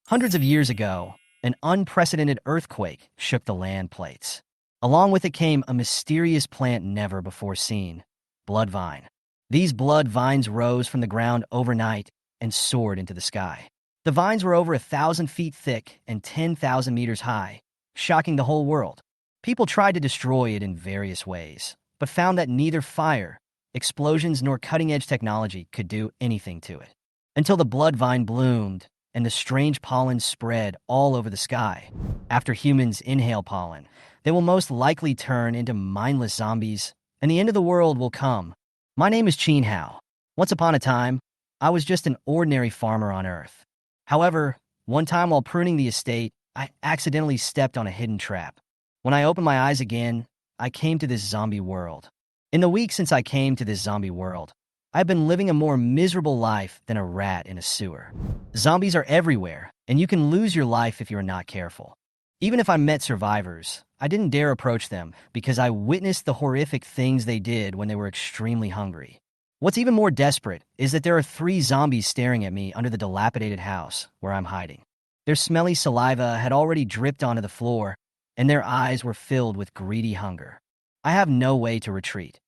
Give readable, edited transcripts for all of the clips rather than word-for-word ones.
Hundreds of years ago, an unprecedented earthquake shook the land plates. Along with it came a mysterious plant never before seen, blood vine. These blood vines rose from the ground overnight and soared into the sky. The vines were over 1,000 feet thick and 10,000 meters high, shocking the whole world. People tried to destroy it in various ways, but found that neither fire, explosions, nor cutting-edge technology could do anything to it. Until the blood vine bloomed, and the strange pollen spread all over the sky. After humans inhale pollen, they will most likely turn into mindless zombies, and the end of the world will come. My name is Chin Hao. Once upon a time, I was just an ordinary farmer on Earth. However, one time while pruning the estate, I accidentally stepped on a hidden trap. When I opened my eyes again, I came to this zombie world. In the week since I came to this zombie world, I've been living a more miserable life than a rat in a sewer. Zombies are everywhere, and you can lose your life if you're not careful. Even if I met survivors, I didn't dare approach them because I witnessed the horrific things they did when they were extremely hungry. What's even more desperate is that there are 3 zombies staring at me under the dilapidated house where I'm hiding. Their smelly saliva had already dripped onto the floor, and their eyes were filled with greedy hunger. I have no way to retreat.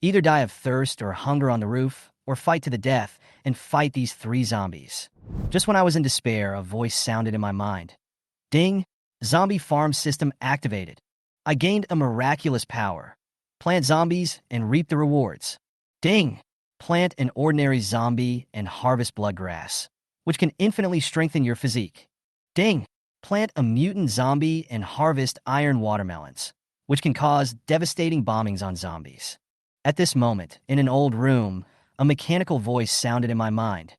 Either die of thirst or hunger on the roof, or fight to the death and fight these 3 zombies. Just when I was in despair, a voice sounded in my mind. Ding! Zombie farm system activated. I gained a miraculous power. Plant zombies and reap the rewards. Ding! Plant an ordinary zombie and harvest bloodgrass, which can infinitely strengthen your physique. Ding! Plant a mutant zombie and harvest iron watermelons, which can cause devastating bombings on zombies. At this moment, in an old room, a mechanical voice sounded in my mind.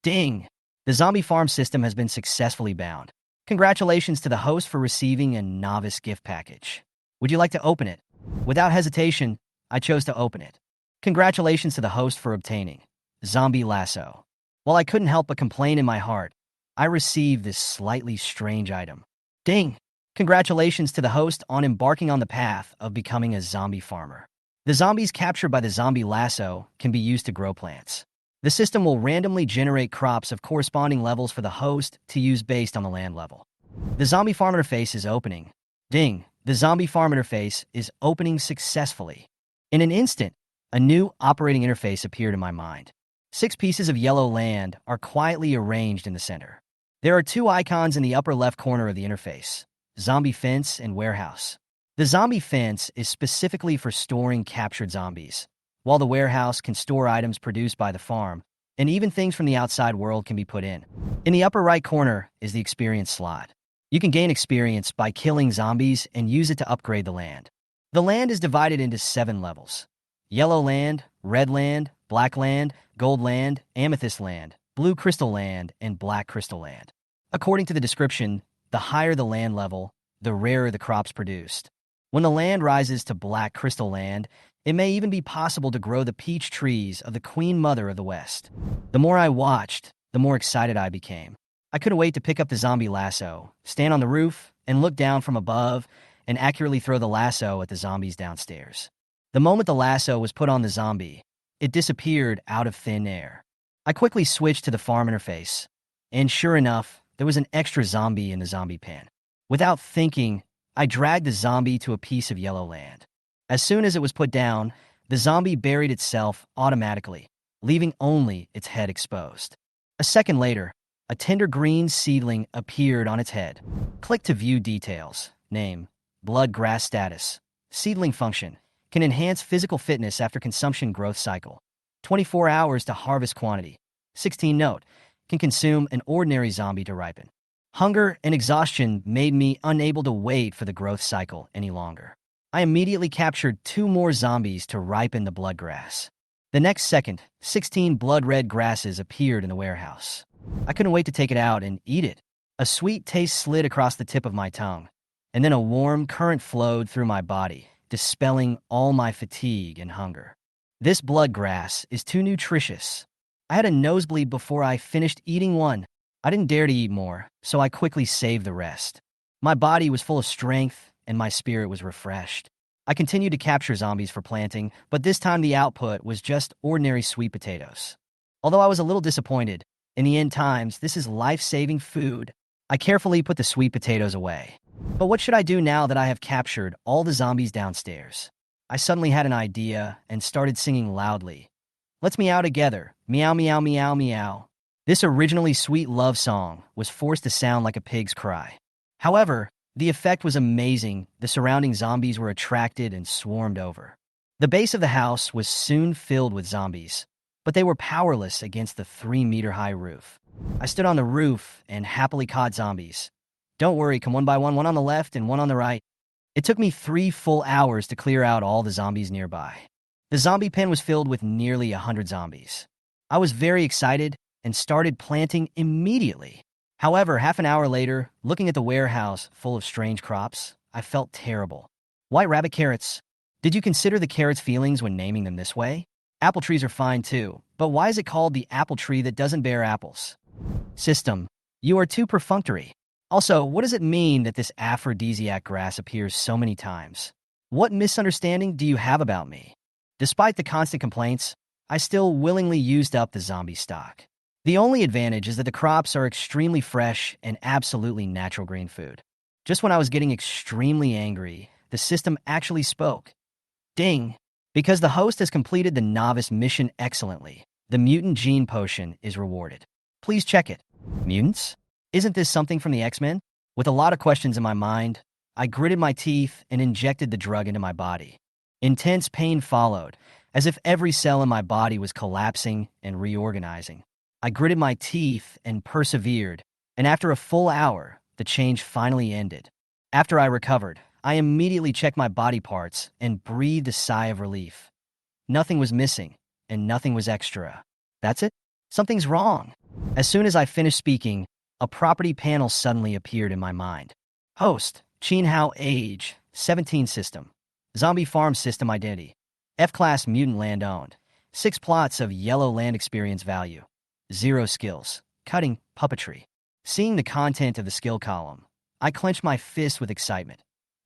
Ding! The zombie farm system has been successfully bound. Congratulations to the host for receiving a novice gift package. Would you like to open it? Without hesitation, I chose to open it. Congratulations to the host for obtaining Zombie Lasso. While I couldn't help but complain in my heart, I received this slightly strange item. Ding! Congratulations to the host on embarking on the path of becoming a zombie farmer. The zombies captured by the zombie lasso can be used to grow plants. The system will randomly generate crops of corresponding levels for the host to use based on the land level. The zombie farm interface is opening. Ding! The zombie farm interface is opening successfully. In an instant, a new operating interface appeared in my mind. 6 pieces of yellow land are quietly arranged in the center. There are 2 icons in the upper left corner of the interface: zombie fence and warehouse. The zombie fence is specifically for storing captured zombies, while the warehouse can store items produced by the farm, and even things from the outside world can be put in. In the upper right corner is the experience slot. You can gain experience by killing zombies and use it to upgrade the land. The land is divided into 7 levels: yellow land, red land, black land, gold land, amethyst land, blue crystal land, and black crystal land. According to the description, the higher the land level, the rarer the crops produced. When the land rises to black crystal land, it may even be possible to grow the peach trees of the Queen Mother of the West. The more I watched, the more excited I became. I couldn't wait to pick up the zombie lasso, stand on the roof, and look down from above and accurately throw the lasso at the zombies downstairs. The moment the lasso was put on the zombie, it disappeared out of thin air. I quickly switched to the farm interface, and sure enough, there was an extra zombie in the zombie pen. Without thinking, I dragged the zombie to a piece of yellow land. As soon as it was put down, the zombie buried itself automatically, leaving only its head exposed. A second later, a tender green seedling appeared on its head. Click to view details. Name, blood grass status. Seedling function, can enhance physical fitness after consumption growth cycle. 24 hours to harvest quantity. 16 note, can consume an ordinary zombie to ripen. Hunger and exhaustion made me unable to wait for the growth cycle any longer. I immediately captured 2 more zombies to ripen the blood grass. The next second, 16 blood-red grasses appeared in the warehouse. I couldn't wait to take it out and eat it. A sweet taste slid across the tip of my tongue, and then a warm current flowed through my body, dispelling all my fatigue and hunger. This blood grass is too nutritious. I had a nosebleed before I finished eating one. I didn't dare to eat more, so I quickly saved the rest. My body was full of strength, and my spirit was refreshed. I continued to capture zombies for planting, but this time the output was just ordinary sweet potatoes. Although I was a little disappointed, in the end times, this is life-saving food. I carefully put the sweet potatoes away. But what should I do now that I have captured all the zombies downstairs? I suddenly had an idea and started singing loudly. Let's meow together. Meow, meow, meow, meow. This originally sweet love song was forced to sound like a pig's cry. However, the effect was amazing. The surrounding zombies were attracted and swarmed over. The base of the house was soon filled with zombies, but they were powerless against the 3-meter-high roof. I stood on the roof and happily caught zombies. Don't worry, come one by one on the left and one on the right. It took me 3 full hours to clear out all the zombies nearby. The zombie pen was filled with nearly 100 zombies. I was very excited and started planting immediately. However, half an hour later, looking at the warehouse full of strange crops, I felt terrible. White rabbit carrots. Did you consider the carrots' feelings when naming them this way? Apple trees are fine too, but why is it called the apple tree that doesn't bear apples? System. You are too perfunctory. Also, what does it mean that this aphrodisiac grass appears so many times? What misunderstanding do you have about me? Despite the constant complaints, I still willingly used up the zombie stock. The only advantage is that the crops are extremely fresh and absolutely natural green food. Just when I was getting extremely angry, the system actually spoke. Ding! Because the host has completed the novice mission excellently, the mutant gene potion is rewarded. Please check it. Mutants? Isn't this something from the X-Men? With a lot of questions in my mind, I gritted my teeth and injected the drug into my body. Intense pain followed, as if every cell in my body was collapsing and reorganizing. I gritted my teeth and persevered, and after a full hour, the change finally ended. After I recovered, I immediately checked my body parts and breathed a sigh of relief. Nothing was missing, and nothing was extra. That's it? Something's wrong. As soon as I finished speaking, a property panel suddenly appeared in my mind. Host, Chinhao age, 17 system. Zombie farm system identity. F-class mutant land owned. 6 plots of yellow land experience value. 0 skills. Cutting, puppetry. Seeing the content of the skill column, I clenched my fist with excitement.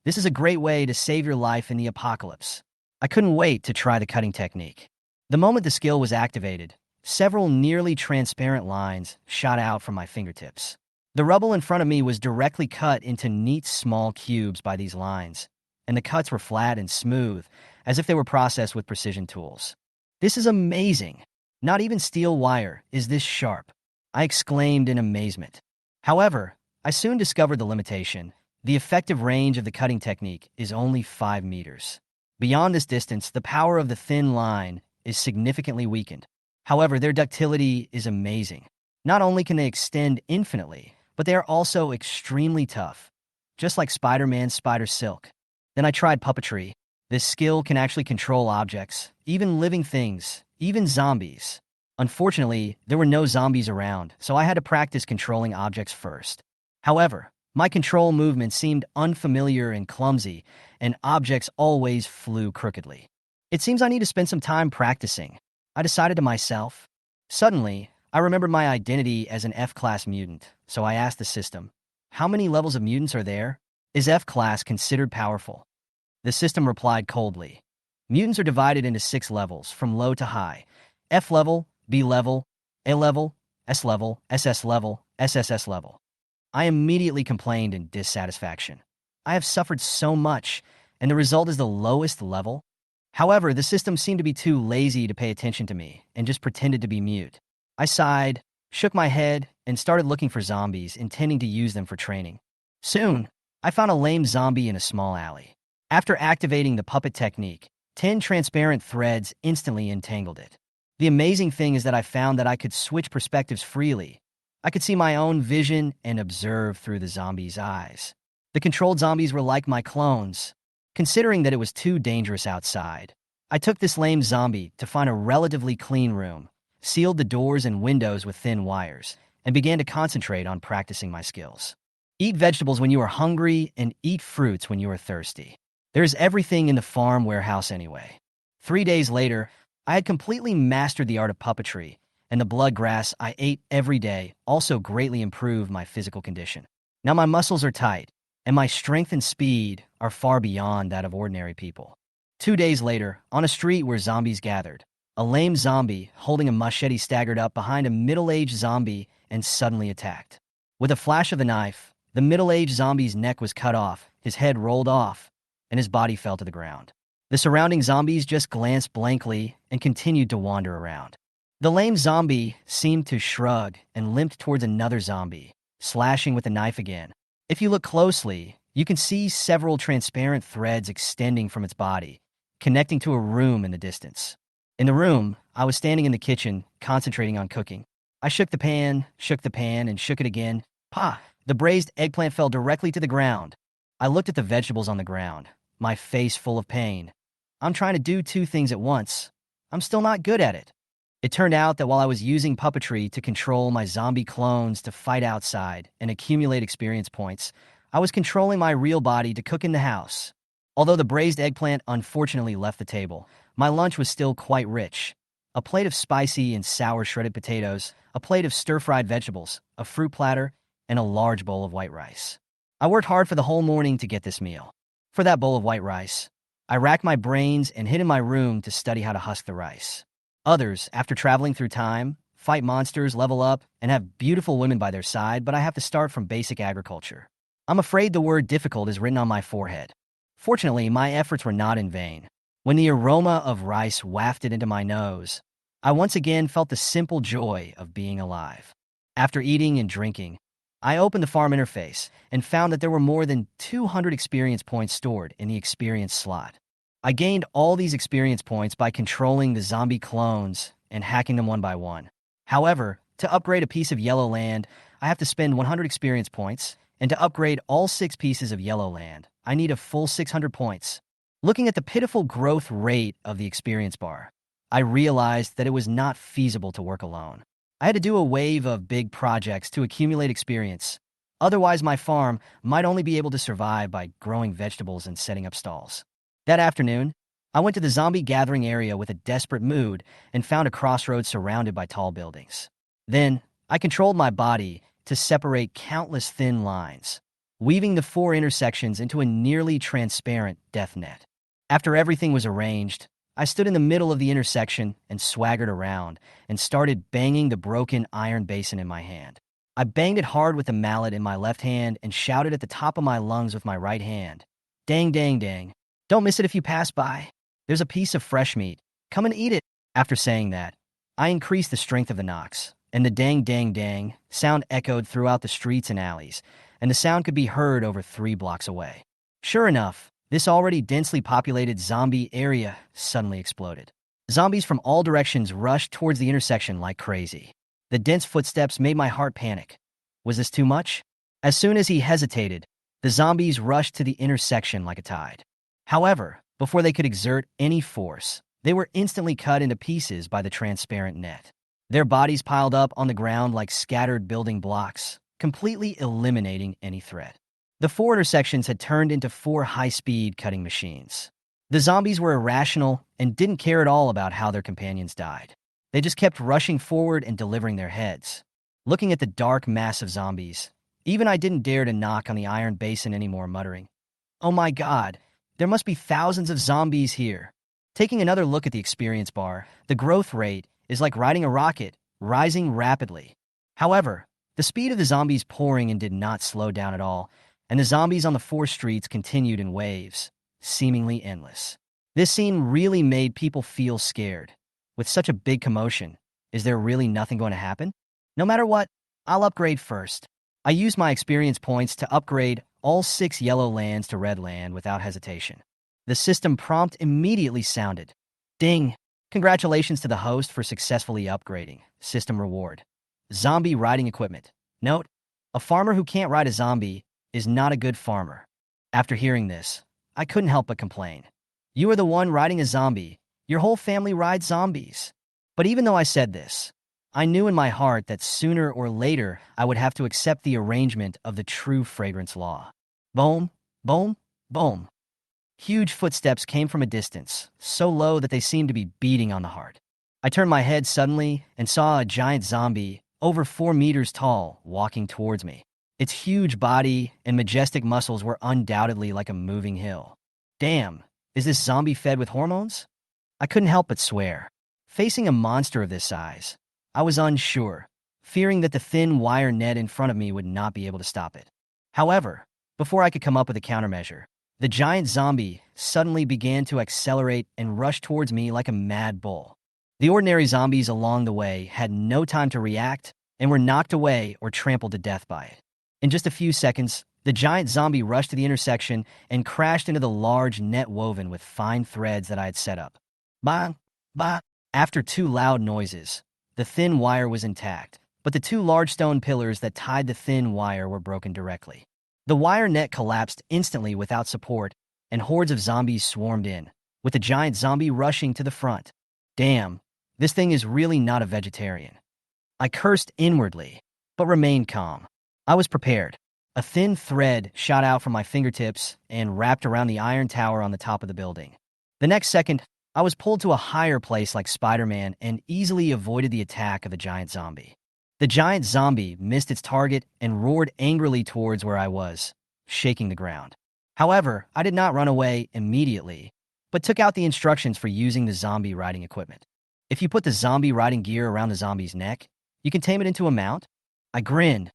This is a great way to save your life in the apocalypse. I couldn't wait to try the cutting technique. The moment the skill was activated, several nearly transparent lines shot out from my fingertips. The rubble in front of me was directly cut into neat small cubes by these lines, and the cuts were flat and smooth, as if they were processed with precision tools. This is amazing. Not even steel wire is this sharp, I exclaimed in amazement. However, I soon discovered the limitation. The effective range of the cutting technique is only 5 meters. Beyond this distance, the power of the thin line is significantly weakened. However, their ductility is amazing. Not only can they extend infinitely, but they are also extremely tough, just like Spider-Man's spider silk. Then I tried puppetry. This skill can actually control objects, even living things, even zombies. Unfortunately, there were no zombies around, so I had to practice controlling objects first. However, my control movements seemed unfamiliar and clumsy, and objects always flew crookedly. It seems I need to spend some time practicing, I decided to myself. Suddenly, I remembered my identity as an F-class mutant, so I asked the system, how many levels of mutants are there? Is F-class considered powerful? The system replied coldly. Mutants are divided into 6 levels, from low to high. F level, B level, A level, S level, SS level, SSS level. I immediately complained in dissatisfaction. I have suffered so much, and the result is the lowest level? However, the system seemed to be too lazy to pay attention to me, and just pretended to be mute. I sighed, shook my head, and started looking for zombies, intending to use them for training. Soon, I found a lame zombie in a small alley. After activating the puppet technique, 10 transparent threads instantly entangled it. The amazing thing is that I found that I could switch perspectives freely. I could see my own vision and observe through the zombie's eyes. The controlled zombies were like my clones. Considering that it was too dangerous outside, I took this lame zombie to find a relatively clean room, sealed the doors and windows with thin wires, and began to concentrate on practicing my skills. Eat vegetables when you are hungry and eat fruits when you are thirsty. There's everything in the farm warehouse anyway. 3 days later, I had completely mastered the art of puppetry, and the blood grass I ate every day also greatly improved my physical condition. Now my muscles are tight, and my strength and speed are far beyond that of ordinary people. 2 days later, on a street where zombies gathered, a lame zombie holding a machete staggered up behind a middle-aged zombie and suddenly attacked. With a flash of the knife, the middle-aged zombie's neck was cut off, his head rolled off, and his body fell to the ground. The surrounding zombies just glanced blankly and continued to wander around. The lame zombie seemed to shrug and limped towards another zombie, slashing with the knife again. If you look closely, you can see several transparent threads extending from its body, connecting to a room in the distance. In the room, I was standing in the kitchen, concentrating on cooking. I shook the pan, and shook it again. Pah! The braised eggplant fell directly to the ground. I looked at the vegetables on the ground, my face full of pain. I'm trying to do two things at once. I'm still not good at it. It turned out that while I was using puppetry to control my zombie clones to fight outside and accumulate experience points, I was controlling my real body to cook in the house. Although the braised eggplant unfortunately left the table, my lunch was still quite rich. A plate of spicy and sour shredded potatoes, a plate of stir-fried vegetables, a fruit platter, and a large bowl of white rice. I worked hard for the whole morning to get this meal. For that bowl of white rice, I racked my brains and hid in my room to study how to husk the rice. Others, after traveling through time, fight monsters, level up, and have beautiful women by their side, but I have to start from basic agriculture. I'm afraid the word difficult is written on my forehead. Fortunately, my efforts were not in vain. When the aroma of rice wafted into my nose, I once again felt the simple joy of being alive. After eating and drinking, I opened the farm interface and found that there were more than 200 experience points stored in the experience slot. I gained all these experience points by controlling the zombie clones and hacking them one by one. However, to upgrade a piece of yellow land, I have to spend 100 experience points, and to upgrade all 6 pieces of yellow land, I need a full 600 points. Looking at the pitiful growth rate of the experience bar, I realized that it was not feasible to work alone. I had to do a wave of big projects to accumulate experience. Otherwise, my farm might only be able to survive by growing vegetables and setting up stalls. That afternoon, I went to the zombie gathering area with a desperate mood and found a crossroads surrounded by tall buildings. Then, I controlled my body to separate countless thin lines, weaving the 4 intersections into a nearly transparent death net. After everything was arranged, I stood in the middle of the intersection and swaggered around and started banging the broken iron basin in my hand. I banged it hard with the mallet in my left hand and shouted at the top of my lungs with my right hand. Dang, dang, dang. Don't miss it if you pass by. There's a piece of fresh meat. Come and eat it. After saying that, I increased the strength of the knocks, and the dang, dang, dang sound echoed throughout the streets and alleys, and the sound could be heard over 3 blocks away. Sure enough, this already densely populated zombie area suddenly exploded. Zombies from all directions rushed towards the intersection like crazy. The dense footsteps made my heart panic. Was this too much? As soon as he hesitated, the zombies rushed to the intersection like a tide. However, before they could exert any force, they were instantly cut into pieces by the transparent net. Their bodies piled up on the ground like scattered building blocks, completely eliminating any threat. The 4 intersections had turned into 4 high-speed cutting machines. The zombies were irrational and didn't care at all about how their companions died. They just kept rushing forward and delivering their heads. Looking at the dark mass of zombies, even I didn't dare to knock on the iron basin anymore, muttering, "Oh my God, there must be thousands of zombies here." Taking another look at the experience bar, the growth rate is like riding a rocket, rising rapidly. However, the speed of the zombies pouring in did not slow down at all, and the zombies on the 4 streets continued in waves, seemingly endless. This scene really made people feel scared. With such a big commotion, is there really nothing going to happen? No matter what, I'll upgrade first. I used my experience points to upgrade all 6 yellow lands to red land without hesitation. The system prompt immediately sounded. Ding! Congratulations to the host for successfully upgrading. System reward. Zombie riding equipment. Note, a farmer who can't ride a zombie is not a good farmer. After hearing this, I couldn't help but complain. You are the one riding a zombie. Your whole family rides zombies. But even though I said this, I knew in my heart that sooner or later I would have to accept the arrangement of the true fragrance law. Boom, boom, boom. Huge footsteps came from a distance, so low that they seemed to be beating on the heart. I turned my head suddenly and saw a giant zombie, over 4 meters tall, walking towards me. Its huge body and majestic muscles were undoubtedly like a moving hill. Damn, is this zombie fed with hormones? I couldn't help but swear. Facing a monster of this size, I was unsure, fearing that the thin wire net in front of me would not be able to stop it. However, before I could come up with a countermeasure, the giant zombie suddenly began to accelerate and rush towards me like a mad bull. The ordinary zombies along the way had no time to react and were knocked away or trampled to death by it. In just a few seconds, the giant zombie rushed to the intersection and crashed into the large net woven with fine threads that I had set up. Bang! Bang! After two loud noises, the thin wire was intact, but the two large stone pillars that tied the thin wire were broken directly. The wire net collapsed instantly without support, and hordes of zombies swarmed in, with the giant zombie rushing to the front. Damn, this thing is really not a vegetarian. I cursed inwardly, but remained calm. I was prepared. A thin thread shot out from my fingertips and wrapped around the iron tower on the top of the building. The next second, I was pulled to a higher place like Spider-Man and easily avoided the attack of the giant zombie. The giant zombie missed its target and roared angrily towards where I was, shaking the ground. However, I did not run away immediately, but took out the instructions for using the zombie riding equipment. If you put the zombie riding gear around the zombie's neck, you can tame it into a mount. I grinned.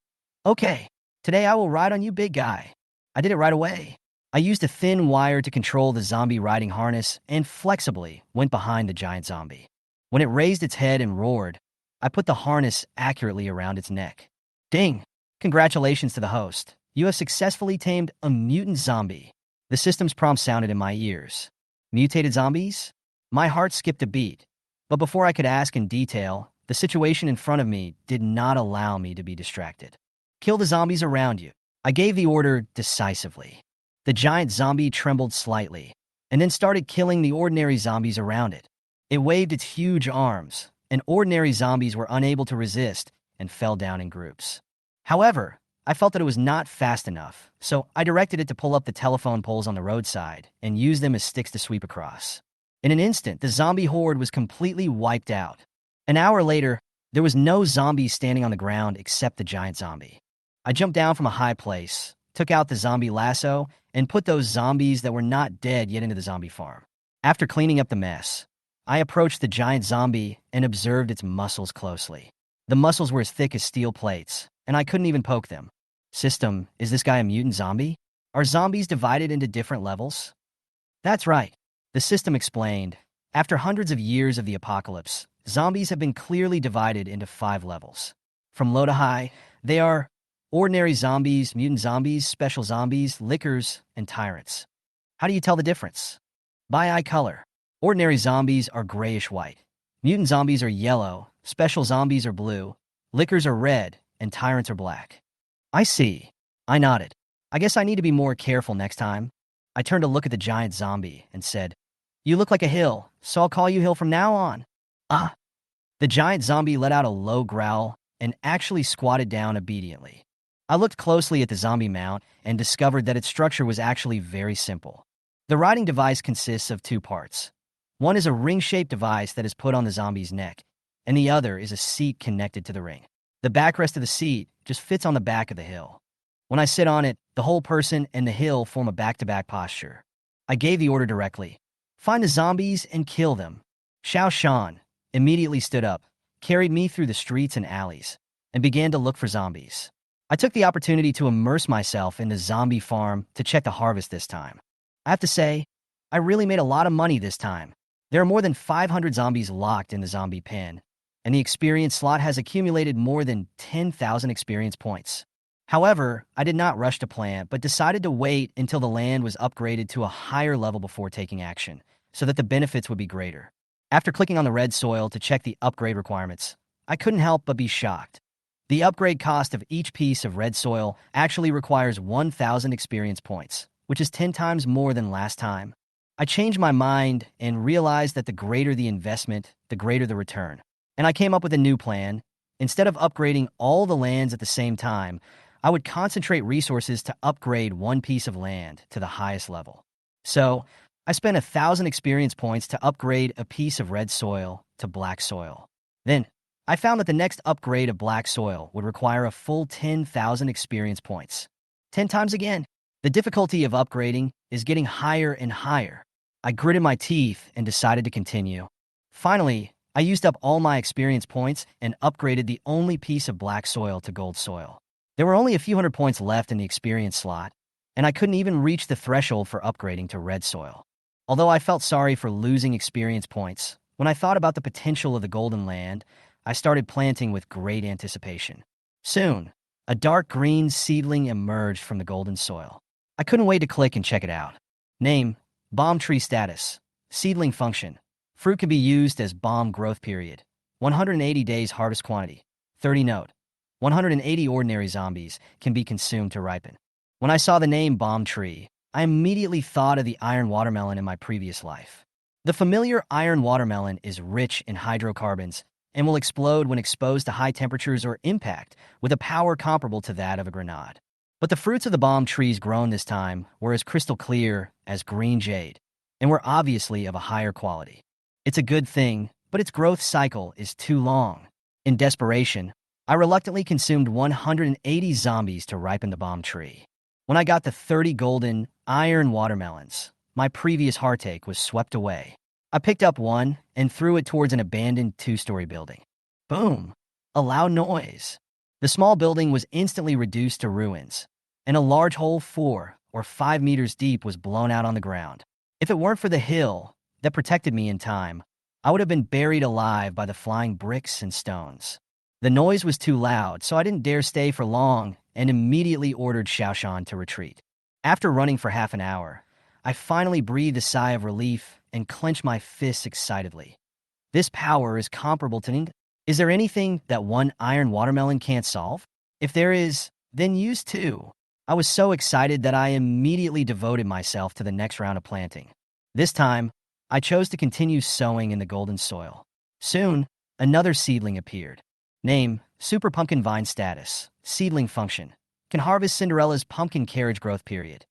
Okay, today I will ride on you, big guy. I did it right away. I used a thin wire to control the zombie riding harness and flexibly went behind the giant zombie. When it raised its head and roared, I put the harness accurately around its neck. Ding! Congratulations to the host. You have successfully tamed a mutant zombie. The system's prompt sounded in my ears. Mutated zombies? My heart skipped a beat. But before I could ask in detail, the situation in front of me did not allow me to be distracted. Kill the zombies around you. I gave the order decisively. The giant zombie trembled slightly, and then started killing the ordinary zombies around it. It waved its huge arms, and ordinary zombies were unable to resist and fell down in groups. However, I felt that it was not fast enough, so I directed it to pull up the telephone poles on the roadside and use them as sticks to sweep across. In an instant, the zombie horde was completely wiped out. An hour later, there was no zombie standing on the ground except the giant zombie. I jumped down from a high place, took out the zombie lasso, and put those zombies that were not dead yet into the zombie farm. After cleaning up the mess, I approached the giant zombie and observed its muscles closely. The muscles were as thick as steel plates, and I couldn't even poke them. System, is this guy a mutant zombie? Are zombies divided into different levels? That's right, the system explained. After hundreds of years of the apocalypse, zombies have been clearly divided into 5 levels. From low to high, they are ordinary zombies, mutant zombies, special zombies, lickers, and tyrants. How do you tell the difference? By eye color. Ordinary zombies are grayish-white. Mutant zombies are yellow, special zombies are blue, lickers are red, and tyrants are black. I see. I nodded. I guess I need to be more careful next time. I turned to look at the giant zombie and said, "You look like a hill, so I'll call you Hill from now on." Ah! The giant zombie let out a low growl and actually squatted down obediently. I looked closely at the zombie mount and discovered that its structure was actually very simple. The riding device consists of 2 parts. One is a ring-shaped device that is put on the zombie's neck, and the other is a seat connected to the ring. The backrest of the seat just fits on the back of the hill. When I sit on it, the whole person and the hill form a back-to-back posture. I gave the order directly. Find the zombies and kill them. Xiao Shan immediately stood up, carried me through the streets and alleys, and began to look for zombies. I took the opportunity to immerse myself in the zombie farm to check the harvest this time. I have to say, I really made a lot of money this time. There are more than 500 zombies locked in the zombie pen, and the experience slot has accumulated more than 10,000 experience points. However, I did not rush to plant, but decided to wait until the land was upgraded to a higher level before taking action, so that the benefits would be greater. After clicking on the red soil to check the upgrade requirements, I couldn't help but be shocked. The upgrade cost of each piece of red soil actually requires 1,000 experience points, which is 10 times more than last time. I changed my mind and realized that the greater the investment, the greater the return. And I came up with a new plan. Instead of upgrading all the lands at the same time, I would concentrate resources to upgrade one piece of land to the highest level. So, I spent 1,000 experience points to upgrade a piece of red soil to black soil. Then, I found that the next upgrade of black soil would require a full 10,000 experience points. 10 times again. The difficulty of upgrading is getting higher and higher. I gritted my teeth and decided to continue. Finally, I used up all my experience points and upgraded the only piece of black soil to gold soil. There were only a few hundred points left in the experience slot, and I couldn't even reach the threshold for upgrading to red soil. Although I felt sorry for losing experience points, when I thought about the potential of the Golden Land, I started planting with great anticipation. Soon, a dark green seedling emerged from the golden soil. I couldn't wait to click and check it out. Name: Bomb Tree Status. Seedling Function: fruit can be used as bomb growth period. 180 days harvest quantity. 30 note: 180 ordinary zombies can be consumed to ripen. When I saw the name Bomb Tree, I immediately thought of the iron watermelon in my previous life. The familiar iron watermelon is rich in hydrocarbons and will explode when exposed to high temperatures or impact, with a power comparable to that of a grenade. But the fruits of the bomb trees grown this time were as crystal clear as green jade, and were obviously of a higher quality. It's a good thing, but its growth cycle is too long. In desperation, I reluctantly consumed 180 zombies to ripen the bomb tree. When I got the 30 golden iron watermelons, my previous heartache was swept away. I picked up one and threw it towards an abandoned two-story building. Boom! A loud noise. The small building was instantly reduced to ruins, and a large hole 4 or 5 meters deep was blown out on the ground. If it weren't for the hill that protected me in time, I would have been buried alive by the flying bricks and stones. The noise was too loud, so I didn't dare stay for long and immediately ordered Xiaoshan to retreat. After running for half an hour, I finally breathed a sigh of relief and clenched my fists excitedly. This power is comparable to Ning. Is there anything that one iron watermelon can't solve? If there is, then use two. I was so excited that I immediately devoted myself to the next round of planting. This time, I chose to continue sowing in the golden soil. Soon, another seedling appeared. Name: Super Pumpkin Vine Status. Seedling Function: can harvest Cinderella's pumpkin carriage growth period.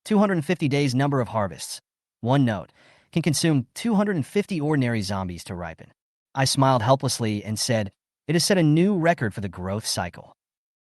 250 days number of harvests. One note: can consume 250 ordinary zombies to ripen. I smiled helplessly and said, it has set a new record for the growth cycle.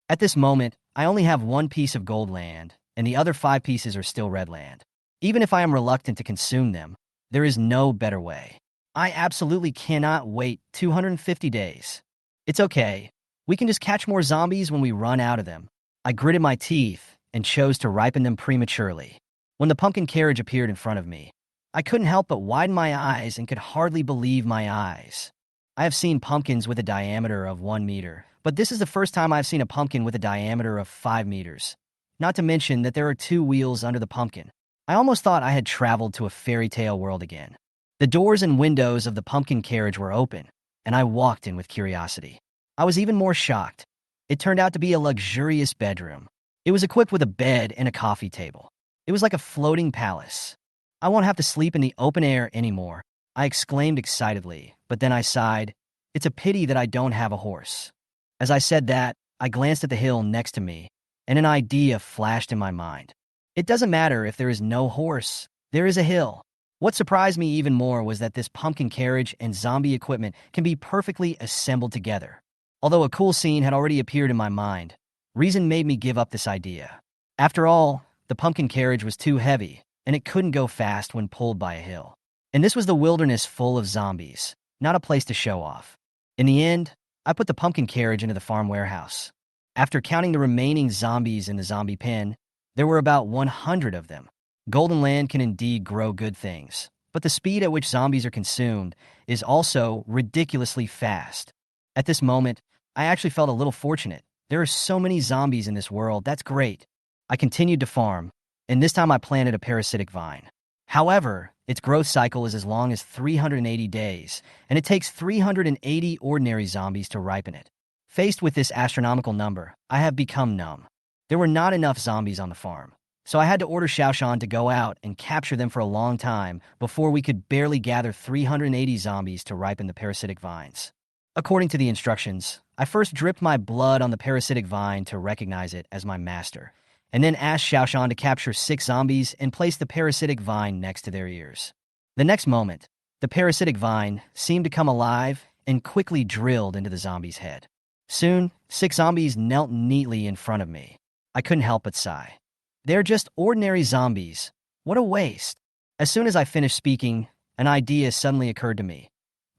At this moment, I only have one piece of gold land, and the other 5 pieces are still red land. Even if I am reluctant to consume them, there is no better way. I absolutely cannot wait 250 days. It's okay. We can just catch more zombies when we run out of them. I gritted my teeth and chose to ripen them prematurely. When the pumpkin carriage appeared in front of me, I couldn't help but widen my eyes and could hardly believe my eyes. I have seen pumpkins with a diameter of 1 meter, but this is the first time I've seen a pumpkin with a diameter of 5 meters. Not to mention that there are 2 wheels under the pumpkin. I almost thought I had traveled to a fairy tale world again. The doors and windows of the pumpkin carriage were open, and I walked in with curiosity. I was even more shocked. It turned out to be a luxurious bedroom. It was equipped with a bed and a coffee table. It was like a floating palace. I won't have to sleep in the open air anymore, I exclaimed excitedly, but then I sighed. It's a pity that I don't have a horse. As I said that, I glanced at the hill next to me, and an idea flashed in my mind. It doesn't matter if there is no horse, there is a hill. What surprised me even more was that this pumpkin carriage and zombie equipment can be perfectly assembled together. Although a cool scene had already appeared in my mind, reason made me give up this idea. After all, the pumpkin carriage was too heavy, and it couldn't go fast when pulled by a hill. And this was the wilderness full of zombies, not a place to show off. In the end, I put the pumpkin carriage into the farm warehouse. After counting the remaining zombies in the zombie pen, there were about 100 of them. Golden Land can indeed grow good things, but the speed at which zombies are consumed is also ridiculously fast. At this moment, I actually felt a little fortunate. There are so many zombies in this world, that's great. I continued to farm, and this time I planted a parasitic vine. However, its growth cycle is as long as 380 days, and it takes 380 ordinary zombies to ripen it. Faced with this astronomical number, I have become numb. There were not enough zombies on the farm, so I had to order Xiaoshan to go out and capture them for a long time before we could barely gather 380 zombies to ripen the parasitic vines. According to the instructions, I first dripped my blood on the parasitic vine to recognize it as my master, and then asked Xiaoshan to capture 6 zombies and place the parasitic vine next to their ears. The next moment, the parasitic vine seemed to come alive and quickly drilled into the zombie's head. Soon, 6 zombies knelt neatly in front of me. I couldn't help but sigh. They're just ordinary zombies. What a waste. As soon as I finished speaking, an idea suddenly occurred to me.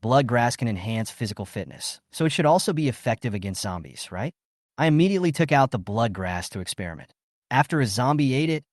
Blood grass can enhance physical fitness, so it should also be effective against zombies, right? I immediately took out the blood grass to experiment. After a zombie ate it,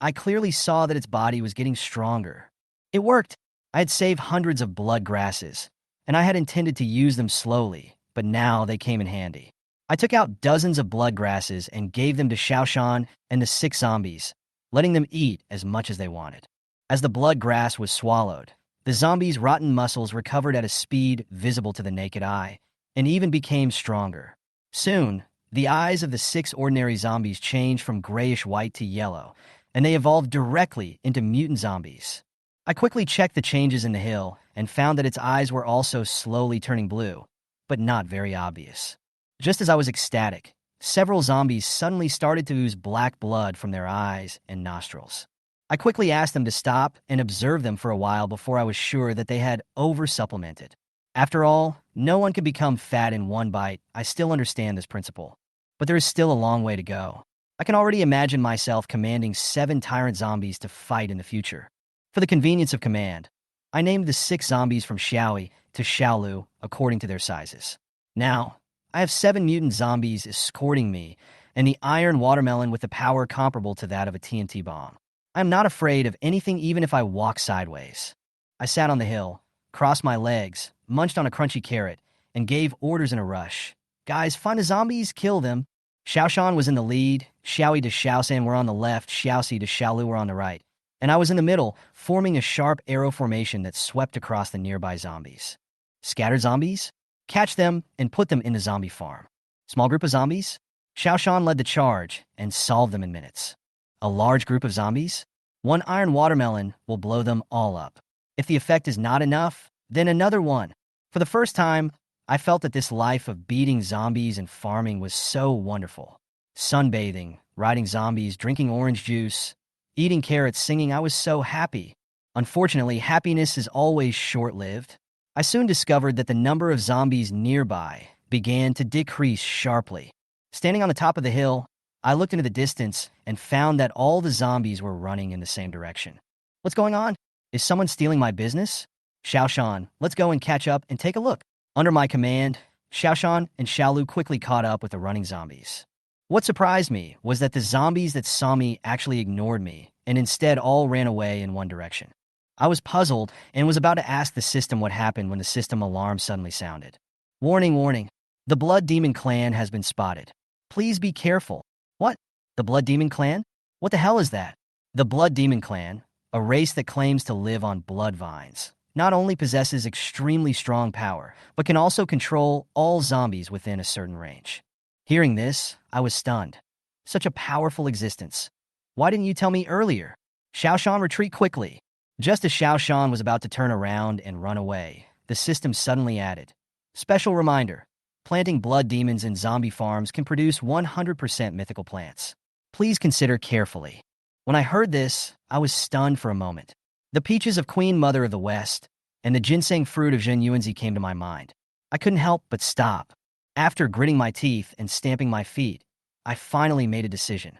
I clearly saw that its body was getting stronger. It worked. I had saved hundreds of blood grasses, and I had intended to use them slowly, but now they came in handy. I took out dozens of blood grasses and gave them to Xiaoshan and the 6 zombies, letting them eat as much as they wanted. As the blood grass was swallowed, the zombies' rotten muscles recovered at a speed visible to the naked eye, and even became stronger. Soon, the eyes of the 6 ordinary zombies changed from grayish-white to yellow, and they evolved directly into mutant zombies. I quickly checked the changes in the hill and found that its eyes were also slowly turning blue, but not very obvious. Just as I was ecstatic, several zombies suddenly started to ooze black blood from their eyes and nostrils. I quickly asked them to stop and observe them for a while before I was sure that they had over-supplemented. After all, no one can become fat in one bite. I still understand this principle. But there is still a long way to go. I can already imagine myself commanding 7 tyrant zombies to fight in the future. For the convenience of command, I named the 6 zombies from Xiaoi to Xiaolu according to their sizes. Now, I have 7 mutant zombies escorting me, and the iron watermelon with the power comparable to that of a TNT bomb. I am not afraid of anything even if I walk sideways. I sat on the hill, crossed my legs, munched on a crunchy carrot, and gave orders in a rush. Guys, find the zombies, kill them. Xiaoshan was in the lead, Xiaoi to Xiaosan were on the left, Xiaoxi to Xiaolu were on the right, and I was in the middle, forming a sharp arrow formation that swept across the nearby zombies. Scattered zombies? Catch them and put them in the zombie farm. Small group of zombies? Xiaoshan led the charge and solved them in minutes. A large group of zombies? 1 iron watermelon will blow them all up. If the effect is not enough, then another one. For the first time, I felt that this life of beating zombies and farming was so wonderful. Sunbathing, riding zombies, drinking orange juice, eating carrots, singing, I was so happy. Unfortunately, happiness is always short-lived. I soon discovered that the number of zombies nearby began to decrease sharply. Standing on the top of the hill, I looked into the distance and found that all the zombies were running in the same direction. What's going on? Is someone stealing my business? Xiaoshan, let's go and catch up and take a look. Under my command, Xiaoshan and Xiaolu quickly caught up with the running zombies. What surprised me was that the zombies that saw me actually ignored me and instead all ran away in one direction. I was puzzled and was about to ask the system what happened when the system alarm suddenly sounded. Warning, warning. The Blood Demon Clan has been spotted. Please be careful. What? The Blood Demon Clan? What the hell is that? The Blood Demon Clan, a race that claims to live on blood vines, not only possesses extremely strong power, but can also control all zombies within a certain range. Hearing this, I was stunned. Such a powerful existence. Why didn't you tell me earlier? Xiaoshan, retreat quickly. Just as Xiaoshan was about to turn around and run away, the system suddenly added. Special reminder. Planting blood demons in zombie farms can produce 100% mythical plants. Please consider carefully. When I heard this, I was stunned for a moment. The peaches of Queen Mother of the West and the ginseng fruit of Zhen Yuanzi came to my mind. I couldn't help but stop. After gritting my teeth and stamping my feet, I finally made a decision.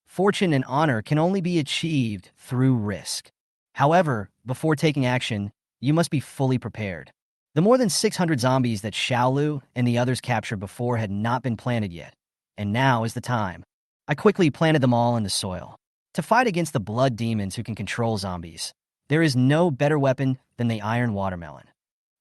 Fortune and honor can only be achieved through risk. However, before taking action, you must be fully prepared. The more than 600 zombies that Xiaolu and the others captured before had not been planted yet, and now is the time. I quickly planted them all in the soil. To fight against the blood demons who can control zombies, there is no better weapon than the iron watermelon.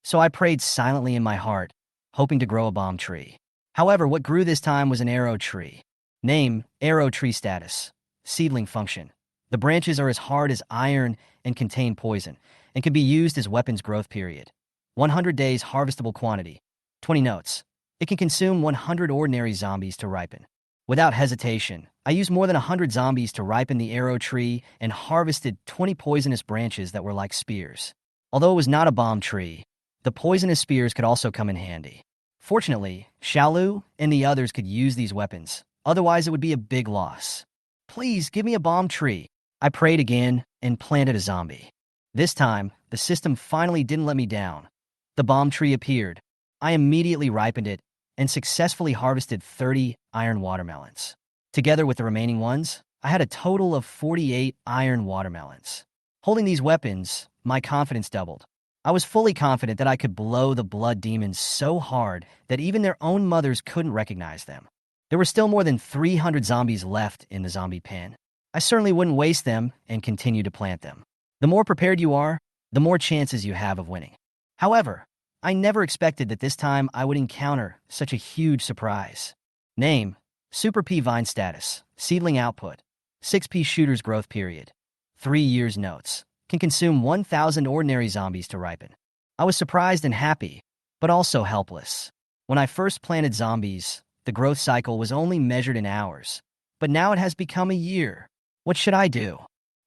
So I prayed silently in my heart, hoping to grow a bomb tree. However, what grew this time was an arrow tree. Name, arrow tree status. Seedling function. The branches are as hard as iron and contain poison, and can be used as weapons growth period. 100 days harvestable quantity. 20 notes. It can consume 100 ordinary zombies to ripen. Without hesitation, I used more than 100 zombies to ripen the arrow tree and harvested 20 poisonous branches that were like spears. Although it was not a bomb tree, the poisonous spears could also come in handy. Fortunately, Xiaolu and the others could use these weapons, otherwise it would be a big loss. Please give me a bomb tree. I prayed again and planted a zombie. This time, the system finally didn't let me down. The bomb tree appeared. I immediately ripened it and successfully harvested 30 iron watermelons. Together with the remaining ones, I had a total of 48 iron watermelons. Holding these weapons, my confidence doubled. I was fully confident that I could blow the blood demons so hard that even their own mothers couldn't recognize them. There were still more than 300 zombies left in the zombie pen. I certainly wouldn't waste them and continue to plant them. The more prepared you are, the more chances you have of winning. However, I never expected that this time I would encounter such a huge surprise. Name: Super P Vine status, seedling output, 6P shooters growth period, 3 years notes, can consume 1,000 ordinary zombies to ripen. I was surprised and happy, but also helpless. When I first planted zombies, the growth cycle was only measured in hours, but now it has become a year. What should I do?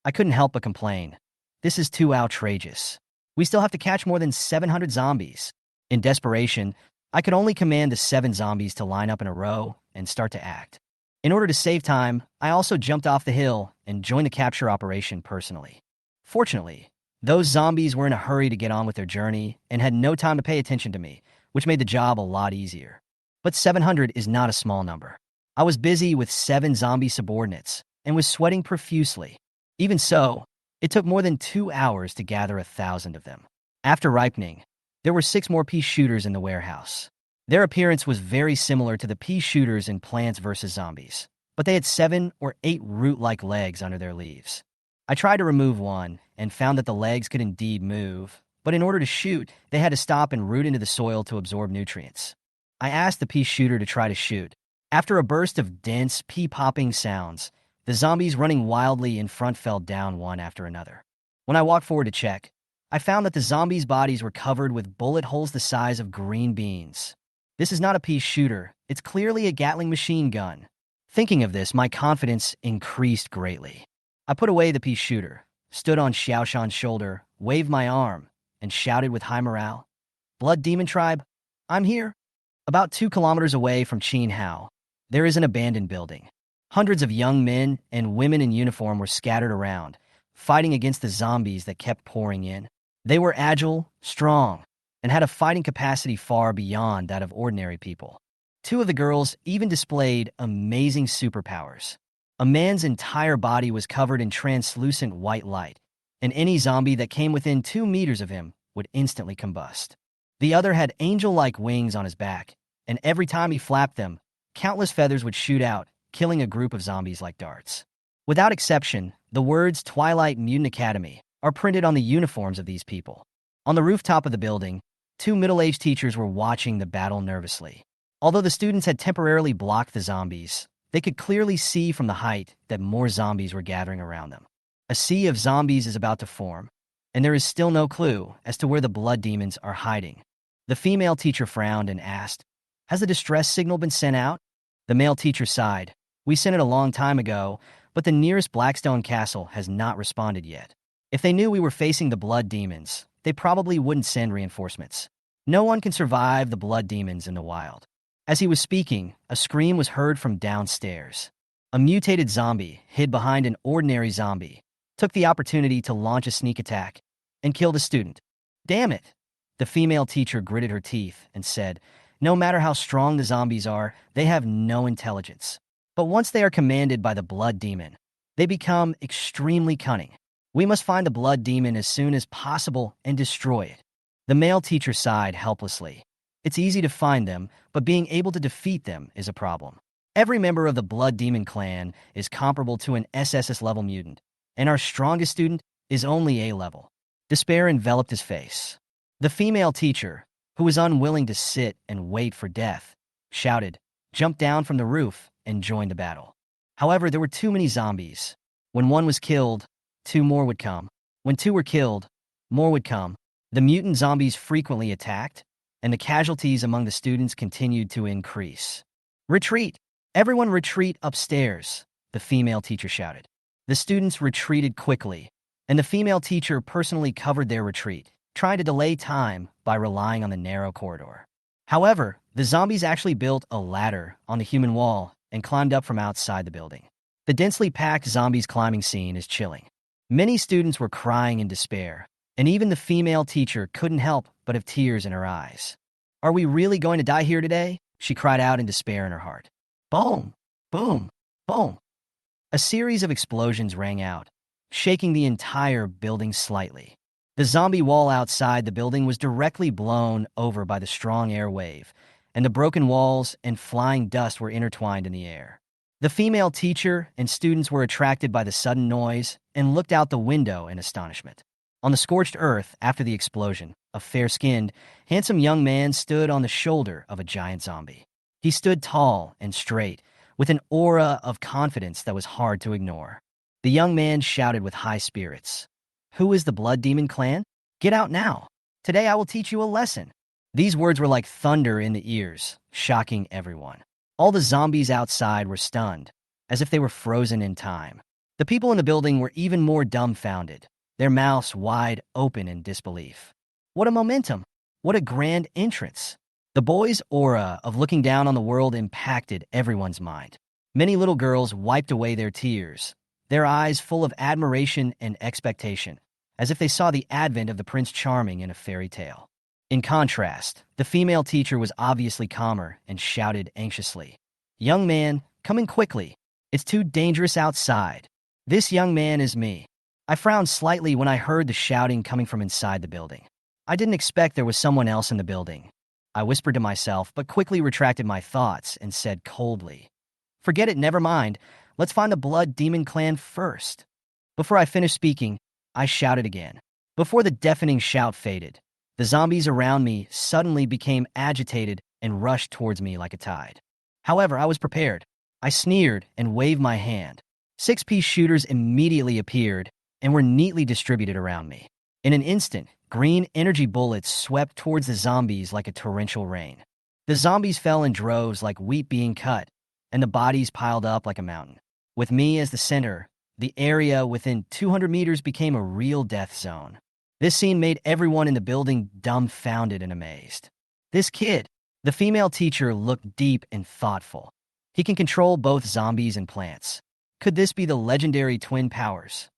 I couldn't help but complain. This is too outrageous. We still have to catch more than 700 zombies. In desperation, I could only command the 7 zombies to line up in a row and start to act. In order to save time, I also jumped off the hill and joined the capture operation personally. Fortunately, those zombies were in a hurry to get on with their journey and had no time to pay attention to me, which made the job a lot easier. But 700 is not a small number. I was busy with 7 zombie subordinates and was sweating profusely. Even so, it took more than 2 hours to gather 1,000 of them. After ripening, there were 6 more pea shooters in the warehouse. Their appearance was very similar to the pea shooters in Plants vs. Zombies, but they had 7 or 8 root-like legs under their leaves. I tried to remove one and found that the legs could indeed move, but in order to shoot, they had to stop and root into the soil to absorb nutrients. I asked the pea shooter to try to shoot. After a burst of dense, pea-popping sounds, the zombies running wildly in front fell down one after another. When I walked forward to check, I found that the zombies' bodies were covered with bullet holes the size of green beans. This is not a pea shooter, it's clearly a Gatling machine gun. Thinking of this, my confidence increased greatly. I put away the pea shooter, stood on Xiaoshan's shoulder, waved my arm, and shouted with high morale, "Blood Demon Tribe, I'm here." About 2 kilometers away from Qinghao, there is an abandoned building. Hundreds of young men and women in uniform were scattered around, fighting against the zombies that kept pouring in. They were agile, strong, and had a fighting capacity far beyond that of ordinary people. 2 of the girls even displayed amazing superpowers. A man's entire body was covered in translucent white light, and any zombie that came within 2 meters of him would instantly combust. The other had angel-like wings on his back, and every time he flapped them, countless feathers would shoot out, killing a group of zombies like darts. Without exception, the words Twilight Mutant Academy are printed on the uniforms of these people. On the rooftop of the building, 2 middle-aged teachers were watching the battle nervously. Although the students had temporarily blocked the zombies, they could clearly see from the height that more zombies were gathering around them. A sea of zombies is about to form, and there is still no clue as to where the blood demons are hiding. The female teacher frowned and asked, "Has the distress signal been sent out?" The male teacher sighed. "We sent it a long time ago, but the nearest Blackstone Castle has not responded yet. If they knew we were facing the blood demons, they probably wouldn't send reinforcements. No one can survive the blood demons in the wild." As he was speaking, a scream was heard from downstairs. A mutated zombie, hid behind an ordinary zombie, took the opportunity to launch a sneak attack and kill the student. "Damn it!" The female teacher gritted her teeth and said, "No matter how strong the zombies are, they have no intelligence. But once they are commanded by the blood demon, they become extremely cunning. We must find the blood demon as soon as possible and destroy it." The male teacher sighed helplessly. It's easy to find them, but being able to defeat them is a problem. Every member of the Blood Demon clan is comparable to an SSS-level mutant, and our strongest student is only A-level. Despair enveloped his face. The female teacher, who was unwilling to sit and wait for death, shouted, jumped down from the roof, and joined the battle. However, there were too many zombies. When one was killed, 2 more would come. When 2 were killed, more would come. The mutant zombies frequently attacked, and the casualties among the students continued to increase. "Retreat! Everyone retreat upstairs," the female teacher shouted. The students retreated quickly, and the female teacher personally covered their retreat, trying to delay time by relying on the narrow corridor. However, the zombies actually built a ladder on the human wall and climbed up from outside the building. The densely packed zombies climbing scene is chilling. Many students were crying in despair, and even the female teacher couldn't help but have tears in her eyes. "Are we really going to die here today?" she cried out in despair in her heart. Boom! Boom! Boom! A series of explosions rang out, shaking the entire building slightly. The zombie wall outside the building was directly blown over by the strong air wave, and the broken walls and flying dust were intertwined in the air. The female teacher and students were attracted by the sudden noise and looked out the window in astonishment. On the scorched earth after the explosion, a fair-skinned, handsome young man stood on the shoulder of a giant zombie. He stood tall and straight, with an aura of confidence that was hard to ignore. The young man shouted with high spirits, "Who is the Blood Demon clan? Get out now. Today I will teach you a lesson." These words were like thunder in the ears, shocking everyone. All the zombies outside were stunned, as if they were frozen in time. The people in the building were even more dumbfounded, their mouths wide open in disbelief. What a momentum! What a grand entrance! The boy's aura of looking down on the world impacted everyone's mind. Many little girls wiped away their tears, their eyes full of admiration and expectation, as if they saw the advent of the Prince Charming in a fairy tale. In contrast, the female teacher was obviously calmer and shouted anxiously, "Young man, come in quickly. It's too dangerous outside. This young man is me." I frowned slightly when I heard the shouting coming from inside the building. I didn't expect there was someone else in the building. I whispered to myself, but quickly retracted my thoughts and said coldly, "Forget it, never mind. Let's find the Blood Demon clan first." Before I finished speaking, I shouted again. Before the deafening shout faded, the zombies around me suddenly became agitated and rushed towards me like a tide. However, I was prepared. I sneered and waved my hand. 6-piece shooters immediately appeared and were neatly distributed around me. In an instant, green energy bullets swept towards the zombies like a torrential rain. The zombies fell in droves like wheat being cut, and the bodies piled up like a mountain. With me as the center, the area within 200 meters became a real death zone. This scene made everyone in the building dumbfounded and amazed. This kid, the female teacher, looked deep and thoughtful. He can control both zombies and plants. Could this be the legendary twin powers?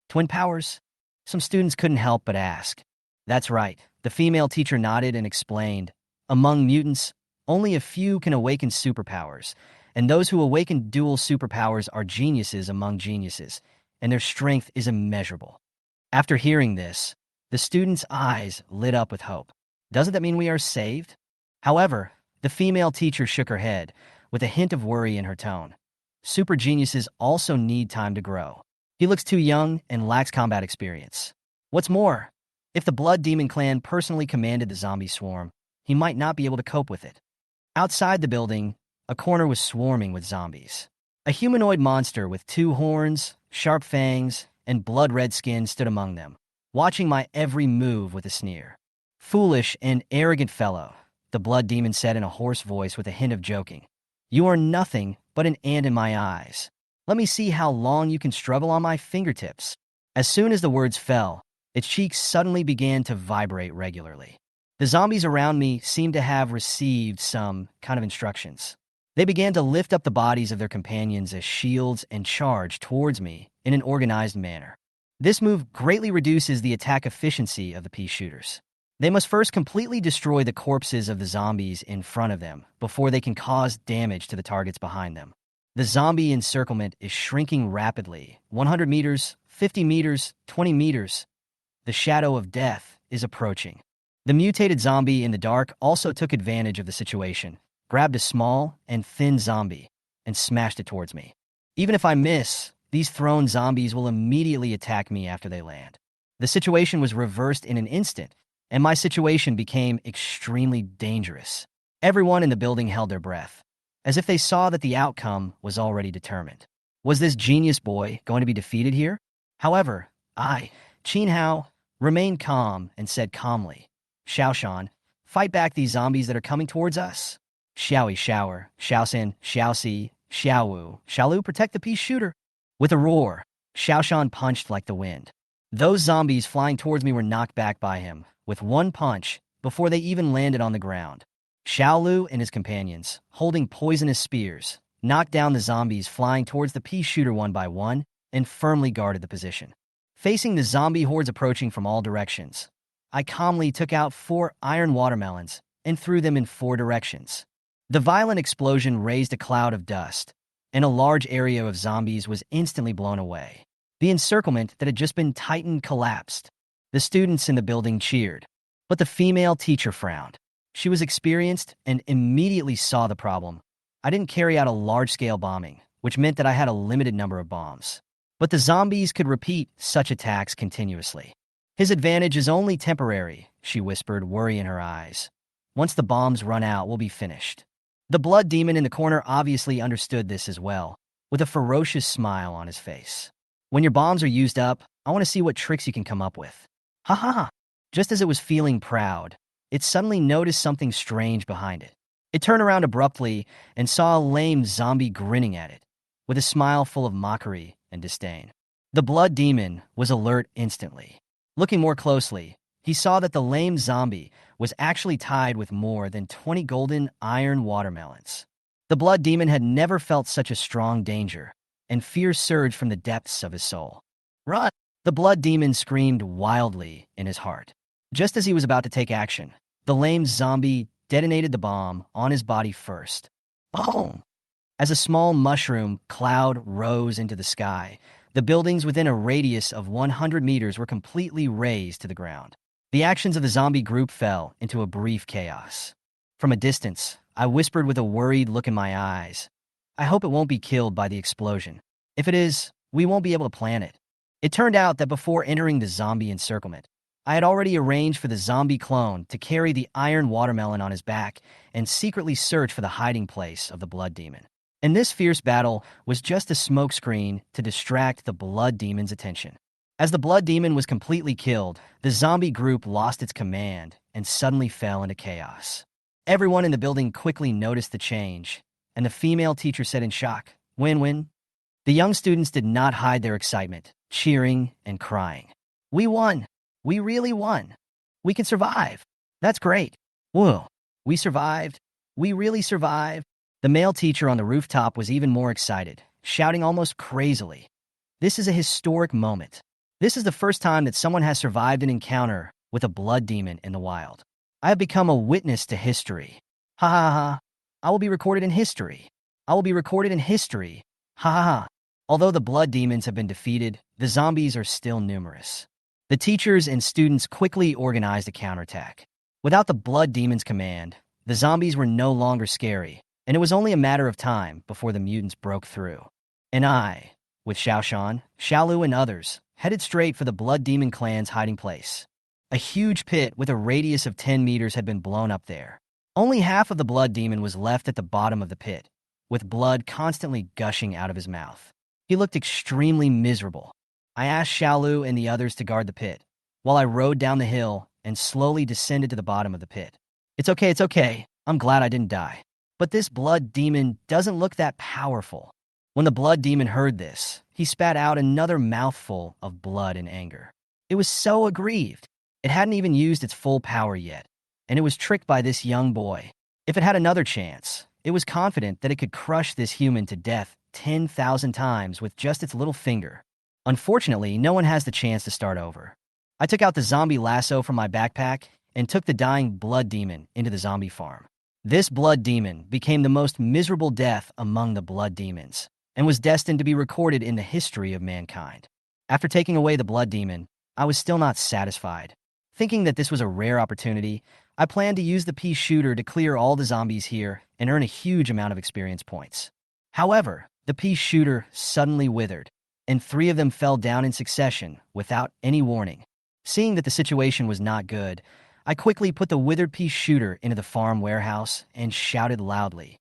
Twin powers? Some students couldn't help but ask. That's right, the female teacher nodded and explained. Among mutants, only a few can awaken superpowers, and those who awaken dual superpowers are geniuses among geniuses, and their strength is immeasurable. After hearing this, the students' eyes lit up with hope. Doesn't that mean we are saved? However, the female teacher shook her head, with a hint of worry in her tone. Super geniuses also need time to grow. He looks too young and lacks combat experience. What's more, if the Blood Demon clan personally commanded the zombie swarm, he might not be able to cope with it. Outside the building, a corner was swarming with zombies. A humanoid monster with 2 horns, sharp fangs, and blood-red skin stood among them, watching my every move with a sneer. "Foolish and arrogant fellow," the Blood Demon said in a hoarse voice with a hint of joking. "You are nothing but an ant in my eyes. Let me see how long you can struggle on my fingertips." As soon as the words fell, its cheeks suddenly began to vibrate regularly. The zombies around me seemed to have received some kind of instructions. They began to lift up the bodies of their companions as shields and charge towards me in an organized manner. This move greatly reduces the attack efficiency of the pea shooters. They must first completely destroy the corpses of the zombies in front of them before they can cause damage to the targets behind them. The zombie encirclement is shrinking rapidly. 100 meters, 50 meters, 20 meters. The shadow of death is approaching. The mutated zombie in the dark also took advantage of the situation, grabbed a small and thin zombie, and smashed it towards me. Even if I miss, these thrown zombies will immediately attack me after they land. The situation was reversed in an instant, and my situation became extremely dangerous. Everyone in the building held their breath, as if they saw that the outcome was already determined. Was this genius boy going to be defeated here? However, I, Qin Hao, remained calm and said calmly, "Xiaoshan, fight back these zombies that are coming towards us." "Xiaoyi shower, Xiaosin, Xiaoxi, Xiaowu, Xiaolu protect the pea shooter." With a roar, Xiaoshan punched like the wind. Those zombies flying towards me were knocked back by him, with one punch, before they even landed on the ground. Xiaolu and his companions, holding poisonous spears, knocked down the zombies flying towards the pea shooter one by one and firmly guarded the position. Facing the zombie hordes approaching from all directions, I calmly took out 4 iron watermelons and threw them in 4 directions. The violent explosion raised a cloud of dust, and a large area of zombies was instantly blown away. The encirclement that had just been tightened collapsed. The students in the building cheered, but the female teacher frowned. She was experienced and immediately saw the problem. I didn't carry out a large-scale bombing, which meant that I had a limited number of bombs. But the zombies could repeat such attacks continuously. His advantage is only temporary, she whispered, worry in her eyes. Once the bombs run out, we'll be finished. The blood demon in the corner obviously understood this as well, with a ferocious smile on his face. When your bombs are used up, I want to see what tricks you can come up with. Ha ha ha! Just as it was feeling proud, it suddenly noticed something strange behind it. It turned around abruptly and saw a lame zombie grinning at it, with a smile full of mockery and disdain. The blood demon was alert instantly. Looking more closely, he saw that the lame zombie was actually tied with more than 20 golden iron watermelons. The blood demon had never felt such a strong danger, and fear surged from the depths of his soul. Run! The blood demon screamed wildly in his heart. Just as he was about to take action, the lame zombie detonated the bomb on his body first. Boom! As a small mushroom cloud rose into the sky, the buildings within a radius of 100 meters were completely razed to the ground. The actions of the zombie group fell into a brief chaos. From a distance, I whispered with a worried look in my eyes, I hope it won't be killed by the explosion. If it is, we won't be able to plan it. It turned out that before entering the zombie encirclement, I had already arranged for the zombie clone to carry the iron watermelon on his back and secretly search for the hiding place of the blood demon. And this fierce battle was just a smokescreen to distract the blood demon's attention. As the blood demon was completely killed, the zombie group lost its command and suddenly fell into chaos. Everyone in the building quickly noticed the change, and the female teacher said in shock, "Win-win?" The young students did not hide their excitement, cheering and crying. "We won! We really won! We can survive! That's great! Whoa! We survived! We really survived!" The male teacher on the rooftop was even more excited, shouting almost crazily. "This is a historic moment. This is the first time that someone has survived an encounter with a blood demon in the wild. I have become a witness to history. Ha ha ha. I will be recorded in history. I will be recorded in history. Ha ha ha." Although the blood demons have been defeated, the zombies are still numerous. The teachers and students quickly organized a counterattack. Without the blood demon's command, the zombies were no longer scary, and it was only a matter of time before the mutants broke through. And I, with Xiaoshan, Xiaolu, and others, headed straight for the blood demon clan's hiding place. A huge pit with a radius of 10 meters had been blown up there. Only half of the blood demon was left at the bottom of the pit, with blood constantly gushing out of his mouth. He looked extremely miserable. I asked Xiaolu and the others to guard the pit, while I rode down the hill and slowly descended to the bottom of the pit. It's okay. I'm glad I didn't die. But this blood demon doesn't look that powerful." When the blood demon heard this, he spat out another mouthful of blood in anger. It was so aggrieved. It hadn't even used its full power yet, and it was tricked by this young boy. If it had another chance, it was confident that it could crush this human to death 10,000 times with just its little finger. Unfortunately, no one has the chance to start over. I took out the zombie lasso from my backpack and took the dying blood demon into the zombie farm. This blood demon became the most miserable death among the blood demons and was destined to be recorded in the history of mankind. After taking away the blood demon, I was still not satisfied. Thinking that this was a rare opportunity, I planned to use the pea shooter to clear all the zombies here and earn a huge amount of experience points. However, the pea shooter suddenly withered, and 3 of them fell down in succession without any warning. Seeing that the situation was not good, I quickly put the withered pea shooter into the farm warehouse and shouted loudly,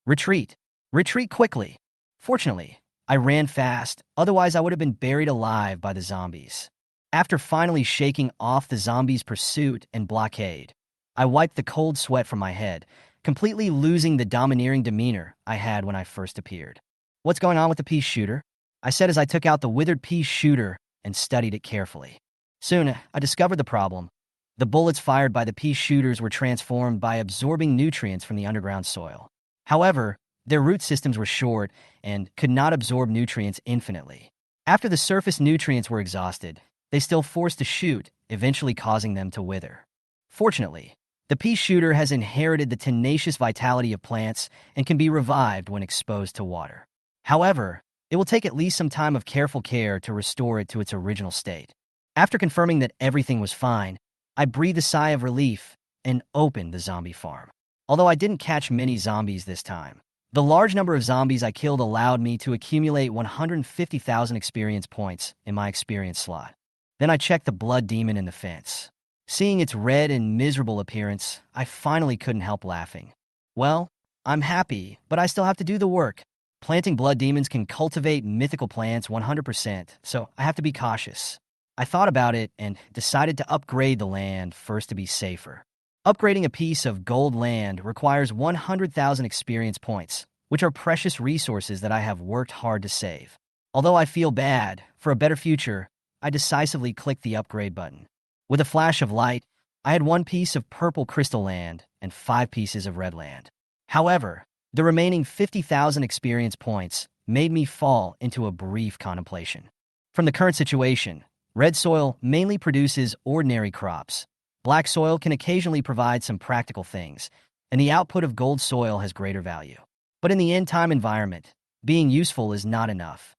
"Retreat! Retreat quickly!" Fortunately, I ran fast, otherwise I would have been buried alive by the zombies. After finally shaking off the zombies' pursuit and blockade, I wiped the cold sweat from my head, completely losing the domineering demeanor I had when I first appeared. "What's going on with the pea shooter?" I said as I took out the withered pea shooter and studied it carefully. Soon, I discovered the problem. The bullets fired by the pea shooters were transformed by absorbing nutrients from the underground soil. However, their root systems were short and could not absorb nutrients infinitely. After the surface nutrients were exhausted, they still forced to shoot, eventually causing them to wither. Fortunately, the pea shooter has inherited the tenacious vitality of plants and can be revived when exposed to water. However, it will take at least some time of careful care to restore it to its original state. After confirming that everything was fine, I breathed a sigh of relief and opened the zombie farm. Although I didn't catch many zombies this time, the large number of zombies I killed allowed me to accumulate 150,000 experience points in my experience slot. Then I checked the blood demon in the fence. Seeing its red and miserable appearance, I finally couldn't help laughing. Well, I'm happy, but I still have to do the work. Planting blood demons can cultivate mythical plants 100%, so I have to be cautious. I thought about it and decided to upgrade the land first to be safer. Upgrading a piece of gold land requires 100,000 experience points, which are precious resources that I have worked hard to save. Although I feel bad, for a better future, I decisively clicked the upgrade button. With a flash of light, I had 1 piece of purple crystal land and 5 pieces of red land. However, the remaining 50,000 experience points made me fall into a brief contemplation. From the current situation, red soil mainly produces ordinary crops. Black soil can occasionally provide some practical things, and the output of gold soil has greater value. But in the end-time environment, being useful is not enough.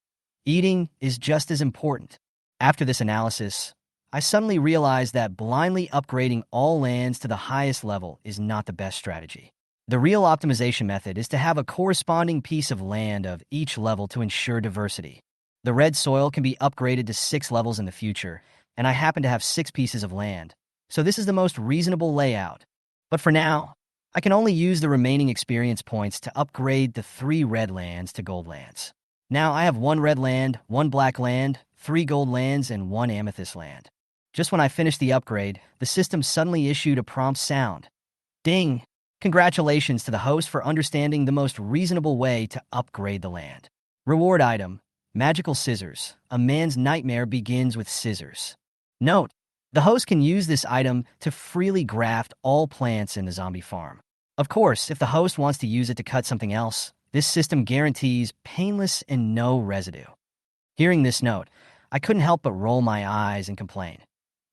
Eating is just as important. After this analysis, I suddenly realized that blindly upgrading all lands to the highest level is not the best strategy. The real optimization method is to have a corresponding piece of land of each level to ensure diversity. The red soil can be upgraded to 6 levels in the future, and I happen to have 6 pieces of land, so this is the most reasonable layout. But for now, I can only use the remaining experience points to upgrade the 3 red lands to gold lands. Now I have 1 red land, 1 black land, 3 gold lands, and 1 amethyst land. Just when I finished the upgrade, the system suddenly issued a prompt sound. Ding! Congratulations to the host for understanding the most reasonable way to upgrade the land. Reward item: magical scissors. A man's nightmare begins with scissors. Note: the host can use this item to freely graft all plants in the zombie farm. Of course, if the host wants to use it to cut something else, this system guarantees painless and no residue. Hearing this note, I couldn't help but roll my eyes and complain.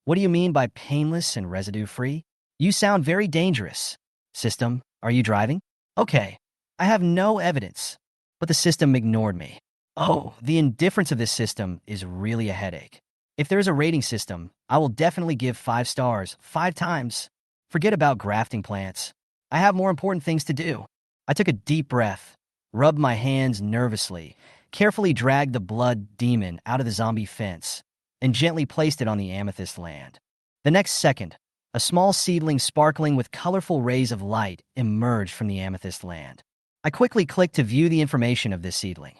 What do you mean by painless and residue-free? You sound very dangerous. System, are you driving? Okay, I have no evidence. But the system ignored me. Oh, the indifference of this system is really a headache. If there's a rating system, I will definitely give 5 stars, 5 times. Forget about grafting plants. I have more important things to do. I took a deep breath, rubbed my hands nervously, carefully dragged the blood demon out of the zombie fence, and gently placed it on the amethyst land. The next second, a small seedling sparkling with colorful rays of light emerged from the amethyst land. I quickly clicked to view the information of this seedling.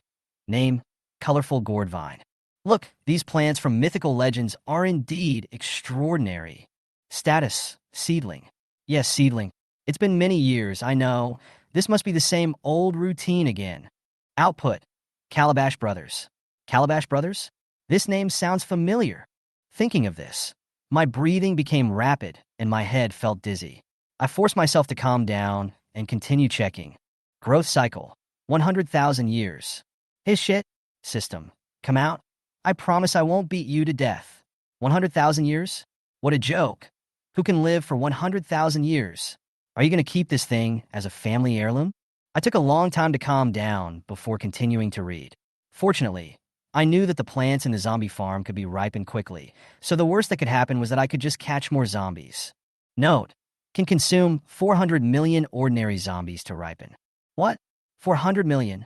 Name: colorful gourd vine. Look, these plants from mythical legends are indeed extraordinary. Status: seedling. Yes, seedling. It's been many years, I know. This must be the same old routine again. Output: Calabash Brothers. Calabash Brothers? This name sounds familiar. Thinking of this, my breathing became rapid and my head felt dizzy. I forced myself to calm down and continue checking. Growth cycle: 100,000 years. His shit. System, come out. I promise I won't beat you to death. 100,000 years? What a joke. Who can live for 100,000 years? Are you going to keep this thing as a family heirloom? I took a long time to calm down before continuing to read. Fortunately, I knew that the plants in the zombie farm could be ripened quickly, so the worst that could happen was that I could just catch more zombies. Note: can consume 400 million ordinary zombies to ripen. What? 400 million?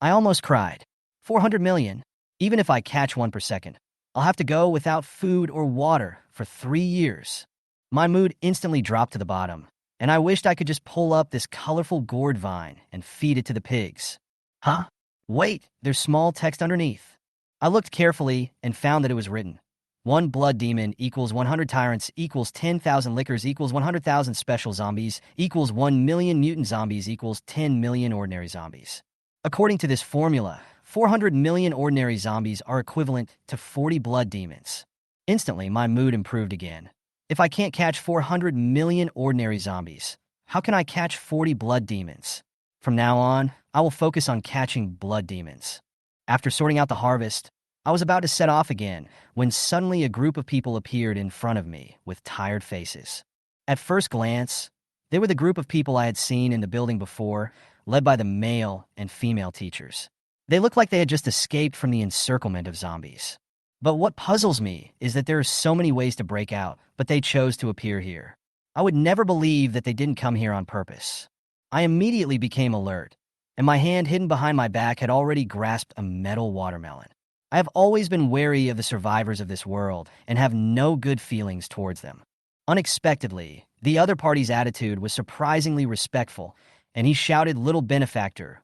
I almost cried. 400 million? Even if I catch 1 per second, I'll have to go without food or water for 3 years. My mood instantly dropped to the bottom, and I wished I could just pull up this colorful gourd vine and feed it to the pigs. Huh? Wait, there's small text underneath. I looked carefully and found that it was written: 1 blood demon equals 100 tyrants equals 10,000 lickers equals 100,000 special zombies equals 1 million mutant zombies equals 10 million ordinary zombies. According to this formula, 400 million ordinary zombies are equivalent to 40 blood demons. Instantly, my mood improved again. If I can't catch 400 million ordinary zombies, how can I catch 40 blood demons? From now on, I will focus on catching blood demons. After sorting out the harvest, I was about to set off again when suddenly a group of people appeared in front of me with tired faces. At first glance, they were the group of people I had seen in the building before, led by the male and female teachers. They looked like they had just escaped from the encirclement of zombies. But what puzzles me is that there are so many ways to break out, but they chose to appear here. I would never believe that they didn't come here on purpose. I immediately became alert, and my hand hidden behind my back had already grasped a metal watermelon. I have always been wary of the survivors of this world and have no good feelings towards them. Unexpectedly, the other party's attitude was surprisingly respectful, and he shouted little benefactor,"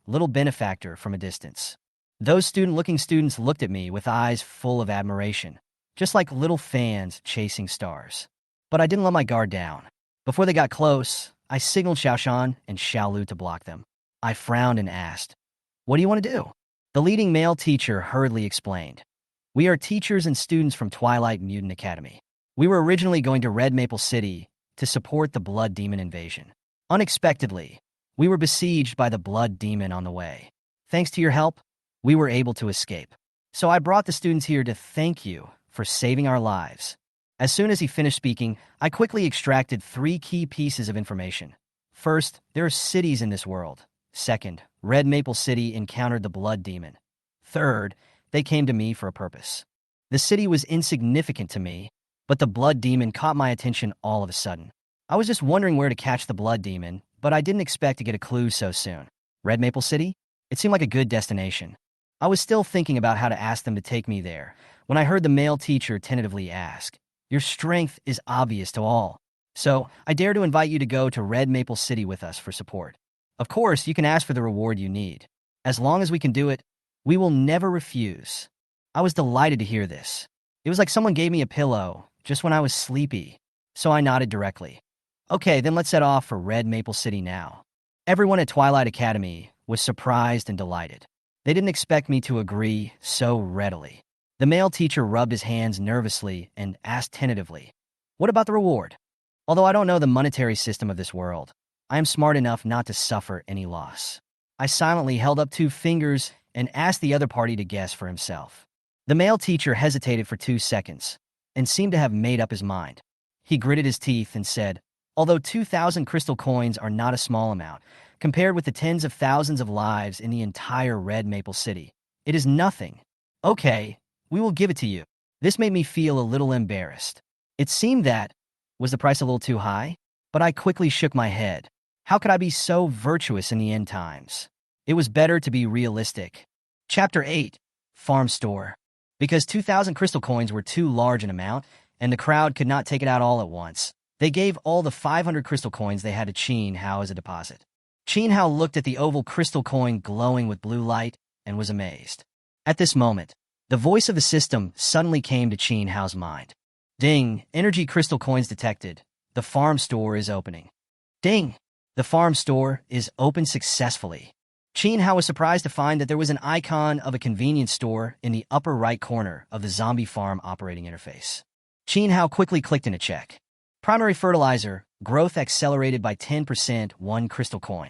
from a distance. Those student-looking students looked at me with eyes full of admiration, just like little fans chasing stars. But I didn't let my guard down. Before they got close, I signaled Xiaoshan and Xiaolu to block them. I frowned and asked, "What do you want to do?" The leading male teacher hurriedly explained, "We are teachers and students from Twilight Mutant Academy. We were originally going to Red Maple City to support the Blood Demon invasion. Unexpectedly, we were besieged by the Blood Demon on the way. Thanks to your help, we were able to escape. So I brought the students here to thank you for saving our lives." As soon as he finished speaking, I quickly extracted 3 key pieces of information. First, there are cities in this world. Second, Red Maple City encountered the Blood Demon. Third, they came to me for a purpose. The city was insignificant to me, but the Blood Demon caught my attention all of a sudden. I was just wondering where to catch the Blood Demon, but I didn't expect to get a clue so soon. Red Maple City? It seemed like a good destination. I was still thinking about how to ask them to take me there when I heard the male teacher tentatively ask, "Your strength is obvious to all. So I dare to invite you to go to Red Maple City with us for support. Of course, you can ask for the reward you need. As long as we can do it, we will never refuse." I was delighted to hear this. It was like someone gave me a pillow just when I was sleepy, so I nodded directly. "Okay, then let's set off for Red Maple City now." Everyone at Twilight Academy was surprised and delighted. They didn't expect me to agree so readily. The male teacher rubbed his hands nervously and asked tentatively, "What about the reward?" Although I don't know the monetary system of this world, I am smart enough not to suffer any loss. I silently held up 2 fingers and asked the other party to guess for himself. The male teacher hesitated for 2 seconds and seemed to have made up his mind. He gritted his teeth and said, "Although 2,000 crystal coins are not a small amount, compared with the tens of thousands of lives in the entire Red Maple City, it is nothing. Okay, we will give it to you." This made me feel a little embarrassed. It seemed that, was the price a little too high? But I quickly shook my head. How could I be so virtuous in the end times? It was better to be realistic. Chapter 8, Farm Store. Because 2,000 crystal coins were too large an amount, and the crowd could not take it out all at once, they gave all the 500 crystal coins they had to Qin Hao as a deposit. Qin Hao looked at the oval crystal coin glowing with blue light and was amazed. At this moment, the voice of the system suddenly came to Qin Hao's mind. "Ding, energy crystal coins detected. The farm store is opening." Ding! The farm store is open successfully. Qin Hao was surprised to find that there was an icon of a convenience store in the upper right corner of the zombie farm operating interface. Qin Hao quickly clicked in a check. Primary fertilizer, growth accelerated by 10%, 1 crystal coin.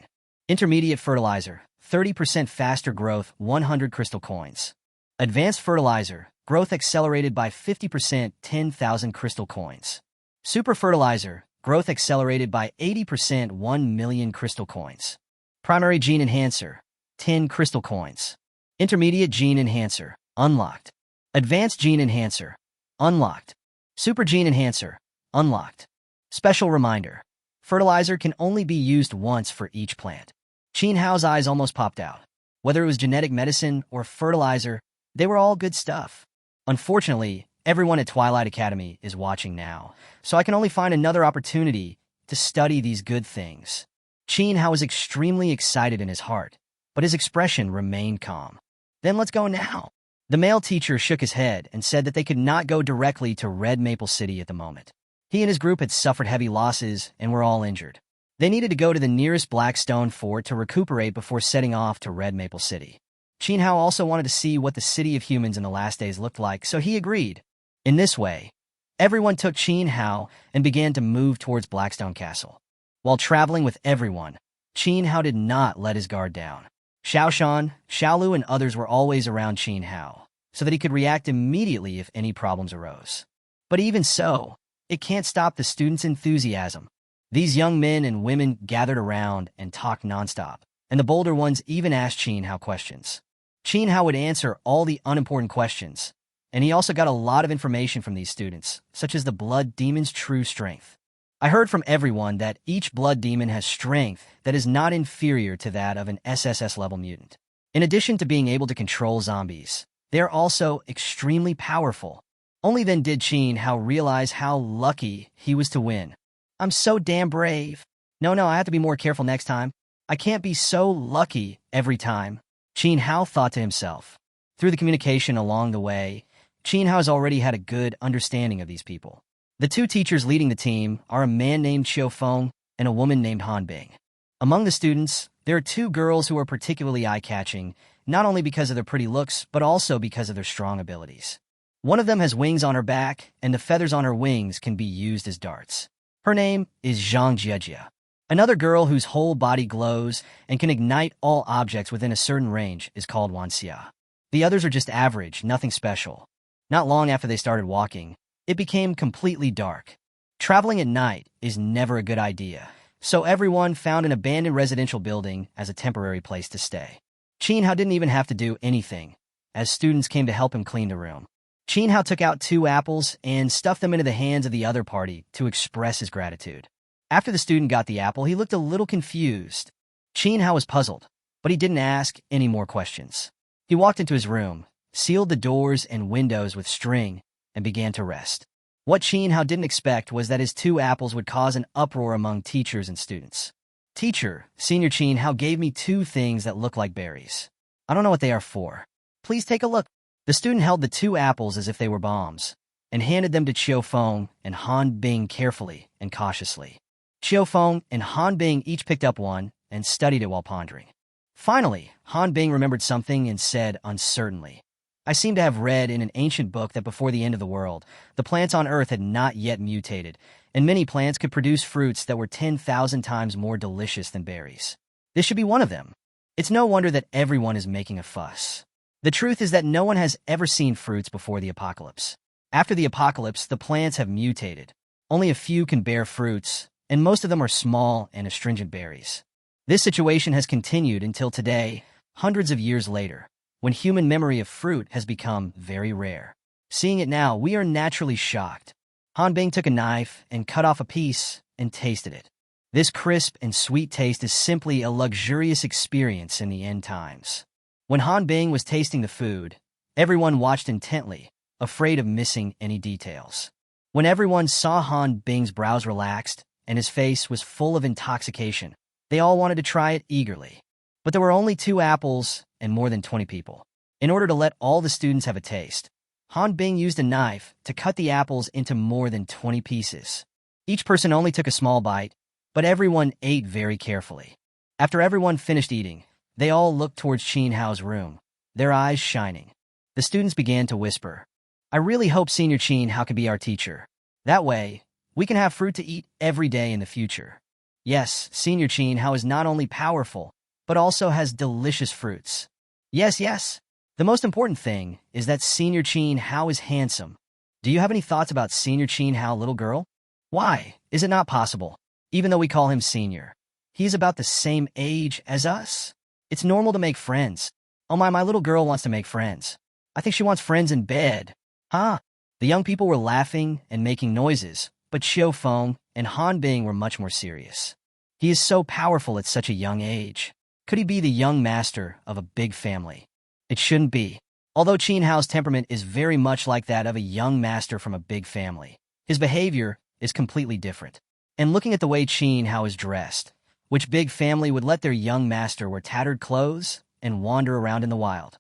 Intermediate fertilizer, 30% faster growth, 100 crystal coins. Advanced fertilizer, growth accelerated by 50%, 10,000 crystal coins. Super fertilizer, growth accelerated by 80%, 1 million crystal coins. Primary gene enhancer, 10 crystal coins. Intermediate gene enhancer, unlocked. Advanced gene enhancer, unlocked. Super gene enhancer, unlocked. Special reminder, fertilizer can only be used once for each plant. Qin Hao's eyes almost popped out. Whether it was genetic medicine or fertilizer, they were all good stuff. Unfortunately, everyone at Twilight Academy is watching now, so I can only find another opportunity to study these good things. Qin Hao was extremely excited in his heart, but his expression remained calm. "Then let's go now." The male teacher shook his head and said that they could not go directly to Red Maple City at the moment. He and his group had suffered heavy losses and were all injured. They needed to go to the nearest Blackstone fort to recuperate before setting off to Red Maple City. Qin Hao also wanted to see what the city of humans in the last days looked like, so he agreed. In this way, everyone took Qin Hao and began to move towards Blackstone Castle. While traveling with everyone, Qin Hao did not let his guard down. Xiaoshan, Xiaolu, and others were always around Qin Hao, so that he could react immediately if any problems arose. But even so, it can't stop the students' enthusiasm. These young men and women gathered around and talked nonstop, and the bolder ones even asked Qin Hao questions. Qin Hao would answer all the unimportant questions, And he also got a lot of information from these students, such as the blood demon's true strength. I heard from everyone that each blood demon has strength that is not inferior to that of an SSS-level mutant. In addition to being able to control zombies, they are also extremely powerful. Only then did Chin Hao realize how lucky he was to win. I'm so damn brave. No, I have to be more careful next time. I can't be so lucky every time. Chin Hao thought to himself. Through the communication along the way, Chin Hao has already had a good understanding of these people. The two teachers leading the team are a man named Xiao Feng and a woman named Han Bing. Among the students, there are two girls who are particularly eye-catching, not only because of their pretty looks, but also because of their strong abilities. One of them has wings on her back, and the feathers on her wings can be used as darts. Her name is Zhang Jiejia. Another girl whose whole body glows and can ignite all objects within a certain range is called Wanxia. The others are just average, nothing special. Not long after they started walking, it became completely dark. Traveling at night is never a good idea, so everyone found an abandoned residential building as a temporary place to stay. Chin Hao didn't even have to do anything, as students came to help him clean the room. Chin Hao took out 2 apples and stuffed them into the hands of the other party to express his gratitude. After the student got the apple, he looked a little confused. Chin Hao was puzzled, but he didn't ask any more questions. He walked into his room, sealed the doors and windows with string, and began to rest. What Chin Hao didn't expect was that his 2 apples would cause an uproar among teachers and students. Teacher, Senior Chin Hao gave me 2 things that look like berries. I don't know what they are for. Please take a look. The student held the 2 apples as if they were bombs, and handed them to Xiao Feng and Han Bing carefully and cautiously. Xiao Feng and Han Bing each picked up one and studied it while pondering. Finally, Han Bing remembered something and said uncertainly, I seem to have read in an ancient book that before the end of the world, the plants on Earth had not yet mutated, and many plants could produce fruits that were 10,000 times more delicious than berries. This should be one of them. It's no wonder that everyone is making a fuss. The truth is that no one has ever seen fruits before the apocalypse. After the apocalypse, the plants have mutated. Only a few can bear fruits, and most of them are small and astringent berries. This situation has continued until today, hundreds of years later, when human memory of fruit has become very rare. Seeing it now, we are naturally shocked. Han Bing took a knife and cut off a piece and tasted it. This crisp and sweet taste is simply a luxurious experience in the end times. When Han Bing was tasting the food, everyone watched intently, afraid of missing any details. When everyone saw Han Bing's brows relaxed and his face was full of intoxication, they all wanted to try it eagerly. But there were only 2 apples and more than 20 people. In order to let all the students have a taste, Han Bing used a knife to cut the apples into more than 20 pieces. Each person only took a small bite, but everyone ate very carefully. After everyone finished eating, they all looked towards Chin Hao's room, their eyes shining. The students began to whisper, I really hope Senior Chin Hao can be our teacher. That way, we can have fruit to eat every day in the future. Yes, Senior Chin Hao is not only powerful, but also has delicious fruits. Yes. The most important thing is that Senior Chin Hao is handsome. Do you have any thoughts about Senior Chin Hao, little girl? Why is it not possible? Even though we call him senior, he is about the same age as us. It's normal to make friends. Oh my little girl wants to make friends. I think she wants friends in bed. Huh? The young people were laughing and making noises, but Xiao Feng and Han Bing were much more serious. He is so powerful at such a young age. Could he be the young master of a big family? It shouldn't be. Although Chin Hao's temperament is very much like that of a young master from a big family, his behavior is completely different. And looking at the way Chin Hao is dressed, which big family would let their young master wear tattered clothes and wander around in the wild?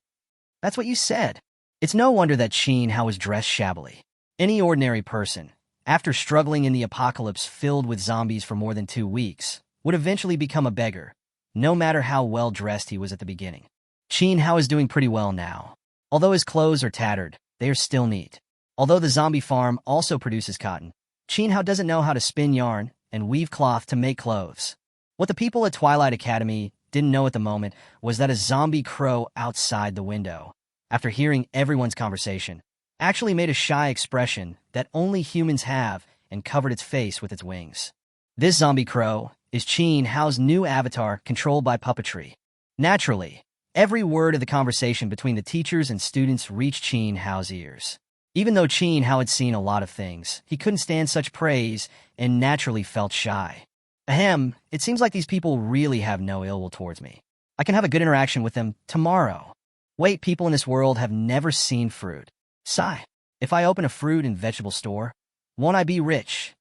That's what you said. It's no wonder that Chin Hao was dressed shabbily. Any ordinary person, after struggling in the apocalypse filled with zombies for more than 2 weeks, would eventually become a beggar, no matter how well dressed he was at the beginning. Chin Hao is doing pretty well now. Although his clothes are tattered, they are still neat. Although the zombie farm also produces cotton, Chin Hao doesn't know how to spin yarn and weave cloth to make clothes. What the people at Twilight Academy didn't know at the moment was that a zombie crow outside the window, after hearing everyone's conversation, actually made a shy expression that only humans have and covered its face with its wings. This zombie crow is Chin Hao's new avatar controlled by puppetry. Naturally, Every word of the conversation between the teachers and students reached Qin Hao's ears. Even though Qin Hao had seen a lot of things, he couldn't stand such praise and naturally felt shy. Ahem, it seems like these people really have no ill will towards me. I can have a good interaction with them tomorrow. Wait, people in this world have never seen fruit. Sigh. If I open a fruit and vegetable store, won't I be rich?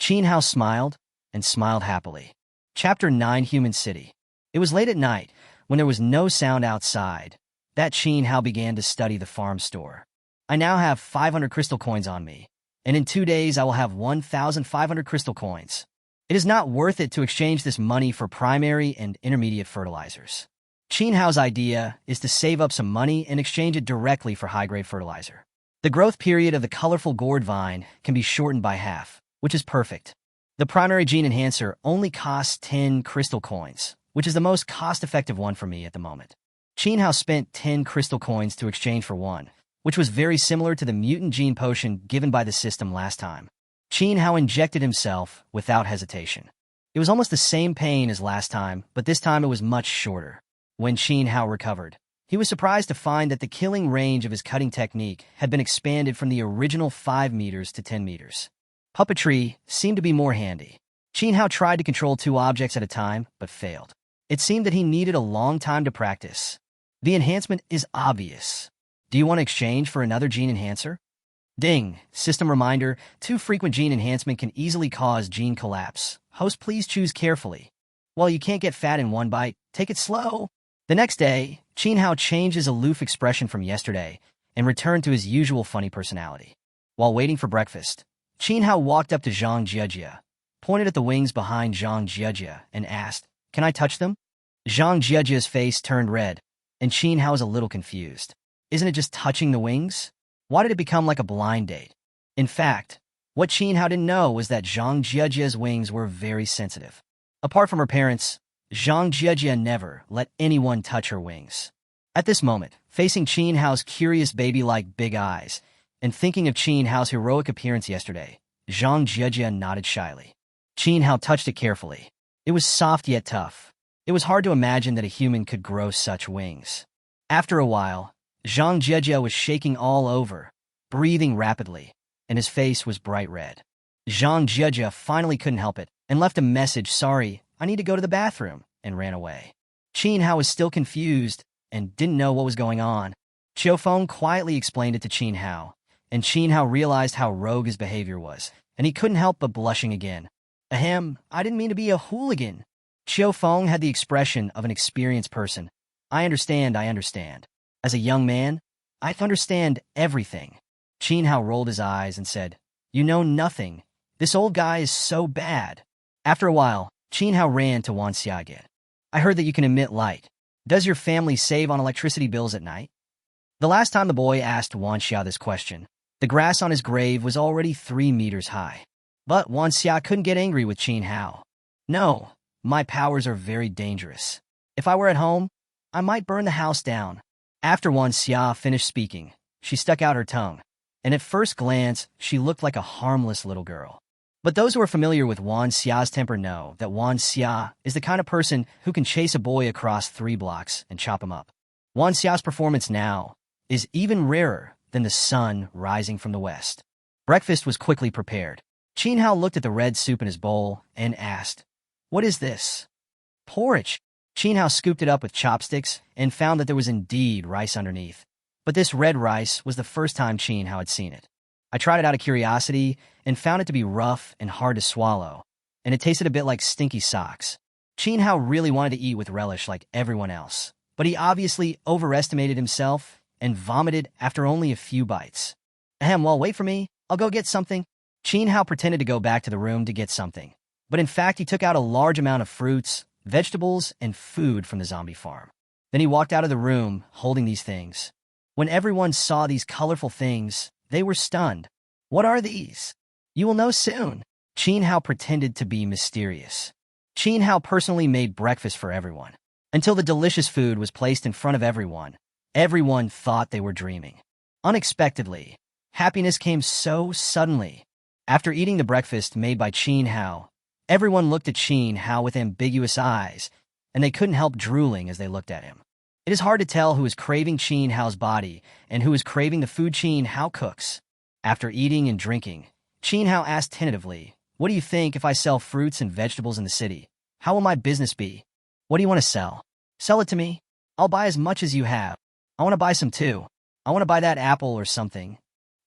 Qin Hao smiled, and smiled happily. Chapter 9, Human City. It was late at night, when there was no sound outside, that Qin Hao began to study the farm store. I now have 500 crystal coins on me, and in 2 days I will have 1,500 crystal coins. It is not worth it to exchange this money for primary and intermediate fertilizers. Qin Hao's idea is to save up some money and exchange it directly for high-grade fertilizer. The growth period of the colorful gourd vine can be shortened by half, which is perfect. The primary gene enhancer only costs 10 crystal coins, which is the most cost-effective one for me at the moment. Qin Hao spent 10 crystal coins to exchange for one, which was very similar to the mutant gene potion given by the system last time. Qin Hao injected himself without hesitation. It was almost the same pain as last time, but this time it was much shorter. When Qin Hao recovered, he was surprised to find that the killing range of his cutting technique had been expanded from the original 5 meters to 10 meters. Puppetry seemed to be more handy. Qin Hao tried to control 2 objects at a time, but failed. It seemed that he needed a long time to practice. The enhancement is obvious. Do you want to exchange for another gene enhancer? Ding! System reminder, too frequent gene enhancement can easily cause gene collapse. Host, please choose carefully. While you can't get fat in one bite, take it slow. The next day, Qin Hao changed his aloof expression from yesterday and returned to his usual funny personality. While waiting for breakfast, Qin Hao walked up to Zhang Jiejie, pointed at the wings behind Zhang Jiejie, and asked, "Can I touch them?" Zhang Jiejie's face turned red, and Qin Hao was a little confused. Isn't it just touching the wings? Why did it become like a blind date? In fact, what Qin Hao didn't know was that Zhang Jiejie's wings were very sensitive. Apart from her parents, Zhang Jiejie never let anyone touch her wings. At this moment, facing Qin Hao's curious baby-like big eyes, and thinking of Qin Hao's heroic appearance yesterday, Zhang Jiejie nodded shyly. Qin Hao touched it carefully. It was soft yet tough. It was hard to imagine that a human could grow such wings. After a while, Zhang Jiejie was shaking all over, breathing rapidly, and his face was bright red. Zhang Jiejie finally couldn't help it and left a message, "Sorry, I need to go to the bathroom," and ran away. Qin Hao was still confused and didn't know what was going on. Qiufeng quietly explained it to Qin Hao, and Qin Hao realized how rogue his behavior was, and he couldn't help but blushing again. Ahem, I didn't mean to be a hooligan. Qiufeng had the expression of an experienced person. I understand. As a young man, I understand everything. Qin Hao rolled his eyes and said, "You know nothing. This old guy is so bad." After a while, Qin Hao ran to Wan Xia again. "I heard that you can emit light. Does your family save on electricity bills at night?" The last time the boy asked Wan Xia this question, the grass on his grave was already 3 meters high. But Wan Xia couldn't get angry with Qin Hao. "No, my powers are very dangerous. If I were at home, I might burn the house down." After Wan Xia finished speaking, she stuck out her tongue, and at first glance, she looked like a harmless little girl. But those who are familiar with Wan Xia's temper know that Wan Xia is the kind of person who can chase a boy across 3 blocks and chop him up. Wan Xia's performance now is even rarer than the sun rising from the west. Breakfast was quickly prepared. Qin Hao looked at the red soup in his bowl and asked, "What is this?" "Porridge." Qin Hao scooped it up with chopsticks and found that there was indeed rice underneath. But this red rice was the first time Qin Hao had seen it. I tried it out of curiosity and found it to be rough and hard to swallow, and it tasted a bit like stinky socks. Qin Hao really wanted to eat with relish like everyone else, but he obviously overestimated himself and vomited after only a few bites. "Ahem, well, wait for me. I'll go get something." Qin Hao pretended to go back to the room to get something, but in fact he took out a large amount of fruits, vegetables, and food from the zombie farm. Then he walked out of the room holding these things. When everyone saw these colorful things, they were stunned. "What are these?" "You will know soon." Qin Hao pretended to be mysterious. Qin Hao personally made breakfast for everyone. Until the delicious food was placed in front of everyone, everyone thought they were dreaming. Unexpectedly, happiness came so suddenly. After eating the breakfast made by Qin Hao, everyone looked at Qin Hao with ambiguous eyes, and they couldn't help drooling as they looked at him. It is hard to tell who is craving Qin Hao's body and who is craving the food Qin Hao cooks. After eating and drinking, Qin Hao asked tentatively, "What do you think if I sell fruits and vegetables in the city? How will my business be? What do you want to sell? Sell it to me. I'll buy as much as you have. I want to buy some too. I want to buy that apple or something.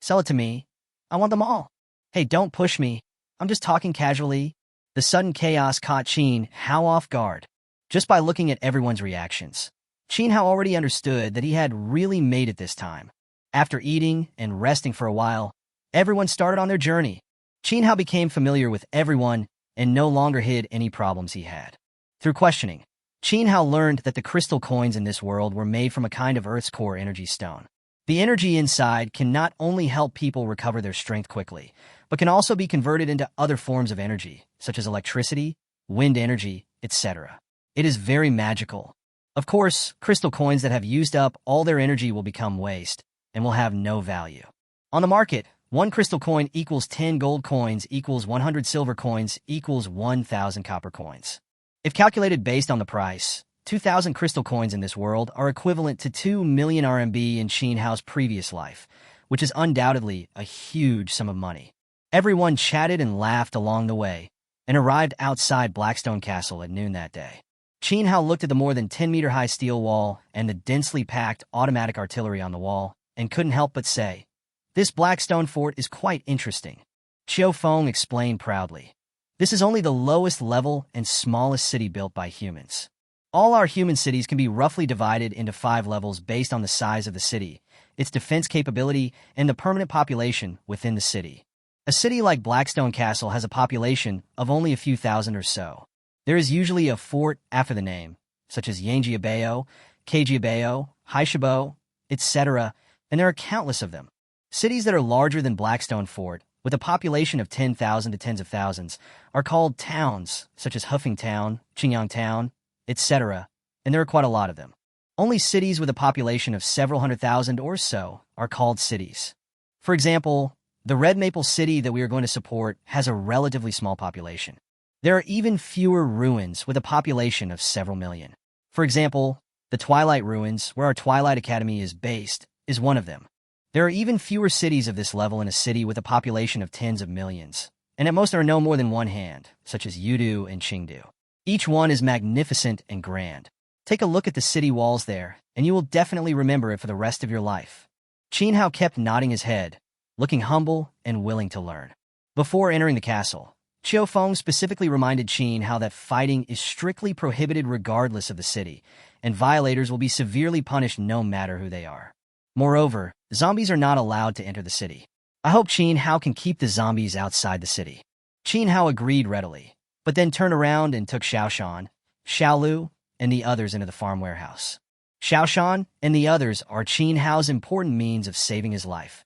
Sell it to me. I want them all. Hey, don't push me. I'm just talking casually." The sudden chaos caught Qin Hao off guard. Just by looking at everyone's reactions, Qin Hao already understood that he had really made it this time. After eating and resting for a while, everyone started on their journey. Qin Hao became familiar with everyone and no longer hid any problems he had. Through questioning, Qin Hao learned that the crystal coins in this world were made from a kind of Earth's core energy stone. The energy inside can not only help people recover their strength quickly, but can also be converted into other forms of energy, such as electricity, wind energy, etc. It is very magical. Of course, crystal coins that have used up all their energy will become waste and will have no value. On the market, 1 crystal coin equals 10 gold coins equals 100 silver coins equals 1,000 copper coins. If calculated based on the price, 2,000 crystal coins in this world are equivalent to 2 million RMB in Qin Hao's previous life, which is undoubtedly a huge sum of money. Everyone chatted and laughed along the way and arrived outside Blackstone Castle at noon that day. Qin Hao looked at the more than 10-meter-high steel wall and the densely packed automatic artillery on the wall and couldn't help but say, "This Blackstone fort is quite interesting." Qiu Feng explained proudly, "This is only the lowest level and smallest city built by humans. All our human cities can be roughly divided into 5 levels based on the size of the city, its defense capability, and the permanent population within the city. A city like Blackstone Castle has a population of only a few thousand or so. There is usually a fort after the name, such as Yangjiabao, Keijiabao, Haishibo, etc., and there are countless of them. Cities that are larger than Blackstone Fort, with a population of 10,000 to tens of thousands, are called towns, such as Huffing Town, Qingyang Town, etc., and there are quite a lot of them. Only cities with a population of several hundred thousand or so are called cities. For example, the Red Maple City that we are going to support has a relatively small population. There are even fewer ruins with a population of several million. For example, the Twilight ruins, where our Twilight Academy is based, is one of them. There are even fewer cities of this level in a city with a population of tens of millions, and at most there are no more than one hand, such as Yudu and Qingdu. Each one is magnificent and grand. Take a look at the city walls there, and you will definitely remember it for the rest of your life." Qin Hao kept nodding his head, looking humble and willing to learn. Before entering the castle, Qiu Feng specifically reminded Qin Hao that fighting is strictly prohibited regardless of the city, and violators will be severely punished no matter who they are. Moreover, zombies are not allowed to enter the city. "I hope Qin Hao can keep the zombies outside the city." Qin Hao agreed readily, but then turned around and took Xiaoshan, Xiaolu, and the others into the farm warehouse. Xiaoshan and the others are Qin Hao's important means of saving his life.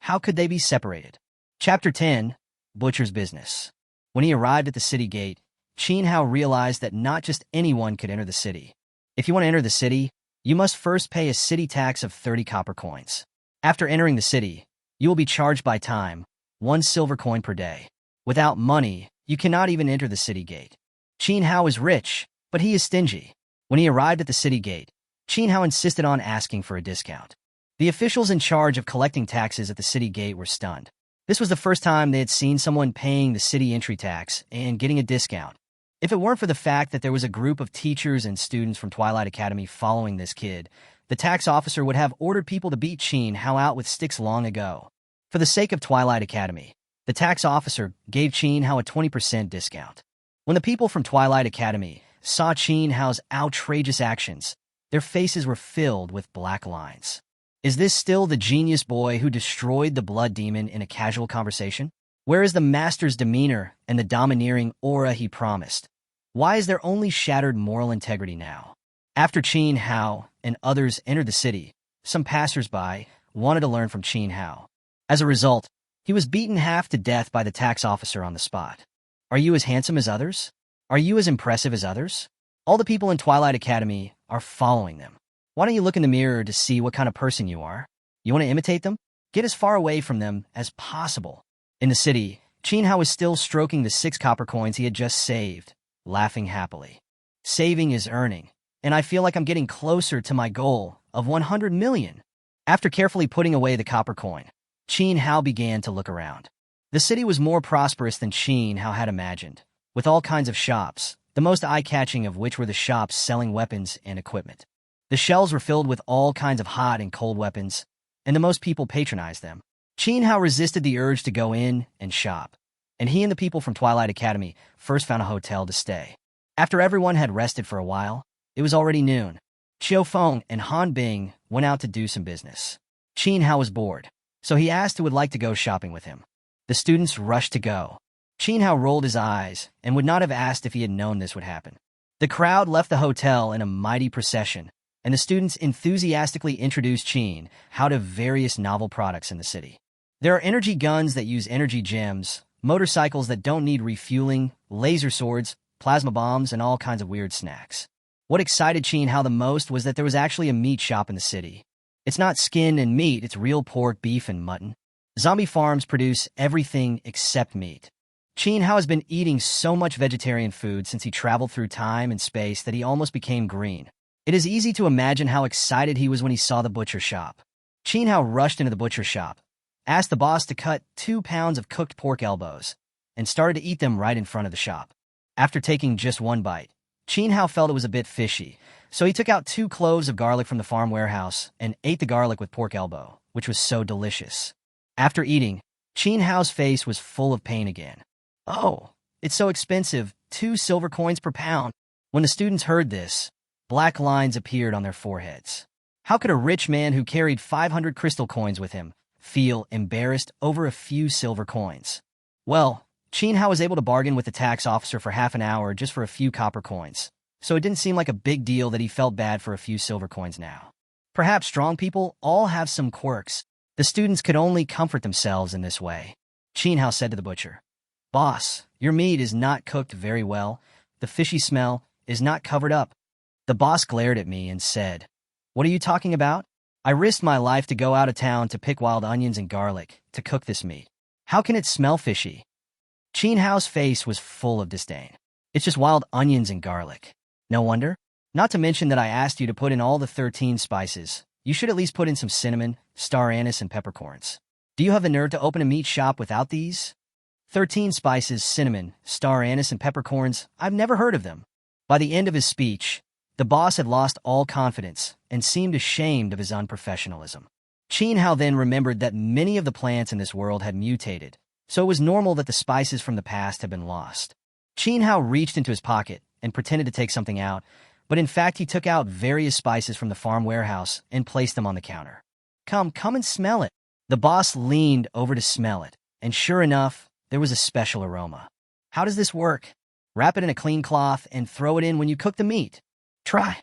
How could they be separated? Chapter 10, Butcher's Business. When he arrived at the city gate, Qin Hao realized that not just anyone could enter the city. If you want to enter the city, you must first pay a city tax of 30 copper coins. After entering the city, you will be charged by time, 1 silver coin per day. Without money, you cannot even enter the city gate. Qin Hao is rich, but he is stingy. When he arrived at the city gate, Qin Hao insisted on asking for a discount. The officials in charge of collecting taxes at the city gate were stunned. This was the first time they had seen someone paying the city entry tax and getting a discount. If it weren't for the fact that there was a group of teachers and students from Twilight Academy following this kid, the tax officer would have ordered people to beat Qin Hao out with sticks long ago. For the sake of Twilight Academy, the tax officer gave Qin Hao a 20% discount. When the people from Twilight Academy saw Qin Hao's outrageous actions, their faces were filled with black lines. Is this still the genius boy who destroyed the blood demon in a casual conversation? Where is the master's demeanor and the domineering aura he promised? Why is there only shattered moral integrity now? After Qin Hao and others entered the city, some passers-by wanted to learn from Qin Hao. As a result, he was beaten half to death by the tax officer on the spot. Are you as handsome as others? Are you as impressive as others? All the people in Twilight Academy are following them. Why don't you look in the mirror to see what kind of person you are? You want to imitate them? Get as far away from them as possible. In the city, Qin Hao was still stroking the 6 copper coins he had just saved, laughing happily. Saving is earning, and I feel like I'm getting closer to my goal of 100 million. After carefully putting away the copper coin, Qin Hao began to look around. The city was more prosperous than Qin Hao had imagined, with all kinds of shops, the most eye-catching of which were the shops selling weapons and equipment. The shelves were filled with all kinds of hot and cold weapons, and the most people patronized them. Qin Hao resisted the urge to go in and shop, and he and the people from Twilight Academy first found a hotel to stay. After everyone had rested for a while, it was already noon. Xiao Feng and Han Bing went out to do some business. Qin Hao was bored, so he asked who would like to go shopping with him. The students rushed to go. Qin Hao rolled his eyes and would not have asked if he had known this would happen. The crowd left the hotel in a mighty procession, and the students enthusiastically introduced Qin Hao to various novel products in the city. There are energy guns that use energy gems, motorcycles that don't need refueling, laser swords, plasma bombs, and all kinds of weird snacks. What excited Qin Hao the most was that there was actually a meat shop in the city. It's not skin and meat, it's real pork, beef, and mutton. Zombie farms produce everything except meat. Qin Hao has been eating so much vegetarian food since he traveled through time and space that he almost became green. It is easy to imagine how excited he was when he saw the butcher shop. Qin Hao rushed into the butcher shop, asked the boss to cut 2 pounds of cooked pork elbows, and started to eat them right in front of the shop. After taking just one bite, Qin Hao felt it was a bit fishy, so he took out 2 cloves of garlic from the farm warehouse and ate the garlic with pork elbow, which was so delicious. After eating, Qin Hao's face was full of pain again. Oh, it's so expensive, 2 silver coins per pound. When the students heard this, black lines appeared on their foreheads. How could a rich man who carried 500 crystal coins with him feel embarrassed over a few silver coins? Well, Qin Hao was able to bargain with the tax officer for half an hour just for a few copper coins, so it didn't seem like a big deal that he felt bad for a few silver coins now. Perhaps strong people all have some quirks. The students could only comfort themselves in this way. Qin Hao said to the butcher, "Boss, your meat is not cooked very well. The fishy smell is not covered up." The boss glared at me and said, "What are you talking about? I risked my life to go out of town to pick wild onions and garlic to cook this meat. How can it smell fishy?" Qin Hao's face was full of disdain. "It's just wild onions and garlic. No wonder. Not to mention that I asked you to put in all the 13 spices. You should at least put in some cinnamon, star anise, and peppercorns. Do you have the nerve to open a meat shop without these? 13 spices, cinnamon, star anise, and peppercorns, I've never heard of them." By the end of his speech, the boss had lost all confidence and seemed ashamed of his unprofessionalism. Qin Hao then remembered that many of the plants in this world had mutated, so it was normal that the spices from the past had been lost. Qin Hao reached into his pocket and pretended to take something out, but in fact he took out various spices from the farm warehouse and placed them on the counter. Come and smell it." The boss leaned over to smell it, and sure enough, there was a special aroma. "How does this work?" "Wrap it in a clean cloth and throw it in when you cook the meat." Try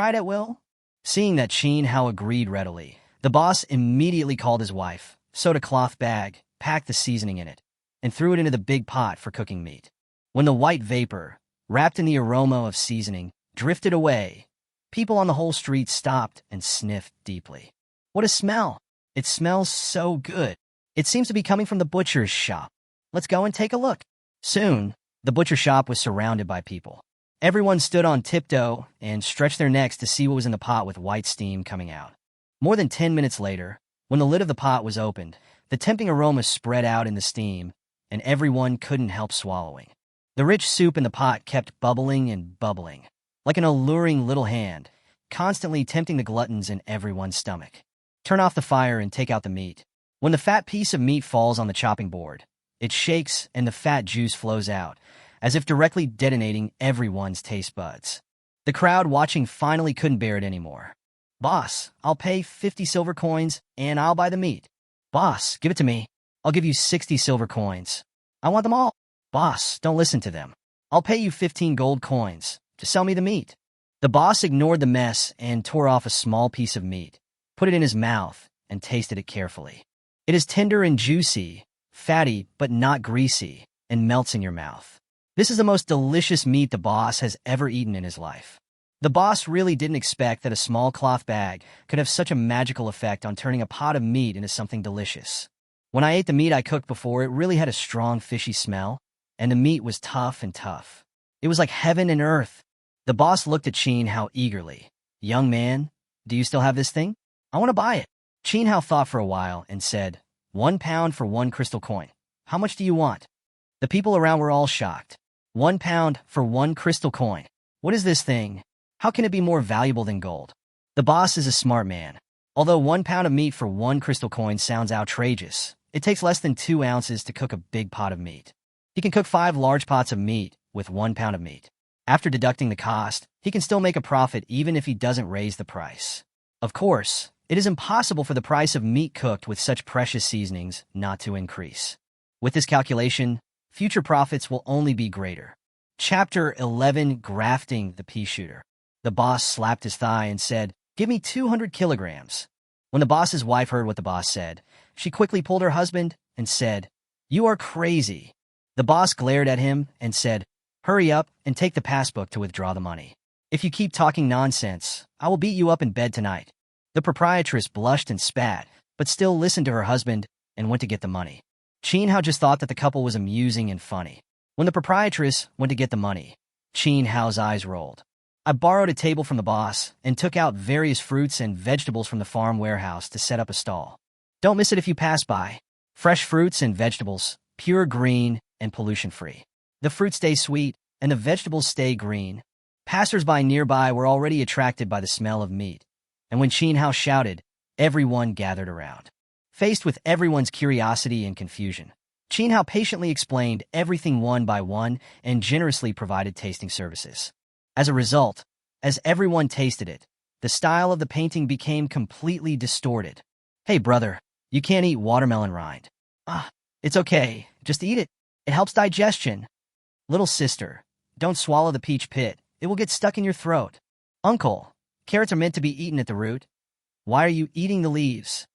it at will." Seeing that Qin Hao agreed readily, the boss immediately called his wife, sewed a cloth bag, packed the seasoning in it, and threw it into the big pot for cooking meat. When the white vapor, wrapped in the aroma of seasoning, drifted away, people on the whole street stopped and sniffed deeply. "What a smell! It smells so good. It seems to be coming from the butcher's shop. Let's go and take a look." Soon, the butcher shop was surrounded by people. Everyone stood on tiptoe and stretched their necks to see what was in the pot with white steam coming out. More than 10 minutes later, when the lid of the pot was opened, the tempting aroma spread out in the steam, and everyone couldn't help swallowing. The rich soup in the pot kept bubbling and bubbling, like an alluring little hand, constantly tempting the gluttons in everyone's stomach. Turn off the fire and take out the meat. When the fat piece of meat falls on the chopping board, it shakes and the fat juice flows out, as if directly detonating everyone's taste buds. The crowd watching finally couldn't bear it anymore. "Boss, I'll pay 50 silver coins and I'll buy the meat." "Boss, give it to me. I'll give you 60 silver coins. I want them all." "Boss, don't listen to them. I'll pay you 15 gold coins. Just sell me the meat." The boss ignored the mess and tore off a small piece of meat, put it in his mouth, and tasted it carefully. It is tender and juicy, fatty but not greasy, and melts in your mouth. This is the most delicious meat the boss has ever eaten in his life. The boss really didn't expect that a small cloth bag could have such a magical effect on turning a pot of meat into something delicious. When I ate the meat I cooked before, it really had a strong fishy smell, and the meat was tough and tough. It was like heaven and earth. The boss looked at Qin Hao eagerly. Young man, do you still have this thing? I want to buy it. Qin Hao thought for a while and said, 1 pound for 1 crystal coin. How much do you want? The people around were all shocked. 1 pound for 1 crystal coin. What is this thing? How can it be more valuable than gold? The boss is a smart man. Although 1 pound of meat for 1 crystal coin sounds outrageous, it takes less than 2 ounces to cook a big pot of meat. He can cook 5 large pots of meat with 1 pound of meat. After deducting the cost, he can still make a profit even if he doesn't raise the price. Of course, it is impossible for the price of meat cooked with such precious seasonings not to increase. With this calculation, future profits will only be greater. Chapter 11: Grafting the Pea Shooter. The boss slapped his thigh and said, "Give me 200 kilograms." When the boss's wife heard what the boss said, she quickly pulled her husband and said, "You are crazy." The boss glared at him and said, "Hurry up and take the passbook to withdraw the money. If you keep talking nonsense, I will beat you up in bed tonight." The proprietress blushed and spat, but still listened to her husband and went to get the money. Qin Hao just thought that the couple was amusing and funny. When the proprietress went to get the money, Qin Hao's eyes rolled. "I borrowed a table from the boss and took out various fruits and vegetables from the farm warehouse to set up a stall. Don't miss it if you pass by. Fresh fruits and vegetables, pure green and pollution-free. The fruit stays sweet and the vegetables stay green." Passers-by nearby were already attracted by the smell of meat, and when Qin Hao shouted, everyone gathered around. Faced with everyone's curiosity and confusion, Qin Hao patiently explained everything one by one and generously provided tasting services. As a result, as everyone tasted it, the style of the painting became completely distorted. "Hey brother, you can't eat watermelon rind." It's okay, just eat it. It helps digestion." "Little sister, don't swallow the peach pit. It will get stuck in your throat." "Uncle, carrots are meant to be eaten at the root. Why are you eating the leaves?"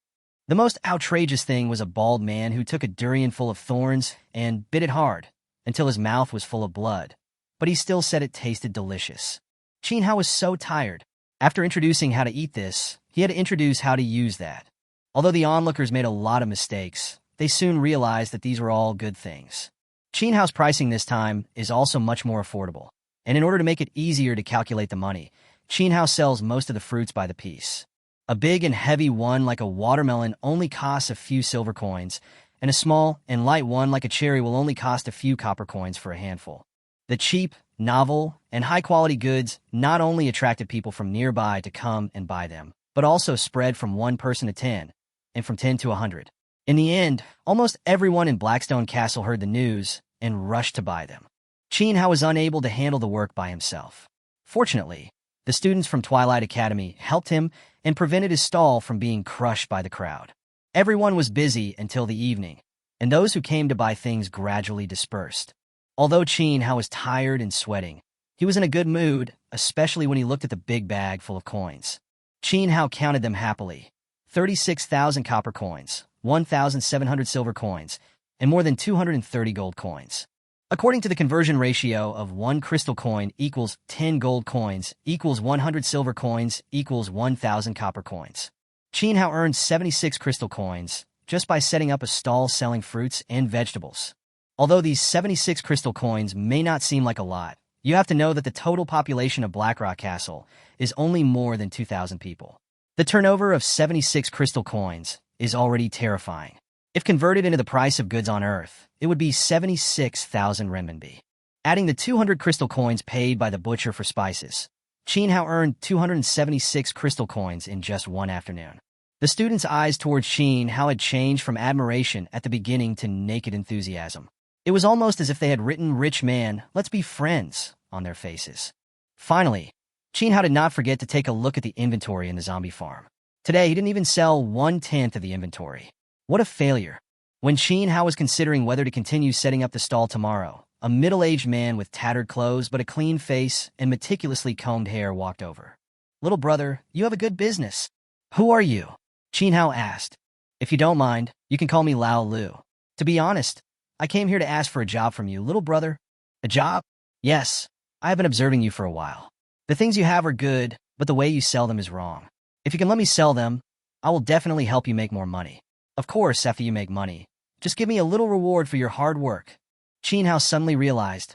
The most outrageous thing was a bald man who took a durian full of thorns and bit it hard until his mouth was full of blood, but he still said it tasted delicious. Qin Hao was so tired. After introducing how to eat this, he had to introduce how to use that. Although the onlookers made a lot of mistakes, they soon realized that these were all good things. Qin Hao's pricing this time is also much more affordable, and in order to make it easier to calculate the money, Qin Hao sells most of the fruits by the piece. A big and heavy one like a watermelon only costs a few silver coins, and a small and light one like a cherry will only cost a few copper coins for a handful. The cheap, novel, and high-quality goods not only attracted people from nearby to come and buy them, but also spread from 1 person to 10, and from 10 to 100. In the end, almost everyone in Blackstone Castle heard the news and rushed to buy them. Qin Hao was unable to handle the work by himself. Fortunately, the students from Twilight Academy helped him and prevented his stall from being crushed by the crowd. Everyone was busy until the evening, and those who came to buy things gradually dispersed. Although Qin Hao was tired and sweating, he was in a good mood, especially when he looked at the big bag full of coins. Qin Hao counted them happily. 36,000 copper coins, 1,700 silver coins, and more than 230 gold coins. According to the conversion ratio of 1 crystal coin equals 10 gold coins equals 100 silver coins equals 1,000 copper coins. Qin Hao earned 76 crystal coins just by setting up a stall selling fruits and vegetables. Although these 76 crystal coins may not seem like a lot, you have to know that the total population of Blackrock Castle is only more than 2,000 people. The turnover of 76 crystal coins is already terrifying. If converted into the price of goods on Earth, it would be 76,000 renminbi. Adding the 200 crystal coins paid by the butcher for spices, Qin Hao earned 276 crystal coins in just one afternoon. The students' eyes towards Qin Hao had changed from admiration at the beginning to naked enthusiasm. It was almost as if they had written "Rich Man, let's be friends" on their faces. Finally, Qin Hao did not forget to take a look at the inventory in the zombie farm. Today, he didn't even sell 1/10 of the inventory. What a failure. When Qin Hao was considering whether to continue setting up the stall tomorrow, a middle-aged man with tattered clothes but a clean face and meticulously combed hair walked over. "Little brother, you have a good business." "Who are you?" Qin Hao asked. "If you don't mind, you can call me Lao Lu. To be honest, I came here to ask for a job from you, little brother." "A job?" "Yes. I have been observing you for a while. The things you have are good, but the way you sell them is wrong. If you can let me sell them, I will definitely help you make more money. Of course, after you make money, just give me a little reward for your hard work." Qin Hao suddenly realized,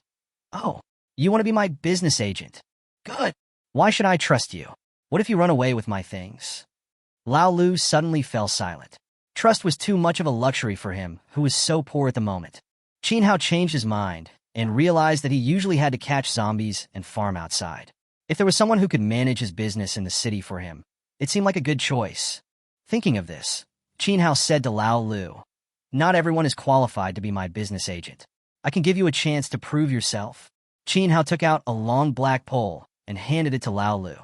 "Oh, you want to be my business agent?" Good. Why should I trust you? What if you run away with my things? Lao Lu suddenly fell silent. Trust was too much of a luxury for him, who was so poor at the moment. Qin Hao changed his mind and realized that he usually had to catch zombies and farm outside. If there was someone who could manage his business in the city for him, it seemed like a good choice. Thinking of this, Qin Hao said to Lao Lu, "Not everyone is qualified to be my business agent. I can give you a chance to prove yourself." Qin Hao took out a long black pole and handed it to Lao Lu.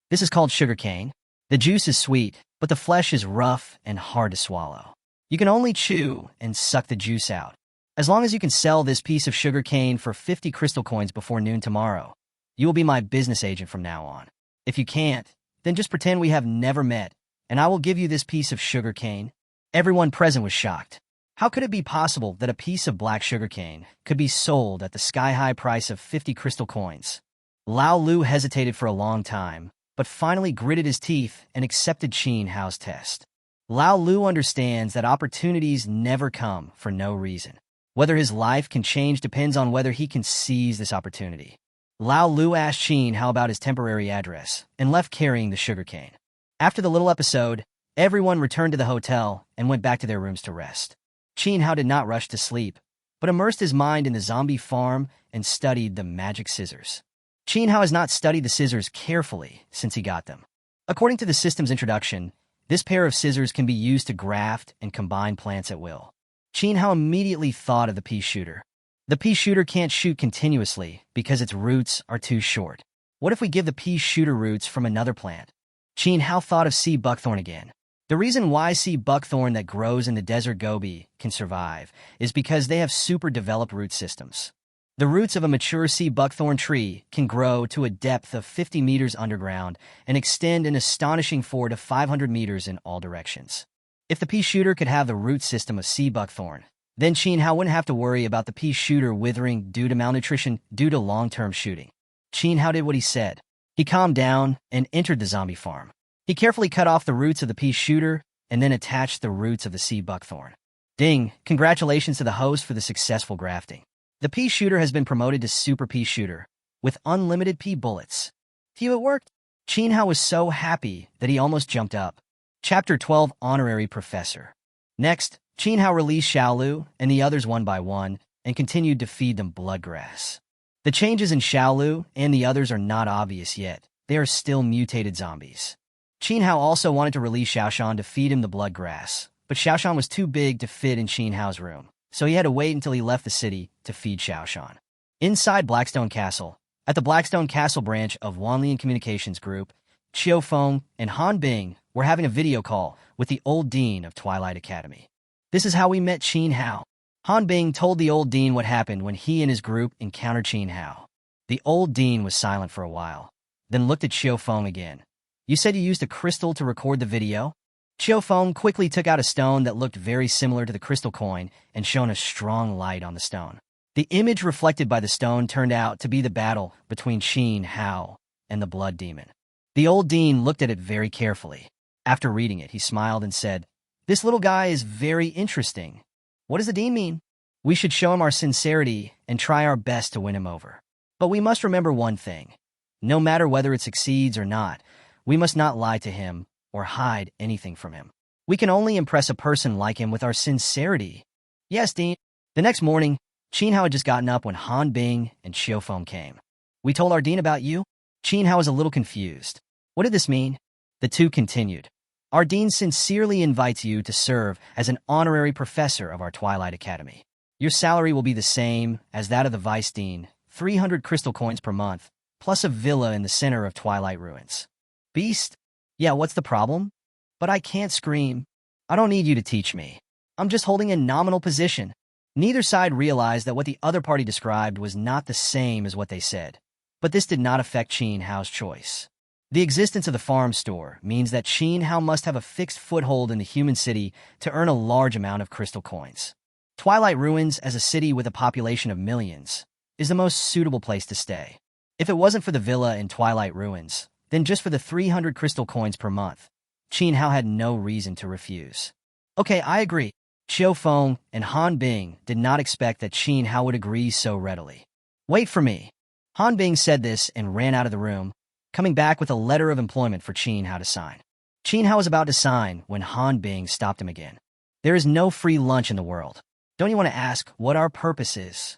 "This is called sugarcane. The juice is sweet, but the flesh is rough and hard to swallow. You can only chew and suck the juice out. As long as you can sell this piece of sugarcane for 50 crystal coins before noon tomorrow, you will be my business agent from now on. If you can't, then just pretend we have never met, and I will give you this piece of sugarcane." Everyone present was shocked. How could it be possible that a piece of black sugarcane could be sold at the sky-high price of 50 crystal coins? Lao Lu hesitated for a long time, but finally gritted his teeth and accepted Qin Hao's test. Lao Lu understands that opportunities never come for no reason. Whether his life can change depends on whether he can seize this opportunity. Lao Lu asked Qin Hao about his temporary address and left carrying the sugarcane. After the little episode, everyone returned to the hotel and went back to their rooms to rest. Qin Hao did not rush to sleep, but immersed his mind in the zombie farm and studied the magic scissors. Qin Hao has not studied the scissors carefully since he got them. According to the system's introduction, this pair of scissors can be used to graft and combine plants at will. Qin Hao immediately thought of the pea shooter. The pea shooter can't shoot continuously because its roots are too short. What if we give the pea shooter roots from another plant? Qin Hao thought of sea buckthorn again. The reason why sea buckthorn that grows in the desert Gobi can survive is because they have super developed root systems. The roots of a mature sea buckthorn tree can grow to a depth of 50 meters underground and extend an astonishing 400 to 500 meters in all directions. If the pea shooter could have the root system of sea buckthorn, then Qin Hao wouldn't have to worry about the pea shooter withering due to malnutrition due to long-term shooting. Qin Hao did what he said. He calmed down and entered the zombie farm. He carefully cut off the roots of the pea shooter and then attached the roots of the sea buckthorn. Ding! Congratulations to the host for the successful grafting. The pea shooter has been promoted to super pea shooter, with unlimited pea bullets. Phew, it worked! Qin Hao was so happy that he almost jumped up. Chapter 12, Honorary Professor. Next, Qin Hao released Xiaolu and the others one by one and continued to feed them bloodgrass. The changes in Xiaolu and the others are not obvious yet. They are still mutated zombies. Qin Hao also wanted to release Xiaoshan to feed him the bloodgrass, but Xiaoshan was too big to fit in Qin Hao's room, so he had to wait until he left the city to feed Xiaoshan. Inside Blackstone Castle, at the Blackstone Castle branch of Wanlian Communications Group, Qiu Feng and Han Bing were having a video call with the old dean of Twilight Academy. "This is how we met Qin Hao." Han Bing told the old dean what happened when he and his group encountered Qin Hao. The old dean was silent for a while, then looked at Qiu Feng again. "You said you used a crystal to record the video?" Qiu Feng quickly took out a stone that looked very similar to the crystal coin and shone a strong light on the stone. The image reflected by the stone turned out to be the battle between Qin Hao and the blood demon. The old dean looked at it very carefully. After reading it, he smiled and said, "This little guy is very interesting. What does the dean mean? We should show him our sincerity and try our best to win him over. But we must remember one thing. No matter whether it succeeds or not, we must not lie to him or hide anything from him. We can only impress a person like him with our sincerity." "Yes, Dean." The next morning, Qin Hao had just gotten up when Han Bing and Qiu Feng came. "We told our dean about you?" Qin Hao was a little confused. What did this mean? The two continued. "Our dean sincerely invites you to serve as an honorary professor of our Twilight Academy. Your salary will be the same as that of the vice dean, 300 crystal coins per month, plus a villa in the center of Twilight Ruins." "Beast? Yeah, what's the problem?" "But I can't scream. I don't need you to teach me. I'm just holding a nominal position." Neither side realized that what the other party described was not the same as what they said, but this did not affect Qin Hao's choice. The existence of the farm store means that Qin Hao must have a fixed foothold in the human city to earn a large amount of crystal coins. Twilight Ruins, as a city with a population of millions, is the most suitable place to stay. If it wasn't for the villa in Twilight Ruins, then just for the 300 crystal coins per month, Qin Hao had no reason to refuse. "Okay, I agree." Qiu Feng and Han Bing did not expect that Qin Hao would agree so readily. "Wait for me." Han Bing said this and ran out of the room, coming back with a letter of employment for Qin Hao to sign. Qin Hao was about to sign when Han Bing stopped him again. There is no free lunch in the world. Don't you want to ask what our purpose is?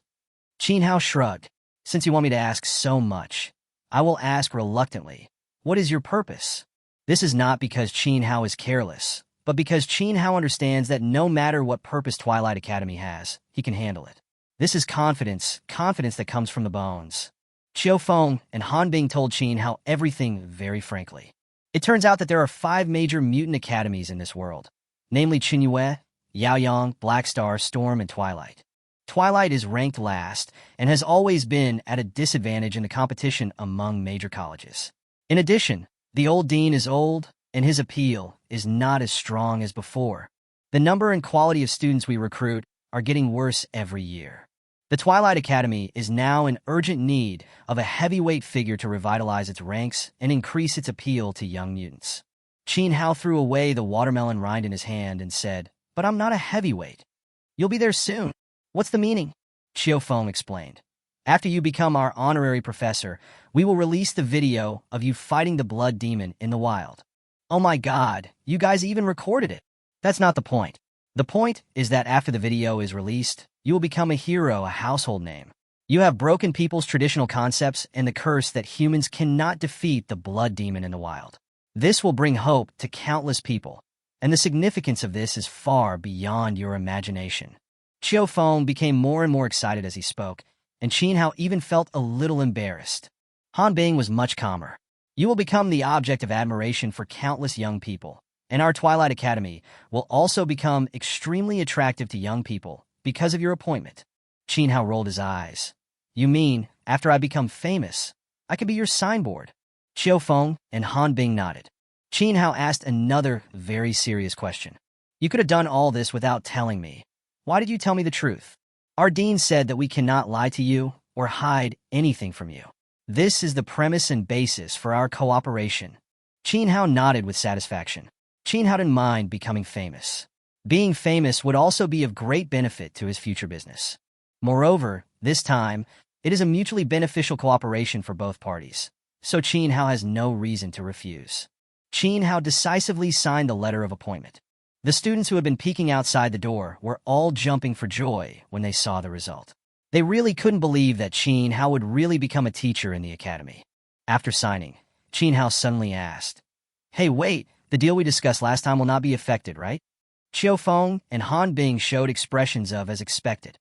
Qin Hao shrugged. Since you want me to ask so much, I will ask reluctantly. What is your purpose? This is not because Qin Hao is careless, but because Qin Hao understands that no matter what purpose Twilight Academy has, he can handle it. This is confidence that comes from the bones. Qiu Feng and Han Bing told Qin Hao everything very frankly. It turns out that there are 5 major mutant academies in this world, namely Qinyue, Yaoyang, Black Star, Storm, and Twilight. Twilight is ranked last and has always been at a disadvantage in the competition among major colleges. In addition, the old dean is old, and his appeal is not as strong as before. The number and quality of students we recruit are getting worse every year. The Twilight Academy is now in urgent need of a heavyweight figure to revitalize its ranks and increase its appeal to young mutants. Qin Hao threw away the watermelon rind in his hand and said, "But I'm not a heavyweight. You'll be there soon." "What's the meaning?" Qiu Feng explained. "After you become our honorary professor, we will release the video of you fighting the blood demon in the wild." "Oh my god, you guys even recorded it." "That's not the point. The point is that after the video is released, you will become a hero, a household name. You have broken people's traditional concepts and the curse that humans cannot defeat the blood demon in the wild. This will bring hope to countless people, and the significance of this is far beyond your imagination." Qiu Feng became more and more excited as he spoke, and Qin Hao even felt a little embarrassed. Han Bing was much calmer. "You will become the object of admiration for countless young people, and our Twilight Academy will also become extremely attractive to young people because of your appointment." Qin Hao rolled his eyes. "You mean, after I become famous, I could be your signboard?" Qiu Feng and Han Bing nodded. Qin Hao asked another very serious question. "You could have done all this without telling me. Why did you tell me the truth?" "Our dean said that we cannot lie to you or hide anything from you. This is the premise and basis for our cooperation." Qin Hao nodded with satisfaction. Qin Hao didn't mind becoming famous. Being famous would also be of great benefit to his future business. Moreover, this time, it is a mutually beneficial cooperation for both parties, so Qin Hao has no reason to refuse. Qin Hao decisively signed the letter of appointment. The students who had been peeking outside the door were all jumping for joy when they saw the result. They really couldn't believe that Qin Hao would really become a teacher in the academy. After signing, Qin Hao suddenly asked, "Hey, wait, the deal we discussed last time will not be affected, right?" Qiu Feng and Han Bing showed expressions of as expected.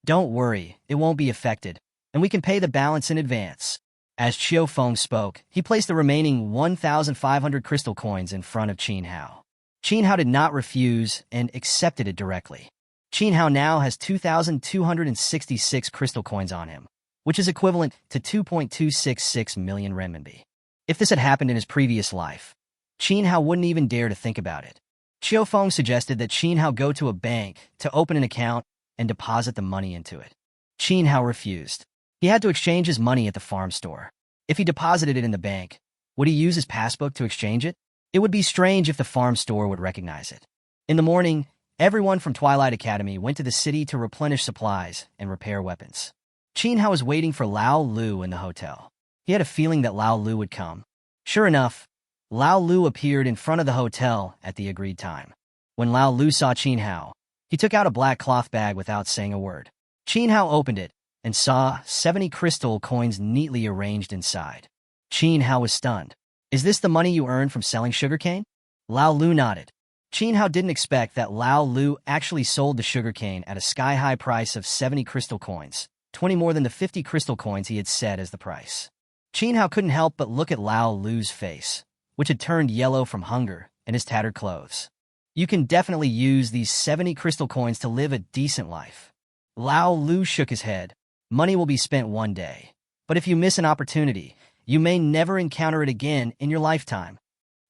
"Don't worry, it won't be affected, and we can pay the balance in advance." As Qiu Feng spoke, he placed the remaining 1,500 crystal coins in front of Qin Hao. Qin Hao did not refuse and accepted it directly. Qin Hao now has 2,266 crystal coins on him, which is equivalent to 2.266 million renminbi. If this had happened in his previous life, Qin Hao wouldn't even dare to think about it. Qiu Feng suggested that Qin Hao go to a bank to open an account and deposit the money into it. Qin Hao refused. He had to exchange his money at the farm store. If he deposited it in the bank, would he use his passbook to exchange it? It would be strange if the farm store would recognize it. In the morning, everyone from Twilight Academy went to the city to replenish supplies and repair weapons. Qin Hao was waiting for Lao Lu in the hotel. He had a feeling that Lao Lu would come. Sure enough, Lao Lu appeared in front of the hotel at the agreed time. When Lao Lu saw Qin Hao, he took out a black cloth bag without saying a word. Qin Hao opened it and saw 70 crystal coins neatly arranged inside. Qin Hao was stunned. "Is this the money you earned from selling sugarcane?" Lao Lu nodded. Qin Hao didn't expect that Lao Lu actually sold the sugarcane at a sky-high price of 70 crystal coins, 20 more than the 50 crystal coins he had set as the price. Qin Hao couldn't help but look at Lao Lu's face, which had turned yellow from hunger, and his tattered clothes. "You can definitely use these 70 crystal coins to live a decent life." Lao Lu shook his head. "Money will be spent one day, but if you miss an opportunity, you may never encounter it again in your lifetime."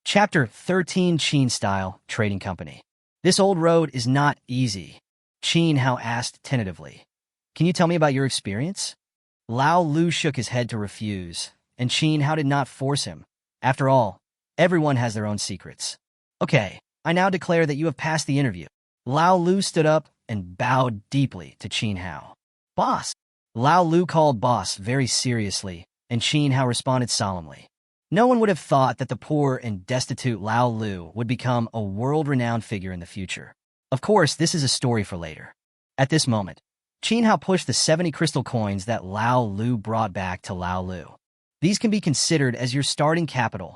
Chapter 13, Qin Style Trading Company. "This old road is not easy," Qin Hao asked tentatively. "Can you tell me about your experience?" Lao Lu shook his head to refuse, and Qin Hao did not force him. After all, everyone has their own secrets. "Okay, I now declare that you have passed the interview." Lao Lu stood up and bowed deeply to Qin Hao. "Boss." Lao Lu called boss very seriously, and Qin Hao responded solemnly. No one would have thought that the poor and destitute Lao Lu would become a world-renowned figure in the future. Of course, this is a story for later. At this moment, Qin Hao pushed the 70 crystal coins that Lao Lu brought back to Lao Lu. These can be considered as your starting capital.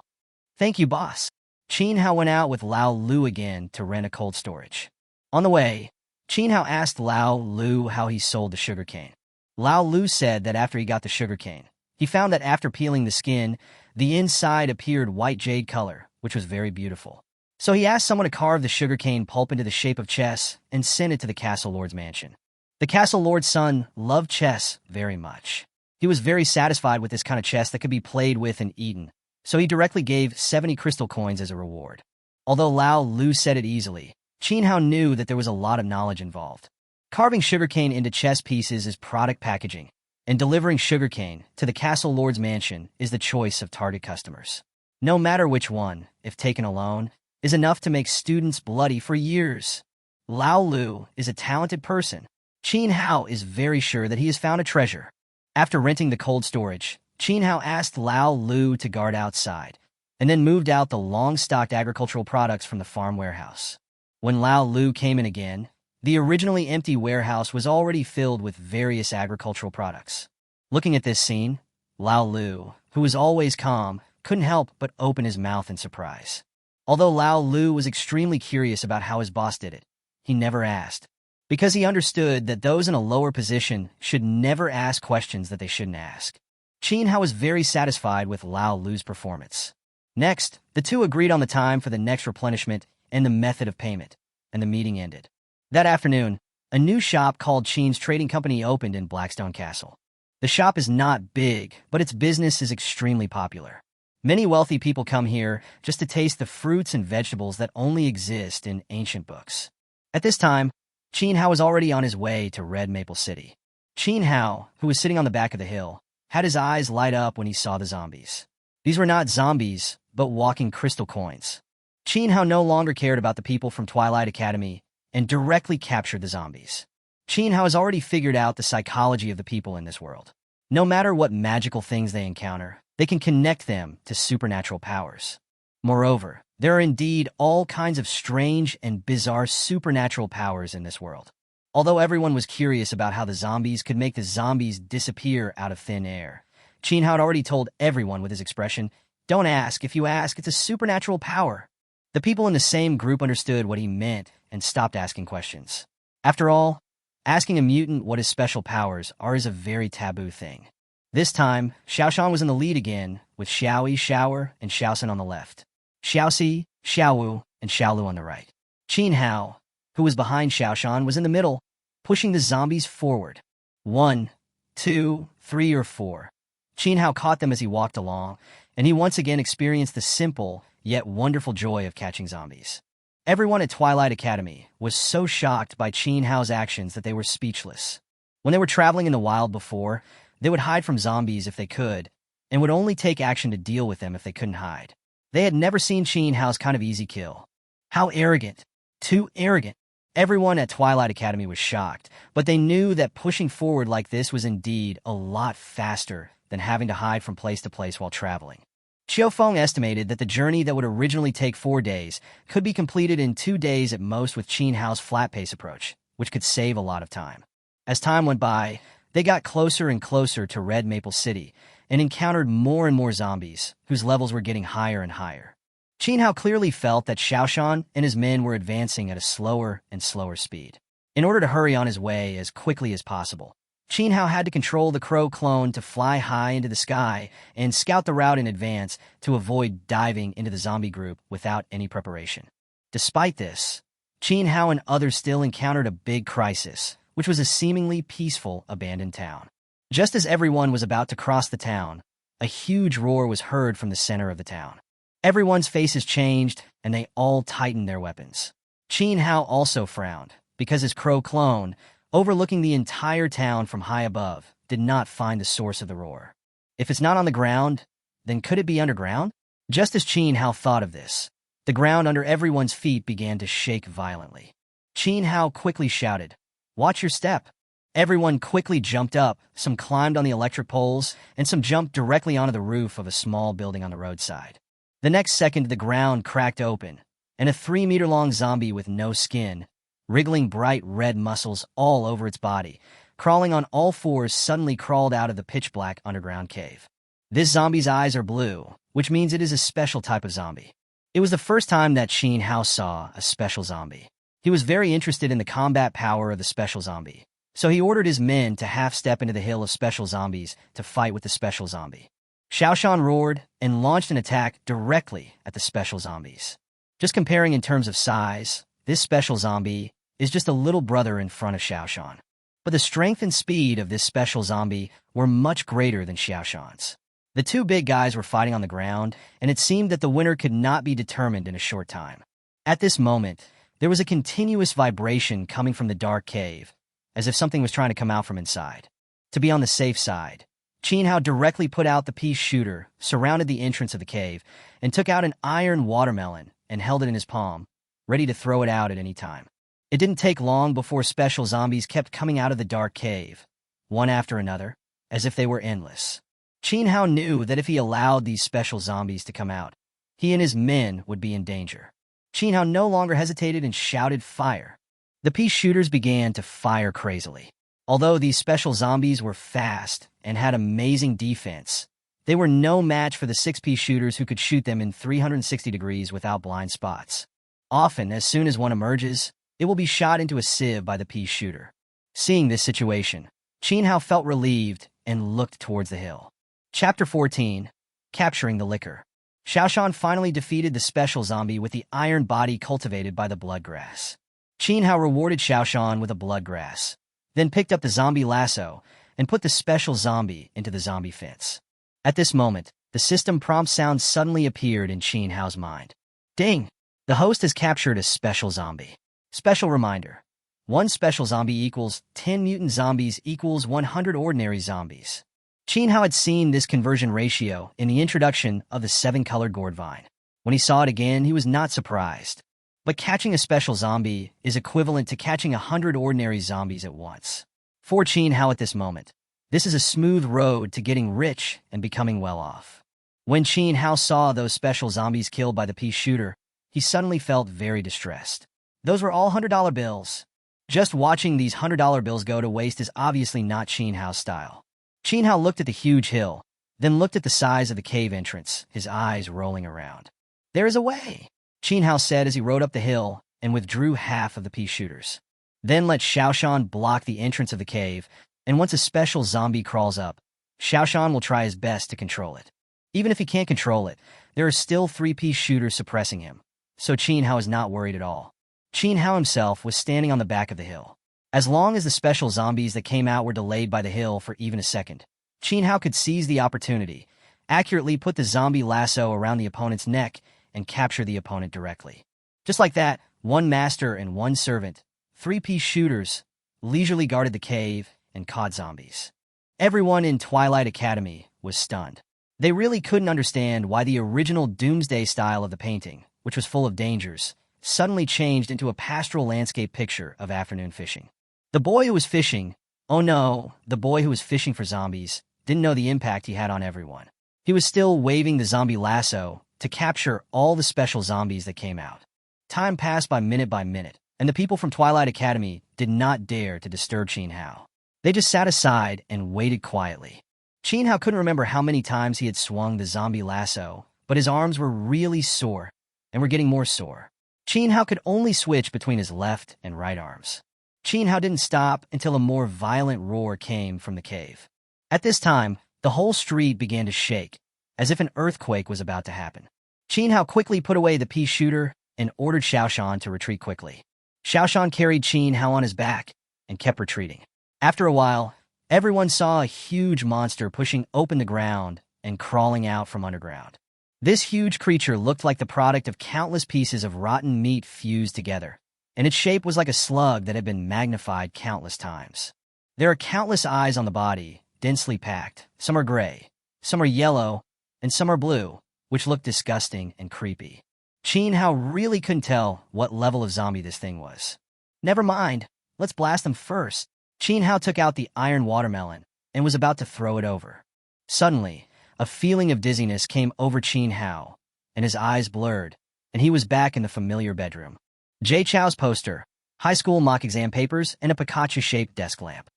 Thank you, boss. Qin Hao went out with Lao Lu again to rent a cold storage. On the way, Qin Hao asked Lao Lu how he sold the sugarcane. Lao Lu said that after he got the sugarcane, he found that after peeling the skin, the inside appeared white jade color, which was very beautiful. So he asked someone to carve the sugarcane pulp into the shape of chess and send it to the castle lord's mansion. The castle lord's son loved chess very much. He was very satisfied with this kind of chess that could be played with and eaten, so he directly gave 70 crystal coins as a reward. Although Lao Lu said it easily, Qin Hao knew that there was a lot of knowledge involved. Carving sugarcane into chess pieces is product packaging, and delivering sugarcane to the castle lord's mansion is the choice of target customers. No matter which one, if taken alone, is enough to make students bloody for years. Lao Lu is a talented person. Qin Hao is very sure that he has found a treasure. After renting the cold storage, Qin Hao asked Lao Lu to guard outside, and then moved out the long-stocked agricultural products from the farm warehouse. When Lao Lu came in again, the originally empty warehouse was already filled with various agricultural products. Looking at this scene, Lao Lu, who was always calm, couldn't help but open his mouth in surprise. Although Lao Lu was extremely curious about how his boss did it, he never asked, because he understood that those in a lower position should never ask questions that they shouldn't ask. Qin Hao was very satisfied with Lao Lu's performance. Next, the two agreed on the time for the next replenishment and the method of payment, and the meeting ended. That afternoon, a new shop called Qin's Trading Company opened in Blackstone Castle. The shop is not big, but its business is extremely popular. Many wealthy people come here just to taste the fruits and vegetables that only exist in ancient books. At this time, Qin Hao was already on his way to Red Maple City. Qin Hao, who was sitting on the back of the hill, had his eyes light up when he saw the zombies. These were not zombies, but walking crystal coins. Qin Hao no longer cared about the people from Twilight Academy and directly captured the zombies. Qin Hao has already figured out the psychology of the people in this world. No matter what magical things they encounter, they can connect them to supernatural powers. Moreover, there are indeed all kinds of strange and bizarre supernatural powers in this world. Although everyone was curious about how the zombies could make the zombies disappear out of thin air, Qin Hao had already told everyone with his expression, "Don't ask. If you ask, it's a supernatural power." The people in the same group understood what he meant and stopped asking questions. After all, asking a mutant what his special powers are is a very taboo thing. This time, Xiaoshan was in the lead again, with Xiaoyi, Xiaoer, and Xiaosun on the left. Xiaoxi, Xiaowu, and Xiaolu on the right. Qin Hao, who was behind Xiaoshan, was in the middle, pushing the zombies forward. 1, 2, 3, or 4. Qin Hao caught them as he walked along, and he once again experienced the simple, yet wonderful joy of catching zombies. Everyone at Twilight Academy was so shocked by Qin Hao's actions that they were speechless. When they were traveling in the wild before, they would hide from zombies if they could, and would only take action to deal with them if they couldn't hide. They had never seen Qin Hao's kind of easy kill. How arrogant. Too arrogant. Everyone at Twilight Academy was shocked, but they knew that pushing forward like this was indeed a lot faster than having to hide from place to place while traveling. Xiaofeng estimated that the journey that would originally take 4 days could be completed in 2 days at most with Qin Hao's flat-pace approach, which could save a lot of time. As time went by, they got closer and closer to Red Maple City and encountered more and more zombies, whose levels were getting higher and higher. Qin Hao clearly felt that Xiaoshan and his men were advancing at a slower and slower speed. In order to hurry on his way as quickly as possible, Qin Hao had to control the crow clone to fly high into the sky and scout the route in advance to avoid diving into the zombie group without any preparation. Despite this, Qin Hao and others still encountered a big crisis, which was a seemingly peaceful, abandoned town. Just as everyone was about to cross the town, a huge roar was heard from the center of the town. Everyone's faces changed, and they all tightened their weapons. Qin Hao also frowned, because his crow clone, overlooking the entire town from high above, did not find the source of the roar. If it's not on the ground, then could it be underground? Just as Qin Hao thought of this, the ground under everyone's feet began to shake violently. Qin Hao quickly shouted, "Watch your step!" Everyone quickly jumped up, some climbed on the electric poles, and some jumped directly onto the roof of a small building on the roadside. The next second, the ground cracked open, and a 3-meter-long zombie with no skin, wriggling bright red muscles all over its body, crawling on all fours, suddenly crawled out of the pitch-black underground cave. This zombie's eyes are blue, which means it is a special type of zombie. It was the first time that Shin Hao saw a special zombie. He was very interested in the combat power of the special zombie, so he ordered his men to half-step into the hill of special zombies to fight with the special zombie. Xiaoshan roared and launched an attack directly at the special zombies. Just comparing in terms of size, this special zombie is just a little brother in front of Xiaoshan. But the strength and speed of this special zombie were much greater than Xiaoshan's. The two big guys were fighting on the ground, and it seemed that the winner could not be determined in a short time. At this moment, there was a continuous vibration coming from the dark cave, as if something was trying to come out from inside. To be on the safe side, Qin Hao directly put out the pea shooter, surrounded the entrance of the cave, and took out an iron watermelon and held it in his palm, ready to throw it out at any time. It didn't take long before special zombies kept coming out of the dark cave, one after another, as if they were endless. Qin Hao knew that if he allowed these special zombies to come out, he and his men would be in danger. Qin Hao no longer hesitated and shouted fire. The pea shooters began to fire crazily. Although these special zombies were fast and had amazing defense, they were no match for the 6 pea shooters who could shoot them in 360 degrees without blind spots. Often, as soon as one emerges, it will be shot into a sieve by the pea shooter. Seeing this situation, Qin Hao felt relieved and looked towards the hill. Chapter 14. Capturing the Liquor. Xiaoshan finally defeated the special zombie with the iron body cultivated by the bloodgrass. Qin Hao rewarded Xiaoshan with a bloodgrass, then picked up the zombie lasso and put the special zombie into the zombie fence. At this moment, the system prompt sound suddenly appeared in Qin Hao's mind. Ding! The host has captured a special zombie. Special reminder. 1 special zombie equals 10 mutant zombies equals 100 ordinary zombies. Qin Hao had seen this conversion ratio in the introduction of the 7-colored gourd vine. When he saw it again, he was not surprised. But catching a special zombie is equivalent to catching 100 ordinary zombies at once. For Qin Hao at this moment, this is a smooth road to getting rich and becoming well off. When Qin Hao saw those special zombies killed by the pea shooter, he suddenly felt very distressed. Those were all $100 bills. Just watching these $100 bills go to waste is obviously not Qin Hao's style. Qin Hao looked at the huge hill, then looked at the size of the cave entrance, his eyes rolling around. There is a way, Qin Hao said as he rode up the hill and withdrew half of the pea shooters. Then let Xiaoshan block the entrance of the cave, and once a special zombie crawls up, Xiaoshan will try his best to control it. Even if he can't control it, there are still 3 pea shooters suppressing him, so Qin Hao is not worried at all. Qin Hao himself was standing on the back of the hill. As long as the special zombies that came out were delayed by the hill for even a second, Qin Hao could seize the opportunity, accurately put the zombie lasso around the opponent's neck, and capture the opponent directly. Just like that, 1 master and 1 servant, 3 pea shooters, leisurely guarded the cave and caught zombies. Everyone in Twilight Academy was stunned. They really couldn't understand why the original Doomsday style of the painting, which was full of dangers, suddenly changed into a pastoral landscape picture of afternoon fishing. The boy who was fishing, oh no, the boy who was fishing for zombies, didn't know the impact he had on everyone. He was still waving the zombie lasso to capture all the special zombies that came out. Time passed by minute, and the people from Twilight Academy did not dare to disturb Qin Hao. They just sat aside and waited quietly. Qin Hao couldn't remember how many times he had swung the zombie lasso, but his arms were really sore and were getting more sore. Qin Hao could only switch between his left and right arms. Qin Hao didn't stop until a more violent roar came from the cave. At this time, the whole street began to shake, as if an earthquake was about to happen. Qin Hao quickly put away the pea shooter and ordered Xiaoshan to retreat quickly. Xiaoshan carried Qin Hao on his back and kept retreating. After a while, everyone saw a huge monster pushing open the ground and crawling out from underground. This huge creature looked like the product of countless pieces of rotten meat fused together, and its shape was like a slug that had been magnified countless times. There are countless eyes on the body, densely packed. Some are gray, some are yellow, and some are blue, which look disgusting and creepy. Qin Hao really couldn't tell what level of zombie this thing was. Never mind, let's blast them first, Qin Hao took out the iron watermelon and was about to throw it over. Suddenly, a feeling of dizziness came over Qin Hao, and his eyes blurred, and he was back in the familiar bedroom. Jay Chow's poster, high school mock exam papers, and a Pikachu-shaped desk lamp.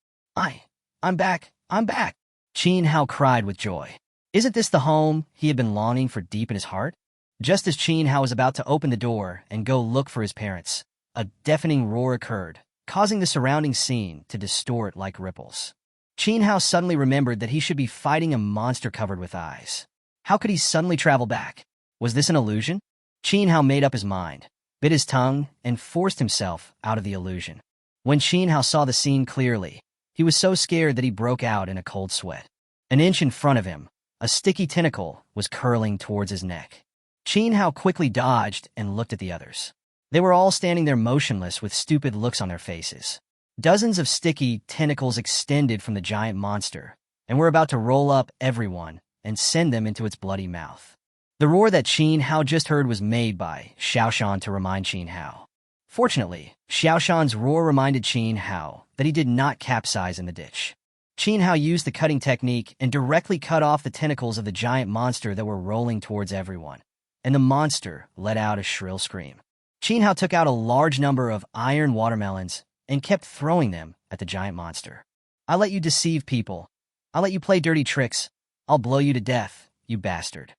I'm back, I'm back, Qin Hao cried with joy. Isn't this the home he had been longing for deep in his heart? Just as Qin Hao was about to open the door and go look for his parents, a deafening roar occurred, causing the surrounding scene to distort like ripples. Qin Hao suddenly remembered that he should be fighting a monster covered with eyes. How could he suddenly travel back? Was this an illusion? Qin Hao made up his mind, bit his tongue, and forced himself out of the illusion. When Qin Hao saw the scene clearly, he was so scared that he broke out in a cold sweat. An inch in front of him, a sticky tentacle was curling towards his neck. Qin Hao quickly dodged and looked at the others. They were all standing there motionless with stupid looks on their faces. Dozens of sticky tentacles extended from the giant monster and were about to roll up everyone and send them into its bloody mouth. The roar that Qin Hao just heard was made by Xiaoshan to remind Qin Hao. Fortunately, Xiaoshan's roar reminded Qin Hao that he did not capsize in the ditch. Qin Hao used the cutting technique and directly cut off the tentacles of the giant monster that were rolling towards everyone, and the monster let out a shrill scream. Qin Hao took out a large number of iron watermelons and kept throwing them at the giant monster. I let you deceive people. I'll let you play dirty tricks. I'll blow you to death, you bastard.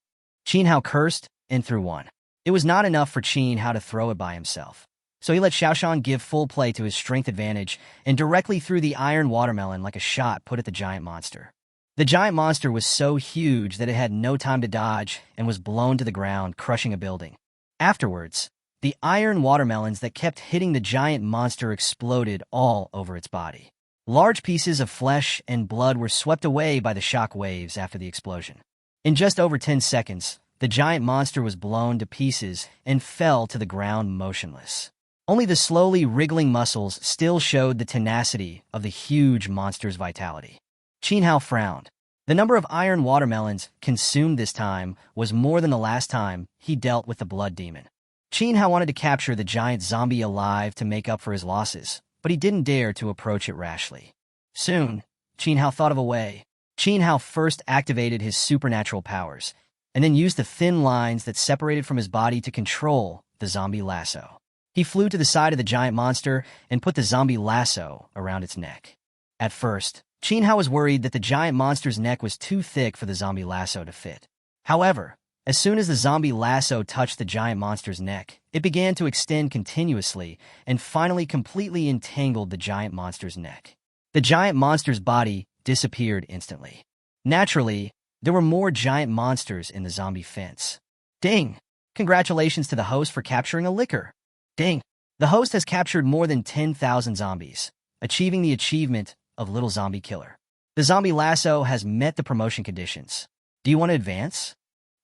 Qin Hao cursed and threw one. It was not enough for Qin Hao to throw it by himself, so he let Xiaoshan give full play to his strength advantage and directly threw the iron watermelon like a shot put at the giant monster. The giant monster was so huge that it had no time to dodge and was blown to the ground, crushing a building. Afterwards, the iron watermelons that kept hitting the giant monster exploded all over its body. Large pieces of flesh and blood were swept away by the shock waves after the explosion. In just over 10 seconds, the giant monster was blown to pieces and fell to the ground motionless. Only the slowly wriggling muscles still showed the tenacity of the huge monster's vitality. Qin Hao frowned. The number of iron watermelons consumed this time was more than the last time he dealt with the blood demon. Qin Hao wanted to capture the giant zombie alive to make up for his losses, but he didn't dare to approach it rashly. Soon, Qin Hao thought of a way. Qin Hao first activated his supernatural powers, and then used the thin lines that separated from his body to control the zombie lasso. He flew to the side of the giant monster and put the zombie lasso around its neck. At first, Qin Hao was worried that the giant monster's neck was too thick for the zombie lasso to fit. However, as soon as the zombie lasso touched the giant monster's neck, it began to extend continuously and finally completely entangled the giant monster's neck. The giant monster's body disappeared instantly. Naturally, there were more giant monsters in the zombie fence. Ding! Congratulations to the host for capturing a licker. Ding! The host has captured more than 10,000 zombies, achieving the achievement of Little Zombie Killer. The zombie lasso has met the promotion conditions. Do you want to advance?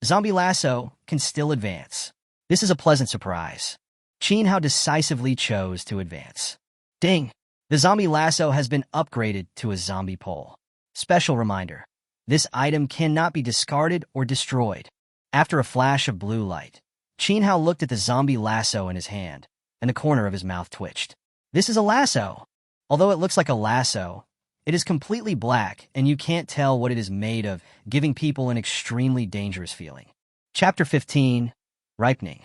Zombie lasso can still advance. This is a pleasant surprise. Qin Hao decisively chose to advance. Ding! The zombie lasso has been upgraded to a zombie pole. Special reminder. This item cannot be discarded or destroyed. After a flash of blue light, Qin Hao looked at the zombie lasso in his hand, and the corner of his mouth twitched. This is a lasso. Although it looks like a lasso, it is completely black, and you can't tell what it is made of, giving people an extremely dangerous feeling. Chapter 15, Ripening.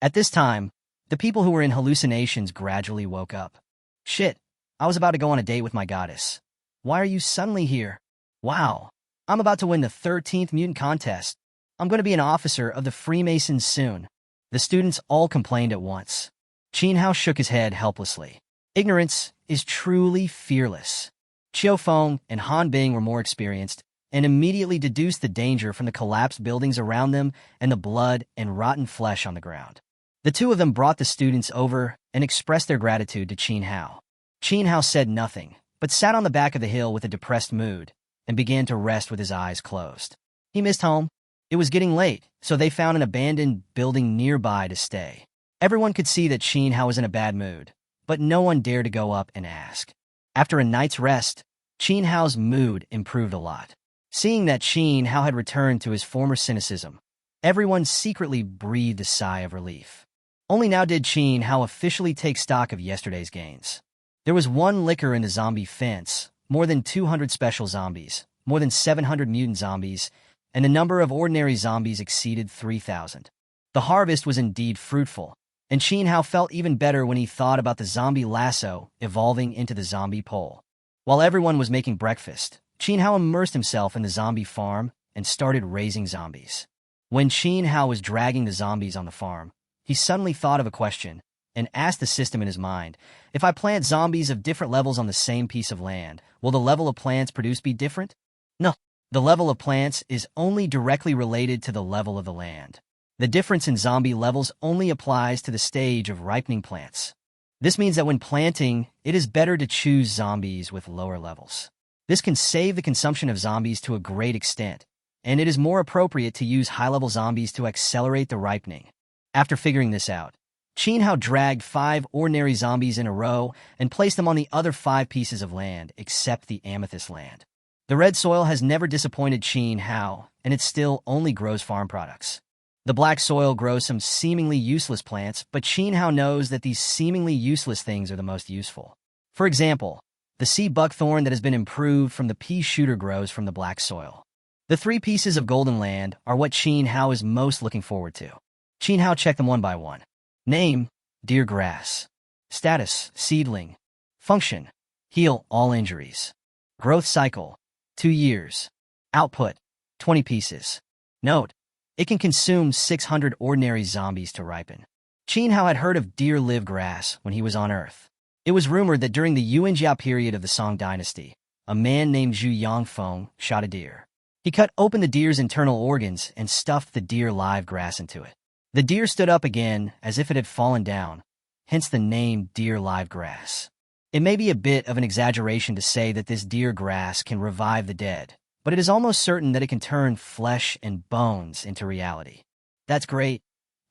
At this time, the people who were in hallucinations gradually woke up. Shit, I was about to go on a date with my goddess. Why are you suddenly here? Wow, I'm about to win the 13th mutant contest. I'm going to be an officer of the Freemasons soon. The students all complained at once. Qin Hao shook his head helplessly. Ignorance is truly fearless. Qiu Feng and Han Bing were more experienced and immediately deduced the danger from the collapsed buildings around them and the blood and rotten flesh on the ground. The two of them brought the students over and expressed their gratitude to Qin Hao. Qin Hao said nothing, but sat on the back of the hill with a depressed mood and began to rest with his eyes closed. He missed home. It was getting late, so they found an abandoned building nearby to stay. Everyone could see that Qin Hao was in a bad mood, but no one dared to go up and ask. After a night's rest, Qin Hao's mood improved a lot. Seeing that Qin Hao had returned to his former cynicism, everyone secretly breathed a sigh of relief. Only now did Qin Hao officially take stock of yesterday's gains. There was one liquor in the zombie fence, more than 200 special zombies, more than 700 mutant zombies, and the number of ordinary zombies exceeded 3,000. The harvest was indeed fruitful, and Chin Hao felt even better when he thought about the zombie lasso evolving into the zombie pole. While everyone was making breakfast, Chin Hao immersed himself in the zombie farm and started raising zombies. When Chin Hao was dragging the zombies on the farm, he suddenly thought of a question and asked the system in his mind, if I plant zombies of different levels on the same piece of land, will the level of plants produced be different? No. The level of plants is only directly related to the level of the land. The difference in zombie levels only applies to the stage of ripening plants. This means that when planting, it is better to choose zombies with lower levels. This can save the consumption of zombies to a great extent, and it is more appropriate to use high-level zombies to accelerate the ripening. After figuring this out, Chin Hao dragged 5 ordinary zombies in a row and placed them on the other 5 pieces of land except the amethyst land. The red soil has never disappointed Chin Hao, and it still only grows farm products. The black soil grows some seemingly useless plants, but Chin Hao knows that these seemingly useless things are the most useful. For example, the sea buckthorn that has been improved from the pea shooter grows from the black soil. The 3 pieces of golden land are what Chin Hao is most looking forward to. Chin Hao checked them one by one. Name, deer grass. Status, seedling. Function, heal all injuries. Growth cycle, 2 years. Output, 20 pieces. Note, it can consume 600 ordinary zombies to ripen. Chin Hao had heard of deer live grass when he was on Earth. It was rumored that during the Yuanjia period of the Song dynasty, a man named Zhu Yangfeng shot a deer. He cut open the deer's internal organs and stuffed the deer live grass into it. The deer stood up again as if it had fallen down, hence the name deer live grass. It may be a bit of an exaggeration to say that this deer grass can revive the dead, but it is almost certain that it can turn flesh and bones into reality. That's great.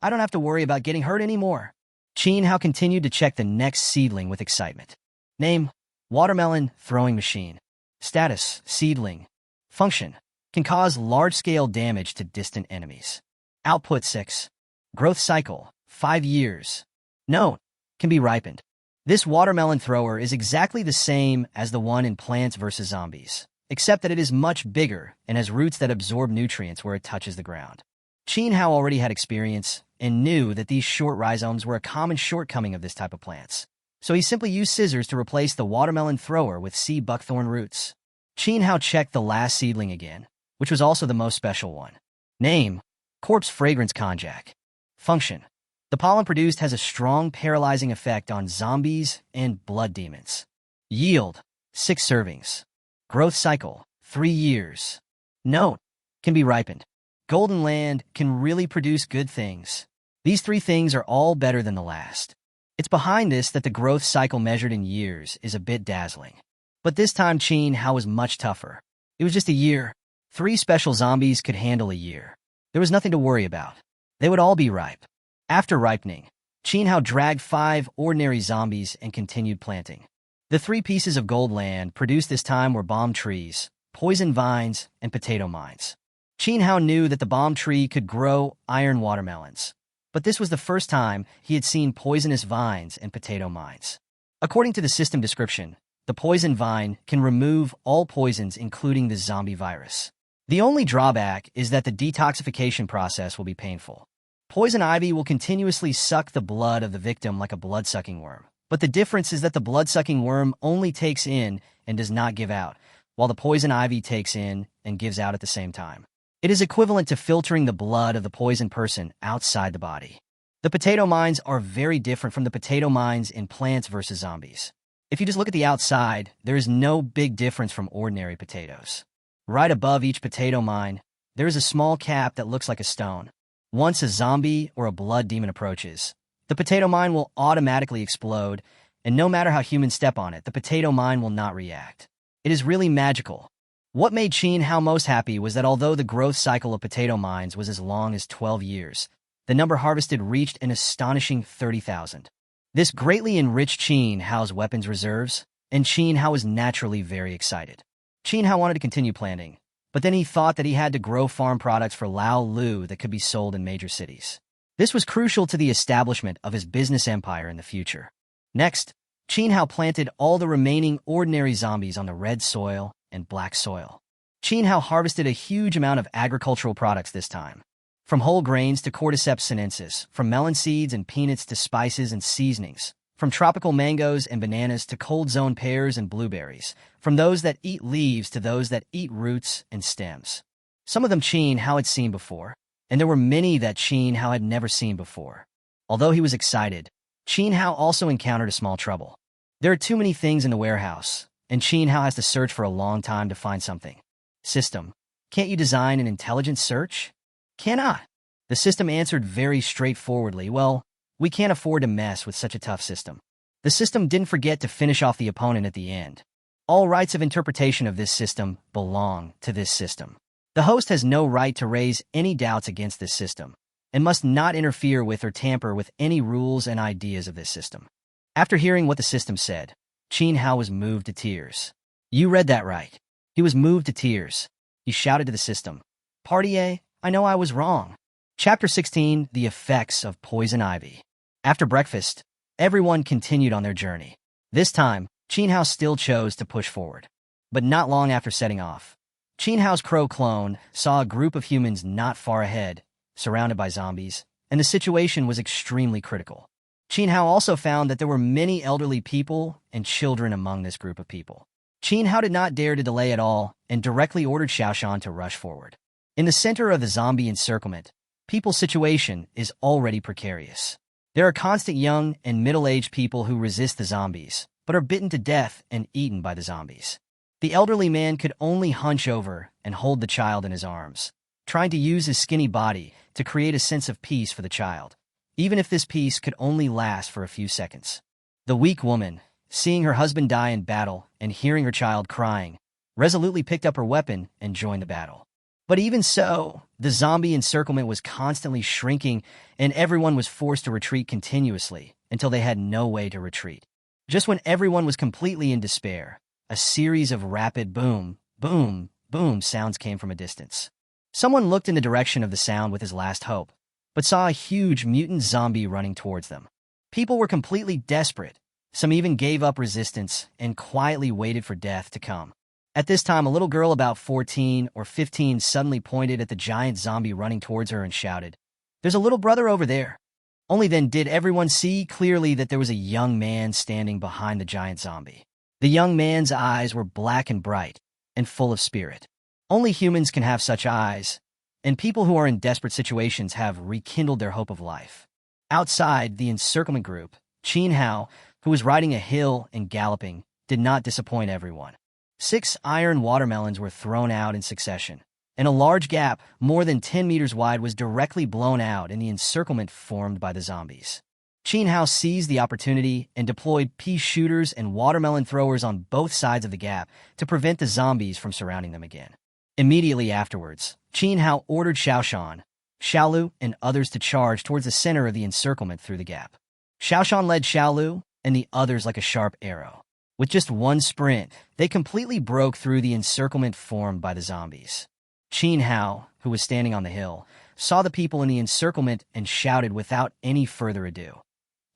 I don't have to worry about getting hurt anymore. Chin Hao continued to check the next seedling with excitement. Name, watermelon throwing machine. Status, seedling. Function, can cause large-scale damage to distant enemies. Output 6. Growth cycle, 5 years. Note, can be ripened. This watermelon thrower is exactly the same as the one in Plants vs. Zombies, except that it is much bigger and has roots that absorb nutrients where it touches the ground. Chin Hao already had experience and knew that these short rhizomes were a common shortcoming of this type of plants, so he simply used scissors to replace the watermelon thrower with sea buckthorn roots. Chin Hao checked the last seedling again, which was also the most special one. Name, corpse fragrance konjac. Function, the pollen produced has a strong paralyzing effect on zombies and blood demons. Yield, 6 servings. Growth cycle, 3 years. Note, can be ripened. Golden land can really produce good things. These 3 things are all better than the last. It's behind this that the growth cycle measured in years is a bit dazzling. But this time Chin Hao was much tougher. It was just a year. 3 special zombies could handle a year. There was nothing to worry about. They would all be ripe. After ripening, Chin Hao dragged 5 ordinary zombies and continued planting. The 3 pieces of gold land produced this time were bomb trees, poison vines, and potato mines. Chin Hao knew that the bomb tree could grow iron watermelons, but this was the first time he had seen poisonous vines and potato mines. According to the system description, the poison vine can remove all poisons including the zombie virus. The only drawback is that the detoxification process will be painful. Poison ivy will continuously suck the blood of the victim like a blood-sucking worm, but the difference is that the blood-sucking worm only takes in and does not give out, while the poison ivy takes in and gives out at the same time. It is equivalent to filtering the blood of the poisoned person outside the body. The potato mines are very different from the potato mines in Plants vs. Zombies. If you just look at the outside, there is no big difference from ordinary potatoes. Right above each potato mine, there is a small cap that looks like a stone. Once a zombie or a blood demon approaches, the potato mine will automatically explode, and no matter how humans step on it, the potato mine will not react. It is really magical. What made Chin Hao most happy was that although the growth cycle of potato mines was as long as 12 years, the number harvested reached an astonishing 30,000. This greatly enriched Chin Hao's weapons reserves, and Chin Hao was naturally very excited. Chin Hao wanted to continue planting, but then he thought that he had to grow farm products for Lao Lu that could be sold in major cities. This was crucial to the establishment of his business empire in the future. Next, Qin Hao planted all the remaining ordinary zombies on the red soil and black soil. Qin Hao harvested a huge amount of agricultural products this time. From whole grains to cordyceps sinensis, from melon seeds and peanuts to spices and seasonings, from tropical mangoes and bananas to cold zone pears and blueberries, from those that eat leaves to those that eat roots and stems. Some of them Qin Hao had seen before, and there were many that Qin Hao had never seen before. Although he was excited, Qin Hao also encountered a small trouble. There are too many things in the warehouse, and Qin Hao has to search for a long time to find something. System, can't you design an intelligent search? Cannot. The system answered very straightforwardly, well, we can't afford to mess with such a tough system. The system didn't forget to finish off the opponent at the end. All rights of interpretation of this system belong to this system. The host has no right to raise any doubts against this system, and must not interfere with or tamper with any rules and ideas of this system. After hearing what the system said, Qin Hao was moved to tears. You read that right. He was moved to tears. He shouted to the system, "Partier, I know I was wrong." Chapter 16, The Effects of Poison Ivy. After breakfast, everyone continued on their journey. This time, Qin Hao still chose to push forward. But not long after setting off, Qin Hao's crow clone saw a group of humans not far ahead, surrounded by zombies, and the situation was extremely critical. Qin Hao also found that there were many elderly people and children among this group of people. Qin Hao did not dare to delay at all and directly ordered Xiaoshan to rush forward. In the center of the zombie encirclement, people's situation is already precarious. There are constant young and middle-aged people who resist the zombies, but are bitten to death and eaten by the zombies. The elderly man could only hunch over and hold the child in his arms, trying to use his skinny body to create a sense of peace for the child, even if this peace could only last for a few seconds. The weak woman, seeing her husband die in battle and hearing her child crying, resolutely picked up her weapon and joined the battle. But even so, the zombie encirclement was constantly shrinking, and everyone was forced to retreat continuously until they had no way to retreat. Just when everyone was completely in despair, a series of rapid boom, boom, boom sounds came from a distance. Someone looked in the direction of the sound with his last hope, but saw a huge mutant zombie running towards them. People were completely desperate. Some even gave up resistance and quietly waited for death to come. At this time, a little girl about 14 or 15 suddenly pointed at the giant zombie running towards her and shouted, "There's a little brother over there." Only then did everyone see clearly that there was a young man standing behind the giant zombie. The young man's eyes were black and bright and full of spirit. Only humans can have such eyes, and people who are in desperate situations have rekindled their hope of life. Outside the encirclement group, Qin Hao, who was riding a hill and galloping, did not disappoint everyone. 6 iron watermelons were thrown out in succession, and a large gap, more than 10 meters wide, was directly blown out in the encirclement formed by the zombies. Qin Hao seized the opportunity and deployed pea shooters and watermelon throwers on both sides of the gap to prevent the zombies from surrounding them again. Immediately afterwards, Qin Hao ordered Xiaoshan, Xiaolu, and others to charge towards the center of the encirclement through the gap. Xiaoshan led Xiaolu and the others like a sharp arrow. With just one sprint, they completely broke through the encirclement formed by the zombies. Qin Hao, who was standing on the hill, saw the people in the encirclement and shouted without any further ado,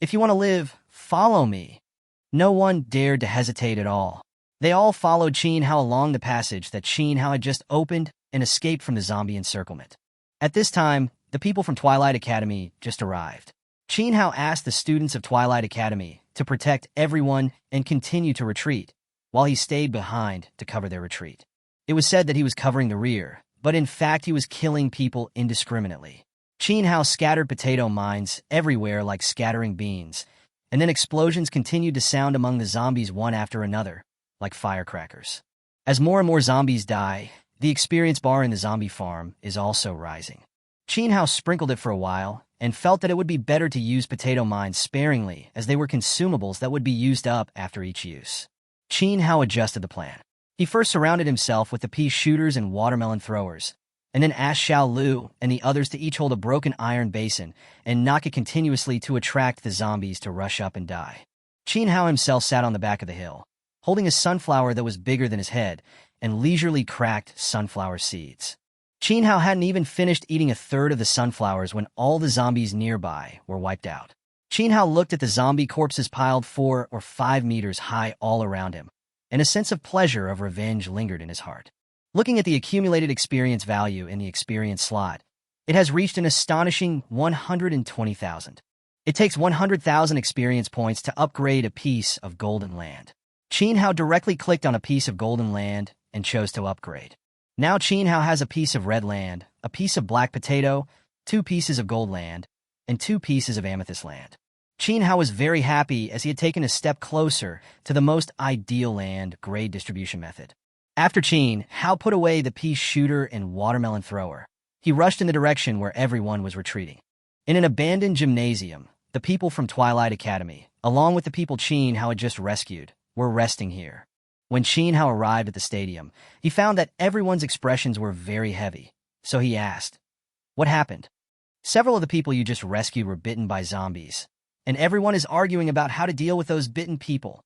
"If you want to live, follow me." No one dared to hesitate at all. They all followed Qin Hao along the passage that Qin Hao had just opened and escaped from the zombie encirclement. At this time, the people from Twilight Academy just arrived. Qin Hao asked the students of Twilight Academy to protect everyone and continue to retreat, while he stayed behind to cover their retreat. It was said that he was covering the rear, but in fact he was killing people indiscriminately. Qin Hao scattered potato mines everywhere like scattering beans, and then explosions continued to sound among the zombies one after another, like firecrackers. As more and more zombies die, the experience bar in the zombie farm is also rising. Qin Hao sprinkled it for a while and felt that it would be better to use potato mines sparingly, as they were consumables that would be used up after each use. Qin Hao adjusted the plan. He first surrounded himself with the pea shooters and watermelon throwers, and then asked Xiao Lu and the others to each hold a broken iron basin and knock it continuously to attract the zombies to rush up and die. Qin Hao himself sat on the back of the hill, holding a sunflower that was bigger than his head, and leisurely cracked sunflower seeds. Qin Hao hadn't even finished eating a third of the sunflowers when all the zombies nearby were wiped out. Qin Hao looked at the zombie corpses piled 4 or 5 meters high all around him, and a sense of pleasure of revenge lingered in his heart. Looking at the accumulated experience value in the experience slot, it has reached an astonishing 120,000. It takes 100,000 experience points to upgrade a piece of golden land. Qin Hao directly clicked on a piece of golden land and chose to upgrade. Now Qin Hao has a piece of red land, a piece of black potato, 2 pieces of gold land, and 2 pieces of amethyst land. Qin Hao was very happy as he had taken a step closer to the most ideal land grade distribution method. After Qin Hao put away the pea shooter and watermelon thrower, he rushed in the direction where everyone was retreating. In an abandoned gymnasium, the people from Twilight Academy, along with the people Qin Hao had just rescued, were resting here. When Qin Hao arrived at the stadium, he found that everyone's expressions were very heavy, so he asked, "What happened?" "Several of the people you just rescued were bitten by zombies, and everyone is arguing about how to deal with those bitten people."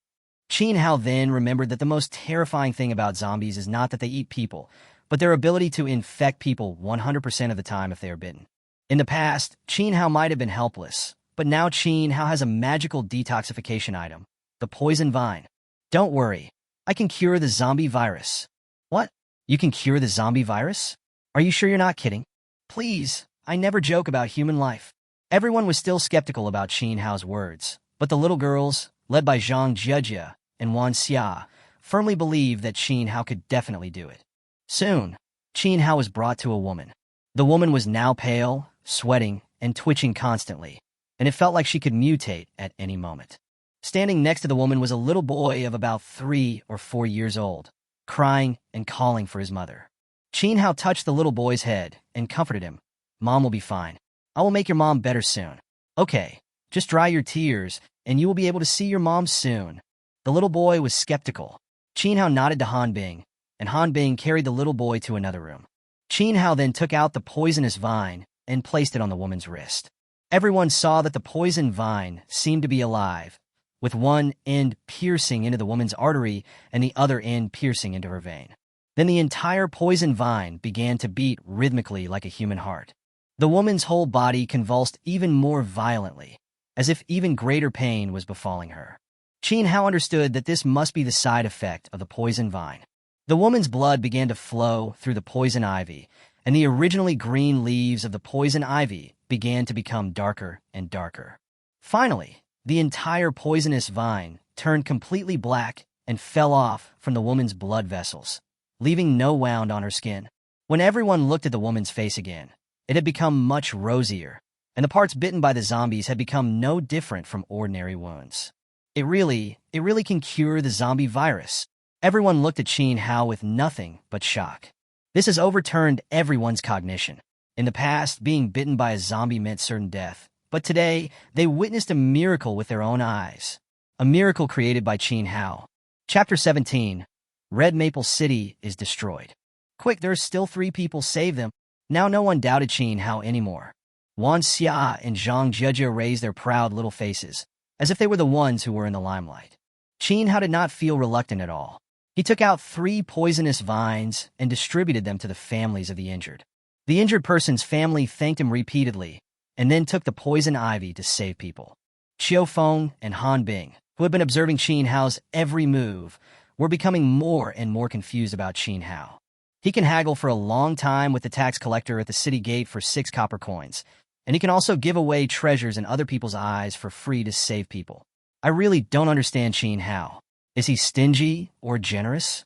Qin Hao then remembered that the most terrifying thing about zombies is not that they eat people, but their ability to infect people 100% of the time if they are bitten. In the past, Qin Hao might have been helpless, but now Qin Hao has a magical detoxification item, the poison vine. "Don't worry, I can cure the zombie virus." "What? You can cure the zombie virus? Are you sure you're not kidding?" "Please, I never joke about human life." Everyone was still skeptical about Qin Hao's words, but the little girls, led by Zhang Jejia and Wan Xia, firmly believed that Qin Hao could definitely do it. Soon, Qin Hao was brought to a woman. The woman was now pale, sweating, and twitching constantly, and it felt like she could mutate at any moment. Standing next to the woman was a little boy of about 3 or 4 years old, crying and calling for his mother. Qin Hao touched the little boy's head and comforted him. "Mom will be fine. I will make your mom better soon. Okay, just dry your tears, and you will be able to see your mom soon." The little boy was skeptical. Qin Hao nodded to Han Bing, and Han Bing carried the little boy to another room. Qin Hao then took out the poisonous vine and placed it on the woman's wrist. Everyone saw that the poison vine seemed to be alive, with one end piercing into the woman's artery and the other end piercing into her vein. Then the entire poison vine began to beat rhythmically like a human heart. The woman's whole body convulsed even more violently, as if even greater pain was befalling her. Qin Hao understood that this must be the side effect of the poison vine. The woman's blood began to flow through the poison ivy, and the originally green leaves of the poison ivy began to become darker and darker. Finally, the entire poisonous vine turned completely black and fell off from the woman's blood vessels, leaving no wound on her skin. When everyone looked at the woman's face again, it had become much rosier, and the parts bitten by the zombies had become no different from ordinary wounds. It really can cure the zombie virus. Everyone looked at Qin Hao with nothing but shock. This has overturned everyone's cognition. In the past, being bitten by a zombie meant certain death, but today, they witnessed a miracle with their own eyes. A miracle created by Qin Hao. Chapter 17. Red Maple City is destroyed. Quick, there's still 3 people, save them. Now no one doubted Qin Hao anymore. Wan Xia and Zhang Jejia raised their proud little faces, as if they were the ones who were in the limelight. Qin Hao did not feel reluctant at all. He took out 3 poisonous vines and distributed them to the families of the injured. The injured person's family thanked him repeatedly, and then took the poison ivy to save people. Qiu Feng and Han Bing, who had been observing Qin Hao's every move, were becoming more and more confused about Qin Hao. He can haggle for a long time with the tax collector at the city gate for 6 copper coins, and he can also give away treasures in other people's eyes for free to save people. I really don't understand Qin Hao. Is he stingy or generous?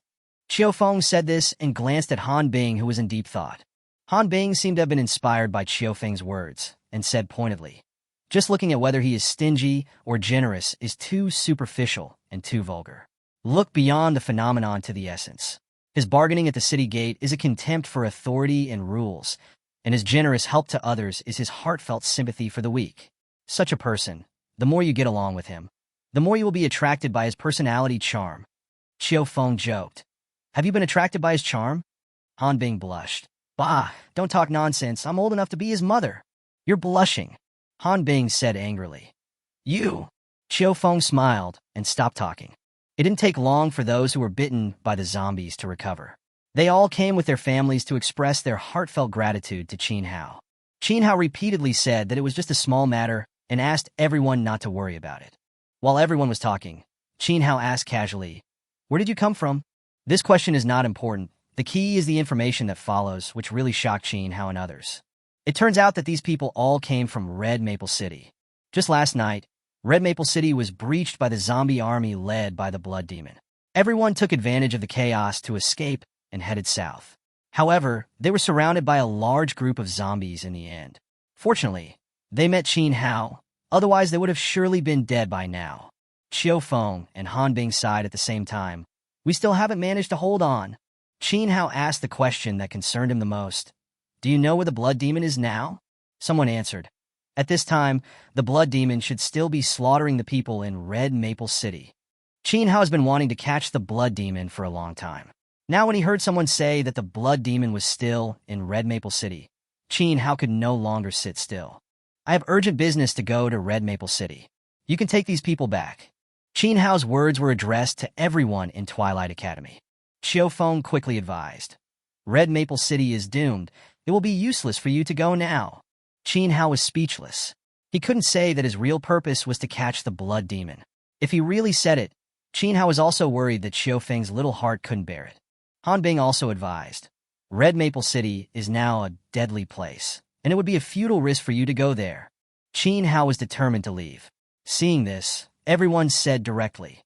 Qiu Feng said this and glanced at Han Bing, who was in deep thought. Han Bing seemed to have been inspired by Qiu Feng's words, and said pointedly, "Just looking at whether he is stingy or generous is too superficial and too vulgar. Look beyond the phenomenon to the essence. His bargaining at the city gate is a contempt for authority and rules, and his generous help to others is his heartfelt sympathy for the weak. Such a person, the more you get along with him, the more you will be attracted by his personality charm." Qiu Feng joked. "Have you been attracted by his charm?" Han Bing blushed. "Bah, don't talk nonsense. I'm old enough to be his mother." "You're blushing," Han Bing said angrily. "You." Qiu Feng smiled and stopped talking. It didn't take long for those who were bitten by the zombies to recover. They all came with their families to express their heartfelt gratitude to Qin Hao. Qin Hao repeatedly said that it was just a small matter and asked everyone not to worry about it. While everyone was talking, Qin Hao asked casually, "Where did you come from?" This question is not important. The key is the information that follows, which really shocked Qin Hao and others. It turns out that these people all came from Red Maple City. Just last night, Red Maple City was breached by the zombie army led by the Blood Demon. Everyone took advantage of the chaos to escape and headed south. However, they were surrounded by a large group of zombies in the end. Fortunately, they met Qin Hao, otherwise they would have surely been dead by now. Qiu Feng and Han Bing sighed at the same time. "We still haven't managed to hold on." Qin Hao asked the question that concerned him the most. "Do you know where the Blood Demon is now?" Someone answered. At this time, the Blood Demon should still be slaughtering the people in Red Maple City. Qin Hao has been wanting to catch the Blood Demon for a long time. Now when he heard someone say that the Blood Demon was still in Red Maple City, Qin Hao could no longer sit still. "I have urgent business to go to Red Maple City. You can take these people back." Qin Hao's words were addressed to everyone in Twilight Academy. Qiu Feng quickly advised, "Red Maple City is doomed. It will be useless for you to go now." Qin Hao was speechless. He couldn't say that his real purpose was to catch the Blood Demon. If he really said it, Qin Hao was also worried that Qiu Feng's little heart couldn't bear it. Han Bing also advised, "Red Maple City is now a deadly place, and it would be a futile risk for you to go there." Qin Hao was determined to leave. Seeing this, everyone said directly,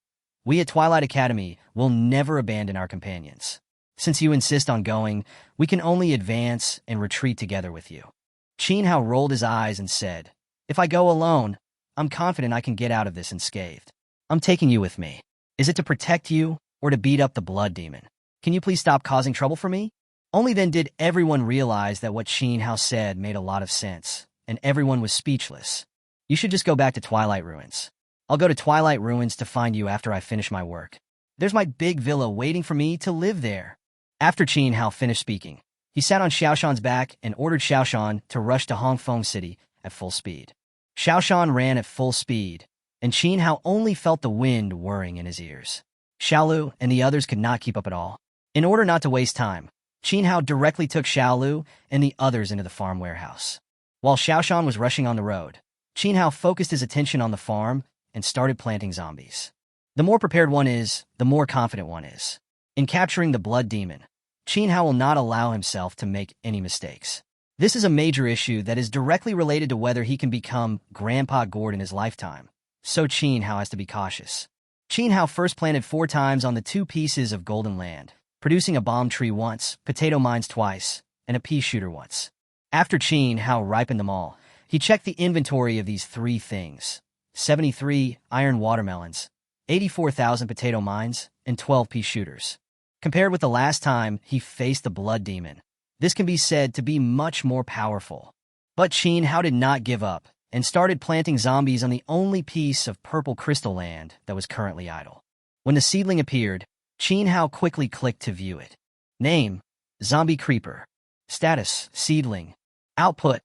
"We at Twilight Academy will never abandon our companions. Since you insist on going, we can only advance and retreat together with you." Qin Hao rolled his eyes and said, "If I go alone, I'm confident I can get out of this unscathed. I'm taking you with me. Is it to protect you or to beat up the Blood Demon? Can you please stop causing trouble for me?" Only then did everyone realize that what Qin Hao said made a lot of sense, and everyone was speechless. "You should just go back to Twilight Ruins. I'll go to Twilight Ruins to find you after I finish my work. There's my big villa waiting for me to live there." After Qin Hao finished speaking, he sat on Xiaoshan's back and ordered Xiaoshan to rush to Hongfeng City at full speed. Xiaoshan ran at full speed, and Qin Hao only felt the wind whirring in his ears. Xiaolu and the others could not keep up at all. In order not to waste time, Qin Hao directly took Xiaolu and the others into the farm warehouse. While Xiaoshan was rushing on the road, Qin Hao focused his attention on the farm and started planting zombies. The more prepared one is, the more confident one is. In capturing the Blood Demon, Qin Hao will not allow himself to make any mistakes. This is a major issue that is directly related to whether he can become Grandpa Gord in his lifetime, so Qin Hao has to be cautious. Qin Hao first planted 4 times on the 2 pieces of golden land, producing a bomb tree once, potato mines twice, and a pea shooter once. After Qin Hao ripened them all, he checked the inventory of these 3 things: 73 iron watermelons, 84,000 potato mines, and 12 pea shooters. Compared with the last time he faced the Blood Demon, this can be said to be much more powerful. But Qin Hao did not give up, and started planting zombies on the only piece of purple crystal land that was currently idle. When the seedling appeared, Qin Hao quickly clicked to view it. Name: Zombie Creeper. Status: Seedling. Output: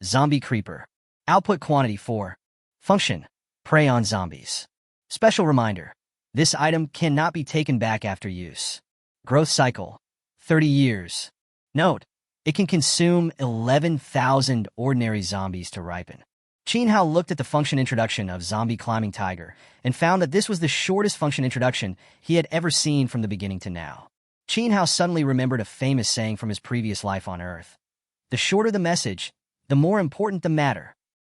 Zombie Creeper. Output quantity 4. Function: Prey on zombies. Special reminder: this item cannot be taken back after use. Growth cycle: 30 years. Note: it can consume 11,000 ordinary zombies to ripen. Qin Hao looked at the function introduction of Zombie Climbing Tiger and found that this was the shortest function introduction he had ever seen from the beginning to now. Qin Hao suddenly remembered a famous saying from his previous life on Earth: "The shorter the message, the more important the matter."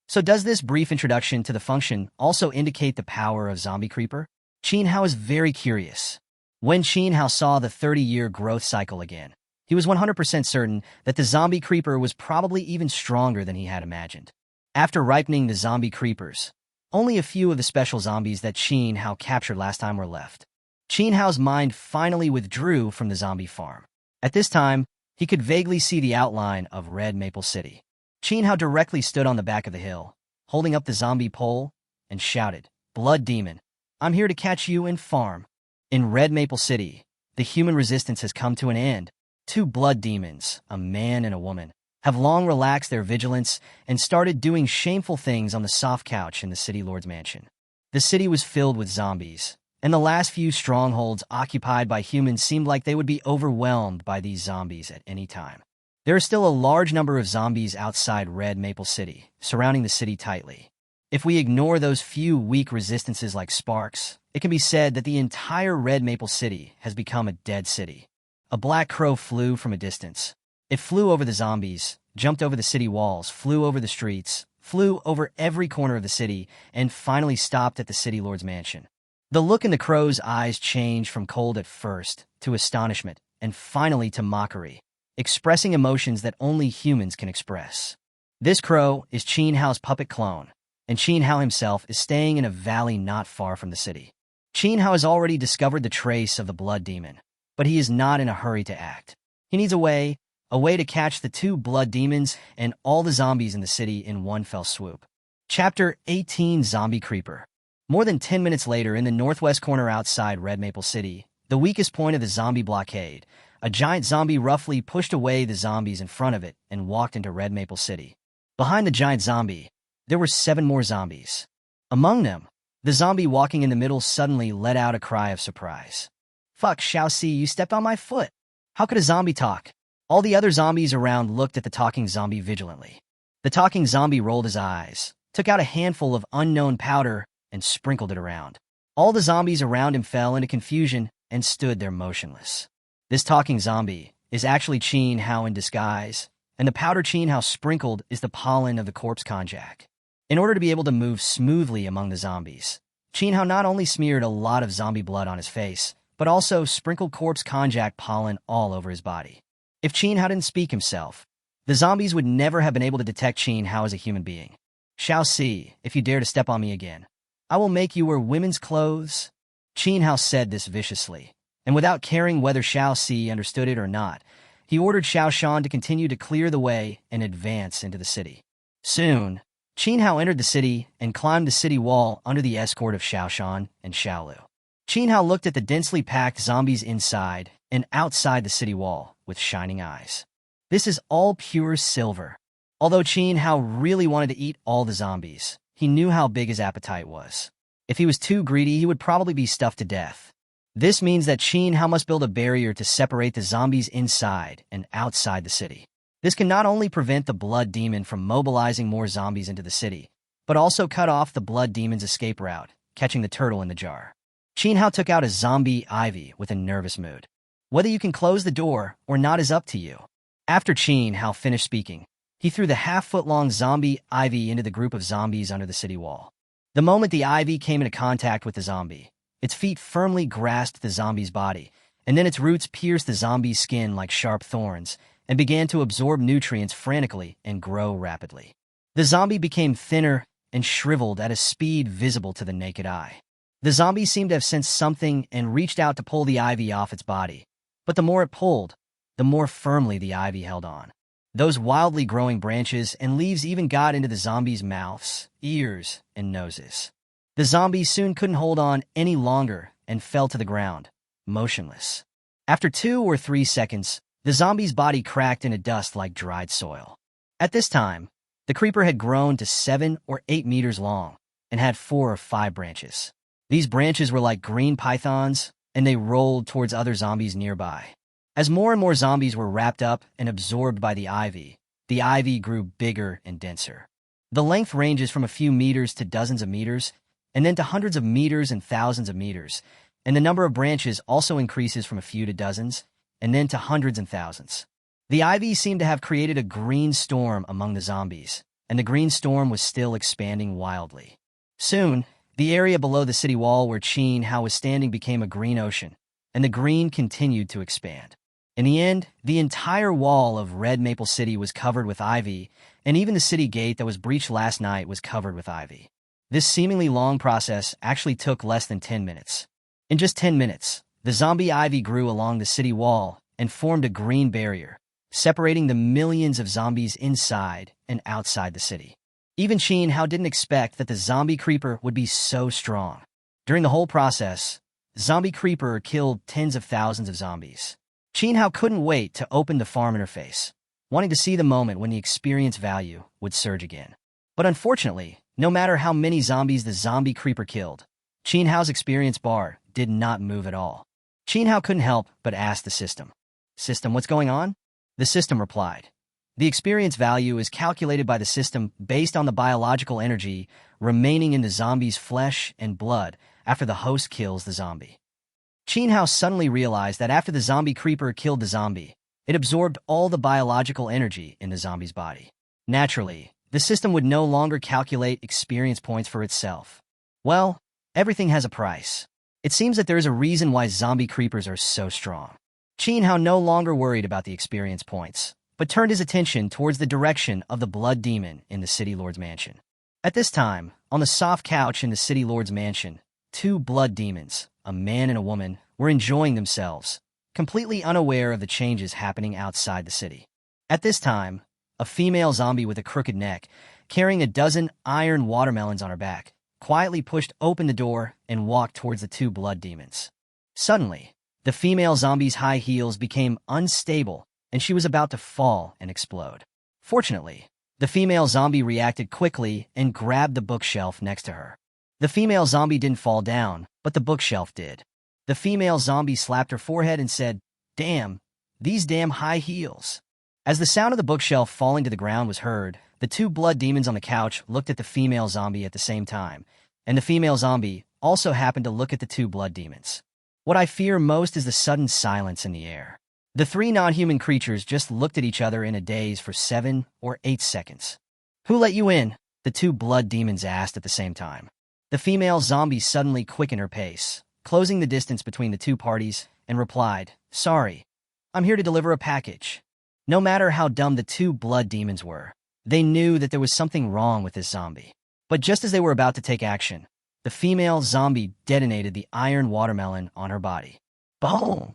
So does this brief introduction to the function also indicate the power of Zombie Creeper? Qin Hao is very curious. When Qin Hao saw the 30-year growth cycle again, he was 100% certain that the Zombie Creeper was probably even stronger than he had imagined. After ripening the Zombie Creepers, only a few of the special zombies that Qin Hao captured last time were left. Qin Hao's mind finally withdrew from the zombie farm. At this time, he could vaguely see the outline of Red Maple City. Qin Hao directly stood on the back of the hill, holding up the zombie pole, and shouted, "Blood Demon, I'm here to catch you and farm." In Red Maple City, the human resistance has come to an end. 2 blood demons, a man and a woman, have long relaxed their vigilance and started doing shameful things on the soft couch in the city lord's mansion. The city was filled with zombies, and the last few strongholds occupied by humans seemed like they would be overwhelmed by these zombies at any time. There are still a large number of zombies outside Red Maple City, surrounding the city tightly. If we ignore those few weak resistances like sparks, it can be said that the entire Red Maple City has become a dead city. A black crow flew from a distance. It flew over the zombies, jumped over the city walls, flew over the streets, flew over every corner of the city, and finally stopped at the city lord's mansion. The look in the crow's eyes changed from cold at first to astonishment, and finally to mockery, expressing emotions that only humans can express. This crow is Qin Hao's puppet clone, and Qin Hao himself is staying in a valley not far from the city. Qin Hao has already discovered the trace of the blood demon, but he is not in a hurry to act. He needs a way to catch the 2 blood demons and all the zombies in the city in one fell swoop. Chapter 18: Zombie Creeper. More than 10 minutes later, in the northwest corner outside Red Maple City, the weakest point of the zombie blockade, a giant zombie roughly pushed away the zombies in front of it and walked into Red Maple City. Behind the giant zombie, there were 7 more zombies. Among them, the zombie walking in the middle suddenly let out a cry of surprise. "Fuck, Xiaoxi, you stepped on my foot. How could a zombie talk?" All the other zombies around looked at the talking zombie vigilantly. The talking zombie rolled his eyes, took out a handful of unknown powder, and sprinkled it around. All the zombies around him fell into confusion and stood there motionless. This talking zombie is actually Qin Hao in disguise, and the powder Qin Hao sprinkled is the pollen of the corpse konjac. In order to be able to move smoothly among the zombies, Qin Hao not only smeared a lot of zombie blood on his face, but also sprinkled corpse konjac pollen all over his body. If Qin Hao didn't speak himself, the zombies would never have been able to detect Qin Hao as a human being. "Xiaoxi, if you dare to step on me again, I will make you wear women's clothes." Qin Hao said this viciously, and without caring whether Xiaoxi understood it or not, he ordered Xiaoshan to continue to clear the way and advance into the city. Soon, Qin Hao entered the city and climbed the city wall under the escort of Xiaoshan and Xiaolu. Qin Hao looked at the densely packed zombies inside and outside the city wall with shining eyes. This is all pure silver. Although Qin Hao really wanted to eat all the zombies, he knew how big his appetite was. If he was too greedy, he would probably be stuffed to death. This means that Qin Hao must build a barrier to separate the zombies inside and outside the city. This can not only prevent the blood demon from mobilizing more zombies into the city, but also cut off the blood demon's escape route, catching the turtle in the jar. Qin Hao took out a zombie ivy with a nervous mood. "Whether you can close the door or not is up to you." After Qin Hao finished speaking, he threw the half-foot-long zombie ivy into the group of zombies under the city wall. The moment the ivy came into contact with the zombie, its feet firmly grasped the zombie's body, and then its roots pierced the zombie's skin like sharp thorns and began to absorb nutrients frantically and grow rapidly. The zombie became thinner and shriveled at a speed visible to the naked eye. The zombie seemed to have sensed something and reached out to pull the ivy off its body, but the more it pulled, the more firmly the ivy held on. Those wildly growing branches and leaves even got into the zombies' mouths, ears, and noses. The zombie soon couldn't hold on any longer and fell to the ground, motionless. After 2 or 3 seconds, the zombie's body cracked into dust like dried soil. At this time, the creeper had grown to 7 or 8 meters long and had 4 or 5 branches. These branches were like green pythons, and they rolled towards other zombies nearby. As more and more zombies were wrapped up and absorbed by the ivy grew bigger and denser. The length ranges from a few meters to dozens of meters, and then to hundreds of meters and thousands of meters, and the number of branches also increases from a few to dozens, and then to hundreds and thousands. The ivy seemed to have created a green storm among the zombies, and the green storm was still expanding wildly. Soon, the area below the city wall where Qin Hao was standing became a green ocean, and the green continued to expand. In the end, the entire wall of Red Maple City was covered with ivy, and even the city gate that was breached last night was covered with ivy. This seemingly long process actually took less than 10 minutes. In just 10 minutes, the zombie ivy grew along the city wall and formed a green barrier, separating the millions of zombies inside and outside the city. Even Qin Hao didn't expect that the zombie creeper would be so strong. During the whole process, zombie creeper killed tens of thousands of zombies. Qin Hao couldn't wait to open the farm interface, wanting to see the moment when the experience value would surge again. But unfortunately, no matter how many zombies the zombie creeper killed, Qin Hao's experience bar did not move at all. Qin Hao couldn't help but ask the system. "System, what's going on?" The system replied. "The experience value is calculated by the system based on the biological energy remaining in the zombie's flesh and blood after the host kills the zombie. Chinhao suddenly realized that after the zombie creeper killed the zombie, it absorbed all the biological energy in the zombie's body. Naturally, the system would no longer calculate experience points for itself. Well, everything has a price. It seems that there is a reason why zombie creepers are so strong. Chinhao no longer worried about the experience points, but turned his attention towards the direction of the blood demon in the city lord's mansion. At this time, on the soft couch in the city lord's mansion, two blood demons, a man and a woman, were enjoying themselves, completely unaware of the changes happening outside the city. At this time, a female zombie with a crooked neck, carrying a dozen iron watermelons on her back, quietly pushed open the door and walked towards the two blood demons. Suddenly, the female zombie's high heels became unstable and she was about to fall and explode. Fortunately, the female zombie reacted quickly and grabbed the bookshelf next to her. The female zombie didn't fall down, but the bookshelf did. The female zombie slapped her forehead and said, "Damn, these damn high heels." As the sound of the bookshelf falling to the ground was heard, the two blood demons on the couch looked at the female zombie at the same time, and the female zombie also happened to look at the two blood demons. What I fear most is the sudden silence in the air. The three non-human creatures just looked at each other in a daze for 7 or 8 seconds. "Who let you in?" the two blood demons asked at the same time. The female zombie suddenly quickened her pace, closing the distance between the two parties, and replied, "Sorry, I'm here to deliver a package." No matter how dumb the two blood demons were, they knew that there was something wrong with this zombie. But just as they were about to take action, the female zombie detonated the iron watermelon on her body. Boom!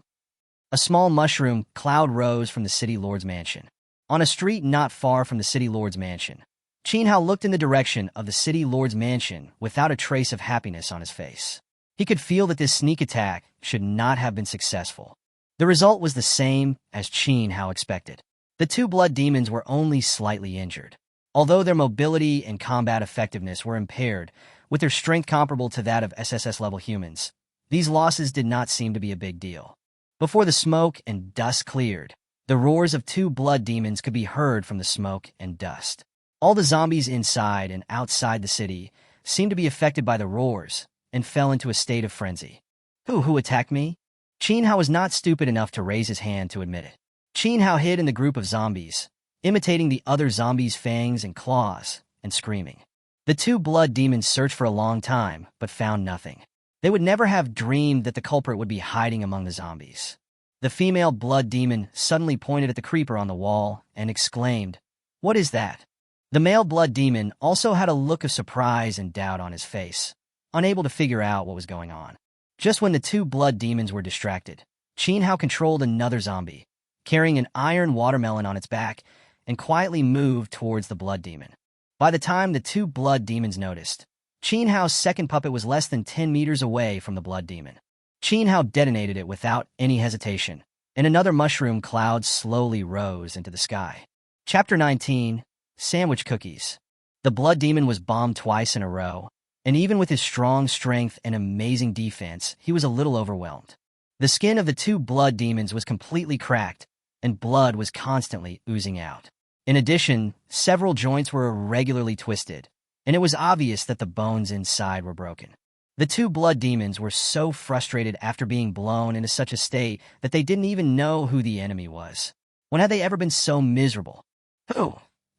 A small mushroom cloud rose from the city lord's mansion. On a street not far from the city lord's mansion, Chinhao looked in the direction of the city lord's mansion without a trace of happiness on his face. He could feel that this sneak attack should not have been successful. The result was the same as Chinhao expected. The two blood demons were only slightly injured. Although their mobility and combat effectiveness were impaired, with their strength comparable to that of SSS-level humans, these losses did not seem to be a big deal. Before the smoke and dust cleared, the roars of two blood demons could be heard from the smoke and dust. All the zombies inside and outside the city seemed to be affected by the roars and fell into a state of frenzy. Who attacked me? Chinhao was not stupid enough to raise his hand to admit it. Chinhao hid in the group of zombies, imitating the other zombies' fangs and claws, and screaming. The two blood demons searched for a long time, but found nothing. They would never have dreamed that the culprit would be hiding among the zombies. The female blood demon suddenly pointed at the creeper on the wall and exclaimed, "What is that?" The male blood demon also had a look of surprise and doubt on his face, unable to figure out what was going on. Just when the two blood demons were distracted, Chinhao controlled another zombie, carrying an iron watermelon on its back, and quietly moved towards the blood demon. By the time the two blood demons noticed, Chinhao's second puppet was less than 10 meters away from the blood demon. Chinhao detonated it without any hesitation, and another mushroom cloud slowly rose into the sky. Chapter 19, Sandwich Cookies. The blood demon was bombed twice in a row, and even with his strong strength and amazing defense, he was a little overwhelmed. The skin of the two blood demons was completely cracked, and blood was constantly oozing out. In addition, several joints were irregularly twisted, and it was obvious that the bones inside were broken. The two blood demons were so frustrated after being blown into such a state that they didn't even know who the enemy was. When had they ever been so miserable?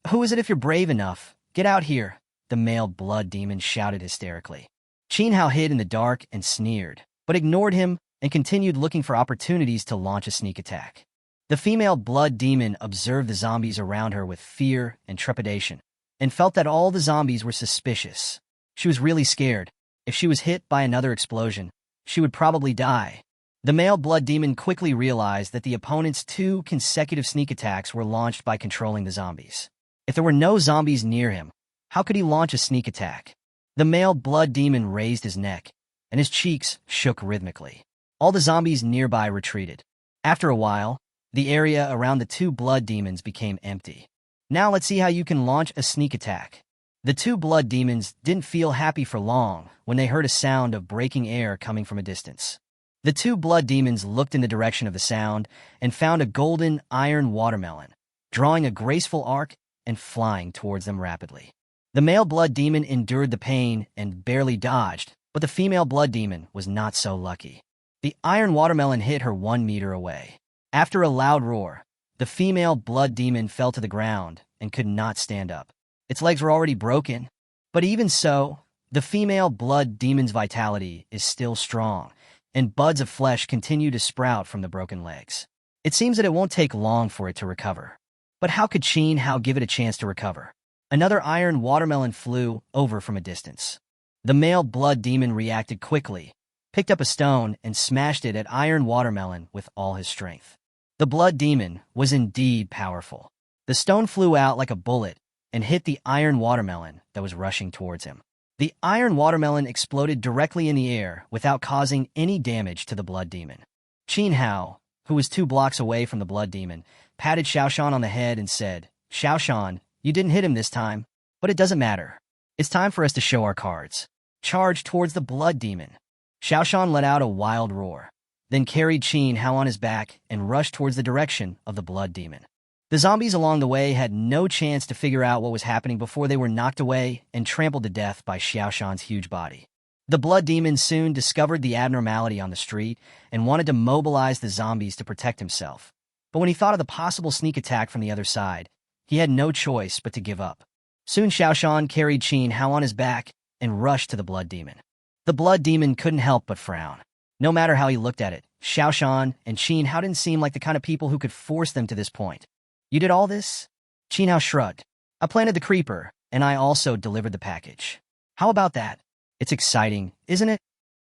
Who is it if you're brave enough? Get out here, the male blood demon shouted hysterically. Chinhao hid in the dark and sneered, but ignored him and continued looking for opportunities to launch a sneak attack. The female blood demon observed the zombies around her with fear and trepidation, and felt that all the zombies were suspicious. She was really scared. If she was hit by another explosion, she would probably die. The male blood demon quickly realized that the opponent's 2 consecutive sneak attacks were launched by controlling the zombies. If there were no zombies near him, how could he launch a sneak attack? The male blood demon raised his neck, and his cheeks shook rhythmically. All the zombies nearby retreated. After a while, the area around the 2 blood demons became empty. Now let's see how you can launch a sneak attack. The 2 blood demons didn't feel happy for long when they heard a sound of breaking air coming from a distance. The 2 blood demons looked in the direction of the sound and found a golden iron watermelon, drawing a graceful arc and flying towards them rapidly. The male blood demon endured the pain and barely dodged, but the female blood demon was not so lucky. The iron watermelon hit her 1 meter away. After a loud roar, the female blood demon fell to the ground and could not stand up. Its legs were already broken, but even so, the female blood demon's vitality is still strong, and buds of flesh continue to sprout from the broken legs. It seems that it won't take long for it to recover. But how could Qin Hao give it a chance to recover? Another iron watermelon flew over from a distance. The male blood demon reacted quickly, picked up a stone, and smashed it at iron watermelon with all his strength. The blood demon was indeed powerful. The stone flew out like a bullet and hit the iron watermelon that was rushing towards him. The iron watermelon exploded directly in the air without causing any damage to the blood demon. Qin Hao, who was 2 blocks away from the blood demon, patted Xiaoshan on the head and said, "Xiaoshan, you didn't hit him this time, but it doesn't matter. It's time for us to show our cards." Charged towards the blood demon. Xiaoshan let out a wild roar, then carried Qin Hao on his back and rushed towards the direction of the blood demon. The zombies along the way had no chance to figure out what was happening before they were knocked away and trampled to death by Xiaoshan's huge body. The blood demon soon discovered the abnormality on the street and wanted to mobilize the zombies to protect himself. But when he thought of the possible sneak attack from the other side, he had no choice but to give up. Soon Xiaoshan carried Qin Hao on his back and rushed to the blood demon. The blood demon couldn't help but frown. No matter how he looked at it, Xiaoshan and Qin Hao didn't seem like the kind of people who could force them to this point. "You did all this?" Qin Hao shrugged. "I planted the creeper, and I also delivered the package. How about that? It's exciting, isn't it?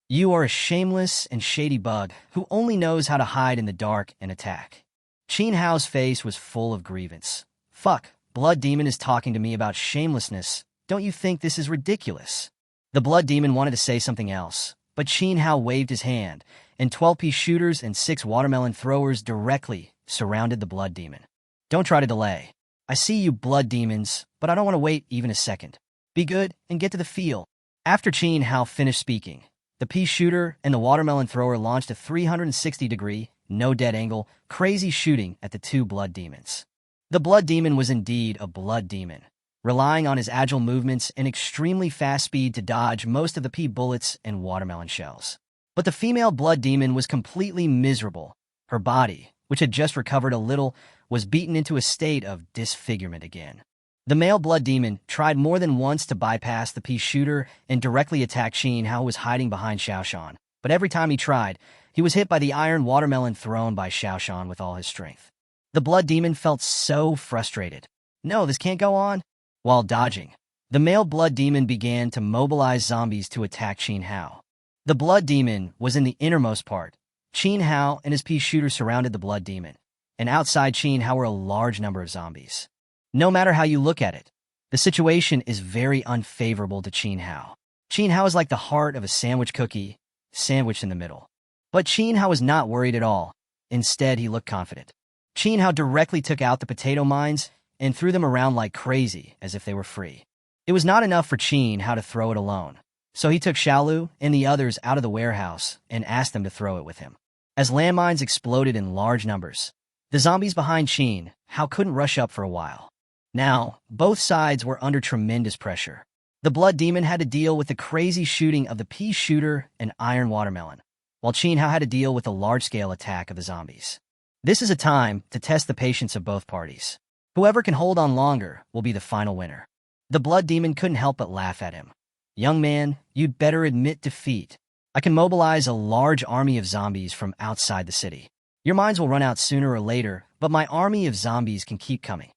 You are a shameless and shady bug who only knows how to hide in the dark and attack." Qin Hao's face was full of grievance. "Fuck, blood demon is talking to me about shamelessness. Don't you think this is ridiculous?" The blood demon wanted to say something else, but Qin Hao waved his hand, and 12-piece shooters and 6 watermelon throwers directly surrounded the blood demon. "Don't try to delay. I see you blood demons, but I don't want to wait even a second. Be good and get to the field." After Qin Hao finished speaking, the pea shooter and the watermelon thrower launched a 360-degree, no-dead angle, crazy shooting at the 2 blood demons. The blood demon was indeed a blood demon, relying on his agile movements and extremely fast speed to dodge most of the pea bullets and watermelon shells. But the female blood demon was completely miserable. Her body, which had just recovered a little, was beaten into a state of disfigurement again. The male blood demon tried more than once to bypass the pea shooter and directly attack Qin Hao, who was hiding behind Xiaoshan. But every time he tried, he was hit by the iron watermelon thrown by Xiaoshan with all his strength. The blood demon felt so frustrated. "No, this can't go on." While dodging, the male blood demon began to mobilize zombies to attack Qin Hao. The blood demon was in the innermost part. Qin Hao and his pea shooter surrounded the blood demon, and outside Qin Hao were a large number of zombies. No matter how you look at it, the situation is very unfavorable to Qin Hao. Qin Hao is like the heart of a sandwich cookie, sandwiched in the middle. But Qin Hao was not worried at all. Instead, he looked confident. Qin Hao directly took out the potato mines and threw them around like crazy, as if they were free. It was not enough for Qin Hao to throw it alone, so he took Xiaolu and the others out of the warehouse and asked them to throw it with him. As landmines exploded in large numbers, the zombies behind Qin Hao couldn't rush up for a while. Now, both sides were under tremendous pressure. The blood demon had to deal with the crazy shooting of the pea shooter and iron watermelon, while Qin Hao had to deal with the large-scale attack of the zombies. This is a time to test the patience of both parties. Whoever can hold on longer will be the final winner. The blood demon couldn't help but laugh at him. "Young man, you'd better admit defeat. I can mobilize a large army of zombies from outside the city. Your mines will run out sooner or later, but my army of zombies can keep coming."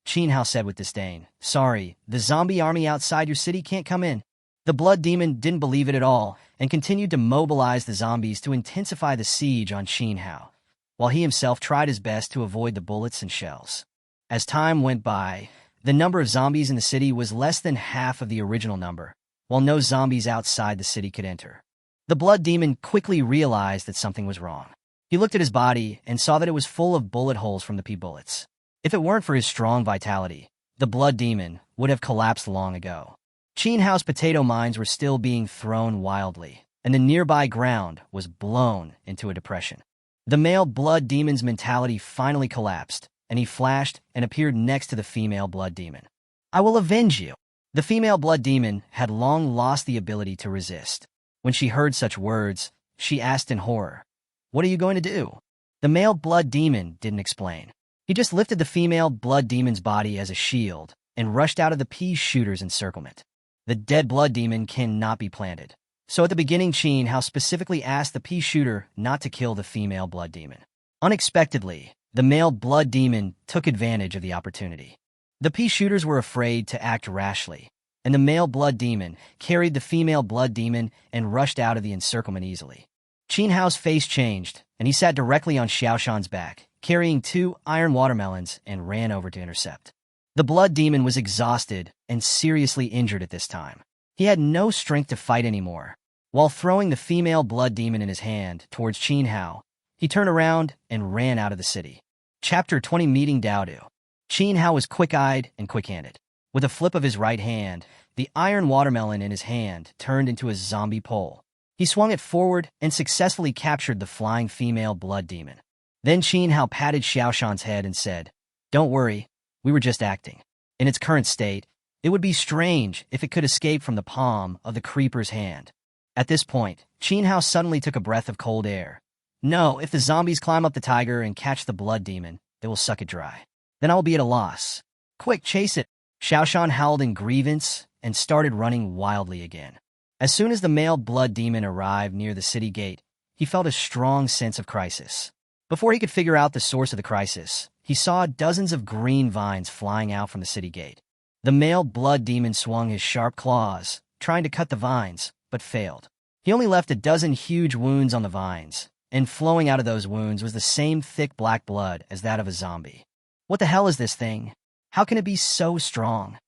Qin Hao said with disdain, "Sorry, the zombie army outside your city can't come in." The blood demon didn't believe it at all and continued to mobilize the zombies to intensify the siege on Qin Hao, while he himself tried his best to avoid the bullets and shells. As time went by, the number of zombies in the city was less than half of the original number, while no zombies outside the city could enter. The blood demon quickly realized that something was wrong. He looked at his body and saw that it was full of bullet holes from the pea bullets. If it weren't for his strong vitality, the blood demon would have collapsed long ago. Qin Hao's potato mines were still being thrown wildly, and the nearby ground was blown into a depression. The male blood demon's mentality finally collapsed, and he flashed and appeared next to the female blood demon. "I will avenge you." The female blood demon had long lost the ability to resist. When she heard such words, she asked in horror, "What are you going to do?" The male blood demon didn't explain. He just lifted the female blood demon's body as a shield and rushed out of the pea shooter's encirclement. The dead blood demon cannot be planted. So at the beginning, Chin Hao specifically asked the pea shooter not to kill the female blood demon. Unexpectedly, the male blood demon took advantage of the opportunity. The pea shooters were afraid to act rashly, and the male blood demon carried the female blood demon and rushed out of the encirclement easily. Chin Hao's face changed, and he sat directly on Xiaoshan's back, carrying 2 iron watermelons, and ran over to intercept. The blood demon was exhausted and seriously injured at this time. He had no strength to fight anymore. While throwing the female blood demon in his hand towards Chin Hao, he turned around and ran out of the city. Chapter 20, Meeting Daodu. Chin Hao was quick-eyed and quick-handed. With a flip of his right hand, the iron watermelon in his hand turned into a zombie pole. He swung it forward and successfully captured the flying female blood demon. Then Chin Hao patted Xiaoshan's head and said, "Don't worry, we were just acting. In its current state, it would be strange if it could escape from the palm of the creeper's hand." At this point, Chin Hao suddenly took a breath of cold air. No, if the zombies climb up the tiger and catch the blood demon, they will suck it dry. Then I will be at a loss. Quick, chase it! Xiaoshan howled in grievance and started running wildly again. As soon as the male blood demon arrived near the city gate, he felt a strong sense of crisis. Before he could figure out the source of the crisis, he saw dozens of green vines flying out from the city gate. The male blood demon swung his sharp claws, trying to cut the vines, but failed. He only left a dozen huge wounds on the vines, and flowing out of those wounds was the same thick black blood as that of a zombie. What the hell is this thing? How can it be so strong?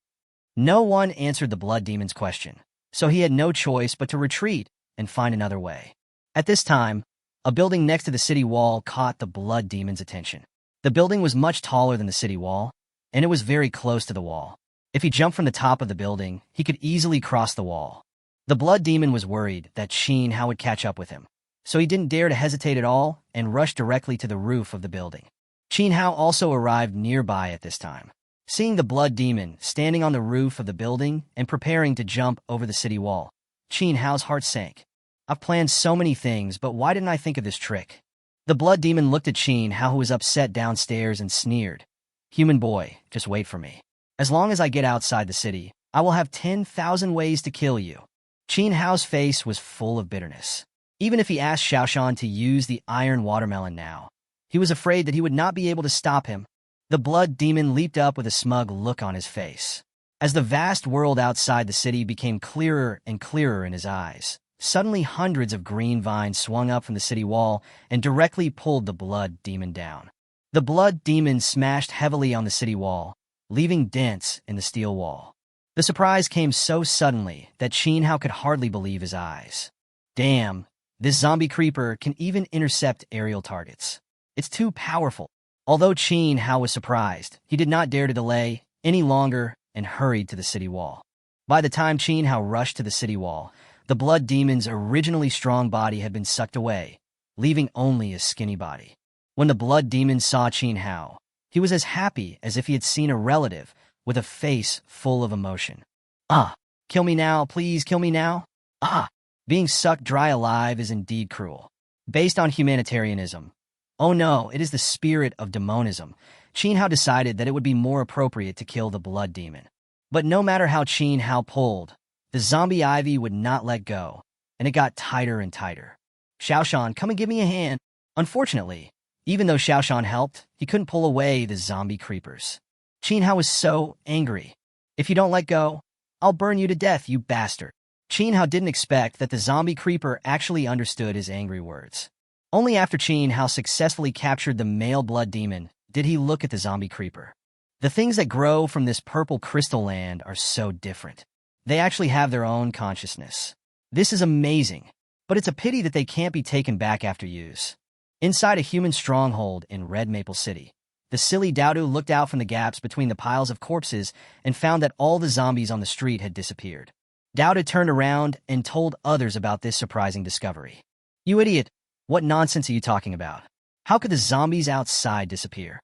No one answered the blood demon's question, so he had no choice but to retreat and find another way. At this time, a building next to the city wall caught the blood demon's attention. The building was much taller than the city wall, and it was very close to the wall. If he jumped from the top of the building, he could easily cross the wall. The blood demon was worried that Chin Hao would catch up with him, so he didn't dare to hesitate at all and rushed directly to the roof of the building. Chin Hao also arrived nearby at this time. Seeing the blood demon standing on the roof of the building and preparing to jump over the city wall, Chin Hao's heart sank. I've planned so many things, but why didn't I think of this trick? The blood demon looked at Chin Hao, who was upset downstairs, and sneered. "Human boy, just wait for me. As long as I get outside the city, I will have 10,000 ways to kill you." Chin Hao's face was full of bitterness. Even if he asked Xiaoshan to use the iron watermelon now, he was afraid that he would not be able to stop him. The blood demon leaped up with a smug look on his face. As the vast world outside the city became clearer and clearer in his eyes, suddenly hundreds of green vines swung up from the city wall and directly pulled the blood demon down. The blood demon smashed heavily on the city wall, leaving dents in the steel wall. The surprise came so suddenly that Chin Hao could hardly believe his eyes. Damn, this zombie creeper can even intercept aerial targets. It's too powerful. Although Chin Hao was surprised, he did not dare to delay any longer and hurried to the city wall. By the time Chin Hao rushed to the city wall, the blood demon's originally strong body had been sucked away, leaving only a skinny body. When the blood demon saw Chin Hao, he was as happy as if he had seen a relative with a face full of emotion. "Ah, kill me now, please kill me now. Ah, being sucked dry alive is indeed cruel." Based on humanitarianism, oh no, it is the spirit of demonism, Chin Hao decided that it would be more appropriate to kill the blood demon. But no matter how Chin Hao pulled, the zombie ivy would not let go, and it got tighter and tighter. "Xiaoshan, come and give me a hand." Unfortunately, even though Xiaoshan helped, he couldn't pull away the zombie creepers. Chin Hao was so angry. "If you don't let go, I'll burn you to death, you bastard." Chin Hao didn't expect that the zombie creeper actually understood his angry words. Only after Chin Hao successfully captured the male blood demon did he look at the zombie creeper. The things that grow from this purple crystal land are so different. They actually have their own consciousness. This is amazing, but it's a pity that they can't be taken back after use. Inside a human stronghold in Red Maple City, the silly Daodu looked out from the gaps between the piles of corpses and found that all the zombies on the street had disappeared. Daodu turned around and told others about this surprising discovery. "You idiot! What nonsense are you talking about? How could the zombies outside disappear?"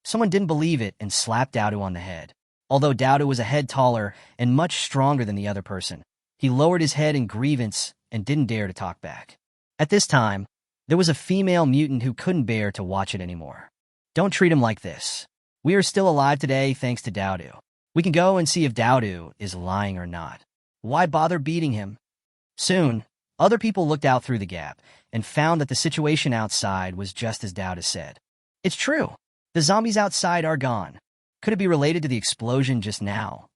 Someone didn't believe it and slapped Daodu on the head. Although Dowdu was a head taller and much stronger than the other person, he lowered his head in grievance and didn't dare to talk back. At this time, there was a female mutant who couldn't bear to watch it anymore. Don't treat him like this. We are still alive today thanks to Dowdu. We can go and see if Dowdu is lying or not. Why bother beating him? Soon, other people looked out through the gap and found that the situation outside was just as Dowdu said. It's true. The zombies outside are gone. Could it be related to the explosion just now?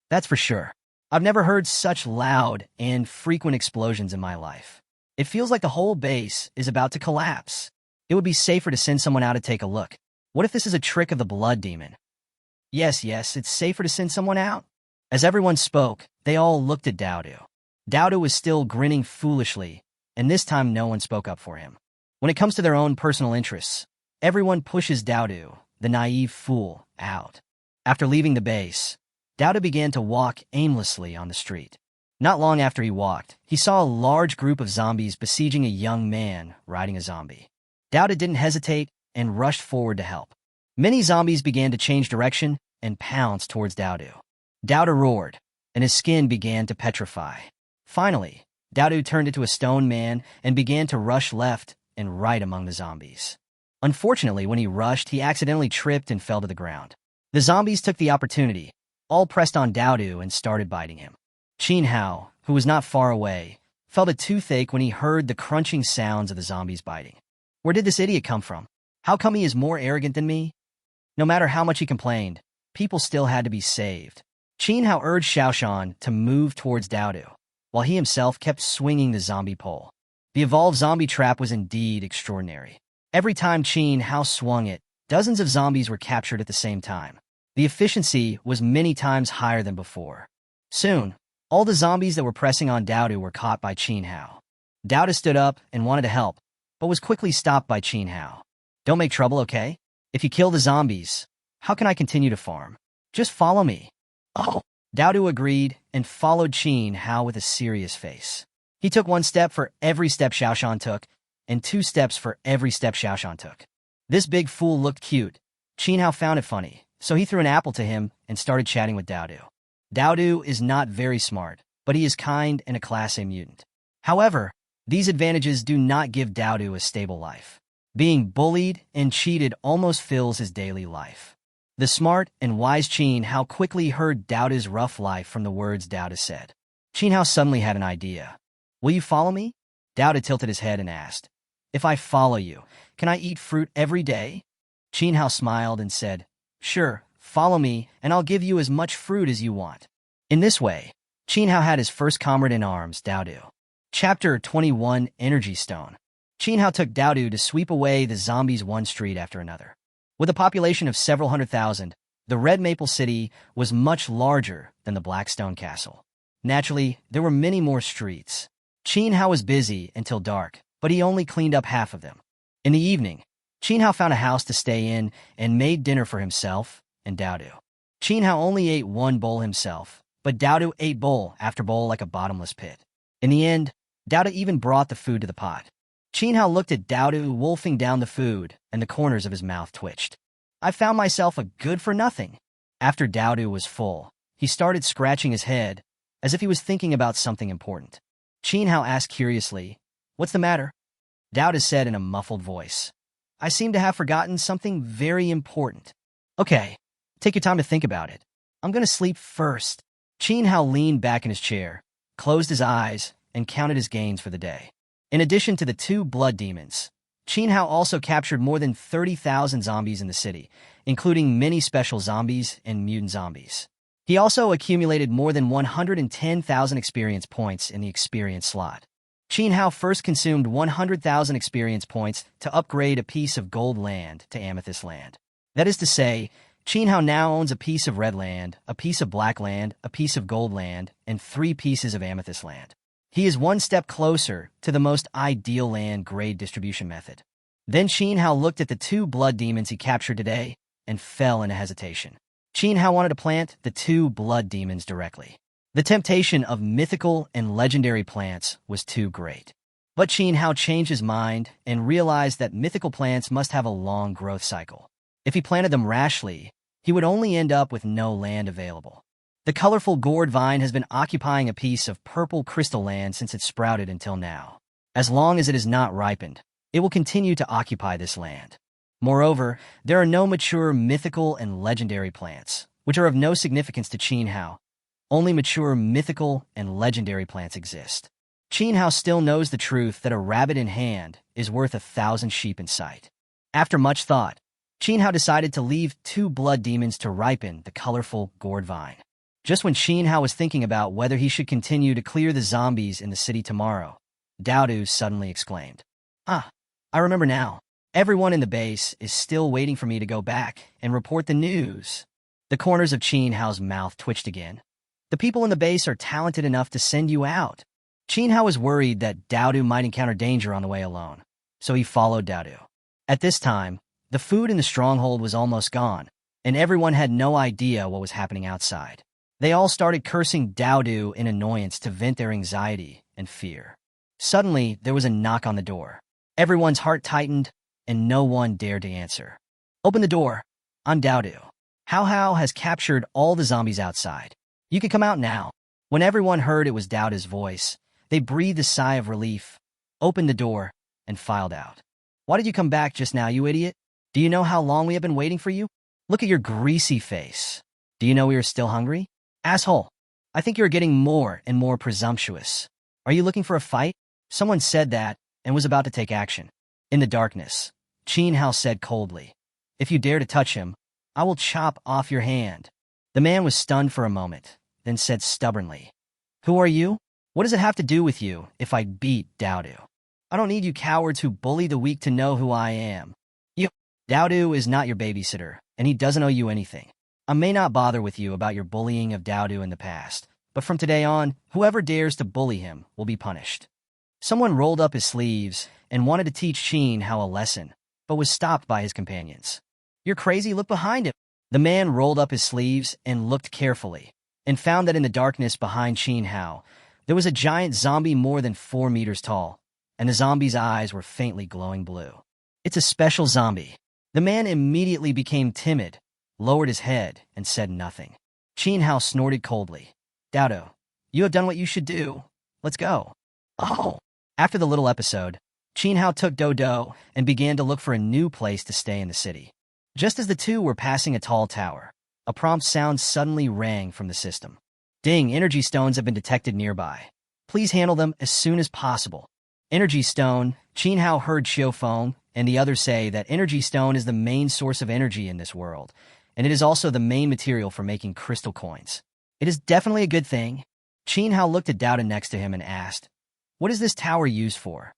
That's for sure. I've never heard such loud and frequent explosions in my life. It feels like the whole base is about to collapse. It would be safer to send someone out to take a look. What if this is a trick of the blood demon? Yes, it's safer to send someone out. As everyone spoke, they all looked at Dowdu. Dowdu was still grinning foolishly, and this time no one spoke up for him. When it comes to their own personal interests, everyone pushes Dowdu, the naive fool, out. After leaving the base, Dowdu began to walk aimlessly on the street. Not long after he walked, he saw a large group of zombies besieging a young man riding a zombie. Dowdu didn't hesitate and rushed forward to help. Many zombies began to change direction and pounce towards Dowdu. Dowdu roared, and his skin began to petrify. Finally, Dowdu turned into a stone man and began to rush left and right among the zombies. Unfortunately, when he rushed, he accidentally tripped and fell to the ground. The zombies took the opportunity, all pressed on Dowdu and started biting him. Chin Hao, who was not far away, felt a toothache when he heard the crunching sounds of the zombies biting. Where did this idiot come from? How come he is more arrogant than me? No matter how much he complained, people still had to be saved. Chin Hao urged Xiaoshan to move towards Dowdu, while he himself kept swinging the zombie pole. The evolved zombie trap was indeed extraordinary. Every time Chin Hao swung it, dozens of zombies were captured at the same time. The efficiency was many times higher than before. Soon, all the zombies that were pressing on Dowdu were caught by Chin Hao. Dowdu stood up and wanted to help, but was quickly stopped by Chin Hao. Don't make trouble, okay? If you kill the zombies, how can I continue to farm? Just follow me. Oh. Dowdu agreed and followed Chin Hao with a serious face. He took 1 step for every step Xiaoshan took, and 2 steps for every step Xiaoshan took. This big fool looked cute. Chin Hao found it funny, so he threw an apple to him and started chatting with Dowdu. Dowdu is not very smart, but he is kind and a Class A mutant. However, these advantages do not give Dowdu a stable life. Being bullied and cheated almost fills his daily life. The smart and wise Chin Hao quickly heard Dowdu's rough life from the words Dowdu said. Chin Hao suddenly had an idea. Will you follow me? Dowdu tilted his head and asked. If I follow you, can I eat fruit every day? Chin Hao smiled and said, Sure, follow me, and I'll give you as much fruit as you want. In this way, Chin Hao had his first comrade in arms, Dowdu. Chapter 21, Energy Stone. Chin Hao took Dowdu to sweep away the zombies one street after another. With a population of several 100,000, the Red Maple City was much larger than the Blackstone Castle. Naturally, there were many more streets. Chin Hao was busy until dark, but he only cleaned up half of them. In the evening, Chin Hao found a house to stay in and made dinner for himself and Dowdu. Chin Hao only ate 1 bowl himself, but Dowdu ate bowl after bowl like a bottomless pit. In the end, Dowdu even brought the food to the pot. Chin Hao looked at Dowdu wolfing down the food, and the corners of his mouth twitched. I found myself a good-for-nothing. After Dowdu was full, he started scratching his head, as if he was thinking about something important. Chin Hao asked curiously, What's the matter? Dowdu said in a muffled voice, I seem to have forgotten something very important. Okay, take your time to think about it. I'm going to sleep first. Chin Hao leaned back in his chair, closed his eyes, and counted his gains for the day. In addition to the 2 blood demons, Chin Hao also captured more than 30,000 zombies in the city, including many special zombies and mutant zombies. He also accumulated more than 110,000 experience points in the experience slot. Chin Hao first consumed 100,000 experience points to upgrade a piece of gold land to amethyst land. That is to say, Chin Hao now owns a piece of red land, a piece of black land, a piece of gold land, and 3 pieces of amethyst land. He is 1 step closer to the most ideal land grade distribution method. Then Chin Hao looked at the 2 blood demons he captured today and fell into hesitation. Chin Hao wanted to plant the 2 blood demons directly. The temptation of mythical and legendary plants was too great. But Chin Hao changed his mind and realized that mythical plants must have a long growth cycle. If he planted them rashly, he would only end up with no land available. The colorful gourd vine has been occupying a piece of purple crystal land since it sprouted until now. As long as it is not ripened, it will continue to occupy this land. Moreover, there are no mature mythical and legendary plants, which are of no significance to Qin Hao. Only mature mythical and legendary plants exist. Qin Hao still knows the truth that a rabbit in hand is worth 1,000 sheep in sight. After much thought, Qin Hao decided to leave 2 blood demons to ripen the colorful gourd vine. Just when Qin Hao was thinking about whether he should continue to clear the zombies in the city tomorrow, Daodu suddenly exclaimed, "Ah, I remember now. Everyone in the base is still waiting for me to go back and report the news." The corners of Qin Hao's mouth twitched again. "The people in the base are talented enough to send you out." Qin Hao was worried that Daodu might encounter danger on the way alone, so he followed Daodu. At this time, the food in the stronghold was almost gone, and everyone had no idea what was happening outside. They all started cursing Daodu in annoyance to vent their anxiety and fear. Suddenly, there was a knock on the door. Everyone's heart tightened, and no one dared to answer. "Open the door. I'm Daodu. Hao has captured all the zombies outside. You can come out now." When everyone heard it was Daodu's voice, they breathed a sigh of relief, opened the door, and filed out. "Why did you come back just now, you idiot? Do you know how long we have been waiting for you? Look at your greasy face. Do you know we are still hungry? Asshole, I think you're getting more and more presumptuous. Are you looking for a fight?" Someone said that and was about to take action. In the darkness, Qin Hao said coldly, "If you dare to touch him, I will chop off your hand." The man was stunned for a moment, then said stubbornly, "Who are you? What does it have to do with you if I beat Daodu? I don't need you cowards who bully the weak to know who I am. Daodu is not your babysitter, and he doesn't owe you anything. I may not bother with you about your bullying of Daodu in the past, but from today on, whoever dares to bully him will be punished." Someone rolled up his sleeves and wanted to teach Qin Hao a lesson, but was stopped by his companions. "You're crazy, look behind him." The man rolled up his sleeves and looked carefully, and found that in the darkness behind Qin Hao, there was a giant zombie more than 4 meters tall, and the zombie's eyes were faintly glowing blue. "It's a special zombie." The man immediately became timid, lowered his head, and said nothing. Qin Hao snorted coldly. "Daodu, you have done what you should do. Let's go." Oh. After the little episode, Qin Hao took Dodo and began to look for a new place to stay in the city. Just as the two were passing a tall tower, a prompt sound suddenly rang from the system. "Ding, energy stones have been detected nearby. Please handle them as soon as possible." Energy stone, Qin Hao heard Xiaofeng and the others say that energy stone is the main source of energy in this world, and it is also the main material for making crystal coins. It is definitely a good thing. Qin Hao looked at Daodu next to him and asked, "What is this tower used for?"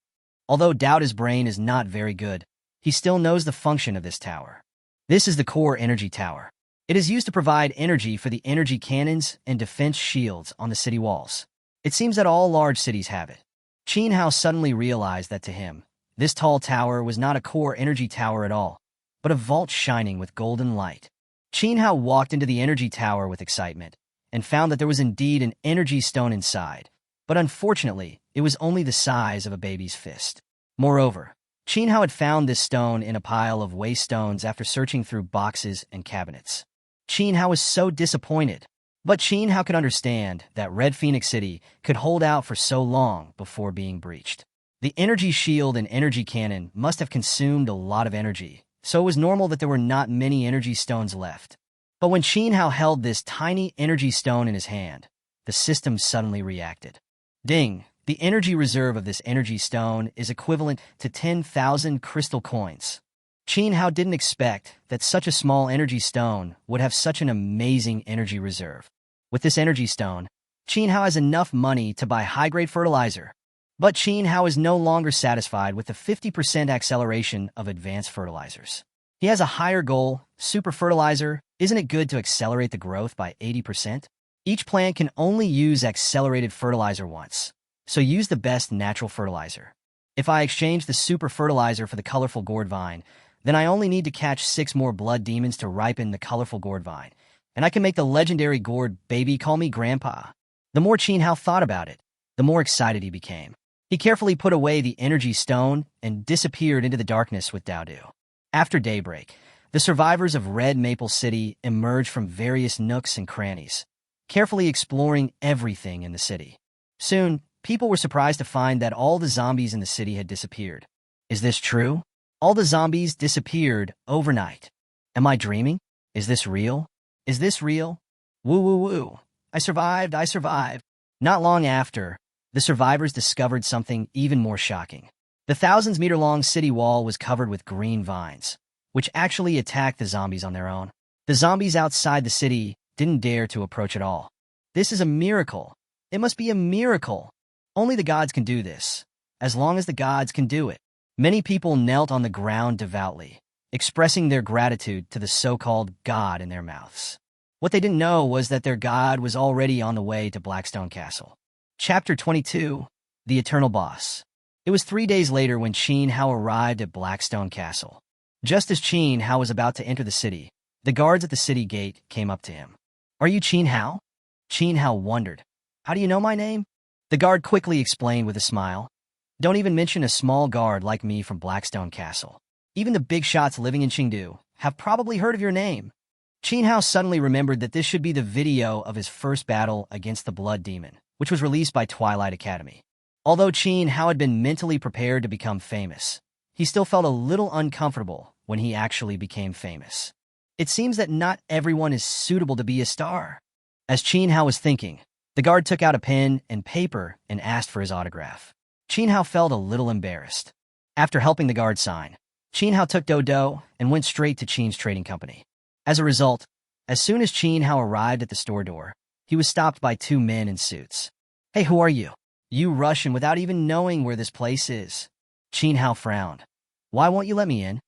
Although Daodu's brain is not very good, he still knows the function of this tower. This is the core energy tower. It is used to provide energy for the energy cannons and defense shields on the city walls. It seems that all large cities have it. Qin Hao suddenly realized that to him, this tall tower was not a core energy tower at all, but a vault shining with golden light. Qin Hao walked into the energy tower with excitement and found that there was indeed an energy stone inside, but unfortunately, it was only the size of a baby's fist. Moreover, Qin Hao had found this stone in a pile of waste stones after searching through boxes and cabinets. Qin Hao was so disappointed, but Qin Hao could understand that Red Phoenix City could hold out for so long before being breached. The energy shield and energy cannon must have consumed a lot of energy, so it was normal that there were not many energy stones left. But when Qin Hao held this tiny energy stone in his hand, the system suddenly reacted. Ding! The energy reserve of this energy stone is equivalent to 10,000 crystal coins. Qin Hao didn't expect that such a small energy stone would have such an amazing energy reserve. With this energy stone, Qin Hao has enough money to buy high-grade fertilizer. But Qin Hao is no longer satisfied with the 50% acceleration of advanced fertilizers. He has a higher goal, super fertilizer. Isn't it good to accelerate the growth by 80%? Each plant can only use accelerated fertilizer once, so use the best natural fertilizer. If I exchange the super fertilizer for the colorful gourd vine, then I only need to catch 6 more blood demons to ripen the colorful gourd vine, and I can make the legendary gourd baby call me grandpa. The more Qin Hao thought about it, the more excited he became. He carefully put away the energy stone and disappeared into the darkness with Daodu. After daybreak, The survivors of Red Maple City emerged from various nooks and crannies, carefully exploring everything in the city. Soon, people were surprised to find that all the zombies in the city had disappeared. Is this true? All the zombies disappeared overnight. Am I dreaming? Is this real? Is this real? Woo woo woo. I survived, I survived. Not long after, the survivors discovered something even more shocking. The thousands-meter-long city wall was covered with green vines, which actually attacked the zombies on their own. The zombies outside the city didn't dare to approach at all. This is a miracle. It must be a miracle. Only the gods can do this, as long as the gods can do it. Many people knelt on the ground devoutly, expressing their gratitude to the so-called God in their mouths. What they didn't know was that their god was already on the way to Blackstone Castle. Chapter 22, The Eternal Boss. It was 3 days later when Qin Hao arrived at Blackstone Castle. Just as Qin Hao was about to enter the city, the guards at the city gate came up to him. Are you Qin Hao? Qin Hao wondered. How do you know my name? The guard quickly explained with a smile. Don't even mention a small guard like me from Blackstone Castle. Even the big shots living in Chengdu have probably heard of your name. Qin Hao suddenly remembered that this should be the video of his first battle against the Blood Demon, which was released by Twilight Academy. Although Qin Hao had been mentally prepared to become famous, he still felt a little uncomfortable when he actually became famous. It seems that not everyone is suitable to be a star. As Qin Hao was thinking, the guard took out a pen and paper and asked for his autograph. Qin Hao felt a little embarrassed. After helping the guard sign, Qin Hao took Dodo and went straight to Qin's trading company. As a result, as soon as Qin Hao arrived at the store door, he was stopped by 2 men in suits. Hey, who are you? You Russian without even knowing where this place is. Qin Hao frowned. Why won't you let me in?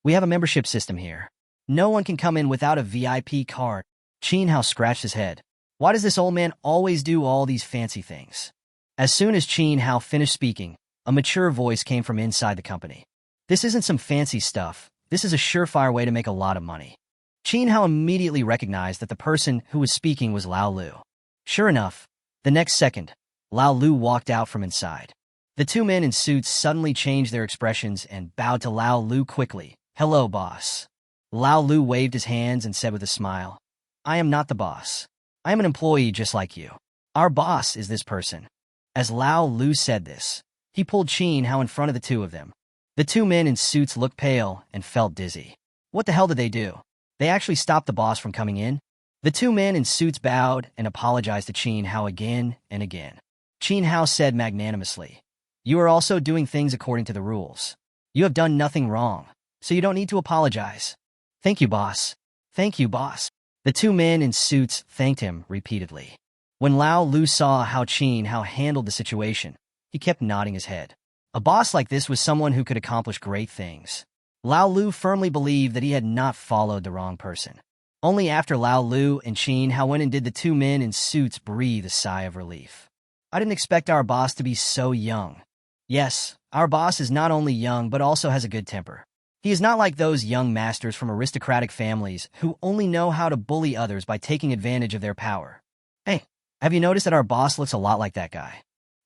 We have a membership system here. No one can come in without a VIP card. Qin Hao scratched his head. Why does this old man always do all these fancy things? As soon as Qin Hao finished speaking, a mature voice came from inside the company. This isn't some fancy stuff. This is a surefire way to make a lot of money. Qin Hao immediately recognized that the person who was speaking was Lao Lu. Sure enough, the next second, Lao Lu walked out from inside. The 2 men in suits suddenly changed their expressions and bowed to Lao Lu quickly. Hello, boss. Lao Lu waved his hands and said with a smile, I am not the boss. I am an employee just like you. Our boss is this person. As Lao Lu said this, he pulled Qin Hao in front of the 2 of them. The 2 men in suits looked pale and felt dizzy. What the hell did they do? They actually stopped the boss from coming in? The 2 men in suits bowed and apologized to Qin Hao again and again. Qin Hao said magnanimously, You are also doing things according to the rules. You have done nothing wrong, so you don't need to apologize. Thank you, boss. Thank you, boss. The 2 men in suits thanked him repeatedly. When Lao Lu saw how Qin Hao handled the situation, he kept nodding his head. A boss like this was someone who could accomplish great things. Lao Lu firmly believed that he had not followed the wrong person. Only after Lao Lu and Qin Hao went and did the 2 men in suits breathe a sigh of relief. I didn't expect our boss to be so young. Yes, our boss is not only young but also has a good temper. He is not like those young masters from aristocratic families who only know how to bully others by taking advantage of their power. Hey, have you noticed that our boss looks a lot like that guy?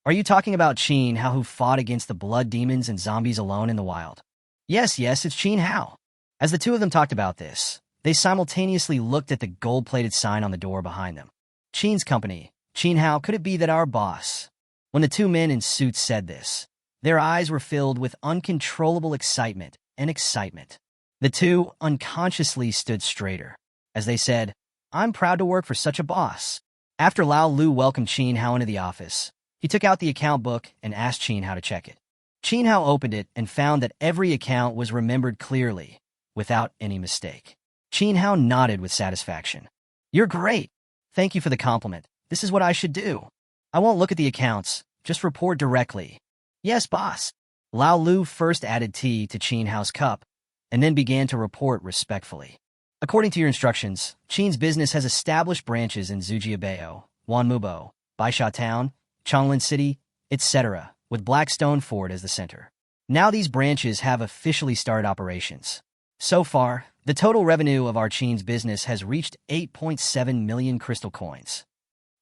Are you talking about Qin Hao who fought against the blood demons and zombies alone in the wild? Yes, it's Qin Hao. As the 2 of them talked about this, they simultaneously looked at the gold-plated sign on the door behind them. Qin's company. Qin Hao, could it be that our boss? When the 2 men in suits said this, their eyes were filled with uncontrollable excitement. The 2 unconsciously stood straighter. As they said, I'm proud to work for such a boss. After Lao Lu welcomed Qin Hao into the office, he took out the account book and asked Qin Hao to check it. Qin Hao opened it and found that every account was remembered clearly, without any mistake. Qin Hao nodded with satisfaction. You're great. Thank you for the compliment. This is what I should do. I won't look at the accounts, just report directly. Yes, boss. Lao Lu first added tea to Qin Hao's cup, and then began to report respectfully. According to your instructions, Qin's business has established branches in Zujiabao, Wanmubo, Baisha Town, Changlin City, etc., with Blackstone Fort as the center. Now these branches have officially started operations. So far, the total revenue of our Qin's business has reached 8.7 million crystal coins.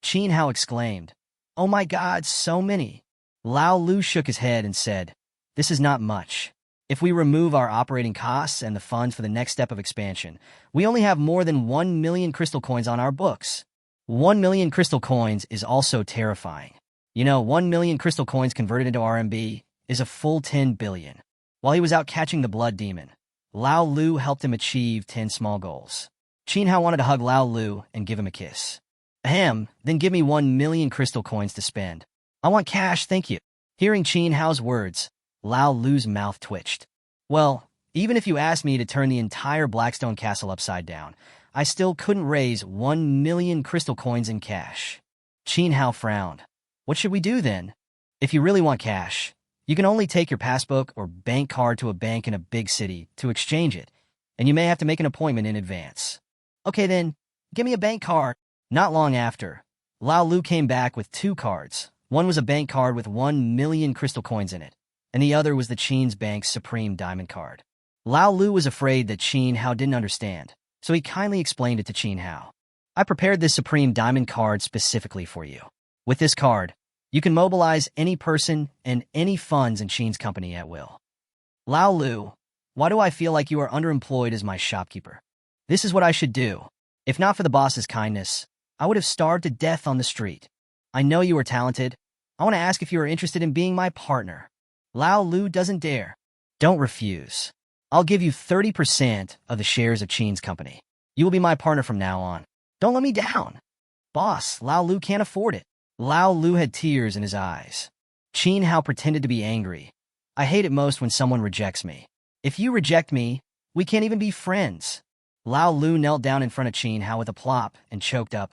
Qin Hao exclaimed, Oh my god, so many. Lao Lu shook his head and said, This is not much. If we remove our operating costs and the funds for the next step of expansion, we only have more than 1 million crystal coins on our books. 1 million crystal coins is also terrifying. 1 million crystal coins converted into RMB is a full 10 billion. While he was out catching the blood demon, Lao Lu helped him achieve 10 small goals. Qin Hao wanted to hug Lao Lu and give him a kiss. Ahem, then give me 1 million crystal coins to spend. I want cash, thank you. Hearing Qin Hao's words, Lao Lu's mouth twitched. Well, even if you asked me to turn the entire Blackstone Castle upside down, I still couldn't raise 1 million crystal coins in cash. Qin Hao frowned. What should we do then? If you really want cash, you can only take your passbook or bank card to a bank in a big city to exchange it, and you may have to make an appointment in advance. Okay then, give me a bank card. Not long after, Lao Lu came back with 2 cards. One was a bank card with 1 million crystal coins in it, and the other was the Qin's Bank's Supreme Diamond card. Lao Lu was afraid that Qin Hao didn't understand, so he kindly explained it to Qin Hao. I prepared this Supreme Diamond card specifically for you. With this card, you can mobilize any person and any funds in Qin's company at will. Lao Lu, why do I feel like you are underemployed as my shopkeeper? This is what I should do. If not for the boss's kindness, I would have starved to death on the street. I know you are talented. I want to ask if you are interested in being my partner. Lao Lu doesn't dare. Don't refuse. I'll give you 30% of the shares of Qin's company. You will be my partner from now on. Don't let me down. Boss, Lao Lu can't afford it. Lao Lu had tears in his eyes. Qin Hao pretended to be angry. I hate it most when someone rejects me. If you reject me, we can't even be friends. Lao Lu knelt down in front of Qin Hao with a plop and choked up.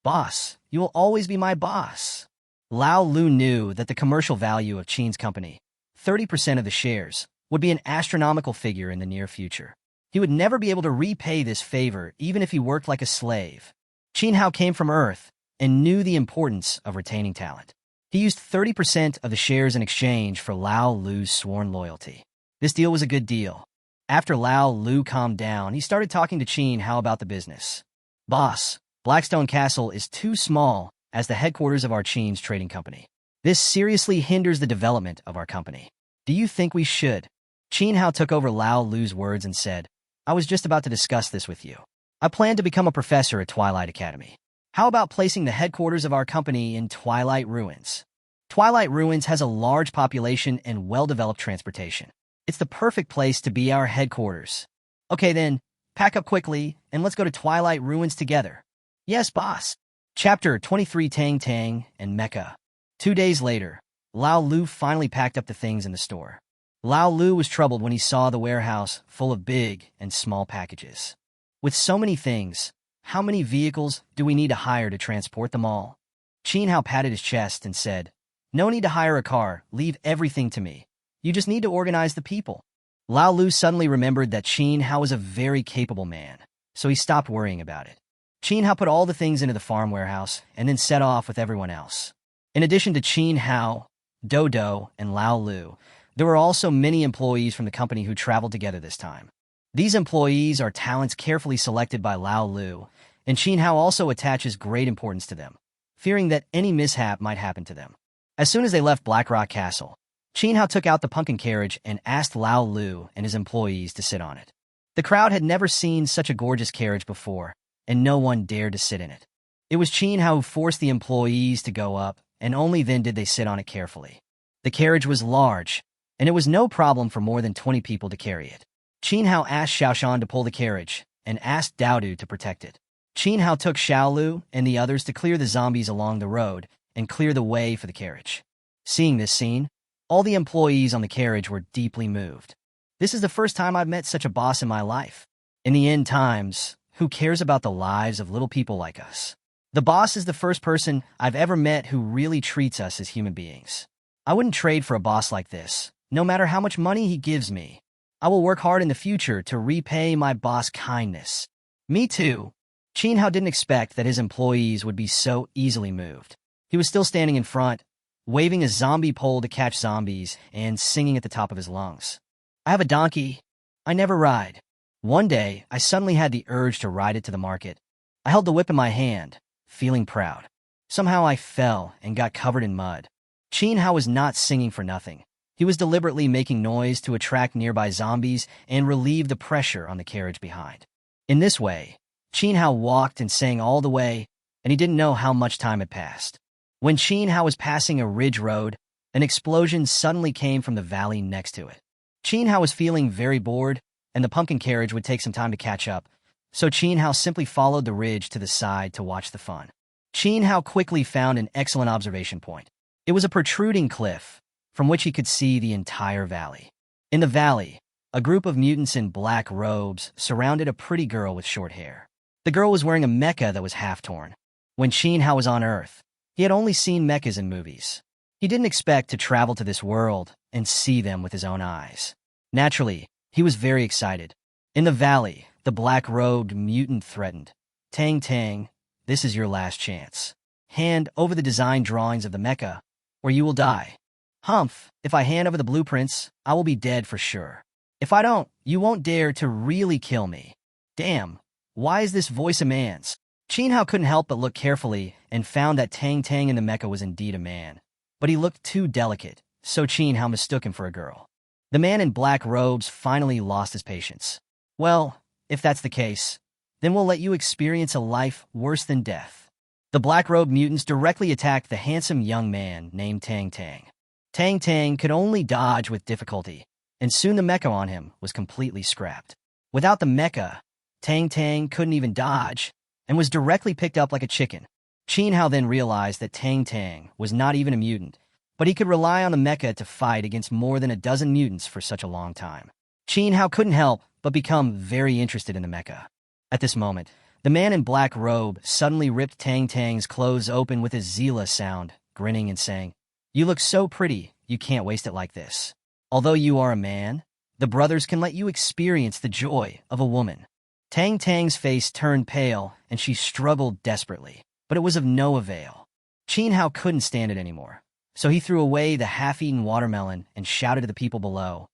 Boss, you will always be my boss. Lao Lu knew that the commercial value of Qin's company, 30% of the shares, would be an astronomical figure in the near future. He would never be able to repay this favor even if he worked like a slave. Qin Hao came from Earth and knew the importance of retaining talent. He used 30% of the shares in exchange for Lao Lu's sworn loyalty. This deal was a good deal. After Lao Lu calmed down, he started talking to Qin Hao about the business. Boss, Blackstone Castle is too small as the headquarters of our Qin's trading company. This seriously hinders the development of our company. Do you think we should? Qin Hao took over Lao Lu's words and said, I was just about to discuss this with you. I plan to become a professor at Twilight Academy. How about placing the headquarters of our company in Twilight Ruins? Twilight Ruins has a large population and well-developed transportation. It's the perfect place to be our headquarters. Okay then, pack up quickly and let's go to Twilight Ruins together. Yes, boss. Chapter 23 Tang Tang and Mecha. 2 days later, Lao Lu finally packed up the things in the store. Lao Lu was troubled when he saw the warehouse full of big and small packages. With so many things, how many vehicles do we need to hire to transport them all? Qin Hao patted his chest and said, No need to hire a car, leave everything to me. You just need to organize the people. Lao Lu suddenly remembered that Qin Hao was a very capable man, so he stopped worrying about it. Qin Hao put all the things into the farm warehouse and then set off with everyone else. In addition to Qin Hao, Dodo, and Lao Lu, there were also many employees from the company who traveled together this time. These employees are talents carefully selected by Lao Lu, and Qin Hao also attaches great importance to them, fearing that any mishap might happen to them. As soon as they left Blackrock Castle, Qin Hao took out the pumpkin carriage and asked Lao Lu and his employees to sit on it. The crowd had never seen such a gorgeous carriage before, and no one dared to sit in it. It was Qin Hao who forced the employees to go up, and only then did they sit on it carefully. The carriage was large, and it was no problem for more than 20 people to carry it. Qin Hao asked Xiaoshan to pull the carriage, and asked Daodu to protect it. Qin Hao took Xiaolu and the others to clear the zombies along the road and clear the way for the carriage. Seeing this scene, all the employees on the carriage were deeply moved. This is the first time I've met such a boss in my life. In the end times, who cares about the lives of little people like us? The boss is the first person I've ever met who really treats us as human beings. I wouldn't trade for a boss like this, no matter how much money he gives me. I will work hard in the future to repay my boss kindness. Me too. Qin Hao didn't expect that his employees would be so easily moved. He was still standing in front, waving a zombie pole to catch zombies and singing at the top of his lungs. I have a donkey. I never ride. One day, I suddenly had the urge to ride it to the market. I held the whip in my hand, feeling proud. Somehow I fell and got covered in mud. Qin Hao was not singing for nothing. He was deliberately making noise to attract nearby zombies and relieve the pressure on the carriage behind. In this way, Qin Hao walked and sang all the way, and he didn't know how much time had passed. When Qin Hao was passing a ridge road, an explosion suddenly came from the valley next to it. Qin Hao was feeling very bored, and the pumpkin carriage would take some time to catch up, so Qin Hao simply followed the ridge to the side to watch the fun. Qin Hao quickly found an excellent observation point. It was a protruding cliff, from which he could see the entire valley. In the valley, a group of mutants in black robes surrounded a pretty girl with short hair. The girl was wearing a mecha that was half-torn. When Qin Hao was on Earth, he had only seen mechas in movies. He didn't expect to travel to this world and see them with his own eyes. Naturally, he was very excited. In the valley, the black-robed mutant threatened. "Tang Tang, this is your last chance. Hand over the design drawings of the mecha, or you will die." "Humph, if I hand over the blueprints, I will be dead for sure. If I don't, you won't dare to really kill me." Damn, why is this voice a man's? Qin Hao couldn't help but look carefully and found that Tang Tang in the mecha was indeed a man. But he looked too delicate, so Qin Hao mistook him for a girl. The man in black robes finally lost his patience. "Well, if that's the case, then we'll let you experience a life worse than death." The black-robed mutants directly attacked the handsome young man named Tang Tang. Tang Tang could only dodge with difficulty, and soon the mecha on him was completely scrapped. Without the mecha, Tang Tang couldn't even dodge, and was directly picked up like a chicken. Qin Hao then realized that Tang Tang was not even a mutant, but he could rely on the mecha to fight against more than a dozen mutants for such a long time. Qin Hao couldn't help but become very interested in the mecha. At this moment, the man in black robe suddenly ripped Tang Tang's clothes open with a Zila sound, grinning and saying, "You look so pretty, you can't waste it like this. Although you are a man, the brothers can let you experience the joy of a woman." Tang Tang's face turned pale, and she struggled desperately, but it was of no avail. Qin Hao couldn't stand it anymore, so he threw away the half-eaten watermelon and shouted to the people below,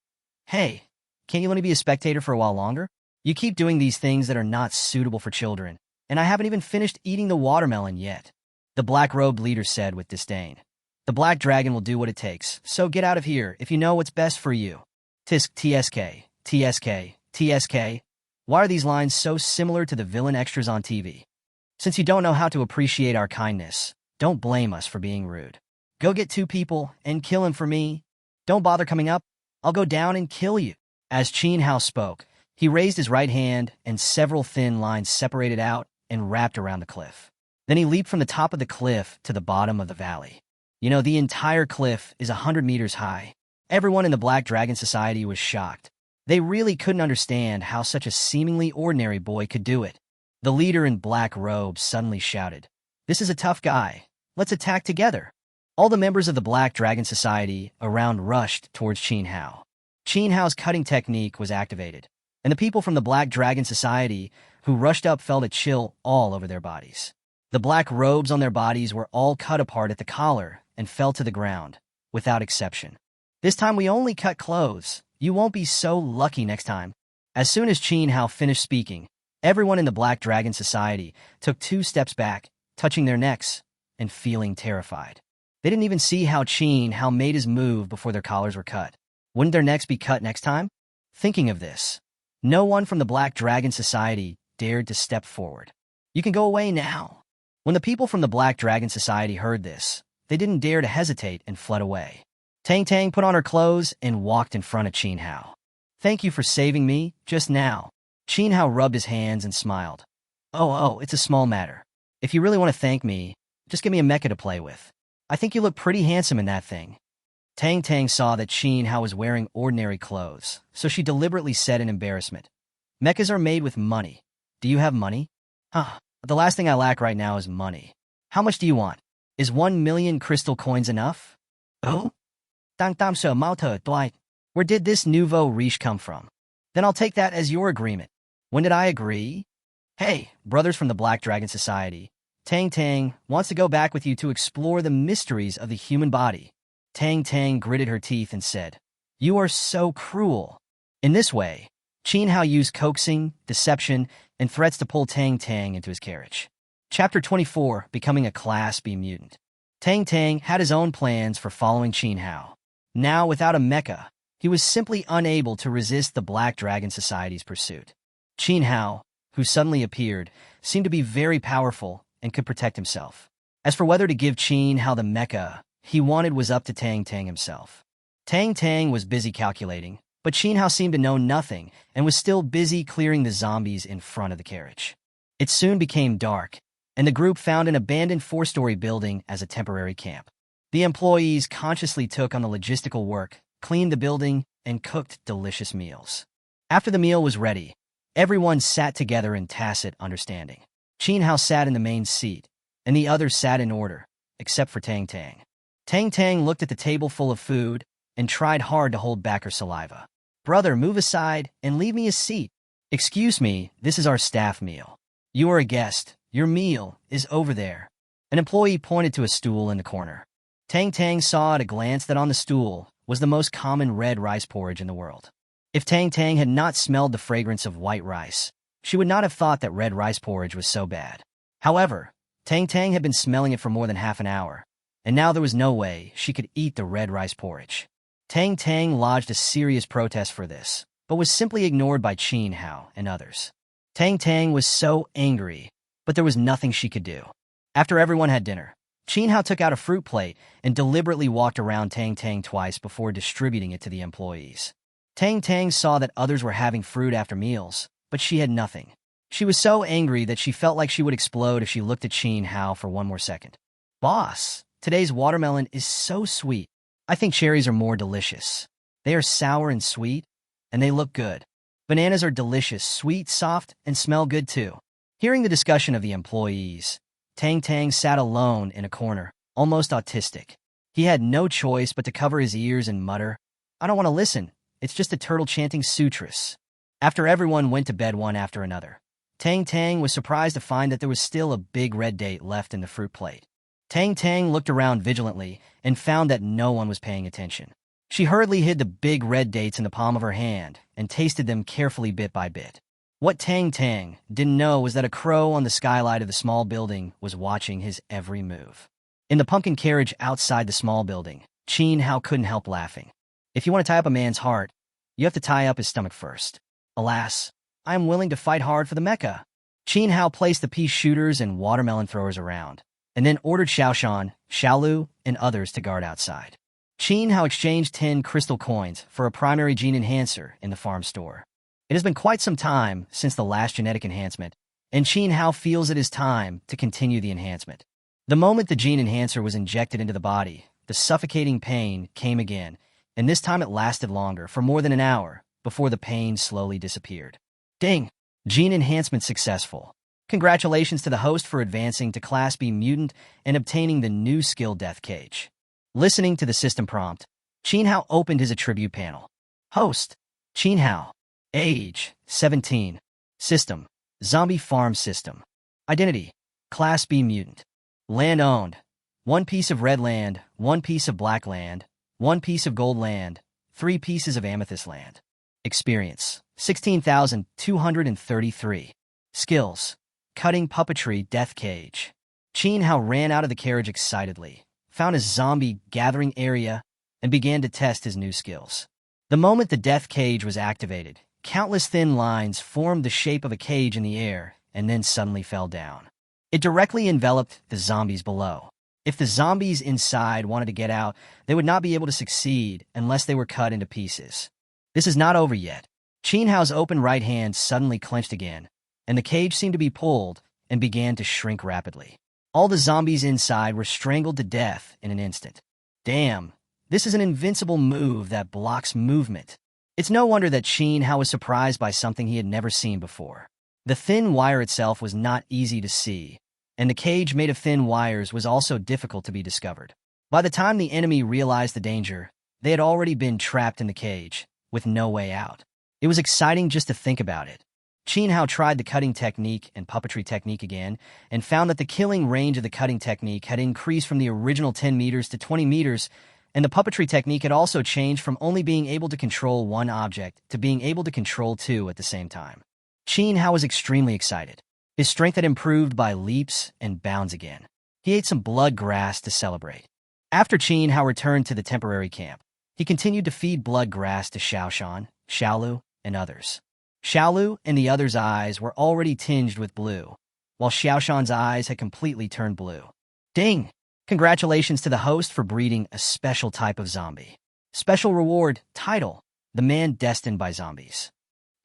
"Hey, can't you let me be a spectator for a while longer? You keep doing these things that are not suitable for children, and I haven't even finished eating the watermelon yet." The black-robed leader said with disdain, "The black dragon will do what it takes, so get out of here if you know what's best for you." Tisk TSK, TSK, TSK. Why are these lines so similar to the villain extras on TV? Since you don't know how to appreciate our kindness, don't blame us for being rude. Go get two people and kill him for me. Don't bother coming up. I'll go down and kill you. As Qin Hao spoke, he raised his right hand and several thin lines separated out and wrapped around the cliff. Then he leaped from the top of the cliff to the bottom of the valley. You know, the entire cliff is 100 meters high. Everyone in the Black Dragon Society was shocked. They really couldn't understand how such a seemingly ordinary boy could do it. The leader in black robes suddenly shouted, "This is a tough guy. Let's attack together." All the members of the Black Dragon Society around rushed towards Qin Hao. Qin Hao's cutting technique was activated, and the people from the Black Dragon Society who rushed up felt a chill all over their bodies. The black robes on their bodies were all cut apart at the collar and fell to the ground, without exception. "This time we only cut clothes. You won't be so lucky next time." As soon as Qin Hao finished speaking, everyone in the Black Dragon Society took 2 steps back, touching their necks and feeling terrified. They didn't even see how Qin Hao made his move before their collars were cut. Wouldn't their necks be cut next time? Thinking of this, no one from the Black Dragon Society dared to step forward. "You can go away now." When the people from the Black Dragon Society heard this, they didn't dare to hesitate and fled away. Tang Tang put on her clothes and walked in front of Qin Hao. "Thank you for saving me just now." Qin Hao rubbed his hands and smiled. Oh, it's a small matter. If you really want to thank me, just give me a mecha to play with. I think you look pretty handsome in that thing." Tang Tang saw that Qin Hao was wearing ordinary clothes, so she deliberately said in embarrassment, "Mechas are made with money. Do you have money?" The last thing I lack right now is money. How much do you want? Is 1,000,000 crystal coins enough?" "Oh? Dwight. Where did this nouveau riche come from?" "Then I'll take that as your agreement." "When did I agree?" "Hey, brothers from the Black Dragon Society, Tang Tang wants to go back with you to explore the mysteries of the human body." Tang Tang gritted her teeth and said, "You are so cruel." In this way, Qin Hao used coaxing, deception, and threats to pull Tang Tang into his carriage. Chapter 24, Becoming a Class B Mutant. Tang Tang had his own plans for following Qin Hao. Now, without a mecha, he was simply unable to resist the Black Dragon Society's pursuit. Qin Hao, who suddenly appeared, seemed to be very powerful and could protect himself. As for whether to give Qin Hao the mecha he wanted was up to Tang Tang himself. Tang Tang was busy calculating, but Qin Hao seemed to know nothing and was still busy clearing the zombies in front of the carriage. It soon became dark, and the group found an abandoned 4-story building as a temporary camp. The employees consciously took on the logistical work, cleaned the building, and cooked delicious meals. After the meal was ready, everyone sat together in tacit understanding. Qin Hao sat in the main seat, and the others sat in order, except for Tang Tang. Tang Tang looked at the table full of food and tried hard to hold back her saliva. "Brother, move aside and leave me a seat." "Excuse me, this is our staff meal. You are a guest. Your meal is over there." An employee pointed to a stool in the corner. Tang Tang saw at a glance that on the stool was the most common red rice porridge in the world. If Tang Tang had not smelled the fragrance of white rice, she would not have thought that red rice porridge was so bad. However, Tang Tang had been smelling it for more than half an hour, and now there was no way she could eat the red rice porridge. Tang Tang lodged a serious protest for this, but was simply ignored by Qin Hao and others. Tang Tang was so angry, but there was nothing she could do. After everyone had dinner, Qin Hao took out a fruit plate and deliberately walked around Tang Tang twice before distributing it to the employees. Tang Tang saw that others were having fruit after meals, but she had nothing. She was so angry that she felt like she would explode if she looked at Qin Hao for one more second. "Boss, today's watermelon is so sweet. I think cherries are more delicious. They are sour and sweet, and they look good. Bananas are delicious, sweet, soft, and smell good too." Hearing the discussion of the employees, Tang Tang sat alone in a corner, almost autistic. He had no choice but to cover his ears and mutter, "I don't want to listen. It's just a turtle chanting sutras." After everyone went to bed one after another, Tang Tang was surprised to find that there was still a big red date left in the fruit plate. Tang Tang looked around vigilantly and found that no one was paying attention. She hurriedly hid the big red dates in the palm of her hand and tasted them carefully bit by bit. What Tang Tang didn't know was that a crow on the skylight of the small building was watching his every move. In the pumpkin carriage outside the small building, Qin Hao couldn't help laughing. If you want to tie up a man's heart, you have to tie up his stomach first. Alas, I am willing to fight hard for the mecha. Qin Hao placed the pea shooters and watermelon throwers around, and then ordered Xiaoshan, Xiaolu, and others to guard outside. Qin Hao exchanged 10 crystal coins for a primary gene enhancer in the farm store. It has been quite some time since the last genetic enhancement, and Qin Hao feels it is time to continue the enhancement. The moment the gene enhancer was injected into the body, the suffocating pain came again, and this time it lasted longer, for more than an hour, before the pain slowly disappeared. Ding! Gene enhancement successful. Congratulations to the host for advancing to Class B Mutant and obtaining the new skill Death Cage. Listening to the system prompt, Qin Hao opened his attribute panel. Host, Qin Hao. Age, 17. System, Zombie Farm System. Identity, Class B Mutant. Land owned, 1 piece of red land, 1 piece of black land, 1 piece of gold land, 3 pieces of amethyst land. Experience, 16,233. Skills, Cutting Puppetry Death Cage. Qin Hao ran out of the carriage excitedly, found his zombie gathering area, and began to test his new skills. The moment the Death Cage was activated, countless thin lines formed the shape of a cage in the air and then suddenly fell down. It directly enveloped the zombies below. If the zombies inside wanted to get out, they would not be able to succeed unless they were cut into pieces. This is not over yet. Qin Hao's open right hand suddenly clenched again, and the cage seemed to be pulled and began to shrink rapidly. All the zombies inside were strangled to death in an instant. Damn, this is an invincible move that blocks movement. It's no wonder that Qin Hao was surprised by something he had never seen before. The thin wire itself was not easy to see, and the cage made of thin wires was also difficult to be discovered. By the time the enemy realized the danger, they had already been trapped in the cage, with no way out. It was exciting just to think about it. Qin Hao tried the cutting technique and puppetry technique again, and found that the killing range of the cutting technique had increased from the original 10 meters to 20 meters, and the puppetry technique had also changed from only being able to control one object to being able to control 2 at the same time. Qin Hao was extremely excited. His strength had improved by leaps and bounds again. He ate some blood grass to celebrate. After Qin Hao returned to the temporary camp, He continued to feed blood grass to Xiaoshan, Xiaolu, and others. Xiaolu and the others' eyes were already tinged with blue, while Xiaoshan's eyes had completely turned blue. Ding! Congratulations to the host for breeding a special type of zombie. Special reward, title, the man destined by zombies.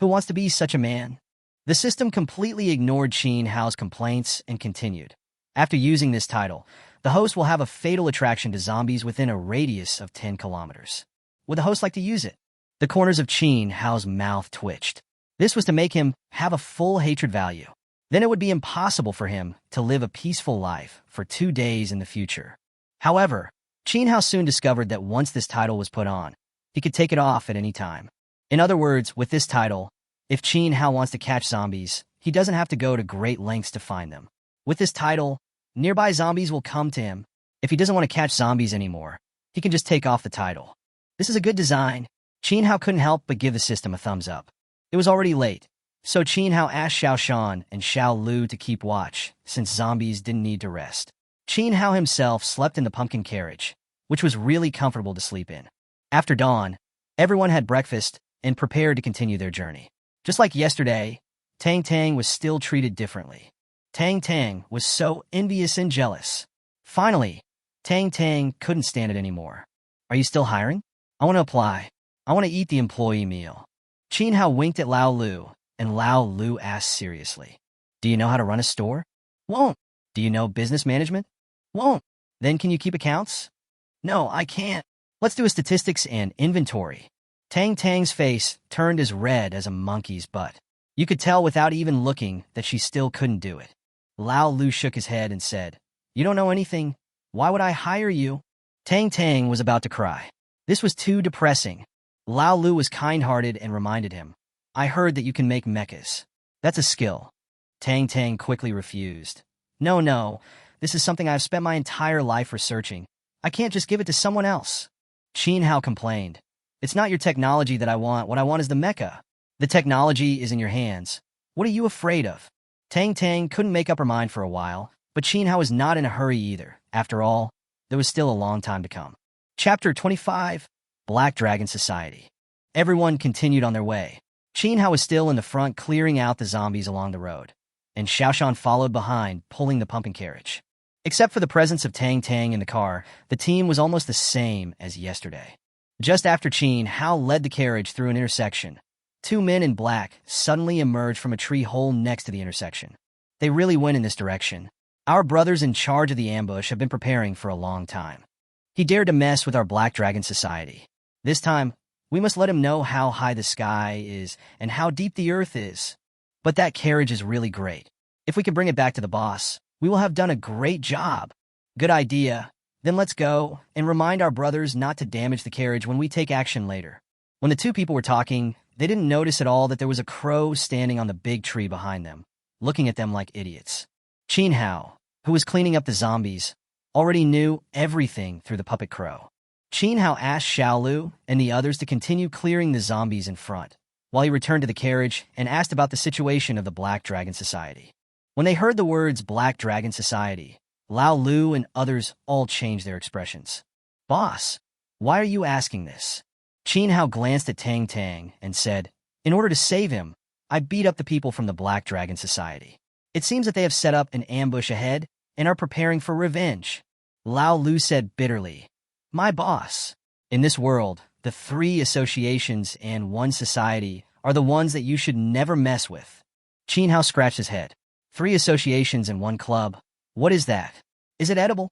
Who wants to be such a man? The system completely ignored Qin Hao's complaints and continued. After using this title, the host will have a fatal attraction to zombies within a radius of 10 kilometers. Would the host like to use it? The corners of Qin Hao's mouth twitched. This was to make him have a full hatred value. Then it would be impossible for him to live a peaceful life for 2 days in the future. However, Qin Hao soon discovered that once this title was put on, he could take it off at any time. In other words, with this title, if Qin Hao wants to catch zombies, he doesn't have to go to great lengths to find them. With this title, nearby zombies will come to him. If he doesn't want to catch zombies anymore, he can just take off the title. This is a good design. Qin Hao couldn't help but give the system a thumbs up. It was already late, so Qin Hao asked Xiaoshan and Xiaolu to keep watch, since zombies didn't need to rest. Qin Hao himself slept in the pumpkin carriage, which was really comfortable to sleep in. After dawn, everyone had breakfast and prepared to continue their journey. Just like yesterday, Tang Tang was still treated differently. Tang Tang was so envious and jealous. Finally, Tang Tang couldn't stand it anymore. Are you still hiring? I want to apply. I want to eat the employee meal. Qin Hao winked at Lao Lu, and Lao Lu asked seriously, do you know how to run a store? Won't. Do you know business management? Won't. Then can you keep accounts? No, I can't. Let's do a statistics and inventory. Tang Tang's face turned as red as a monkey's butt. You could tell without even looking that she still couldn't do it. Lao Lu shook his head and said, you don't know anything. Why would I hire you? Tang Tang was about to cry. This was too depressing. Lao Lu was kind-hearted and reminded him, I heard that you can make mechas. That's a skill. Tang Tang quickly refused. No, this is something I've spent my entire life researching. I can't just give it to someone else. Qin Hao complained. It's not your technology that I want. What I want is the mecha. The technology is in your hands. What are you afraid of? Tang Tang couldn't make up her mind for a while, but Qin Hao was not in a hurry either. After all, there was still a long time to come. Chapter 25, Black Dragon Society. Everyone continued on their way. Qin Hao was still in the front clearing out the zombies along the road, and Xiaoshan followed behind, pulling the pumpkin carriage. Except for the presence of Tang Tang in the car, the team was almost the same as yesterday. Just after Qin Hao led the carriage through an intersection, 2 men in black suddenly emerged from a tree hole next to the intersection. They really went in this direction. Our brothers in charge of the ambush have been preparing for a long time. He dared to mess with our Black Dragon Society. This time, we must let him know how high the sky is and how deep the earth is. But that carriage is really great. If we can bring it back to the boss, we will have done a great job. Good idea. Then let's go and remind our brothers not to damage the carriage when we take action later. When the two people were talking, they didn't notice at all that there was a crow standing on the big tree behind them, looking at them like idiots. Qin Hao, who was cleaning up the zombies, already knew everything through the puppet crow. Qin Hao asked Xiaolu and the others to continue clearing the zombies in front, while he returned to the carriage and asked about the situation of the Black Dragon Society. When they heard the words Black Dragon Society, Lao Lu and others all changed their expressions. Boss, why are you asking this? Qin Hao glanced at Tang Tang and said, in order to save him, I beat up the people from the Black Dragon Society. It seems that they have set up an ambush ahead and are preparing for revenge. Lao Lu said bitterly, my boss, in this world, the 3 associations and 1 society are the ones that you should never mess with. Qin Hao scratched his head. 3 associations and 1 club. What is that? Is it edible?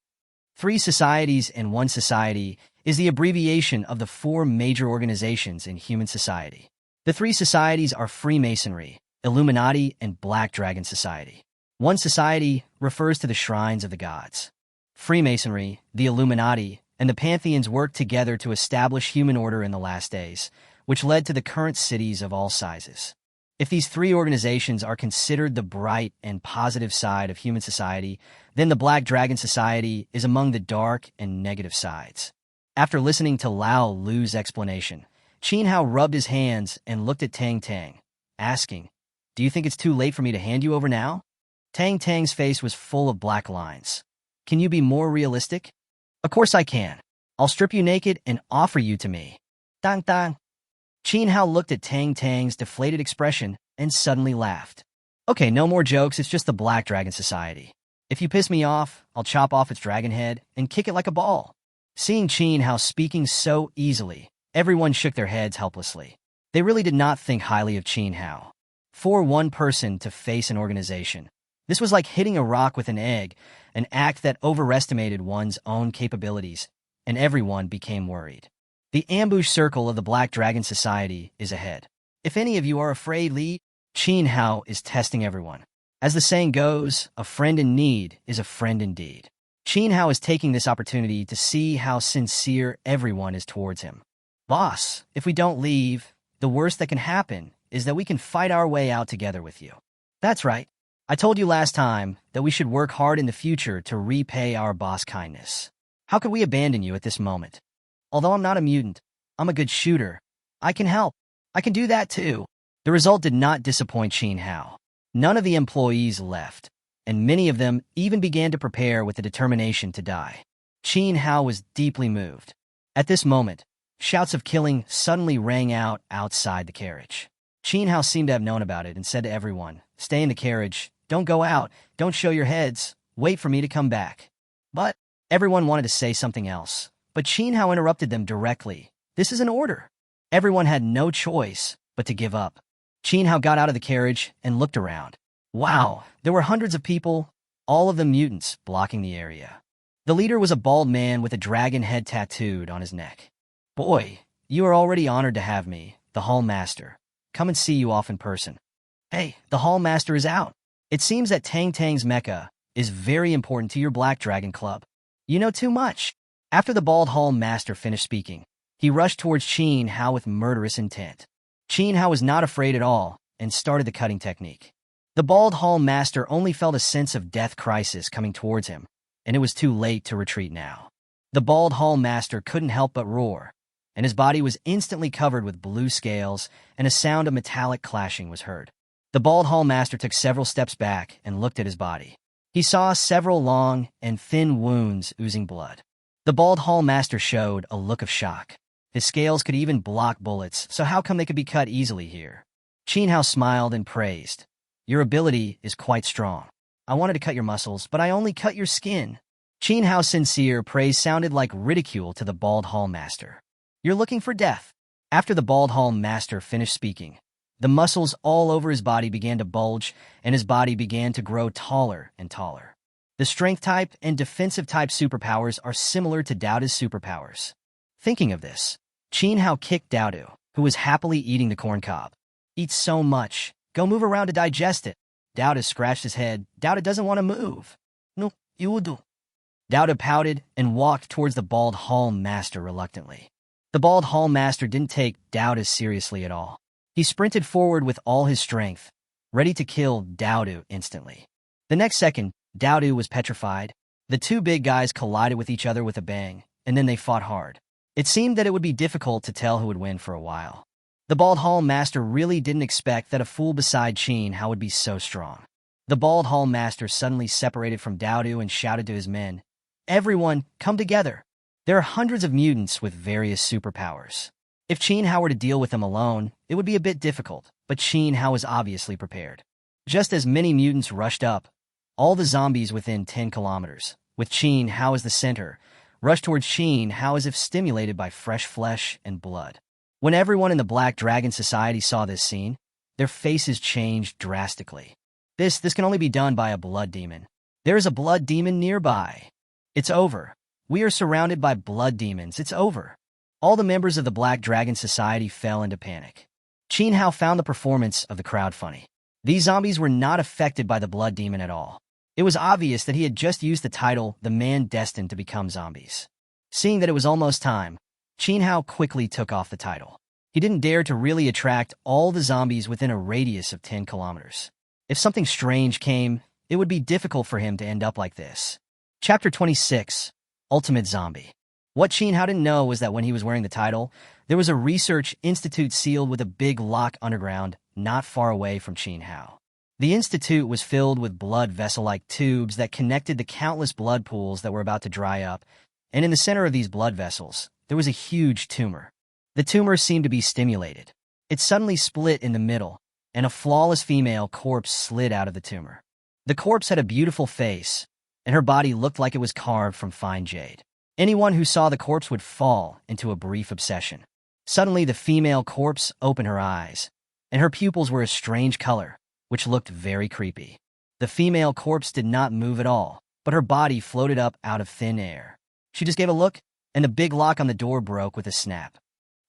3 societies and 1 society is the abbreviation of the 4 major organizations in human society. The 3 societies are Freemasonry, Illuminati, and Black Dragon Society. 1 society refers to the shrines of the gods. Freemasonry, the Illuminati, and the Pantheons worked together to establish human order in the last days, which led to the current cities of all sizes. If these 3 organizations are considered the bright and positive side of human society, then the Black Dragon Society is among the dark and negative sides. After listening to Lao Lu's explanation, Qin Hao rubbed his hands and looked at Tang Tang, asking, do you think it's too late for me to hand you over now? Tang Tang's face was full of black lines. Can you be more realistic? Of course I can. I'll strip you naked and offer you to me. Dang dang. Qin Hao looked at Tang Tang's deflated expression and suddenly laughed. Okay, no more jokes, it's just the Black Dragon Society. If you piss me off, I'll chop off its dragon head and kick it like a ball. Seeing Qin Hao speaking so easily, everyone shook their heads helplessly. They really did not think highly of Qin Hao. For one person to face an organization, this was like hitting a rock with an egg, an act that overestimated one's own capabilities, and everyone became worried. The ambush circle of the Black Dragon Society is ahead. If any of you are afraid, leave. Qin Hao is testing everyone. As the saying goes, a friend in need is a friend indeed. Qin Hao is taking this opportunity to see how sincere everyone is towards him. Boss, if we don't leave, the worst that can happen is that we can fight our way out together with you. That's right. I told you last time that we should work hard in the future to repay our boss kindness. How could we abandon you at this moment? Although I'm not a mutant, I'm a good shooter. I can help. I can do that too. The result did not disappoint Qin Hao. None of the employees left, and many of them even began to prepare with the determination to die. Qin Hao was deeply moved. At this moment, shouts of killing suddenly rang out outside the carriage. Qin Hao seemed to have known about it and said to everyone, "Stay in the carriage, don't go out, don't show your heads, wait for me to come back." But everyone wanted to say something else, but Qin Hao interrupted them directly. This is an order. Everyone had no choice but to give up. Qin Hao got out of the carriage and looked around. Wow, there were hundreds of people, all of them mutants, blocking the area. The leader was a bald man with a dragon head tattooed on his neck. "Boy, you are already honored to have me, the Hall Master. Come and see you off in person." "Hey, the Hall Master is out. It seems that Tang Tang's mecha is very important to your Black Dragon Club. You know too much." After the bald Hall Master finished speaking, he rushed towards Qin Hao with murderous intent. Qin Hao was not afraid at all and started the cutting technique. The bald Hall Master only felt a sense of death crisis coming towards him, and it was too late to retreat now. The bald Hall Master couldn't help but roar, and his body was instantly covered with blue scales, and a sound of metallic clashing was heard. The bald Hall Master took several steps back and looked at his body. He saw several long and thin wounds oozing blood. The bald Hall Master showed a look of shock. His scales could even block bullets, so how come they could be cut easily here? Qin Hao smiled and praised. "Your ability is quite strong. I wanted to cut your muscles, but I only cut your skin." Qin Hao's sincere praise sounded like ridicule to the bald Hall Master. "You're looking for death." After the bald Hall Master finished speaking, the muscles all over his body began to bulge, and his body began to grow taller and taller. The strength type and defensive type superpowers are similar to Daoda's superpowers. Thinking of this, Qin Hao kicked Daoda, who was happily eating the corn cob. "Eat so much. Go move around to digest it." Daoda scratched his head. Daoda doesn't want to move. "No, you will do." Daoda pouted and walked towards the bald Hall Master reluctantly. The bald Hall Master didn't take Daoda seriously at all. He sprinted forward with all his strength, ready to kill Daoda instantly. The next second, Daoda was petrified. The two big guys collided with each other with a bang, and then they fought hard. It seemed that it would be difficult to tell who would win for a while. The bald Hall Master really didn't expect that a fool beside Qin Hao would be so strong. The bald Hall Master suddenly separated from Daoda and shouted to his men, "Everyone, come together. There are hundreds of mutants with various superpowers. If Qin Hao were to deal with them alone, it would be a bit difficult, but Qin Hao was obviously prepared." Just as many mutants rushed up, all the zombies within 10 kilometers, with Qin Hao as the center, rushed towards Qin Hao as if stimulated by fresh flesh and blood. When everyone in the Black Dragon Society saw this scene, their faces changed drastically. This can only be done by a blood demon. There is a blood demon nearby. It's over. We are surrounded by blood demons. It's over. All the members of the Black Dragon Society fell into panic. Qin Hao found the performance of the crowd funny. These zombies were not affected by the blood demon at all. It was obvious that he had just used the title, "The Man Destined to Become Zombies." Seeing that it was almost time, Qin Hao quickly took off the title. He didn't dare to really attract all the zombies within a radius of 10 kilometers. If something strange came, it would be difficult for him to end up like this. Chapter 26, Ultimate Zombie. What Qin Hao didn't know was that when he was wearing the title, there was a research institute sealed with a big lock underground, not far away from Qin Hao. The institute was filled with blood vessel-like tubes that connected the countless blood pools that were about to dry up, and in the center of these blood vessels, there was a huge tumor. The tumor seemed to be stimulated. It suddenly split in the middle, and a flawless female corpse slid out of the tumor. The corpse had a beautiful face, and her body looked like it was carved from fine jade. Anyone who saw the corpse would fall into a brief obsession. Suddenly, the female corpse opened her eyes, and her pupils were a strange color, which looked very creepy. The female corpse did not move at all, but her body floated up out of thin air. She just gave a look, and the big lock on the door broke with a snap.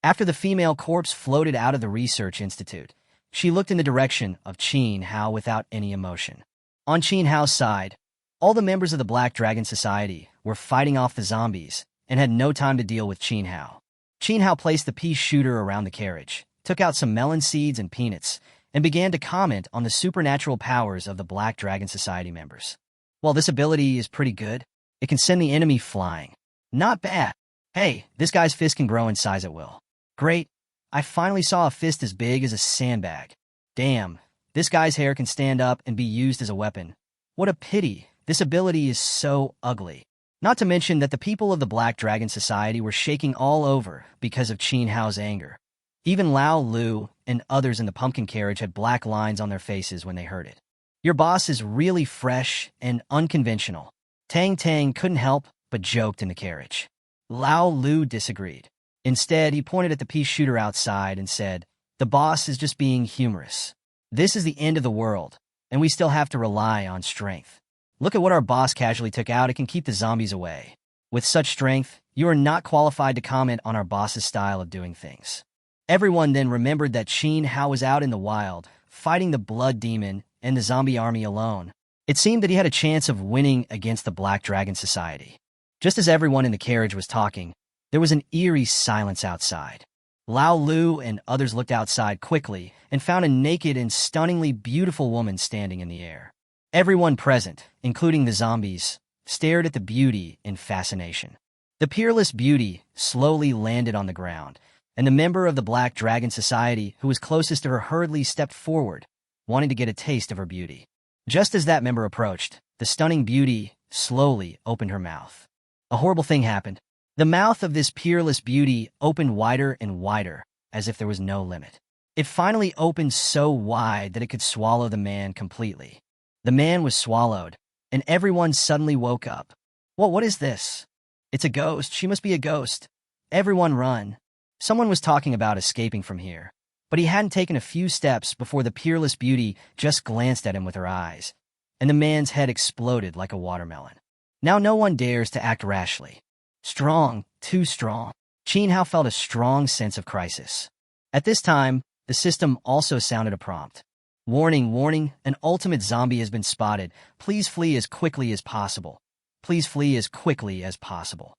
After the female corpse floated out of the research institute, she looked in the direction of Qin Hao without any emotion. On Qin Hao's side, all the members of the Black Dragon Society were fighting off the zombies and had no time to deal with Qin Hao. Qin Hao placed the pea shooter around the carriage, took out some melon seeds and peanuts, and began to comment on the supernatural powers of the Black Dragon Society members. Well, this ability is pretty good. It can send the enemy flying. Not bad. Hey, this guy's fist can grow in size at will. Great. I finally saw a fist as big as a sandbag. Damn, this guy's hair can stand up and be used as a weapon. What a pity. This ability is so ugly. Not to mention that the people of the Black Dragon Society were shaking all over because of Qin Hao's anger. Even Lao Lu and others in the pumpkin carriage had black lines on their faces when they heard it. Your boss is really fresh and unconventional. Tang Tang couldn't help but joked in the carriage. Lao Lu disagreed. Instead, he pointed at the pea shooter outside and said, "The boss is just being humorous. This is the end of the world, and we still have to rely on strength. Look at what our boss casually took out. It can keep the zombies away. With such strength, you are not qualified to comment on our boss's style of doing things." Everyone then remembered that Qin Hao was out in the wild, fighting the blood demon and the zombie army alone. It seemed that he had a chance of winning against the Black Dragon Society. Just as everyone in the carriage was talking, there was an eerie silence outside. Lao Lu and others looked outside quickly and found a naked and stunningly beautiful woman standing in the air. Everyone present, including the zombies, stared at the beauty in fascination. The peerless beauty slowly landed on the ground, and the member of the Black Dragon Society who was closest to her hurriedly stepped forward, wanting to get a taste of her beauty. Just as that member approached, the stunning beauty slowly opened her mouth. A horrible thing happened. The mouth of this peerless beauty opened wider and wider, as if there was no limit. It finally opened so wide that it could swallow the man completely. The man was swallowed, and everyone suddenly woke up. Well, what is this? It's a ghost. She must be a ghost. Everyone run. Someone was talking about escaping from here, but he hadn't taken a few steps before the peerless beauty just glanced at him with her eyes, and the man's head exploded like a watermelon. Now no one dares to act rashly. Strong, too strong. Qin Hao felt a strong sense of crisis. At this time, the system also sounded a prompt. "Warning, warning, an ultimate zombie has been spotted. Please flee as quickly as possible. Please flee as quickly as possible."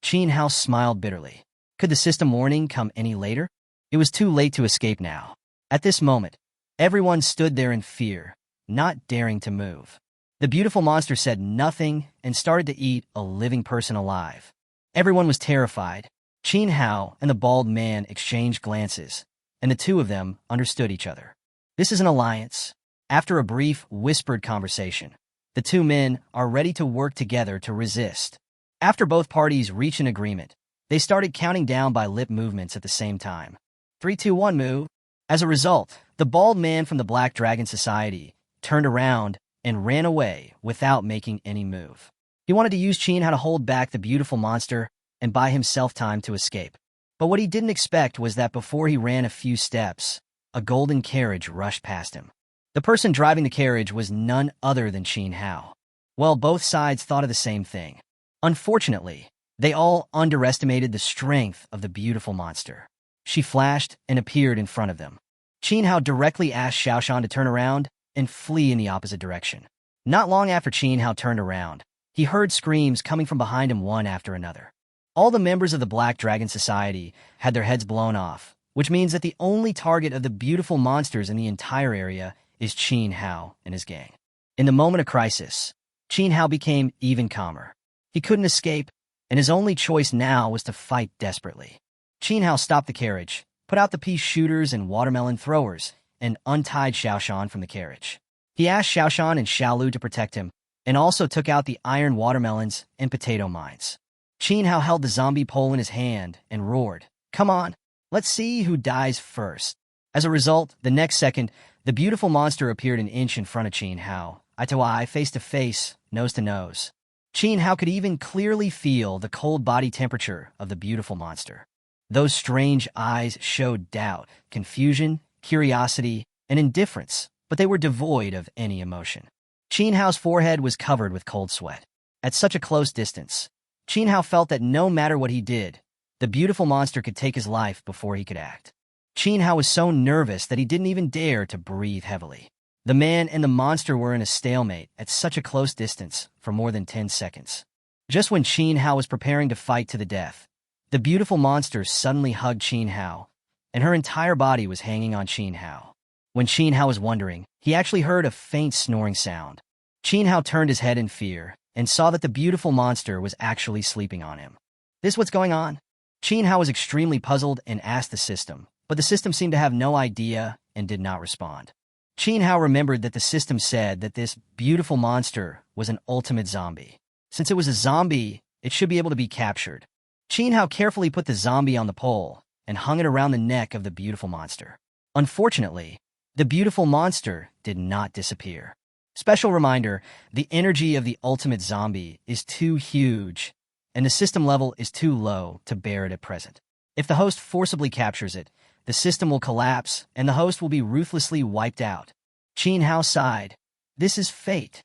Qin Hao smiled bitterly. Could the system warning come any later? It was too late to escape now. At this moment, everyone stood there in fear, not daring to move. The beautiful monster said nothing and started to eat a living person alive. Everyone was terrified. Qin Hao and the bald man exchanged glances, and the two of them understood each other. This is an alliance. After a brief, whispered conversation, the two men are ready to work together to resist. After both parties reach an agreement, they started counting down by lip movements at the same time. 3, 2, 1, move. As a result, the bald man from the Black Dragon Society turned around and ran away without making any move. He wanted to use Qin Hao to hold back the beautiful monster and buy himself time to escape. But what he didn't expect was that before he ran a few steps, a golden carriage rushed past him. The person driving the carriage was none other than Qin Hao. Well, both sides thought of the same thing. Unfortunately, they all underestimated the strength of the beautiful monster. She flashed and appeared in front of them. Qin Hao directly asked Xiaoshan to turn around and flee in the opposite direction. Not long after Qin Hao turned around, he heard screams coming from behind him one after another. All the members of the Black Dragon Society had their heads blown off, which means that the only target of the beautiful monsters in the entire area is Qin Hao and his gang. In the moment of crisis, Qin Hao became even calmer. He couldn't escape, and his only choice now was to fight desperately. Qin Hao stopped the carriage, put out the pea shooters and watermelon throwers, and untied Xiaoshan from the carriage. He asked Xiaoshan and Xiaolu to protect him, and also took out the iron watermelons and potato mines. Qin Hao held the zombie pole in his hand and roared, "Come on, let's see who dies first." As a result, the next second, the beautiful monster appeared an inch in front of Qin Hao, eye to eye, face to face, nose to nose. Qin Hao could even clearly feel the cold body temperature of the beautiful monster. Those strange eyes showed doubt, confusion, curiosity, and indifference, but they were devoid of any emotion. Qin Hao's forehead was covered with cold sweat. At such a close distance, Qin Hao felt that no matter what he did, the beautiful monster could take his life before he could act. Qin Hao was so nervous that he didn't even dare to breathe heavily. The man and the monster were in a stalemate at such a close distance for more than 10 seconds. Just when Qin Hao was preparing to fight to the death, the beautiful monster suddenly hugged Qin Hao, and her entire body was hanging on Qin Hao. When Qin Hao was wondering, he actually heard a faint snoring sound. Qin Hao turned his head in fear and saw that the beautiful monster was actually sleeping on him. "This what's going on?" Qin Hao was extremely puzzled and asked the system, but the system seemed to have no idea and did not respond. Qin Hao remembered that the system said that this beautiful monster was an ultimate zombie. Since it was a zombie, it should be able to be captured. Qin Hao carefully put the zombie on the pole and hung it around the neck of the beautiful monster. Unfortunately, the beautiful monster did not disappear. Special reminder, the energy of the ultimate zombie is too huge, and the system level is too low to bear it at present. If the host forcibly captures it, the system will collapse, and the host will be ruthlessly wiped out. Qin Hao sighed. This is fate.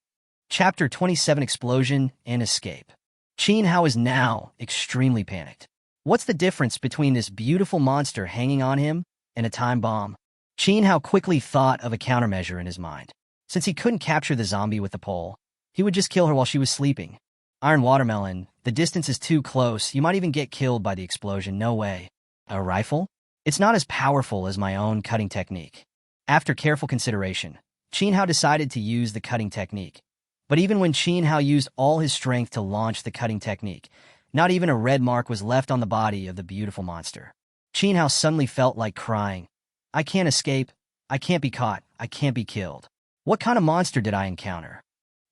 Chapter 27: Explosion and Escape. Qin Hao is now extremely panicked. What's the difference between this beautiful monster hanging on him and a time bomb? Qin Hao quickly thought of a countermeasure in his mind. Since he couldn't capture the zombie with the pole, he would just kill her while she was sleeping. Iron watermelon, the distance is too close, you might even get killed by the explosion, no way. A rifle? It's not as powerful as my own cutting technique. After careful consideration, Qin Hao decided to use the cutting technique. But even when Qin Hao used all his strength to launch the cutting technique, not even a red mark was left on the body of the beautiful monster. Qin Hao suddenly felt like crying. I can't escape, I can't be caught, I can't be killed. What kind of monster did I encounter?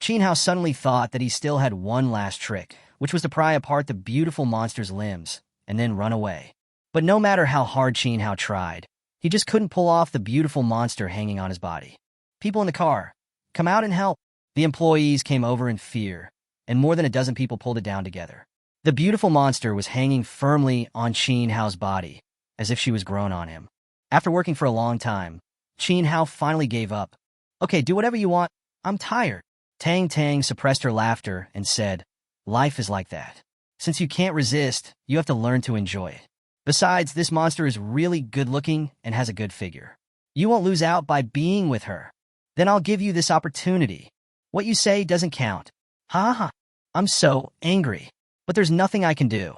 Qin Hao suddenly thought that he still had one last trick, which was to pry apart the beautiful monster's limbs and then run away. But no matter how hard Qin Hao tried, he just couldn't pull off the beautiful monster hanging on his body. People in the car, come out and help. The employees came over in fear, and more than a dozen people pulled it down together. The beautiful monster was hanging firmly on Qin Hao's body, as if she was grown on him. After working for a long time, Qin Hao finally gave up. Okay, do whatever you want. I'm tired. Tang suppressed her laughter and said, life is like that. Since you can't resist, you have to learn to enjoy it. Besides, this monster is really good-looking and has a good figure. You won't lose out by being with her. Then I'll give you this opportunity. What you say doesn't count. Ha. I'm so angry. But there's nothing I can do.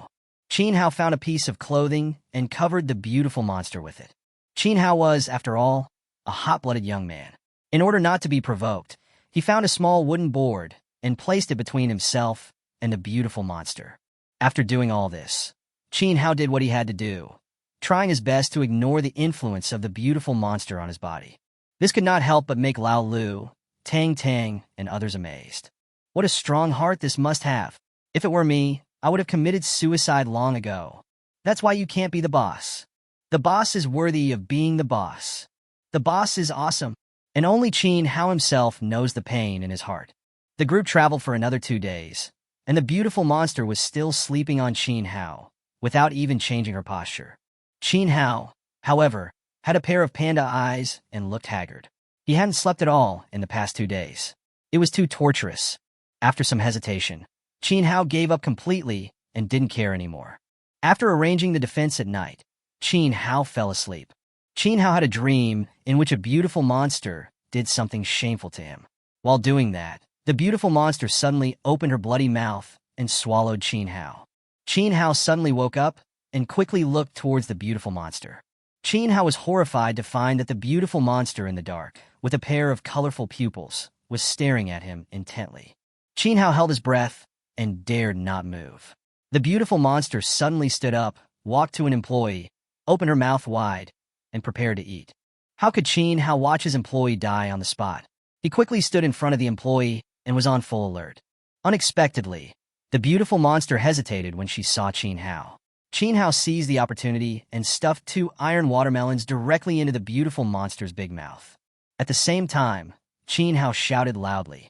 Qin Hao found a piece of clothing and covered the beautiful monster with it. Qin Hao was, after all, a hot-blooded young man. In order not to be provoked, he found a small wooden board and placed it between himself and the beautiful monster. After doing all this, Qin Hao did what he had to do, trying his best to ignore the influence of the beautiful monster on his body. This could not help but make Lao Lu, Tang, and others amazed. What a strong heart this must have. If it were me, I would have committed suicide long ago. That's why you can't be the boss. The boss is worthy of being the boss. The boss is awesome. And only Qin Hao himself knows the pain in his heart. The group traveled for another 2 days, and the beautiful monster was still sleeping on Qin Hao, without even changing her posture. Qin Hao, however, had a pair of panda eyes and looked haggard. He hadn't slept at all in the past 2 days. It was too torturous. After some hesitation, Qin Hao gave up completely and didn't care anymore. After arranging the defense at night, Qin Hao fell asleep. Qin Hao had a dream in which a beautiful monster did something shameful to him. While doing that, the beautiful monster suddenly opened her bloody mouth and swallowed Qin Hao. Qin Hao suddenly woke up and quickly looked towards the beautiful monster. Qin Hao was horrified to find that the beautiful monster in the dark, with a pair of colorful pupils, was staring at him intently. Qin Hao held his breath and dared not move. The beautiful monster suddenly stood up, walked to an employee, opened her mouth wide, and prepared to eat. How could Qin Hao watch his employee die on the spot? He quickly stood in front of the employee and was on full alert. Unexpectedly, The beautiful monster hesitated when she saw Qin Hao. Qin Hao seized the opportunity and stuffed 2 iron watermelons directly into the beautiful monster's big mouth. At the same time, Qin Hao shouted loudly,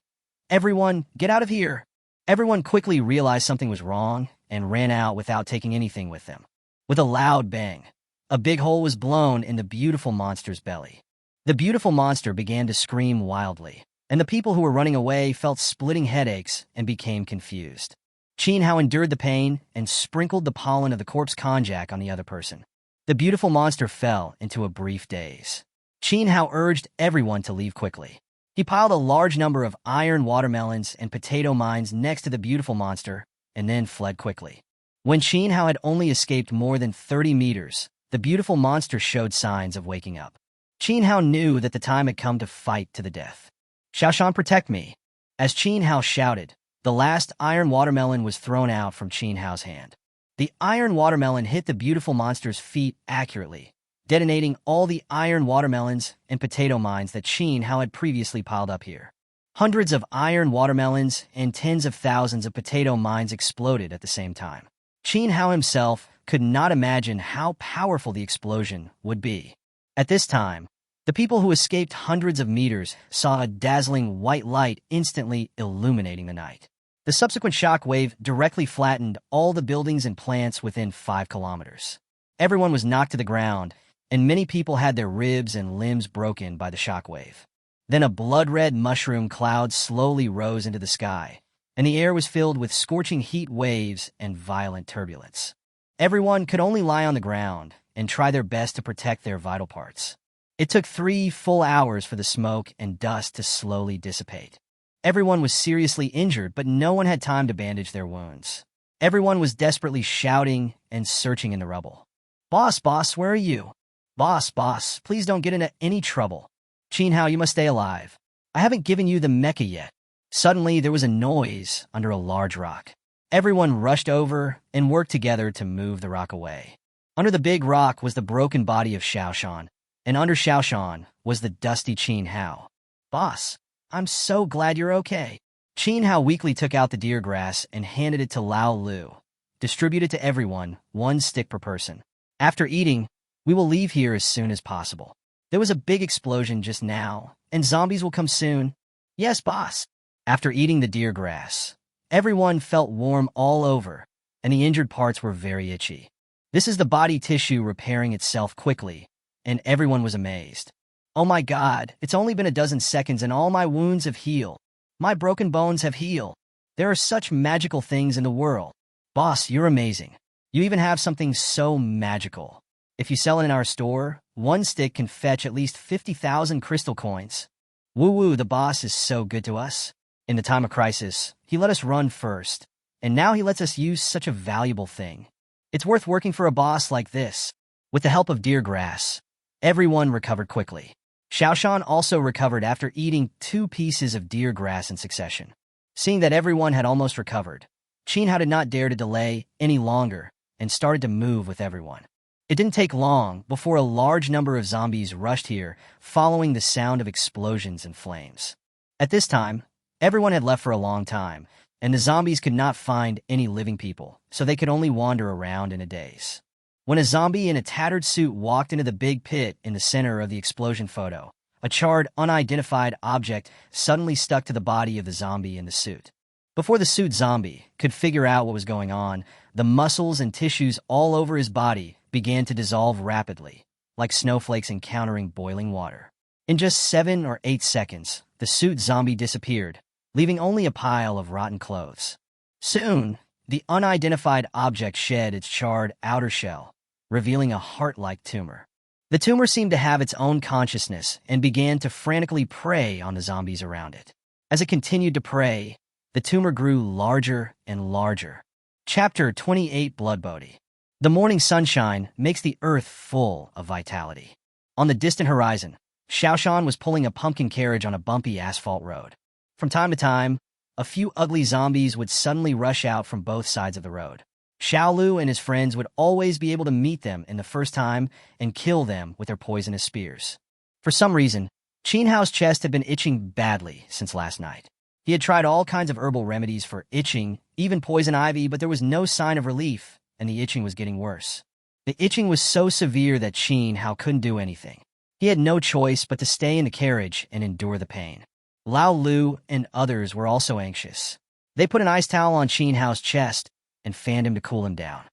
"Everyone, get out of here!" Everyone quickly realized something was wrong and ran out without taking anything with them. With a loud bang, a big hole was blown in the beautiful monster's belly. The beautiful monster began to scream wildly, and the people who were running away felt splitting headaches and became confused. Qin Hao endured the pain and sprinkled the pollen of the corpse konjac on the other person. The beautiful monster fell into a brief daze. Qin Hao urged everyone to leave quickly. He piled a large number of iron watermelons and potato mines next to the beautiful monster and then fled quickly. When Qin Hao had only escaped more than 30 meters, the beautiful monster showed signs of waking up. Qin Hao knew that the time had come to fight to the death. "Xiaoshan, protect me!" As Qin Hao shouted, the last iron watermelon was thrown out from Qin Hao's hand. The iron watermelon hit the beautiful monster's feet accurately, detonating all the iron watermelons and potato mines that Qin Hao had previously piled up here. Hundreds of iron watermelons and tens of thousands of potato mines exploded at the same time. Qin Hao himself could not imagine how powerful the explosion would be. At this time, the people who escaped hundreds of meters saw a dazzling white light instantly illuminating the night. The subsequent shock wave directly flattened all the buildings and plants within 5 kilometers. Everyone was knocked to the ground, and many people had their ribs and limbs broken by the shock wave. Then a blood-red mushroom cloud slowly rose into the sky, and the air was filled with scorching heat waves and violent turbulence. Everyone could only lie on the ground and try their best to protect their vital parts. It took 3 full hours for the smoke and dust to slowly dissipate. Everyone was seriously injured, but no one had time to bandage their wounds. Everyone was desperately shouting and searching in the rubble. "Boss, boss, where are you? Boss, boss, please don't get into any trouble. Qin Hao, you must stay alive. I haven't given you the mecha yet." Suddenly, there was a noise under a large rock. Everyone rushed over and worked together to move the rock away. Under the big rock was the broken body of Xiaoshan, and under Xiaoshan was the dusty Qin Hao. "Boss, I'm so glad you're okay." Qin Hao weakly took out the deer grass and handed it to Lao Lu. "Distribute it to everyone, 1 stick per person. After eating, we will leave here as soon as possible. There was a big explosion just now, and zombies will come soon." "Yes, boss." After eating the deer grass, everyone felt warm all over, and the injured parts were very itchy. This is the body tissue repairing itself quickly, and everyone was amazed. "Oh my God, it's only been a dozen seconds and all my wounds have healed. My broken bones have healed. There are such magical things in the world. Boss, you're amazing. You even have something so magical. If you sell it in our store, 1 stick can fetch at least 50,000 crystal coins. Woo-woo, the boss is so good to us. In the time of crisis, he let us run first, and now he lets us use such a valuable thing. It's worth working for a boss like this." With the help of deer grass, everyone recovered quickly. Xiaoshan also recovered after eating 2 pieces of deer grass in succession. Seeing that everyone had almost recovered, Qin Hao did not dare to delay any longer and started to move with everyone. It didn't take long before a large number of zombies rushed here, following the sound of explosions and flames. At this time, everyone had left for a long time, and the zombies could not find any living people, so they could only wander around in a daze. When a zombie in a tattered suit walked into the big pit in the center of the explosion photo, a charred, unidentified object suddenly stuck to the body of the zombie in the suit. Before the suit zombie could figure out what was going on, the muscles and tissues all over his body began to dissolve rapidly, like snowflakes encountering boiling water. In just 7 or 8 seconds, the suit zombie disappeared, leaving only a pile of rotten clothes. Soon, the unidentified object shed its charred outer shell, revealing a heart-like tumor. The tumor seemed to have its own consciousness and began to frantically prey on the zombies around it. As it continued to prey, the tumor grew larger and larger. Chapter 28, Blood Bodhi. The morning sunshine makes the earth full of vitality. On the distant horizon, Xiaoshan was pulling a pumpkin carriage on a bumpy asphalt road. From time to time, a few ugly zombies would suddenly rush out from both sides of the road. Xiaolu and his friends would always be able to meet them in the first time and kill them with their poisonous spears. For some reason, Qin Hao's chest had been itching badly since last night. He had tried all kinds of herbal remedies for itching, even poison ivy, but there was no sign of relief, and the itching was getting worse. The itching was so severe that Qin Hao couldn't do anything. He had no choice but to stay in the carriage and endure the pain. Lao Lu and others were also anxious. They put an ice towel on Qin Hao's chest and fanned him to cool him down.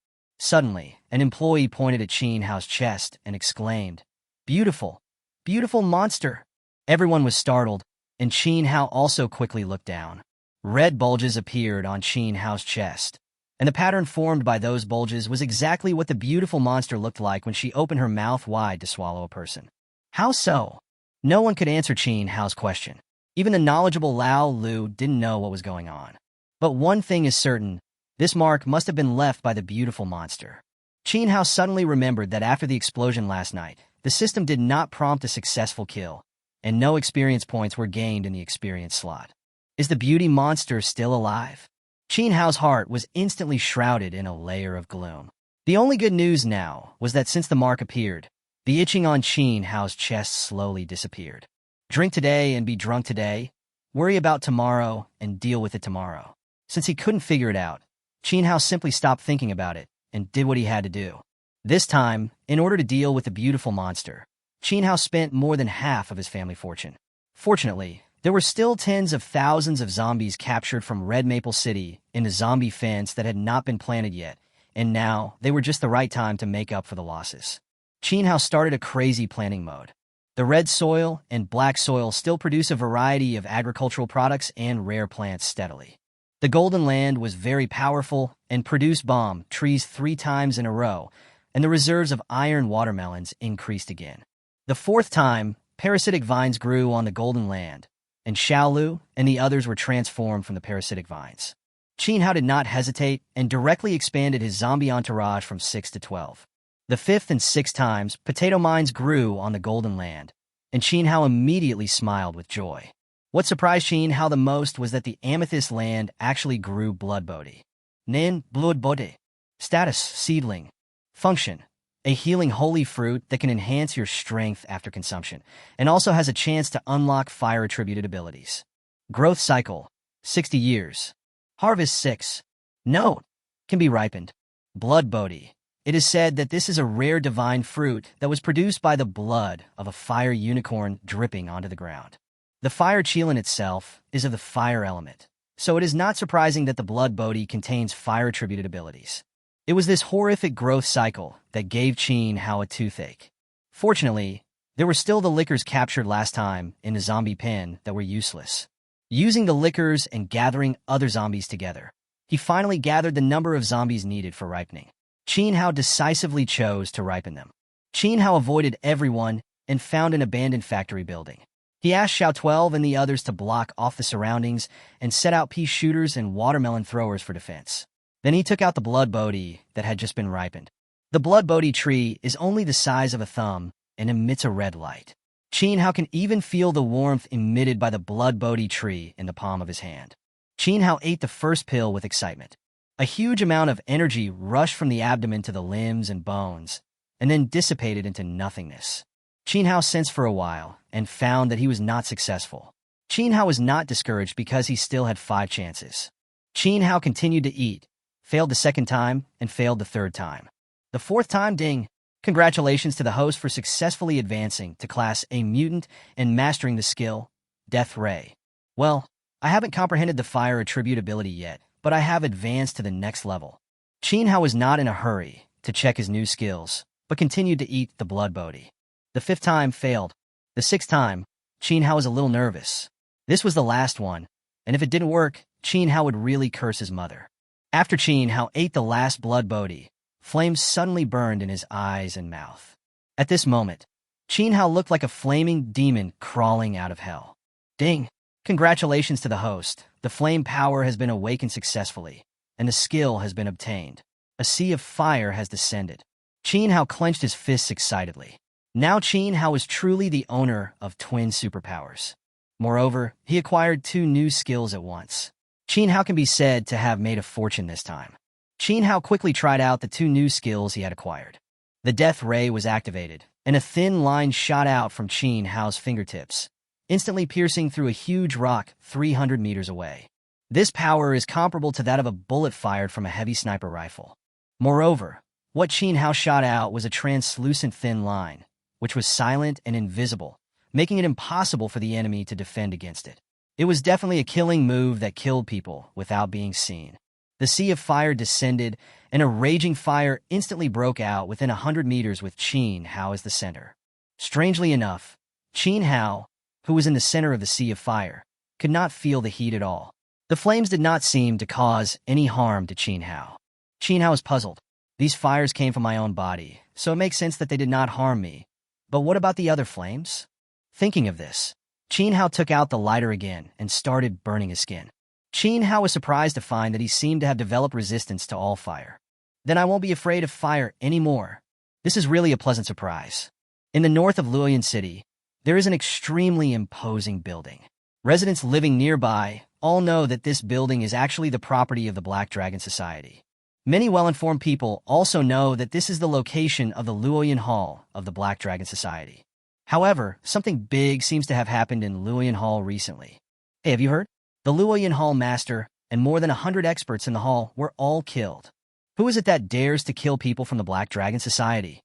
Suddenly, an employee pointed at Qin Hao's chest and exclaimed, "Beautiful, beautiful monster!" Everyone was startled, and Qin Hao also quickly looked down. Red bulges appeared on Qin Hao's chest, and the pattern formed by those bulges was exactly what the beautiful monster looked like when she opened her mouth wide to swallow a person. How so? No one could answer Qin Hao's question. Even the knowledgeable Lao Lu didn't know what was going on. But one thing is certain, this mark must have been left by the beautiful monster. Qin Hao suddenly remembered that after the explosion last night, the system did not prompt a successful kill, and no experience points were gained in the experience slot. Is the beauty monster still alive? Qin Hao's heart was instantly shrouded in a layer of gloom. The only good news now was that since the mark appeared, the itching on Qin Hao's chest slowly disappeared. Drink today and be drunk today, worry about tomorrow and deal with it tomorrow. Since he couldn't figure it out, Qin Hao simply stopped thinking about it and did what he had to do. This time, in order to deal with the beautiful monster, Qin Hao spent more than half of his family fortune. Fortunately, there were still tens of thousands of zombies captured from Red Maple City in the zombie fence that had not been planted yet, and now they were just the right time to make up for the losses. Qin Hao started a crazy planning mode. The red soil and black soil still produce a variety of agricultural products and rare plants steadily. The golden land was very powerful and produced bomb trees 3 times in a row, and the reserves of iron watermelons increased again. The 4th time, parasitic vines grew on the golden land, and Xiaolu and the others were transformed from the parasitic vines. Qin Hao did not hesitate and directly expanded his zombie entourage from 6 to 12. The 5th and 6th times, potato mines grew on the golden land, and Qin Hao immediately smiled with joy. What surprised Qin Hao the most was that the amethyst land actually grew blood bodhi. Nin, blood bodhi. Status, seedling. Function, a healing holy fruit that can enhance your strength after consumption, and also has a chance to unlock fire-attributed abilities. Growth cycle, 60 years. Harvest 6. Note, can be ripened. Blood bodhi. It is said that this is a rare divine fruit that was produced by the blood of a fire unicorn dripping onto the ground. The fire qilin itself is of the fire element, so it is not surprising that the blood bodhi contains fire-attributed abilities. It was this horrific growth cycle that gave Qin Hao a toothache. Fortunately, there were still the liquors captured last time in the zombie pen that were useless. Using the liquors and gathering other zombies together, he finally gathered the number of zombies needed for ripening. Qin Hao decisively chose to ripen them. Qin Hao avoided everyone and found an abandoned factory building. He asked Xiao 12 and the others to block off the surroundings and set out pea shooters and watermelon throwers for defense. Then he took out the blood bodhi that had just been ripened. The blood bodhi tree is only the size of a thumb and emits a red light. Qin Hao can even feel the warmth emitted by the blood bodhi tree in the palm of his hand. Qin Hao ate the first pill with excitement. A huge amount of energy rushed from the abdomen to the limbs and bones, and then dissipated into nothingness. Qin Hao sensed for a while and found that he was not successful. Qin Hao was not discouraged because he still had 5 chances. Qin Hao continued to eat, failed the 2nd time, and failed the 3rd time. The 4th time, ding! Congratulations to the host for successfully advancing to Class A Mutant and mastering the skill, Death Ray. Well, I haven't comprehended the fire attribute ability yet, but I have advanced to the next level. Qin Hao was not in a hurry to check his new skills, but continued to eat the blood bodhi. The 5th time failed. The 6th time, Qin Hao was a little nervous. This was the last one, and if it didn't work, Qin Hao would really curse his mother. After Qin Hao ate the last blood bodhi, flames suddenly burned in his eyes and mouth. At this moment, Qin Hao looked like a flaming demon crawling out of hell. Ding! Congratulations to the host. The flame power has been awakened successfully, and the skill has been obtained. A sea of fire has descended. Qin Hao clenched his fists excitedly. Now Qin Hao is truly the owner of twin superpowers. Moreover, he acquired 2 new skills at once. Qin Hao can be said to have made a fortune this time. Qin Hao quickly tried out the 2 new skills he had acquired. The Death Ray was activated, and a thin line shot out from Qin Hao's fingertips, instantly piercing through a huge rock 300 meters away. This power is comparable to that of a bullet fired from a heavy sniper rifle. Moreover, what Qin Hao shot out was a translucent thin line, which was silent and invisible, making it impossible for the enemy to defend against it. It was definitely a killing move that killed people without being seen. The sea of fire descended, and a raging fire instantly broke out within 100 meters with Qin Hao as the center. Strangely enough, Qin Hao, who was in the center of the sea of fire, could not feel the heat at all. The flames did not seem to cause any harm to Qin Hao. Qin Hao was puzzled. These fires came from my own body, so it makes sense that they did not harm me. But what about the other flames? Thinking of this, Qin Hao took out the lighter again and started burning his skin. Qin Hao was surprised to find that he seemed to have developed resistance to all fire. Then I won't be afraid of fire anymore. This is really a pleasant surprise. In the north of Luoyang City, there is an extremely imposing building. Residents living nearby all know that this building is actually the property of the Black Dragon Society. Many well-informed people also know that this is the location of the Luoyang Hall of the Black Dragon Society. However, something big seems to have happened in Luoyang Hall recently. Hey, have you heard? The Luoyang Hall Master and more than 100 experts in the hall were all killed. Who is it that dares to kill people from the Black Dragon Society?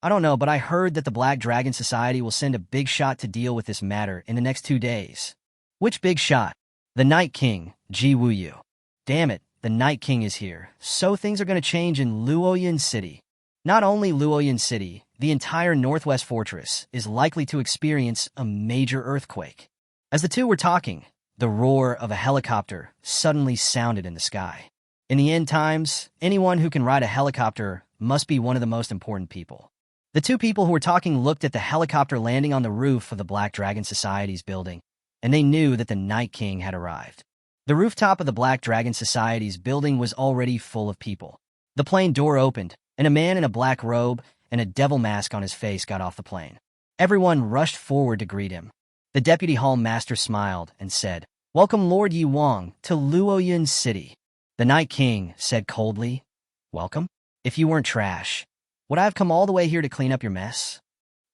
I don't know, but I heard that the Black Dragon Society will send a big shot to deal with this matter in the next 2 days. Which big shot? The Night King, Ji Wuyu. Damn it, the Night King is here, so things are going to change in Luoyang City. Not only Luoyang City, the entire Northwest Fortress is likely to experience a major earthquake. As the two were talking, the roar of a helicopter suddenly sounded in the sky. In the end times, anyone who can ride a helicopter must be one of the most important people. The two people who were talking looked at the helicopter landing on the roof of the Black Dragon Society's building, and they knew that the Night King had arrived. The rooftop of the Black Dragon Society's building was already full of people. The plane door opened, and a man in a black robe and a devil mask on his face got off the plane. Everyone rushed forward to greet him. The Deputy Hall Master smiled and said, "Welcome Lord Yi Wang to Luoyang City." The Night King said coldly, "Welcome? If you weren't trash, would I have come all the way here to clean up your mess?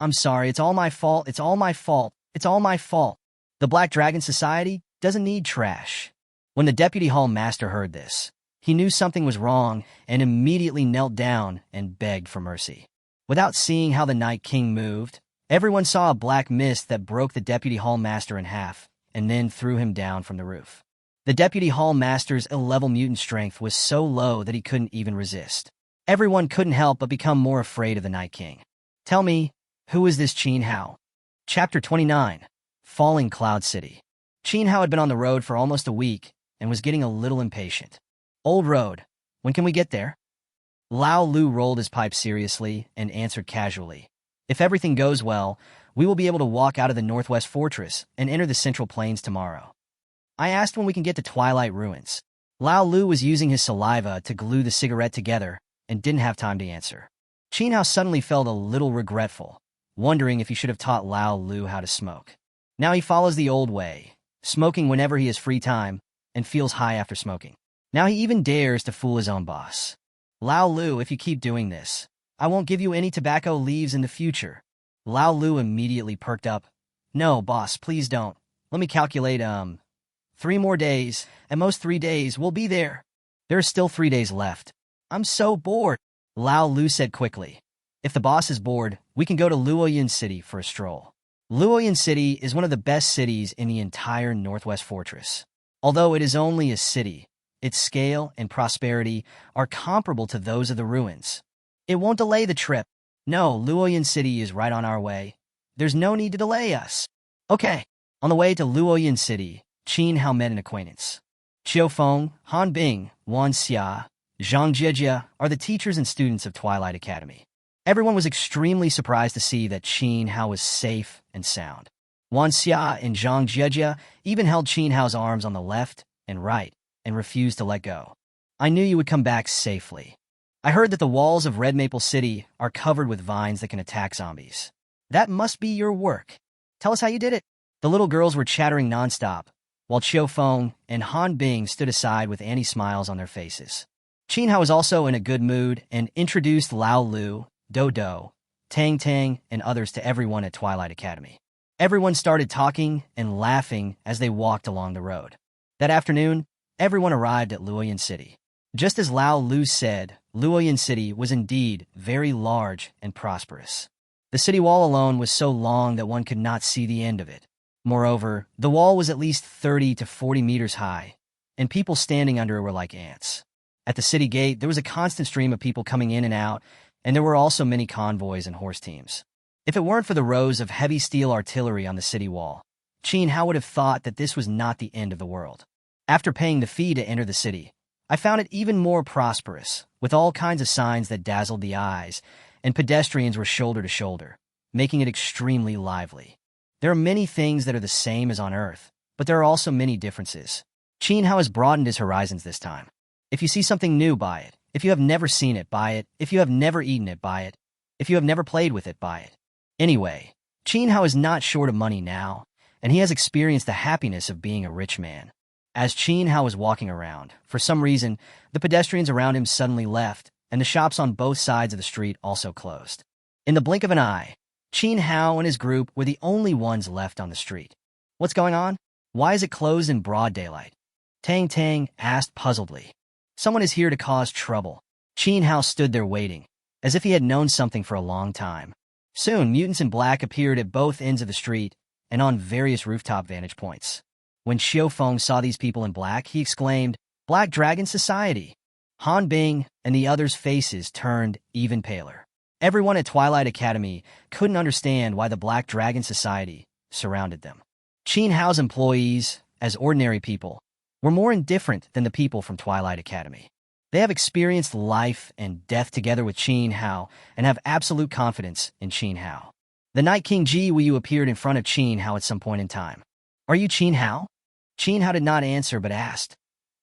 I'm sorry, it's all my fault, it's all my fault, it's all my fault. The Black Dragon Society doesn't need trash." When the Deputy Hall Master heard this, he knew something was wrong and immediately knelt down and begged for mercy. Without seeing how the Night King moved, everyone saw a black mist that broke the Deputy Hall Master in half and then threw him down from the roof. The Deputy Hall Master's ill-level mutant strength was so low that he couldn't even resist. Everyone couldn't help but become more afraid of the Night King. Tell me, who is this Qin Hao? Chapter 29. Falling Cloud City. Qin Hao had been on the road for almost a week and was getting a little impatient. "Old road, when can we get there?" Lao Lu rolled his pipe seriously and answered casually, "If everything goes well, we will be able to walk out of the Northwest Fortress and enter the Central Plains tomorrow." I asked when we can get to Twilight Ruins. Lao Lu was using his saliva to glue the cigarette together and didn't have time to answer. Qin Hao suddenly felt a little regretful, wondering if he should have taught Lao Lu how to smoke. Now he follows the old way, smoking whenever he has free time and feels high after smoking. Now he even dares to fool his own boss. "Lao Lu, if you keep doing this, I won't give you any tobacco leaves in the future." Lao Lu immediately perked up. "No, boss, please don't. Let me calculate, 3 more days. At most 3 days, we'll be there." "There are still 3 days left. I'm so bored," Lao Lu said quickly. "If the boss is bored, we can go to Luoyang City for a stroll." Luoyang City is one of the best cities in the entire Northwest Fortress. Although it is only a city, its scale and prosperity are comparable to those of the ruins. It won't delay the trip. No, Luoyang City is right on our way. There's no need to delay us. Okay. On the way to Luoyang City, Qin Hao met an acquaintance. Qiu Feng, Han Bing, Wan Xia, Zhang Jijia are the teachers and students of Twilight Academy. Everyone was extremely surprised to see that Qin Hao was safe and sound. Wan Xia and Zhang Jijia even held Qin Hao's arms on the left and right and refused to let go. "I knew you would come back safely. I heard that the walls of Red Maple City are covered with vines that can attack zombies. That must be your work. Tell us how you did it." The little girls were chattering nonstop, while Qiu Feng and Han Bing stood aside with anti-smiles on their faces. Qin Hao was also in a good mood and introduced Lao Lu, Dodo, Tang Tang, and others to everyone at Twilight Academy. Everyone started talking and laughing as they walked along the road. That afternoon, everyone arrived at Luoyang City. Just as Lao Lu said, Luoyang City was indeed very large and prosperous. The city wall alone was so long that one could not see the end of it. Moreover, the wall was at least 30 to 40 meters high, and people standing under it were like ants. At the city gate, there was a constant stream of people coming in and out, and there were also many convoys and horse teams. If it weren't for the rows of heavy steel artillery on the city wall, Qin Hao would have thought that this was not the end of the world. After paying the fee to enter the city, I found it even more prosperous, with all kinds of signs that dazzled the eyes, and pedestrians were shoulder to shoulder, making it extremely lively. There are many things that are the same as on Earth, but there are also many differences. Qin Hao has broadened his horizons this time. If you see something new, buy it. If you have never seen it, buy it. If you have never eaten it, buy it. If you have never played with it, buy it. Anyway, Qin Hao is not short of money now, and he has experienced the happiness of being a rich man. As Qin Hao was walking around, for some reason, the pedestrians around him suddenly left, and the shops on both sides of the street also closed. In the blink of an eye, Qin Hao and his group were the only ones left on the street. What's going on? Why is it closed in broad daylight? Tang asked puzzledly. Someone is here to cause trouble. Qin Hao stood there waiting, as if he had known something for a long time. Soon, mutants in black appeared at both ends of the street and on various rooftop vantage points. When Xiao Feng saw these people in black, he exclaimed, "Black Dragon Society!" Han Bing and the others' faces turned even paler. Everyone at Twilight Academy couldn't understand why the Black Dragon Society surrounded them. Qin Hao's employees, as ordinary people, were more indifferent than the people from Twilight Academy. They have experienced life and death together with Qin Hao and have absolute confidence in Qin Hao. The Night King Ji Wuyu appeared in front of Qin Hao at some point in time. "Are you Qin Hao?" Qin Hao did not answer but asked,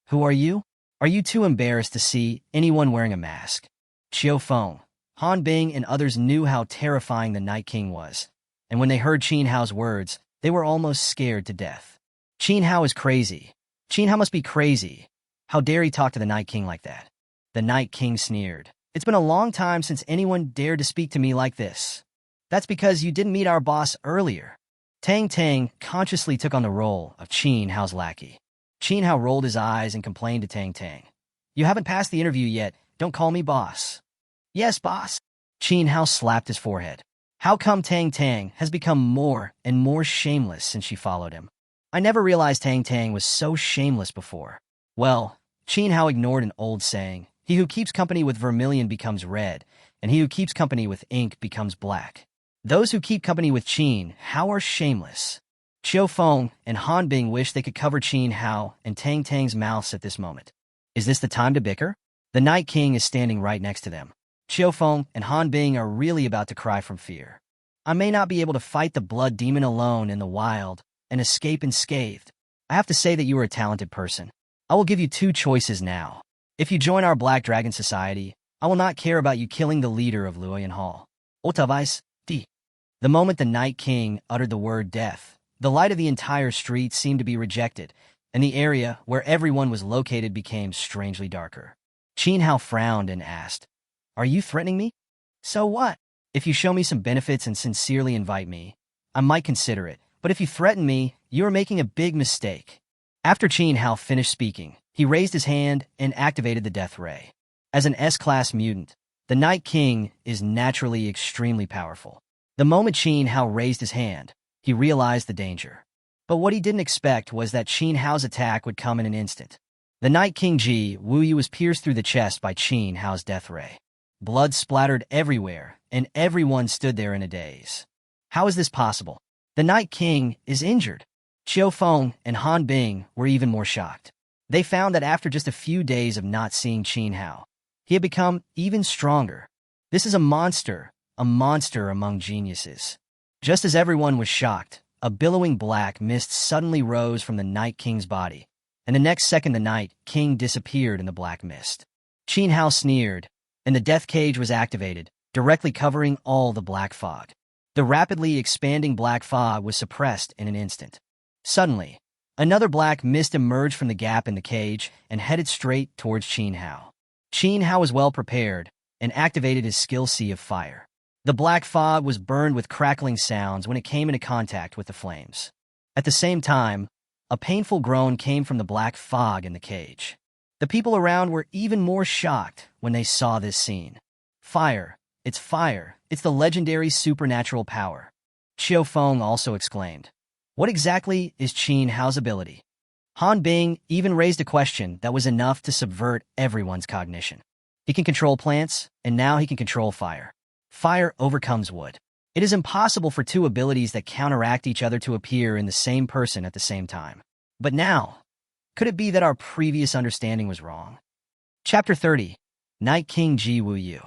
"Who are you? Are you too embarrassed to see anyone wearing a mask?" Xiao Feng, Han Bing, and others knew how terrifying the Night King was, and when they heard Qin Hao's words, they were almost scared to death. Qin Hao is crazy. Qin Hao must be crazy. How dare he talk to the Night King like that? The Night King sneered. "It's been a long time since anyone dared to speak to me like this. That's because you didn't meet our boss earlier." Tang consciously took on the role of Qin Hao's lackey. Qin Hao rolled his eyes and complained to Tang. "You haven't passed the interview yet. Don't call me boss." "Yes, boss." Qin Hao slapped his forehead. How come Tang has become more and more shameless since she followed him? I never realized Tang was so shameless before. Well, Qin Hao ignored an old saying, "He who keeps company with vermilion becomes red, and he who keeps company with ink becomes black." Those who keep company with Qin Hao are shameless. Xiao Feng and Han Bing wished they could cover Qin Hao and Tang's mouths at this moment. Is this the time to bicker? The Night King is standing right next to them. Xiao Feng and Han Bing are really about to cry from fear. I may not be able to fight the blood demon alone in the wild and escape unscathed. I have to say that you are a talented person. I will give you two choices now. If you join our Black Dragon Society, I will not care about you killing the leader of Luoyang Hall. Otherwise, D. The moment the Night King uttered the word death, the light of the entire street seemed to be rejected, and the area where everyone was located became strangely darker. Qin Hao frowned and asked, "Are you threatening me?" "So what? If you show me some benefits and sincerely invite me, I might consider it, but if you threaten me, you are making a big mistake." After Qin Hao finished speaking, he raised his hand and activated the death ray. As an S-class mutant, the Night King is naturally extremely powerful. The moment Qin Hao raised his hand, he realized the danger. But what he didn't expect was that Qin Hao's attack would come in an instant. The Night King Ji Wuyu was pierced through the chest by Qin Hao's death ray. Blood splattered everywhere, and everyone stood there in a daze. How is this possible? The Night King is injured. Xiao Feng and Han Bing were even more shocked. They found that after just a few days of not seeing Qin Hao, he had become even stronger. This is a monster among geniuses. Just as everyone was shocked, a billowing black mist suddenly rose from the Night King's body, and the next second the Night King disappeared in the black mist. Qin Hao sneered, and the death cage was activated, directly covering all the black fog. The rapidly expanding black fog was suppressed in an instant. Suddenly, another black mist emerged from the gap in the cage and headed straight towards Qin Hao. Qin Hao was well prepared and activated his skill Sea of Fire. The black fog was burned with crackling sounds when it came into contact with the flames. At the same time, a painful groan came from the black fog in the cage. The people around were even more shocked when they saw this scene. Fire! It's fire! It's the legendary supernatural power. Xiao Feng also exclaimed. What exactly is Qin Hao's ability? Han Bing even raised a question that was enough to subvert everyone's cognition. He can control plants, and now he can control fire. Fire overcomes wood. It is impossible for two abilities that counteract each other to appear in the same person at the same time. But now, could it be that our previous understanding was wrong? Chapter 30. Night King Ji Wu Yu.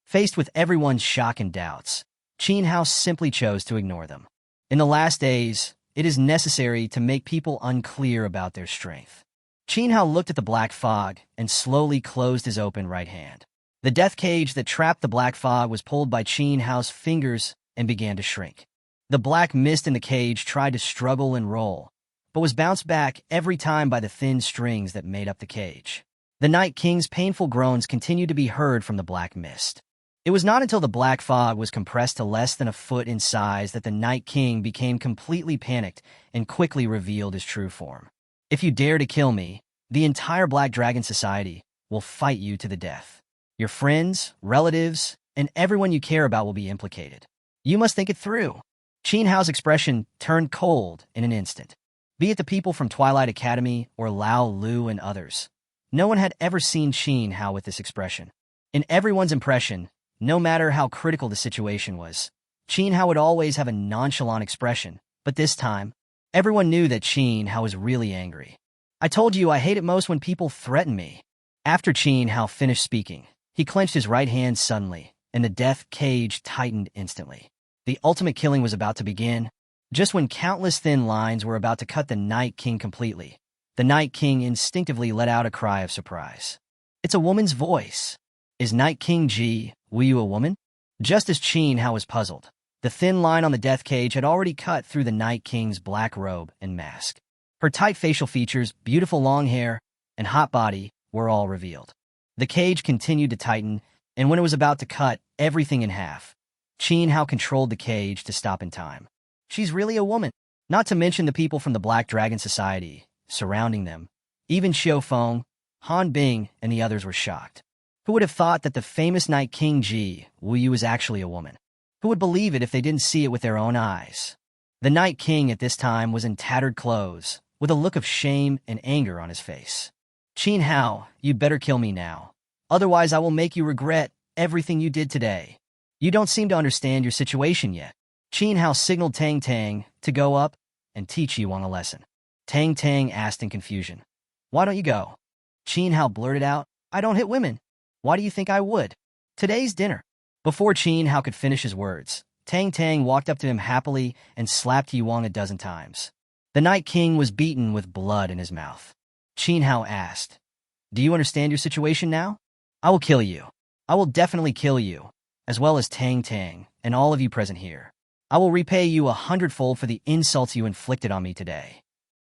Faced with everyone's shock and doubts, Qin Hao simply chose to ignore them. In the last days, it is necessary to make people unclear about their strength. Qin Hao looked at the black fog and slowly closed his open right hand. The death cage that trapped the black fog was pulled by Qin Hao's fingers and began to shrink. The black mist in the cage tried to struggle and roll, but was bounced back every time by the thin strings that made up the cage. The Night King's painful groans continued to be heard from the black mist. It was not until the black fog was compressed to less than a foot in size that the Night King became completely panicked and quickly revealed his true form. If you dare to kill me, the entire Black Dragon Society will fight you to the death. Your friends, relatives, and everyone you care about will be implicated. You must think it through. Qin Hao's expression turned cold in an instant. Be it the people from Twilight Academy or Lao Lu and others, no one had ever seen Qin Hao with this expression. In everyone's impression, no matter how critical the situation was, Qin Hao would always have a nonchalant expression, but this time, everyone knew that Qin Hao was really angry. I told you I hate it most when people threaten me. After Qin Hao finished speaking, he clenched his right hand suddenly, and the death cage tightened instantly. The ultimate killing was about to begin. Just when countless thin lines were about to cut the Night King completely, the Night King instinctively let out a cry of surprise. It's a woman's voice. Is Night King Ji Wu Yu a woman? Just as Qin Hao was puzzled, the thin line on the death cage had already cut through the Night King's black robe and mask. Her tight facial features, beautiful long hair, and hot body were all revealed. The cage continued to tighten, and when it was about to cut everything in half, Qin Hao controlled the cage to stop in time. She's really a woman. Not to mention the people from the Black Dragon Society surrounding them. Even Xiao Feng, Han Bing, and the others were shocked. Who would have thought that the famous Night King Ji Wu Yu was actually a woman? Who would believe it if they didn't see it with their own eyes? The Night King at this time was in tattered clothes, with a look of shame and anger on his face. Qin Hao, you'd better kill me now. Otherwise I will make you regret everything you did today. You don't seem to understand your situation yet. Qin Hao signaled Tang Tang to go up and teach you on a lesson. Tang Tang asked in confusion. Why don't you go? Qin Hao blurted out, I don't hit women. Why do you think I would? Today's dinner. Before Qin Hao could finish his words, Tang Tang walked up to him happily and slapped Yuang a dozen times. The Night King was beaten with blood in his mouth. Qin Hao asked, Do you understand your situation now? I will kill you. I will definitely kill you, as well as Tang Tang and all of you present here. I will repay you 100-fold for the insults you inflicted on me today.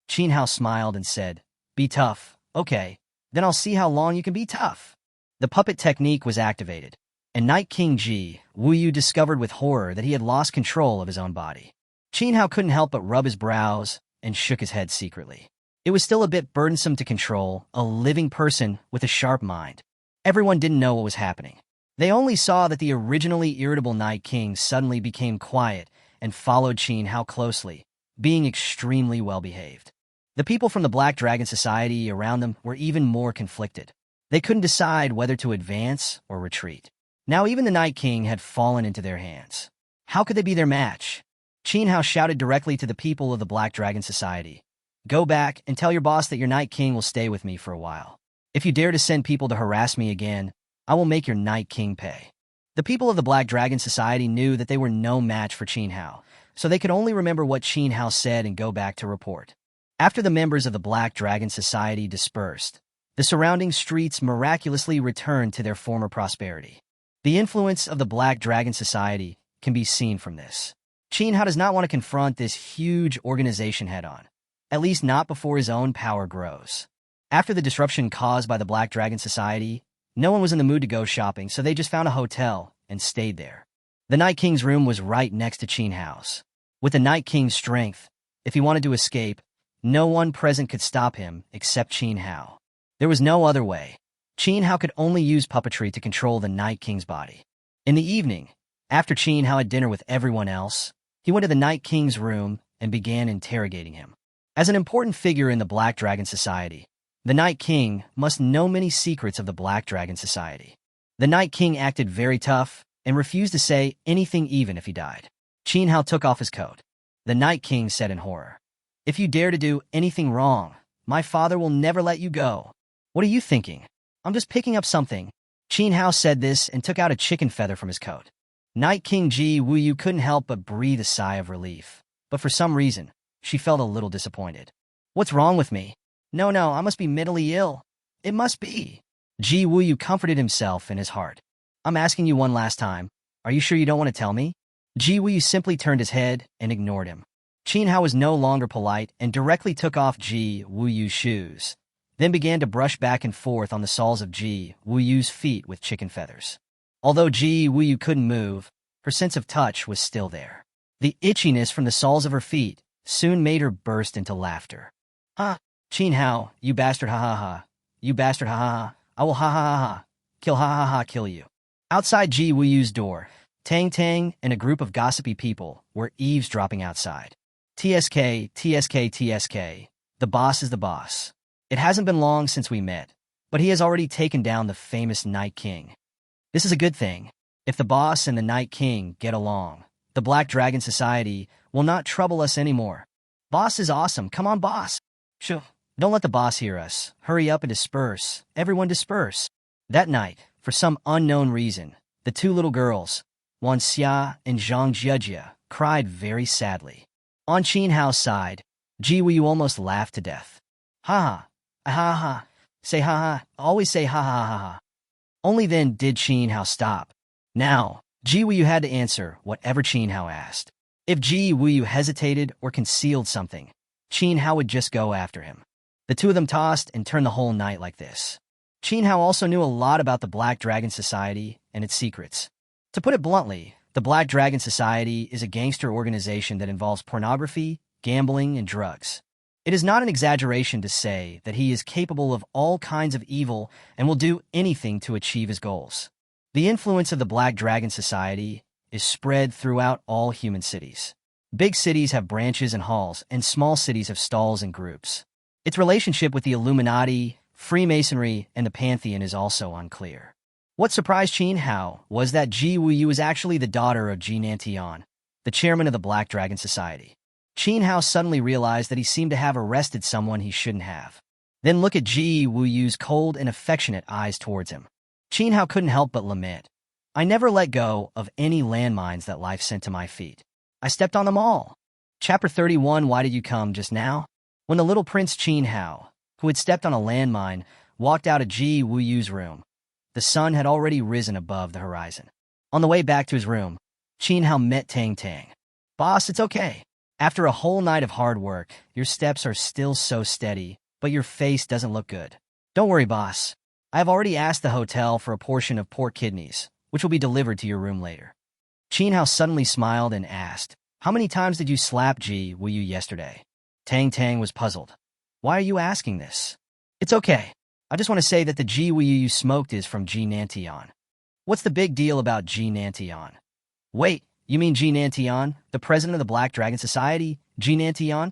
Qin Hao smiled and said, Be tough. Okay, then I'll see how long you can be tough. The puppet technique was activated, and Night King Ji Wu Yu discovered with horror that he had lost control of his own body. Qin Hao couldn't help but rub his brows and shook his head secretly. It was still a bit burdensome to control a living person with a sharp mind. Everyone didn't know what was happening. They only saw that the originally irritable Night King suddenly became quiet and followed Qin Hao closely, being extremely well-behaved. The people from the Black Dragon Society around them were even more conflicted. They couldn't decide whether to advance or retreat. Now even the Night King had fallen into their hands. How could they be their match? Qin Hao shouted directly to the people of the Black Dragon Society. Go back and tell your boss that your Night King will stay with me for a while. If you dare to send people to harass me again, I will make your Night King pay. The people of the Black Dragon Society knew that they were no match for Qin Hao, so they could only remember what Qin Hao said and go back to report. After the members of the Black Dragon Society dispersed, the surrounding streets miraculously returned to their former prosperity. The influence of the Black Dragon Society can be seen from this. Qin Hao does not want to confront this huge organization head-on, at least not before his own power grows. After the disruption caused by the Black Dragon Society, no one was in the mood to go shopping, so they just found a hotel and stayed there. The Night King's room was right next to Qin Hao's. With the Night King's strength, if he wanted to escape, no one present could stop him except Qin Hao. There was no other way. Qin Hao could only use puppetry to control the Night King's body. In the evening, after Qin Hao had dinner with everyone else, he went to the Night King's room and began interrogating him. As an important figure in the Black Dragon Society, the Night King must know many secrets of the Black Dragon Society. The Night King acted very tough and refused to say anything even if he died. Qin Hao took off his coat. The Night King said in horror, "If you dare to do anything wrong, my father will never let you go." "What are you thinking? I'm just picking up something." Qin Hao said this and took out a chicken feather from his coat. Night King Ji Wuyu couldn't help but breathe a sigh of relief, but for some reason, she felt a little disappointed. "What's wrong with me? No, I must be mentally ill. It must be." Ji Wuyu comforted himself in his heart. "I'm asking you one last time. Are you sure you don't want to tell me?" Ji Wuyu simply turned his head and ignored him. Qin Hao was no longer polite and directly took off Ji Wuyu's shoes, then began to brush back and forth on the soles of Ji Wuyu's feet with chicken feathers. Although Ji Wuyu couldn't move, her sense of touch was still there. The itchiness from the soles of her feet soon made her burst into laughter. "Ha! Qin Hao, you bastard, ha ha ha. You bastard, ha ha ha. I will ha ha ha ha. Kill ha ha ha kill you." Outside Ji Wuyu's door, Tang and a group of gossipy people were eavesdropping outside. "TSK, TSK, TSK. The boss is the boss. It hasn't been long since we met, but he has already taken down the famous Night King. This is a good thing. If the boss and the Night King get along, the Black Dragon Society will not trouble us anymore. Boss is awesome. Come on, boss. Shoo. Don't let the boss hear us. Hurry up and disperse. Everyone disperse." That night, for some unknown reason, the two little girls, Wan Xia and Zhang Jiejie, cried very sadly. On Qin Hao's side, Ji Wuyu almost laughed to death. "Ha ha, ha ha, say ha ha, always say ha ha ha ha." Only then did Qin Hao stop. Now, Ji Wuyu had to answer whatever Qin Hao asked. If Ji Wuyu hesitated or concealed something, Qin Hao would just go after him. The two of them tossed and turned the whole night like this. Qin Hao also knew a lot about the Black Dragon Society and its secrets. To put it bluntly, the Black Dragon Society is a gangster organization that involves pornography, gambling, and drugs. It is not an exaggeration to say that he is capable of all kinds of evil and will do anything to achieve his goals. The influence of the Black Dragon Society is spread throughout all human cities. Big cities have branches and halls, and small cities have stalls and groups. Its relationship with the Illuminati, Freemasonry, and the Pantheon is also unclear. What surprised Qin Hao was that Ji Wuyu was actually the daughter of Ji Nantian, the chairman of the Black Dragon Society. Qin Hao suddenly realized that he seemed to have arrested someone he shouldn't have. Then look at Ji Wuyu's cold and affectionate eyes towards him. Qin Hao couldn't help but lament. "I never let go of any landmines that life sent to my feet. I stepped on them all." Chapter 31, Why Did You Come Just Now? When the little prince Qin Hao, who had stepped on a landmine, walked out of Ji Wuyu's room, the sun had already risen above the horizon. On the way back to his room, Qin Hao met Tang. "Boss, it's okay. After a whole night of hard work, your steps are still so steady, but your face doesn't look good. Don't worry, boss. I have already asked the hotel for a portion of pork kidneys, which will be delivered to your room later." Qin Hao suddenly smiled and asked, "How many times did you slap Ji Wuyu yesterday?" Tang was puzzled. "Why are you asking this?" "It's okay. I just want to say that the Ji Wuyu you smoked is from Ji Nantian." "What's the big deal about Ji Nantian?" "Wait, you mean Ji Nantian, the president of the Black Dragon Society, Ji Nantian?"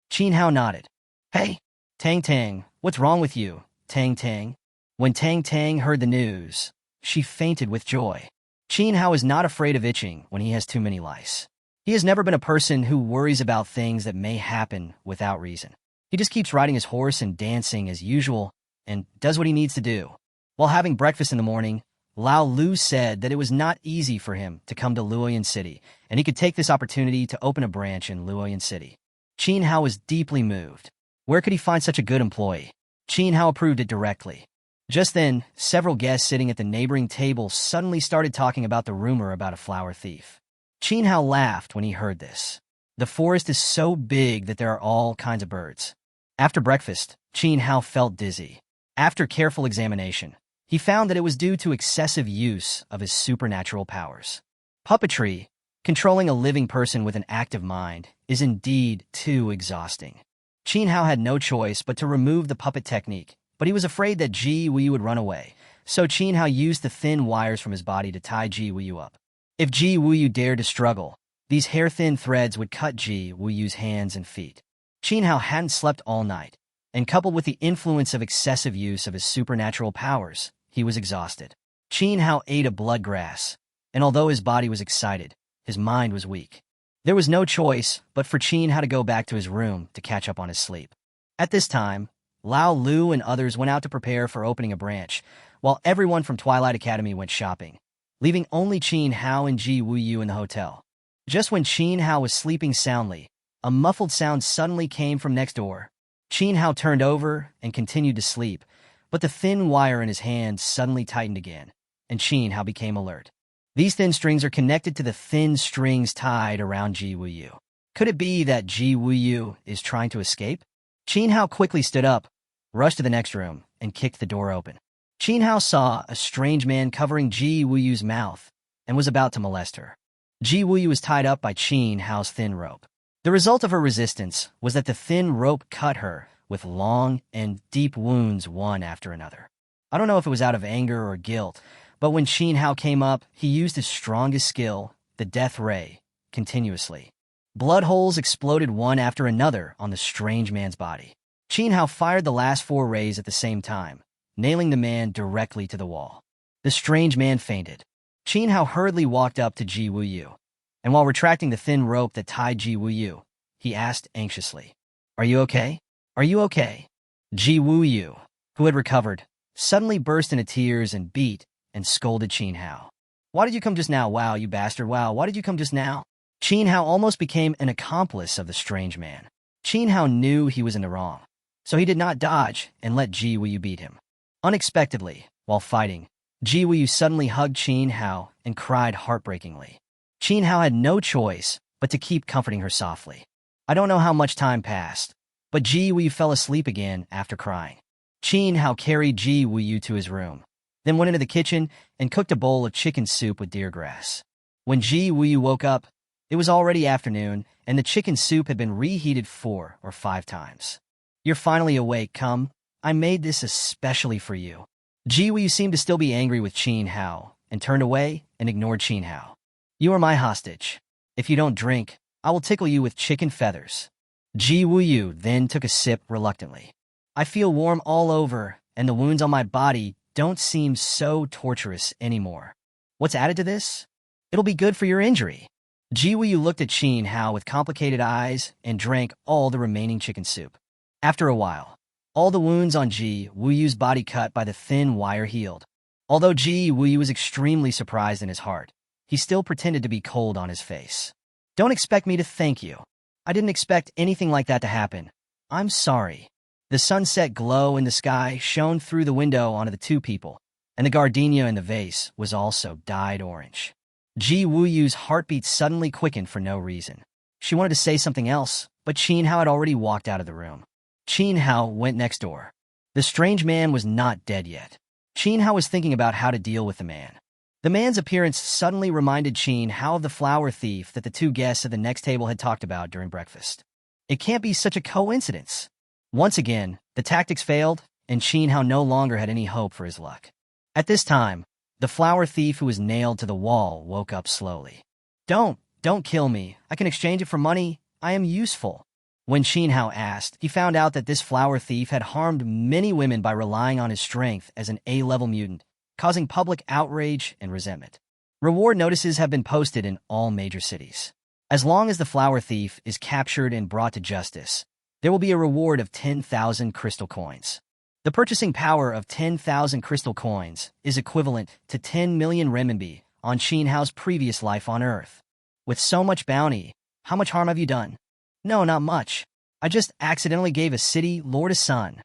Qin Hao nodded. "Hey, Tang, what's wrong with you, Tang?" When Tang heard the news, she fainted with joy. Qin Hao is not afraid of itching when he has too many lice. He has never been a person who worries about things that may happen without reason. He just keeps riding his horse and dancing as usual and does what he needs to do. While having breakfast in the morning, Lao Lu said that it was not easy for him to come to Luoyang City, and he could take this opportunity to open a branch in Luoyang City. Qin Hao was deeply moved. Where could he find such a good employee? Qin Hao approved it directly. Just then, several guests sitting at the neighboring table suddenly started talking about the rumor about a flower thief. Qin Hao laughed when he heard this. The forest is so big that there are all kinds of birds. After breakfast, Qin Hao felt dizzy. After careful examination, he found that it was due to excessive use of his supernatural powers. Puppetry, controlling a living person with an active mind, is indeed too exhausting. Qin Hao had no choice but to remove the puppet technique, but he was afraid that Ji Wuyu would run away, so Qin Hao used the thin wires from his body to tie Ji Wuyu up. If Ji Wuyu dared to struggle, these hair-thin threads would cut Ji Wuyu's hands and feet. Qin Hao hadn't slept all night, and coupled with the influence of excessive use of his supernatural powers, he was exhausted. Qin Hao ate a blood grass, and although his body was excited, his mind was weak. There was no choice but for Qin Hao to go back to his room to catch up on his sleep. At this time, Lao Lu and others went out to prepare for opening a branch, while everyone from Twilight Academy went shopping, leaving only Qin Hao and Ji Wuyu in the hotel. Just when Qin Hao was sleeping soundly, a muffled sound suddenly came from next door. Qin Hao turned over and continued to sleep, but the thin wire in his hand suddenly tightened again, and Qin Hao became alert. These thin strings are connected to the thin strings tied around Ji Wuyu. Could it be that Ji Wuyu is trying to escape? Qin Hao quickly stood up, rushed to the next room, and kicked the door open. Qin Hao saw a strange man covering Ji Wuyu's mouth and was about to molest her. Ji Wuyu was tied up by Qin Hao's thin rope. The result of her resistance was that the thin rope cut her with long and deep wounds one after another. I don't know if it was out of anger or guilt, but when Qin Hao came up, he used his strongest skill, the death ray, continuously. Blood holes exploded one after another on the strange man's body. Qin Hao fired the last 4 rays at the same time, nailing the man directly to the wall. The strange man fainted. Qin Hao hurriedly walked up to Ji Wuyu, and while retracting the thin rope that tied Ji Wuyu, he asked anxiously, "Are you okay? Are you okay?" Ji Wuyu, who had recovered, suddenly burst into tears and beat and scolded Qin Hao. "Why did you come just now? Wow, you bastard, wow, why did you come just now?" Qin Hao almost became an accomplice of the strange man. Qin Hao knew he was in the wrong, so he did not dodge and let Ji Wuyu beat him. Unexpectedly, while fighting, Ji Wuyu suddenly hugged Qin Hao and cried heartbreakingly. Qin Hao had no choice but to keep comforting her softly. I don't know how much time passed, but Ji Wuyu fell asleep again after crying. Qin Hao carried Ji Wuyu to his room, then went into the kitchen and cooked a bowl of chicken soup with deer grass. When Ji Wuyu woke up, it was already afternoon, and the chicken soup had been reheated 4 or 5 times. "You're finally awake, come. I made this especially for you." Ji Wuyu seemed to still be angry with Qin Hao, and turned away and ignored Qin Hao. "You are my hostage. If you don't drink, I will tickle you with chicken feathers." Ji Wuyu then took a sip reluctantly. "I feel warm all over, and the wounds on my body don't seem so torturous anymore. What's added to this? It'll be good for your injury." Ji Wuyu looked at Qin Hao with complicated eyes and drank all the remaining chicken soup. After a while, all the wounds on Ji Wuyu's body cut by the thin wire healed. Although Ji Wuyu was extremely surprised in his heart, he still pretended to be cold on his face. "Don't expect me to thank you. I didn't expect anything like that to happen. I'm sorry." The sunset glow in the sky shone through the window onto the 2 people, and the gardenia in the vase was also dyed orange. Ji Wuyu's heartbeat suddenly quickened for no reason. She wanted to say something else, but Qin Hao had already walked out of the room. Qin Hao went next door. The strange man was not dead yet. Qin Hao was thinking about how to deal with the man. The man's appearance suddenly reminded Qin Hao of the flower thief that the 2 guests at the next table had talked about during breakfast. It can't be such a coincidence. Once again, the tactics failed, and Qin Hao no longer had any hope for his luck. At this time, the flower thief who was nailed to the wall woke up slowly. Don't kill me. I can exchange it for money. I am useful." When Qin Hao asked, he found out that this flower thief had harmed many women by relying on his strength as an A-level mutant, causing public outrage and resentment. Reward notices have been posted in all major cities. As long as the flower thief is captured and brought to justice, there will be a reward of 10,000 crystal coins. The purchasing power of 10,000 crystal coins is equivalent to 10 million renminbi on Qin Hao's previous life on Earth. With so much bounty, how much harm have you done? No, not much. I just accidentally gave a city lord a son.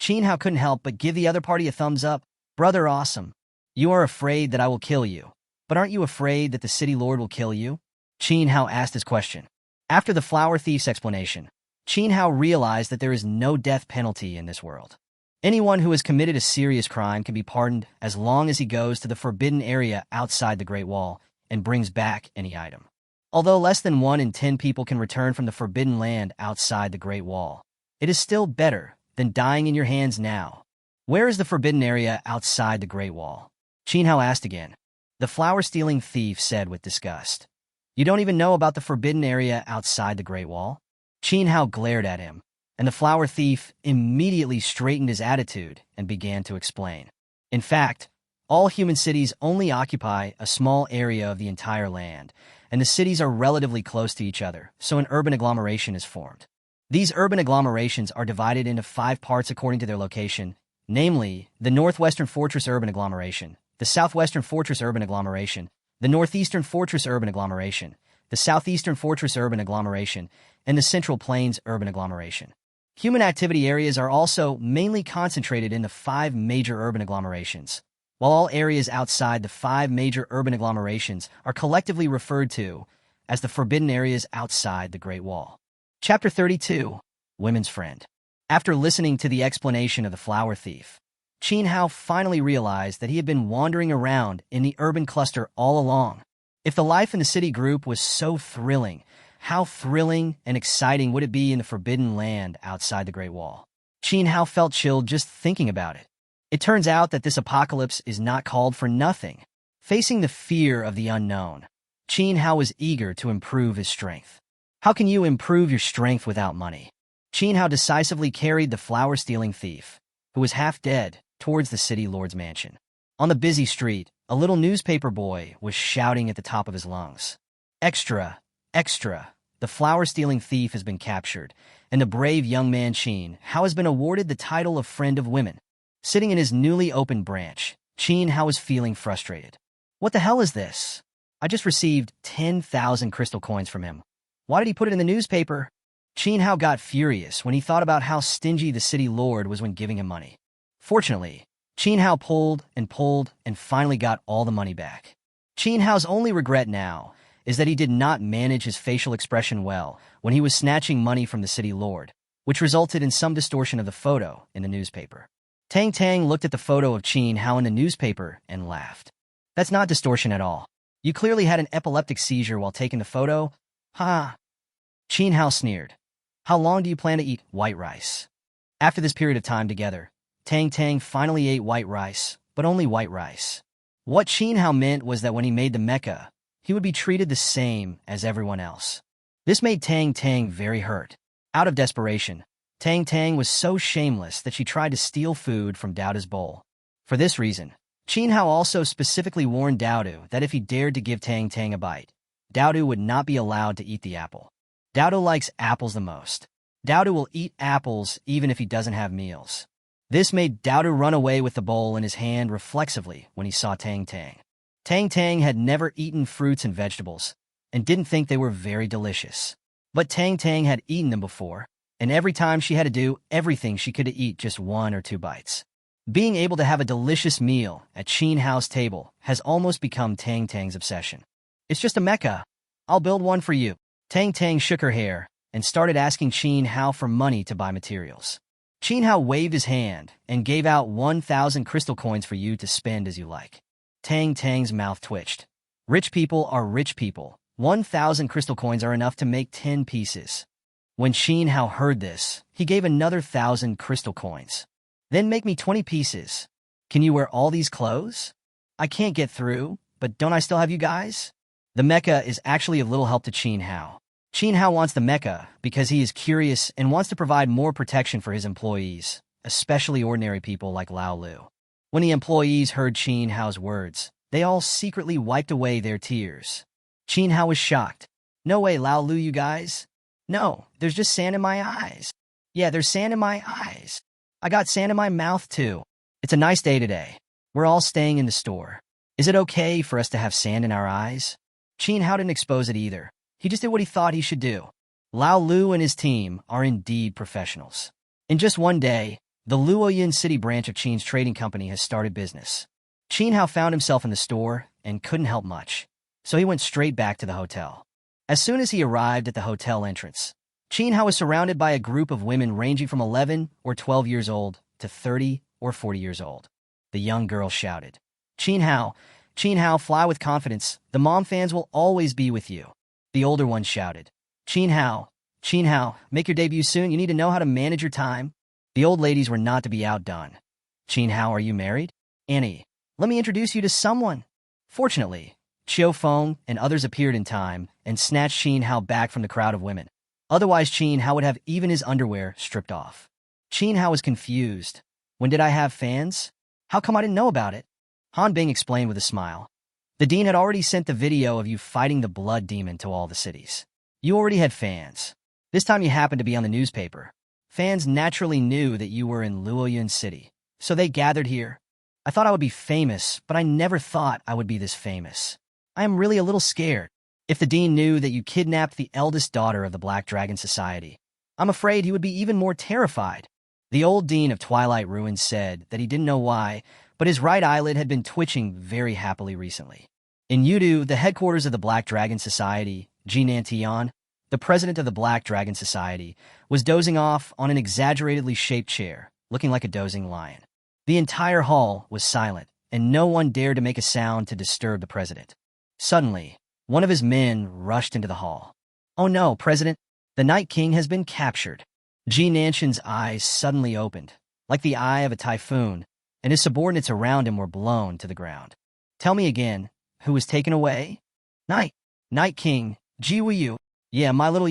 Qin Hao couldn't help but give the other party a thumbs up. Brother, awesome. You are afraid that I will kill you, but aren't you afraid that the city lord will kill you? Qin Hao asked his question. After the flower thief's explanation, Qin Hao realized that there is no death penalty in this world. Anyone who has committed a serious crime can be pardoned as long as he goes to the forbidden area outside the Great Wall and brings back any item. Although less than 1 in 10 people can return from the forbidden land outside the Great Wall, it is still better than dying in your hands now. Where is the forbidden area outside the Great Wall? Qin Hao asked again. The flower-stealing thief said with disgust. You don't even know about the forbidden area outside the Great Wall? Qin Hao glared at him, and the flower thief immediately straightened his attitude and began to explain. In fact, all human cities only occupy a small area of the entire land, and the cities are relatively close to each other, so an urban agglomeration is formed. These urban agglomerations are divided into 5 parts according to their location, namely, the Northwestern Fortress Urban Agglomeration, the Southwestern Fortress Urban Agglomeration, the Northeastern Fortress Urban Agglomeration, the Southeastern Fortress Urban Agglomeration, and the Central Plains Urban Agglomeration. Human activity areas are also mainly concentrated in the 5 major urban agglomerations, while all areas outside the 5 major urban agglomerations are collectively referred to as the forbidden areas outside the Great Wall. Chapter 32, Women's Friend. After listening to the explanation of the flower thief, Qin Hao finally realized that he had been wandering around in the urban cluster all along. If the life in the city group was so thrilling, how thrilling and exciting would it be in the forbidden land outside the Great Wall? Qin Hao felt chilled just thinking about it. It turns out that this apocalypse is not called for nothing. Facing the fear of the unknown, Qin Hao was eager to improve his strength. How can you improve your strength without money? Qin Hao decisively carried the flower-stealing thief, who was half dead, towards the city lord's mansion. On the busy street, a little newspaper boy was shouting at the top of his lungs. Extra! Extra! The flower-stealing thief has been captured, and the brave young man Qin Hao has been awarded the title of Friend of Women. Sitting in his newly opened branch, Qin Hao was feeling frustrated. What the hell is this? I just received 10,000 crystal coins from him. Why did he put it in the newspaper? Qin Hao got furious when he thought about how stingy the city lord was when giving him money. Fortunately, Qin Hao pulled and finally got all the money back. Qin Hao's only regret now is that he did not manage his facial expression well when he was snatching money from the city lord, which resulted in some distortion of the photo in the newspaper. Tang looked at the photo of Qin Hao in the newspaper and laughed. That's not distortion at all. You clearly had an epileptic seizure while taking the photo. Ha! Qin Hao sneered. How long do you plan to eat white rice? After this period of time together, Tang finally ate white rice, but only white rice. What Qin Hao meant was that when he made the mecha, he would be treated the same as everyone else. This made Tang very hurt. Out of desperation, Tang was so shameless that she tried to steal food from Daoda's bowl. For this reason, Qin Hao also specifically warned Daoda that if he dared to give Tang a bite, Daoda would not be allowed to eat the apple. Daoda likes apples the most. Daoda will eat apples even if he doesn't have meals. This made Daoda run away with the bowl in his hand reflexively when he saw Tang. Tang had never eaten fruits and vegetables, and didn't think they were very delicious. But Tang had eaten them before, and every time she had to do everything she could to eat just 1 or 2 bites. Being able to have a delicious meal at Qin Hao's table has almost become Tang's obsession. It's just a mecha. I'll build one for you. Tang shook her hair and started asking Qin Hao for money to buy materials. Qin Hao waved his hand and gave out 1,000 crystal coins for you to spend as you like. Tang's mouth twitched. Rich people are rich people. 1,000 crystal coins are enough to make 10 pieces. When Qin Hao heard this, he gave another 1,000 crystal coins. Then make me 20 pieces. Can you wear all these clothes? I can't get through, but don't I still have you guys? The mecha is actually of little help to Qin Hao. Qin Hao wants the mecha because he is curious and wants to provide more protection for his employees, especially ordinary people like Lao Lu. When the employees heard Qin Hao's words, they all secretly wiped away their tears. Qin Hao was shocked. No way, Lao Lu, you guys. No, there's just sand in my eyes. Yeah, there's sand in my eyes. I got sand in my mouth, too. It's a nice day today. We're all staying in the store. Is it okay for us to have sand in our eyes? Qin Hao didn't expose it either. He just did what he thought he should do. Lao Lu and his team are indeed professionals. In just one day, the Luoyuan City branch of Qin's trading company has started business. Qin Hao found himself in the store and couldn't help much, so he went straight back to the hotel. As soon as he arrived at the hotel entrance, Qin Hao was surrounded by a group of women ranging from 11 or 12 years old to 30 or 40 years old. The young girl shouted, "Qin Hao, Qin Hao, fly with confidence. The mom fans will always be with you. The older one shouted. Qin Hao, make your debut soon. You need to know how to manage your time. The old ladies were not to be outdone. Qin Hao, are you married? Annie, let me introduce you to someone. Fortunately, Qiu Feng and others appeared in time and snatched Qin Hao back from the crowd of women. Otherwise, Qin Hao would have even his underwear stripped off. Qin Hao was confused. When did I have fans? How come I didn't know about it? Han Bing explained with a smile. The dean had already sent the video of you fighting the blood demon to all the cities. You already had fans. This time you happened to be on the newspaper. Fans naturally knew that you were in Luoyun City, so they gathered here. I thought I would be famous, but I never thought I would be this famous. I am really a little scared. If the dean knew that you kidnapped the eldest daughter of the Black Dragon Society, I'm afraid he would be even more terrified. The old dean of Twilight Ruins said that he didn't know why, but his right eyelid had been twitching very happily recently. In Yudu, the headquarters of the Black Dragon Society, Jinan Tian, the president of the Black Dragon Society, was dozing off on an exaggeratedly shaped chair, looking like a dozing lion. The entire hall was silent, and no one dared to make a sound to disturb the president. Suddenly, one of his men rushed into the hall. Oh no, President! The Night King has been captured. Ji Nanshan's eyes suddenly opened, like the eye of a typhoon, and his subordinates around him were blown to the ground. Tell me again, who was taken away? Night King, Ji Wuyu. Yeah, my little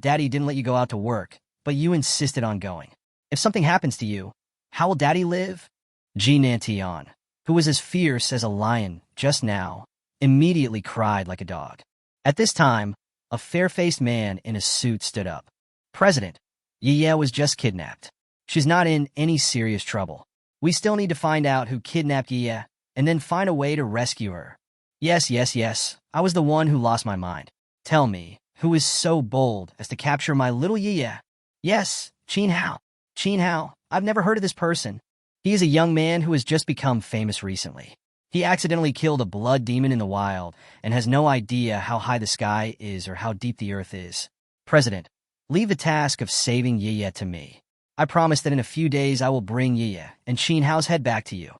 Daddy didn't let you go out to work, but you insisted on going. If something happens to you, how will Daddy live? Ji Nantian, who was as fierce as a lion just now, immediately cried like a dog. At this time, a fair-faced man in a suit stood up. President, Ye was just kidnapped. She's not in any serious trouble. We still need to find out who kidnapped Ye, and then find a way to rescue her. Yes. I was the one who lost my mind. Tell me, who is so bold as to capture my little Ye? Yes, Qin Hao. I've never heard of this person. He is a young man who has just become famous recently. He accidentally killed a blood demon in the wild and has no idea how high the sky is or how deep the earth is. President, leave the task of saving Ye to me. I promise that in a few days I will bring Ye and Qin Hao's head back to you.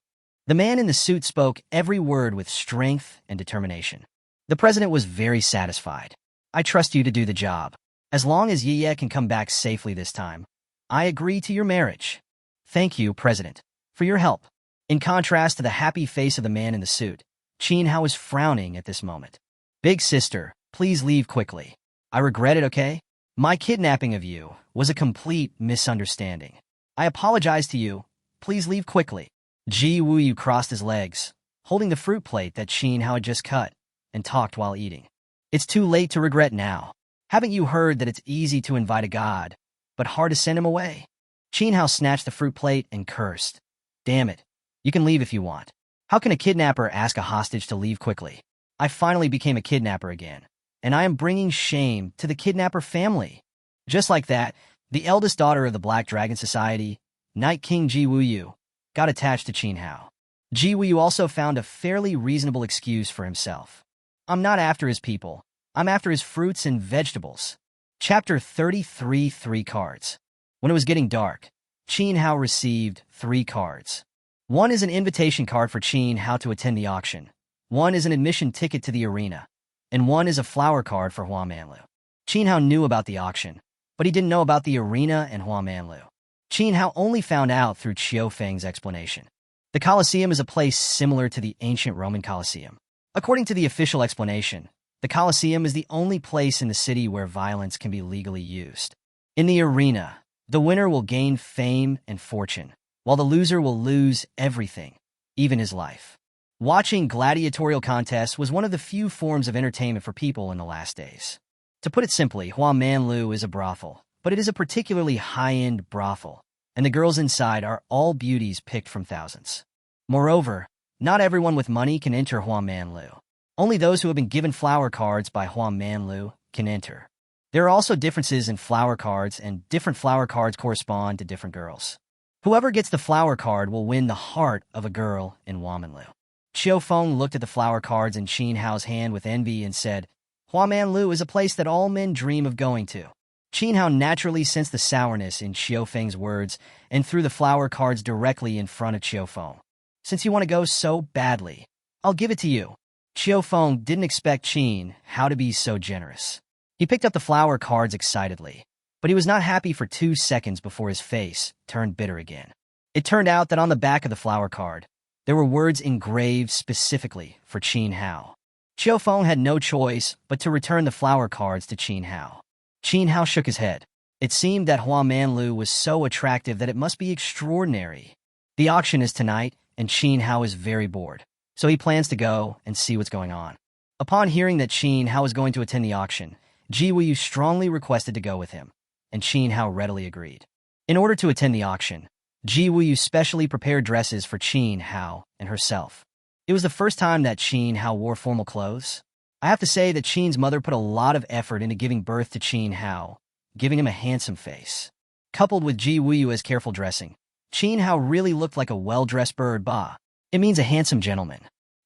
The man in the suit spoke every word with strength and determination. The president was very satisfied. I trust you to do the job. As long as Ye can come back safely this time, I agree to your marriage. Thank you, President, for your help. In contrast to the happy face of the man in the suit, Qin Hao was frowning at this moment. Big sister, please leave quickly. I regret it, okay? My kidnapping of you was a complete misunderstanding. I apologize to you. Please leave quickly. Ji Wuyu crossed his legs, holding the fruit plate that Qin Hao had just cut, and talked while eating. It's too late to regret now. Haven't you heard that it's easy to invite a god, but hard to send him away? Qin Hao snatched the fruit plate and cursed. Damn it. You can leave if you want. How can a kidnapper ask a hostage to leave quickly? I finally became a kidnapper again, and I am bringing shame to the kidnapper family. Just like that, the eldest daughter of the Black Dragon Society, Night King Ji Wuyu, got attached to Qin Hao. Ji Wuyu also found a fairly reasonable excuse for himself. I'm not after his people. I'm after his fruits and vegetables. Chapter 33, 3 cards. When it was getting dark, Qin Hao received 3 cards. One is an invitation card for Qin Hao to attend the auction. One is an admission ticket to the arena. And one is a flower card for Hua Manlu. Qin Hao knew about the auction, but he didn't know about the arena and Hua Manlu. Qin Hao only found out through Qiu Feng's explanation. The Colosseum is a place similar to the ancient Roman Colosseum. According to the official explanation, the Colosseum is the only place in the city where violence can be legally used. In the arena, the winner will gain fame and fortune, while the loser will lose everything, even his life. Watching gladiatorial contests was one of the few forms of entertainment for people in the last days. To put it simply, Hua Manlu is a brothel, but it is a particularly high-end brothel, and the girls inside are all beauties picked from thousands. Moreover, not everyone with money can enter Hua Manlu. Only those who have been given flower cards by Hua Manlu can enter. There are also differences in flower cards, and different flower cards correspond to different girls. Whoever gets the flower card will win the heart of a girl in Hua Manlu. Qiu Feng looked at the flower cards in Qin Hao's hand with envy and said, Hua Manlu is a place that all men dream of going to. Qin Hao naturally sensed the sourness in Qiu Feng's words and threw the flower cards directly in front of Qiu Feng. Since you want to go so badly, I'll give it to you. Chiao Feng didn't expect Qin Hao to be so generous. He picked up the flower cards excitedly, but he was not happy for 2 seconds before his face turned bitter again. It turned out that on the back of the flower card, there were words engraved specifically for Qin Hao. Chiao Feng had no choice but to return the flower cards to Qin Hao. Qin Hao shook his head. It seemed that Hua Manlu was so attractive that it must be extraordinary. The auction is tonight, and Qin Hao is very bored, so he plans to go and see what's going on. Upon hearing that Qin Hao was going to attend the auction, Ji Wuyu strongly requested to go with him, and Qin Hao readily agreed. In order to attend the auction, Ji Wuyu specially prepared dresses for Qin Hao and herself. It was the first time that Qin Hao wore formal clothes. I have to say that Qin's mother put a lot of effort into giving birth to Qin Hao, giving him a handsome face. Coupled with Ji Wuyu's careful dressing, Qin Hao really looked like a well-dressed bird. Bah, it means a handsome gentleman.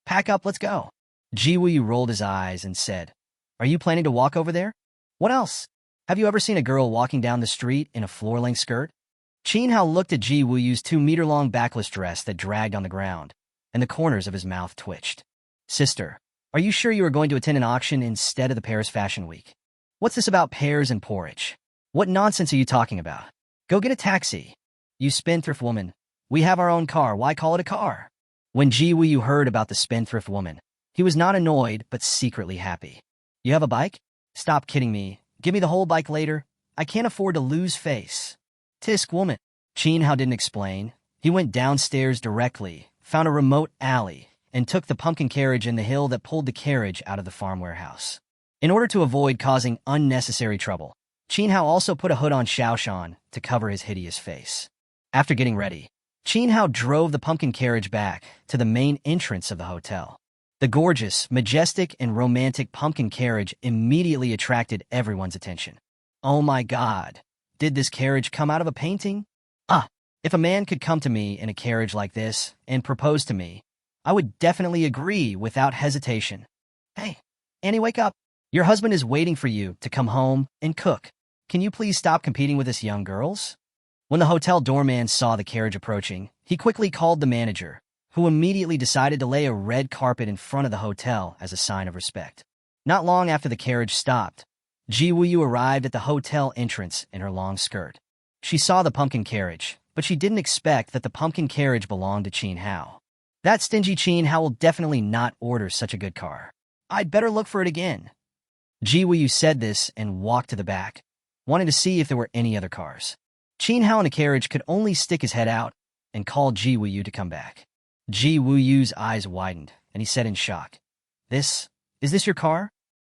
Pack up, let's go. Ji Wuyu rolled his eyes and said, Are you planning to walk over there? What else? Have you ever seen a girl walking down the street in a floor-length skirt? Qin Hao looked at Ji Wuyu's 2-meter-long backless dress that dragged on the ground, and the corners of his mouth twitched. Sister, are you sure you are going to attend an auction instead of the Paris Fashion Week? What's this about pears and porridge? What nonsense are you talking about? Go get a taxi. You spendthrift woman. We have our own car. Why call it a car? When Ji Wuyu heard about the spendthrift woman, he was not annoyed but secretly happy. You have a bike? Stop kidding me. Give me the whole bike later. I can't afford to lose face. Tisk woman. Qin Hao didn't explain. He went downstairs directly, found a remote alley, and took the pumpkin carriage in the hill that pulled the carriage out of the farm warehouse. In order to avoid causing unnecessary trouble, Qin Hao also put a hood on Xiaoshan to cover his hideous face. After getting ready, Qin Hao drove the pumpkin carriage back to the main entrance of the hotel. The gorgeous, majestic, and romantic pumpkin carriage immediately attracted everyone's attention. Oh my God, did this carriage come out of a painting? If a man could come to me in a carriage like this and propose to me, I would definitely agree without hesitation. Hey, Annie, wake up. Your husband is waiting for you to come home and cook. Can you please stop competing with us young girls? When the hotel doorman saw the carriage approaching, he quickly called the manager, who immediately decided to lay a red carpet in front of the hotel as a sign of respect. Not long after the carriage stopped, Ji Wuyu arrived at the hotel entrance in her long skirt. She saw the pumpkin carriage, but she didn't expect that the pumpkin carriage belonged to Qin Hao. That stingy Qin Hao will definitely not order such a good car. I'd better look for it again. Ji Wuyu said this and walked to the back, wanting to see if there were any other cars. Qin Hao in a carriage could only stick his head out and called Ji Wuyu to come back. Ji Wuyu's eyes widened, and he said in shock, Is this your car?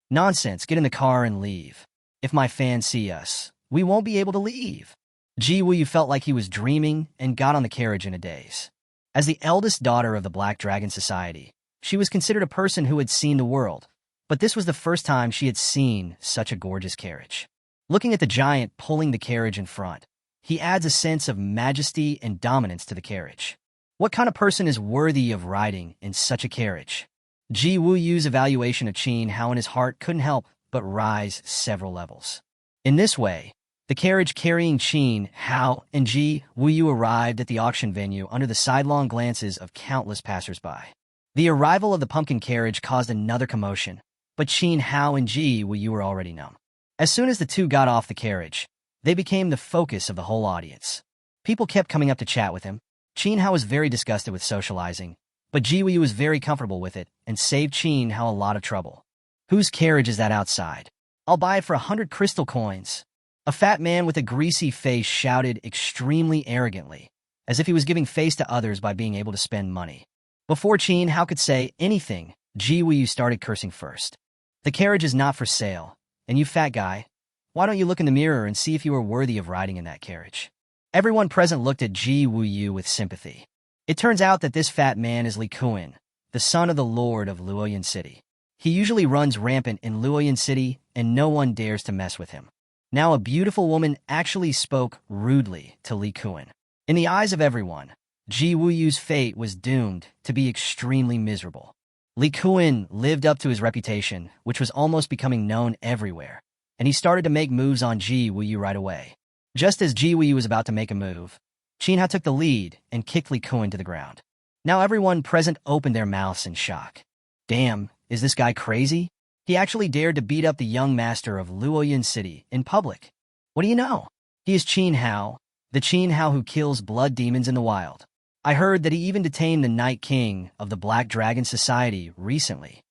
Nonsense, get in the car and leave. If my fans see us, we won't be able to leave. Ji Wuyu felt like he was dreaming and got on the carriage in a daze. As the eldest daughter of the Black Dragon Society, she was considered a person who had seen the world, but this was the first time she had seen such a gorgeous carriage. Looking at the giant pulling the carriage in front, he adds a sense of majesty and dominance to the carriage. What kind of person is worthy of riding in such a carriage? Ji Wuyu's evaluation of Qin Hao in his heart couldn't help but rise several levels. In this way, the carriage carrying Qin Hao and Ji Wuyu arrived at the auction venue under the sidelong glances of countless passersby. The arrival of the pumpkin carriage caused another commotion, but Qin Hao and Ji Wuyu were already numb. As soon as the two got off the carriage, they became the focus of the whole audience. People kept coming up to chat with him. Qin Hao was very disgusted with socializing, but Ji Wuyu was very comfortable with it and saved Qin Hao a lot of trouble. Whose carriage is that outside? I'll buy it for 100 crystal coins. A fat man with a greasy face shouted extremely arrogantly, as if he was giving face to others by being able to spend money. Before Qin Hao could say anything, Ji Wuyu started cursing first. The carriage is not for sale, and you fat guy, why don't you look in the mirror and see if you are worthy of riding in that carriage? Everyone present looked at Ji Wuyu with sympathy. It turns out that this fat man is Li Kuan, the son of the lord of Luoyang City. He usually runs rampant in Luoyang City, and no one dares to mess with him. Now a beautiful woman actually spoke rudely to Li Kuan. In the eyes of everyone, Ji Wuyu's fate was doomed to be extremely miserable. Li Kuan lived up to his reputation, which was almost becoming known everywhere, and he started to make moves on Ji Wuyu right away. Just as Ji Wuyu was about to make a move, Qin Hao took the lead and kicked Li Kuan to the ground. Now everyone present opened their mouths in shock. Damn, is this guy crazy? He actually dared to beat up the young master of Luoyun City in public. What do you know? He is Qin Hao, the Qin Hao who kills blood demons in the wild. I heard that he even detained the Night King of the Black Dragon Society recently.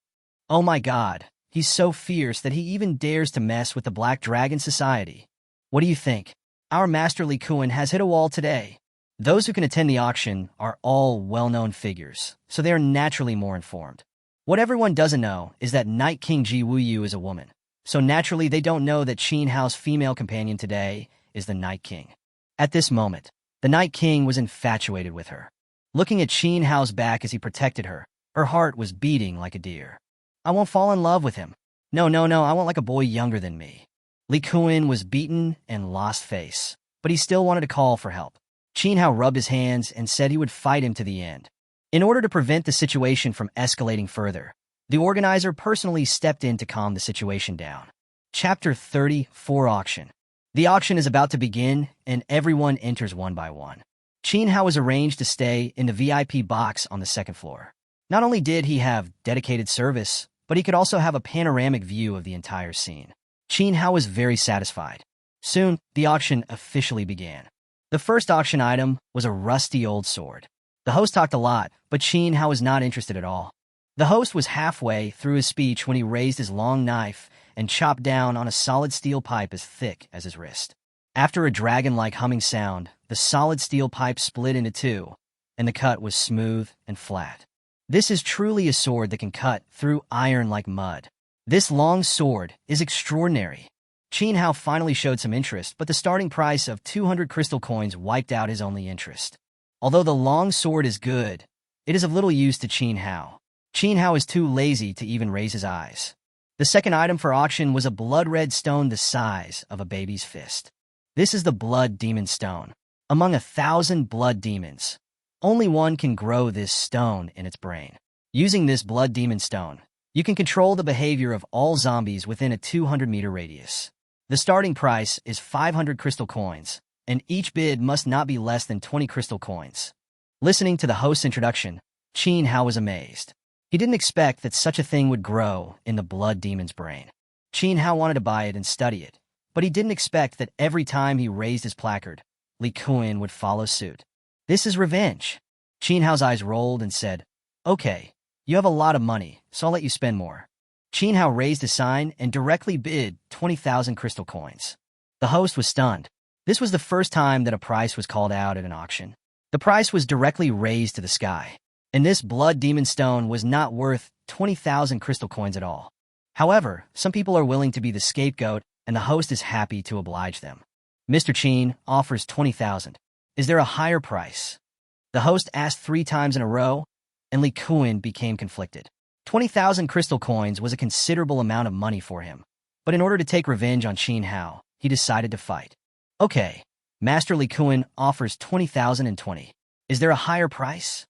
Oh my god, he's so fierce that he even dares to mess with the Black Dragon Society. What do you think? Our Master Li Kuan has hit a wall today. Those who can attend the auction are all well-known figures, so they are naturally more informed. What everyone doesn't know is that Night King Ji Wuyu is a woman, so naturally they don't know that Qin Hao's female companion today is the Night King. At this moment, the Night King was infatuated with her. Looking at Qin Hao's back as he protected her, her heart was beating like a deer. I won't fall in love with him. No, I want like a boy younger than me. Li Kuan was beaten and lost face, but he still wanted to call for help. Qin Hao rubbed his hands and said he would fight him to the end. In order to prevent the situation from escalating further, the organizer personally stepped in to calm the situation down. Chapter 34 Auction. The auction is about to begin, and everyone enters one by one. Qin Hao was arranged to stay in the VIP box on the second floor. Not only did he have dedicated service, but he could also have a panoramic view of the entire scene. Qin Hao was very satisfied. Soon, the auction officially began. The first auction item was a rusty old sword. The host talked a lot, but Qin Hao was not interested at all. The host was halfway through his speech when he raised his long knife and chopped down on a solid steel pipe as thick as his wrist. After a dragon-like humming sound, the solid steel pipe split into two, and the cut was smooth and flat. This is truly a sword that can cut through iron like mud. This long sword is extraordinary. Qin Hao finally showed some interest, but the starting price of 200 crystal coins wiped out his only interest. Although the long sword is good, it is of little use to Qin Hao. Qin Hao is too lazy to even raise his eyes. The second item for auction was a blood-red stone the size of a baby's fist. This is the Blood Demon Stone. Among 1,000 blood demons, only one can grow this stone in its brain. Using this Blood Demon Stone, you can control the behavior of all zombies within a 200-meter radius. The starting price is 500 crystal coins, and each bid must not be less than 20 crystal coins. Listening to the host's introduction, Qin Hao was amazed. He didn't expect that such a thing would grow in the blood demon's brain. Qin Hao wanted to buy it and study it, but he didn't expect that every time he raised his placard, Li Kuan would follow suit. This is revenge. Qin Hao's eyes rolled and said, "Okay, you have a lot of money, so I'll let you spend more." Qin Hao raised his sign and directly bid 20,000 crystal coins. The host was stunned. This was the first time that a price was called out at an auction. The price was directly raised to the sky, and this Blood Demon Stone was not worth 20,000 crystal coins at all. However, some people are willing to be the scapegoat, and the host is happy to oblige them. Mr. Qin offers 20,000. Is there a higher price? The host asked 3 times in a row, and Li Kuan became conflicted. 20,000 crystal coins was a considerable amount of money for him, but in order to take revenge on Qin Hao, he decided to fight. Okay, Master Li Kuan offers 20,020. Is there a higher price?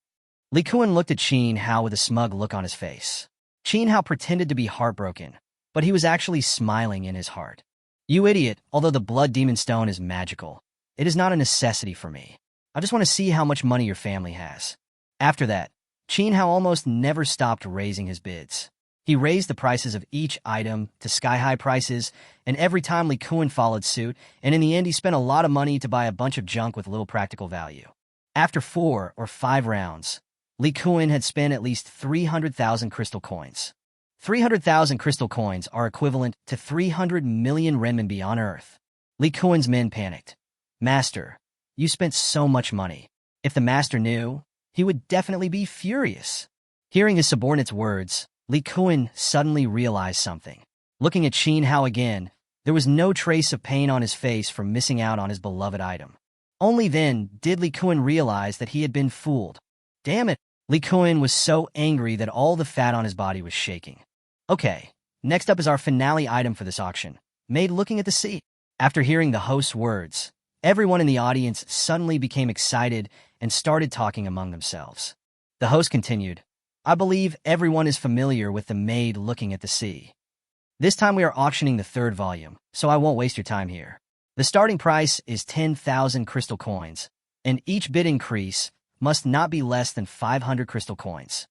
Li Kuan looked at Qin Hao with a smug look on his face. Qin Hao pretended to be heartbroken, but he was actually smiling in his heart. You idiot, although the Blood Demon Stone is magical, it is not a necessity for me. I just want to see how much money your family has. After that, Qin Hao almost never stopped raising his bids. He raised the prices of each item to sky-high prices, and every time Li Kuan followed suit, and in the end he spent a lot of money to buy a bunch of junk with little practical value. After 4 or 5 rounds, Li Kuan had spent at least 300,000 crystal coins. 300,000 crystal coins are equivalent to 300 million renminbi on Earth. Li Kuan's men panicked. Master, you spent so much money. If the master knew, he would definitely be furious. Hearing his subordinate's words, Li Kuan suddenly realized something. Looking at Qin Hao again, there was no trace of pain on his face from missing out on his beloved item. Only then did Li Kuan realize that he had been fooled. Damn it! Li Kuan was so angry that all the fat on his body was shaking. Okay, next up is our finale item for this auction, Made Looking at the Sea. After hearing the host's words, everyone in the audience suddenly became excited and started talking among themselves. The host continued, I believe everyone is familiar with the Maid Looking at the Sea. This time we are auctioning the 3rd volume, so I won't waste your time here. The starting price is 10,000 crystal coins, and each bid increase must not be less than 500 crystal coins.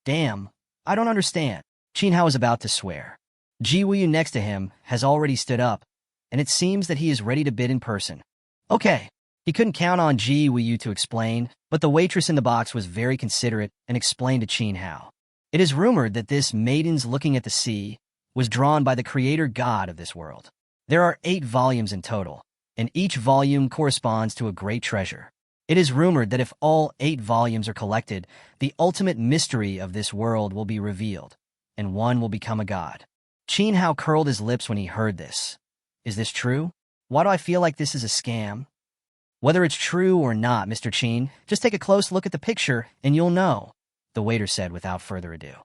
Damn, I don't understand. Qin Hao is about to swear. Ji Wuyu next to him has already stood up, and it seems that he is ready to bid in person. Okay. He couldn't count on Ji Wuyu to explain, but the waitress in the box was very considerate and explained to Qin Hao. It is rumored that this Maidens Looking at the Sea was drawn by the creator god of this world. There are 8 volumes in total, and each volume corresponds to a great treasure. It is rumored that if all 8 volumes are collected, the ultimate mystery of this world will be revealed, and one will become a god. Qin Hao curled his lips when he heard this. Is this true? Why do I feel like this is a scam? Whether it's true or not, Mr. Qin, just take a close look at the picture and you'll know, the waiter said without further ado.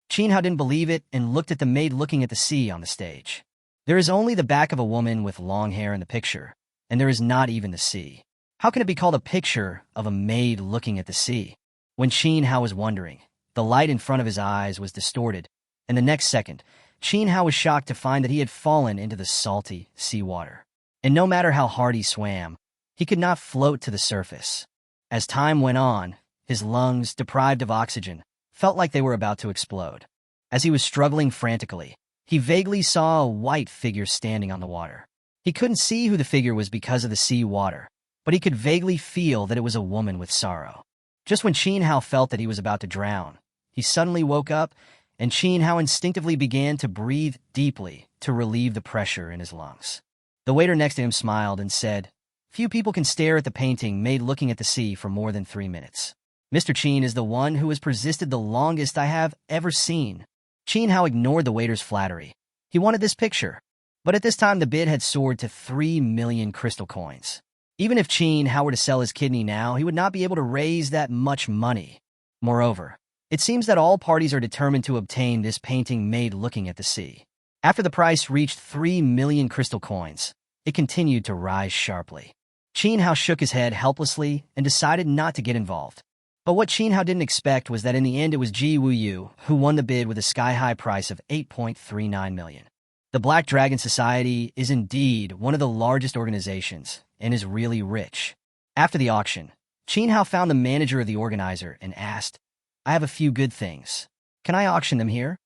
Qin Hao didn't believe it and looked at the maid looking at the sea on the stage. There is only the back of a woman with long hair in the picture, and there is not even the sea. How can it be called a picture of a maid looking at the sea? When Qin Hao was wondering, the light in front of his eyes was distorted, and the next second, Qin Hao was shocked to find that he had fallen into the salty seawater. And no matter how hard he swam, he could not float to the surface. As time went on, his lungs, deprived of oxygen, felt like they were about to explode. As he was struggling frantically, he vaguely saw a white figure standing on the water. He couldn't see who the figure was because of the sea water, but he could vaguely feel that it was a woman with sorrow. Just when Qin Hao felt that he was about to drown, he suddenly woke up, and Qin Hao instinctively began to breathe deeply to relieve the pressure in his lungs. The waiter next to him smiled and said, "Few people can stare at the painting made looking at the sea for more than 3 minutes. Mr. Qin is the one who has persisted the longest I have ever seen." Qin Hao ignored the waiter's flattery. He wanted this picture. But at this time, the bid had soared to 3 million crystal coins. Even if Qin Hao were to sell his kidney now, he would not be able to raise that much money. Moreover, it seems that all parties are determined to obtain this painting made looking at the sea. After the price reached 3 million crystal coins, it continued to rise sharply. Qin Hao shook his head helplessly and decided not to get involved. But what Qin Hao didn't expect was that in the end it was Ji Wuyu who won the bid with a sky-high price of 8.39 million. The Black Dragon Society is indeed one of the largest organizations and is really rich. After the auction, Qin Hao found the manager of the organizer and asked, "I have a few good things. Can I auction them here?"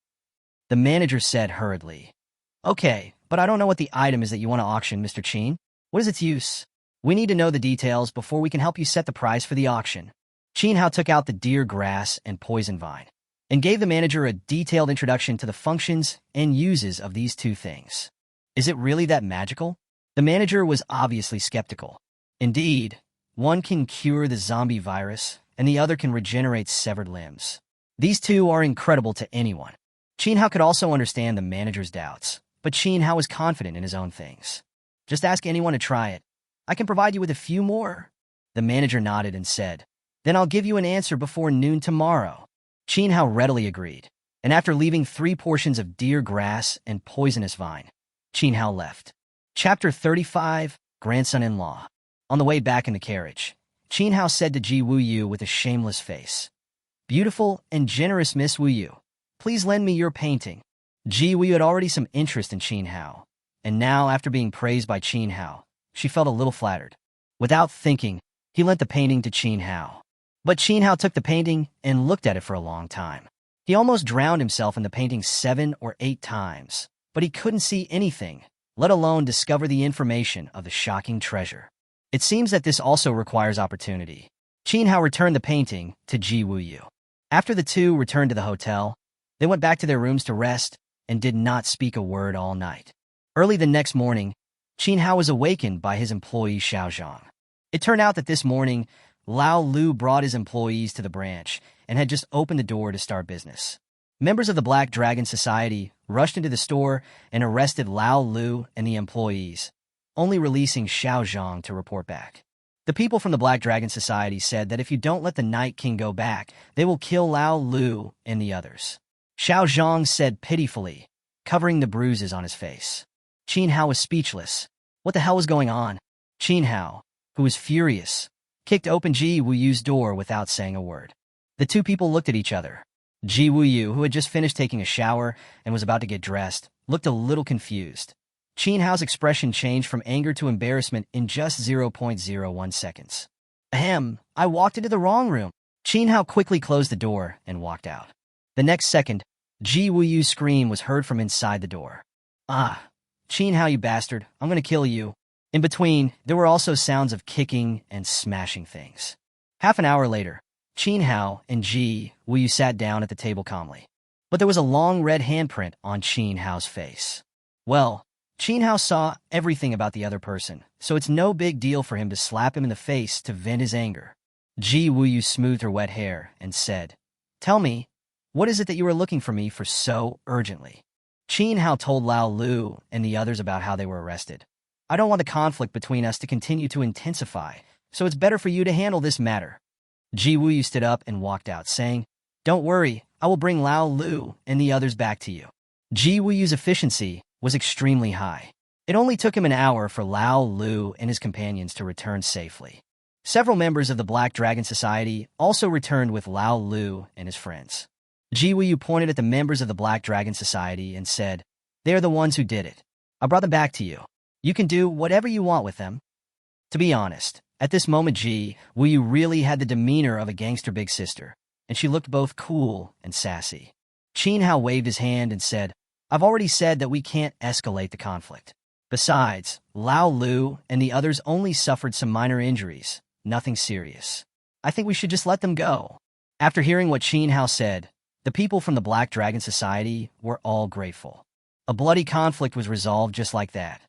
The manager said hurriedly, "Okay, but I don't know what the item is that you want to auction, Mr. Qin. What is its use? We need to know the details before we can help you set the price for the auction." Qin Hao took out the deer grass and poison vine and gave the manager a detailed introduction to the functions and uses of these 2 things. Is it really that magical? The manager was obviously skeptical. Indeed, one can cure the zombie virus, and the other can regenerate severed limbs. These 2 are incredible to anyone. Qin Hao could also understand the manager's doubts, but Qin Hao was confident in his own things. "Just ask anyone to try it. I can provide you with a few more." The manager nodded and said, "Then I'll give you an answer before noon tomorrow." Qin Hao readily agreed, and after leaving 3 portions of deer grass and poisonous vine, Qin Hao left. Chapter 35, Grandson-in-Law. On the way back in the carriage, Qin Hao said to Ji Wuyu with a shameless face, "Beautiful and generous Miss Wuyu, please lend me your painting." Ji Wuyu had already some interest in Qin Hao, and now, after being praised by Qin Hao, she felt a little flattered. Without thinking, he lent the painting to Qin Hao. But Qin Hao took the painting and looked at it for a long time. He almost drowned himself in the painting 7 or 8 times, but he couldn't see anything, let alone discover the information of the shocking treasure. It seems that this also requires opportunity. Qin Hao returned the painting to Ji Wuyu. After the 2 returned to the hotel, they went back to their rooms to rest and did not speak a word all night. Early the next morning, Qin Hao was awakened by his employee Xiao Zhang. It turned out that this morning, Lao Lu brought his employees to the branch and had just opened the door to start business. Members of the Black Dragon Society rushed into the store and arrested Lao Lu and the employees, only releasing Xiao Zhang to report back. The people from the Black Dragon Society said that if you don't let the Night King go back, they will kill Lao Lu and the others. Xiao Zhang said pitifully, covering the bruises on his face. Qin Hao was speechless. What the hell was going on? Qin Hao, who was furious, kicked open Ji Wuyu's door without saying a word. The 2 people looked at each other. Ji Wuyu, who had just finished taking a shower and was about to get dressed, looked a little confused. Qin Hao's expression changed from anger to embarrassment in just 0.01 seconds. Ahem, I walked into the wrong room. Qin Hao quickly closed the door and walked out. The next second, Ji Wuyu's scream was heard from inside the door. Ah, Qin Hao, you bastard, I'm gonna kill you. In between, there were also sounds of kicking and smashing things. Half an hour later, Qin Hao and Ji Wuyu sat down at the table calmly. But there was a long red handprint on Qin Hao's face. Well, Qin Hao saw everything about the other person, so it's no big deal for him to slap him in the face to vent his anger. Ji Wuyu smoothed her wet hair and said, "Tell me, what is it that you are looking for me for so urgently?" Qin Hao told Lao Lu and the others about how they were arrested. "I don't want the conflict between us to continue to intensify, so it's better for you to handle this matter." Ji Wuyu stood up and walked out, saying, "Don't worry, I will bring Lao Lu and the others back to you." Ji Wuyu's efficiency was extremely high. It only took him an hour for Lao Lu and his companions to return safely. Several members of the Black Dragon Society also returned with Lao Lu and his friends. Ji Wuyu pointed at the members of the Black Dragon Society and said, "They are the ones who did it. I brought them back to you. You can do whatever you want with them." To be honest, at this moment Ji Wuyu really had the demeanor of a gangster big sister, and she looked both cool and sassy. Qin Hao waved his hand and said, "I've already said that we can't escalate the conflict. Besides, Lao Lu and the others only suffered some minor injuries, nothing serious. I think we should just let them go." After hearing what Qin Hao said, the people from the Black Dragon Society were all grateful. A bloody conflict was resolved just like that.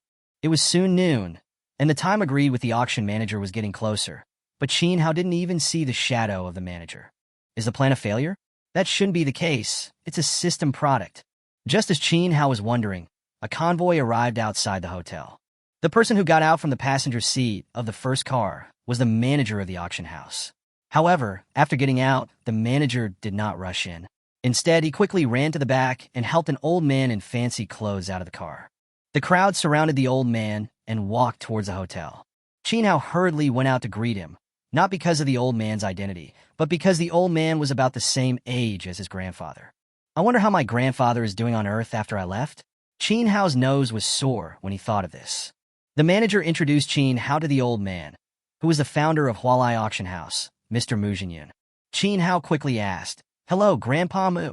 It was soon noon, and the time agreed with the auction manager was getting closer, but Qin Hao didn't even see the shadow of the manager. Is the plan a failure? That shouldn't be the case. It's a system product. Just as Qin Hao was wondering, a convoy arrived outside the hotel. The person who got out from the passenger seat of the first car was the manager of the auction house. However, after getting out, the manager did not rush in. Instead, he quickly ran to the back and helped an old man in fancy clothes out of the car. The crowd surrounded the old man and walked towards the hotel. Qin Hao hurriedly went out to greet him, not because of the old man's identity, but because the old man was about the same age as his grandfather. I wonder how my grandfather is doing on Earth after I left? Qin Hao's nose was sore when he thought of this. The manager introduced Qin Hao to the old man, who was the founder of Hualai Auction House, Mr. Mu Jinyun. Qin Hao quickly asked, "Hello, Grandpa Mu."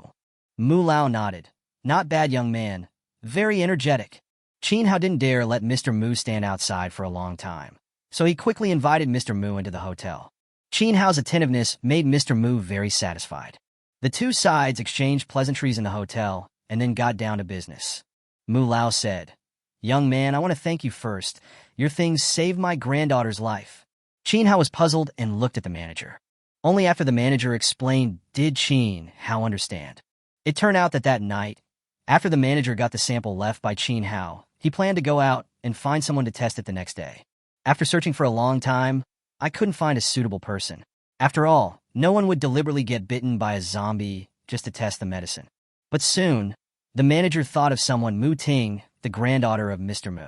Mu Lao nodded. "Not bad, young man. Very energetic." Qin Hao didn't dare let Mr. Mu stand outside for a long time, so he quickly invited Mr. Mu into the hotel. Qin Hao's attentiveness made Mr. Mu very satisfied. The two sides exchanged pleasantries in the hotel and then got down to business. Mu Lao said, "Young man, I want to thank you first. Your things saved my granddaughter's life." Qin Hao was puzzled and looked at the manager. Only after the manager explained did Qin Hao understand. It turned out that that night, after the manager got the sample left by Qin Hao, he planned to go out and find someone to test it the next day. After searching for a long time, I couldn't find a suitable person. After all, no one would deliberately get bitten by a zombie just to test the medicine. But soon, the manager thought of someone, Mu Ting, the granddaughter of Mr. Mu.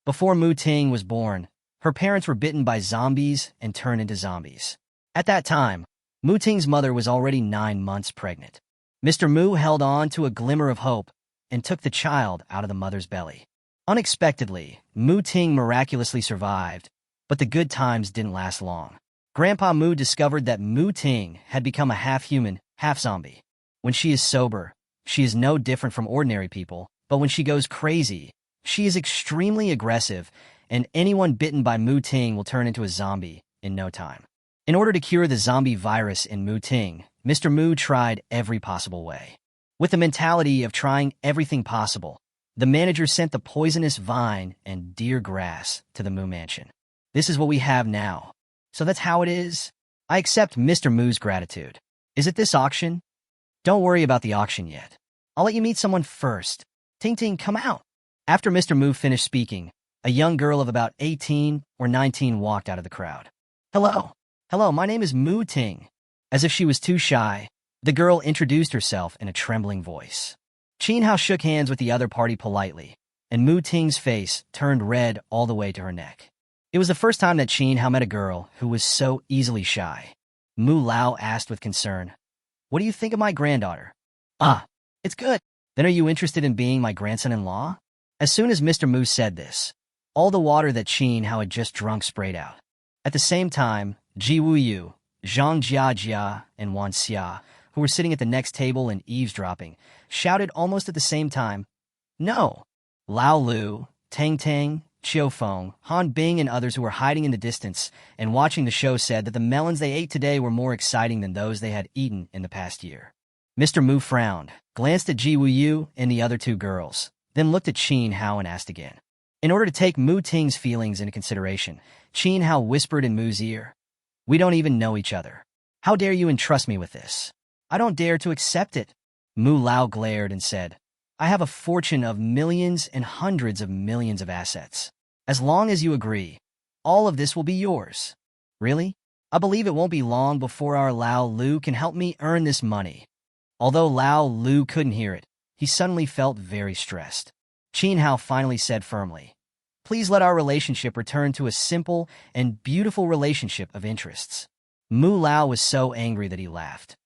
Before Mu Ting was born, her parents were bitten by zombies and turned into zombies. At that time, Mu Ting's mother was already 9 months pregnant. Mr. Mu held on to a glimmer of hope and took the child out of the mother's belly. Unexpectedly, Mu Ting miraculously survived, but the good times didn't last long. Grandpa Mu discovered that Mu Ting had become a half-human, half-zombie. When she is sober, she is no different from ordinary people, but when she goes crazy, she is extremely aggressive, and anyone bitten by Mu Ting will turn into a zombie in no time. In order to cure the zombie virus in Mu Ting, Mr. Mu tried every possible way. With the mentality of trying everything possible, the manager sent the poisonous vine and deer grass to the Mu Mansion. This is what we have now. So that's how it is. I accept Mr. Mu's gratitude. Is it this auction? Don't worry about the auction yet. I'll let you meet someone first. Ting Ting, come out. After Mr. Mu finished speaking, a young girl of about 18 or 19 walked out of the crowd. Hello. Hello, my name is Mu Ting. As if she was too shy, the girl introduced herself in a trembling voice. Qin Hao shook hands with the other party politely, and Mu Ting's face turned red all the way to her neck. It was the first time that Qin Hao met a girl who was so easily shy. Mu Lao asked with concern, "What do you think of my granddaughter?" "Ah, it's good. Then are you interested in being my grandson-in-law?" As soon as Mr. Mu said this, all the water that Qin Hao had just drunk sprayed out. At the same time, Ji Wuyu, Zhang Jiajia, and Wan Xia, who were sitting at the next table and eavesdropping, shouted almost at the same time, "No!" Lao Lu, Tang Tang, Chiu Feng, Han Bing, and others who were hiding in the distance and watching the show said that the melons they ate today were more exciting than those they had eaten in the past year. Mr. Mu frowned, glanced at Ji Wuyu and the other two girls, then looked at Qin Hao and asked again. In order to take Mu Ting's feelings into consideration, Qin Hao whispered in Mu's ear, "We don't even know each other. How dare you entrust me with this? I don't dare to accept it." Mu Lao glared and said, "I have a fortune of millions and hundreds of millions of assets. As long as you agree, all of this will be yours." "Really? I believe it won't be long before our Lao Lu can help me earn this money." Although Lao Lu couldn't hear it, he suddenly felt very stressed. Qin Hao finally said firmly, "Please let our relationship return to a simple and beautiful relationship of interests." Mu Lao was so angry that he laughed.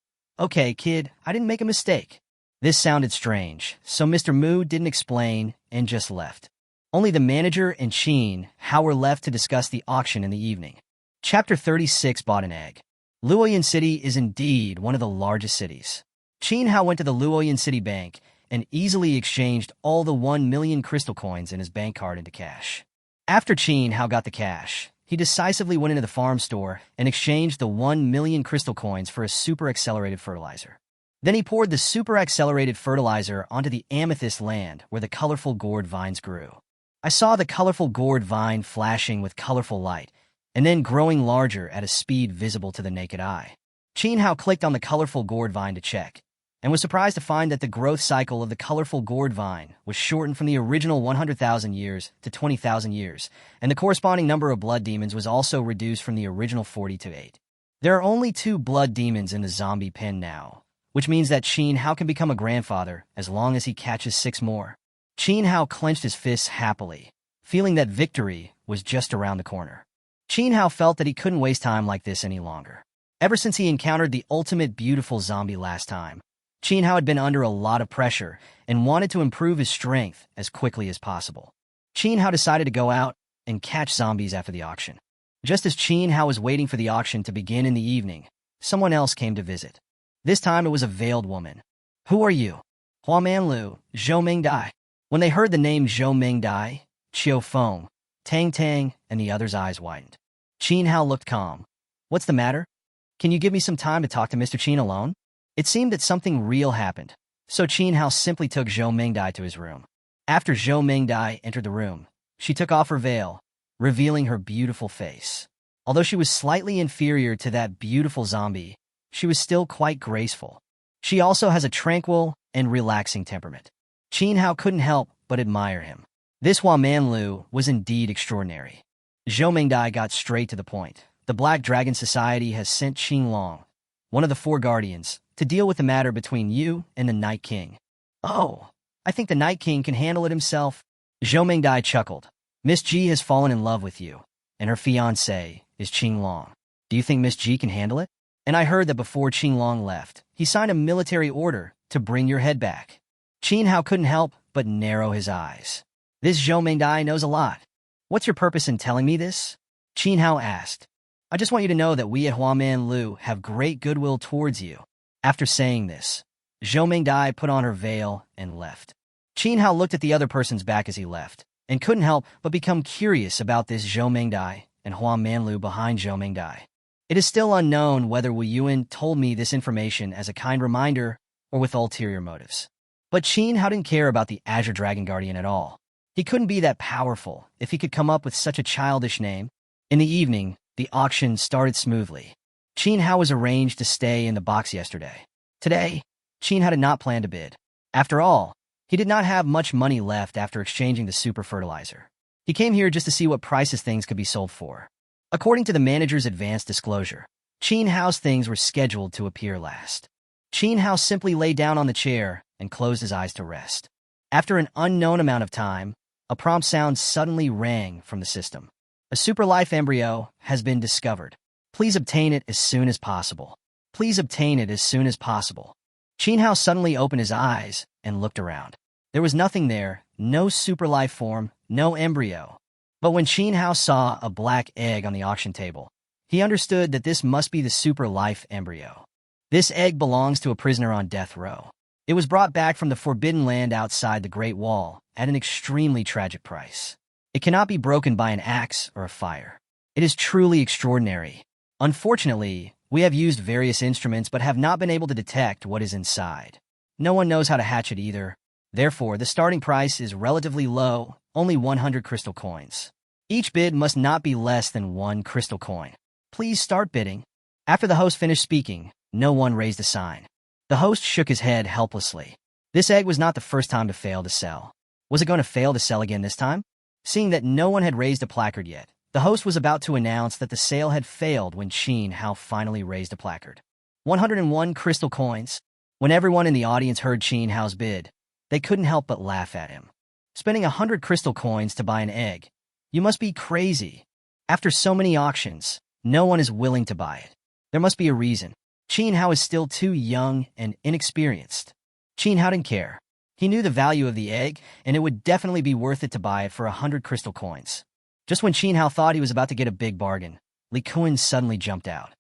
"Okay, kid, I didn't make a mistake." This sounded strange, so Mr. Mu didn't explain and just left. Only the manager and Qin Hao were left to discuss the auction in the evening. Chapter 36 Bought an Egg. Luoyang City is indeed one of the largest cities. Qin Hao went to the Luoyang City Bank and easily exchanged all the 1 million crystal coins in his bank card into cash. After Qin Hao got the cash, he decisively went into the farm store and exchanged the 1 million crystal coins for a super accelerated fertilizer. Then he poured the super accelerated fertilizer onto the amethyst land where the colorful gourd vines grew. I saw the colorful gourd vine flashing with colorful light, and then growing larger at a speed visible to the naked eye. Qin Hao clicked on the colorful gourd vine to check, and was surprised to find that the growth cycle of the colorful gourd vine was shortened from the original 100,000 years to 20,000 years, and the corresponding number of blood demons was also reduced from the original 40 to 8. There are only 2 blood demons in the zombie pen now, which means that Qin Hao can become a grandfather as long as he catches 6 more. Qin Hao clenched his fists happily, feeling that victory was just around the corner. Qin Hao felt that he couldn't waste time like this any longer. Ever since he encountered the ultimate beautiful zombie last time, Qin Hao had been under a lot of pressure and wanted to improve his strength as quickly as possible. Qin Hao decided to go out and catch zombies after the auction. Just as Qin Hao was waiting for the auction to begin in the evening, someone else came to visit. This time it was a veiled woman. "Who are you?" "Hua Manlu, Zhou Mingdai." When they heard the name Zhou Mingdai, Chiu Feng, Tang Tang, and the others' eyes widened. Qin Hao looked calm. "What's the matter? Can you give me some time to talk to Mr. Qin alone?" It seemed that something real happened, so Qin Hao simply took Zhou Mingdai to his room. After Zhou Mingdai entered the room, she took off her veil, revealing her beautiful face. Although she was slightly inferior to that beautiful zombie, she was still quite graceful. She also has a tranquil and relaxing temperament. Qin Hao couldn't help but admire him. This Hua Manlu was indeed extraordinary. Zhou Mingdai got straight to the point. The Black Dragon Society has sent Qin Long, one of the 4 guardians, to deal with the matter between you and the Night King. "Oh, I think the Night King can handle it himself." Zhou Mingdai chuckled. "Miss Ji has fallen in love with you, and her fiancé is Qin Long. Do you think Miss Ji can handle it? And I heard that before Qin Long left, he signed a military order to bring your head back." Qin Hao couldn't help but narrow his eyes. This Zhou Mingdai knows a lot. "What's your purpose in telling me this?" Qin Hao asked. "I just want you to know that we at Hua Manlu have great goodwill towards you." After saying this, Zhou Mingdai put on her veil and left. Qin Hao looked at the other person's back as he left, and couldn't help but become curious about this Zhou Mingdai and Hua Manlu behind Zhou Mingdai. It is still unknown whether Wu Yuan told me this information as a kind reminder or with ulterior motives. But Qin Hao didn't care about the Azure Dragon Guardian at all. He couldn't be that powerful if he could come up with such a childish name. In the evening, the auction started smoothly. Qin Hao was arranged to stay in the box yesterday. Today, Qin Hao did not plan to bid. After all, he did not have much money left after exchanging the super fertilizer. He came here just to see what prices things could be sold for. According to the manager's advanced disclosure, Qin Hao's things were scheduled to appear last. Qin Hao simply lay down on the chair and closed his eyes to rest. After an unknown amount of time, a prompt sound suddenly rang from the system. "A super life embryo has been discovered. Please obtain it as soon as possible. Please obtain it as soon as possible." Qin Hao suddenly opened his eyes and looked around. There was nothing there, no super life form, no embryo. But when Qin Hao saw a black egg on the auction table, He understood that this must be the super life embryo. This egg belongs to a prisoner on death row. It was brought back from the forbidden land outside the Great Wall at an extremely tragic price. It cannot be broken by an axe or a fire. It is truly extraordinary. Unfortunately, we have used various instruments but have not been able to detect what is inside. No one knows how to hatch it either. Therefore, the starting price is relatively low, only 100 crystal coins. Each bid must not be less than 1 crystal coin. Please start bidding. After the host finished speaking, no one raised a sign. The host shook his head helplessly. This egg was not the first time to fail to sell. Was it going to fail to sell again this time? Seeing that no one had raised a placard yet, the host was about to announce that the sale had failed when Chin Hao finally raised a placard. 101 crystal coins. When everyone in the audience heard Chin Hao's bid, they couldn't help but laugh at him. Spending 100 crystal coins to buy an egg? You must be crazy. After so many auctions, no one is willing to buy it. There must be a reason. Chin Hao is still too young and inexperienced. Chin Hao didn't care. He knew the value of the egg, and it would definitely be worth it to buy it for 100 crystal coins. Just when Chin Hao thought he was about to get a big bargain, Li Kun suddenly jumped out.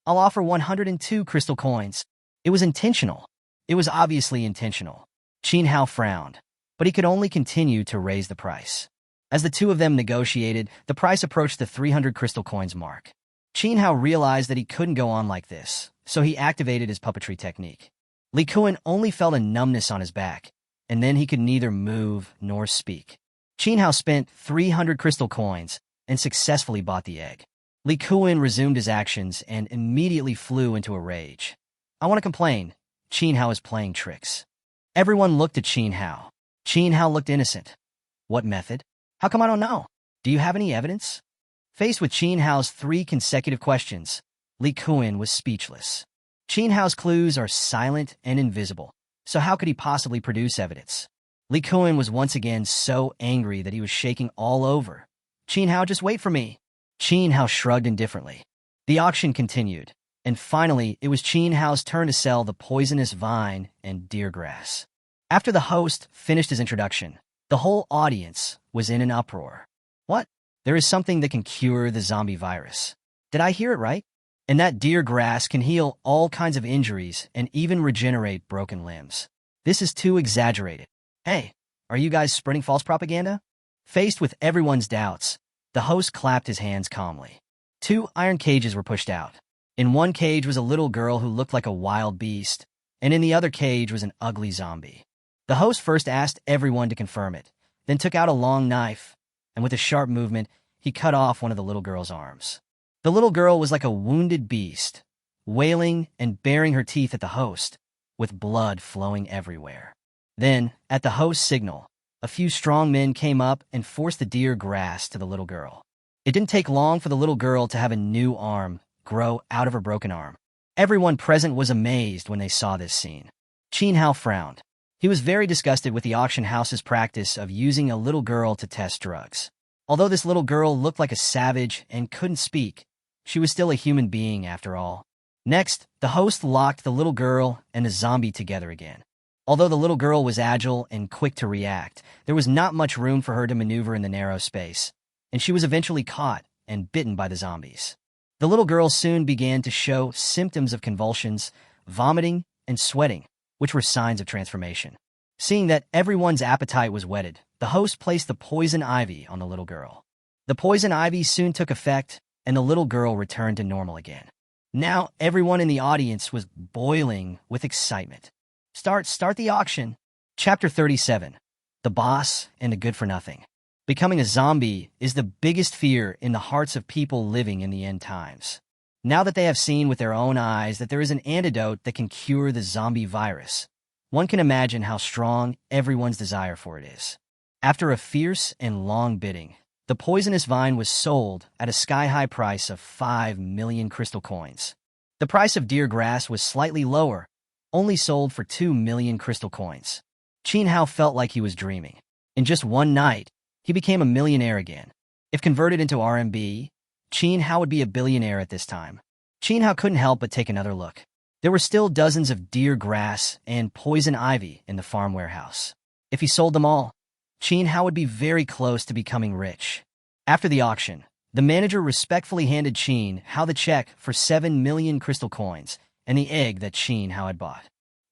I'll offer 102 crystal coins. It was intentional. It was obviously intentional. Chin Hao frowned, but he could only continue to raise the price. As the two of them negotiated, the price approached the 300 crystal coins mark. Chin Hao realized that he couldn't go on like this, so he activated his puppetry technique. Li Kun only felt a numbness on his back, and then he could neither move nor speak. Chin Hao spent 300 crystal coins and successfully bought the egg. Li Kun resumed his actions and immediately flew into a rage. I want to complain. Chin Hao is playing tricks. Everyone looked at Chin Hao. Chin Hao looked innocent. What method? How come I don't know? Do you have any evidence? Faced with Chin Hao's 3 consecutive questions, Li Kun was speechless. Chin Hao's clues are silent and invisible, so how could he possibly produce evidence? Li Kun was once again so angry that he was shaking all over. Chin Hao, just wait for me. Chin Hao shrugged indifferently. The auction continued, and finally it was Chin Hao's turn to sell the poisonous vine and deer grass. After the host finished his introduction, the whole audience was in an uproar. What? There is something that can cure the zombie virus. Did I hear it right? And that deer grass can heal all kinds of injuries and even regenerate broken limbs. This is too exaggerated. Hey, are you guys spreading false propaganda? Faced with everyone's doubts, the host clapped his hands calmly. 2 iron cages were pushed out. In one cage was a little girl who looked like a wild beast, and in the other cage was an ugly zombie. The host first asked everyone to confirm it, then took out a long knife, and with a sharp movement, he cut off one of the little girl's arms. The little girl was like a wounded beast, wailing and baring her teeth at the host, with blood flowing everywhere. Then, at the host's signal, a few strong men came up and forced the deer grass to the little girl. It didn't take long for the little girl to have a new arm grow out of her broken arm. Everyone present was amazed when they saw this scene. Chin Hao frowned. He was very disgusted with the auction house's practice of using a little girl to test drugs. Although this little girl looked like a savage and couldn't speak, she was still a human being after all. Next, the host locked the little girl and the zombie together again. Although the little girl was agile and quick to react, there was not much room for her to maneuver in the narrow space, and she was eventually caught and bitten by the zombies. The little girl soon began to show symptoms of convulsions, vomiting, and sweating, which were signs of transformation. Seeing that everyone's appetite was whetted, the host placed the poison ivy on the little girl. The poison ivy soon took effect, and the little girl returned to normal again. Now everyone in the audience was boiling with excitement. Start the auction. Chapter 37. The Boss and the Good-for-Nothing. Becoming a zombie is the biggest fear in the hearts of people living in the end times. Now that they have seen with their own eyes that there is an antidote that can cure the zombie virus, one can imagine how strong everyone's desire for it is. After a fierce and long bidding, the poisonous vine was sold at a sky-high price of 5 million crystal coins. The price of deer grass was slightly lower, only sold for 2 million crystal coins. Chin Hao felt like he was dreaming. In just one night, he became a millionaire again. If converted into RMB, Chin Hao would be a billionaire at this time. Chin Hao couldn't help but take another look. There were still dozens of deer grass and poison ivy in the farm warehouse. If he sold them all, Chin Hao would be very close to becoming rich. After the auction, The manager respectfully handed Qin Hao the check for 7 million crystal coins and the egg that Qin Hao had bought.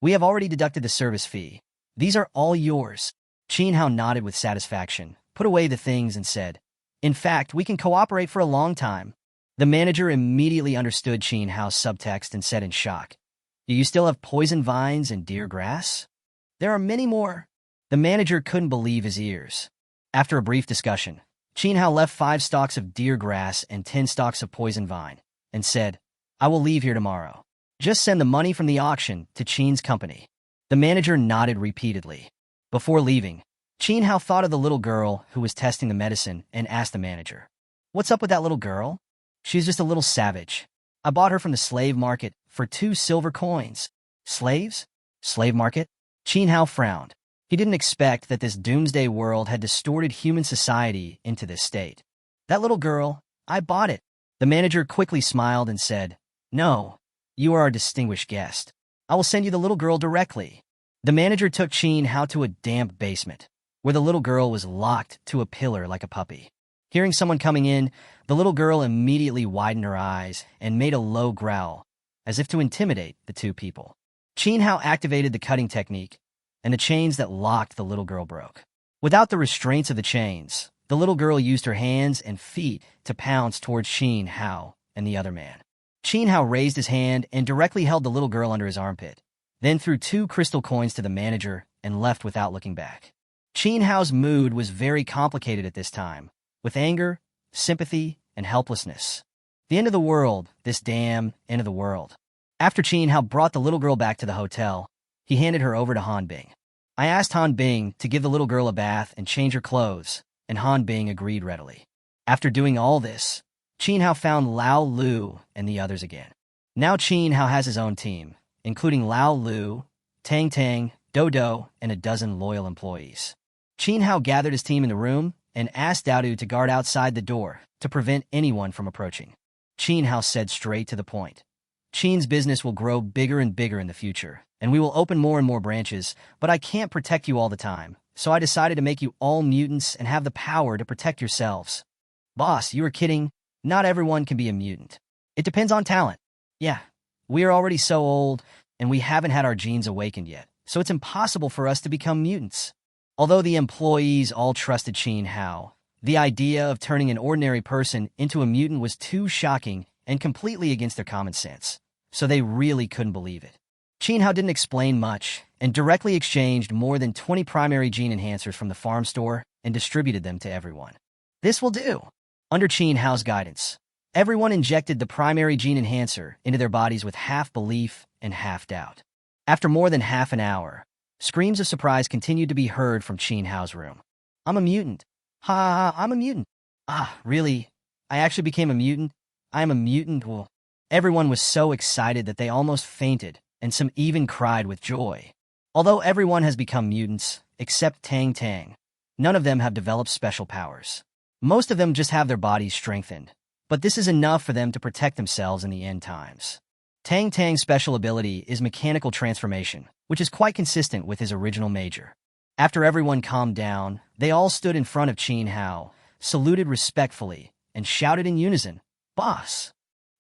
We have already deducted the service fee. These are all yours. Qin Hao nodded with satisfaction, put away the things and said, in fact, we can cooperate for a long time. The manager immediately understood Qin Hao's subtext and said in shock, do you still have poison vines and deer grass? There are many more. The manager couldn't believe his ears. After a brief discussion, Qin Hao left 5 stalks of deer grass and 10 stalks of poison vine, and said, I will leave here tomorrow. Just send the money from the auction to Qin's company. The manager nodded repeatedly. Before leaving, Qin Hao thought of the little girl who was testing the medicine and asked the manager, what's up with that little girl? She's just a little savage. I bought her from the slave market for 2 silver coins. Slaves? Slave market? Qin Hao frowned. He didn't expect that this doomsday world had distorted human society into this state. That little girl, I bought it. The manager quickly smiled and said, no, you are our distinguished guest. I will send you the little girl directly. The manager took Qin Hao to a damp basement, where the little girl was locked to a pillar like a puppy. Hearing someone coming in, the little girl immediately widened her eyes and made a low growl, as if to intimidate the 2 people. Qin Hao activated the cutting technique, and the chains that locked the little girl broke. Without the restraints of the chains, the little girl used her hands and feet to pounce towards Qin Hao and the other man. Qin Hao raised his hand and directly held the little girl under his armpit, then threw 2 crystal coins to the manager and left without looking back. Qin Hao's mood was very complicated at this time, with anger, sympathy, and helplessness. The end of the world, this damn end of the world. After Qin Hao brought the little girl back to the hotel, he handed her over to Han Bing. I asked Han Bing to give the little girl a bath and change her clothes, and Han Bing agreed readily. After doing all this, Qin Hao found Lao Lu and the others again. Now Qin Hao has his own team, including Lao Lu, Tang Tang, Dodo, and a dozen loyal employees. Qin Hao gathered his team in the room and asked Daodu to guard outside the door to prevent anyone from approaching. Qin Hao said straight to the point. Qin's business will grow bigger and bigger in the future, and we will open more and more branches, but I can't protect you all the time, so I decided to make you all mutants and have the power to protect yourselves. Boss, you were kidding. Not everyone can be a mutant. It depends on talent. Yeah, we are already so old, and we haven't had our genes awakened yet, so it's impossible for us to become mutants. Although the employees all trusted Qin Hao, the idea of turning an ordinary person into a mutant was too shocking and completely against their common sense, so they really couldn't believe it. Qin Hao didn't explain much and directly exchanged more than 20 primary gene enhancers from the farm store and distributed them to everyone. This will do. Under Qin Hao's guidance, everyone injected the primary gene enhancer into their bodies with half belief and half doubt. After more than half an hour, screams of surprise continued to be heard from Qin Hao's room. I'm a mutant. Ha ha ha, I'm a mutant. Ah, really? I actually became a mutant? I am a mutant? Well, everyone was so excited that they almost fainted, and some even cried with joy. Although everyone has become mutants, except Tang Tang, none of them have developed special powers. Most of them just have their bodies strengthened, but this is enough for them to protect themselves in the end times. Tang Tang's special ability is mechanical transformation, which is quite consistent with his original major. After everyone calmed down, they all stood in front of Qin Hao, saluted respectfully, and shouted in unison, Boss!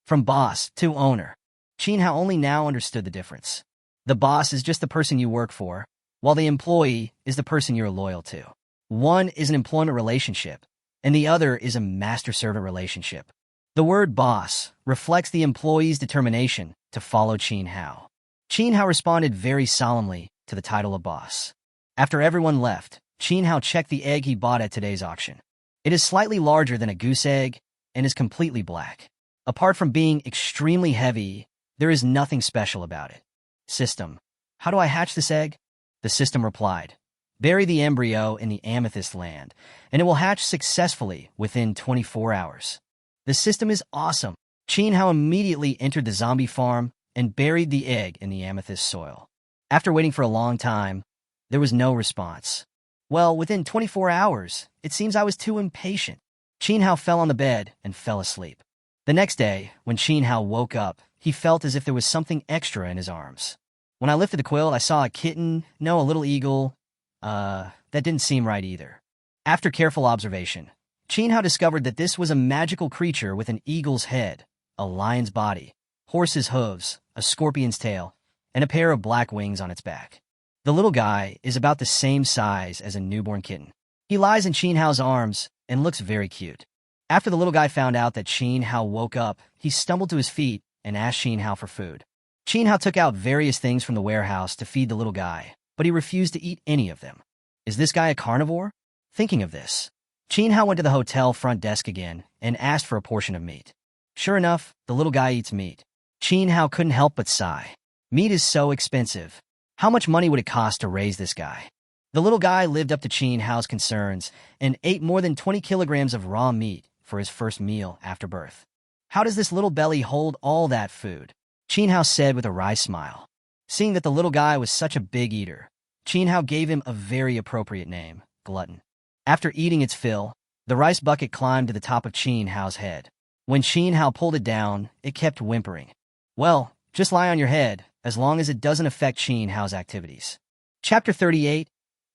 From boss to owner. Qin Hao only now understood the difference. The boss is just the person you work for, while the employee is the person you're loyal to. One is an employment relationship, and the other is a master-servant relationship. The word boss reflects the employee's determination to follow Qin Hao. Qin Hao responded very solemnly to the title of boss. After everyone left, Qin Hao checked the egg he bought at today's auction. It is slightly larger than a goose egg and is completely black. Apart from being extremely heavy, there is nothing special about it. System: how do I hatch this egg? The system replied, bury the embryo in the amethyst land, and it will hatch successfully within 24 hours. The system is awesome. Qin Hao immediately entered the zombie farm and buried the egg in the amethyst soil. After waiting for a long time, there was no response. Well, within 24 hours, it seems I was too impatient. Qin Hao fell on the bed and fell asleep. The next day, when Qin Hao woke up, he felt as if there was something extra in his arms. When I lifted the quilt, I saw a kitten, a little eagle. That didn't seem right either. After careful observation, Qin Hao discovered that this was a magical creature with an eagle's head, a lion's body, horse's hooves, a scorpion's tail, and a pair of black wings on its back. The little guy is about the same size as a newborn kitten. He lies in Qin Hao's arms and looks very cute. After the little guy found out that Qin Hao woke up, he stumbled to his feet and asked Qin Hao for food. Qin Hao took out various things from the warehouse to feed the little guy, but he refused to eat any of them. Is this guy a carnivore? Thinking of this, Qin Hao went to the hotel front desk again and asked for a portion of meat. Sure enough, the little guy eats meat. Qin Hao couldn't help but sigh. Meat is so expensive. How much money would it cost to raise this guy? The little guy lived up to Qin Hao's concerns and ate more than 20 kilograms of raw meat for his first meal after birth. How does this little belly hold all that food? Qin Hao said with a wry smile. Seeing that the little guy was such a big eater, Qin Hao gave him a very appropriate name, Glutton. After eating its fill, the rice bucket climbed to the top of Qin Hao's head. When Qin Hao pulled it down, it kept whimpering. Well, just lie on your head, as long as it doesn't affect Qin Hao's activities. Chapter 38.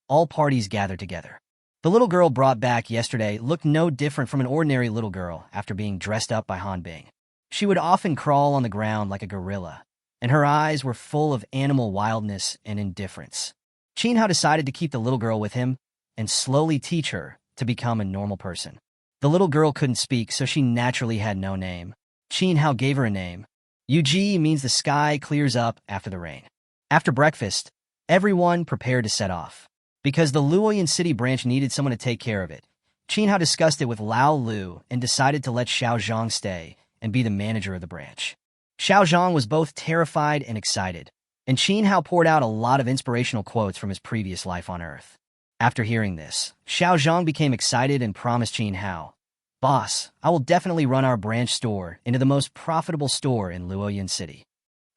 All parties gathered together. The little girl brought back yesterday looked no different from an ordinary little girl after being dressed up by Han Bing. She would often crawl on the ground like a gorilla, and her eyes were full of animal wildness and indifference. Qin Hao decided to keep the little girl with him and slowly teach her to become a normal person. The little girl couldn't speak, so she naturally had no name. Qin Hao gave her a name. Yuji means the sky clears up after the rain. After breakfast, everyone prepared to set off. Because the Luoyang City branch needed someone to take care of it, Qin Hao discussed it with Lao Lu and decided to let Xiao Zhang stay and be the manager of the branch. Xiao Zhang was both terrified and excited, and Qin Hao poured out a lot of inspirational quotes from his previous life on Earth. After hearing this, Xiao Zhang became excited and promised Qin Hao, "Boss, I will definitely run our branch store into the most profitable store in Luoyang City."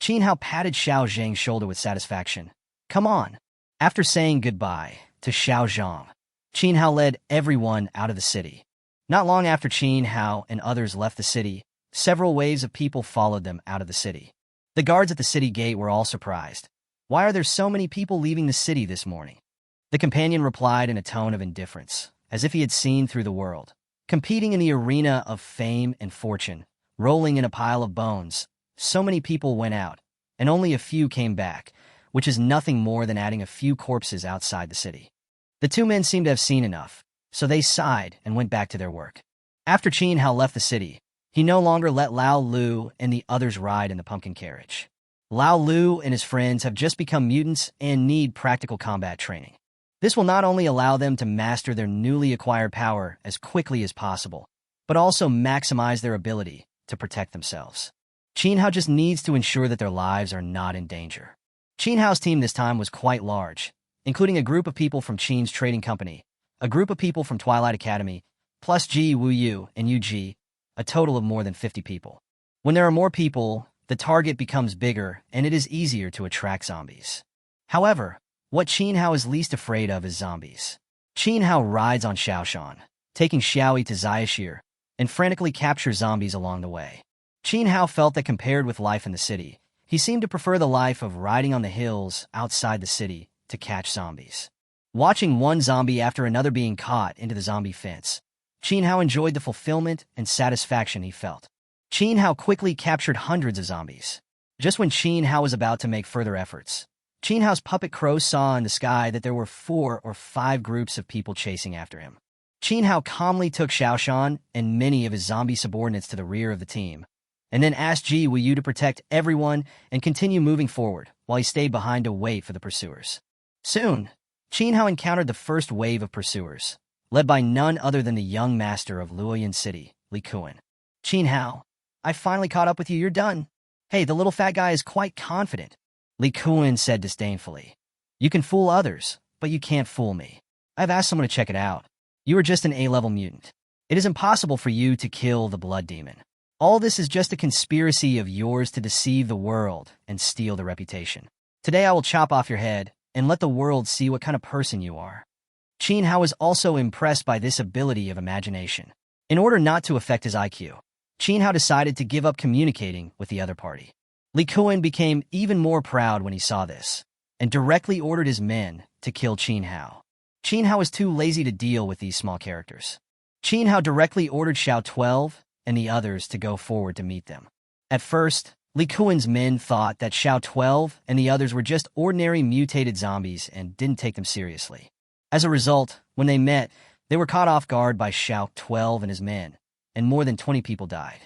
Qin Hao patted Xiao Zhang's shoulder with satisfaction. "Come on." After saying goodbye to Xiao Zhang, Qin Hao led everyone out of the city. Not long after Qin Hao and others left the city, several waves of people followed them out of the city. The guards at the city gate were all surprised. "Why are there so many people leaving the city this morning?" The companion replied in a tone of indifference, as if he had seen through the world. Competing in the arena of fame and fortune, rolling in a pile of bones, so many people went out, and only a few came back, which is nothing more than adding a few corpses outside the city. The two men seemed to have seen enough, so they sighed and went back to their work. After Qin Hao left the city, he no longer let Lao Lu and the others ride in the pumpkin carriage. Lao Lu and his friends have just become mutants and need practical combat training. This will not only allow them to master their newly acquired power as quickly as possible, but also maximize their ability to protect themselves. Qin Hao just needs to ensure that their lives are not in danger. Qin Hao's team this time was quite large, including a group of people from Qin's trading company, a group of people from Twilight Academy, plus Ji Wuyu and Yu, a total of more than 50 people. When there are more people, the target becomes bigger and it is easier to attract zombies. However, what Qin Hao is least afraid of is zombies. Qin Hao rides on Xiaoshan, taking Xiaoyi to Ziyashir, and frantically captures zombies along the way. Qin Hao felt that compared with life in the city, he seemed to prefer the life of riding on the hills outside the city to catch zombies. Watching one zombie after another being caught into the zombie fence, Qin Hao enjoyed the fulfillment and satisfaction he felt. Qin Hao quickly captured hundreds of zombies. Just when Qin Hao was about to make further efforts, Qin Hao's puppet crow saw in the sky that there were 4 or 5 groups of people chasing after him. Qin Hao calmly took Xiaoshan and many of his zombie subordinates to the rear of the team, and then asked Ji Wuyu to protect everyone and continue moving forward while he stayed behind to wait for the pursuers. Soon, Qin Hao encountered the first wave of pursuers, led by none other than the young master of Luoyang City, Li Kuan. "Qin Hao, I finally caught up with you, you're done." "Hey, the little fat guy is quite confident," Li Kuan said disdainfully. "You can fool others, but you can't fool me. I've asked someone to check it out. You are just an A-level mutant. It is impossible for you to kill the blood demon. All this is just a conspiracy of yours to deceive the world and steal the reputation. Today I will chop off your head and let the world see what kind of person you are." Qin Hao was also impressed by this ability of imagination. In order not to affect his IQ, Qin Hao decided to give up communicating with the other party. Li Kuan became even more proud when he saw this, and directly ordered his men to kill Qin Hao. Qin Hao was too lazy to deal with these small characters. Qin Hao directly ordered Xiao 12 and the others to go forward to meet them. At first, Li Kuan's men thought that Xiao 12 and the others were just ordinary mutated zombies and didn't take them seriously. As a result, when they met, they were caught off guard by Xiao 12 and his men, and more than 20 people died.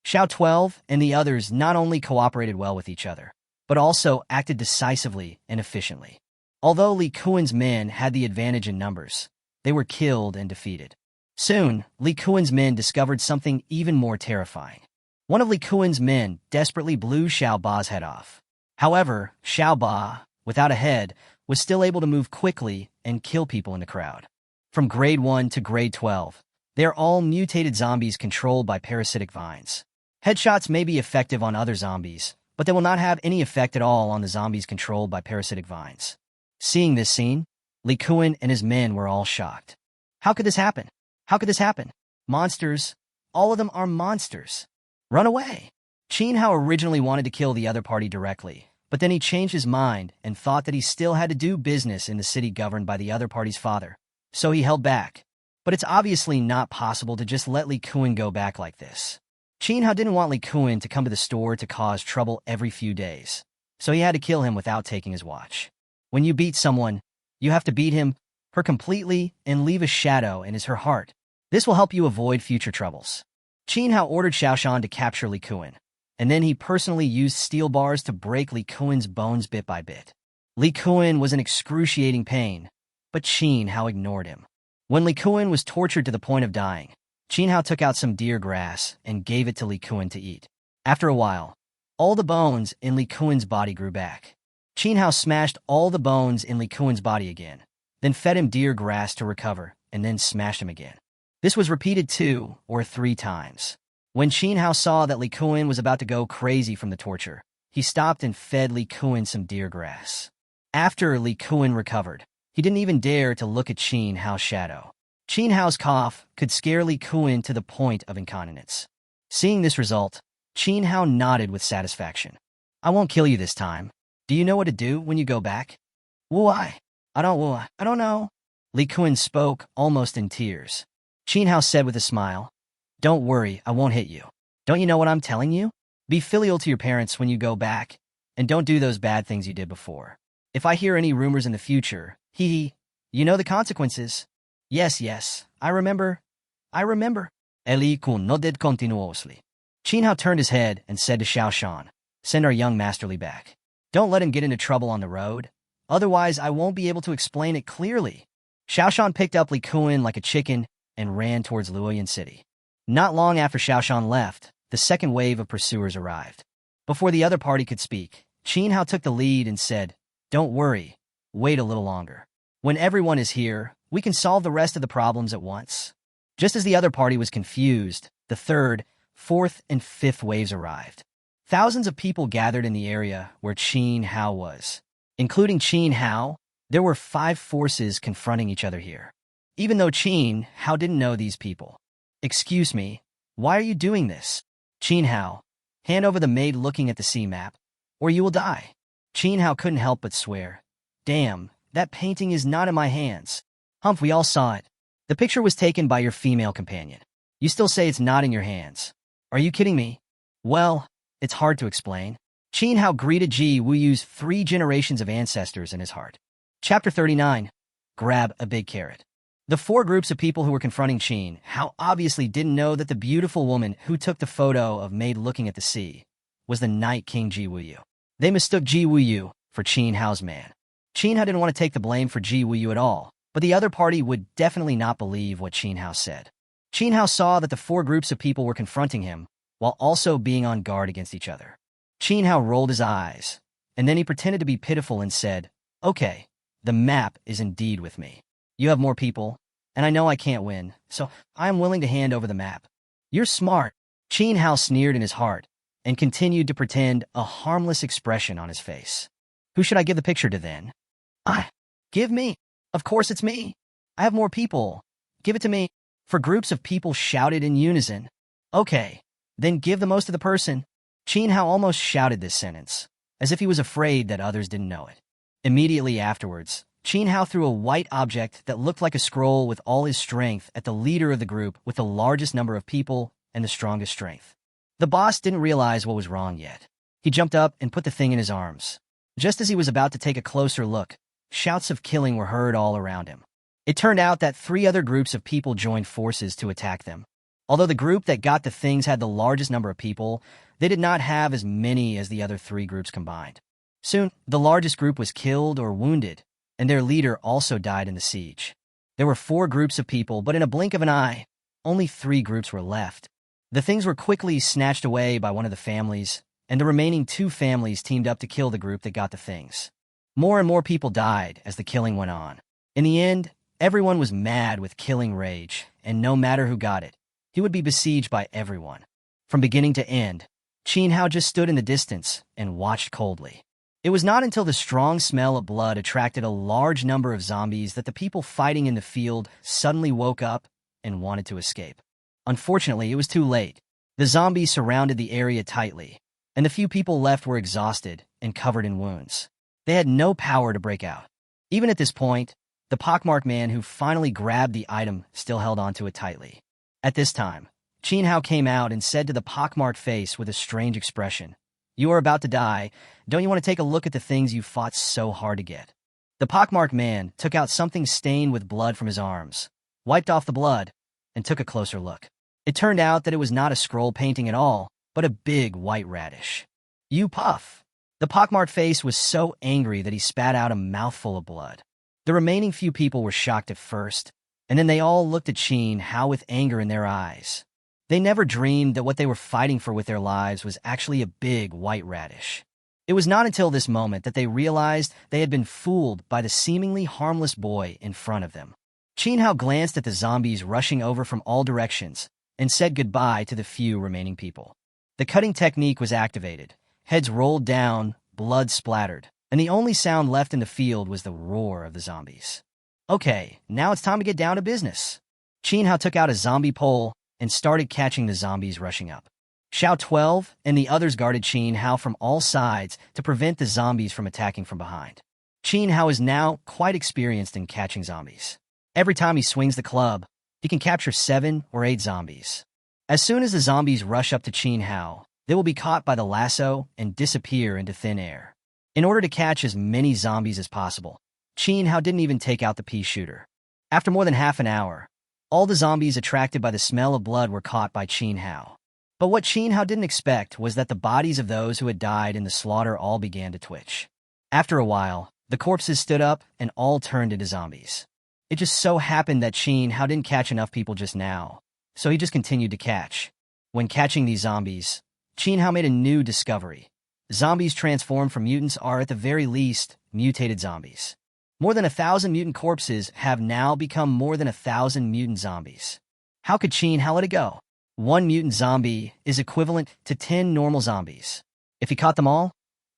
Xiao 12 and the others not only cooperated well with each other, but also acted decisively and efficiently. Although Li Kuan's men had the advantage in numbers, they were killed and defeated. Soon, Li Kuan's men discovered something even more terrifying. One of Li Kuan's men desperately blew Xiao Ba's head off. However, Xiao Ba, without a head, was still able to move quickly and kill people in the crowd. From grade 1 to grade 12, they're all mutated zombies controlled by parasitic vines. Headshots may be effective on other zombies, but they will not have any effect at all on the zombies controlled by parasitic vines. Seeing this scene, Li Kuan and his men were all shocked. How could this happen? How could this happen? Monsters. All of them are monsters. Run away. Qin Hao originally wanted to kill the other party directly, but then he changed his mind and thought that he still had to do business in the city governed by the other party's father, so he held back. But it's obviously not possible to just let Li Kuan go back like this. Qin Hao didn't want Li Kuan to come to the store to cause trouble every few days, so he had to kill him without taking his watch. When you beat someone, you have to beat him, her completely, and leave a shadow in her heart. This will help you avoid future troubles. Qin Hao ordered Xiaoshan to capture Li Kuan, and then he personally used steel bars to break Li Kuan's bones bit by bit. Li Kuan was in excruciating pain, but Qin Hao ignored him. When Li Kuan was tortured to the point of dying, Qin Hao took out some deer grass and gave it to Li Kuan to eat. After a while, all the bones in Li Kuan's body grew back. Qin Hao smashed all the bones in Li Kuan's body again, then fed him deer grass to recover, and then smashed him again. This was repeated 2 or 3 times. When Qin Hao saw that Li Kuan was about to go crazy from the torture, he stopped and fed Li Kuan some deer grass. After Li Kuan recovered, he didn't even dare to look at Qin Hao's shadow. Qin Hao's cough could scare Li Kuan to the point of incontinence. Seeing this result, Qin Hao nodded with satisfaction. I won't kill you this time. Do you know what to do when you go back? Why? I don't know. Li Kuan spoke, almost in tears. Qin Hao said with a smile, Don't worry, I won't hit you. Don't you know what I'm telling you? Be filial to your parents when you go back, and don't do those bad things you did before. If I hear any rumors in the future, you know the consequences. Yes, I remember. Li Kun nodded continuously. Qin Hao turned his head and said to Xiaoshan, Send our young masterly back. Don't let him get into trouble on the road, otherwise I won't be able to explain it clearly. Xiaoshan picked up Li Kuan like a chicken and ran towards Luoyan City. Not long after Xiaoshan left, the second wave of pursuers arrived. Before the other party could speak, Qin Hao took the lead and said, Don't worry, wait a little longer. When everyone is here, we can solve the rest of the problems at once. Just as the other party was confused, the third, fourth, and fifth waves arrived. Thousands of people gathered in the area where Qin Hao was. Including Qin Hao, there were 5 forces confronting each other here. Even though Qin Hao didn't know these people. Excuse me, why are you doing this? Qin Hao, hand over the maid looking at the sea map, or you will die. Qin Hao couldn't help but swear. Damn, that painting is not in my hands. Humph, we all saw it. The picture was taken by your female companion. You still say it's not in your hands. Are you kidding me? Well, it's hard to explain. Qin Hao greeted Ji Wuyu's 3 generations of ancestors in his heart. Chapter 39. Grab a big carrot. The 4 groups of people who were confronting Qin Hao obviously didn't know that the beautiful woman who took the photo of maid looking at the sea was the Night King Ji Wuyu. They mistook Ji Wuyu for Qin Hao's man. Qin Hao didn't want to take the blame for Ji Wuyu at all, but the other party would definitely not believe what Qin Hao said. Qin Hao saw that the 4 groups of people were confronting him while also being on guard against each other. Qin Hao rolled his eyes, and then he pretended to be pitiful and said, Okay, the map is indeed with me. You have more people, and I know I can't win, so I am willing to hand over the map. You're smart. Qin Hao sneered in his heart and continued to pretend a harmless expression on his face. Who should I give the picture to then? Give me. Of course it's me. I have more people. Give it to me. For groups of people shouted in unison. Okay, then give the most to the person. Qin Hao almost shouted this sentence, as if he was afraid that others didn't know it. Immediately afterwards, Qin Hao threw a white object that looked like a scroll with all his strength at the leader of the group with the largest number of people and the strongest strength. The boss didn't realize what was wrong yet. He jumped up and put the thing in his arms. Just as he was about to take a closer look, shouts of killing were heard all around him. It turned out that 3 other groups of people joined forces to attack them. Although the group that got the things had the largest number of people, they did not have as many as the other 3 groups combined. Soon, the largest group was killed or wounded, and their leader also died in the siege. There were 4 groups of people, but in a blink of an eye, only 3 groups were left. The things were quickly snatched away by one of the families, and the remaining 2 families teamed up to kill the group that got the things. More and more people died as the killing went on. In the end, everyone was mad with killing rage, and no matter who got it, he would be besieged by everyone. From beginning to end, Qin Hao just stood in the distance and watched coldly. It was not until the strong smell of blood attracted a large number of zombies that the people fighting in the field suddenly woke up and wanted to escape. Unfortunately, it was too late. The zombies surrounded the area tightly, and the few people left were exhausted and covered in wounds. They had no power to break out. Even at this point, the pockmarked man who finally grabbed the item still held onto it tightly. At this time, Qin Hao came out and said to the pockmarked face with a strange expression, "You are about to die. Don't you want to take a look at the things you fought so hard to get?" The pockmarked man took out something stained with blood from his arms, wiped off the blood, and took a closer look. It turned out that it was not a scroll painting at all, but a big white radish. "You puff!" The pockmarked face was so angry that he spat out a mouthful of blood. The remaining few people were shocked at first, and then they all looked at Qin Hao with anger in their eyes. They never dreamed that what they were fighting for with their lives was actually a big white radish. It was not until this moment that they realized they had been fooled by the seemingly harmless boy in front of them. Qin Hao glanced at the zombies rushing over from all directions and said goodbye to the few remaining people. The cutting technique was activated. Heads rolled down, blood splattered, and the only sound left in the field was the roar of the zombies. Okay, now it's time to get down to business. Qin Hao took out a zombie pole and started catching the zombies rushing up. Xiao 12 and the others guarded Qin Hao from all sides to prevent the zombies from attacking from behind. Qin Hao is now quite experienced in catching zombies. Every time he swings the club, he can capture 7 or 8 zombies. As soon as the zombies rush up to Qin Hao, they will be caught by the lasso and disappear into thin air. In order to catch as many zombies as possible, Qin Hao didn't even take out the pea shooter. After more than half an hour, all the zombies attracted by the smell of blood were caught by Qin Hao. But what Qin Hao didn't expect was that the bodies of those who had died in the slaughter all began to twitch. After a while, the corpses stood up and all turned into zombies. It just so happened that Qin Hao didn't catch enough people just now, so he just continued to catch. When catching these zombies, Qin Hao made a new discovery. Zombies transformed from mutants are, at the very least, mutated zombies. More than 1,000 mutant corpses have now become more than 1,000 mutant zombies. How could Qin Hao let it go? 1 mutant zombie is equivalent to 10 normal zombies. If he caught them all,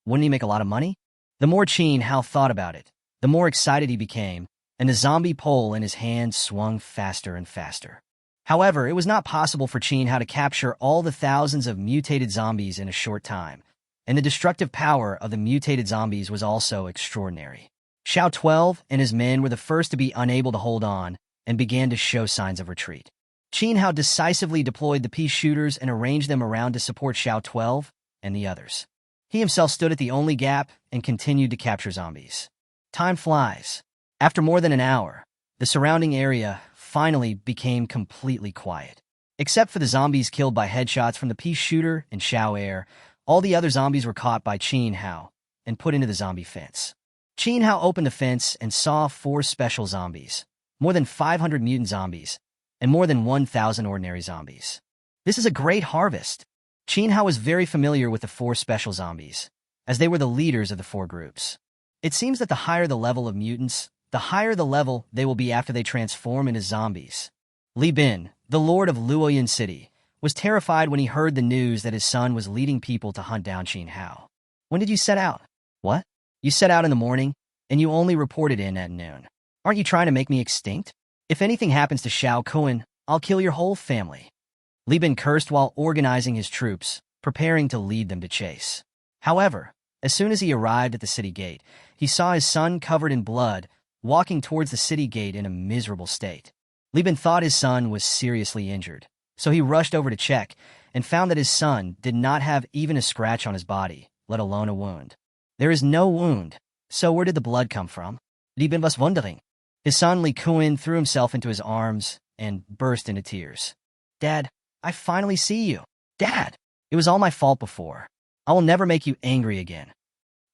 wouldn't he make a lot of money? The more Qin Hao thought about it, the more excited he became, and the zombie pole in his hand swung faster and faster. However, it was not possible for Qin Hao to capture all the thousands of mutated zombies in a short time, and the destructive power of the mutated zombies was also extraordinary. Xiao 12 and his men were the first to be unable to hold on and began to show signs of retreat. Qin Hao decisively deployed the pea shooters and arranged them around to support Xiao 12 and the others. He himself stood at the only gap and continued to capture zombies. Time flies. After more than an hour, the surrounding area finally became completely quiet. Except for the zombies killed by headshots from the pea shooter and Xiao Air, all the other zombies were caught by Qin Hao and put into the zombie fence. Qin Hao opened the fence and saw 4 special zombies, more than 500 mutant zombies, and more than 1,000 ordinary zombies. This is a great harvest. Qin Hao was very familiar with the 4 special zombies, as they were the leaders of the 4 groups. It seems that the higher the level of mutants, the higher the level they will be after they transform into zombies. Li Bin, the lord of Luoyuan City, was terrified when he heard the news that his son was leading people to hunt down Qin Hao. "When did you set out?" "What? You set out in the morning, and you only reported in at noon. Aren't you trying to make me extinct? If anything happens to Xiao Kuan, I'll kill your whole family." Li Bin cursed while organizing his troops, preparing to lead them to chase. However, as soon as he arrived at the city gate, he saw his son covered in blood, walking towards the city gate in a miserable state. Li Bin thought his son was seriously injured, so he rushed over to check and found that his son did not have even a scratch on his body, let alone a wound. There is no wound, so where did the blood come from? Li Bin was wondering. His son Li Kuan threw himself into his arms and burst into tears. Dad, I finally see you. Dad, it was all my fault before. I will never make you angry again.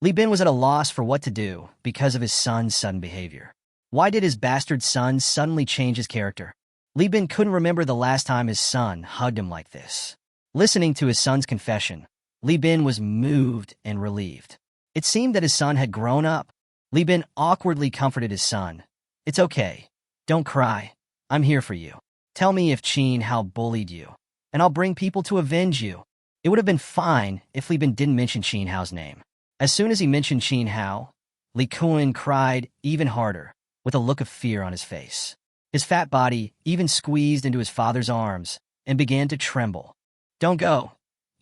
Li Bin was at a loss for what to do because of his son's sudden behavior. Why did his bastard son suddenly change his character? Li Bin couldn't remember the last time his son hugged him like this. Listening to his son's confession, Li Bin was moved and relieved. It seemed that his son had grown up. Li Bin awkwardly comforted his son. It's okay. Don't cry. I'm here for you. Tell me if Qin Hao bullied you, and I'll bring people to avenge you. It would have been fine if Li Bin didn't mention Qin Hao's name. As soon as he mentioned Qin Hao, Li Kuan cried even harder, with a look of fear on his face. His fat body even squeezed into his father's arms and began to tremble. Don't go.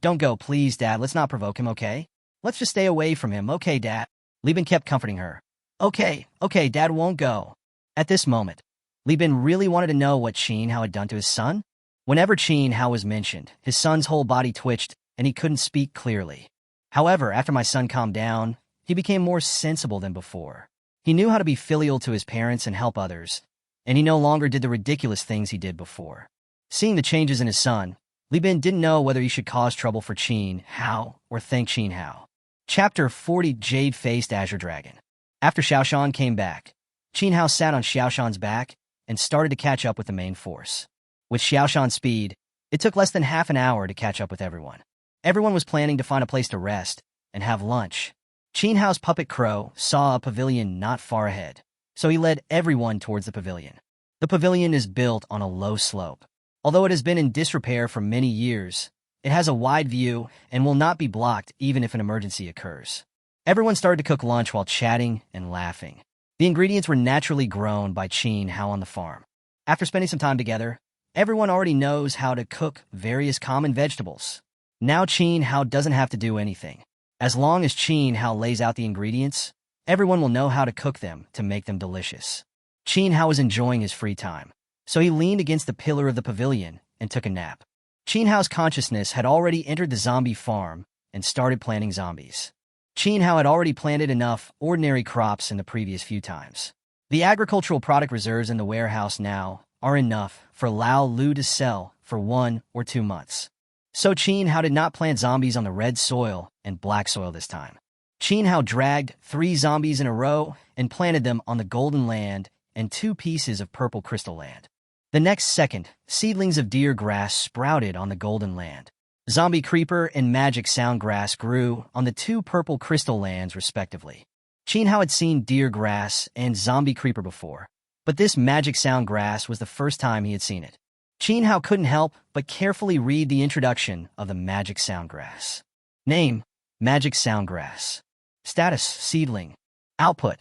Don't go, please, Dad. Let's not provoke him, okay? Let's just stay away from him, okay, Dad? Li Bin kept comforting her. Okay, Dad won't go. At this moment, Li Bin really wanted to know what Qin Hao had done to his son. Whenever Qin Hao was mentioned, his son's whole body twitched and he couldn't speak clearly. However, after my son calmed down, he became more sensible than before. He knew how to be filial to his parents and help others, and he no longer did the ridiculous things he did before. Seeing the changes in his son, Li Bin didn't know whether he should cause trouble for Qin Hao or thank Qin Hao. Chapter 40 Jade-Faced Azure Dragon. After Xiaoshan came back, Qin Hao sat on Xiaoshan's back and started to catch up with the main force. With Xiaoshan's speed, it took less than half an hour to catch up with everyone. Everyone was planning to find a place to rest and have lunch. Qin Hao's puppet crow saw a pavilion not far ahead, so he led everyone towards the pavilion. The pavilion is built on a low slope. Although it has been in disrepair for many years, it has a wide view and will not be blocked even if an emergency occurs. Everyone started to cook lunch while chatting and laughing. The ingredients were naturally grown by Qin Hao on the farm. After spending some time together, everyone already knows how to cook various common vegetables. Now Qin Hao doesn't have to do anything. As long as Qin Hao lays out the ingredients, everyone will know how to cook them to make them delicious. Qin Hao was enjoying his free time, so he leaned against the pillar of the pavilion and took a nap. Qin Hao's consciousness had already entered the zombie farm and started planting zombies. Qin Hao had already planted enough ordinary crops in the previous few times. The agricultural product reserves in the warehouse now are enough for Lao Lu to sell for 1 or 2 months. So Qin Hao did not plant zombies on the red soil and black soil this time. Qin Hao dragged 3 zombies in a row and planted them on the golden land and 2 pieces of purple crystal land. The next second, seedlings of deer grass sprouted on the golden land. Zombie creeper and magic sound grass grew on the 2 purple crystal lands respectively. Qin Hao had seen deer grass and zombie creeper before, but this magic sound grass was the first time he had seen it. Qin Hao couldn't help but carefully read the introduction of the magic sound grass. Name, magic sound grass. Status, seedling. Output,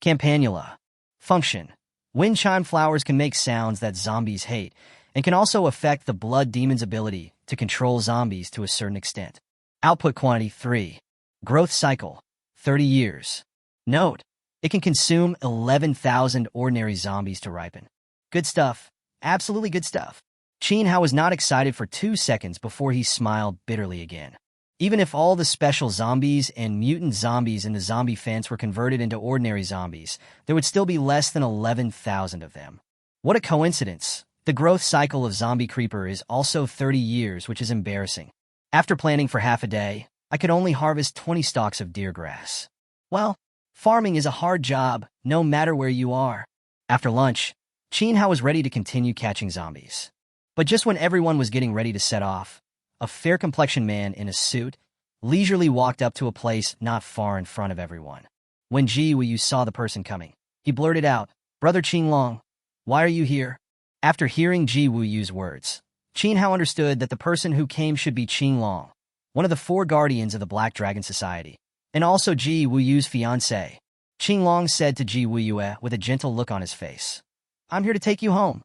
campanula. Function, wind chime flowers can make sounds that zombies hate and can also affect the blood demon's ability to control zombies to a certain extent. Output quantity 3. Growth cycle, 30 years. Note, it can consume 11,000 ordinary zombies to ripen. Good stuff. Absolutely good stuff. Qin Hao was not excited for 2 seconds before he smiled bitterly again. Even if all the special zombies and mutant zombies in the zombie fence were converted into ordinary zombies, there would still be less than 11,000 of them. What a coincidence. The growth cycle of zombie creeper is also 30 years, which is embarrassing. After planning for half a day, I could only harvest 20 stalks of deer grass. Well, farming is a hard job, no matter where you are. After lunch, Qin Hao was ready to continue catching zombies. But just when everyone was getting ready to set off, a fair-complexioned man in a suit leisurely walked up to a place not far in front of everyone. When Ji Wuyu saw the person coming, he blurted out, "Brother Qinglong, why are you here?" After hearing Ji Wuyu's words, Qin Hao understood that the person who came should be Qinglong, one of the 4 guardians of the Black Dragon Society, and also Ji Wuyu's fiancé. Qinglong said to Ji Wuyu with a gentle look on his face, "I'm here to take you home."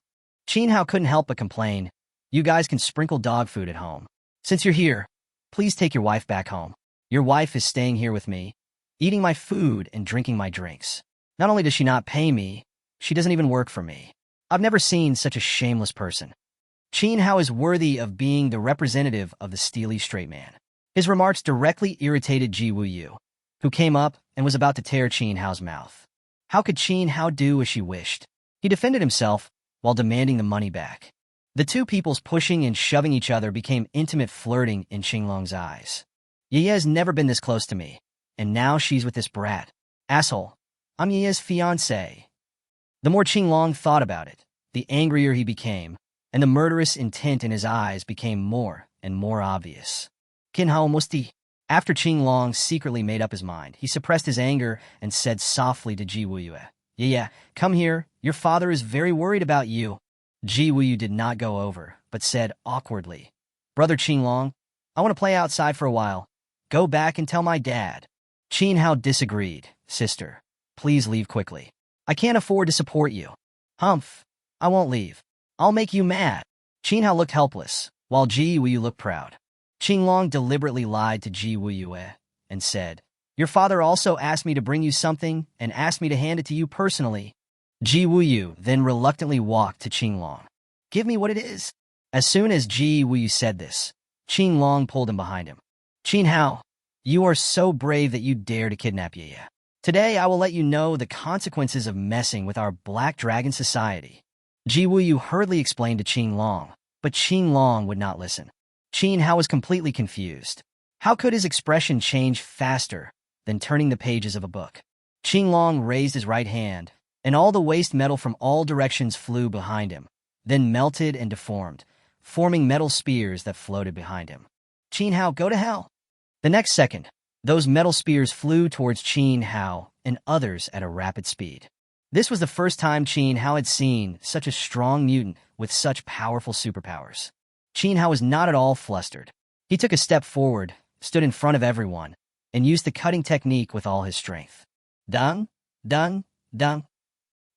Qin Hao couldn't help but complain, "You guys can sprinkle dog food at home. Since you're here, please take your wife back home. Your wife is staying here with me, eating my food and drinking my drinks." Not only does she not pay me, she doesn't even work for me. I've never seen such a shameless person. Qin Hao is worthy of being the representative of the steely straight man. His remarks directly irritated Ji Wuyu, who came up and was about to tear Qin Hao's mouth. How could Qin Hao do as she wished? He defended himself while demanding the money back. The two peoples pushing and shoving each other became intimate flirting in Qinglong's eyes. Yeye's never been this close to me, and now she's with this brat. Asshole, I'm Yeye's fiancé. The more Qinglong thought about it, the angrier he became, and the murderous intent in his eyes became more and more obvious. Qin Hao musti. After Qinglong secretly made up his mind, he suppressed his anger and said softly to Ji Wuyu, "Yeah, come here. Your father is very worried about you." Ji Wuyu did not go over, but said awkwardly, "Brother Qinglong, I want to play outside for a while. Go back and tell my dad." Qin Hao disagreed. "Sister, please leave quickly. I can't afford to support you." "Humph, I won't leave. I'll make you mad." Qin Hao looked helpless, while Ji Wuyu looked proud. Qinglong deliberately lied to Ji Wuyu and said, "Your father also asked me to bring you something and asked me to hand it to you personally." Ji Wuyu then reluctantly walked to Qinglong. "Give me what it is." As soon as Ji Wuyu said this, Qinglong pulled him behind him. "Qin Hao, you are so brave that you dare to kidnap Yeye. Today I will let you know the consequences of messing with our Black Dragon Society." Ji Wuyu hurriedly explained to Qinglong, but Qinglong would not listen. Qin Hao was completely confused. How could his expression change faster than turning the pages of a book? Qinglong raised his right hand, and all the waste metal from all directions flew behind him, then melted and deformed, forming metal spears that floated behind him. "Qin Hao, go to hell." The next second, those metal spears flew towards Qin Hao and others at a rapid speed. This was the first time Qin Hao had seen such a strong mutant with such powerful superpowers. Qin Hao was not at all flustered. He took a step forward, stood in front of everyone, and used the cutting technique with all his strength. Dung, dung, dung.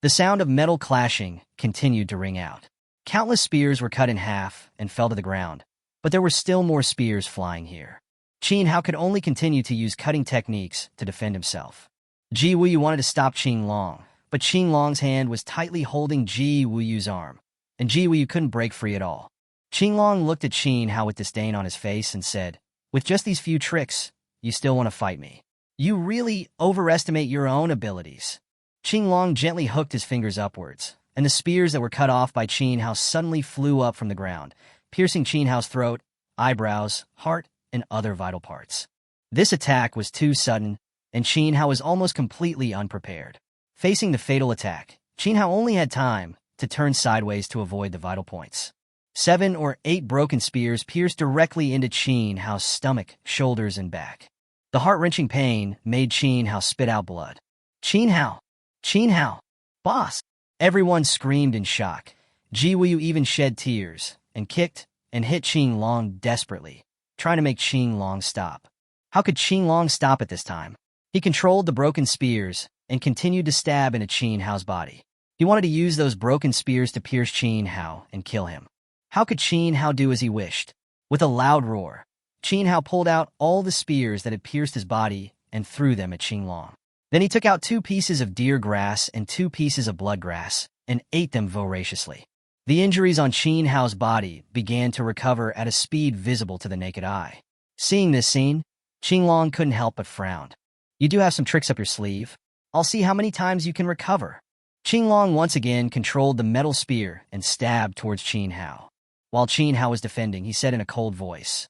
The sound of metal clashing continued to ring out. Countless spears were cut in half and fell to the ground, but there were still more spears flying here. Qin Hao could only continue to use cutting techniques to defend himself. Ji Wuyu wanted to stop Qinglong, but Qinglong's hand was tightly holding Ji Wuyu's arm, and Ji Wuyu couldn't break free at all. Qinglong looked at Qin Hao with disdain on his face and said, "With just these few tricks, you still want to fight me? You really overestimate your own abilities." Qinglong gently hooked his fingers upwards, and the spears that were cut off by Qin Hao suddenly flew up from the ground, piercing Qin Hao's throat, eyebrows, heart, and other vital parts. This attack was too sudden, and Qin Hao was almost completely unprepared. Facing the fatal attack, Qin Hao only had time to turn sideways to avoid the vital points. 7 or 8 broken spears pierced directly into Qin Hao's stomach, shoulders, and back. The heart-wrenching pain made Qin Hao spit out blood. "Qin Hao! Qin Hao! Boss!" Everyone screamed in shock. Ji Wuyu even shed tears, and kicked and hit Qinglong desperately, trying to make Qinglong stop. How could Qinglong stop at this time? He controlled the broken spears and continued to stab into Qin Hao's body. He wanted to use those broken spears to pierce Qin Hao and kill him. How could Qin Hao do as he wished? With a loud roar, Qin Hao pulled out all the spears that had pierced his body and threw them at Qinglong. Then he took out 2 pieces of deer grass and 2 pieces of blood grass and ate them voraciously. The injuries on Qin Hao's body began to recover at a speed visible to the naked eye. Seeing this scene, Qinglong couldn't help but frown. "You do have some tricks up your sleeve. I'll see how many times you can recover." Qinglong once again controlled the metal spear and stabbed towards Qin Hao. While Qin Hao was defending, he said in a cold voice,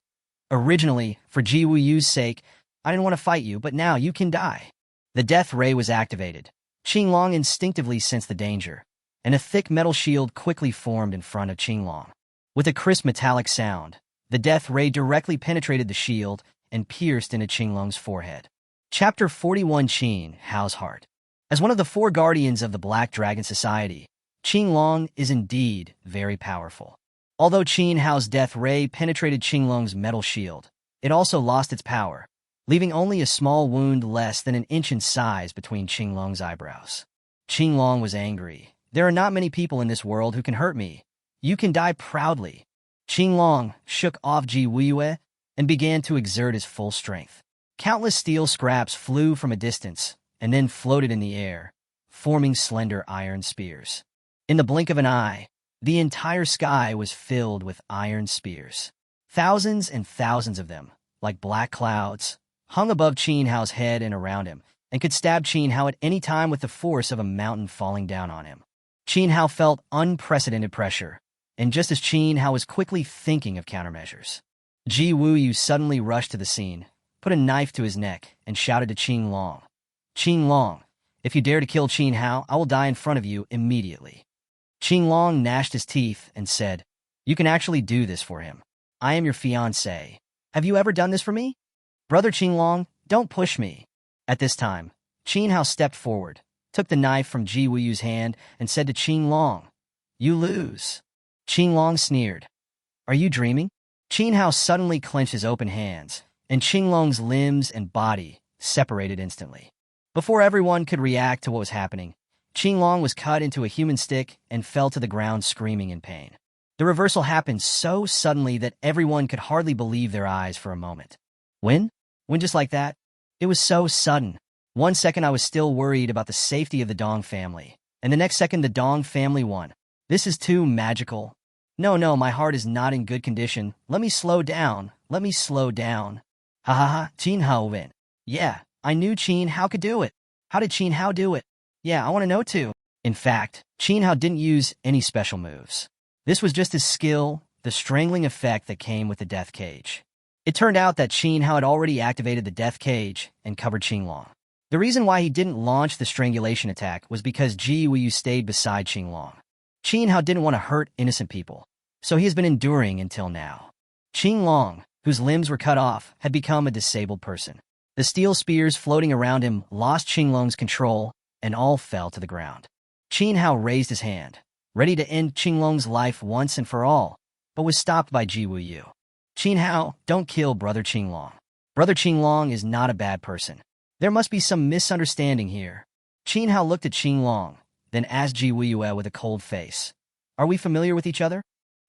"Originally, for Ji Wuyu's sake, I didn't want to fight you, but now you can die." The death ray was activated. Qinglong instinctively sensed the danger, and a thick metal shield quickly formed in front of Qinglong. With a crisp metallic sound, the death ray directly penetrated the shield and pierced into Qinglong's forehead. Chapter 41: Qin Hao's Heart. As one of the 4 guardians of the Black Dragon Society, Qinglong is indeed very powerful. Although Qin Hao's death ray penetrated Qinglong's metal shield, it also lost its power, leaving only a small wound less than an inch in size between Qinglong's eyebrows. Qinglong was angry. "There are not many people in this world who can hurt me. You can die proudly." Qinglong shook off Ji Wuyu and began to exert his full strength. Countless steel scraps flew from a distance and then floated in the air, forming slender iron spears. In the blink of an eye, the entire sky was filled with iron spears. Thousands and thousands of them, like black clouds, hung above Qin Hao's head and around him, and could stab Qin Hao at any time with the force of a mountain falling down on him. Qin Hao felt unprecedented pressure, and just as Qin Hao was quickly thinking of countermeasures, Ji Wuyu suddenly rushed to the scene, put a knife to his neck, and shouted to Qin Long, "Qin Long, if you dare to kill Qin Hao, I will die in front of you immediately." Qin Long gnashed his teeth and said, "You can actually do this for him. I am your fiancé. Have you ever done this for me? Brother Qin Long, don't push me." At this time, Qin Hao stepped forward, took the knife from Ji Wuyu's hand, and said to Qin Long, "You lose." Qin Long sneered. "Are you dreaming?" Qin Hao suddenly clenched his open hands, and Qin Long's limbs and body separated instantly. Before everyone could react to what was happening, Qin Long was cut into a human stick and fell to the ground screaming in pain. The reversal happened so suddenly that everyone could hardly believe their eyes for a moment. When? When just like that? It was so sudden. 1 second I was still worried about the safety of the Dong family, and the next second the Dong family won. This is too magical. No, my heart is not in good condition. Let me slow down. Let me slow down. Ha ha ha, Qin Hao win. Yeah, I knew Qin Hao could do it. How did Qin Hao do it? Yeah, I want to know too. In fact, Qin Hao didn't use any special moves. This was just his skill, the strangling effect that came with the death cage. It turned out that Qin Hao had already activated the death cage and covered Qin Long. The reason why he didn't launch the strangulation attack was because Ji Wuyu stayed beside Qin Long. Qin Hao didn't want to hurt innocent people, so he has been enduring until now. Qin Long, whose limbs were cut off, had become a disabled person. The steel spears floating around him lost Qin Long's control, and all fell to the ground. Qin Hao raised his hand, ready to end Qin Long's life once and for all, but was stopped by Ji Wuyu. "Qin Hao, don't kill Brother Qin Long. Brother Qin Long is not a bad person. There must be some misunderstanding here." Qin Hao looked at Qin Long, then asked Ji Wuyu with a cold face, "Are we familiar with each other?"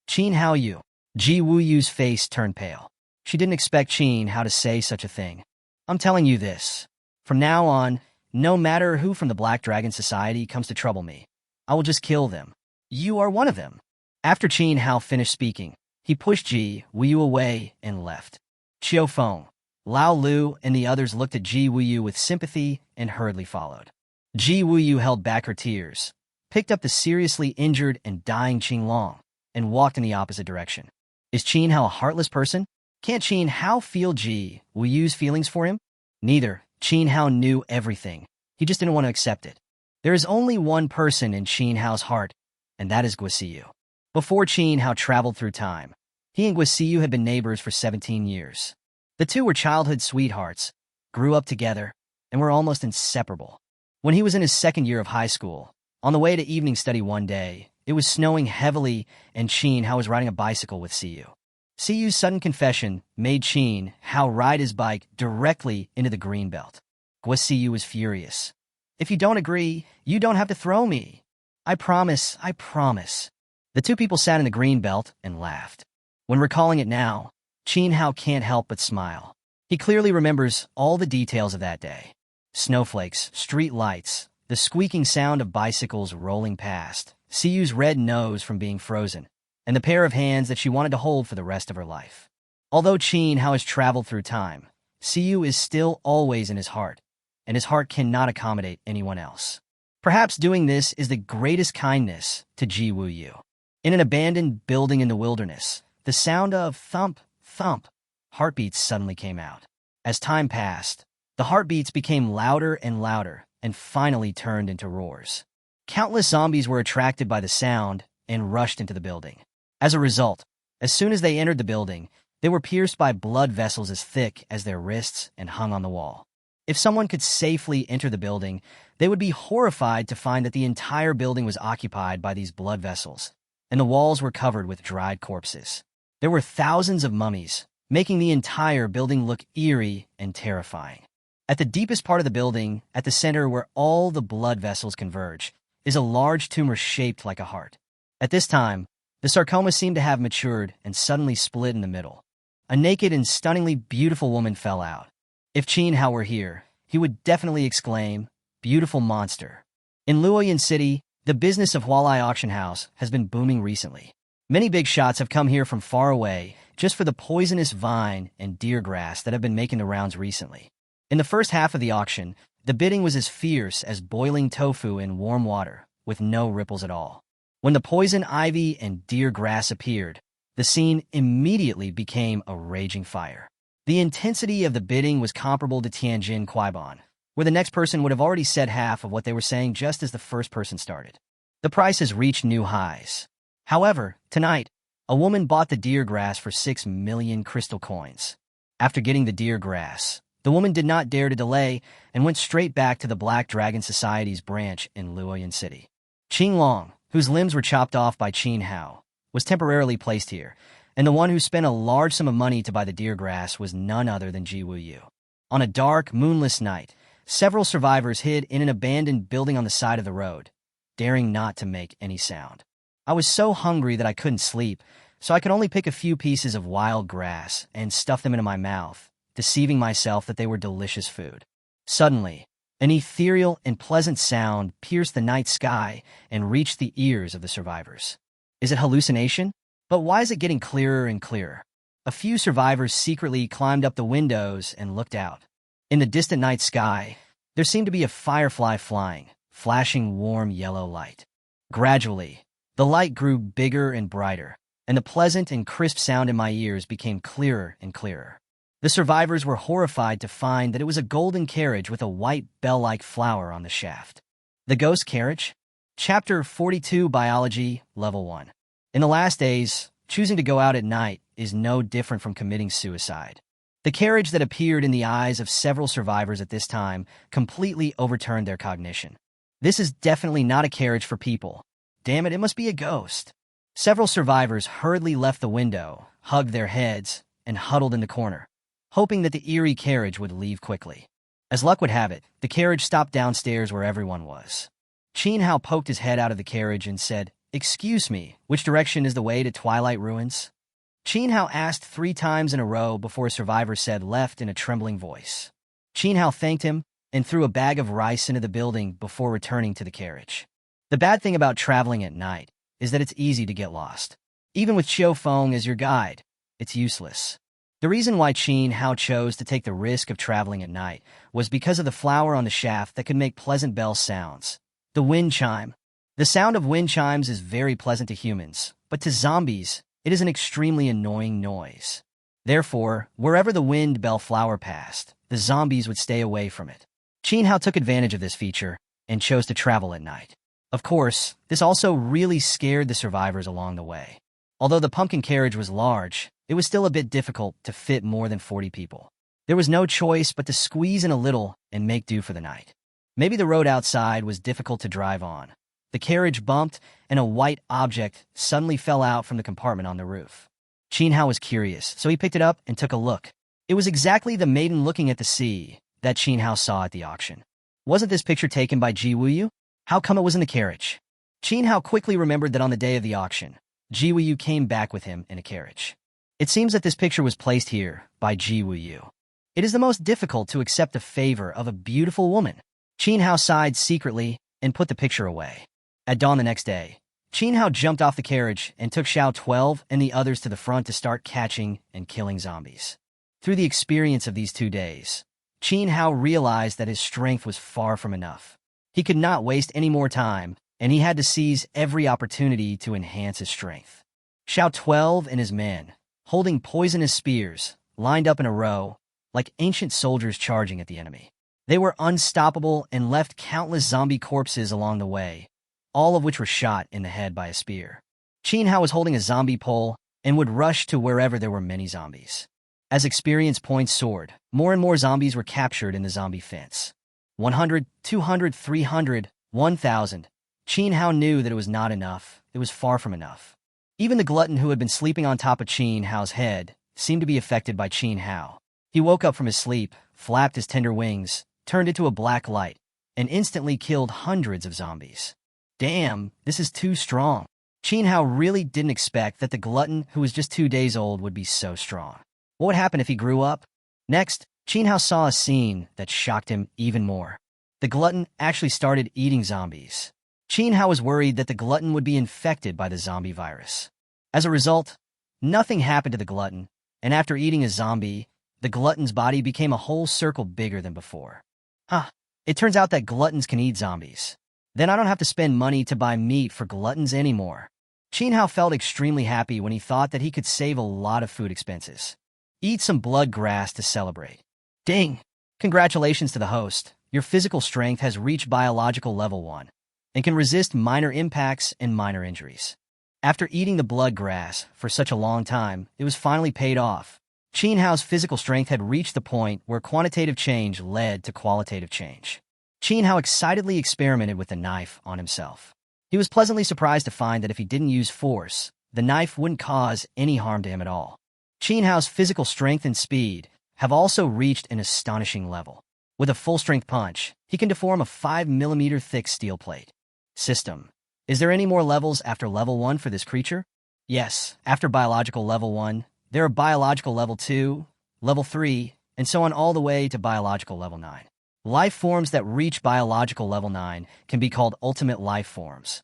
"Qin Hao you." Ji Wuyu's face turned pale. She didn't expect Qin Hao to say such a thing. "I'm telling you this. From now on, no matter who from the Black Dragon Society comes to trouble me, I will just kill them. You are one of them." After Qin Hao finished speaking, he pushed Ji Wuyu away and left. Qiu Feng, Lao Lu, and the others looked at Ji Wuyu with sympathy and hurriedly followed. Ji Wuyu held back her tears, picked up the seriously injured and dying Qin Long, and walked in the opposite direction. Is Qin Hao a heartless person? Can't Qin Hao feel Ji Wuyu's feelings for him? Neither. Qin Hao knew everything. He just didn't want to accept it. There is only one person in Qin Hao's heart, and that is Guisiyu. Before Qin Hao traveled through time, he and Guisiyu had been neighbors for 17 years. The two were childhood sweethearts, grew up together, and were almost inseparable. When he was in his second year of high school, on the way to evening study one day, it was snowing heavily and Qin Hao was riding a bicycle with Siyu. Siyu's sudden confession made Qin Hao ride his bike directly into the green belt. Guisiyu was furious. "If you don't agree, you don't have to throw me. I promise, I promise." The two people sat in the green belt and laughed. When recalling it now, Qin Hao can't help but smile. He clearly remembers all the details of that day. Snowflakes, street lights, the squeaking sound of bicycles rolling past, Siyu's red nose from being frozen, and the pair of hands that she wanted to hold for the rest of her life. Although Qin Hao has traveled through time, Siyu is still always in his heart, and his heart cannot accommodate anyone else. Perhaps doing this is the greatest kindness to Ji Wuyu. In an abandoned building in the wilderness, the sound of thump, thump, heartbeats suddenly came out. As time passed, the heartbeats became louder and louder and finally turned into roars. Countless zombies were attracted by the sound and rushed into the building. As a result, as soon as they entered the building, they were pierced by blood vessels as thick as their wrists and hung on the wall. If someone could safely enter the building, they would be horrified to find that the entire building was occupied by these blood vessels, and the walls were covered with dried corpses. There were thousands of mummies, making the entire building look eerie and terrifying. At the deepest part of the building, at the center where all the blood vessels converge, is a large tumor shaped like a heart. At this time, the sarcoma seemed to have matured and suddenly split in the middle. A naked and stunningly beautiful woman fell out. If Qin Hao were here, he would definitely exclaim, "Beautiful monster." In Luoyang City, the business of Hualai Auction House has been booming recently. Many big shots have come here from far away just for the poisonous vine and deer grass that have been making the rounds recently. In the first half of the auction, the bidding was as fierce as boiling tofu in warm water, with no ripples at all. When the poison ivy and deer grass appeared, the scene immediately became a raging fire. The intensity of the bidding was comparable to Tianjin Kuaibon, where the next person would have already said half of what they were saying just as the first person started. The prices reached new highs. However, tonight, a woman bought the deer grass for 6 million crystal coins. After getting the deer grass, the woman did not dare to delay and went straight back to the Black Dragon Society's branch in Luoyang City. Qing Long, whose limbs were chopped off by Qin Hao, was temporarily placed here, and the one who spent a large sum of money to buy the deer grass was none other than Ji Wuyu. On a dark, moonless night, several survivors hid in an abandoned building on the side of the road, daring not to make any sound. I was so hungry that I couldn't sleep, so I could only pick a few pieces of wild grass and stuff them into my mouth, deceiving myself that they were delicious food. Suddenly, an ethereal and pleasant sound pierced the night sky and reached the ears of the survivors. Is it hallucination? But why is it getting clearer and clearer? A few survivors secretly climbed up the windows and looked out. In the distant night sky, there seemed to be a firefly flying, flashing warm yellow light. Gradually, the light grew bigger and brighter, and the pleasant and crisp sound in my ears became clearer and clearer. The survivors were horrified to find that it was a golden carriage with a white bell-like flower on the shaft. The Ghost Carriage? Chapter 42 Biology, Level 1. In the last days, choosing to go out at night is no different from committing suicide. The carriage that appeared in the eyes of several survivors at this time completely overturned their cognition. This is definitely not a carriage for people. Damn it, it must be a ghost. Several survivors hurriedly left the window, hugged their heads, and huddled in the corner, hoping that the eerie carriage would leave quickly. As luck would have it, the carriage stopped downstairs where everyone was. Qin Hao poked his head out of the carriage and said, "Excuse me, which direction is the way to Twilight Ruins?" Qin Hao asked 3 times in a row before a survivor said left in a trembling voice. Qin Hao thanked him and threw a bag of rice into the building before returning to the carriage. The bad thing about traveling at night is that it's easy to get lost. Even with Xiao Feng as your guide, it's useless. The reason why Qin Hao chose to take the risk of traveling at night was because of the flower on the shaft that could make pleasant bell sounds. The wind chime. The sound of wind chimes is very pleasant to humans, but to zombies, it is an extremely annoying noise. Therefore, wherever the wind bell flower passed, the zombies would stay away from it. Qin Hao took advantage of this feature and chose to travel at night. Of course, this also really scared the survivors along the way. Although the pumpkin carriage was large, it was still a bit difficult to fit more than 40 people. There was no choice but to squeeze in a little and make do for the night. Maybe the road outside was difficult to drive on. The carriage bumped, and a white object suddenly fell out from the compartment on the roof. Qin Hao was curious, so he picked it up and took a look. It was exactly the maiden looking at the sea that Qin Hao saw at the auction. Wasn't this picture taken by Ji Wuyu? How come it was in the carriage? Qin Hao quickly remembered that on the day of the auction, Ji Wuyu came back with him in a carriage. It seems that this picture was placed here by Ji Wuyu. It is the most difficult to accept a favor of a beautiful woman. Qin Hao sighed secretly and put the picture away. At dawn the next day, Qin Hao jumped off the carriage and took Xiao 12 and the others to the front to start catching and killing zombies. Through the experience of these 2 days, Qin Hao realized that his strength was far from enough. He could not waste any more time, and he had to seize every opportunity to enhance his strength. Xiao 12 and his men, holding poisonous spears, lined up in a row, like ancient soldiers charging at the enemy. They were unstoppable and left countless zombie corpses along the way, all of which were shot in the head by a spear. Qin Hao was holding a zombie pole and would rush to wherever there were many zombies. As experience points soared, more and more zombies were captured in the zombie fence. 100, 200, 300, 1,000. Qin Hao knew that it was not enough. It was far from enough. Even the glutton who had been sleeping on top of Qin Hao's head seemed to be affected by Qin Hao. He woke up from his sleep, flapped his tender wings, turned into a black light, and instantly killed hundreds of zombies. Damn, this is too strong. Qin Hao really didn't expect that the glutton who was just 2 days old would be so strong. What would happen if he grew up? Next, Qin Hao saw a scene that shocked him even more. the glutton actually started eating zombies. Qin Hao was worried that the glutton would be infected by the zombie virus. As a result, nothing happened to the glutton, and after eating a zombie, the glutton's body became a whole circle bigger than before. It turns out that gluttons can eat zombies. Then I don't have to spend money to buy meat for gluttons anymore. Qin Hao felt extremely happy when he thought that he could save a lot of food expenses. Eat some blood grass to celebrate. Ding! Congratulations to the host. Your physical strength has reached biological level 1 and can resist minor impacts and minor injuries. After eating the blood grass for such a long time, it was finally paid off. Qin Hao's physical strength had reached the point where quantitative change led to qualitative change. Qin Hao excitedly experimented with the knife on himself. He was pleasantly surprised to find that if he didn't use force, the knife wouldn't cause any harm to him at all. Qin Hao's physical strength and speed have also reached an astonishing level. With a full-strength punch, he can deform a 5mm thick steel plate. System. Is there any more levels after level 1 for this creature? Yes, after biological level 1, there are biological level 2, level 3, and so on all the way to biological level 9. Life forms that reach biological level 9 can be called ultimate life forms.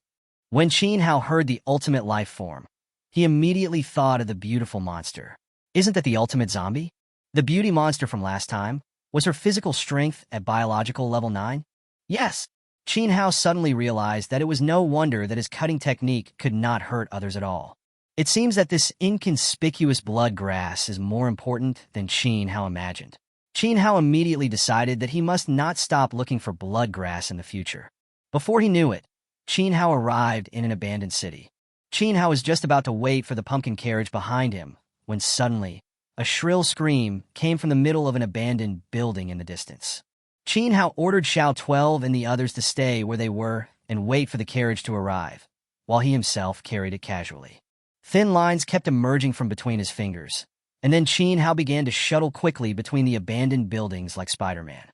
When Qin Hao heard the ultimate life form, he immediately thought of the beautiful monster. Isn't that the ultimate zombie? The beauty monster from last time? Was her physical strength at biological level 9? Yes. Qin Hao suddenly realized that it was no wonder that his cutting technique could not hurt others at all. It seems that this inconspicuous blood grass is more important than Qin Hao imagined. Qin Hao immediately decided that he must not stop looking for blood grass in the future. Before he knew it, Qin Hao arrived in an abandoned city. Qin Hao was just about to wait for the pumpkin carriage behind him, when suddenly, a shrill scream came from the middle of an abandoned building in the distance. Qin Hao ordered Xiao 12 and the others to stay where they were and wait for the carriage to arrive, while he himself carried it casually. Thin lines kept emerging from between his fingers, and then Qin Hao began to shuttle quickly between the abandoned buildings like Spider-Man.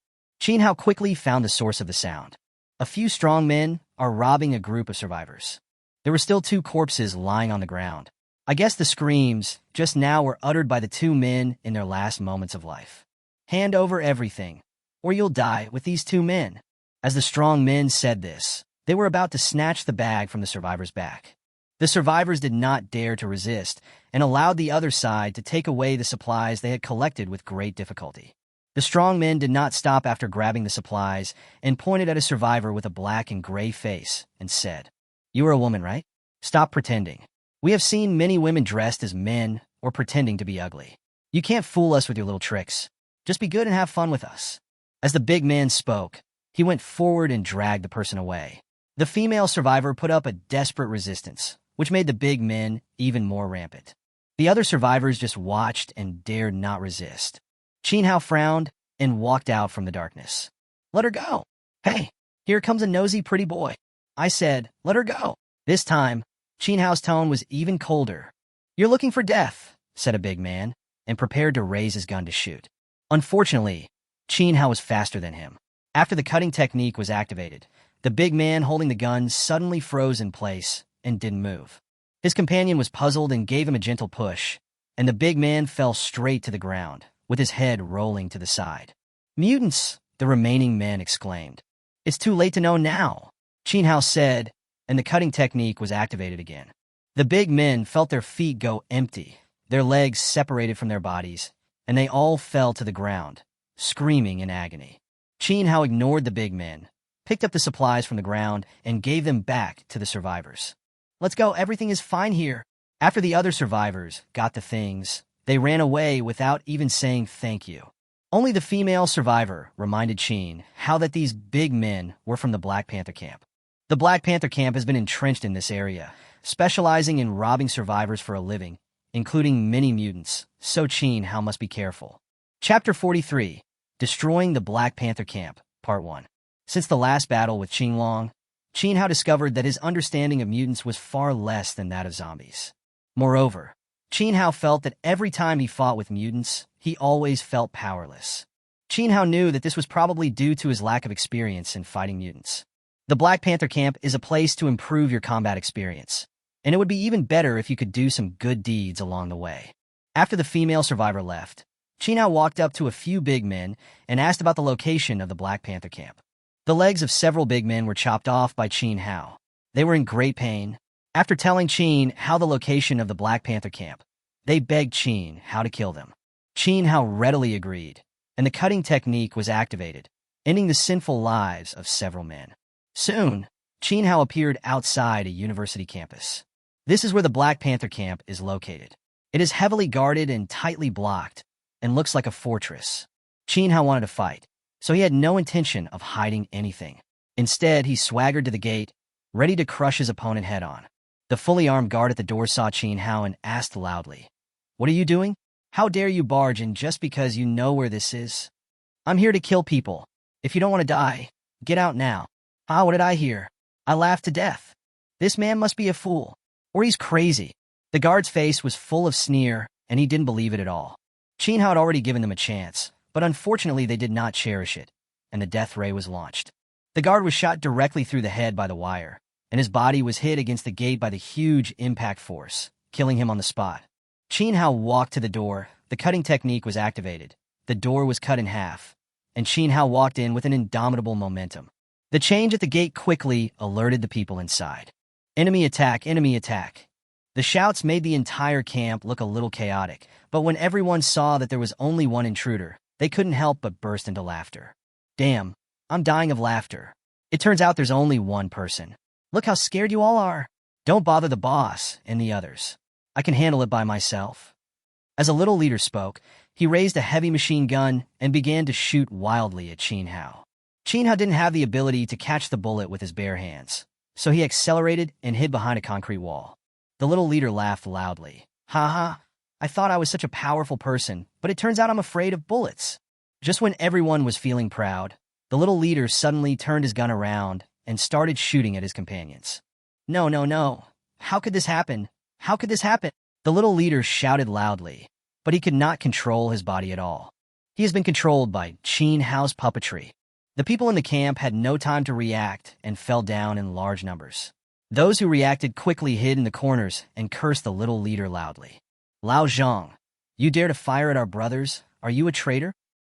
Qin Hao quickly found the source of the sound. A few strong men are robbing a group of survivors. There were still 2 corpses lying on the ground. I guess the screams just now were uttered by the 2 men in their last moments of life. Hand over everything, or you'll die with these 2 men. As the strong men said this, they were about to snatch the bag from the survivor's back. The survivors did not dare to resist and allowed the other side to take away the supplies they had collected with great difficulty. The strong men did not stop after grabbing the supplies and pointed at a survivor with a black and gray face and said, "You are a woman, right? Stop pretending. We have seen many women dressed as men or pretending to be ugly. You can't fool us with your little tricks. Just be good and have fun with us." As the big man spoke, he went forward and dragged the person away. The female survivor put up a desperate resistance, which made the big men even more rampant. The other survivors just watched and dared not resist. Qin Hao frowned and walked out from the darkness. "Let her go. Hey, here comes a nosy pretty boy." I said, "Let her go." This time, Qin Hao's tone was even colder. "You're looking for death," said a big man, and prepared to raise his gun to shoot. Unfortunately, Qin Hao was faster than him. After the cutting technique was activated, the big man holding the gun suddenly froze in place and didn't move. His companion was puzzled and gave him a gentle push, and the big man fell straight to the ground, with his head rolling to the side. "Mutants!" the remaining men exclaimed. "It's too late to know now," Qin Hao said, and the cutting technique was activated again. The big men felt their feet go empty, their legs separated from their bodies, and they all fell to the ground, screaming in agony. Qin Hao ignored the big men, picked up the supplies from the ground, and gave them back to the survivors. "Let's go, everything is fine here." After the other survivors got the things, they ran away without even saying thank you. Only the female survivor reminded Qin Hao that these big men were from the Black Panther camp. The Black Panther camp has been entrenched in this area, specializing in robbing survivors for a living, including many mutants, so Qin Hao must be careful. Chapter 43, Destroying the Black Panther Camp, Part 1. Since the last battle with Qinglong, Qin Hao discovered that his understanding of mutants was far less than that of zombies. Moreover, Qin Hao felt that every time he fought with mutants, he always felt powerless. Qin Hao knew that this was probably due to his lack of experience in fighting mutants. The Black Panther Camp is a place to improve your combat experience, and it would be even better if you could do some good deeds along the way. After the female survivor left, Qin Hao walked up to a few big men and asked about the location of the Black Panther Camp. The legs of several big men were chopped off by Qin Hao. They were in great pain. After telling Qin Hao the location of the Black Panther camp, they begged Qin Hao to kill them. Qin Hao readily agreed, and the cutting technique was activated, ending the sinful lives of several men. Soon, Qin Hao appeared outside a university campus. This is where the Black Panther camp is located. It is heavily guarded and tightly blocked, and looks like a fortress. Qin Hao wanted to fight, so he had no intention of hiding anything. Instead, he swaggered to the gate, ready to crush his opponent head-on. The fully armed guard at the door saw Qin Hao and asked loudly, "What are you doing? How dare you barge in just because you know where this is? I'm here to kill people. If you don't want to die, get out now." "Ah, what did I hear? I laughed to death. This man must be a fool, or he's crazy." The guard's face was full of sneer, and he didn't believe it at all. Qin Hao had already given them a chance, but unfortunately they did not cherish it, and the death ray was launched. The guard was shot directly through the head by the wire, and his body was hit against the gate by the huge impact force, killing him on the spot. Qin Hao walked to the door. The cutting technique was activated. The door was cut in half, and Qin Hao walked in with an indomitable momentum. The change at the gate quickly alerted the people inside. "Enemy attack, enemy attack." The shouts made the entire camp look a little chaotic, but when everyone saw that there was only one intruder, they couldn't help but burst into laughter. "Damn, I'm dying of laughter. It turns out there's only one person. Look how scared you all are. Don't bother the boss and the others. I can handle it by myself." As a little leader spoke, he raised a heavy machine gun and began to shoot wildly at Qin Hao. Qin Hao didn't have the ability to catch the bullet with his bare hands, so he accelerated and hid behind a concrete wall. The little leader laughed loudly. "Ha ha, I thought I was such a powerful person, but it turns out I'm afraid of bullets." Just when everyone was feeling proud, the little leader suddenly turned his gun around and started shooting at his companions. "No, no, no. How could this happen? How could this happen?" The little leader shouted loudly, but he could not control his body at all. He has been controlled by Qin Hao's puppetry. The people in the camp had no time to react and fell down in large numbers. Those who reacted quickly hid in the corners and cursed the little leader loudly. "Lao Zhang, you dare to fire at our brothers? Are you a traitor?"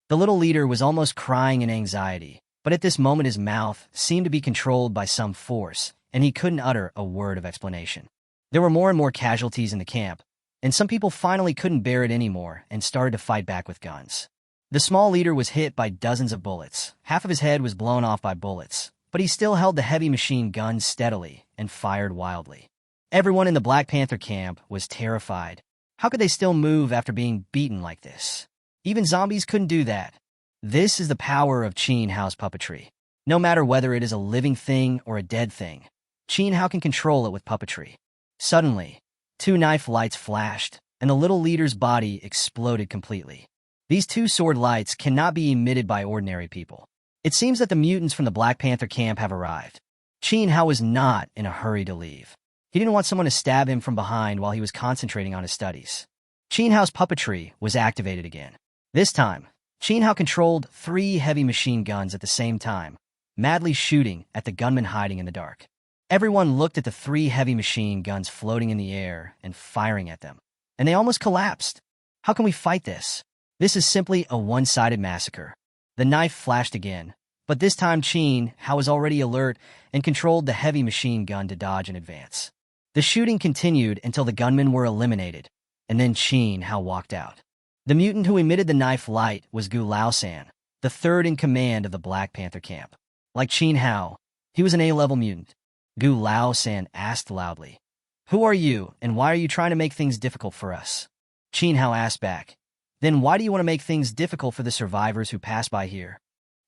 The little leader was almost crying in anxiety, but at this moment his mouth seemed to be controlled by some force, and he couldn't utter a word of explanation. There were more and more casualties in the camp, and some people finally couldn't bear it anymore and started to fight back with guns. The small leader was hit by dozens of bullets. Half of his head was blown off by bullets, but he still held the heavy machine gun steadily and fired wildly. Everyone in the Black Panther camp was terrified. How could they still move after being beaten like this? Even zombies couldn't do that. This is the power of Qin Hao's puppetry. No matter whether it is a living thing or a dead thing, Qin Hao can control it with puppetry. Suddenly, two knife lights flashed, and the little leader's body exploded completely. These two sword lights cannot be emitted by ordinary people. It seems that the mutants from the Black Panther camp have arrived. Qin Hao was not in a hurry to leave. He didn't want someone to stab him from behind while he was concentrating on his studies. Qin Hao's puppetry was activated again. This time, Qin Hao controlled 3 heavy machine guns at the same time, madly shooting at the gunmen hiding in the dark. Everyone looked at the 3 heavy machine guns floating in the air and firing at them, and they almost collapsed. How can we fight this? This is simply a one-sided massacre. The knife flashed again, but this time Qin Hao was already alert and controlled the heavy machine gun to dodge in advance. The shooting continued until the gunmen were eliminated, and then Qin Hao walked out. The mutant who emitted the knife light was Gu Laosan, the third in command of the Black Panther camp. Like Qin Hao, he was an A-level mutant. Gu Laosan asked loudly, "Who are you, and why are you trying to make things difficult for us?" Qin Hao asked back, "Then why do you want to make things difficult for the survivors who pass by here?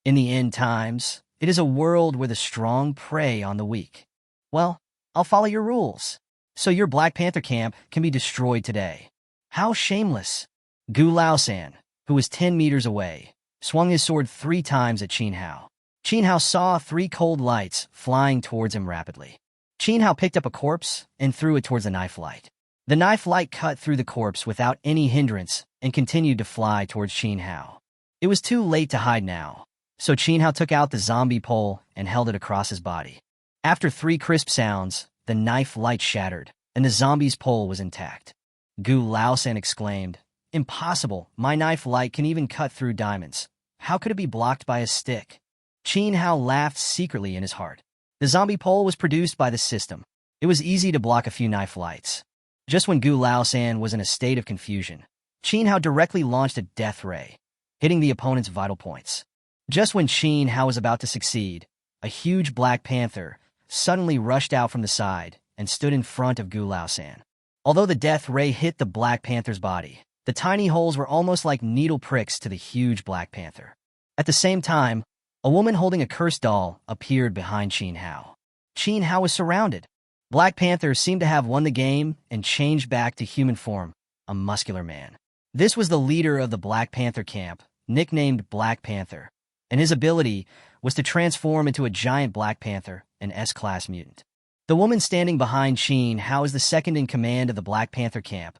In the end times, it is a world where the strong prey on the weak. Well, I'll follow your rules. So your Black Panther camp can be destroyed today." How shameless! Gu Laosan, who was 10 meters away, swung his sword 3 times at Qin Hao. Qin Hao saw 3 cold lights flying towards him rapidly. Qin Hao picked up a corpse and threw it towards the knife light. The knife light cut through the corpse without any hindrance and continued to fly towards Qin Hao. It was too late to hide now, so Qin Hao took out the zombie pole and held it across his body. After 3 crisp sounds, the knife light shattered, and the zombie's pole was intact. Gu Laosan exclaimed, "Impossible! My knife light can even cut through diamonds. How could it be blocked by a stick?" Qin Hao laughed secretly in his heart. The zombie pole was produced by the system. It was easy to block a few knife flights. Just when Gu Laosan was in a state of confusion, Qin Hao directly launched a death ray, hitting the opponent's vital points. Just when Qin Hao was about to succeed, a huge Black Panther suddenly rushed out from the side and stood in front of Gu Laosan. Although the death ray hit the Black Panther's body, the tiny holes were almost like needle pricks to the huge Black Panther. At the same time, a woman holding a cursed doll appeared behind Qin Hao. Qin Hao was surrounded. Black Panther seemed to have won the game and changed back to human form, a muscular man. This was the leader of the Black Panther camp, nicknamed Black Panther, and his ability was to transform into a giant Black Panther, an S-class mutant. The woman standing behind Qin Hao is the second in command of the Black Panther camp,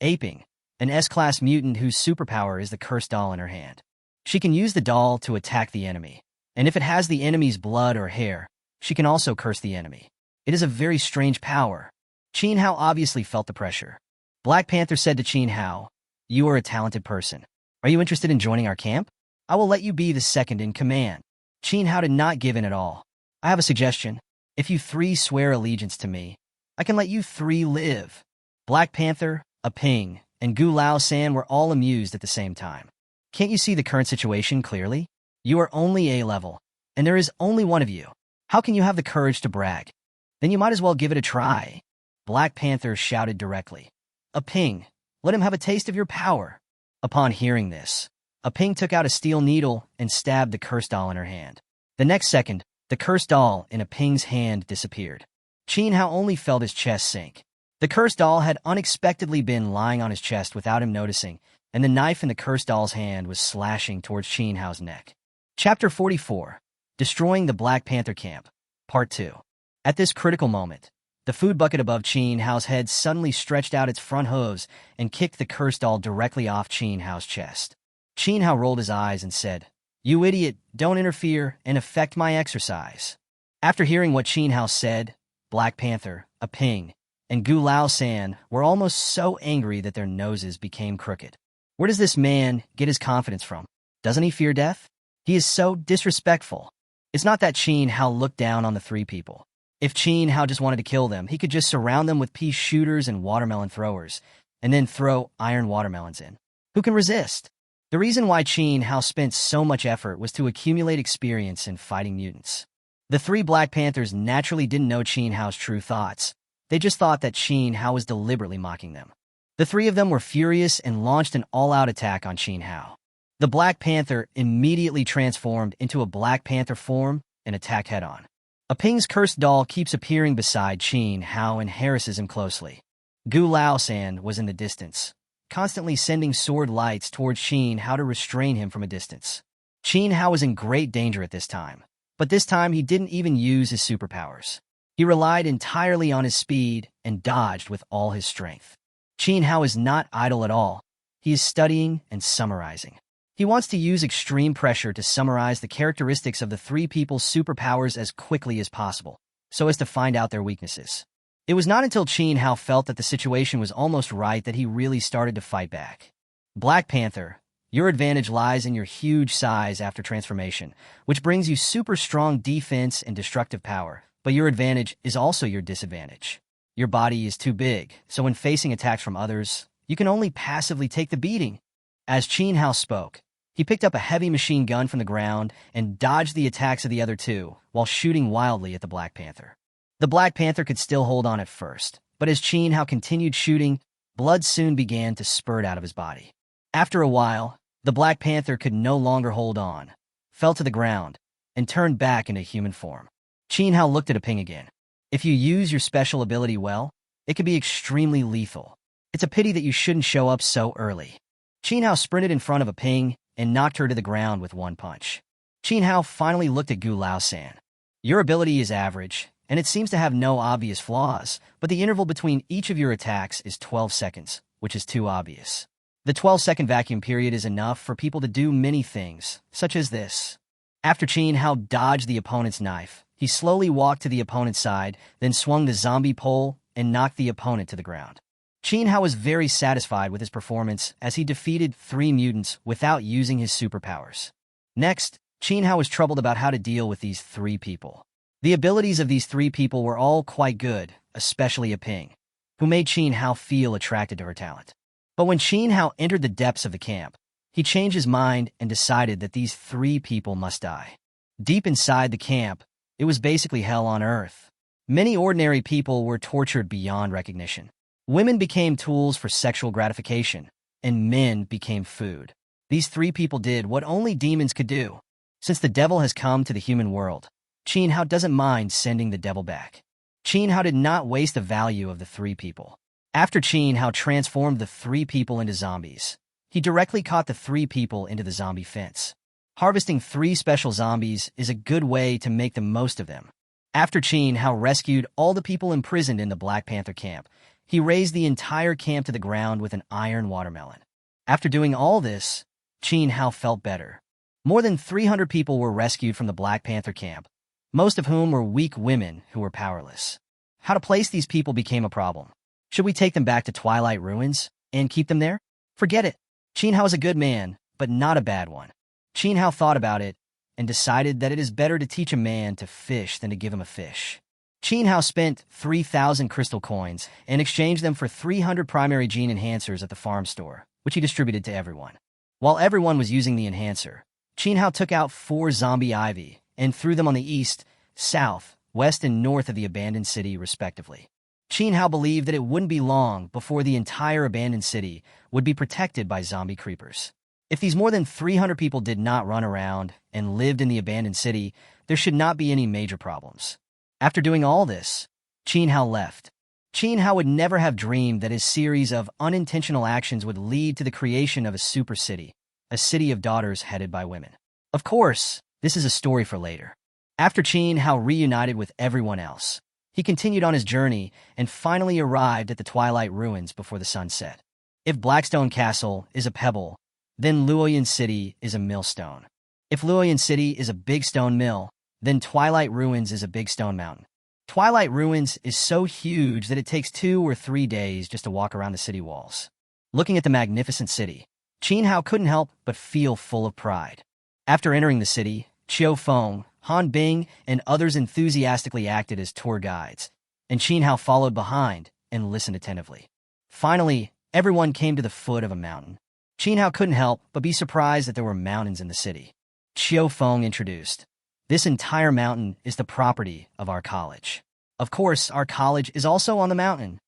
Aping, an S-class mutant whose superpower is the cursed doll in her hand. She can use the doll to attack the enemy, and if it has the enemy's blood or hair, she can also curse the enemy. It is a very strange power. Qin Hao obviously felt the pressure. Black Panther said to Qin Hao, "You are a talented person. Are you interested in joining our camp? I will let you be the second in command." Qin Hao did not give in at all. "I have a suggestion. If you three swear allegiance to me, I can let you three live." Black Panther, Aping, and Gu Laosan were all amused at the same time. "Can't you see the current situation clearly? You are only A-level, and there is only one of you. How can you have the courage to brag? Then you might as well give it a try." Black Panther shouted directly, "Aping, let him have a taste of your power." Upon hearing this, Aping took out a steel needle and stabbed the cursed doll in her hand. The next second, the cursed doll in Aping's hand disappeared. Qin Hao only felt his chest sink. The cursed doll had unexpectedly been lying on his chest without him noticing, and the knife in the cursed doll's hand was slashing towards Qin Hao's neck. Chapter 44. Destroying the Black Panther Camp, Part 2. At this critical moment, the food bucket above Qin Hao's head suddenly stretched out its front hooves and kicked the cursed doll directly off Qin Hao's chest. Qin Hao rolled his eyes and said, "You idiot, don't interfere and affect my exercise." After hearing what Qin Hao said, Black Panther, Aping, and Gu Laosan were almost so angry that their noses became crooked. Where does this man get his confidence from? Doesn't he fear death? He is so disrespectful. It's not that Qin Hao looked down on the three people. If Qin Hao just wanted to kill them, he could just surround them with pea shooters and watermelon throwers, and then throw iron watermelons in. Who can resist? The reason why Qin Hao spent so much effort was to accumulate experience in fighting mutants. The three Black Panthers naturally didn't know Qin Hao's true thoughts. They just thought that Qin Hao was deliberately mocking them. The three of them were furious and launched an all-out attack on Qin Hao. The Black Panther immediately transformed into a Black Panther form and attacked head-on. Aping's cursed doll keeps appearing beside Qin Hao and harasses him closely. Gu Laosan was in the distance, constantly sending sword lights towards Qin Hao to restrain him from a distance. Qin Hao was in great danger at this time, but this time he didn't even use his superpowers. He relied entirely on his speed and dodged with all his strength. Qin Hao is not idle at all. He is studying and summarizing. He wants to use extreme pressure to summarize the characteristics of the three people's superpowers as quickly as possible, so as to find out their weaknesses. It was not until Qin Hao felt that the situation was almost right that he really started to fight back. Black Panther, your advantage lies in your huge size after transformation, which brings you super strong defense and destructive power, but your advantage is also your disadvantage. Your body is too big, so when facing attacks from others, you can only passively take the beating. As Qin Hao spoke, he picked up a heavy machine gun from the ground and dodged the attacks of the other two while shooting wildly at the Black Panther. The Black Panther could still hold on at first, but as Qin Hao continued shooting, blood soon began to spurt out of his body. After a while, the Black Panther could no longer hold on, fell to the ground, and turned back into human form. Qin Hao looked at Aping again. If you use your special ability well, it could be extremely lethal. It's a pity that you shouldn't show up so early. Qin Hao sprinted in front of Aping and knocked her to the ground with one punch. Qin Hao finally looked at Gu Laosan. Your ability is average, and it seems to have no obvious flaws, but the interval between each of your attacks is 12 seconds, which is too obvious. The 12-second vacuum period is enough for people to do many things, such as this. After Qin Hao dodged the opponent's knife, he slowly walked to the opponent's side, then swung the zombie pole and knocked the opponent to the ground. Qin Hao was very satisfied with his performance as he defeated 3 mutants without using his superpowers. Next, Qin Hao was troubled about how to deal with these three people. The abilities of these three people were all quite good, especially a Ping, who made Qin Hao feel attracted to her talent. But when Qin Hao entered the depths of the camp, he changed his mind and decided that these three people must die. Deep inside the camp, it was basically hell on earth. Many ordinary people were tortured beyond recognition. Women became tools for sexual gratification, and men became food. These three people did what only demons could do. Since the devil has come to the human world, Qin Hao doesn't mind sending the devil back. Qin Hao did not waste the value of the three people. After Qin Hao transformed the three people into zombies, he directly caught the three people into the zombie fence. Harvesting 3 special zombies is a good way to make the most of them. After Qin Hao rescued all the people imprisoned in the Black Panther camp, he razed the entire camp to the ground with an iron watermelon. After doing all this, Qin Hao felt better. More than 300 people were rescued from the Black Panther camp, most of whom were weak women who were powerless. How to place these people became a problem. Should we take them back to Twilight ruins and keep them there? Forget it. Qin Hao is a good man, but not a bad one. Qin Hao thought about it and decided that it is better to teach a man to fish than to give him a fish. Qin Hao spent 3,000 crystal coins and exchanged them for 300 primary gene enhancers at the farm store, which he distributed to everyone. While everyone was using the enhancer, Qin Hao took out 4 zombie ivy and threw them on the east, south, west, and north of the abandoned city, respectively. Qin Hao believed that it wouldn't be long before the entire abandoned city would be protected by zombie creepers. If these more than 300 people did not run around and lived in the abandoned city, there should not be any major problems. After doing all this, Qin Hao left. Qin Hao would never have dreamed that his series of unintentional actions would lead to the creation of a super city, a city of daughters headed by women. Of course, this is a story for later. After Qin Hao reunited with everyone else, he continued on his journey and finally arrived at the Twilight ruins before the sun set. If Blackstone Castle is a pebble, then Luoyang City is a millstone. If Luoyang City is a big stone mill, then Twilight Ruins is a big stone mountain. Twilight Ruins is so huge that it takes 2 or 3 days just to walk around the city walls. Looking at the magnificent city, Qin Hao couldn't help but feel full of pride. After entering the city, Qiu Feng, Han Bing, and others enthusiastically acted as tour guides, and Qin Hao followed behind and listened attentively. Finally, everyone came to the foot of a mountain. Qin Hao couldn't help but be surprised that there were mountains in the city. Qiu Feng introduced, "This entire mountain is the property of our college. Of course, our college is also on the mountain."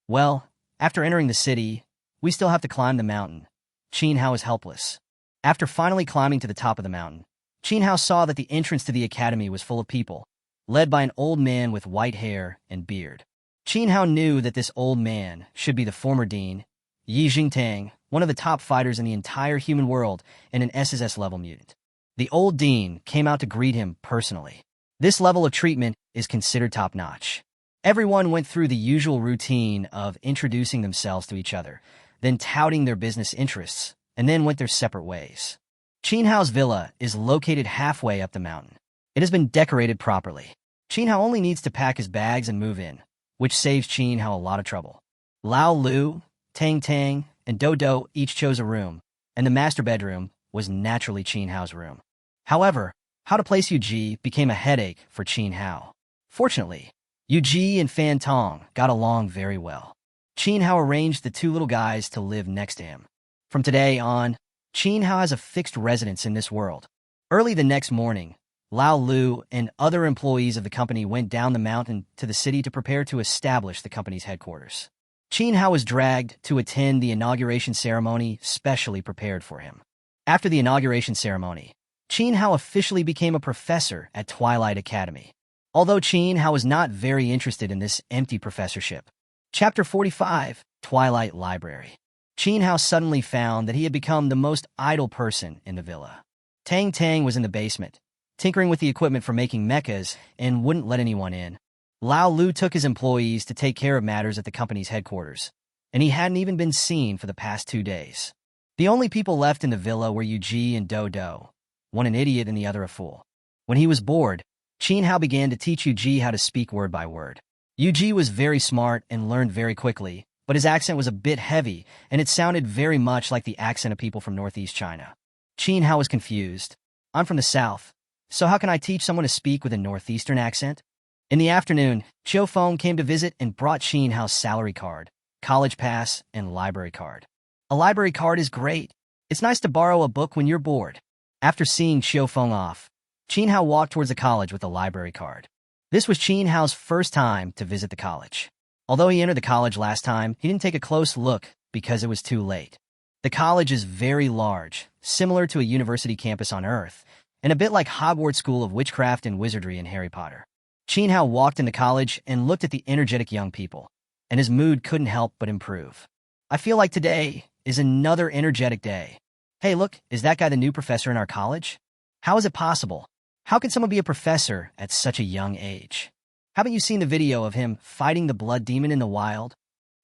Well, after entering the city, we still have to climb the mountain. Qin Hao is helpless. After finally climbing to the top of the mountain, Qin Hao saw that the entrance to the academy was full of people, led by an old man with white hair and beard. Qin Hao knew that this old man should be the former dean, Yi Jingtang, one of the top fighters in the entire human world and an SSS-level mutant. The old dean came out to greet him personally. This level of treatment is considered top-notch. Everyone went through the usual routine of introducing themselves to each other, then touting their business interests, and then went their separate ways. Qin Hao's villa is located halfway up the mountain. It has been decorated properly. Qin Hao only needs to pack his bags and move in, which saves Qin Hao a lot of trouble. Lao Lu, Tang Tang, and Dodo each chose a room, and the master bedroom was naturally Qin Hao's room. However, how to place Yuji became a headache for Qin Hao. Fortunately, Yuji and Fan Tong got along very well. Qin Hao arranged the 2 little guys to live next to him. From today on, Qin Hao has a fixed residence in this world. Early the next morning, Lao Lu and other employees of the company went down the mountain to the city to prepare to establish the company's headquarters. Qin Hao was dragged to attend the inauguration ceremony specially prepared for him. After the inauguration ceremony, Qin Hao officially became a professor at Twilight Academy. Although Qin Hao was not very interested in this empty professorship. Chapter 45, Twilight Library. Qin Hao suddenly found that he had become the most idle person in the villa. Tang Tang was in the basement, tinkering with the equipment for making mechas and wouldn't let anyone in. Lao Lu took his employees to take care of matters at the company's headquarters, and he hadn't even been seen for the past 2 days. The only people left in the villa were Yuji and Dodo, one an idiot and the other a fool. When he was bored, Qin Hao began to teach Yuji how to speak word by word. Yuji was very smart and learned very quickly, but his accent was a bit heavy, and it sounded very much like the accent of people from northeast China. Qin Hao was confused. I'm from the South, so how can I teach someone to speak with a Northeastern accent? In the afternoon, Cho Fong came to visit and brought Chin Hao's salary card, college pass, and library card. A library card is great. It's nice to borrow a book when you're bored. After seeing Cho Fong off, Chin Hao walked towards the college with a library card. This was Chin Hao's first time to visit the college. Although he entered the college last time, he didn't take a close look because it was too late. The college is very large, similar to a university campus on Earth, and a bit like Hogwarts School of Witchcraft and Wizardry in Harry Potter. Chin Hao walked in the college and looked at the energetic young people, and his mood couldn't help but improve. I feel like today is another energetic day. Hey, look, is that guy the new professor in our college? How is it possible? How can someone be a professor at such a young age? Haven't you seen the video of him fighting the blood demon in the wild?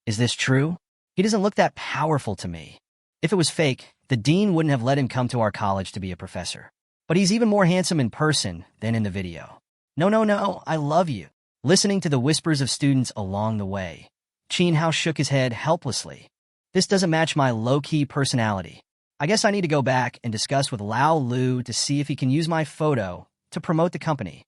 Is this true? He doesn't look that powerful to me. If it was fake, the dean wouldn't have let him come to our college to be a professor. But he's even more handsome in person than in the video. No, I love you. Listening to the whispers of students along the way, Chin Hao shook his head helplessly. This doesn't match my low-key personality. I guess I need to go back and discuss with Lao Lu to see if he can use my photo to promote the company.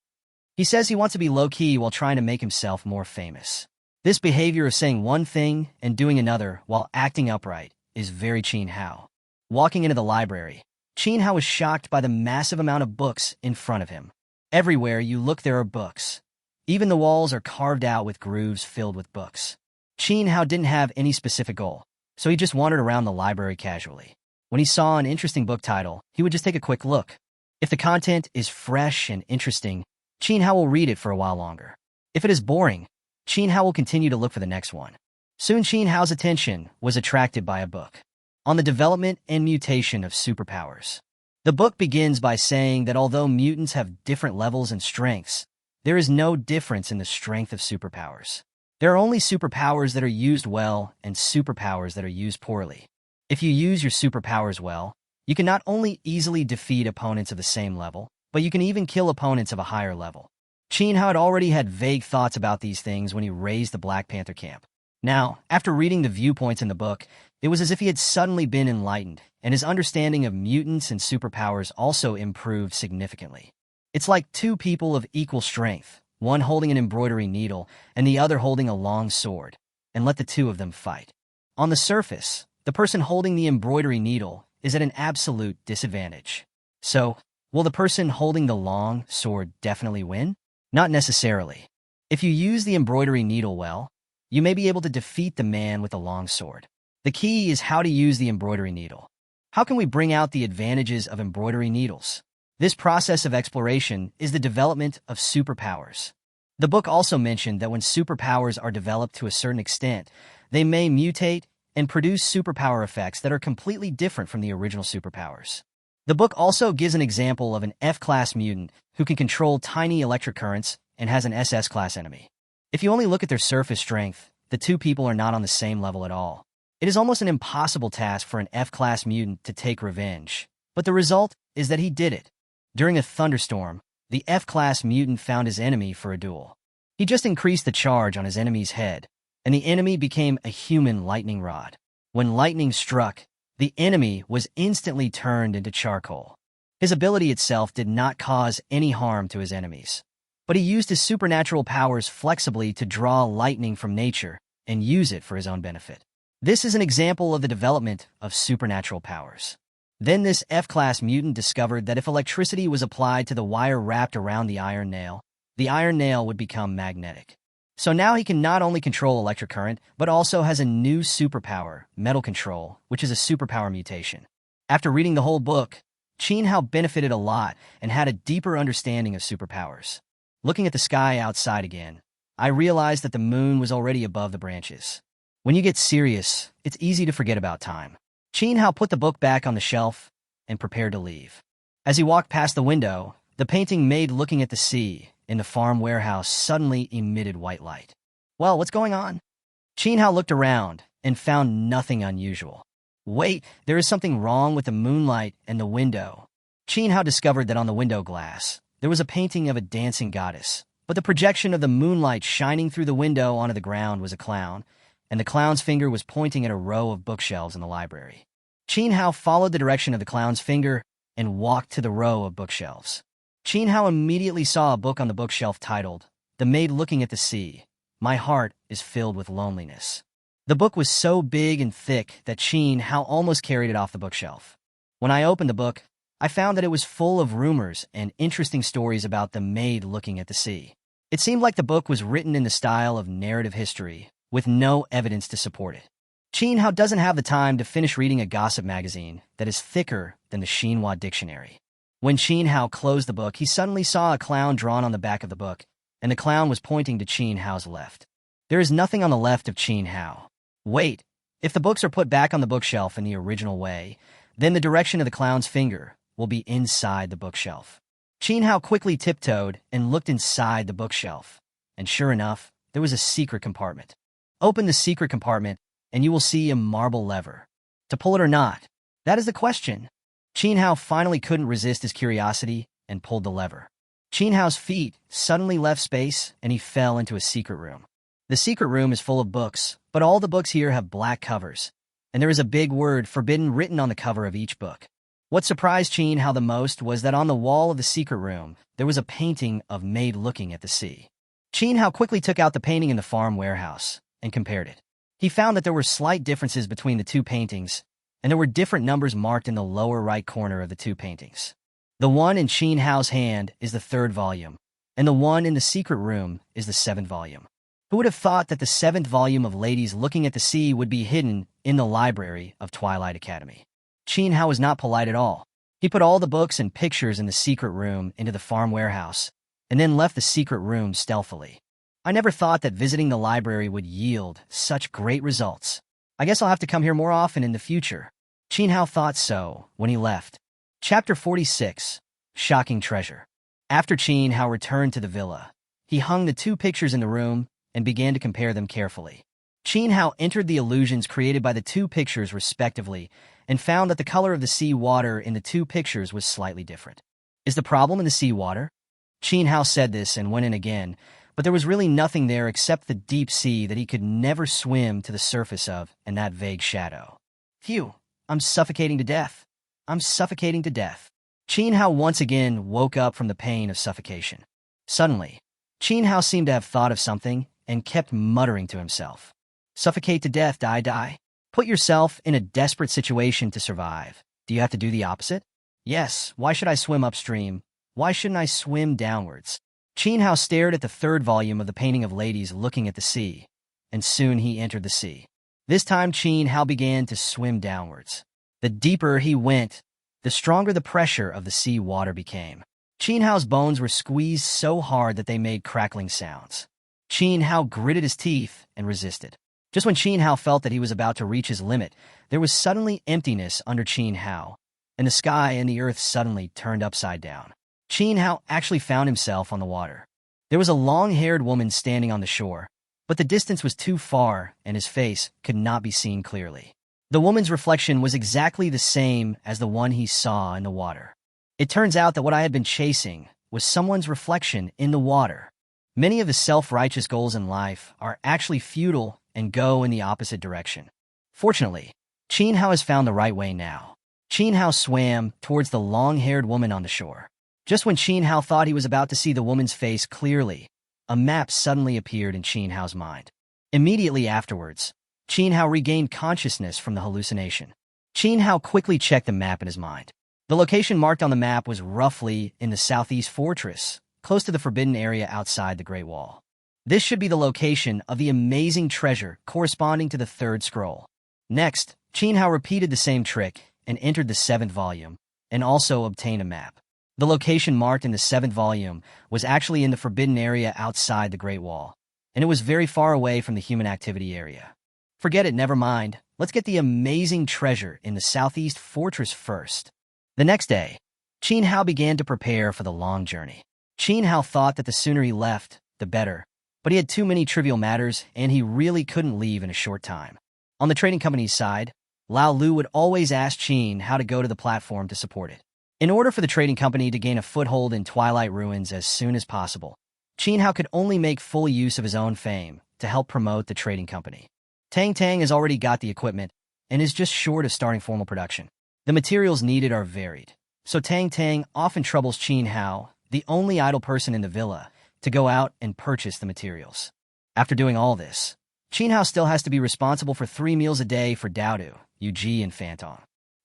He says he wants to be low-key while trying to make himself more famous. This behavior of saying one thing and doing another while acting upright is very Chin Hao. Walking into the library, Chin Hao was shocked by the massive amount of books in front of him. Everywhere you look, there are books. Even the walls are carved out with grooves filled with books. Chin Hao didn't have any specific goal, so he just wandered around the library casually. When he saw an interesting book title, he would just take a quick look. If the content is fresh and interesting, Chin Hao will read it for a while longer. If it is boring, Chin Hao will continue to look for the next one. Soon Chin Hao's attention was attracted by a book on the development and mutation of superpowers. The book begins by saying that although mutants have different levels and strengths, there is no difference in the strength of superpowers. There are only superpowers that are used well and superpowers that are used poorly. If you use your superpowers well, you can not only easily defeat opponents of the same level, but you can even kill opponents of a higher level. Chin Hao had already had vague thoughts about these things when he raised the Black Panther camp. Now, after reading the viewpoints in the book, it was as if he had suddenly been enlightened, and his understanding of mutants and superpowers also improved significantly. It's like two people of equal strength, one holding an embroidery needle and the other holding a long sword, and let the two of them fight. On the surface, the person holding the embroidery needle is at an absolute disadvantage. So, will the person holding the long sword definitely win? Not necessarily. If you use the embroidery needle well, you may be able to defeat the man with the long sword. The key is how to use the embroidery needle. How can we bring out the advantages of embroidery needles? This process of exploration is the development of superpowers. The book also mentioned that when superpowers are developed to a certain extent, they may mutate and produce superpower effects that are completely different from the original superpowers. The book also gives an example of an F-class mutant who can control tiny electric currents and has an SS-class enemy. If you only look at their surface strength, the two people are not on the same level at all. It is almost an impossible task for an F-class mutant to take revenge, but the result is that he did it. During a thunderstorm, the F-class mutant found his enemy for a duel. He just increased the charge on his enemy's head, and the enemy became a human lightning rod. When lightning struck, the enemy was instantly turned into charcoal. His ability itself did not cause any harm to his enemies, but he used his supernatural powers flexibly to draw lightning from nature and use it for his own benefit. This is an example of the development of supernatural powers. Then this F-class mutant discovered that if electricity was applied to the wire wrapped around the iron nail would become magnetic. So now he can not only control electric current, but also has a new superpower, metal control, which is a superpower mutation. After reading the whole book, Chin Hao benefited a lot and had a deeper understanding of superpowers. Looking at the sky outside again, I realized that the moon was already above the branches. When you get serious, it's easy to forget about time. Chin Hao put the book back on the shelf and prepared to leave. As he walked past the window, the painting made looking at the sea in the farm warehouse suddenly emitted white light. Well, what's going on? Chin Hao looked around and found nothing unusual. Wait, there is something wrong with the moonlight and the window. Chin Hao discovered that on the window glass, there was a painting of a dancing goddess, but the projection of the moonlight shining through the window onto the ground was a clown, and the clown's finger was pointing at a row of bookshelves in the library. Chin Hao followed the direction of the clown's finger and walked to the row of bookshelves. Qin Hao immediately saw a book on the bookshelf titled, The Maid Looking at the Sea. My heart is filled with loneliness. The book was so big and thick that Qin Hao almost carried it off the bookshelf. When I opened the book, I found that it was full of rumors and interesting stories about the maid looking at the sea. It seemed like the book was written in the style of narrative history, with no evidence to support it. Qin Hao doesn't have the time to finish reading a gossip magazine that is thicker than the Xinhua dictionary. When Qin Hao closed the book, he suddenly saw a clown drawn on the back of the book, and the clown was pointing to Qin Hao's left. There is nothing on the left of Qin Hao. Wait, if the books are put back on the bookshelf in the original way, then the direction of the clown's finger will be inside the bookshelf. Qin Hao quickly tiptoed and looked inside the bookshelf, and sure enough, there was a secret compartment. Open the secret compartment, and you will see a marble lever. To pull it or not? That is the question. Qin Hao finally couldn't resist his curiosity and pulled the lever. Qin Hao's feet suddenly left space, and he fell into a secret room. The secret room is full of books, but all the books here have black covers, and there is a big word forbidden written on the cover of each book. What surprised Qin Hao the most was that on the wall of the secret room, there was a painting of maid looking at the sea. Qin Hao quickly took out the painting in the farm warehouse and compared it. He found that there were slight differences between the two paintings, and there were different numbers marked in the lower right corner of the two paintings. The one in Qin Hao's hand is the 3rd volume, and the one in the secret room is the 7th volume. Who would have thought that the 7th volume of Ladies Looking at the Sea would be hidden in the library of Twilight Academy? Qin Hao was not polite at all. He put all the books and pictures in the secret room into the farm warehouse, and then left the secret room stealthily. I never thought that visiting the library would yield such great results. I guess I'll have to come here more often in the future. Qin Hao thought so when he left. Chapter 46. Shocking Treasure. After Qin Hao returned to the villa, he hung the 2 pictures in the room and began to compare them carefully. Qin Hao entered the illusions created by the 2 pictures respectively and found that the color of the sea water in the 2 pictures was slightly different. Is the problem in the sea water? Qin Hao said this and went in again, but there was really nothing there except the deep sea that he could never swim to the surface of and that vague shadow. Phew, I'm suffocating to death. I'm suffocating to death. Qin Hao once again woke up from the pain of suffocation. Suddenly, Qin Hao seemed to have thought of something and kept muttering to himself. Suffocate to death, die. Put yourself in a desperate situation to survive. Do you have to do the opposite? Yes, why should I swim upstream? Why shouldn't I swim downwards? Qin Hao stared at the 3rd volume of the painting of Ladies Looking at the Sea, and soon he entered the sea. This time Qin Hao began to swim downwards. The deeper he went, the stronger the pressure of the sea water became. Qin Hao's bones were squeezed so hard that they made crackling sounds. Qin Hao gritted his teeth and resisted. Just when Qin Hao felt that he was about to reach his limit, there was suddenly emptiness under Qin Hao, and the sky and the earth suddenly turned upside down. Qin Hao actually found himself on the water. There was a long-haired woman standing on the shore, but the distance was too far and his face could not be seen clearly. The woman's reflection was exactly the same as the one he saw in the water. It turns out that what I had been chasing was someone's reflection in the water. Many of the self-righteous goals in life are actually futile and go in the opposite direction. Fortunately, Qin Hao has found the right way now. Qin Hao swam towards the long-haired woman on the shore. Just when Qin Hao thought he was about to see the woman's face clearly, a map suddenly appeared in Qin Hao's mind. Immediately afterwards, Qin Hao regained consciousness from the hallucination. Qin Hao quickly checked the map in his mind. The location marked on the map was roughly in the southeast fortress, close to the forbidden area outside the Great Wall. This should be the location of the amazing treasure corresponding to the 3rd scroll. Next, Qin Hao repeated the same trick and entered the 7th volume, and also obtained a map. The location marked in the 7th volume was actually in the forbidden area outside the Great Wall, and it was very far away from the human activity area. Forget it, never mind. Let's get the amazing treasure in the southeast fortress first. The next day, Qin Hao began to prepare for the long journey. Qin Hao thought that the sooner he left, the better, but he had too many trivial matters and he really couldn't leave in a short time. On the trading company's side, Lao Lu would always ask Qin how to go to the platform to support it. In order for the trading company to gain a foothold in Twilight Ruins as soon as possible, Qin Hao could only make full use of his own fame to help promote the trading company. Tang has already got the equipment and is just short of starting formal production. The materials needed are varied, So Tang often troubles Qin Hao, the only idle person in the villa, to go out and purchase the materials. After doing all this, Qin Hao still has to be responsible for 3 meals a day for Daodu, Yuji, and Phantom.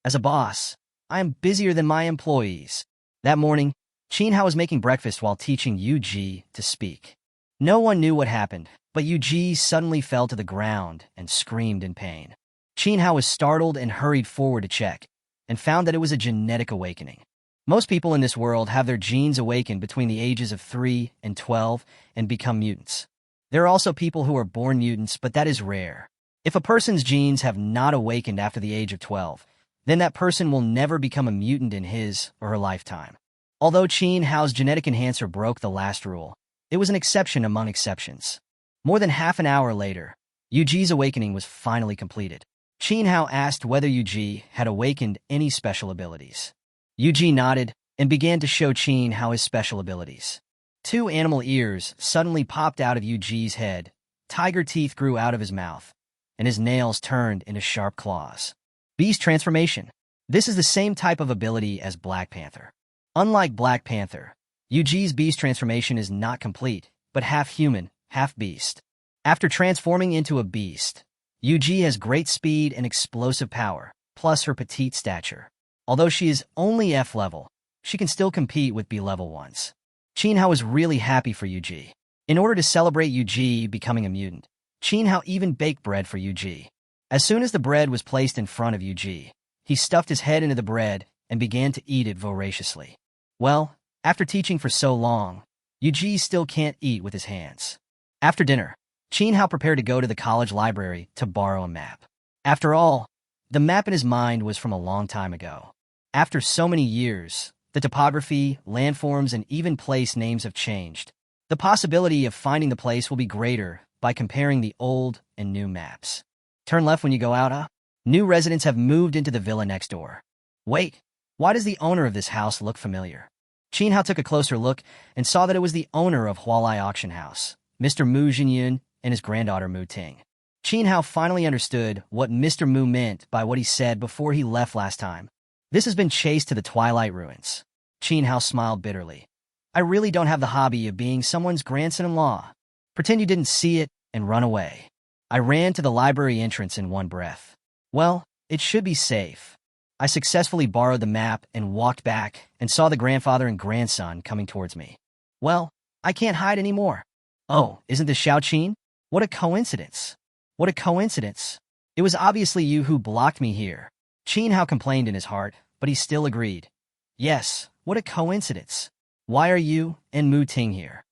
As a boss, I am busier than my employees. That morning, Qin Hao was making breakfast while teaching Yuji to speak. No one knew what happened, but Yuji suddenly fell to the ground and screamed in pain. Qin Hao was startled and hurried forward to check, and found that it was a genetic awakening. Most people in this world have their genes awakened between the ages of 3 and 12 and become mutants. There are also people who are born mutants, but that is rare. If a person's genes have not awakened after the age of 12, then that person will never become a mutant in his or her lifetime. Although Qin Hao's genetic enhancer broke the last rule, it was an exception among exceptions. More than half an hour later, Yuji's awakening was finally completed. Qin Hao asked whether Yuji had awakened any special abilities. Yuji nodded and began to show Qin Hao his special abilities. 2 animal ears suddenly popped out of Yuji's head, tiger teeth grew out of his mouth, and his nails turned into sharp claws. Beast transformation. This is the same type of ability as Black Panther. Unlike Black Panther, Yuji's beast transformation is not complete, but half human, half beast. After transforming into a beast, Yuji has great speed and explosive power, plus her petite stature. Although she is only F level, she can still compete with B level ones. Qin Hao was really happy for Yuji. In order to celebrate Yuji becoming a mutant, Qin Hao even baked bread for Yuji. As soon as the bread was placed in front of Yuji, he stuffed his head into the bread and began to eat it voraciously. Well, after teaching for so long, Yuji still can't eat with his hands. After dinner, Qin Hao prepared to go to the college library to borrow a map. After all, the map in his mind was from a long time ago. After so many years, the topography, landforms, and even place names have changed. The possibility of finding the place will be greater by comparing the old and new maps. Turn left when you go out, New residents have moved into the villa next door. Wait, why does the owner of this house look familiar? Qin Hao took a closer look and saw that it was the owner of Hualai Auction House, Mr. Mu Jinyun, and his granddaughter Mu Ting. Qin Hao finally understood what Mr. Mu meant by what he said before he left last time. This has been chased to the Twilight ruins. Qin Hao smiled bitterly. I really don't have the hobby of being someone's grandson-in-law. Pretend you didn't see it and run away. I ran to the library entrance in one breath. Well, it should be safe. I successfully borrowed the map and walked back and saw the grandfather and grandson coming towards me. Well, I can't hide anymore. Oh, isn't this Xiao Qin? What a coincidence. What a coincidence. It was obviously you who blocked me here. Qin Hao complained in his heart, but he still agreed. Yes, what a coincidence. Why are you and Mu Ting here?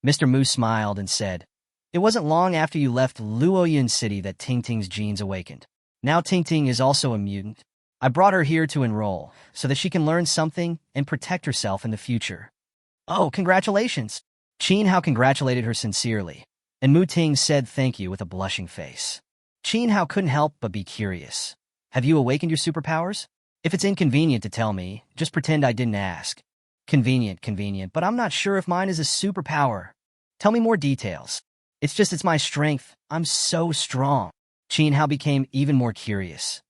Mr. Mu smiled and said, It wasn't long after you left Luoyun City that Ting Ting's genes awakened. Now Ting Ting is also a mutant. I brought her here to enroll, so that she can learn something and protect herself in the future. Oh, congratulations. Qin Hao congratulated her sincerely, and Mu Ting said thank you with a blushing face. Qin Hao couldn't help but be curious. Have you awakened your superpowers? If it's inconvenient to tell me, just pretend I didn't ask. Convenient, but I'm not sure if mine is a superpower. Tell me more details. It's my strength. I'm so strong. Qin Hao became even more curious.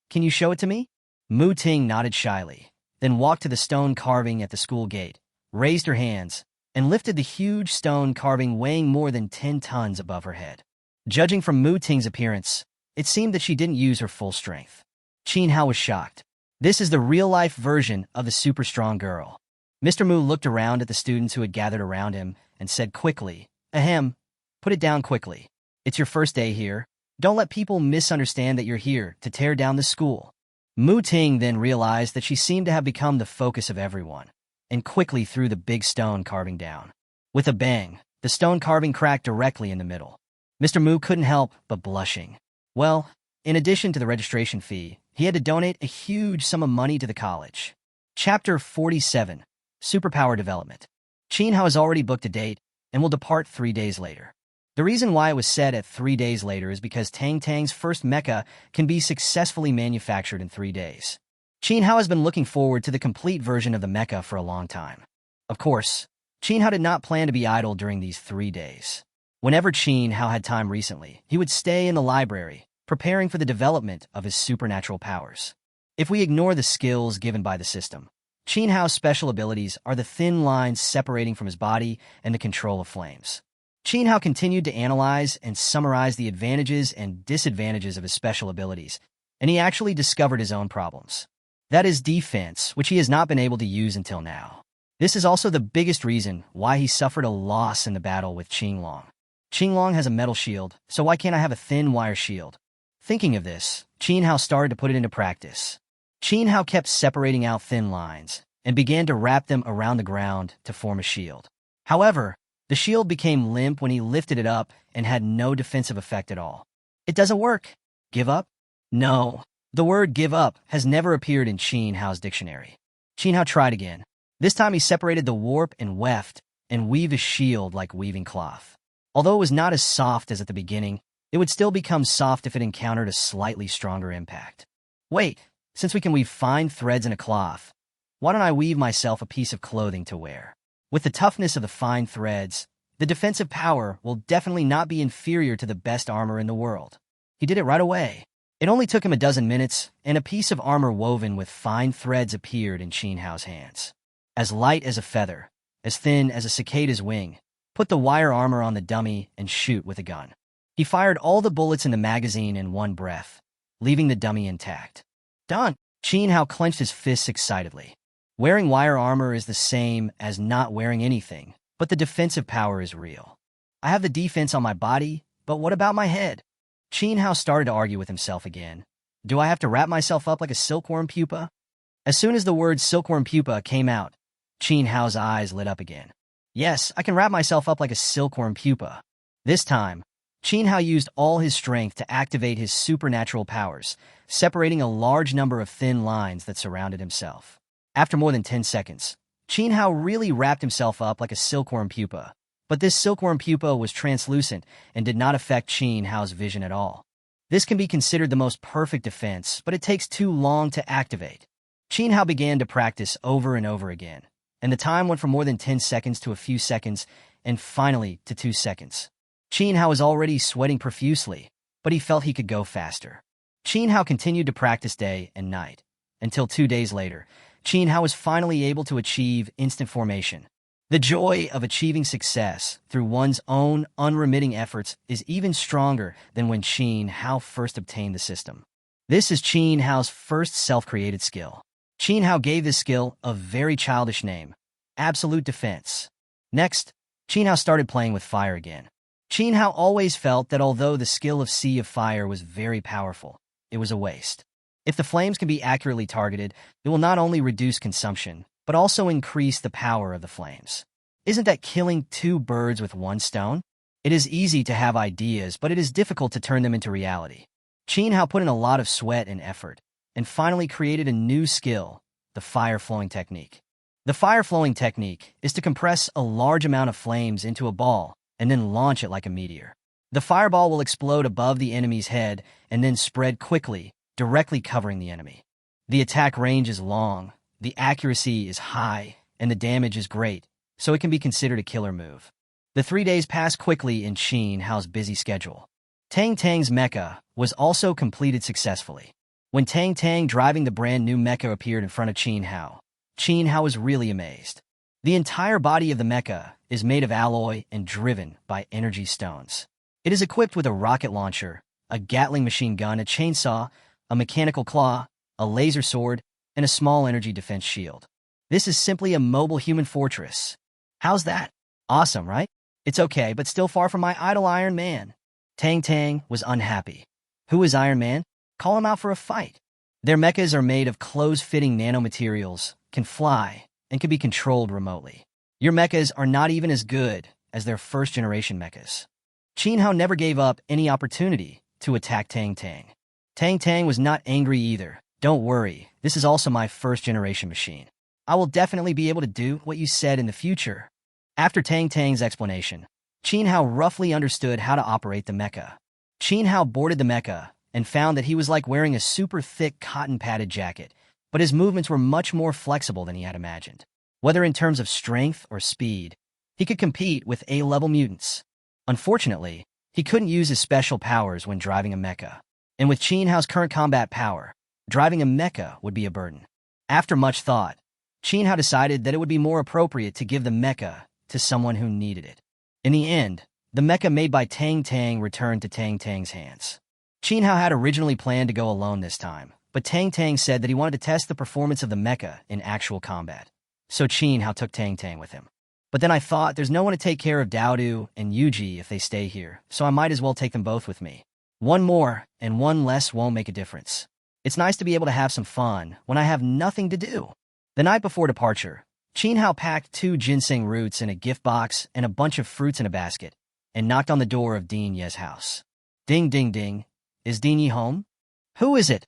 Can you show it to me? Mu Ting nodded shyly, then walked to the stone carving at the school gate, raised her hands, and lifted the huge stone carving weighing more than 10 tons above her head. Judging from Mu Ting's appearance, it seemed that she didn't use her full strength. Qin Hao was shocked. This is the real-life version of the super strong girl. Mr. Mu looked around at the students who had gathered around him and said quickly, Ahem, put it down quickly. It's your first day here. Don't let people misunderstand that you're here to tear down the school. Mu Ting then realized that she seemed to have become the focus of everyone, and quickly threw the big stone carving down. With a bang, the stone carving cracked directly in the middle. Mr. Mu couldn't help but blushing. Well, in addition to the registration fee, he had to donate a huge sum of money to the college. Chapter 47, Superpower Development. Qin Hao has already booked a date and will depart 3 days later. The reason why it was set at 3 days later is because Tang's first mecha can be successfully manufactured in 3 days. Qin Hao has been looking forward to the complete version of the mecha for a long time. Of course, Qin Hao did not plan to be idle during these 3 days. Whenever Qin Hao had time recently, he would stay in the library, preparing for the development of his supernatural powers. If we ignore the skills given by the system, Qin Hao's special abilities are the thin lines separating from his body and the control of flames. Qin Hao continued to analyze and summarize the advantages and disadvantages of his special abilities, and he actually discovered his own problems. That is defense, which he has not been able to use until now. This is also the biggest reason why he suffered a loss in the battle with Qinglong. Qinglong has a metal shield, so why can't I have a thin wire shield? Thinking of this, Qin Hao started to put it into practice. Qin Hao kept separating out thin lines and began to wrap them around the ground to form a shield. However, the shield became limp when he lifted it up and had no defensive effect at all. It doesn't work. Give up? No. The word give up has never appeared in Qin Hao's dictionary. Qin Hao tried again. This time he separated the warp and weft and weaved a shield like weaving cloth. Although it was not as soft as at the beginning, it would still become soft if it encountered a slightly stronger impact. Wait, since we can weave fine threads in a cloth, why don't I weave myself a piece of clothing to wear? With the toughness of the fine threads, the defensive power will definitely not be inferior to the best armor in the world. He did it right away. It only took him a dozen minutes, and a piece of armor woven with fine threads appeared in Qin Hao's hands. As light as a feather, as thin as a cicada's wing, put the wire armor on the dummy and shoot with a gun. He fired all the bullets in the magazine in one breath, leaving the dummy intact. Done! Qin Hao clenched his fists excitedly. Wearing wire armor is the same as not wearing anything, but the defensive power is real. I have the defense on my body, but what about my head? Qin Hao started to argue with himself again. Do I have to wrap myself up like a silkworm pupa? As soon as the word silkworm pupa came out, Qin Hao's eyes lit up again. Yes, I can wrap myself up like a silkworm pupa. This time, Qin Hao used all his strength to activate his supernatural powers, separating a large number of thin lines that surrounded himself. After more than 10 seconds, Qin Hao really wrapped himself up like a silkworm pupa, but this silkworm pupa was translucent and did not affect Qin Hao's vision at all. This can be considered the most perfect defense, but it takes too long to activate. Qin Hao began to practice over and over again, and the time went from more than 10 seconds to a few seconds, and finally to 2 seconds. Qin Hao was already sweating profusely, but he felt he could go faster. Qin Hao continued to practice day and night, until 2 days later, Qin Hao was finally able to achieve instant formation. The joy of achieving success through one's own unremitting efforts is even stronger than when Qin Hao first obtained the system. This is Qin Hao's first self-created skill. Qin Hao gave this skill a very childish name, Absolute Defense. Next, Qin Hao started playing with fire again. Qin Hao always felt that although the skill of Sea of Fire was very powerful, it was a waste. If the flames can be accurately targeted, it will not only reduce consumption, but also increase the power of the flames. Isn't that killing 2 birds with 1 stone? It is easy to have ideas, but it is difficult to turn them into reality. Qin Hao put in a lot of sweat and effort, and finally created a new skill, the fire-flowing technique. The fire-flowing technique is to compress a large amount of flames into a ball and then launch it like a meteor. The fireball will explode above the enemy's head and then spread quickly, directly covering the enemy. The attack range is long, the accuracy is high, and the damage is great, so it can be considered a killer move. The 3 days passed quickly in Qin Hao's busy schedule. Tang Tang's mecha was also completed successfully. When Tang Tang driving the brand new mecha appeared in front of Qin Hao was really amazed. The entire body of the mecha is made of alloy and driven by energy stones. It is equipped with a rocket launcher, a Gatling machine gun, a chainsaw, a mechanical claw, a laser sword, and a small energy defense shield. This is simply a mobile human fortress. How's that? Awesome, right? It's okay, but still far from my idol Iron Man. Tang Tang was unhappy. Who is Iron Man? Call him out for a fight. Their mechas are made of close-fitting nanomaterials, can fly, and can be controlled remotely. Your mechas are not even as good as their first-generation mechas. Qin Hao never gave up any opportunity to attack Tang Tang. Tang Tang was not angry either. Don't worry, this is also my first-generation machine. I will definitely be able to do what you said in the future. After Tang Tang's explanation, Qin Hao roughly understood how to operate the mecha. Qin Hao boarded the mecha and found that he was like wearing a super thick cotton-padded jacket, but his movements were much more flexible than he had imagined. Whether in terms of strength or speed, he could compete with A-level mutants. Unfortunately, he couldn't use his special powers when driving a mecha. And with Qin Hao's current combat power, driving a mecha would be a burden. After much thought, Qin Hao decided that it would be more appropriate to give the mecha to someone who needed it. In the end, the mecha made by Tang returned to Tang's hands. Qin Hao had originally planned to go alone this time, but Tang said that he wanted to test the performance of the mecha in actual combat. So Qin Hao took Tang with him. But then I thought there's no one to take care of Daodu and Yuji if they stay here, so I might as well take them both with me. One more and one less won't make a difference. It's nice to be able to have some fun when I have nothing to do. The night before departure, Qin Hao packed 2 ginseng roots in a gift box and a bunch of fruits in a basket, and knocked on the door of Dean Ye's house. Ding, ding, ding. Is Dean Ye home? Who is it?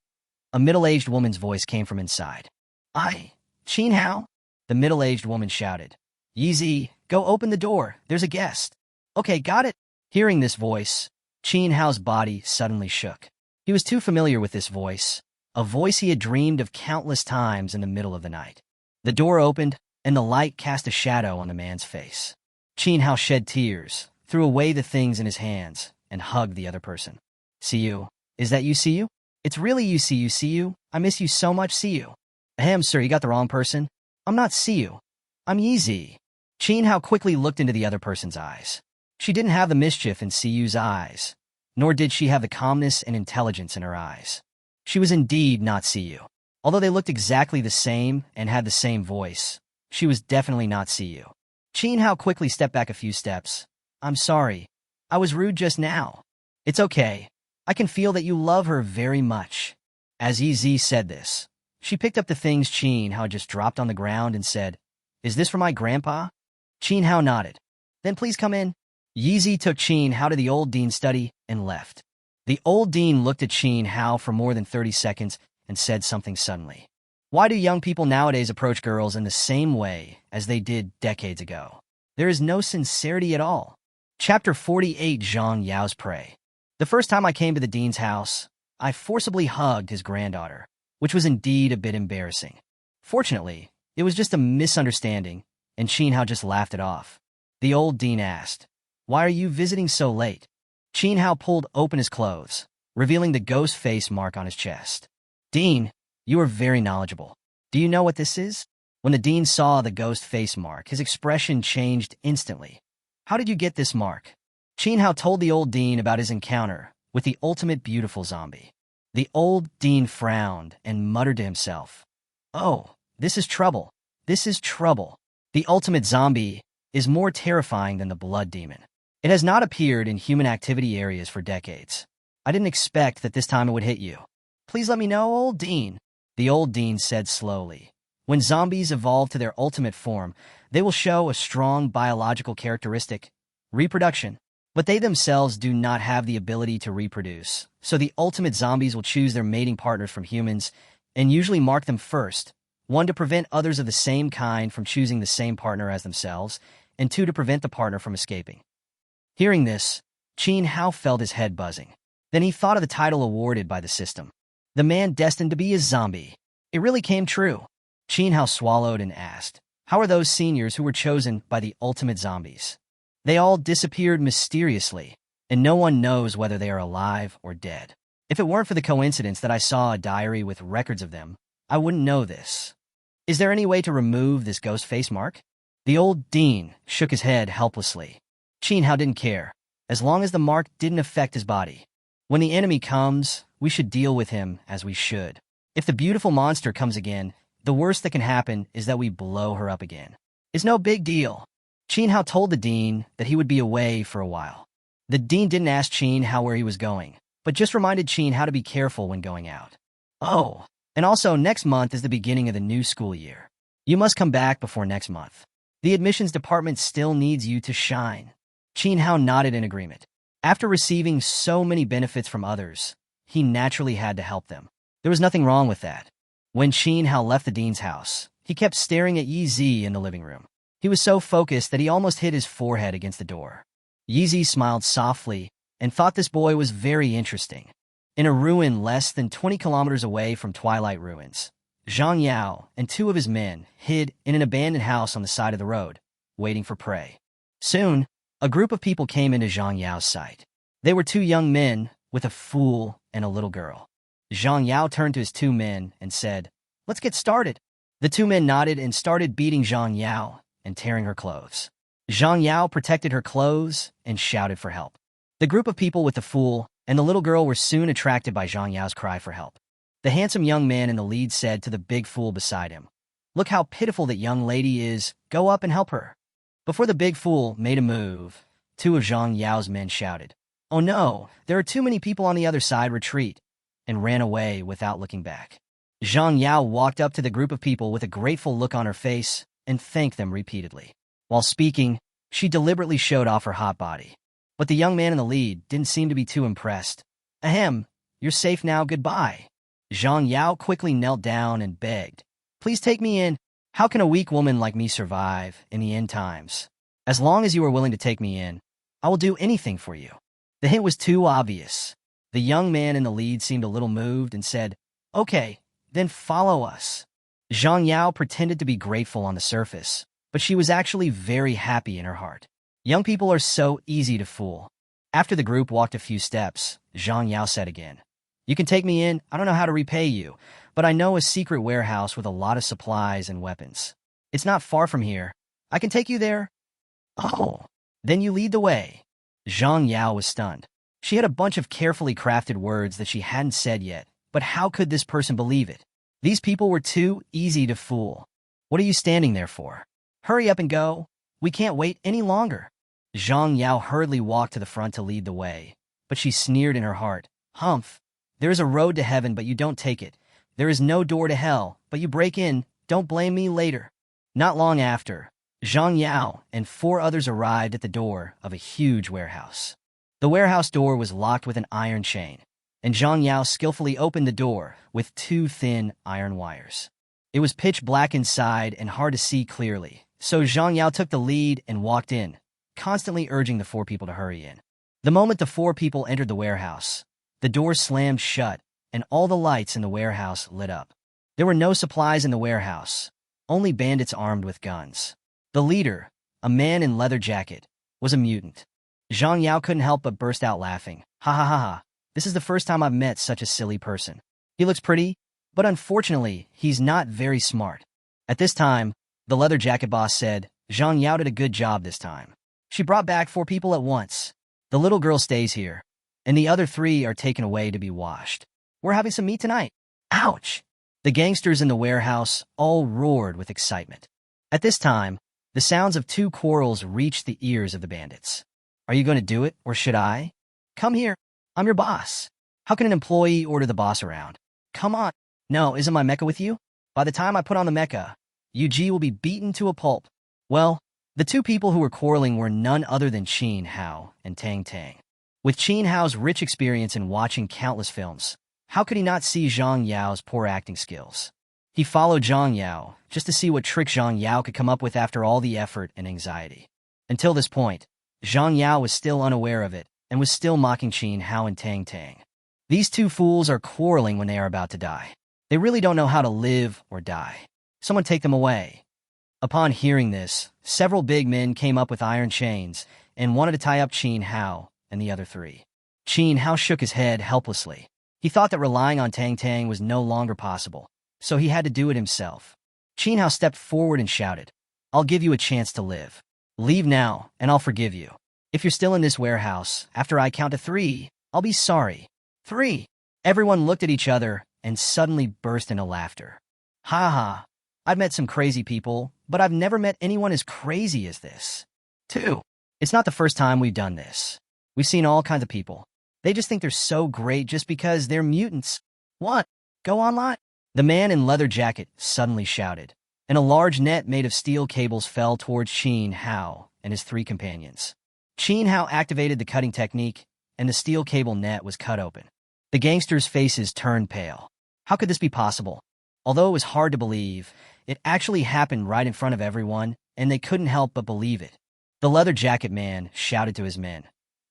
A middle-aged woman's voice came from inside. Qin Hao? The middle-aged woman shouted. Yeezy, go open the door. There's a guest. Okay, got it. Hearing this voice, Qin Hao's body suddenly shook. He was too familiar with this voice, a voice he had dreamed of countless times in the middle of the night. The door opened, and the light cast a shadow on the man's face. Qin Hao shed tears, threw away the things in his hands, and hugged the other person. See you. Is that you, see you? It's really you, see you. I miss you so much, see you. Ahem, sir, you got the wrong person. I'm not see you. I'm Yeezy. Qin Hao quickly looked into the other person's eyes. She didn't have the mischief in Siyu's eyes, nor did she have the calmness and intelligence in her eyes. She was indeed not Siyu. Although they looked exactly the same and had the same voice, she was definitely not Siyu. Qin Hao quickly stepped back a few steps. I'm sorry. I was rude just now. It's okay. I can feel that you love her very much. As Yeezy said this, she picked up the things Qin Hao just dropped on the ground and said, Is this for my grandpa? Qin Hao nodded. Then please come in. Yeezy took Qin Hao to the old dean's study and left. The old dean looked at Qin Hao for more than 30 seconds and said something suddenly. Why do young people nowadays approach girls in the same way as they did decades ago? There is no sincerity at all. Chapter 48, Zhang Yao's Prey. The first time I came to the dean's house, I forcibly hugged his granddaughter, which was indeed a bit embarrassing. Fortunately, it was just a misunderstanding, and Qin Hao just laughed it off. The old dean asked, Why are you visiting so late? Qin Hao pulled open his clothes, revealing the ghost face mark on his chest. Dean, you are very knowledgeable. Do you know what this is? When the dean saw the ghost face mark, his expression changed instantly. How did you get this mark? Qin Hao told the old dean about his encounter with the ultimate beautiful zombie. The old dean frowned and muttered to himself, Oh, this is trouble. This is trouble. The ultimate zombie is more terrifying than the blood demon. It has not appeared in human activity areas for decades. I didn't expect that this time it would hit you. Please let me know, old dean. The old dean said slowly. When zombies evolve to their ultimate form, they will show a strong biological characteristic, reproduction. But they themselves do not have the ability to reproduce, so the ultimate zombies will choose their mating partners from humans and usually mark them first, 1 to prevent others of the same kind from choosing the same partner as themselves, and 2 to prevent the partner from escaping. Hearing this, Qin Hao felt his head buzzing. Then he thought of the title awarded by the system. The man destined to be a zombie. It really came true. Qin Hao swallowed and asked, How are those seniors who were chosen by the ultimate zombies? They all disappeared mysteriously, and no one knows whether they are alive or dead. If it weren't for the coincidence that I saw a diary with records of them, I wouldn't know this. Is there any way to remove this ghost face mark? The old dean shook his head helplessly. Qin Hao didn't care, as long as the mark didn't affect his body. When the enemy comes, we should deal with him as we should. If the beautiful monster comes again, the worst that can happen is that we blow her up again. It's no big deal. Qin Hao told the dean that he would be away for a while. The dean didn't ask Qin Hao where he was going, but just reminded Qin Hao to be careful when going out. Oh, and also next month is the beginning of the new school year. You must come back before next month. The admissions department still needs you to shine. Qin Hao nodded in agreement. After receiving so many benefits from others, he naturally had to help them. There was nothing wrong with that. When Qin Hao left the dean's house, he kept staring at Yeezy in the living room. He was so focused that he almost hit his forehead against the door. Yeezy smiled softly and thought this boy was very interesting. In a ruin less than 20 kilometers away from Twilight ruins, Zhang Yao and 2 of his men hid in an abandoned house on the side of the road, waiting for prey. Soon, a group of people came into Zhang Yao's sight. They were 2 young men with a fool and a little girl. Zhang Yao turned to his 2 men and said, Let's get started. The two men nodded and started beating Zhang Yao and tearing her clothes. Zhang Yao protected her clothes and shouted for help. The group of people with the fool and the little girl were soon attracted by Zhang Yao's cry for help. The handsome young man in the lead said to the big fool beside him, "Look how pitiful that young lady is. Go up and help her." Before the big fool made a move, two of Zhang Yao's men shouted, "Oh no, there are too many people on the other side, retreat," and ran away without looking back. Zhang Yao walked up to the group of people with a grateful look on her face and thanked them repeatedly. While speaking, she deliberately showed off her hot body. But the young man in the lead didn't seem to be too impressed. "Ahem, you're safe now, goodbye." Zhang Yao quickly knelt down and begged, "Please take me in. How can a weak woman like me survive in the end times? As long as you are willing to take me in, I will do anything for you." The hint was too obvious. The young man in the lead seemed a little moved and said, "Okay, then follow us." Zhang Yao pretended to be grateful on the surface, but she was actually very happy in her heart. Young people are so easy to fool. After the group walked a few steps, Zhang Yao said again, "You can take me in. I don't know how to repay you, but I know a secret warehouse with a lot of supplies and weapons. It's not far from here. I can take you there." "Oh, then you lead the way." Zhang Yao was stunned. She had a bunch of carefully crafted words that she hadn't said yet, but how could this person believe it? These people were too easy to fool. "What are you standing there for? Hurry up and go. We can't wait any longer." Zhang Yao hurriedly walked to the front to lead the way, but she sneered in her heart, "Humph, there is a road to heaven, but you don't take it. There is no door to hell, but you break in. Don't blame me later." Not long after, Zhang Yao and 4 others arrived at the door of a huge warehouse. The warehouse door was locked with an iron chain, and Zhang Yao skillfully opened the door with 2 thin iron wires. It was pitch black inside and hard to see clearly, so Zhang Yao took the lead and walked in, constantly urging the 4 people to hurry in. The moment the 4 people entered the warehouse, the door slammed shut and all the lights in the warehouse lit up. There were no supplies in the warehouse, only bandits armed with guns. The leader, a man in leather jacket, was a mutant. Zhang Yao couldn't help but burst out laughing. "Ha ha ha ha, this is the first time I've met such a silly person. He looks pretty, but unfortunately, he's not very smart." At this time, the leather jacket boss said, "Zhang Yao did a good job this time. She brought back 4 people at once. The little girl stays here, and the other 3 are taken away to be washed. We're having some meat tonight." Ouch! The gangsters in the warehouse all roared with excitement. At this time, the sounds of 2 quarrels reached the ears of the bandits. "Are you going to do it, or should I? Come here. I'm your boss. How can an employee order the boss around? Come on. No, isn't my mecha with you? By the time I put on the mecha, UG will be beaten to a pulp." Well, the 2 people who were quarreling were none other than Qin Hao and Tang Tang. With Qin Hao's rich experience in watching countless films, how could he not see Zhang Yao's poor acting skills? He followed Zhang Yao just to see what trick Zhang Yao could come up with after all the effort and anxiety. Until this point, Zhang Yao was still unaware of it and was still mocking Qin Hao and Tang Tang. These 2 fools are quarreling when they are about to die. They really don't know how to live or die. Someone take them away. Upon hearing this, several big men came up with iron chains and wanted to tie up Qin Hao and the other 3. Qin Hao shook his head helplessly. He thought that relying on Tang Tang was no longer possible, so he had to do it himself. Qin Hao stepped forward and shouted, "I'll give you a chance to live. Leave now, and I'll forgive you. If you're still in this warehouse, after I count to 3, I'll be sorry." 3. Everyone looked at each other and suddenly burst into laughter. "Ha ha, I've met some crazy people, but I've never met anyone as crazy as this." 2. It's not the first time we've done this. We've seen all kinds of people. They just think they're so great just because they're mutants. What? Go online? The man in leather jacket suddenly shouted, and a large net made of steel cables fell towards Qin Hao and his 3 companions. Qin Hao activated the cutting technique, and the steel cable net was cut open. The gangsters' faces turned pale. How could this be possible? Although it was hard to believe, it actually happened right in front of everyone, and they couldn't help but believe it. The leather jacket man shouted to his men,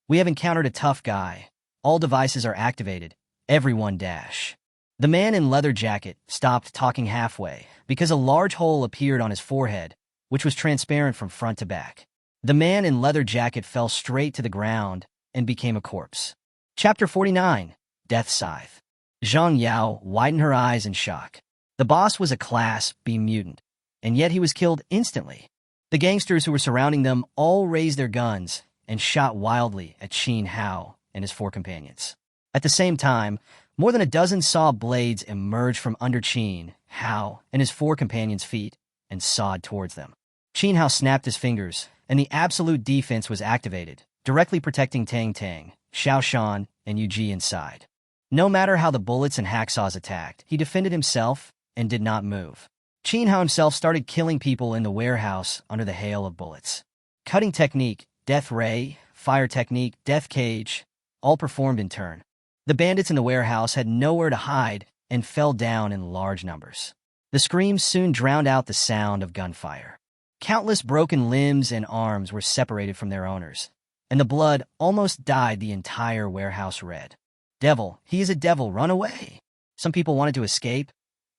"We have encountered a tough guy. All devices are activated. Everyone dash." The man in leather jacket stopped talking halfway because a large hole appeared on his forehead, which was transparent from front to back. The man in leather jacket fell straight to the ground and became a corpse. Chapter 49, Death Scythe. Zhang Yao widened her eyes in shock. The boss was a Class B mutant, and yet he was killed instantly. The gangsters who were surrounding them all raised their guns and shot wildly at Qin Hao and his 4 companions. At the same time, more than a dozen saw blades emerged from under Qin Hao and his 4 companions' feet and sawed towards them. Qin Hao snapped his fingers, and the absolute defense was activated, directly protecting Tang Tang, Xiao Shan, and Yu Ji inside. No matter how the bullets and hacksaws attacked, he defended himself and did not move. Qin Hao himself started killing people in the warehouse under the hail of bullets. Cutting technique, death ray, fire technique, death cage, all performed in turn. The bandits in the warehouse had nowhere to hide and fell down in large numbers. The screams soon drowned out the sound of gunfire. Countless broken limbs and arms were separated from their owners, and the blood almost dyed the entire warehouse red. Devil, he is a devil, run away! Some people wanted to escape,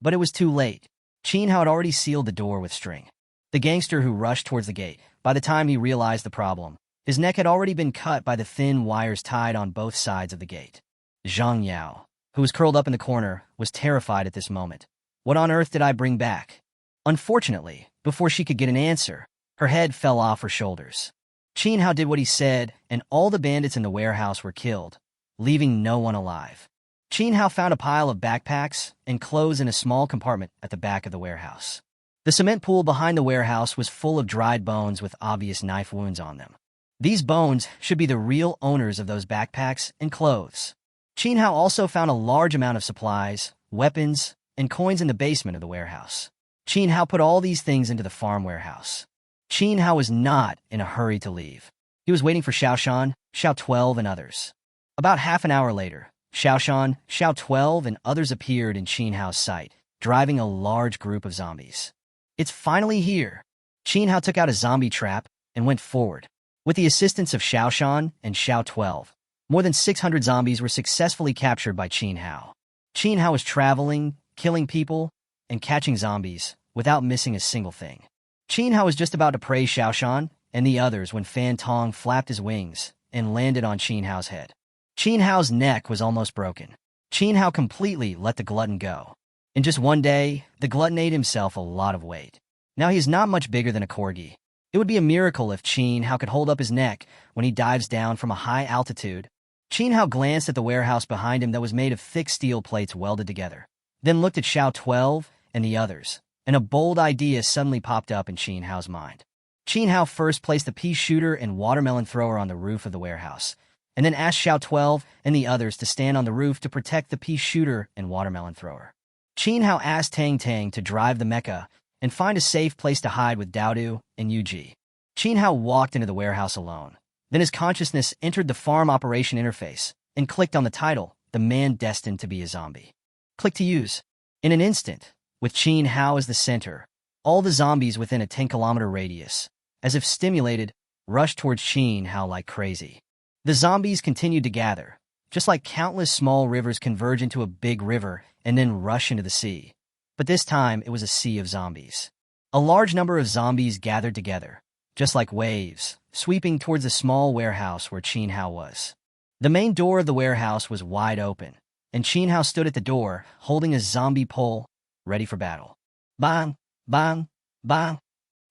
but it was too late. Qin Hao had already sealed the door with string. The gangster who rushed towards the gate, by the time he realized the problem, his neck had already been cut by the thin wires tied on both sides of the gate. Zhang Yao, who was curled up in the corner, was terrified at this moment. What on earth did I bring back? Unfortunately, before she could get an answer, her head fell off her shoulders. Qin Hao did what he said, and all the bandits in the warehouse were killed, leaving no one alive. Qin Hao found a pile of backpacks and clothes in a small compartment at the back of the warehouse. The cement pool behind the warehouse was full of dried bones with obvious knife wounds on them. These bones should be the real owners of those backpacks and clothes. Qin Hao also found a large amount of supplies, weapons, and coins in the basement of the warehouse. Qin Hao put all these things into the farm warehouse. Qin Hao was not in a hurry to leave. He was waiting for Xiao Shan, Xiao 12, and others. About half an hour later, Xiao Shan, Xiao 12, and others appeared in Qin Hao's sight, driving a large group of zombies. It's finally here. Qin Hao took out a zombie trap and went forward. With the assistance of Xiao Shan and Xiao 12, more than 600 zombies were successfully captured by Qin Hao. Qin Hao was traveling, killing people, and catching zombies without missing a single thing. Qin Hao was just about to praise Xiao Shan and the others when Fan Tong flapped his wings and landed on Qin Hao's head. Qin Hao's neck was almost broken. Qin Hao completely let the glutton go. In just one day, the glutton ate himself a lot of weight. Now he is not much bigger than a corgi. It would be a miracle if Qin Hao could hold up his neck when he dives down from a high altitude. Qin Hao glanced at the warehouse behind him that was made of thick steel plates welded together, then looked at Xiao 12 and the others, and a bold idea suddenly popped up in Qin Hao's mind. Qin Hao first placed the pea shooter and watermelon thrower on the roof of the warehouse, and then asked Xiao 12 and the others to stand on the roof to protect the pea shooter and watermelon thrower. Qin Hao asked Tang Tang to drive the mecha and find a safe place to hide with Daodu and Yu Ji. Qin Hao walked into the warehouse alone. Then his consciousness entered the farm operation interface and clicked on the title, The Man Destined to be a Zombie. Click to use. In an instant, with Qin Hao as the center, all the zombies within a 10-kilometer radius, as if stimulated, rushed towards Qin Hao like crazy. The zombies continued to gather, just like countless small rivers converge into a big river and then rush into the sea. But this time, it was a sea of zombies. A large number of zombies gathered together, just like waves, sweeping towards the small warehouse where Qin Hao was. The main door of the warehouse was wide open, and Qin Hao stood at the door, holding a zombie pole, ready for battle. Bang! Bang! Bang!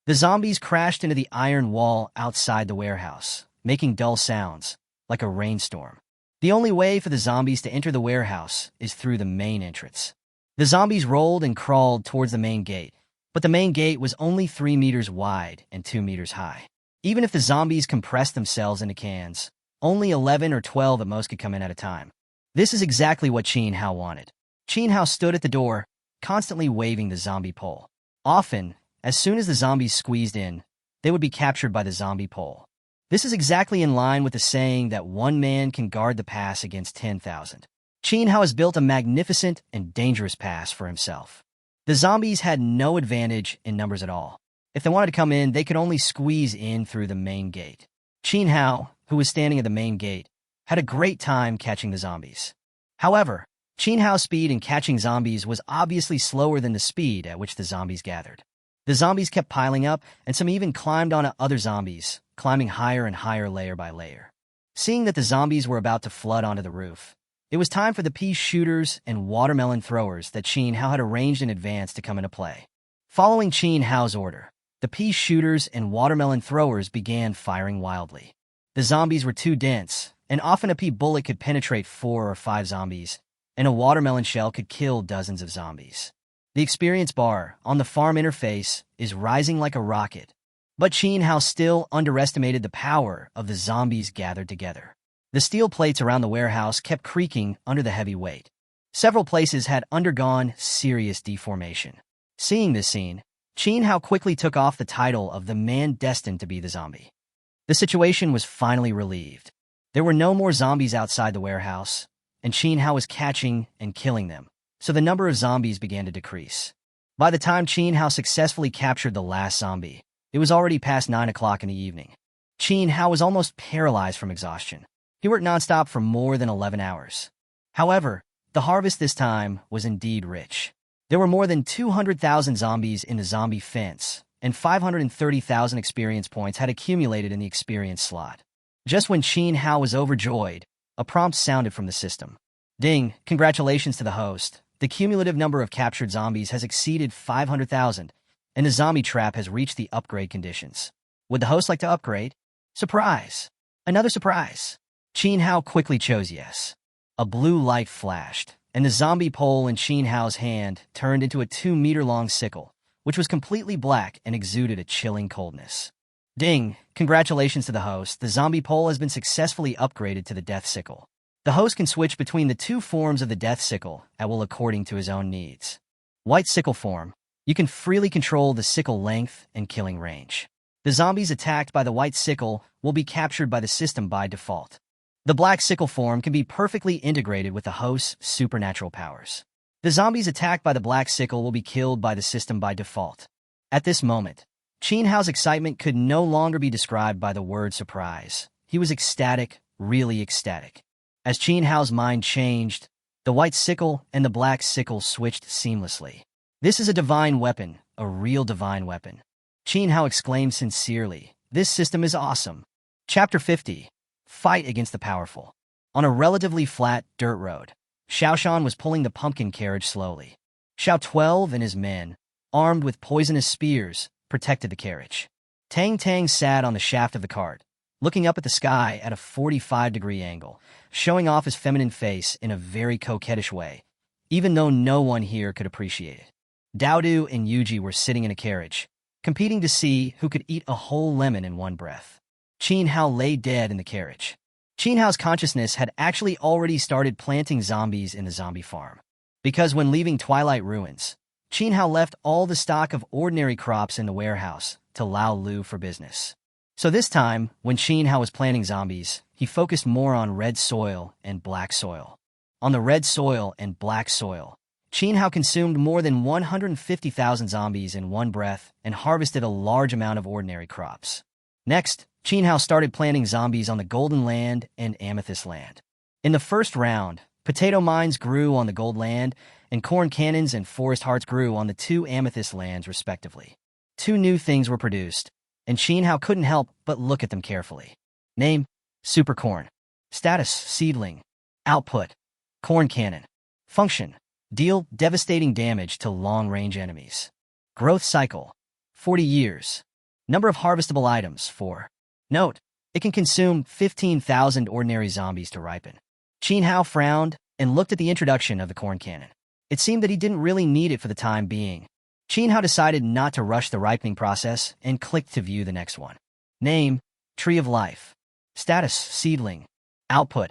The zombies crashed into the iron wall outside the warehouse, making dull sounds, like a rainstorm. The only way for the zombies to enter the warehouse is through the main entrance. The zombies rolled and crawled towards the main gate, but the main gate was only 3 meters wide and 2 meters high. Even if the zombies compressed themselves into cans, only 11 or 12 at most could come in at a time. This is exactly what Qin Hao wanted. Qin Hao stood at the door, constantly waving the zombie pole. Often, as soon as the zombies squeezed in, they would be captured by the zombie pole. This is exactly in line with the saying that one man can guard the pass against 10,000. Qin Hao has built a magnificent and dangerous pass for himself. The zombies had no advantage in numbers at all. If they wanted to come in, they could only squeeze in through the main gate. Qin Hao, who was standing at the main gate, had a great time catching the zombies. However, Qin Hao's speed in catching zombies was obviously slower than the speed at which the zombies gathered. The zombies kept piling up, and some even climbed onto other zombies, climbing higher and higher layer by layer. Seeing that the zombies were about to flood onto the roof, It was time for the pea shooters and watermelon throwers that Qin Hao had arranged in advance to come into play. Following Qin Hao's order, the pea shooters and watermelon throwers began firing wildly. The zombies were too dense, and often a pea bullet could penetrate 4 or 5 zombies, and a watermelon shell could kill dozens of zombies. The experience bar on the farm interface is rising like a rocket, but Qin Hao still underestimated the power of the zombies gathered together. The steel plates around the warehouse kept creaking under the heavy weight. Several places had undergone serious deformation. Seeing this scene, Qin Hao quickly took off the title of the man destined to be the zombie. The situation was finally relieved. There were no more zombies outside the warehouse, and Qin Hao was catching and killing them, so the number of zombies began to decrease. By the time Qin Hao successfully captured the last zombie, it was already past 9 o'clock in the evening. Qin Hao was almost paralyzed from exhaustion. He worked nonstop for more than 11 hours. However, the harvest this time was indeed rich. There were more than 200,000 zombies in the zombie fence, and 530,000 experience points had accumulated in the experience slot. Just when Qin Hao was overjoyed, a prompt sounded from the system. Ding, congratulations to the host. The cumulative number of captured zombies has exceeded 500,000, and the zombie trap has reached the upgrade conditions. Would the host like to upgrade? Surprise! Another surprise! Qin Hao quickly chose yes. A blue light flashed, and the zombie pole in Qin Hao's hand turned into a 2-meter-long sickle, which was completely black and exuded a chilling coldness. Ding! Congratulations to the host. The zombie pole has been successfully upgraded to the death sickle. The host can switch between the 2 forms of the death sickle at will according to his own needs. White sickle form. You can freely control the sickle length and killing range. The zombies attacked by the white sickle will be captured by the system by default. The black sickle form can be perfectly integrated with the host's supernatural powers. The zombies attacked by the black sickle will be killed by the system by default. At this moment, Qin Hao's excitement could no longer be described by the word surprise. He was ecstatic, really ecstatic. As Qin Hao's mind changed, the white sickle and the black sickle switched seamlessly. This is a divine weapon, a real divine weapon. Qin Hao exclaimed sincerely, "This system is awesome." Chapter 50. Fight against the powerful. On a relatively flat dirt road, Xiaoshan was pulling the pumpkin carriage slowly. Xiao 12 and his men, armed with poisonous spears, protected the carriage. Tang Tang sat on the shaft of the cart, looking up at the sky at a 45-degree angle, showing off his feminine face in a very coquettish way, even though no one here could appreciate it. Daodu and Yuji were sitting in a carriage, competing to see who could eat a whole lemon in one breath. Qin Hao lay dead in the carriage. Qin Hao's consciousness had actually already started planting zombies in the zombie farm. Because when leaving Twilight Ruins, Qin Hao left all the stock of ordinary crops in the warehouse to Lao Lu for business. So this time, when Qin Hao was planting zombies, he focused more on red soil and black soil. On the red soil and black soil, Qin Hao consumed more than 150,000 zombies in one breath and harvested a large amount of ordinary crops. Next, Qin Hao started planting zombies on the Golden Land and Amethyst Land. In the first round, potato mines grew on the Gold Land, and corn cannons and forest hearts grew on the 2 Amethyst Lands, respectively. 2 new things were produced, and Qin Hao couldn't help but look at them carefully. Name: Super Corn. Status: Seedling. Output: Corn Cannon. Function: Deal devastating damage to long-range enemies. Growth cycle: 40 years. Number of harvestable items: 4. Note: it can consume 15,000 ordinary zombies to ripen. Qin Hao frowned and looked at the introduction of the corn cannon. It seemed that he didn't really need it for the time being. Qin Hao decided not to rush the ripening process and clicked to view the next one. Name: Tree of Life. Status: Seedling. Output: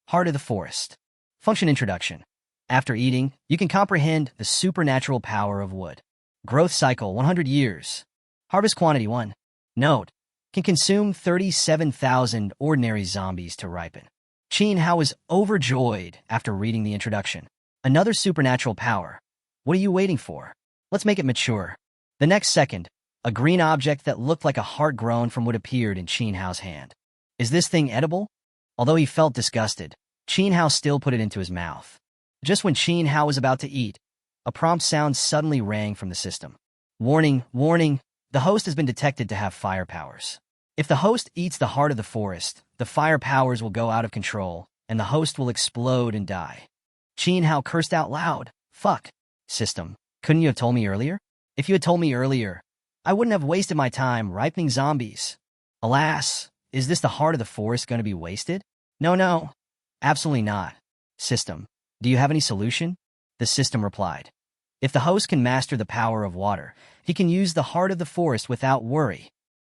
Heart of the Forest. Function: Introduction. After eating, you can comprehend the supernatural power of wood. Growth cycle: 100 years. Harvest quantity: 1. Note: can consume 37,000 ordinary zombies to ripen. Qin Hao was overjoyed after reading the introduction. Another supernatural power. What are you waiting for? Let's make it mature. The next second, a green object that looked like a heart grown from wood appeared in Qin Hao's hand. Is this thing edible? Although he felt disgusted, Qin Hao still put it into his mouth. Just when Qin Hao was about to eat, a prompt sound suddenly rang from the system. Warning, warning, the host has been detected to have fire powers. If the host eats the heart of the forest, the fire powers will go out of control, and the host will explode and die. Qin Hao cursed out loud. Fuck. System, couldn't you have told me earlier? If you had told me earlier, I wouldn't have wasted my time ripening zombies. Alas, is this the heart of the forest going to be wasted? No, absolutely not. System, do you have any solution? The system replied. If the host can master the power of water, he can use the heart of the forest without worry.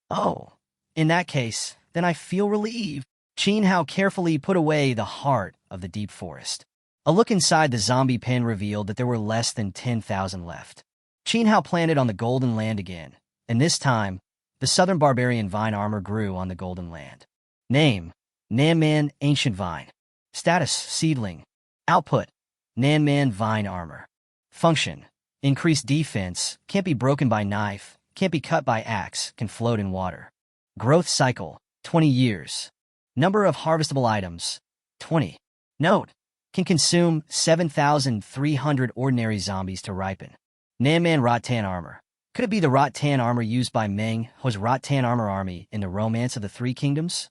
Oh, in that case, then I feel relieved. Qin Hao carefully put away the heart of the deep forest. A look inside the zombie pen revealed that there were less than 10,000 left. Qin Hao planted on the golden land again, and this time, the southern barbarian vine armor grew on the golden land. Name, Nanman Ancient Vine. Status, Seedling. Output, Nanman Vine Armor. Function, increased defense, can't be broken by knife, can't be cut by axe, can float in water. Growth cycle, 20 years. Number of harvestable items, 20. Note, can consume 7,300 ordinary zombies to ripen. Nanman Rattan Armor. Could it be the Rattan armor used by Meng Huo's Rattan Armor army in the Romance of the Three Kingdoms?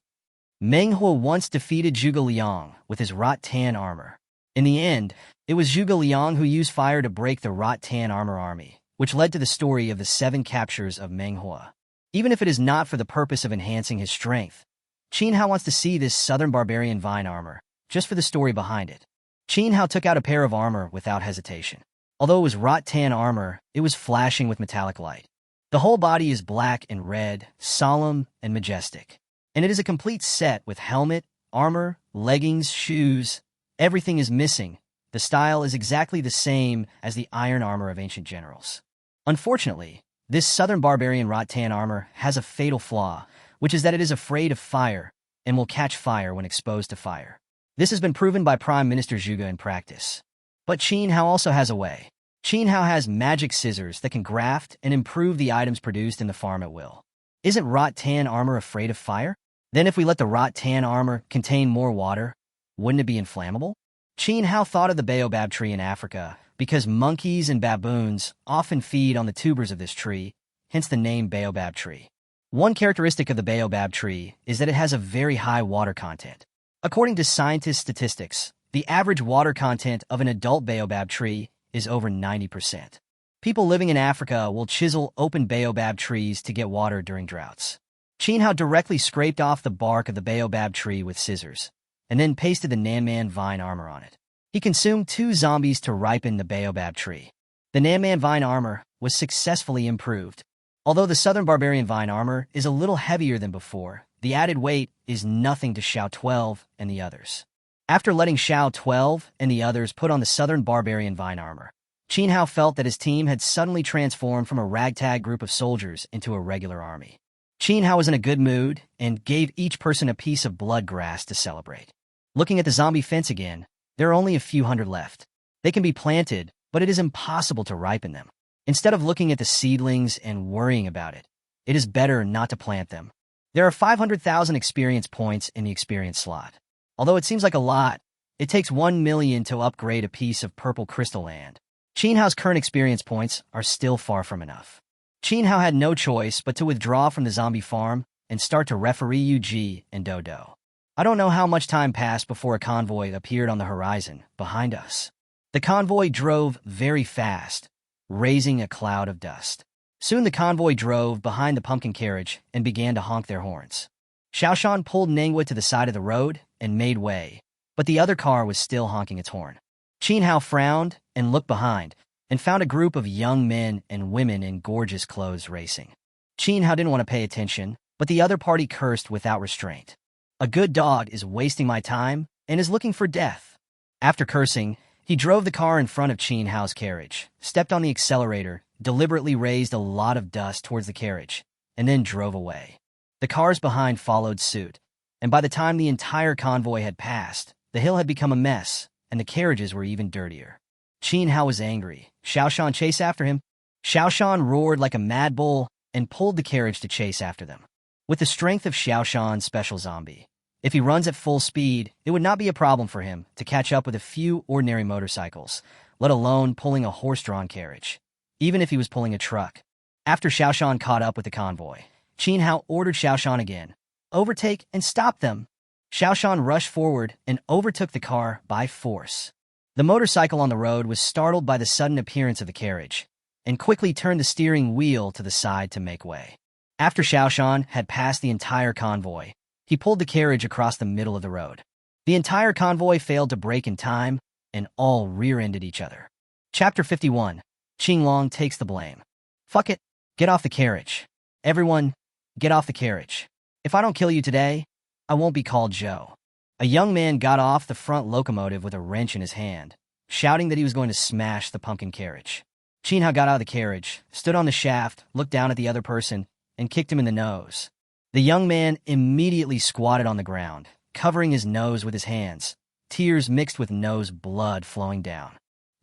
Meng Huo once defeated Zhuge Liang with his Rattan armor. In the end, it was Zhuge Liang who used fire to break the Rattan Armor army, which led to the story of the 7 captures of Meng Huo. Even if it is not for the purpose of enhancing his strength, Qin Hao wants to see this southern barbarian vine armor, just for the story behind it. Qin Hao took out a pair of armor without hesitation. Although it was rattan armor, it was flashing with metallic light. The whole body is black and red, solemn and majestic. And it is a complete set with helmet, armor, leggings, shoes. Everything is missing. The style is exactly the same as the iron armor of ancient generals. Unfortunately, this southern barbarian rattan armor has a fatal flaw, which is that it is afraid of fire and will catch fire when exposed to fire. This has been proven by Prime Minister Zhuge in practice. But Qin Hao also has a way. Qin Hao has magic scissors that can graft and improve the items produced in the farm at will. Isn't rattan armor afraid of fire? Then if we let the rattan armor contain more water, wouldn't it be inflammable? Qin Hao thought of the baobab tree in Africa because monkeys and baboons often feed on the tubers of this tree, hence the name baobab tree. One characteristic of the baobab tree is that it has a very high water content. According to scientists' statistics, the average water content of an adult baobab tree is over 90%. People living in Africa will chisel open baobab trees to get water during droughts. Qin Hao directly scraped off the bark of the baobab tree with scissors, and then pasted the Nanman vine armor on it. He consumed 2 zombies to ripen the baobab tree. The Nanman vine armor was successfully improved. Although the southern barbarian vine armor is a little heavier than before, the added weight is nothing to Xiao 12 and the others. After letting Xiao 12 and the others put on the southern barbarian vine armor, Qin Hao felt that his team had suddenly transformed from a ragtag group of soldiers into a regular army. Qin Hao was in a good mood and gave each person a piece of blood grass to celebrate. Looking at the zombie fence again, there are only a few hundred left. They can be planted, but it is impossible to ripen them. Instead of looking at the seedlings and worrying about it, it is better not to plant them. There are 500,000 experience points in the experience slot. Although it seems like a lot, it takes 1 million to upgrade a piece of purple crystal land. Qin Hao's current experience points are still far from enough. Qin Hao had no choice but to withdraw from the zombie farm and start to referee Yu and Dodo. I don't know how much time passed before a convoy appeared on the horizon behind us. The convoy drove very fast, raising a cloud of dust. Soon the convoy drove behind the pumpkin carriage and began to honk their horns. Xiaoshan pulled Nangwa to the side of the road and made way, but the other car was still honking its horn. Qin Hao frowned and looked behind and found a group of young men and women in gorgeous clothes racing. Qin Hao didn't want to pay attention, but the other party cursed without restraint. A good dog is wasting my time and is looking for death. After cursing, he drove the car in front of Qin Hao's carriage, stepped on the accelerator, deliberately raised a lot of dust towards the carriage, and then drove away. The cars behind followed suit, and by the time the entire convoy had passed, the hill had become a mess, and the carriages were even dirtier. Qin Hao was angry. Xiaoshan chased after him. Xiaoshan roared like a mad bull and pulled the carriage to chase after them. With the strength of Xiaoshan's special zombie, if he runs at full speed, it would not be a problem for him to catch up with a few ordinary motorcycles, let alone pulling a horse-drawn carriage, even if he was pulling a truck. After Xiaoshan caught up with the convoy, Qin Hao ordered Xiaoshan again, overtake and stop them. Xiaoshan rushed forward and overtook the car by force. The motorcycle on the road was startled by the sudden appearance of the carriage, and quickly turned the steering wheel to the side to make way. After Xiaoshan had passed the entire convoy, he pulled the carriage across the middle of the road. The entire convoy failed to brake in time, and all rear-ended each other. Chapter 51. Qinglong takes the blame. Fuck it. Get off the carriage. Everyone, get off the carriage. If I don't kill you today, I won't be called Joe. A young man got off the front locomotive with a wrench in his hand, shouting that he was going to smash the pumpkin carriage. Qinghao got out of the carriage, stood on the shaft, looked down at the other person, and kicked him in the nose. The young man immediately squatted on the ground, covering his nose with his hands, tears mixed with nose blood flowing down.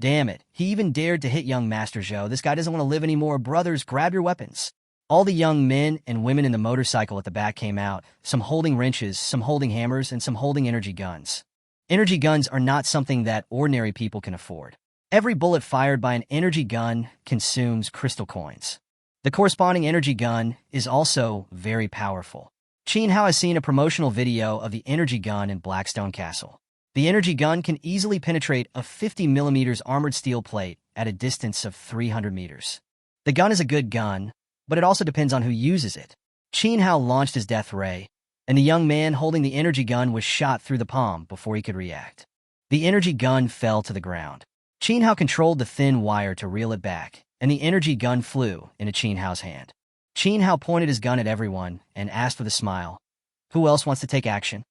Damn it, he even dared to hit young Master Zhou. This guy doesn't want to live anymore. Brothers, grab your weapons. All the young men and women in the motorcycle at the back came out, some holding wrenches, some holding hammers, and some holding energy guns. Energy guns are not something that ordinary people can afford. Every bullet fired by an energy gun consumes crystal coins. The corresponding energy gun is also very powerful. Qinghao has seen a promotional video of the energy gun in Blackstone Castle. The energy gun can easily penetrate a 50mm armored steel plate at a distance of 300 meters. The gun is a good gun, but it also depends on who uses it. Qinghao launched his death ray, and the young man holding the energy gun was shot through the palm before he could react. The energy gun fell to the ground. Qinghao controlled the thin wire to reel it back, and the energy gun flew into Qinghao's hand. Qinghao pointed his gun at everyone and asked with a smile, "Who else wants to take action?"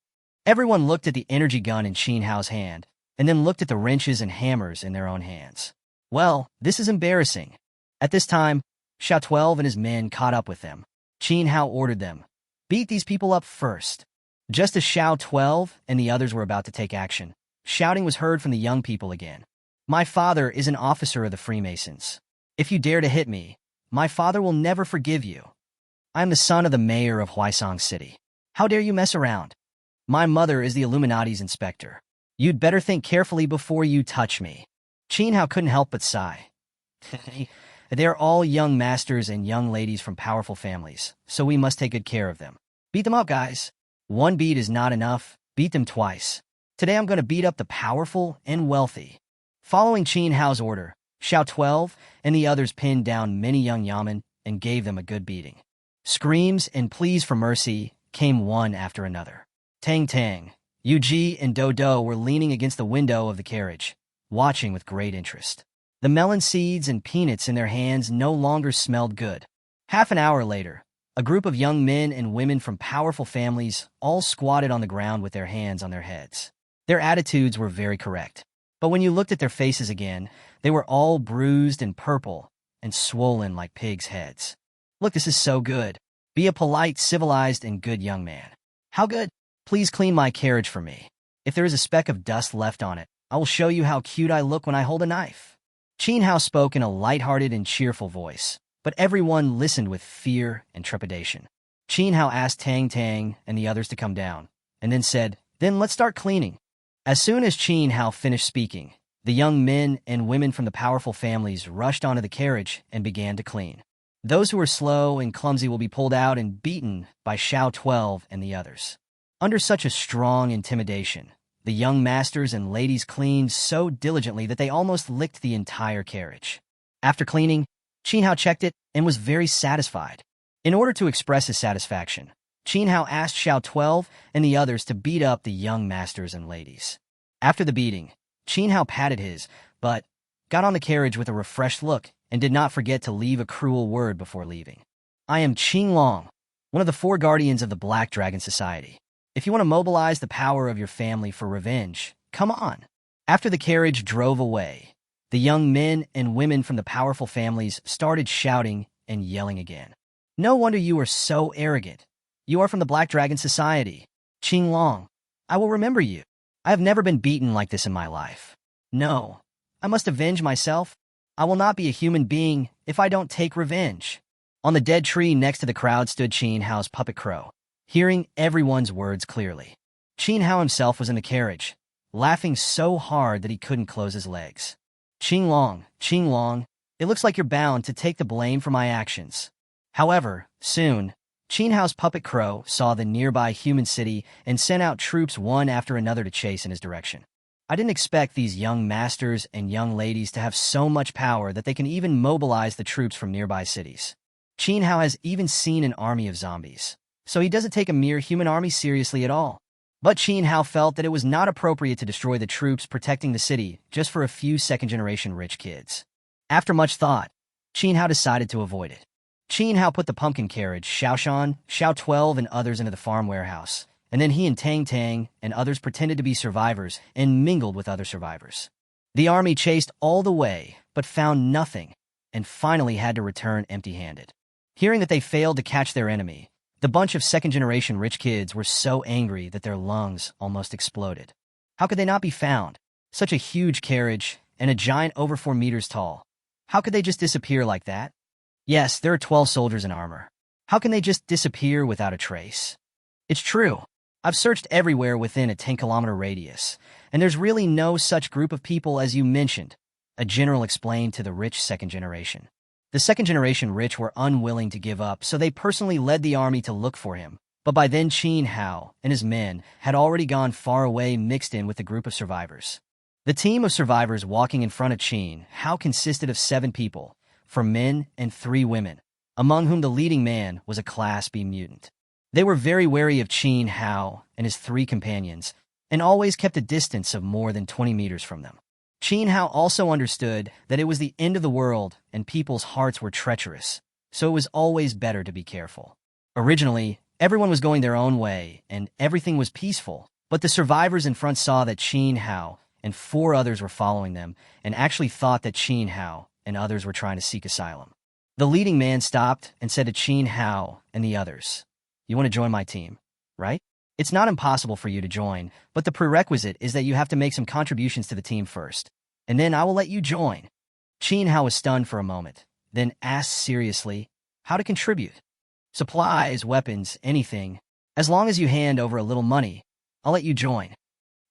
Everyone looked at the energy gun in Qinghao's hand, and then looked at the wrenches and hammers in their own hands. Well, this is embarrassing. At this time, Xiao 12 and his men caught up with them. Qinghao ordered them, "Beat these people up first." Just as Xiao 12 and the others were about to take action, shouting was heard from the young people again. "My father is an officer of the Freemasons. If you dare to hit me, my father will never forgive you. I am the son of the mayor of Huaisong City. How dare you mess around? My mother is the Illuminati's inspector. You'd better think carefully before you touch me." Qinghao couldn't help but sigh. They're all young masters and young ladies from powerful families, so we must take good care of them. Beat them up, guys. One beat is not enough. Beat them twice. Today I'm going to beat up the powerful and wealthy. Following Qinhao's order, Xiao 12 and the others pinned down many young yamen and gave them a good beating. Screams and pleas for mercy came one after another. Tang Tang, Yuji, and Dodo were leaning against the window of the carriage, watching with great interest. The melon seeds and peanuts in their hands no longer smelled good. Half an hour later, a group of young men and women from powerful families all squatted on the ground with their hands on their heads. Their attitudes were very correct. But when you looked at their faces again, they were all bruised and purple and swollen like pigs' heads. "Look, this is so good. Be a polite, civilized, and good young man." "How good? Please clean my carriage for me. If there is a speck of dust left on it, I will show you how cute I look when I hold a knife." Qinghao spoke in a light-hearted and cheerful voice, but everyone listened with fear and trepidation. Qinghao asked Tang Tang and the others to come down, and then said, "Then let's start cleaning." As soon as Qinghao finished speaking, the young men and women from the powerful families rushed onto the carriage and began to clean. Those who were slow and clumsy will be pulled out and beaten by Xiao 12 and the others. Under such a strong intimidation, the young masters and ladies cleaned so diligently that they almost licked the entire carriage. After cleaning, Qinghao checked it and was very satisfied. In order to express his satisfaction, Qinghao asked Xiao 12 and the others to beat up the young masters and ladies. After the beating, Qinghao patted his, but got on the carriage with a refreshed look and did not forget to leave a cruel word before leaving. "I am Qinglong, one of the 4 guardians of the Black Dragon Society. If you want to mobilize the power of your family for revenge, come on." After the carriage drove away, the young men and women from the powerful families started shouting and yelling again. "No wonder you are so arrogant. You are from the Black Dragon Society. Qinglong, I will remember you. I have never been beaten like this in my life. No, I must avenge myself. I will not be a human being if I don't take revenge." On the dead tree next to the crowd stood Qinhao's puppet crow, hearing everyone's words clearly. Qinghao himself was in the carriage, laughing so hard that he couldn't close his legs. Qinglong, it looks like you're bound to take the blame for my actions." However, soon, Qin Hao's puppet crow saw the nearby human city and sent out troops one after another to chase in his direction. I didn't expect these young masters and young ladies to have so much power that they can even mobilize the troops from nearby cities. Qin Hao has even seen an army of zombies, so he doesn't take a mere human army seriously at all. But Qin Hao felt that it was not appropriate to destroy the troops protecting the city just for a few second-generation rich kids. After much thought, Qin Hao decided to avoid it. Qin Hao put the pumpkin carriage, Xiaoshan, Xiao 12, and others into the farm warehouse, and then he and Tang Tang and others pretended to be survivors and mingled with other survivors. The army chased all the way, but found nothing, and finally had to return empty-handed. Hearing that they failed to catch their enemy, the bunch of second-generation rich kids were so angry that their lungs almost exploded. How could they not be found? Such a huge carriage and a giant over 4 meters tall. How could they just disappear like that? Yes, there are 12 soldiers in armor. How can they just disappear without a trace? It's true. I've searched everywhere within a 10-kilometer radius, and there's really no such group of people as you mentioned, a general explained to the rich second generation. The second-generation rich were unwilling to give up, so they personally led the army to look for him. But by then Qin Hao and his men had already gone far away, mixed in with the group of survivors. The team of survivors walking in front of Qin Hao consisted of 7 people, 4 men and 3 women, among whom the leading man was a Class B mutant. They were very wary of Qin Hao and his 3 companions, and always kept a distance of more than 20 meters from them. Qin Hao also understood that it was the end of the world and people's hearts were treacherous, so it was always better to be careful. Originally, everyone was going their own way and everything was peaceful, but the survivors in front saw that Qin Hao and 4 others were following them and actually thought that Qin Hao and others were trying to seek asylum. The leading man stopped and said to Qin Hao and the others, "You want to join my team, right? It's not impossible for you to join, but the prerequisite is that you have to make some contributions to the team first, and then I will let you join." Qin Hao was stunned for a moment, then asked seriously, "How to contribute?" "Supplies, weapons, anything. As long as you hand over a little money, I'll let you join."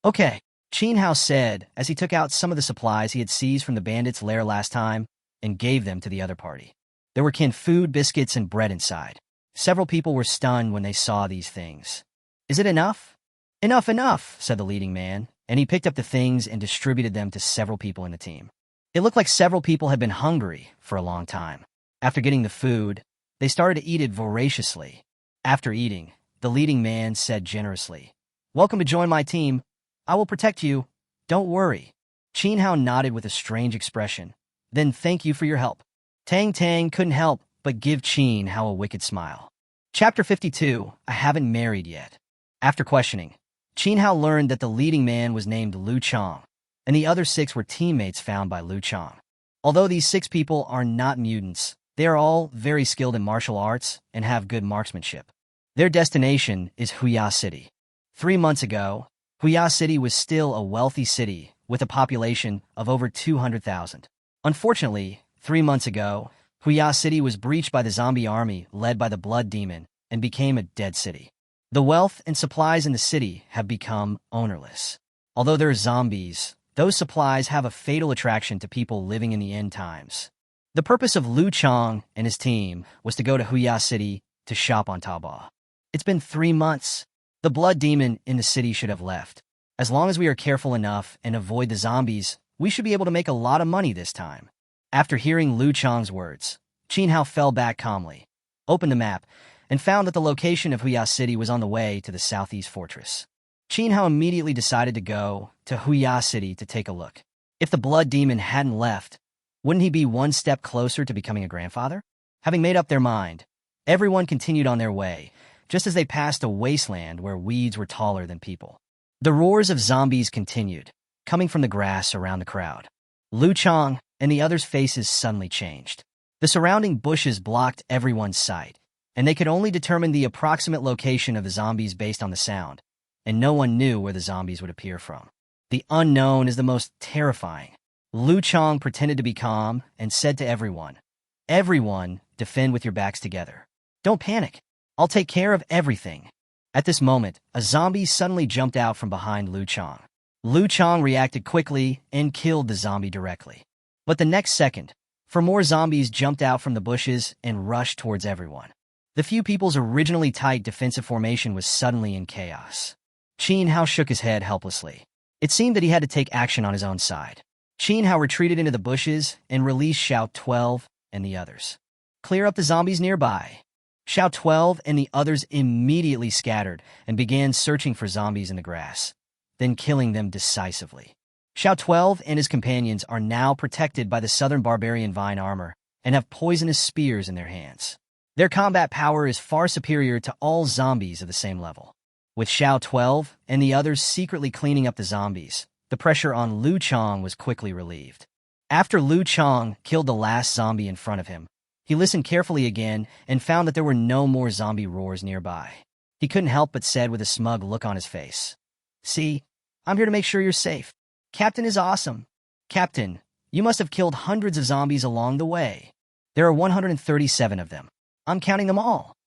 "Okay," Qin Hao said as he took out some of the supplies he had seized from the bandits' lair last time and gave them to the other party. There were canned food, biscuits, and bread inside. Several people were stunned when they saw these things. "Is it enough?" "Enough, enough," said the leading man, and he picked up the things and distributed them to several people in the team. It looked like several people had been hungry for a long time. After getting the food, they started to eat it voraciously. After eating, the leading man said generously, "Welcome to join my team. I will protect you. Don't worry." Qin Hao nodded with a strange expression. "Then thank you for your help." Tang Tang couldn't help but give Qin Hao a wicked smile. Chapter 52, I haven't married yet. After questioning, Qin Hao learned that the leading man was named Lu Chang, and the other 6 were teammates found by Lu Chang. Although these 6 people are not mutants, they are all very skilled in martial arts and have good marksmanship. Their destination is Huya City. 3 months ago, Huya City was still a wealthy city with a population of over 200,000. Unfortunately, 3 months ago, Huya City was breached by the zombie army led by the Blood Demon and became a dead city. The wealth and supplies in the city have become ownerless. Although there are zombies, those supplies have a fatal attraction to people living in the end times. The purpose of Lu Chang and his team was to go to Huya City to shop on Taobao. It's been 3 months. The Blood Demon in the city should have left. As long as we are careful enough and avoid the zombies, we should be able to make a lot of money this time. After hearing Lu Chang's words, Qin Hao fell back calmly, opened the map, and found that the location of Huya City was on the way to the southeast fortress. Qin Hao immediately decided to go to Huya City to take a look. If the Blood Demon hadn't left, wouldn't he be one step closer to becoming a grandfather? Having made up their mind, everyone continued on their way, just as they passed a wasteland where weeds were taller than people. The roars of zombies continued, coming from the grass around the crowd. Lu Chang and the others' faces suddenly changed. The surrounding bushes blocked everyone's sight, and they could only determine the approximate location of the zombies based on the sound, and no one knew where the zombies would appear from. The unknown is the most terrifying. Lu Chang pretended to be calm and said to everyone, "Everyone, defend with your backs together. Don't panic. I'll take care of everything." At this moment, a zombie suddenly jumped out from behind Lu Chang. Lu Chang reacted quickly and killed the zombie directly. But the next second, 4 more zombies jumped out from the bushes and rushed towards everyone. The The few people's originally tight defensive formation was suddenly in chaos. Qin Hao shook his head helplessly. It seemed that he had to take action on his own side. Qin Hao retreated into the bushes and released Xiao 12 and the others. Clear up the zombies nearby. Xiao 12 and the others immediately scattered and began searching for zombies in the grass, then killing them decisively. Xiao 12 and his companions are now protected by the Southern Barbarian Vine armor and have poisonous spears in their hands. Their combat power is far superior to all zombies of the same level. With Xiao 12 and the others secretly cleaning up the zombies, the pressure on Lu Chong was quickly relieved. After Lu Chong killed the last zombie in front of him, he listened carefully again and found that there were no more zombie roars nearby. He couldn't help but said with a smug look on his face, "See, I'm here to make sure you're safe. Captain is awesome. Captain, you must have killed hundreds of zombies along the way. There are 137 of them. I'm counting them all."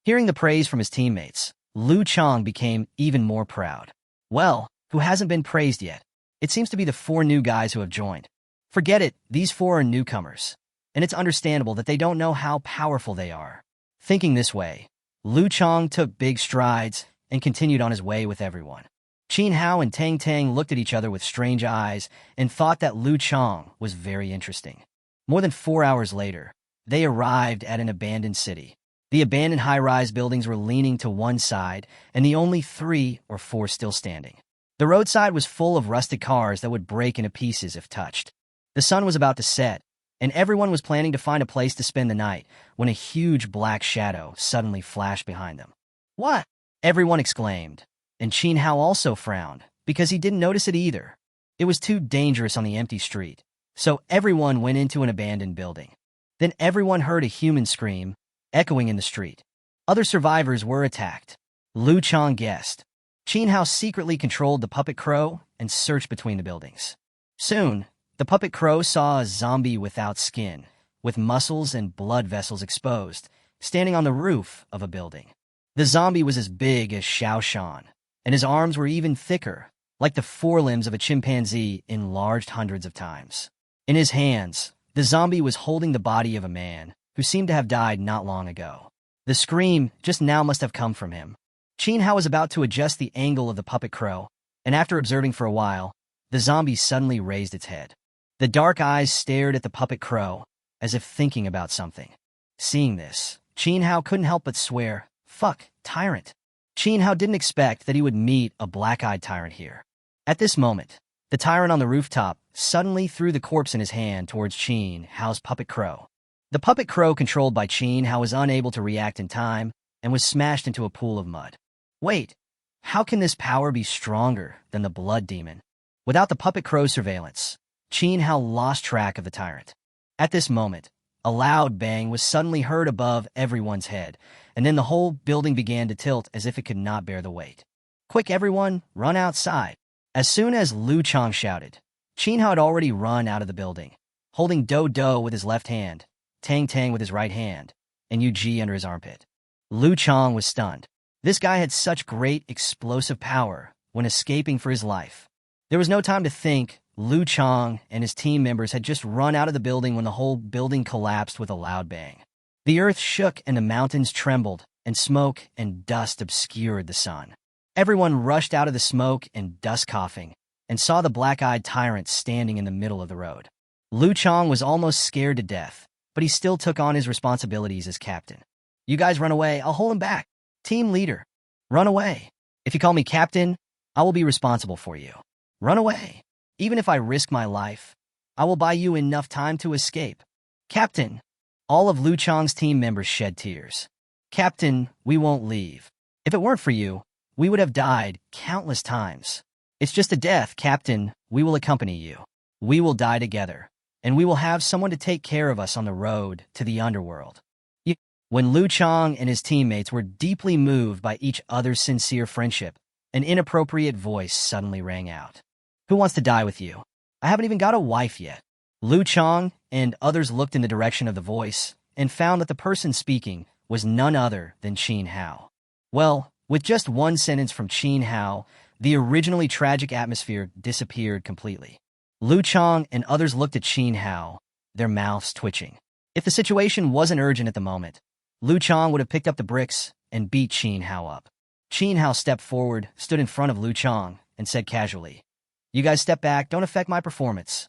Hearing the praise from his teammates, Lu Chong became even more proud. Well, who hasn't been praised yet? It seems to be the 4 new guys who have joined. Forget it, these 4 are newcomers, and it's understandable that they don't know how powerful they are. Thinking this way, Lu Chong took big strides and continued on his way with everyone. Qin Hao and Tang Tang looked at each other with strange eyes and thought that Lu Chong was very interesting. More than 4 hours later, they arrived at an abandoned city. The abandoned high-rise buildings were leaning to one side, and the only 3 or 4 still standing. The roadside was full of rusted cars that would break into pieces if touched. The sun was about to set, and everyone was planning to find a place to spend the night when a huge black shadow suddenly flashed behind them. "What?" everyone exclaimed, and Qin Hao also frowned, because he didn't notice it either. It was too dangerous on the empty street, so everyone went into an abandoned building. Then everyone heard a human scream, echoing in the street. Other survivors were attacked. Lu Chong guessed. Qin Hao secretly controlled the puppet crow and searched between the buildings. Soon, the puppet crow saw a zombie without skin, with muscles and blood vessels exposed, standing on the roof of a building. The zombie was as big as Xiao Shan, and his arms were even thicker, like the forelimbs of a chimpanzee enlarged hundreds of times. In his hands, the zombie was holding the body of a man who seemed to have died not long ago. The scream just now must have come from him. Qin Hao was about to adjust the angle of the puppet crow, and after observing for a while, the zombie suddenly raised its head. The dark eyes stared at the puppet crow, as if thinking about something. Seeing this, Qin Hao couldn't help but swear, "Fuck, tyrant." Qin Hao didn't expect that he would meet a black-eyed tyrant here. At this moment, the tyrant on the rooftop suddenly threw the corpse in his hand towards Qin Hao's puppet crow. The puppet crow controlled by Qin Hao was unable to react in time and was smashed into a pool of mud. Wait, how can this power be stronger than the blood demon? Without the puppet crow's surveillance, Qin Hao lost track of the tyrant. At this moment, a loud bang was suddenly heard above everyone's head, and then the whole building began to tilt as if it could not bear the weight. "Quick, everyone, run outside." As soon as Lu Chong shouted, Qin Hao had already run out of the building, holding Do Do with his left hand, Tang Tang with his right hand, and Yu Ji under his armpit. Lu Chong was stunned. This guy had such great explosive power when escaping for his life. There was no time to think. Lu Chong and his team members had just run out of the building when the whole building collapsed with a loud bang. The earth shook and the mountains trembled, and smoke and dust obscured the sun. Everyone rushed out of the smoke and dust coughing, and saw the black-eyed tyrant standing in the middle of the road. Lu Chong was almost scared to death, but he still took on his responsibilities as captain. "You guys run away, I'll hold him back. Team leader, run away. If you call me captain, I will be responsible for you. Run away. Even if I risk my life, I will buy you enough time to escape. Captain." All of Lu Chong's team members shed tears. "Captain, we won't leave. If it weren't for you, we would have died countless times. It's just a death, Captain. We will accompany you. We will die together, and we will have someone to take care of us on the road to the underworld." When Lu Chong and his teammates were deeply moved by each other's sincere friendship, an inappropriate voice suddenly rang out. "Who wants to die with you? I haven't even got a wife yet." Lu Chong and others looked in the direction of the voice and found that the person speaking was none other than Qin Hao. Well, with just one sentence from Qin Hao, the originally tragic atmosphere disappeared completely. Lu Chong and others looked at Qin Hao, their mouths twitching. If the situation wasn't urgent at the moment, Lu Chang would have picked up the bricks and beat Qin Hao up. Qin Hao stepped forward, stood in front of Lu Chang, and said casually, "You guys step back, don't affect my performance."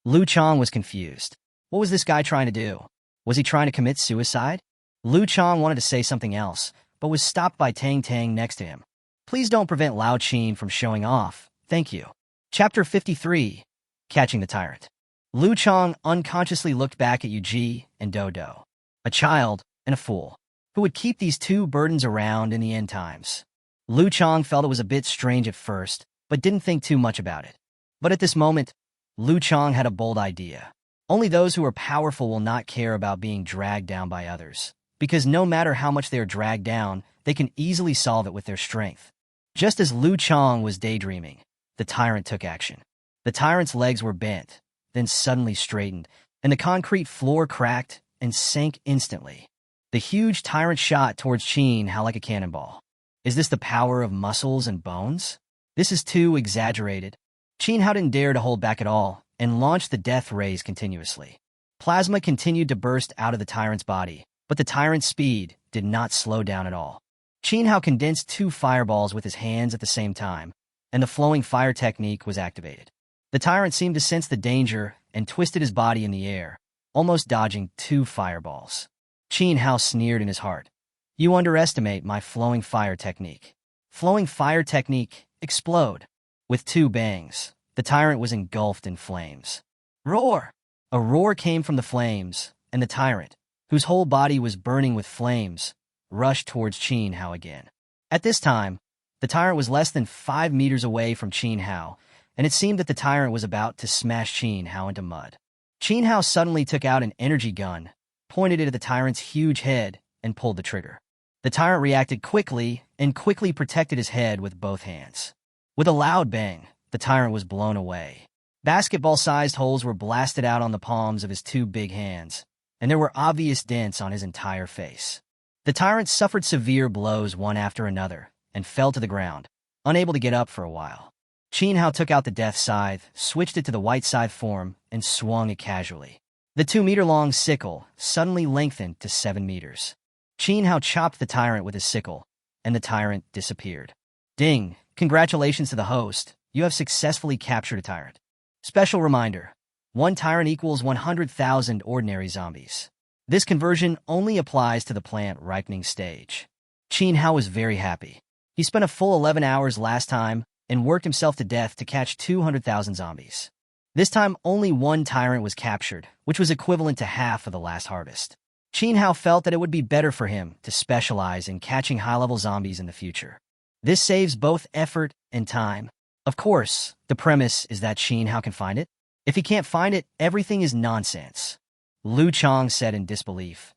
Lu Chang was confused. What was this guy trying to do? Was he trying to commit suicide? Lu Chang wanted to say something else, but was stopped by Tang Tang next to him. "Please don't prevent Lao Qin from showing off, thank you." Chapter 53, Catching the Tyrant. Lu Chang unconsciously looked back at Yuji and Dodo. A child and a fool. Who would keep these two burdens around in the end times? Lu Chang felt it was a bit strange at first, but didn't think too much about it. But at this moment, Lu Chang had a bold idea. Only those who are powerful will not care about being dragged down by others, because no matter how much they are dragged down, they can easily solve it with their strength. Just as Lu Chang was daydreaming, the tyrant took action. The tyrant's legs were bent, then suddenly straightened, and the concrete floor cracked and sank instantly. The huge tyrant shot towards Qin Hao like a cannonball. Is this the power of muscles and bones? This is too exaggerated. Qin Hao didn't dare to hold back at all and launched the death rays continuously. Plasma continued to burst out of the tyrant's body, but the tyrant's speed did not slow down at all. Qin Hao condensed 2 fireballs with his hands at the same time, and the flowing fire technique was activated. The tyrant seemed to sense the danger and twisted his body in the air, almost dodging 2 fireballs. Qin Hao sneered in his heart. "You underestimate my flowing fire technique." Flowing fire technique, explode. With 2 bangs, the tyrant was engulfed in flames. Roar! A roar came from the flames, and the tyrant, whose whole body was burning with flames, rushed towards Qin Hao again. At this time, the tyrant was less than 5 meters away from Qin Hao, and it seemed that the tyrant was about to smash Qin Hao into mud. Qin Hao suddenly took out an energy gun, pointed it at the tyrant's huge head, and pulled the trigger. The tyrant reacted quickly and quickly protected his head with both hands. With a loud bang, the tyrant was blown away. Basketball-sized holes were blasted out on the palms of his 2 big hands, and there were obvious dents on his entire face. The tyrant suffered severe blows one after another and fell to the ground, unable to get up for a while. Qin Hao took out the death scythe, switched it to the white scythe form, and swung it casually. The 2-meter-long sickle suddenly lengthened to 7 meters. Qin Hao chopped the tyrant with his sickle, and the tyrant disappeared. Ding! Congratulations to the host. You have successfully captured a tyrant. Special reminder. 1 tyrant equals 100,000 ordinary zombies. This conversion only applies to the plant ripening stage. Qin Hao was very happy. He spent a full 11 hours last time and worked himself to death to catch 200,000 zombies. This time, only 1 tyrant was captured, which was equivalent to half of the last harvest. Qin Hao felt that it would be better for him to specialize in catching high-level zombies in the future. This saves both effort and time. Of course, the premise is that Qin Hao can find it. If he can't find it, everything is nonsense. Lu Chang said in disbelief.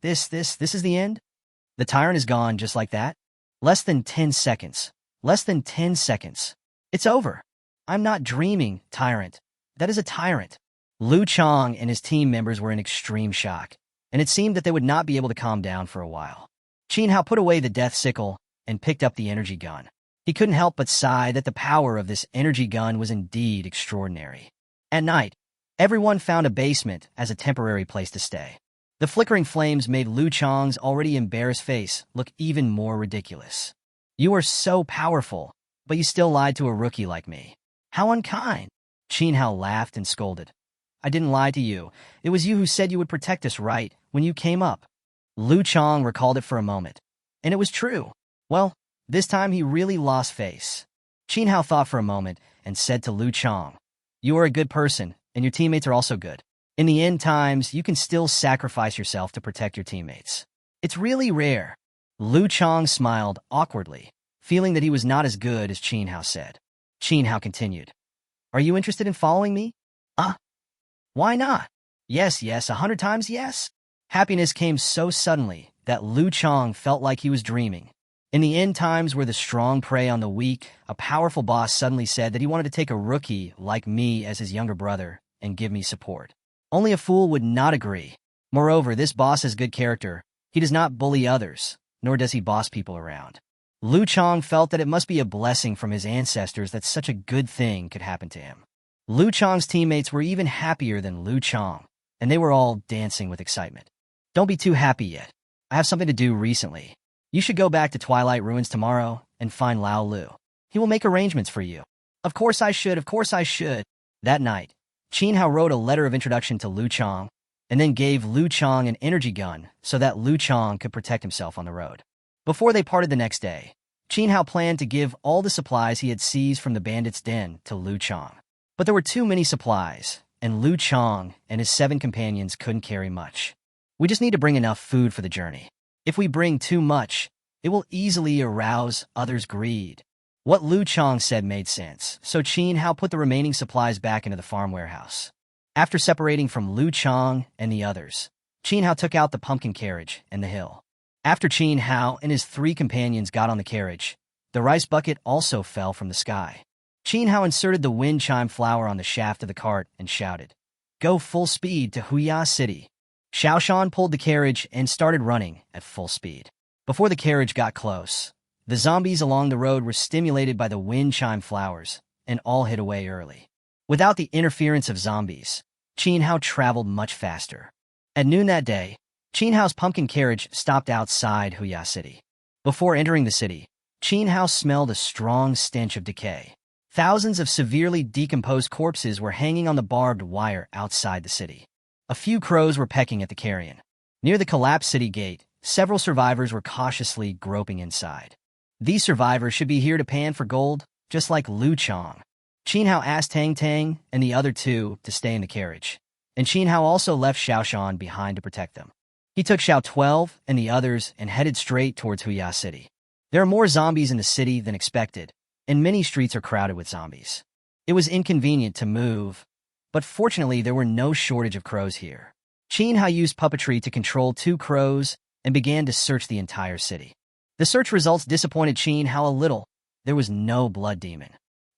This is the end? The tyrant is gone just like that? Less than 10 seconds. Less than 10 seconds. It's over. I'm not dreaming, tyrant. That is a tyrant. Lu Chang and his team members were in extreme shock, and it seemed that they would not be able to calm down for a while. Qin Hao put away the death sickle and picked up the energy gun. He couldn't help but sigh that the power of this energy gun was indeed extraordinary. At night, everyone found a basement as a temporary place to stay. The flickering flames made Lu Chang's already embarrassed face look even more ridiculous. "You are so powerful, but you still lied to a rookie like me. How unkind." Qin Hao laughed and scolded. "I didn't lie to you. It was you who said you would protect us, right, when you came up." Lu Chang recalled it for a moment, and it was true. Well, this time he really lost face. Qin Hao thought for a moment and said to Lu Chang, "You are a good person, and your teammates are also good. In the end times, you can still sacrifice yourself to protect your teammates. It's really rare." Lu Chang smiled awkwardly, feeling that he was not as good as Qin Hao said. Qin Hao continued, "Are you interested in following me?" Why not? Yes, 100 times yes." Happiness came so suddenly that Lu Chang felt like he was dreaming. In the end times where the strong prey on the weak, a powerful boss suddenly said that he wanted to take a rookie like me as his younger brother and give me support. Only a fool would not agree. Moreover, this boss has good character. He does not bully others, nor does he boss people around. Lu Chang felt that it must be a blessing from his ancestors that such a good thing could happen to him. Lu Chang's teammates were even happier than Lu Chang, and they were all dancing with excitement. "Don't be too happy yet. I have something to do recently. You should go back to Twilight Ruins tomorrow and find Lao Lu. He will make arrangements for you. Of course I should, of course I should. That night, Qin Hao wrote a letter of introduction to Lu Chong and then gave Lu Chong an energy gun so that Lu Chong could protect himself on the road. Before they parted the next day, Qin Hao planned to give all the supplies he had seized from the bandits' den to Lu Chong. But there were too many supplies, and Lu Chong and his 7 companions couldn't carry much. We just need to bring enough food for the journey. If we bring too much, it will easily arouse others' greed. What Lu Chong said made sense, so Qin Hao put the remaining supplies back into the farm warehouse. After separating from Lu Chong and the others, Qin Hao took out the pumpkin carriage and the hill. After Qin Hao and his 3 companions got on the carriage, the rice bucket also fell from the sky. Qin Hao inserted the wind chime flower on the shaft of the cart and shouted, "Go full speed to Huya City." Xiaoshan pulled the carriage and started running at full speed. Before the carriage got close, the zombies along the road were stimulated by the wind chime flowers and all hid away early. Without the interference of zombies, Qin Hao traveled much faster. At noon that day, Qin Hao's pumpkin carriage stopped outside Huya City. Before entering the city, Qin Hao smelled a strong stench of decay. Thousands of severely decomposed corpses were hanging on the barbed wire outside the city. A few crows were pecking at the carrion. Near the collapsed city gate, several survivors were cautiously groping inside. These survivors should be here to pan for gold, just like Lu Chong. Qin Hao asked Tang Tang and the other 2 to stay in the carriage, and Qin Hao also left Xiaoshan behind to protect them. He took Xiao 12 and the others and headed straight towards Huya City. There are more zombies in the city than expected, and many streets are crowded with zombies. It was inconvenient to move, but fortunately there were no shortage of crows here. Qin Hao used puppetry to control 2 crows and began to search the entire city. The search results disappointed Qin Hao a little. There was no blood demon.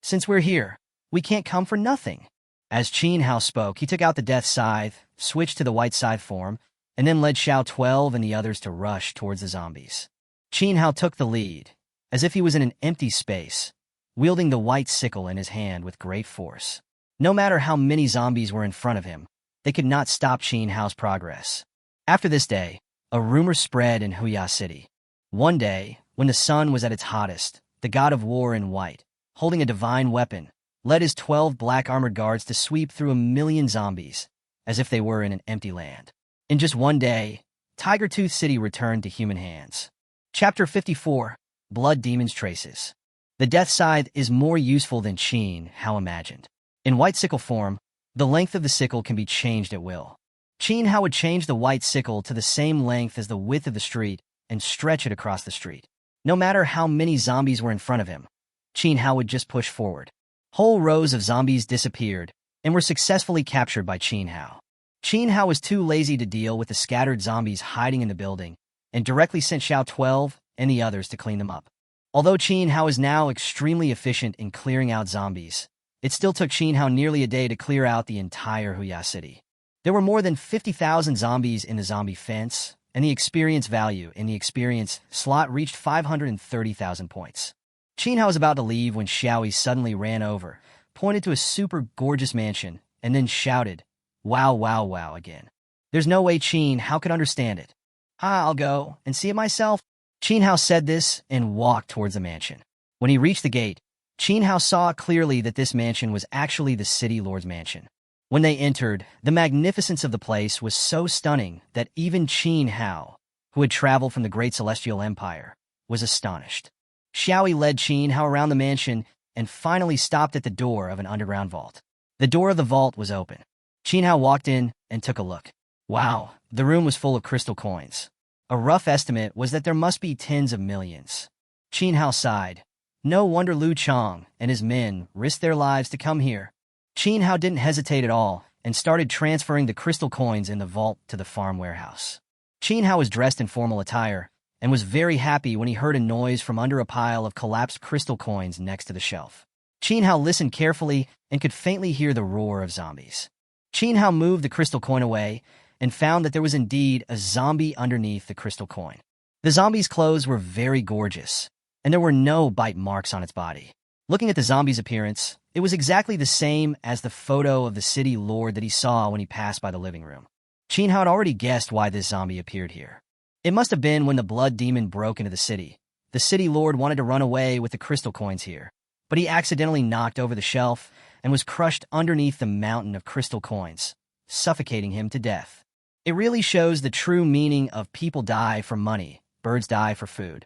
"Since we're here, we can't come for nothing." As Qin Hao spoke, he took out the death scythe, switched to the white scythe form, and then led Xiao 12 and the others to rush towards the zombies. Qin Hao took the lead, as if he was in an empty space, wielding the white sickle in his hand with great force. No matter how many zombies were in front of him, they could not stop Qin Hao's progress. After this day, a rumor spread in Huya City. One day, when the sun was at its hottest, the god of war in white, holding a divine weapon, led his 12 black armored guards to sweep through 1,000,000 zombies, as if they were in an empty land. In just one day, Tiger Tooth City returned to human hands. Chapter 54, Blood Demon's Traces. The Death Scythe is more useful than Qin Hao imagined. In white sickle form, the length of the sickle can be changed at will. Qin Hao would change the white sickle to the same length as the width of the street and stretch it across the street. No matter how many zombies were in front of him, Qin Hao would just push forward. Whole rows of zombies disappeared and were successfully captured by Qin Hao. Qin Hao was too lazy to deal with the scattered zombies hiding in the building and directly sent Xiao 12 and the others to clean them up. Although Qin Hao is now extremely efficient in clearing out zombies, it still took Qin Hao nearly a day to clear out the entire Huya City. There were more than 50,000 zombies in the zombie fence, and the experience value in the experience slot reached 530,000 points. Qin Hao was about to leave when Xiaoyi suddenly ran over, pointed to a super gorgeous mansion, and then shouted, "Wow, wow, wow," again. There's no way Qin Hao could understand it. "I'll go and see it myself." Qin Hao said this and walked towards the mansion. When he reached the gate, Qin Hao saw clearly that this mansion was actually the city lord's mansion. When they entered, the magnificence of the place was so stunning that even Qin Hao, who had traveled from the great celestial empire, was astonished. Xiaoyi led Qin Hao around the mansion and finally stopped at the door of an underground vault. The door of the vault was open. Qin Hao walked in and took a look. Wow, the room was full of crystal coins. A rough estimate was that there must be tens of millions. Qin Hao sighed. No wonder Lu Chong and his men risked their lives to come here. Qin Hao didn't hesitate at all and started transferring the crystal coins in the vault to the farm warehouse. Qin Hao was dressed in formal attire and was very happy when he heard a noise from under a pile of collapsed crystal coins next to the shelf. Qin Hao listened carefully and could faintly hear the roar of zombies. Qin Hao moved the crystal coin away and found that there was indeed a zombie underneath the crystal coin. The zombie's clothes were very gorgeous, and there were no bite marks on its body. Looking at the zombie's appearance, it was exactly the same as the photo of the city lord that he saw when he passed by the living room. Qin Hao had already guessed why this zombie appeared here. It must have been when the blood demon broke into the city. The city lord wanted to run away with the crystal coins here, but he accidentally knocked over the shelf and was crushed underneath the mountain of crystal coins, suffocating him to death. It really shows the true meaning of people die for money, birds die for food.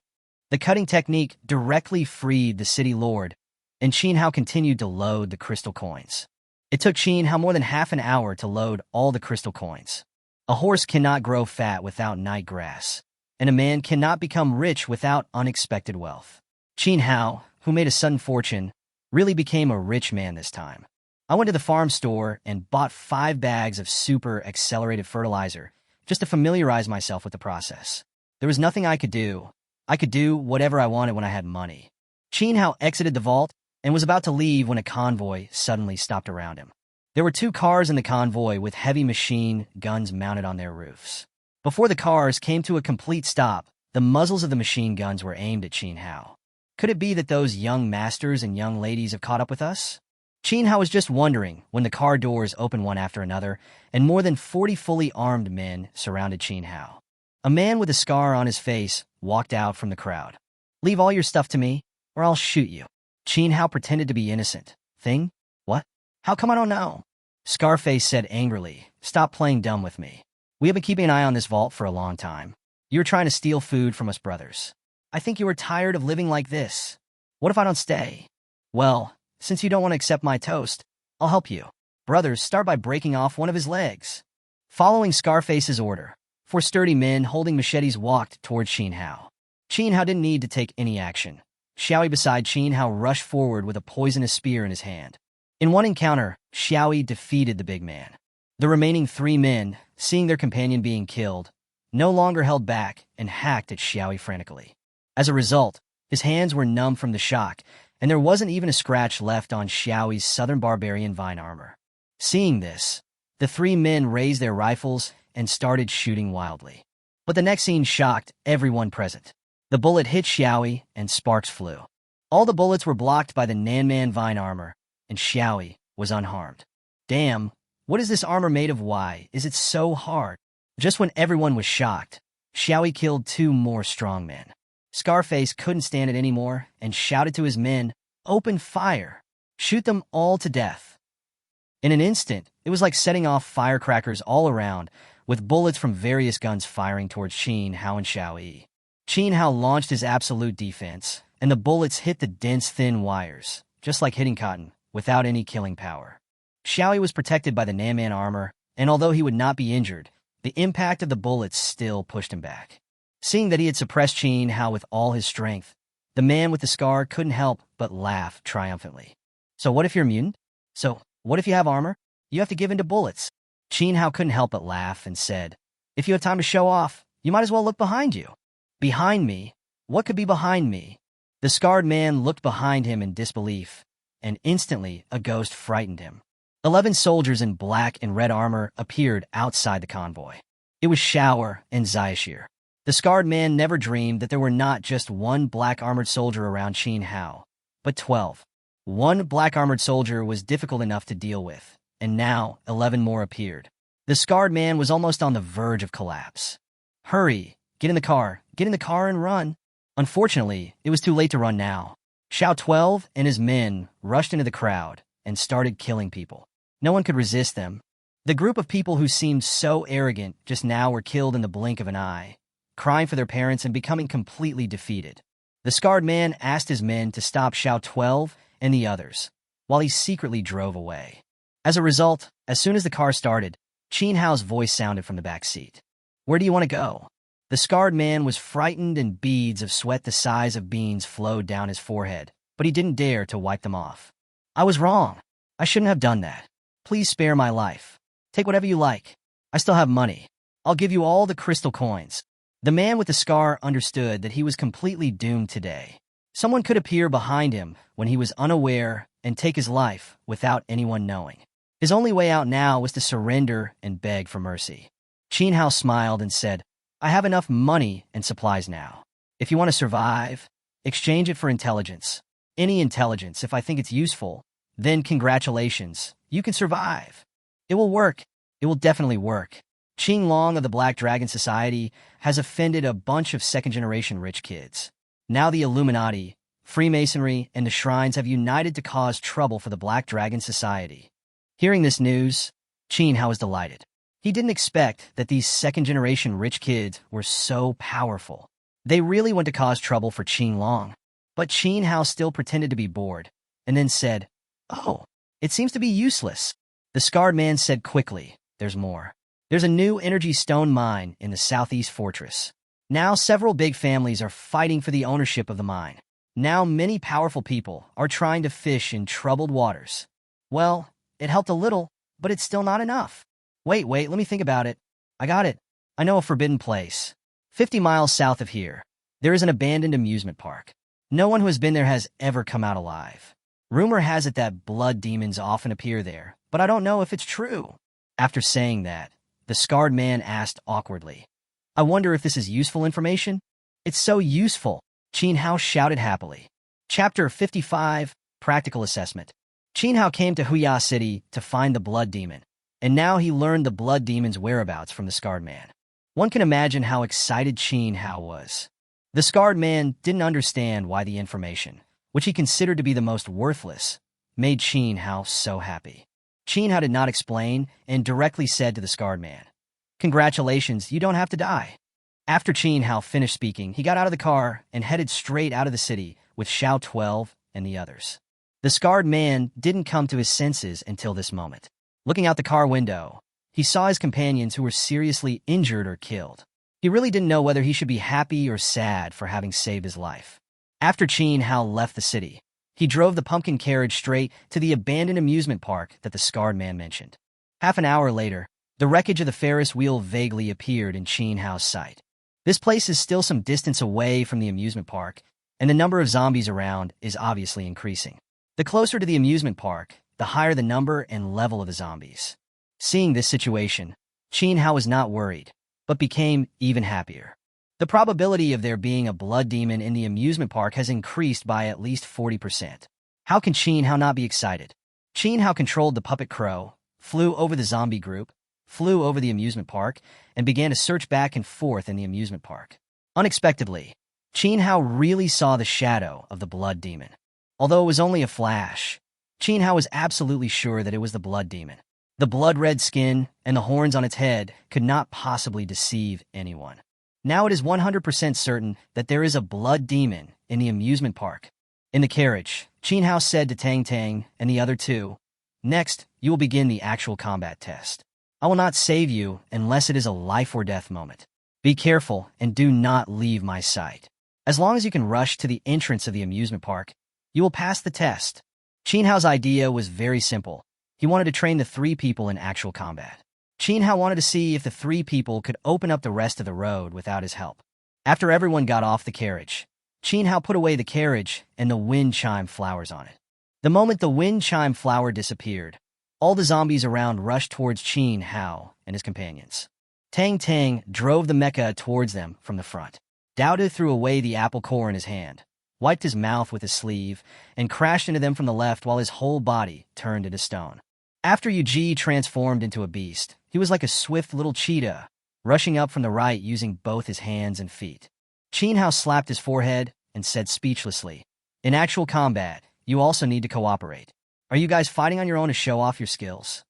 The cutting technique directly freed the city lord, and Qin Hao continued to load the crystal coins. It took Qin Hao more than half an hour to load all the crystal coins. A horse cannot grow fat without night grass, and a man cannot become rich without unexpected wealth. Qin Hao, who made a sudden fortune, really became a rich man this time. I went to the farm store and bought 5 bags of super accelerated fertilizer just to familiarize myself with the process. There was nothing I could do. I could do whatever I wanted when I had money. Qin Hao exited the vault and was about to leave when a convoy suddenly stopped around him. There were 2 cars in the convoy with heavy machine guns mounted on their roofs. Before the cars came to a complete stop, the muzzles of the machine guns were aimed at Qin Hao. Could it be that those young masters and young ladies have caught up with us? Qin Hao was just wondering when the car doors opened one after another, and more than 40 fully armed men surrounded Qin Hao. A man with a scar on his face walked out from the crowd. "Leave all your stuff to me, or I'll shoot you." Qin Hao pretended to be innocent. "Thing? What? How come I don't know?" Scarface said angrily, "Stop playing dumb with me. We have been keeping an eye on this vault for a long time. You're trying to steal food from us brothers. I think you are tired of living like this. What if I don't stay? Well, since you don't want to accept my toast, I'll help you." Brothers start by breaking off one of his legs. Following Scarface's order, 4 sturdy men holding machetes walked towards Qin Hao. Qin Hao didn't need to take any action. Xiaoyi beside Qin Hao rushed forward with a poisonous spear in his hand. In one encounter, Xiaoyi defeated the big man. The remaining 3 men, seeing their companion being killed, no longer held back and hacked at Xiaoyi frantically. As a result, his hands were numb from the shock, and there wasn't even a scratch left on Xiaoyi's southern barbarian vine armor. Seeing this, the 3 men raised their rifles and started shooting wildly. But the next scene shocked everyone present. The bullet hit Xiaoyi, and sparks flew. All the bullets were blocked by the Nanman vine armor, and Xiaoyi was unharmed. "Damn, what is this armor made of? Why is it so hard?" Just when everyone was shocked, Xiaoyi killed 2 more strongmen. Scarface couldn't stand it anymore and shouted to his men, "Open fire! Shoot them all to death!" In an instant, it was like setting off firecrackers all around, with bullets from various guns firing towards Qin Hao and Xiaoyi. Qin Hao launched his absolute defense, and the bullets hit the dense, thin wires, just like hitting cotton, without any killing power. Xiaoyi was protected by the Nanman armor, and although he would not be injured, the impact of the bullets still pushed him back. Seeing that he had suppressed Qin Hao with all his strength, the man with the scar couldn't help but laugh triumphantly. "So what if you're a mutant? So what if you have armor? You have to give in to bullets." Qin Hao couldn't help but laugh and said, "If you have time to show off, you might as well look behind you." "Behind me? What could be behind me?" The scarred man looked behind him in disbelief, and instantly a ghost frightened him. 11 soldiers in black and red armor appeared outside the convoy. It was Shower and Xiaxir. The scarred man never dreamed that there were not just 1 black-armored soldier around Qin Hao, but 12. 1 black-armored soldier was difficult enough to deal with, and now 11 more appeared. The scarred man was almost on the verge of collapse. "Hurry, get in the car and run." Unfortunately, it was too late to run now. Xiao 12 and his men rushed into the crowd and started killing people. No one could resist them. The group of people who seemed so arrogant just now were killed in the blink of an eye, crying for their parents and becoming completely defeated. The scarred man asked his men to stop Xiao 12 and the others, while he secretly drove away. As a result, as soon as the car started, Qin Hao's voice sounded from the back seat. "Where do you want to go?" The scarred man was frightened and beads of sweat the size of beans flowed down his forehead, but he didn't dare to wipe them off. "I was wrong. I shouldn't have done that. Please spare my life. Take whatever you like. I still have money. I'll give you all the crystal coins." The man with the scar understood that he was completely doomed today. Someone could appear behind him when he was unaware and take his life without anyone knowing. His only way out now was to surrender and beg for mercy. Qin Hao smiled and said, "I have enough money and supplies now. If you want to survive, exchange it for intelligence. Any intelligence, if I think it's useful, then congratulations, you can survive. It will work. It will definitely work." Qing Long of the Black Dragon Society has offended a bunch of second-generation rich kids. Now the Illuminati, Freemasonry, and the Shrines have united to cause trouble for the Black Dragon Society. Hearing this news, Qin Hao was delighted. He didn't expect that these second-generation rich kids were so powerful. They really want to cause trouble for Qing Long. But Qin Hao still pretended to be bored, and then said, "Oh, it seems to be useless." The scarred man said quickly, "There's more. There's a new energy stone mine in the southeast fortress. Now several big families are fighting for the ownership of the mine. Now many powerful people are trying to fish in troubled waters." Well, it helped a little, but it's still not enough. Wait, let me think about it. I got it. I know a forbidden place. 50 miles south of here, there is an abandoned amusement park. No one who has been there has ever come out alive. Rumor has it that blood demons often appear there, but I don't know if it's true. After saying that, the scarred man asked awkwardly, "I wonder if this is useful information?" "It's so useful," Qin Hao shouted happily. Chapter 55, Practical Assessment. Qin Hao came to Huya City to find the blood demon, and now he learned the blood demon's whereabouts from the scarred man. One can imagine how excited Qin Hao was. The scarred man didn't understand why the information, which he considered to be the most worthless, made Qin Hao so happy. Qin Hao did not explain and directly said to the scarred man, "Congratulations, you don't have to die." After Qin Hao finished speaking, he got out of the car and headed straight out of the city with Xiao 12 and the others. The scarred man didn't come to his senses until this moment. Looking out the car window, he saw his companions who were seriously injured or killed. He really didn't know whether he should be happy or sad for having saved his life. After Qin Hao left the city, he drove the pumpkin carriage straight to the abandoned amusement park that the scarred man mentioned. Half an hour later, the wreckage of the Ferris wheel vaguely appeared in Qin Hao's sight. This place is still some distance away from the amusement park, and the number of zombies around is obviously increasing. The closer to the amusement park, the higher the number and level of the zombies. Seeing this situation, Qin Hao was not worried, but became even happier. The probability of there being a blood demon in the amusement park has increased by at least 40%. How can Qin Hao not be excited? Qin Hao controlled the puppet crow, flew over the zombie group, flew over the amusement park, and began to search back and forth in the amusement park. Unexpectedly, Qin Hao really saw the shadow of the blood demon. Although it was only a flash, Qin Hao was absolutely sure that it was the blood demon. The blood-red skin and the horns on its head could not possibly deceive anyone. Now it is 100% certain that there is a blood demon in the amusement park. In the carriage, Qin Hao said to Tang and the other two, "Next, you will begin the actual combat test. I will not save you unless it is a life-or-death moment. Be careful and do not leave my sight. As long as you can rush to the entrance of the amusement park, you will pass the test." Qin Hao's idea was very simple. He wanted to train the 3 people in actual combat. Qin Hao wanted to see if the 3 people could open up the rest of the road without his help. After everyone got off the carriage, Qin Hao put away the carriage and the wind chime flowers on it. The moment the wind chime flower disappeared, all the zombies around rushed towards Qin Hao and his companions. Tang drove the mecha towards them from the front. Dowda threw away the apple core in his hand, wiped his mouth with his sleeve, and crashed into them from the left while his whole body turned into stone. After Yuji transformed into a beast, he was like a swift little cheetah, rushing up from the right using both his hands and feet. Qin Hao slapped his forehead and said speechlessly, "In actual combat, you also need to cooperate. Are you guys fighting on your own to show off your skills?"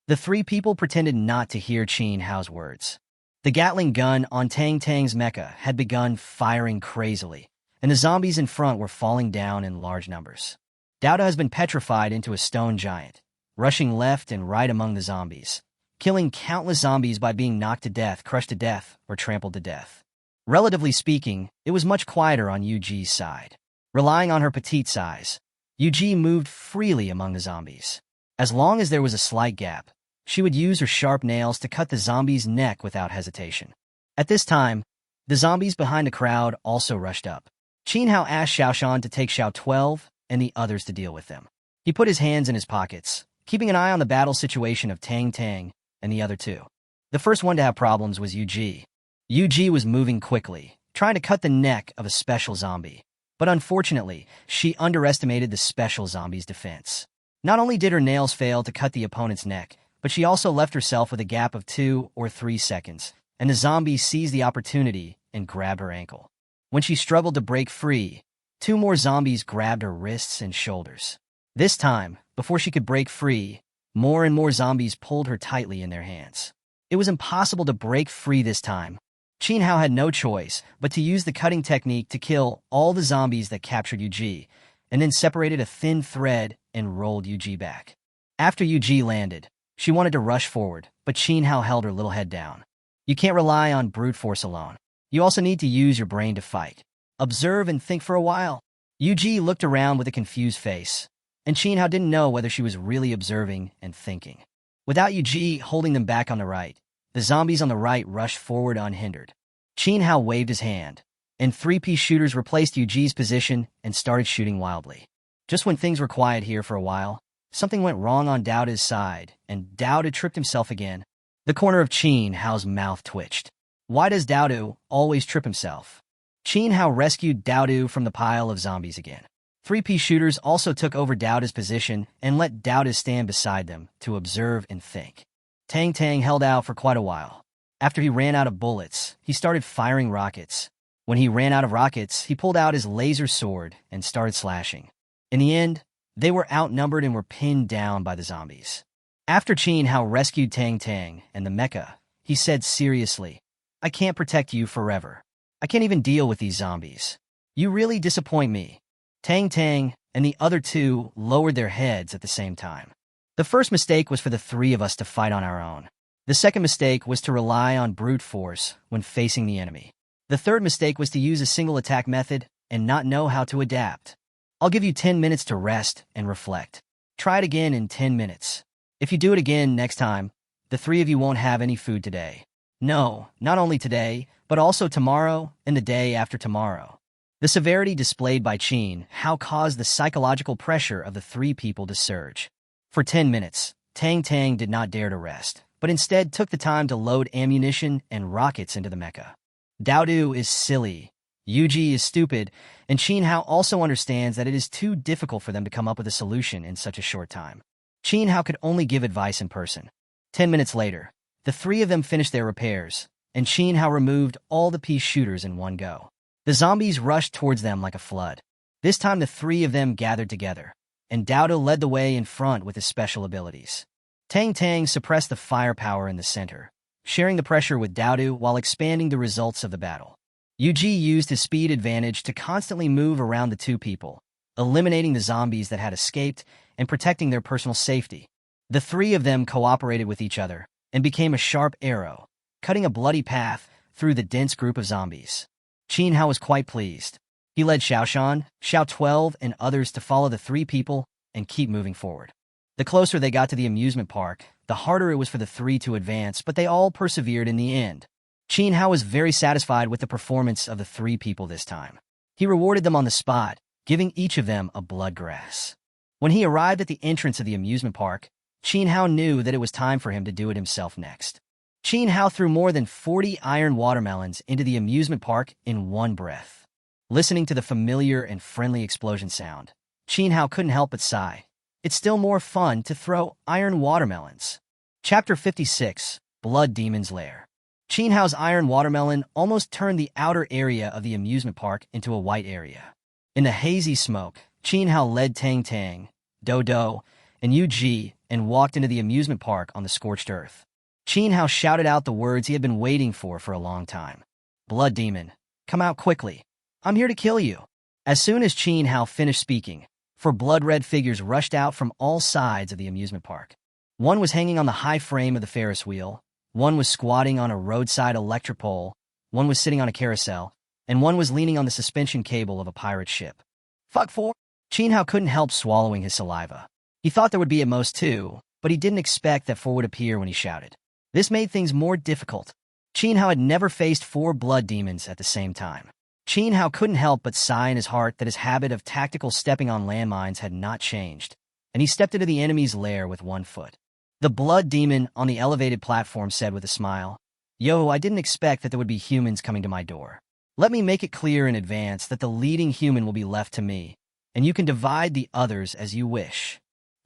The 3 people pretended not to hear Qin Hao's words. The Gatling gun on Tang's mecha had begun firing crazily, and the zombies in front were falling down in large numbers. Dowda has been petrified into a stone giant, rushing left and right among the zombies, killing countless zombies by being knocked to death, crushed to death, or trampled to death. Relatively speaking, it was much quieter on Yuji's side. Relying on her petite size, Yuji moved freely among the zombies. As long as there was a slight gap, she would use her sharp nails to cut the zombie's neck without hesitation. At this time, the zombies behind the crowd also rushed up. Qin Hao asked Xiaoshan to take Xiao 12 and the others to deal with them. He put his hands in his pockets, keeping an eye on the battle situation of Tang and the other 2. The first one to have problems was Yuji. Yuji was moving quickly, trying to cut the neck of a special zombie. But unfortunately, she underestimated the special zombie's defense. Not only did her nails fail to cut the opponent's neck, but she also left herself with a gap of 2 or 3 seconds, and the zombie seized the opportunity and grabbed her ankle. When she struggled to break free, 2 more zombies grabbed her wrists and shoulders. This time, before she could break free, more and more zombies pulled her tightly in their hands. It was impossible to break free this time. Qin Hao had no choice but to use the cutting technique to kill all the zombies that captured Yuji, and then separated a thin thread and rolled Yuji back. After Yuji landed, she wanted to rush forward, but Qin Hao held her little head down. You can't rely on brute force alone. You also need to use your brain to fight. Observe and think for a while. Yuji looked around with a confused face, and Qin Hao didn't know whether she was really observing and thinking. Without Yuji holding them back on the right, the zombies on the right rushed forward unhindered. Qin Hao waved his hand, and 3-piece shooters replaced Yuji's position and started shooting wildly. Just when things were quiet here for a while, something went wrong on Daoda's side, and Daoda tripped himself again. The corner of Qin Hao's mouth twitched. Why does Daoda always trip himself? Qin Hao rescued Daoda from the pile of zombies again. 3-piece shooters also took over Daoda's position and let Daoda stand beside them to observe and think. Tang Tang held out for quite a while. After he ran out of bullets, he started firing rockets. When he ran out of rockets, he pulled out his laser sword and started slashing. In the end, they were outnumbered and were pinned down by the zombies. After Qin Hao rescued Tang Tang and the mecha, he said seriously, "I can't protect you forever. I can't even deal with these zombies. You really disappoint me." Tang Tang and the other 2 lowered their heads at the same time. The first mistake was for the 3 of us to fight on our own. The second mistake was to rely on brute force when facing the enemy. The third mistake was to use a single attack method and not know how to adapt. I'll give you 10 minutes to rest and reflect. Try it again in 10 minutes. If you do it again next time, the 3 of you won't have any food today. No, not only today, but also tomorrow and the day after tomorrow. The severity displayed by Qin Hao caused the psychological pressure of the 3 people to surge. For 10 minutes, Tang Tang did not dare to rest, but instead took the time to load ammunition and rockets into the mecha. Daoda is silly, Yuji is stupid, and Qin Hao also understands that it is too difficult for them to come up with a solution in such a short time. Qin Hao could only give advice in person. 10 minutes later, the 3 of them finished their repairs, and Qin Hao removed all the piece shooters in one go. The zombies rushed towards them like a flood. This time the 3 of them gathered together, and Daoda led the way in front with his special abilities. Tang Tang suppressed the firepower in the center, sharing the pressure with Daoda while expanding the results of the battle. Yuji used his speed advantage to constantly move around the 2 people, eliminating the zombies that had escaped and protecting their personal safety. The 3 of them cooperated with each other and became a sharp arrow, cutting a bloody path through the dense group of zombies. Qin Hao was quite pleased. He led Xiaoshan, Xiao 12, and others to follow the 3 people and keep moving forward. The closer they got to the amusement park, the harder it was for the 3 to advance, but they all persevered in the end. Qin Hao was very satisfied with the performance of the 3 people this time. He rewarded them on the spot, giving each of them a blood grass. When he arrived at the entrance of the amusement park, Qin Hao knew that it was time for him to do it himself next. Qin Hao threw more than 40 iron watermelons into the amusement park in one breath. Listening to the familiar and friendly explosion sound, Qin Hao couldn't help but sigh. It's still more fun to throw iron watermelons. Chapter 56, Blood Demon's Lair. Qin Hao's iron watermelon almost turned the outer area of the amusement park into a white area. In the hazy smoke, Qin Hao led Tang Tang, Dodo, and Yuji and walked into the amusement park on the scorched earth. Qin Hao shouted out the words he had been waiting for a long time. "Blood Demon, come out quickly. I'm here to kill you." As soon as Qin Hao finished speaking, 4 blood-red figures rushed out from all sides of the amusement park. One was hanging on the high frame of the Ferris wheel, one was squatting on a roadside electric pole, one was sitting on a carousel, and one was leaning on the suspension cable of a pirate ship. "Fuck 4! Qin Hao couldn't help swallowing his saliva. He thought there would be at most 2, but he didn't expect that 4 would appear when he shouted. This made things more difficult. Qin Hao had never faced 4 blood demons at the same time. Qin Hao couldn't help but sigh in his heart that his habit of tactical stepping on landmines had not changed, and he stepped into the enemy's lair with 1 foot. The blood demon on the elevated platform said with a smile, "Yo, I didn't expect that there would be humans coming to my door. Let me make it clear in advance that the leading human will be left to me, and you can divide the others as you wish."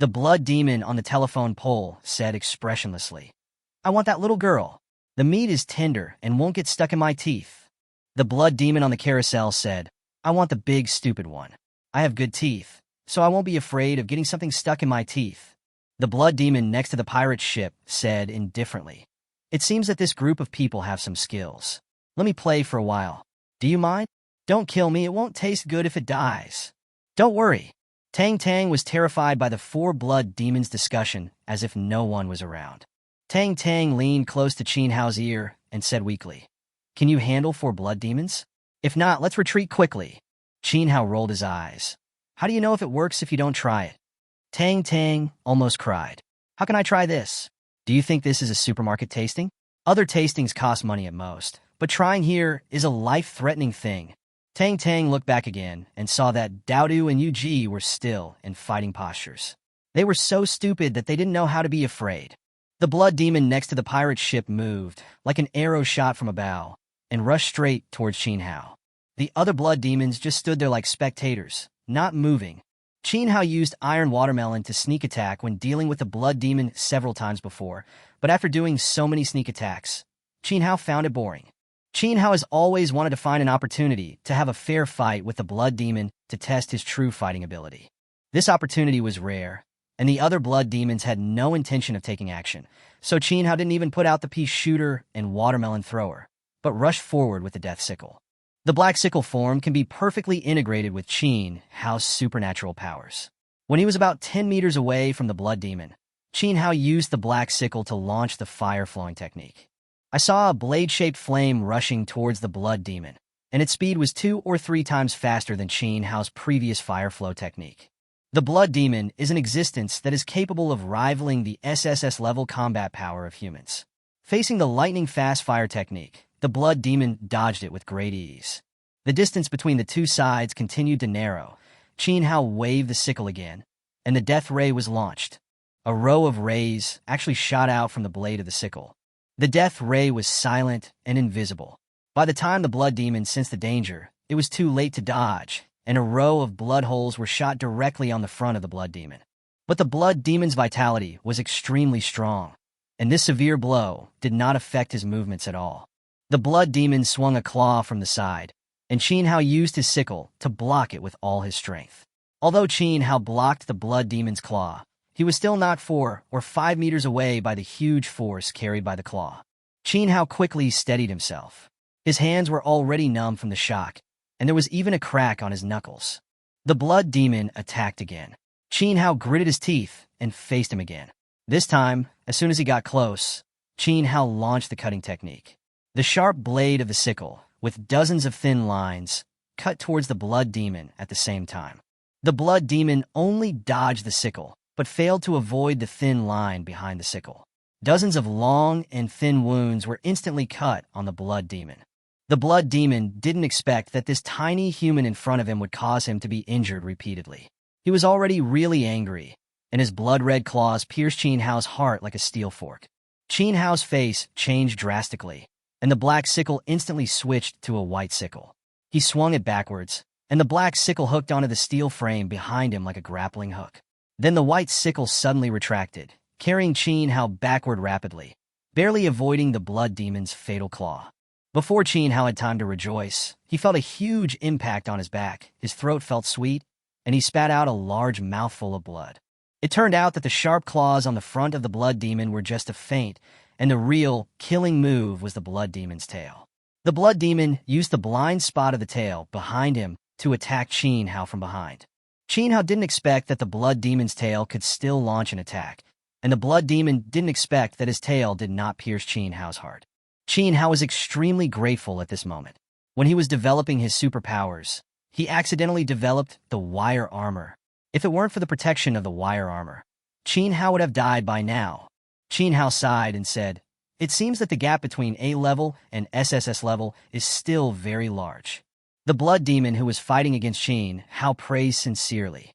The blood demon on the telephone pole said expressionlessly, "I want that little girl. The meat is tender and won't get stuck in my teeth." The blood demon on the carousel said, "I want the big, stupid one. I have good teeth, so I won't be afraid of getting something stuck in my teeth." The blood demon next to the pirate ship said indifferently, "It seems that this group of people have some skills. Let me play for a while. Do you mind? Don't kill me, it won't taste good if it dies." "Don't worry." Tang was terrified by the four blood demons' discussion as if no one was around. Tang leaned close to Qin Hao's ear and said weakly, "Can you handle four blood demons? If not, let's retreat quickly." Qin Hao rolled his eyes. "How do you know if it works if you don't try it?" Tang almost cried. "How can I try this? Do you think this is a supermarket tasting? Other tastings cost money at most, but trying here is a life-threatening thing." Tang looked back again and saw that Daodu and Yu were still in fighting postures. They were so stupid that they didn't know how to be afraid. The blood demon next to the pirate ship moved, like an arrow shot from a bow, and rushed straight towards Qin Hao. The other blood demons just stood there like spectators, not moving. Qin Hao used Iron Watermelon to sneak attack when dealing with the blood demon several times before, but after doing so many sneak attacks, Qin Hao found it boring. Qin Hao has always wanted to find an opportunity to have a fair fight with the blood demon to test his true fighting ability. This opportunity was rare, and the other blood demons had no intention of taking action, so Qin Hao didn't even put out the pea shooter and watermelon thrower, but rushed forward with the death sickle. The black sickle form can be perfectly integrated with Qin Hao's supernatural powers. When he was about 10 meters away from the blood demon, Qin Hao used the black sickle to launch the fire-flowing technique. I saw a blade-shaped flame rushing towards the blood demon, and its speed was 2 or 3 times faster than Qin Hao's previous fire flow technique. The blood demon is an existence that is capable of rivaling the SSS-level combat power of humans. Facing the lightning-fast fire technique, the blood demon dodged it with great ease. The distance between the two sides continued to narrow. Qin Hao waved the sickle again, and the death ray was launched. A row of rays actually shot out from the blade of the sickle. The death ray was silent and invisible. By the time the blood demon sensed the danger, it was too late to dodge, and a row of blood holes were shot directly on the front of the blood demon. But the blood demon's vitality was extremely strong, and this severe blow did not affect his movements at all. The blood demon swung a claw from the side, and Qin Hao used his sickle to block it with all his strength. Although Qin Hao blocked the blood demon's claw, he was still not 4 or 5 meters away by the huge force carried by the claw. Qin Hao quickly steadied himself. His hands were already numb from the shock, and there was even a crack on his knuckles. The blood demon attacked again. Qin Hao gritted his teeth and faced him again. This time, as soon as he got close, Qin Hao launched the cutting technique. The sharp blade of the sickle, with dozens of thin lines, cut towards the blood demon at the same time. The blood demon only dodged the sickle, but failed to avoid the thin line behind the sickle. Dozens of long and thin wounds were instantly cut on the blood demon. The blood demon didn't expect that this tiny human in front of him would cause him to be injured repeatedly. He was already really angry, and his blood-red claws pierced Qin Hao's heart like a steel fork. Qin Hao's face changed drastically, and the black sickle instantly switched to a white sickle. He swung it backwards, and the black sickle hooked onto the steel frame behind him like a grappling hook. Then the white sickle suddenly retracted, carrying Qin Hao backward rapidly, barely avoiding the blood demon's fatal claw. Before Qin Hao had time to rejoice, he felt a huge impact on his back, his throat felt sweet, and he spat out a large mouthful of blood. It turned out that the sharp claws on the front of the blood demon were just a feint, and the real, killing move was the blood demon's tail. The blood demon used the blind spot of the tail behind him to attack Qin Hao from behind. Qin Hao didn't expect that the blood demon's tail could still launch an attack, and the blood demon didn't expect that his tail did not pierce Qin Hao's heart. Qin Hao was extremely grateful at this moment. When he was developing his superpowers, he accidentally developed the wire armor. If it weren't for the protection of the wire armor, Qin Hao would have died by now. Qin Hao sighed and said, "It seems that the gap between A-level and SSS level is still very large." The blood demon who was fighting against Qin Hao praised sincerely.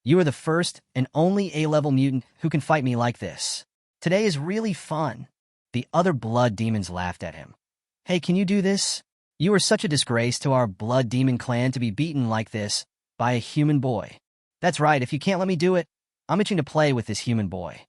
"You are the first and only A-level mutant who can fight me like this. Today is really fun." The other blood demons laughed at him. "Hey, can you do this? You are such a disgrace to our blood demon clan to be beaten like this by a human boy." "That's right, if you can't let me do it, I'm itching to play with this human boy.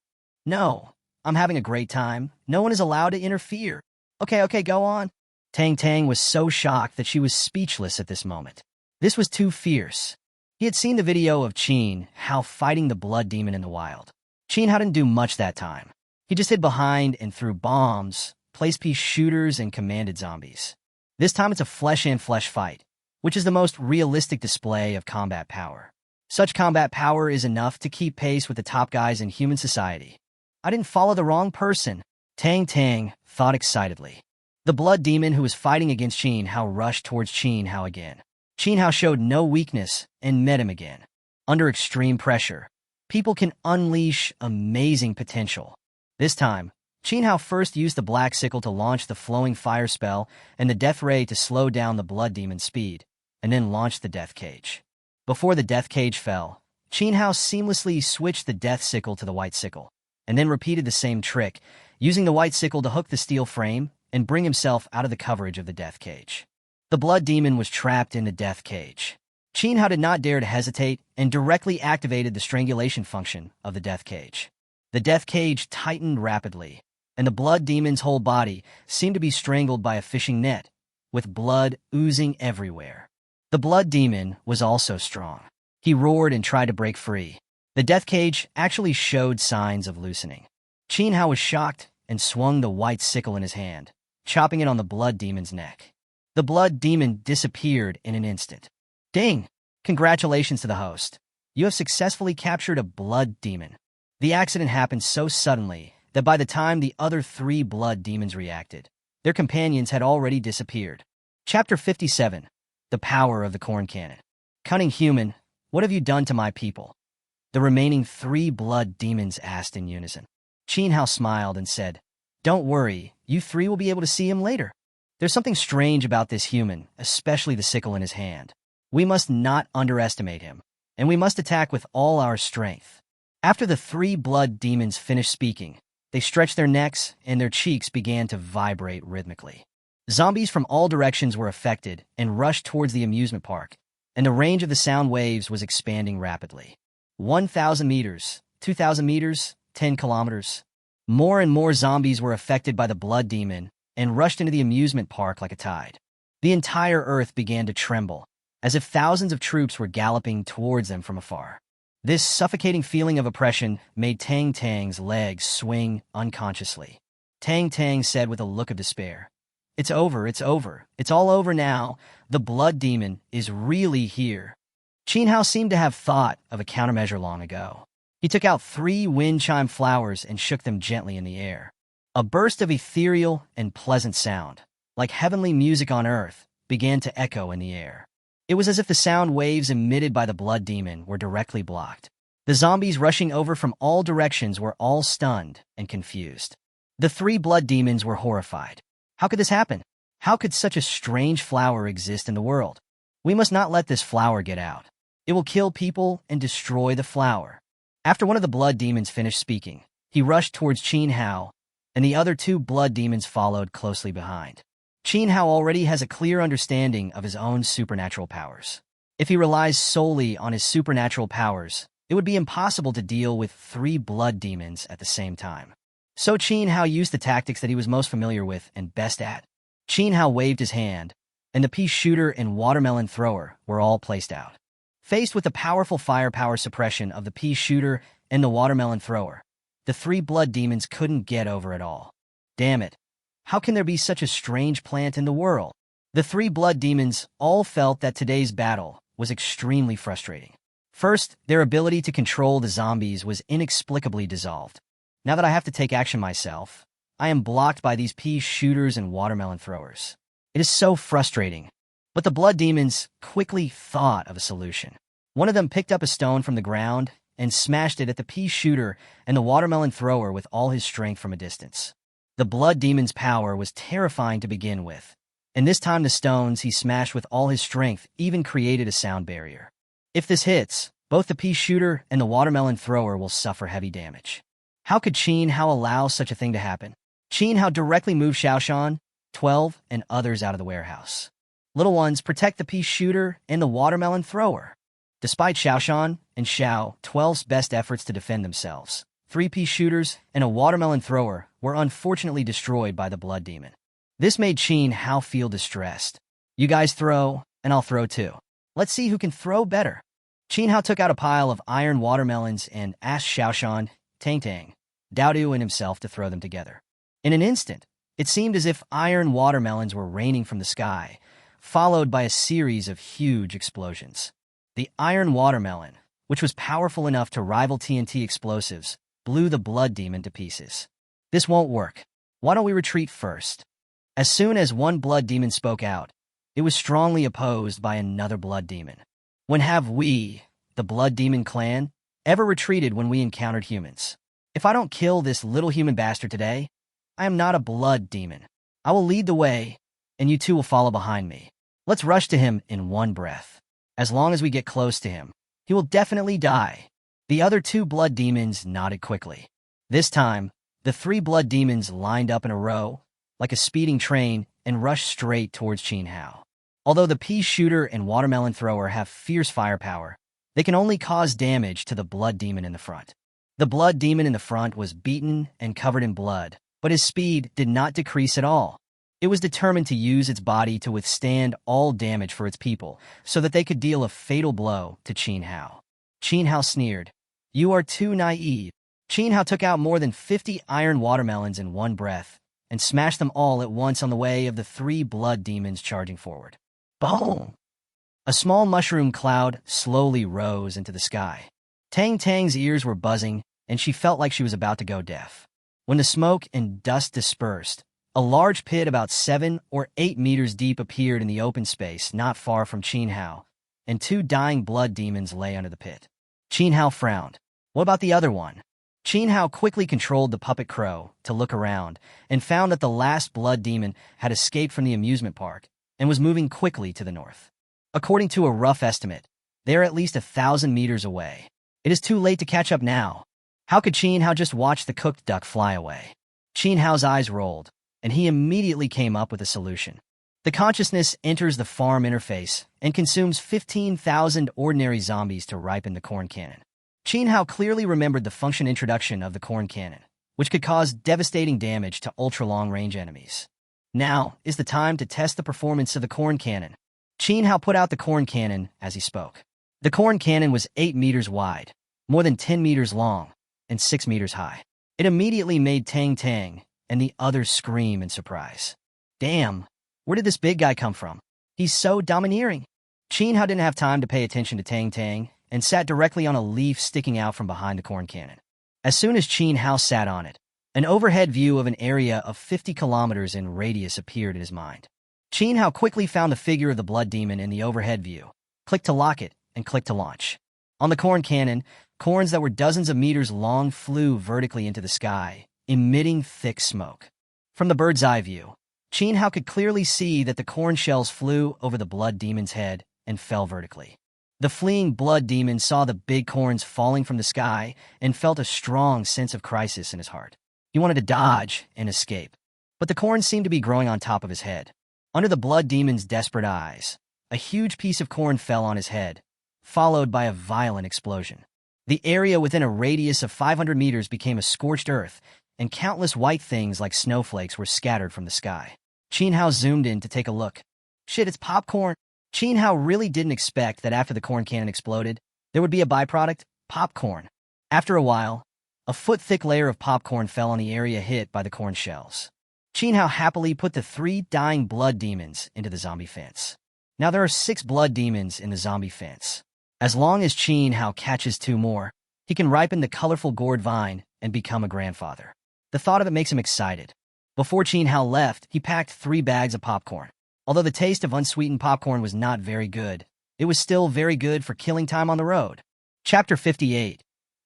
No, I'm having a great time. No one is allowed to interfere. Okay, go on. Tang Tang was so shocked that she was speechless at this moment. This was too fierce. He had seen the video of Qin Hao fighting the blood demon in the wild. Qin Hao didn't do much that time. He just hid behind and threw bombs, placed pea shooters, and commanded zombies. This time it's a flesh-and-flesh fight, which is the most realistic display of combat power. Such combat power is enough to keep pace with the top guys in human society. I didn't follow the wrong person, Tang Tang thought excitedly. The blood demon who was fighting against Qin Hao rushed towards Qin Hao again. Qin Hao showed no weakness and met him again. Under extreme pressure, people can unleash amazing potential. This time, Qin Hao first used the black sickle to launch the flowing fire spell and the death ray to slow down the blood demon's speed, and then launched the death cage. Before the death cage fell, Qin Hao seamlessly switched the death sickle to the white sickle, and then repeated the same trick, using the white sickle to hook the steel frame and bring himself out of the coverage of the death cage. The blood demon was trapped in the death cage. Qin Hao did not dare to hesitate and directly activated the strangulation function of the death cage. The death cage tightened rapidly, and the blood demon's whole body seemed to be strangled by a fishing net, with blood oozing everywhere. The blood demon was also strong. He roared and tried to break free. The death cage actually showed signs of loosening. Qin Hao was shocked and swung the white sickle in his hand, chopping it on the blood demon's neck. The blood demon disappeared in an instant. Ding! Congratulations to the host. You have successfully captured a blood demon. The accident happened so suddenly that by the time the other 3 blood demons reacted, their companions had already disappeared. Chapter 57. The Power of the Corn Cannon. Cunning human, what have you done to my people? The remaining 3 blood demons asked in unison. Qin Hao smiled and said, Don't worry, you 3 will be able to see him later. There's something strange about this human, especially the sickle in his hand. We must not underestimate him, and we must attack with all our strength. After the 3 blood demons finished speaking, they stretched their necks and their cheeks began to vibrate rhythmically. Zombies from all directions were affected and rushed towards the amusement park, and the range of the sound waves was expanding rapidly. 1,000 meters, 2,000 meters, 10 kilometers. More and more zombies were affected by the blood demon and rushed into the amusement park like a tide. The entire earth began to tremble, as if thousands of troops were galloping towards them from afar. This suffocating feeling of oppression made Tang Tang's legs swing unconsciously. Tang Tang said with a look of despair, It's over, it's all over now. The blood demon is really here. Qin Hao seemed to have thought of a countermeasure long ago. He took out 3 wind chime flowers and shook them gently in the air. A burst of ethereal and pleasant sound, like heavenly music on earth, began to echo in the air. It was as if the sound waves emitted by the blood demon were directly blocked. The zombies rushing over from all directions were all stunned and confused. The 3 blood demons were horrified. How could this happen? How could such a strange flower exist in the world? We must not let this flower get out. It will kill people and destroy the flower. After one of the blood demons finished speaking, he rushed towards Qin Hao, and the other 2 blood demons followed closely behind. Qin Hao already has a clear understanding of his own supernatural powers. If he relies solely on his supernatural powers, it would be impossible to deal with 3 blood demons at the same time. So Qin Hao used the tactics that he was most familiar with and best at. Qin Hao waved his hand, and the pea shooter and watermelon thrower were all placed out. Faced with the powerful firepower suppression of the pea shooter and the watermelon thrower, the 3 blood demons couldn't get over it all. Damn it. How can there be such a strange plant in the world? The 3 blood demons all felt that today's battle was extremely frustrating. First, their ability to control the zombies was inexplicably dissolved. Now that I have to take action myself, I am blocked by these pea shooters and watermelon throwers. It is so frustrating. But the blood demons quickly thought of a solution. One of them picked up a stone from the ground and smashed it at the pea shooter and the watermelon thrower with all his strength from a distance. The blood demon's power was terrifying to begin with, and this time the stones he smashed with all his strength even created a sound barrier. If this hits, both the pea shooter and the watermelon thrower will suffer heavy damage. How could Qin Hao allow such a thing to happen? Qin Hao directly moved Xiaoshan, 12, and others out of the warehouse. Little ones, protect the pea shooter and the watermelon thrower. Despite Xiaoshan and Xiao 12's best efforts to defend themselves, 3-piece shooters and a watermelon thrower were unfortunately destroyed by the blood demon. This made Qin Hao feel distressed. You guys throw, and I'll throw too. Let's see who can throw better. Qin Hao took out a pile of iron watermelons and asked Xiaoshan, Tang, Daodu, and himself to throw them together. In an instant, it seemed as if iron watermelons were raining from the sky, followed by a series of huge explosions. The iron watermelon, which was powerful enough to rival TNT explosives, blew the blood demon to pieces. This won't work. Why don't we retreat first? As soon as one blood demon spoke out, it was strongly opposed by another blood demon. When have we, the blood demon clan, ever retreated when we encountered humans? If I don't kill this little human bastard today, I am not a blood demon. I will lead the way, and you two will follow behind me. Let's rush to him in one breath. As long as we get close to him, he will definitely die. The other 2 blood demons nodded quickly. This time, the 3 blood demons lined up in a row, like a speeding train, and rushed straight towards Qin Hao. Although the pea shooter and watermelon thrower have fierce firepower, they can only cause damage to the blood demon in the front. The blood demon in the front was beaten and covered in blood, but his speed did not decrease at all. It was determined to use its body to withstand all damage for its people, so that they could deal a fatal blow to Qin Hao. Qin Hao sneered, "You are too naive." Qin Hao took out more than 50 iron watermelons in one breath, and smashed them all at once on the way of the 3 blood demons charging forward. Boom! A small mushroom cloud slowly rose into the sky. Tang's ears were buzzing, and she felt like she was about to go deaf. When the smoke and dust dispersed, a large pit about 7 or 8 meters deep appeared in the open space not far from Qin Hao, and 2 dying blood demons lay under the pit. Qin Hao frowned. What about the other one? Qin Hao quickly controlled the puppet crow to look around, and found that the last blood demon had escaped from the amusement park and was moving quickly to the north. According to a rough estimate, they are at least 1,000 meters away. It is too late to catch up now. How could Qin Hao just watch the cooked duck fly away? Qin Hao's eyes rolled, and he immediately came up with a solution. The consciousness enters the farm interface and consumes 15,000 ordinary zombies to ripen the corn cannon. Qin Hao clearly remembered the function introduction of the corn cannon, which could cause devastating damage to ultra-long-range enemies. Now is the time to test the performance of the corn cannon. Qin Hao put out the corn cannon as he spoke. The corn cannon was 8 meters wide, more than 10 meters long, and 6 meters high. It immediately made Tang and the others scream in surprise. Damn, where did this big guy come from? He's so domineering. Qin Hao didn't have time to pay attention to Tang and sat directly on a leaf sticking out from behind the corn cannon. As soon as Qin Hao sat on it, an overhead view of an area of 50 kilometers in radius appeared in his mind. Qin Hao quickly found the figure of the blood demon in the overhead view, clicked to lock it, and clicked to launch. On the corn cannon, corns that were dozens of meters long flew vertically into the sky, emitting thick smoke. From the bird's eye view, Qin Hao could clearly see that the corn shells flew over the blood demon's head and fell vertically. The fleeing blood demon saw the big corns falling from the sky and felt a strong sense of crisis in his heart. He wanted to dodge and escape, but the corn seemed to be growing on top of his head. Under the blood demon's desperate eyes, a huge piece of corn fell on his head, followed by a violent explosion. The area within a radius of 500 meters became a scorched earth, and countless white things like snowflakes were scattered from the sky. Qin Hao zoomed in to take a look. Shit, it's popcorn! Qin Hao really didn't expect that after the corn cannon exploded, there would be a byproduct, popcorn. After a while, a foot-thick layer of popcorn fell on the area hit by the corn shells. Qin Hao happily put the 3 dying blood demons into the zombie fence. Now there are 6 blood demons in the zombie fence. As long as Qin Hao catches 2 more, he can ripen the colorful gourd vine and become a grandfather. The thought of it makes him excited. Before Qin Hao left, he packed 3 bags of popcorn. Although the taste of unsweetened popcorn was not very good, it was still very good for killing time on the road. Chapter 58.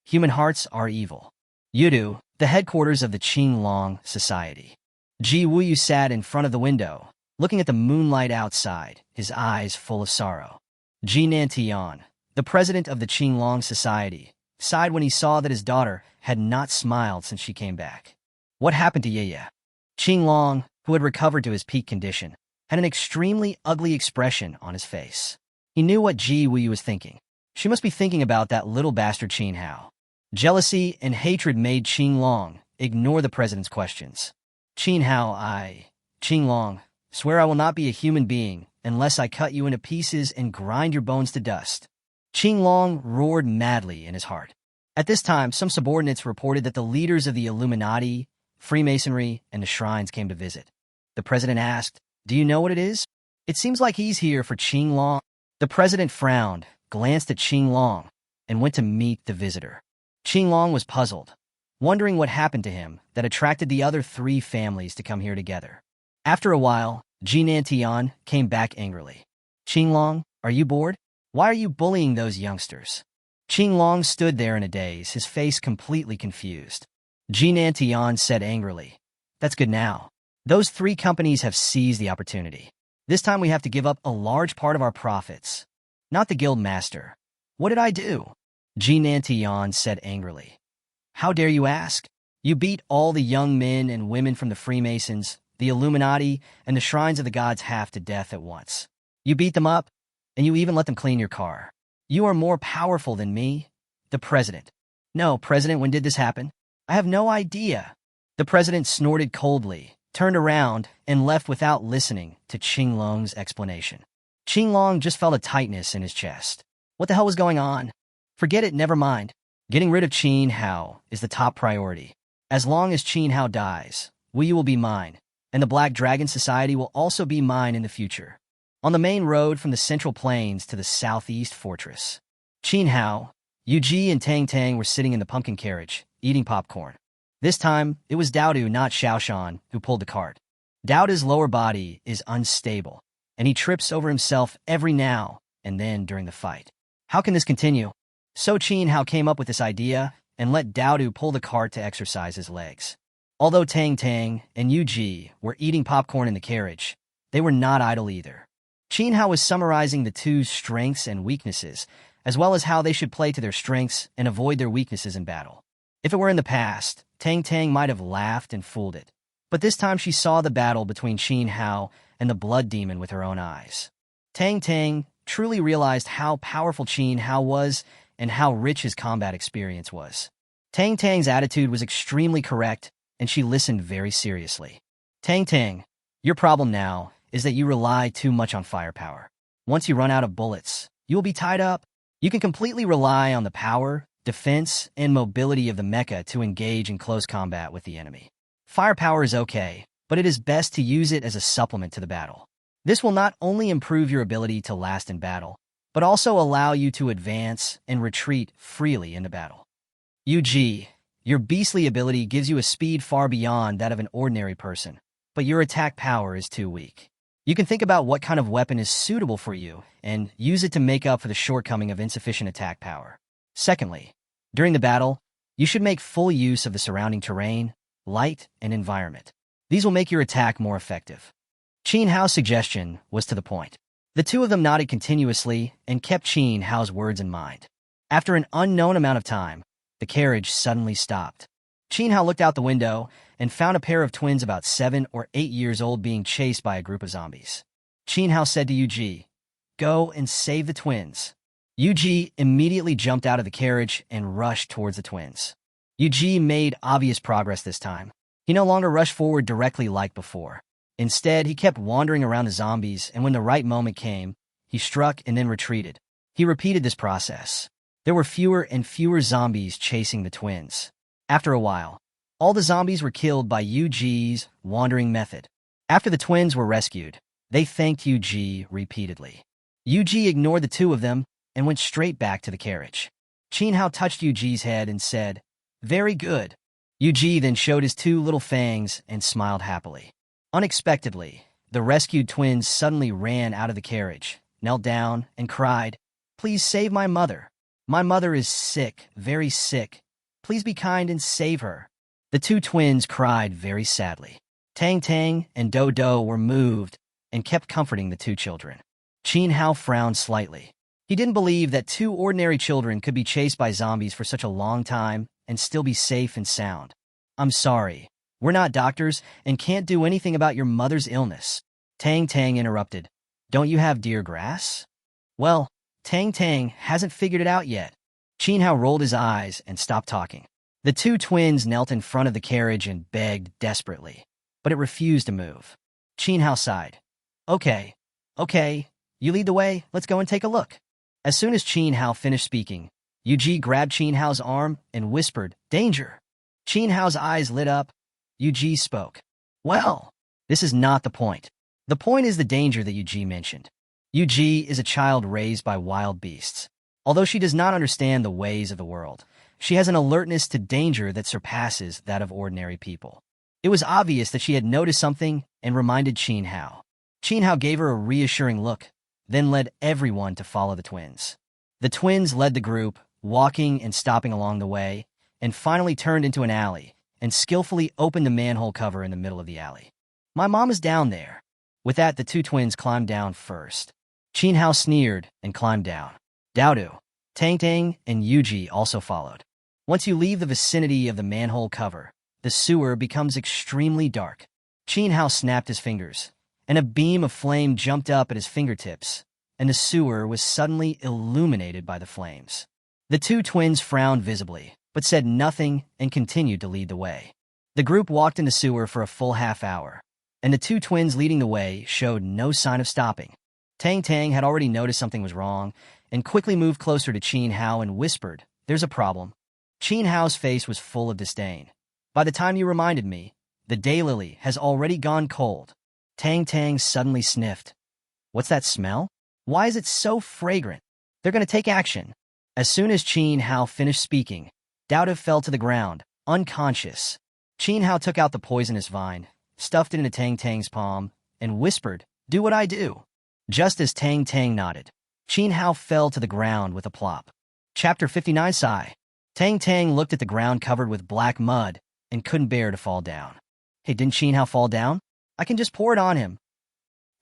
Human Hearts Are Evil. Yudu, the headquarters of the Qinglong Society. Ji Wuyu sat in front of the window, looking at the moonlight outside, his eyes full of sorrow. Ji Nantian, the president of the Qinglong Society, sighed when he saw that his daughter had not smiled since she came back. What happened to Yeye? Qinglong, who had recovered to his peak condition, had an extremely ugly expression on his face. He knew what Ji Wuyu was thinking. She must be thinking about that little bastard Qin Hao. Jealousy and hatred made Qin Long ignore the president's questions. Qin Long, swear I will not be a human being unless I cut you into pieces and grind your bones to dust. Qin Long roared madly in his heart. At this time, some subordinates reported that the leaders of the Illuminati, Freemasonry, and the shrines came to visit. The president asked, "Do you know what it is?" "It seems like he's here for Qin Long." The president frowned, glanced at Qin Long, and went to meet the visitor. Qin Long was puzzled, wondering what happened to him that attracted the other three families to come here together. After a while, Jinan Tian came back angrily. "Qin Long, are you bored? Why are you bullying those youngsters?" Qin Long stood there in a daze, his face completely confused. Jinan Tian said angrily, "That's good now. Those three companies have seized the opportunity. This time we have to give up a large part of our profits. Not the guild master. What did I do?" Jinan Tian said angrily. "How dare you ask? You beat all the young men and women from the Freemasons, the Illuminati, and the shrines of the gods half to death at once. You beat them up, and you even let them clean your car. You are more powerful than me, the president." "No, President, when did this happen? I have no idea." The president snorted coldly, turned around, and left without listening to Qin Long's explanation. Qin Long just felt a tightness in his chest. What the hell was going on? Forget it, never mind. Getting rid of Qin Hao is the top priority. As long as Qin Hao dies, you will be mine, and the Black Dragon Society will also be mine in the future. On the main road from the Central Plains to the Southeast Fortress, Qin Hao, Yu and Tang were sitting in the pumpkin carriage, eating popcorn. This time, it was Daodu, not Xiaoshan, who pulled the cart. Daodu's lower body is unstable, and he trips over himself every now and then during the fight. How can this continue? So Qin Hao came up with this idea and let Daodu pull the cart to exercise his legs. Although Tang and Yu were eating popcorn in the carriage, they were not idle either. Qin Hao was summarizing the two's strengths and weaknesses, as well as how they should play to their strengths and avoid their weaknesses in battle. If it were in the past, Tang might have laughed and fooled it, but this time she saw the battle between Qin Hao and the blood demon with her own eyes. Tang truly realized how powerful Qin Hao was and how rich his combat experience was. Tang's attitude was extremely correct, and she listened very seriously. Tang, your problem now is that you rely too much on firepower. Once you run out of bullets, you will be tied up. You can completely rely on the power, defense, and mobility of the mecha to engage in close combat with the enemy. Firepower is okay, but it is best to use it as a supplement to the battle. This will not only improve your ability to last in battle, but also allow you to advance and retreat freely in the battle. Yu, your beastly ability gives you a speed far beyond that of an ordinary person, but your attack power is too weak. You can think about what kind of weapon is suitable for you and use it to make up for the shortcoming of insufficient attack power. Secondly, during the battle, you should make full use of the surrounding terrain, light, and environment. These will make your attack more effective. Qin Hao's suggestion was to the point. The two of them nodded continuously and kept Qin Hao's words in mind. After an unknown amount of time, the carriage suddenly stopped. Qin Hao looked out the window and found a pair of twins about 7 or 8 years old being chased by a group of zombies. Qin Hao said to Yu, "Go and save the twins." Yu immediately jumped out of the carriage and rushed towards the twins. Yu made obvious progress this time. He no longer rushed forward directly like before. Instead, he kept wandering around the zombies, and when the right moment came, he struck and then retreated. He repeated this process. There were fewer and fewer zombies chasing the twins. After a while, all the zombies were killed by Yuji's wandering method. After the twins were rescued, they thanked Yuji repeatedly. Yuji ignored the two of them and went straight back to the carriage. Qin Hao touched Yuji's head and said, "Very good." Yuji then showed his 2 little fangs and smiled happily. Unexpectedly, the rescued twins suddenly ran out of the carriage, knelt down, and cried, "Please save my mother. My mother is sick, very sick. Please be kind and save her." The 2 twins cried very sadly. Tang and Do were moved and kept comforting the 2 children. Qin Hao frowned slightly. He didn't believe that 2 ordinary children could be chased by zombies for such a long time and still be safe and sound. "I'm sorry. We're not doctors and can't do anything about your mother's illness." Tang interrupted. "Don't you have deer grass?" "Well," Tang Tang hasn't figured it out yet. Qin Hao rolled his eyes and stopped talking. The two twins knelt in front of the carriage and begged desperately, but it refused to move. Qin Hao sighed. Okay, you lead the way, let's go and take a look. As soon as Qin Hao finished speaking, Yuji grabbed Qin Hao's arm and whispered, Danger! Qin Hao's eyes lit up. Yuji spoke. Well, this is not the point. The point is the danger that Yuji mentioned. Yuji is a child raised by wild beasts. Although she does not understand the ways of the world, she has an alertness to danger that surpasses that of ordinary people. It was obvious that she had noticed something and reminded Qin Hao. Qin Hao gave her a reassuring look, then led everyone to follow the twins. The twins led the group, walking and stopping along the way, and finally turned into an alley and skillfully opened the manhole cover in the middle of the alley. My mom is down there. With that, the two twins climbed down first. Qin Hao sneered and climbed down. Daodu, Tang Tang, and Yuji also followed. Once you leave the vicinity of the manhole cover, the sewer becomes extremely dark. Qin Hao snapped his fingers, and a beam of flame jumped up at his fingertips, and the sewer was suddenly illuminated by the flames. The two twins frowned visibly, but said nothing and continued to lead the way. The group walked in the sewer for a full half hour, and the two twins leading the way showed no sign of stopping. Tang Tang had already noticed something was wrong and quickly moved closer to Qin Hao and whispered, There's a problem. Qin Hao's face was full of disdain. By the time you reminded me, the daylily has already gone cold. Tang Tang suddenly sniffed. What's that smell? Why is it so fragrant? They're going to take action. As soon as Qin Hao finished speaking, Daodu fell to the ground, unconscious. Qin Hao took out the poisonous vine, stuffed it into Tang Tang's palm, and whispered, Do what I do. Just as Tang Tang nodded, Qin Hao fell to the ground with a plop. Chapter 59 Sigh. Tang Tang looked at the ground covered with black mud and couldn't bear to fall down. Hey, didn't Qin Hao fall down? I can just pour it on him.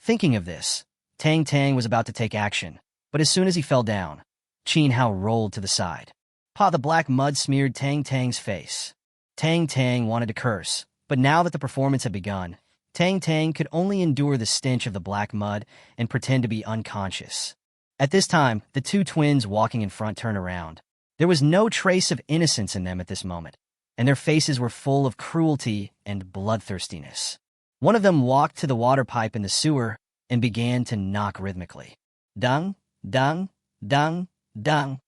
Thinking of this, Tang Tang was about to take action, but as soon as he fell down, Qin Hao rolled to the side. The black mud smeared Tang Tang's face. Tang Tang wanted to curse, but now that the performance had begun, Tang Tang could only endure the stench of the black mud and pretend to be unconscious. At this time, the two twins walking in front turned around. There was no trace of innocence in them at this moment, and their faces were full of cruelty and bloodthirstiness. One of them walked to the water pipe in the sewer and began to knock rhythmically. Dung, dung, dung, dung.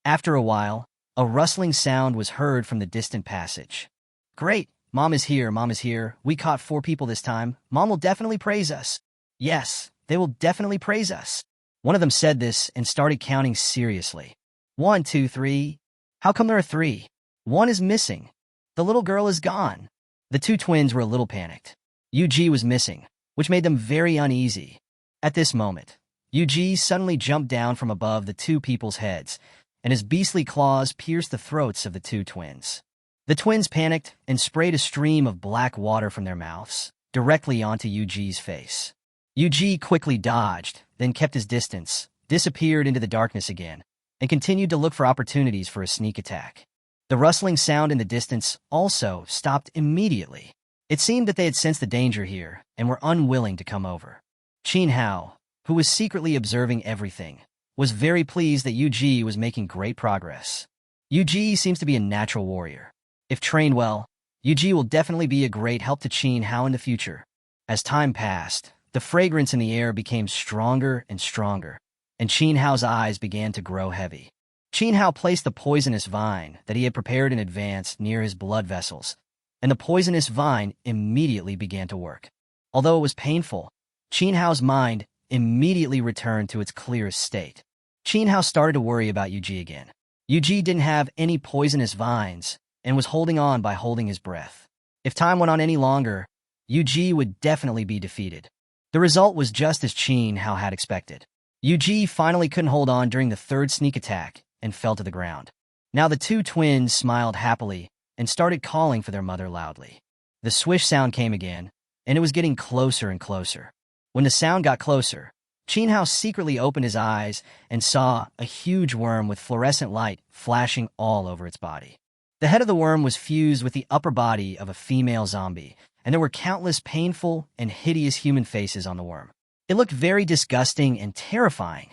After a while, a rustling sound was heard from the distant passage. Great, Mom is here, we caught 4 people this time, Mom will definitely praise us. Yes, they will definitely praise us. One of them said this and started counting seriously. 1, 2, 3. How come there are 3? 1 is missing. The little girl is gone. The two twins were a little panicked. Yuji was missing, which made them very uneasy. At this moment, Yuji suddenly jumped down from above the two people's heads, and his beastly claws pierced the throats of the two twins. The twins panicked and sprayed a stream of black water from their mouths, directly onto Yuji's face. Yuji quickly dodged, then kept his distance, disappeared into the darkness again, and continued to look for opportunities for a sneak attack. The rustling sound in the distance also stopped immediately. It seemed that they had sensed the danger here and were unwilling to come over. Qin Hao, who was secretly observing everything, was very pleased that Yuji was making great progress. Yuji seems to be a natural warrior. If trained well, Yuji will definitely be a great help to Qin Hao in the future. As time passed, the fragrance in the air became stronger and stronger, and Qin Hao's eyes began to grow heavy. Qin Hao placed the poisonous vine that he had prepared in advance near his blood vessels, and the poisonous vine immediately began to work. Although it was painful, Qin Hao's mind immediately returned to its clearest state. Qin Hao started to worry about Yuji again. Yuji didn't have any poisonous vines and was holding on by holding his breath. If time went on any longer, Yuji would definitely be defeated. The result was just as Qin Hao had expected. Yuji finally couldn't hold on during the third sneak attack and fell to the ground. Now the two twins smiled happily and started calling for their mother loudly. The swish sound came again, and it was getting closer and closer. When the sound got closer, Qin Hao secretly opened his eyes and saw a huge worm with fluorescent light flashing all over its body. The head of the worm was fused with the upper body of a female zombie, and there were countless painful and hideous human faces on the worm. It looked very disgusting and terrifying.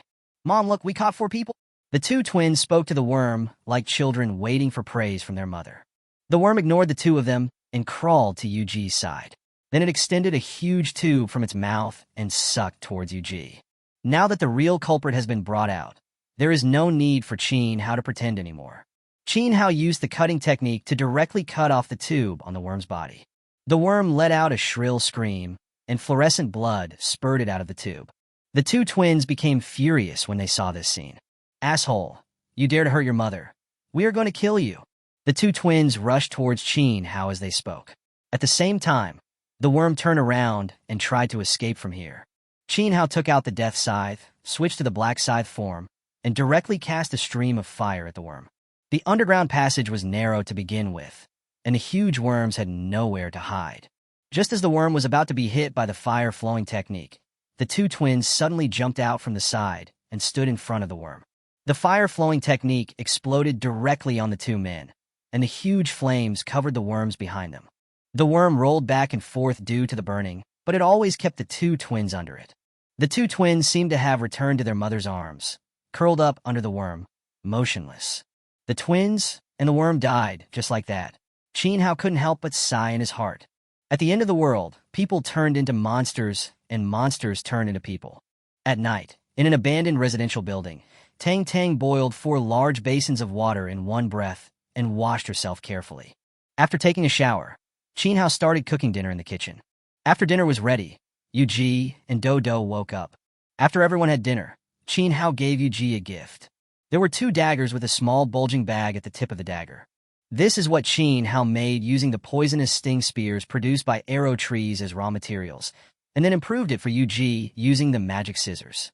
Mom, look, we caught 4 people. The two twins spoke to the worm like children waiting for praise from their mother. The worm ignored the two of them and crawled to Yuji's side. Then it extended a huge tube from its mouth and sucked towards Yuji. Now that the real culprit has been brought out, there is no need for Chin Hao to pretend anymore. Chin Hao used the cutting technique to directly cut off the tube on the worm's body. The worm let out a shrill scream, and fluorescent blood spurted out of the tube. The two twins became furious when they saw this scene. Asshole, you dare to hurt your mother. We are going to kill you. The two twins rushed towards Chin Hao as they spoke. At the same time, the worm turned around and tried to escape from here. Chin Hao took out the death scythe, switched to the black scythe form, and directly cast a stream of fire at the worm. The underground passage was narrow to begin with, and the huge worms had nowhere to hide. Just as the worm was about to be hit by the fire-flowing technique, the two twins suddenly jumped out from the side and stood in front of the worm. The fire-flowing technique exploded directly on the two men, and the huge flames covered the worms behind them. The worm rolled back and forth due to the burning, but it always kept the two twins under it. The two twins seemed to have returned to their mother's arms, curled up under the worm, motionless. The twins and the worm died just like that. Chin Hao couldn't help but sigh in his heart. At the end of the world, people turned into monsters, and monsters turned into people. At night, in an abandoned residential building, Tang Tang boiled 4 large basins of water in one breath and washed herself carefully. After taking a shower, Chin Hao started cooking dinner in the kitchen. After dinner was ready, Yuji and Dodo woke up. After everyone had dinner, Chin Hao gave Yuji a gift. There were 2 daggers with a small bulging bag at the tip of the dagger. This is what Chin Hao made using the poisonous sting spears produced by arrow trees as raw materials, and then improved it for Yuji using the magic scissors.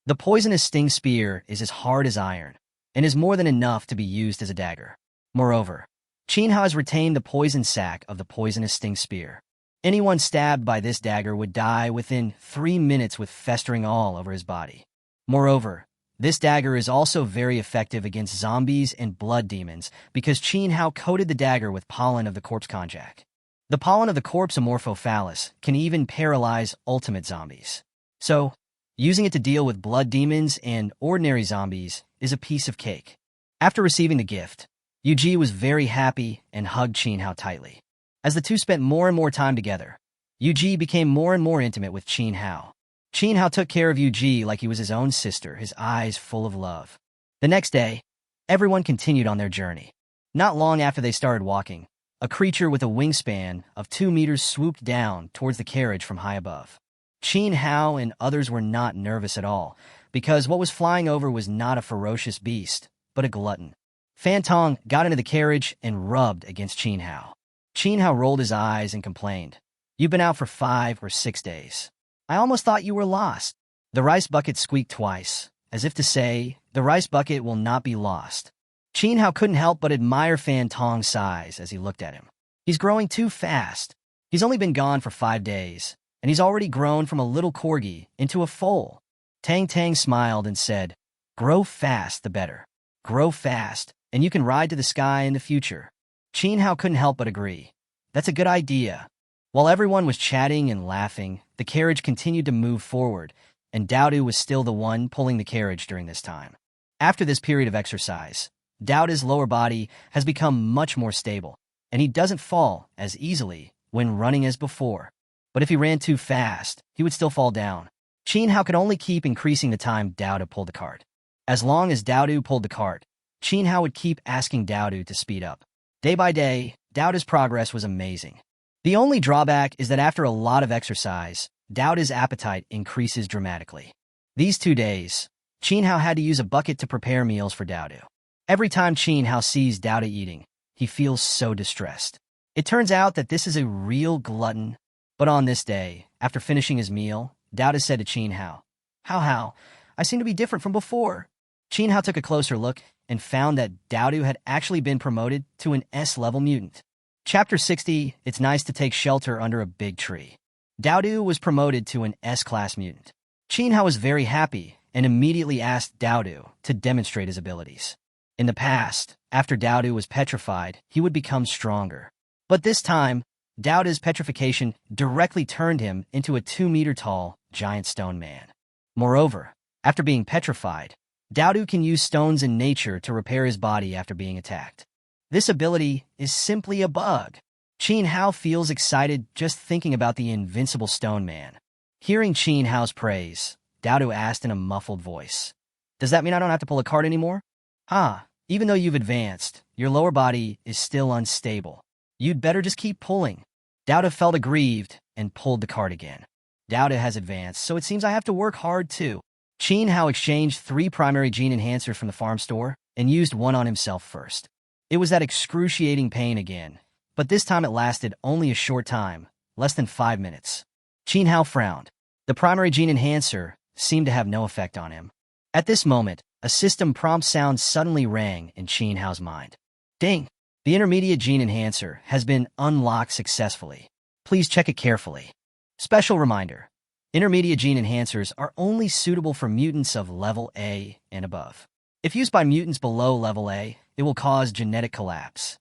The poisonous sting spear is as hard as iron, and is more than enough to be used as a dagger. Moreover, Chin Hao has retained the poison sac of the poisonous sting spear. Anyone stabbed by this dagger would die within 3 minutes with festering all over his body. Moreover, this dagger is also very effective against zombies and blood demons because Chin Hao coated the dagger with pollen of the corpse konjac. The pollen of the corpse amorphophallus can even paralyze ultimate zombies. So, using it to deal with blood demons and ordinary zombies is a piece of cake. After receiving the gift, Yuji was very happy and hugged Chin Hao tightly. As the two spent more and more time together, Yuji became more and more intimate with Chin Hao. Chin Hao took care of Yuji like he was his own sister, his eyes full of love. The next day, everyone continued on their journey. Not long after they started walking, a creature with a wingspan of 2 meters swooped down towards the carriage from high above. Chin Hao and others were not nervous at all, because what was flying over was not a ferocious beast, but a glutton. Fan Tong got into the carriage and rubbed against Chin Hao. Chin Hao rolled his eyes and complained, "You've been out for 5 or 6 days. I almost thought you were lost." The rice bucket squeaked twice, as if to say, the rice bucket will not be lost. Chin Hao couldn't help but admire Fan Tong's size as he looked at him. He's growing too fast. He's only been gone for 5 days, and he's already grown from a little corgi into a foal. Tang Tang smiled and said, "Grow fast, the better. Grow fast, and you can ride to the sky in the future." Chin Hao couldn't help but agree. That's a good idea. While everyone was chatting and laughing, the carriage continued to move forward, and Daodu was still the one pulling the carriage during this time. After this period of exercise, Daodu's lower body has become much more stable, and he doesn't fall as easily when running as before. But if he ran too fast, he would still fall down. Chin Hao could only keep increasing the time Daodu pulled the cart. As long as Daodu pulled the cart, Chin Hao would keep asking Daodu to speed up. Day by day, Daodu's progress was amazing. The only drawback is that after a lot of exercise, Daodu's appetite increases dramatically. These 2 days, Chin Hao had to use a bucket to prepare meals for Daodu. Every time Chin Hao sees Daodu eating, he feels so distressed. It turns out that this is a real glutton. But on this day, after finishing his meal, Daodu said to Chin Hao, How, I seem to be different from before." Chin Hao took a closer look and found that Daodu had actually been promoted to an S-level mutant. Chapter 60, It's Nice to Take Shelter Under a Big Tree. Daodu was promoted to an S-class mutant. Chin Hao was very happy and immediately asked Daodu to demonstrate his abilities. In the past, after Daodu was petrified, he would become stronger. But this time, Daodu's petrification directly turned him into a 2-meter-tall giant stone man. Moreover, After being petrified, Dowdu can use stones in nature to repair his body after being attacked. This ability is simply a bug. Qin Hao feels excited just thinking about the invincible stone man. Hearing Qin Hao's praise, Dowdu asked in a muffled voice, "Does that mean I don't have to pull a card anymore?" Even though you've advanced, your lower body is still unstable. You'd better just keep pulling." Dowdu felt aggrieved and pulled the card again. Dowdu has advanced, so it seems I have to work hard too. Qin Hao exchanged 3 primary gene enhancers from the farm store and used one on himself first. It was that excruciating pain again, but this time it lasted only a short time, less than 5 minutes. Qin Hao frowned. The primary gene enhancer seemed to have no effect on him. At this moment, a system prompt sound suddenly rang in Qin Hao's mind. Ding! The intermediate gene enhancer has been unlocked successfully. Please check it carefully. Special reminder. Intermediate gene enhancers are only suitable for mutants of level A and above. If used by mutants below level A, it will cause genetic collapse.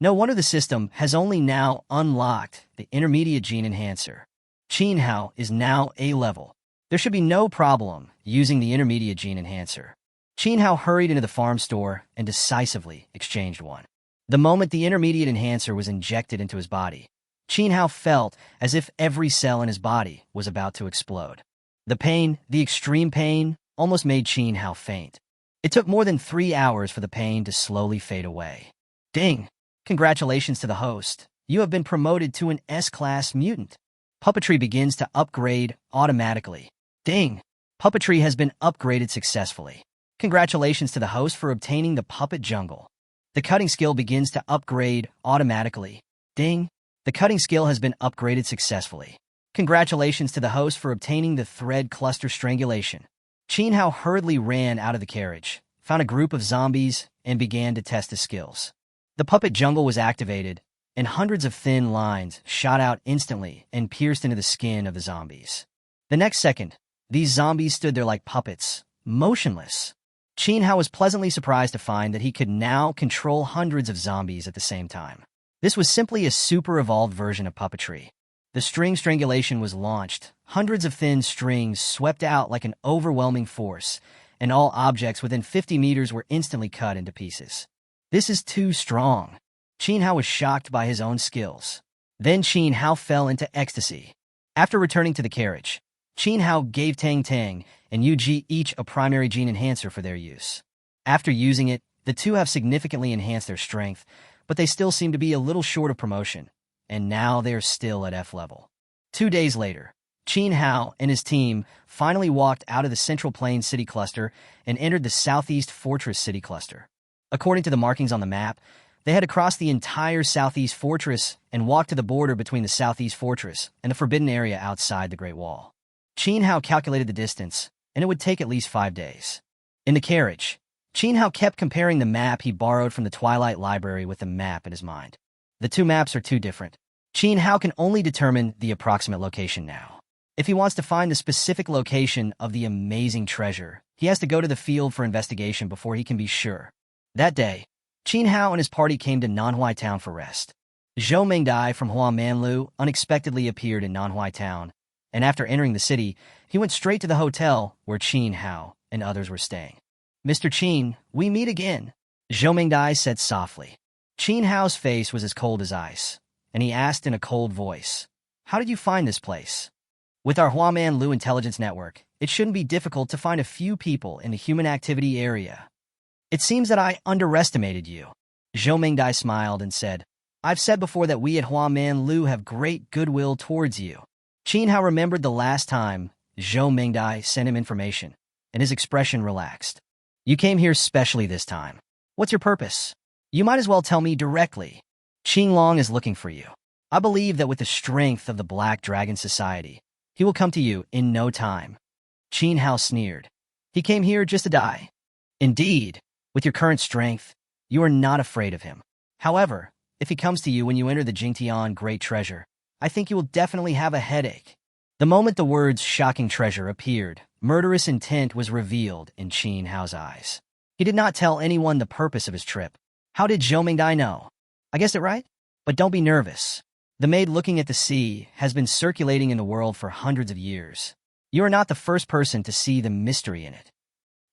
No wonder the system has only now unlocked the intermediate gene enhancer. Qin Hao is now A level. There should be no problem using the intermediate gene enhancer. Qin Hao hurried into the farm store and decisively exchanged one. The moment the intermediate enhancer was injected into his body, Qin Hao felt as if every cell in his body was about to explode. The pain, the extreme pain, almost made Qin Hao faint. It took more than 3 hours for the pain to slowly fade away. Ding! Congratulations to the host. You have been promoted to an S-class mutant. Puppetry begins to upgrade automatically. Ding! Puppetry has been upgraded successfully. Congratulations to the host for obtaining the puppet jungle. The cutting skill begins to upgrade automatically. Ding! The cutting skill has been upgraded successfully. Congratulations to the host for obtaining the thread cluster strangulation. Qin Hao hurriedly ran out of the carriage, found a group of zombies, and began to test his skills. The puppet jungle was activated, and hundreds of thin lines shot out instantly and pierced into the skin of the zombies. The next second, these zombies stood there like puppets, motionless. Qin Hao was pleasantly surprised to find that he could now control hundreds of zombies at the same time. This was simply a super-evolved version of puppetry. The string strangulation was launched. Hundreds of thin strings swept out like an overwhelming force, and all objects within 50 meters were instantly cut into pieces. This is too strong. Qin Hao was shocked by his own skills. Then Qin Hao fell into ecstasy. After returning to the carriage, Qin Hao gave Tang Tang and Yu Ji each a primary gene enhancer for their use. After using it, the two have significantly enhanced their strength, but they still seem to be a little short of promotion, and now they are still at F level. 2 days later, Qin Hao and his team finally walked out of the Central Plains City Cluster and entered the Southeast Fortress City Cluster. According to the markings on the map, they had to cross the entire Southeast Fortress and walk to the border between the Southeast Fortress and the forbidden area outside the Great Wall. Qin Hao calculated the distance, and it would take at least 5 days. In the carriage, Qin Hao kept comparing the map he borrowed from the Twilight library with the map in his mind. The two maps are too different. Qin Hao can only determine the approximate location now. If he wants to find the specific location of the amazing treasure, he has to go to the field for investigation before he can be sure. That day, Qin Hao and his party came to Nanhuai Town for rest. Zhou Mingdai from Hua Manlu unexpectedly appeared in Nanhuai Town, and after entering the city, he went straight to the hotel where Qin Hao and others were staying. "Mr. Qin, we meet again," Zhou Mingdai said softly. Qin Hao's face was as cold as ice, and he asked in a cold voice, "How did you find this place?" "With our Huaman Lu intelligence network, it shouldn't be difficult to find a few people in the human activity area. It seems that I underestimated you." Zhou Mingdai smiled and said, "I've said before that we at Huaman Lu have great goodwill towards you." Qin Hao remembered the last time Zhou Mingdai sent him information, and his expression relaxed. "You came here specially this time. What's your purpose? You might as well tell me directly." "Qing Long is looking for you. I believe that with the strength of the Black Dragon Society, he will come to you in no time." Qin Hao sneered. "He came here just to die." "Indeed, with your current strength, you are not afraid of him. However, if he comes to you when you enter the Jingtian Great Treasure, I think you will definitely have a headache." The moment the words "shocking treasure" appeared, murderous intent was revealed in Qin Hao's eyes. He did not tell anyone the purpose of his trip. How did Zhou Mingdai know? I guessed it right? But don't be nervous. The maid looking at the sea has been circulating in the world for hundreds of years. You are not the first person to see the mystery in it.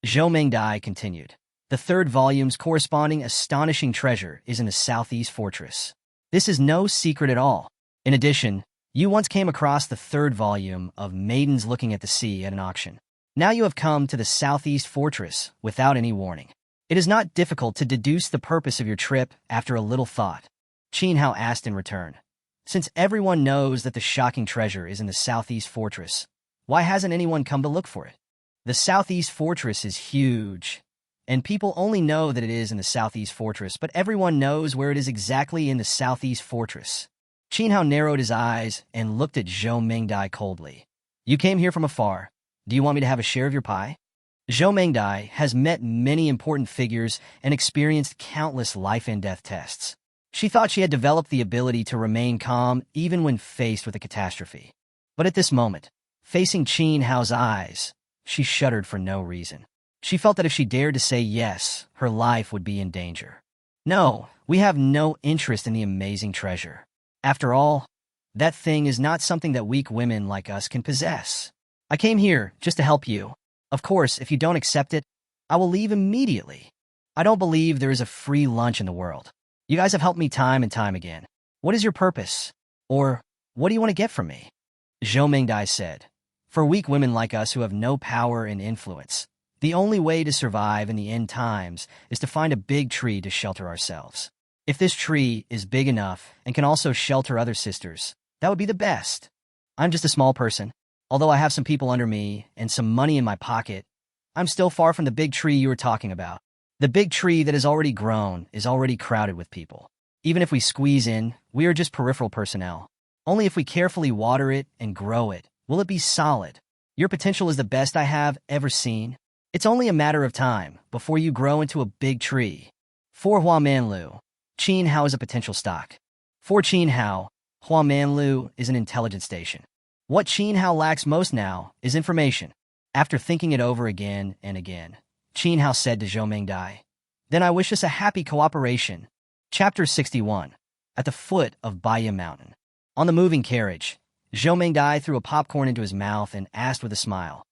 Zhou Mingdai continued. The third volume's corresponding astonishing treasure is in the southeast fortress. This is no secret at all. In addition, you once came across the third volume of Maidens Looking at the Sea at an auction. Now you have come to the southeast fortress without any warning. It is not difficult to deduce the purpose of your trip after a little thought. Qin Hao asked in return. Since everyone knows that the shocking treasure is in the southeast fortress, why hasn't anyone come to look for it? The southeast fortress is huge, and people only know that it is in the southeast fortress, but everyone knows where it is exactly in the southeast fortress. Qin Hao narrowed his eyes and looked at Zhou Mingdai coldly. You came here from afar. Do you want me to have a share of your pie? Zhou Mingdai has met many important figures and experienced countless life and death tests. She thought she had developed the ability to remain calm even when faced with a catastrophe. But at this moment, facing Qin Hao's eyes, she shuddered for no reason. She felt that if she dared to say yes, her life would be in danger. No, we have no interest in the amazing treasure. After all, that thing is not something that weak women like us can possess. I came here just to help you. Of course, if you don't accept it, I will leave immediately. I don't believe there is a free lunch in the world. You guys have helped me time and time again. What is your purpose? Or, what do you want to get from me? Zhou Mingdai said. For weak women like us who have no power and influence, the only way to survive in the end times is to find a big tree to shelter ourselves. If this tree is big enough and can also shelter other sisters, that would be the best. I'm just a small person. Although I have some people under me and some money in my pocket, I'm still far from the big tree you were talking about. The big tree that has already grown is already crowded with people. Even if we squeeze in, we are just peripheral personnel. Only if we carefully water it and grow it will it be solid. Your potential is the best I have ever seen. It's only a matter of time before you grow into a big tree. For Hua Manlu, Qin Hao is a potential stock. For Qin Hao, Hua Manlu is an intelligence station. What Qin Hao lacks most now is information. After thinking it over again and again, Qin Hao said to Zhou Mingdai, Then I wish us a happy cooperation. Chapter 61. At the foot of Baya Mountain. On the moving carriage, Zhou Mingdai threw a popcorn into his mouth and asked with a smile,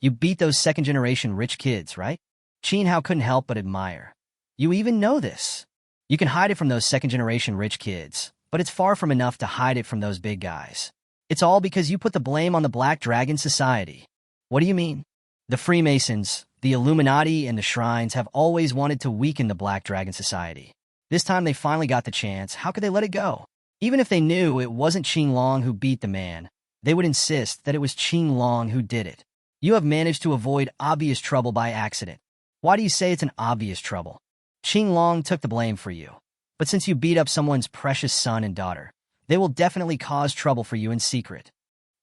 You beat those second-generation rich kids, right? Qin Hao couldn't help but admire. You even know this. You can hide it from those second-generation rich kids, but it's far from enough to hide it from those big guys. It's all because you put the blame on the Black Dragon Society. What do you mean? The Freemasons, the Illuminati, and the Shrines have always wanted to weaken the Black Dragon Society. This time they finally got the chance. How could they let it go? Even if they knew it wasn't Qin Long who beat the man, they would insist that it was Qin Long who did it. You have managed to avoid obvious trouble by accident. Why do you say it's an obvious trouble? Qin Long took the blame for you. But since you beat up someone's precious son and daughter, they will definitely cause trouble for you in secret.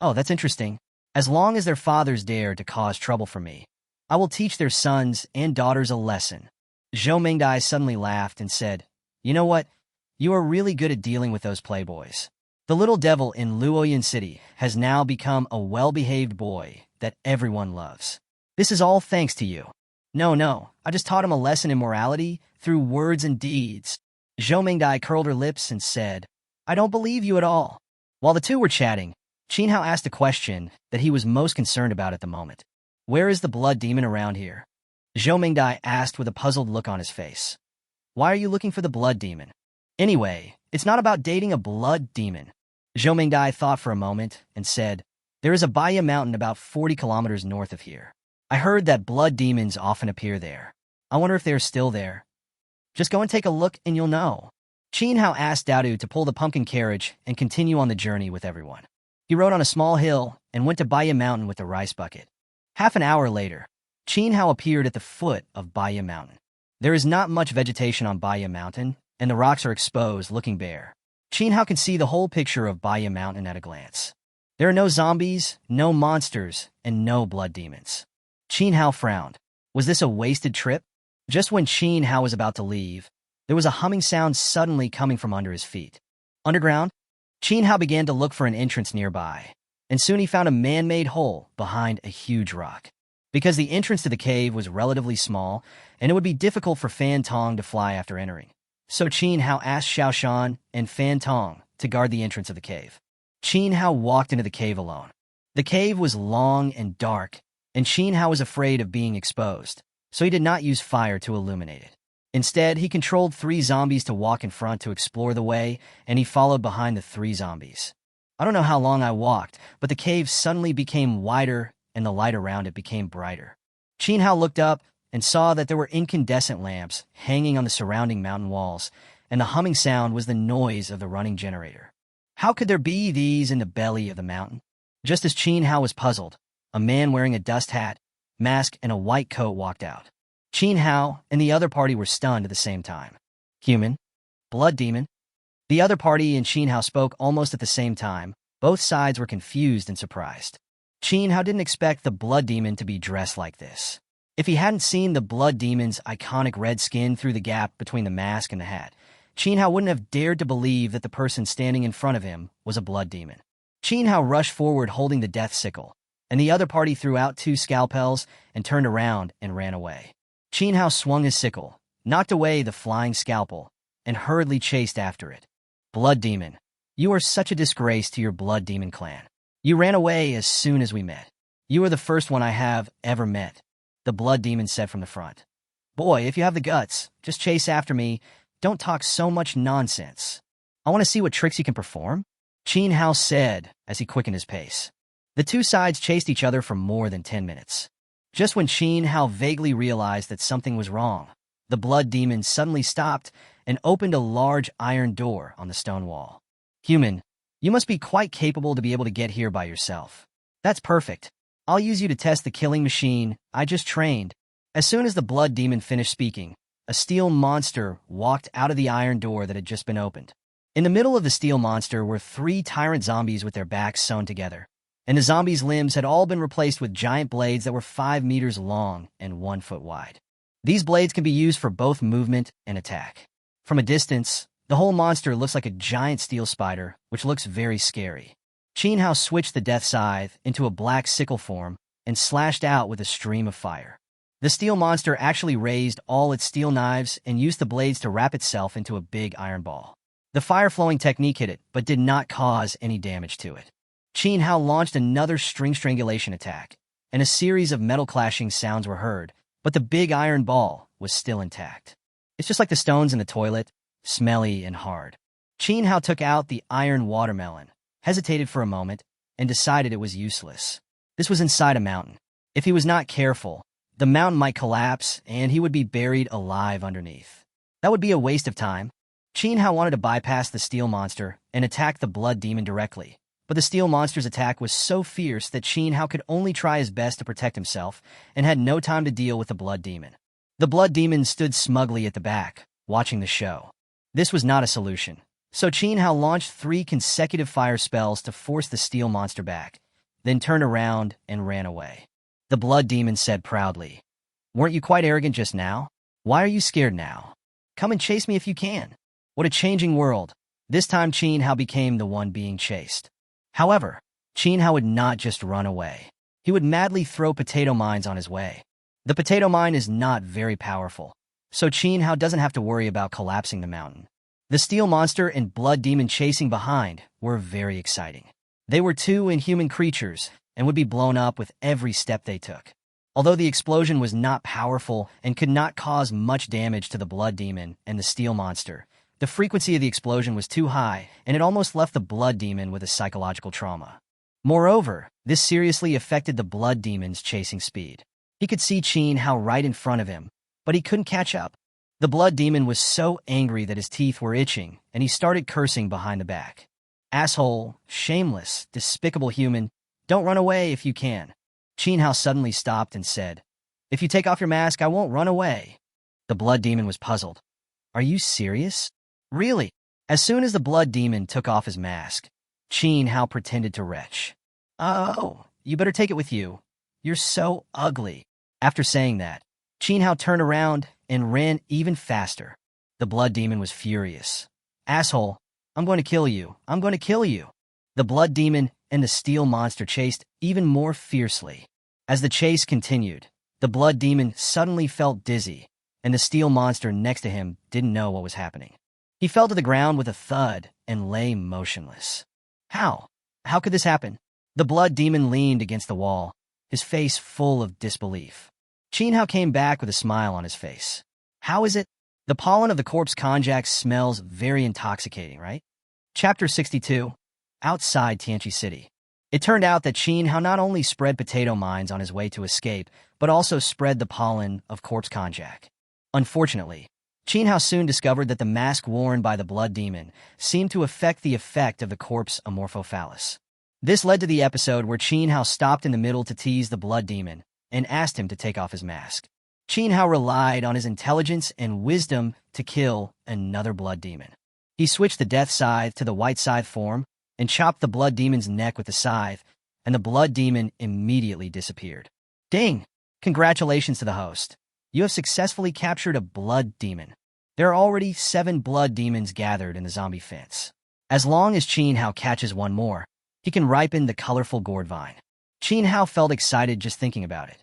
Oh, that's interesting. As long as their fathers dare to cause trouble for me, I will teach their sons and daughters a lesson. Zhou Mingdai suddenly laughed and said, You know what? You are really good at dealing with those playboys. The little devil in Luoyuan City has now become a well-behaved boy that everyone loves. This is all thanks to you. No, I just taught him a lesson in morality through words and deeds. Zhou Mingdai curled her lips and said, I don't believe you at all. While the two were chatting, Qin Hao asked a question that he was most concerned about at the moment. Where is the blood demon around here? Zhou Mingdai asked with a puzzled look on his face. Why are you looking for the blood demon? Anyway, it's not about dating a blood demon. Zhou Mingdai thought for a moment and said, There is a Baya mountain about 40 kilometers north of here. I heard that blood demons often appear there. I wonder if they're still there. Just go and take a look and you'll know. Qin Hao asked Daodu to pull the pumpkin carriage and continue on the journey with everyone. He rode on a small hill and went to Baya Mountain with the rice bucket. Half an hour later, Qin Hao appeared at the foot of Baya Mountain. There is not much vegetation on Baya Mountain, and the rocks are exposed, looking bare. Qin Hao can see the whole picture of Baya Mountain at a glance. There are no zombies, no monsters, and no blood demons. Qin Hao frowned. Was this a wasted trip? Just when Qin Hao was about to leave, there was a humming sound suddenly coming from under his feet. Underground? Qin Hao began to look for an entrance nearby, and soon he found a man-made hole behind a huge rock. Because the entrance to the cave was relatively small, and it would be difficult for Fan Tong to fly after entering. So Qin Hao asked Xiao Shan and Fan Tong to guard the entrance of the cave. Qin Hao walked into the cave alone. The cave was long and dark, and Qin Hao was afraid of being exposed, so he did not use fire to illuminate it. Instead, he controlled 3 zombies to walk in front to explore the way, and he followed behind the 3 zombies. I don't know how long I walked, but the cave suddenly became wider, and the light around it became brighter. Qin Hao looked up and saw that there were incandescent lamps hanging on the surrounding mountain walls, and the humming sound was the noise of the running generator. How could there be these in the belly of the mountain? Just as Qin Hao was puzzled, a man wearing a dust hat, mask, and a white coat walked out. Qin Hao and the other party were stunned at the same time. Human? Blood demon? The other party and Qin Hao spoke almost at the same time. Both sides were confused and surprised. Qin Hao didn't expect the blood demon to be dressed like this. If he hadn't seen the blood demon's iconic red skin through the gap between the mask and the hat, Qin Hao wouldn't have dared to believe that the person standing in front of him was a blood demon. Qin Hao rushed forward holding the death sickle, and the other party threw out 2 scalpels and turned around and ran away. Qin Hao swung his sickle, knocked away the flying scalpel, and hurriedly chased after it. Blood demon, you are such a disgrace to your blood demon clan. You ran away as soon as we met. You are the first one I have ever met, the blood demon said from the front. Boy, if you have the guts, just chase after me. Don't talk so much nonsense. I want to see what tricks you can perform, Qin Hao said as he quickened his pace. The 2 sides chased each other for more than 10 minutes. Just when Qin Hao vaguely realized that something was wrong, the blood demon suddenly stopped and opened a large iron door on the stone wall. Human, you must be quite capable to be able to get here by yourself. That's perfect. I'll use you to test the killing machine I just trained. As soon as the blood demon finished speaking, a steel monster walked out of the iron door that had just been opened. In the middle of the steel monster were 3 tyrant zombies with their backs sewn together, and the zombies' limbs had all been replaced with giant blades that were 5 meters long and 1 foot wide. These blades can be used for both movement and attack. From a distance, the whole monster looks like a giant steel spider, which looks very scary. Qin Hao switched the death scythe into a black sickle form and slashed out with a stream of fire. The steel monster actually raised all its steel knives and used the blades to wrap itself into a big iron ball. The fire-flowing technique hit it, but did not cause any damage to it. Qin Hao launched another string strangulation attack, and a series of metal clashing sounds were heard, but the big iron ball was still intact. It's just like the stones in the toilet, smelly and hard. Qin Hao took out the iron watermelon, hesitated for a moment, and decided it was useless. This was inside a mountain. If he was not careful, the mountain might collapse and he would be buried alive underneath. That would be a waste of time. Qin Hao wanted to bypass the steel monster and attack the blood demon directly, but the steel monster's attack was so fierce that Qin Hao could only try his best to protect himself and had no time to deal with the blood demon. The blood demon stood smugly at the back, watching the show. This was not a solution, so Qin Hao launched 3 consecutive fire spells to force the steel monster back, then turned around and ran away. The blood demon said proudly, "Weren't you quite arrogant just now? Why are you scared now? Come and chase me if you can." What a changing world. This time Qin Hao became the one being chased. However, Qin Hao would not just run away. He would madly throw potato mines on his way. The potato mine is not very powerful, so Qin Hao doesn't have to worry about collapsing the mountain. The steel monster and blood demon chasing behind were very exciting. They were 2 inhuman creatures and would be blown up with every step they took. Although the explosion was not powerful and could not cause much damage to the blood demon and the steel monster, the frequency of the explosion was too high, and it almost left the blood demon with a psychological trauma. Moreover, this seriously affected the blood demon's chasing speed. He could see Qin Hao right in front of him, but he couldn't catch up. The blood demon was so angry that his teeth were itching, and he started cursing behind the back. "Asshole, shameless, despicable human, don't run away if you can." Qin Hao suddenly stopped and said, "If you take off your mask, I won't run away." The blood demon was puzzled. "Are you serious?" "Really?" As soon as the blood demon took off his mask, Qin Hao pretended to retch. "Oh, you better take it with you. You're so ugly." After saying that, Qin Hao turned around and ran even faster. The blood demon was furious. "Asshole, I'm going to kill you. I'm going to kill you." The blood demon and the steel monster chased even more fiercely. As the chase continued, the blood demon suddenly felt dizzy, and the steel monster next to him didn't know what was happening. He fell to the ground with a thud and lay motionless. How? How could this happen? The blood demon leaned against the wall, his face full of disbelief. Qin Hao came back with a smile on his face. How is it? The pollen of the corpse konjac smells very intoxicating, right? Chapter 62. Outside Tianqi City. It turned out that Qin Hao not only spread potato mines on his way to escape, but also spread the pollen of corpse konjac. Unfortunately, Qin Hao soon discovered that the mask worn by the blood demon seemed to affect the effect of the corpse amorphophallus. This led to the episode where Qin Hao stopped in the middle to tease the blood demon and asked him to take off his mask. Qin Hao relied on his intelligence and wisdom to kill another blood demon. He switched the death scythe to the white scythe form and chopped the blood demon's neck with the scythe, and the blood demon immediately disappeared. Ding! Congratulations to the host. You have successfully captured a blood demon. There are already 7 blood demons gathered in the zombie fence. As long as Qin Hao catches one more, he can ripen the colorful gourd vine. Qin Hao felt excited just thinking about it.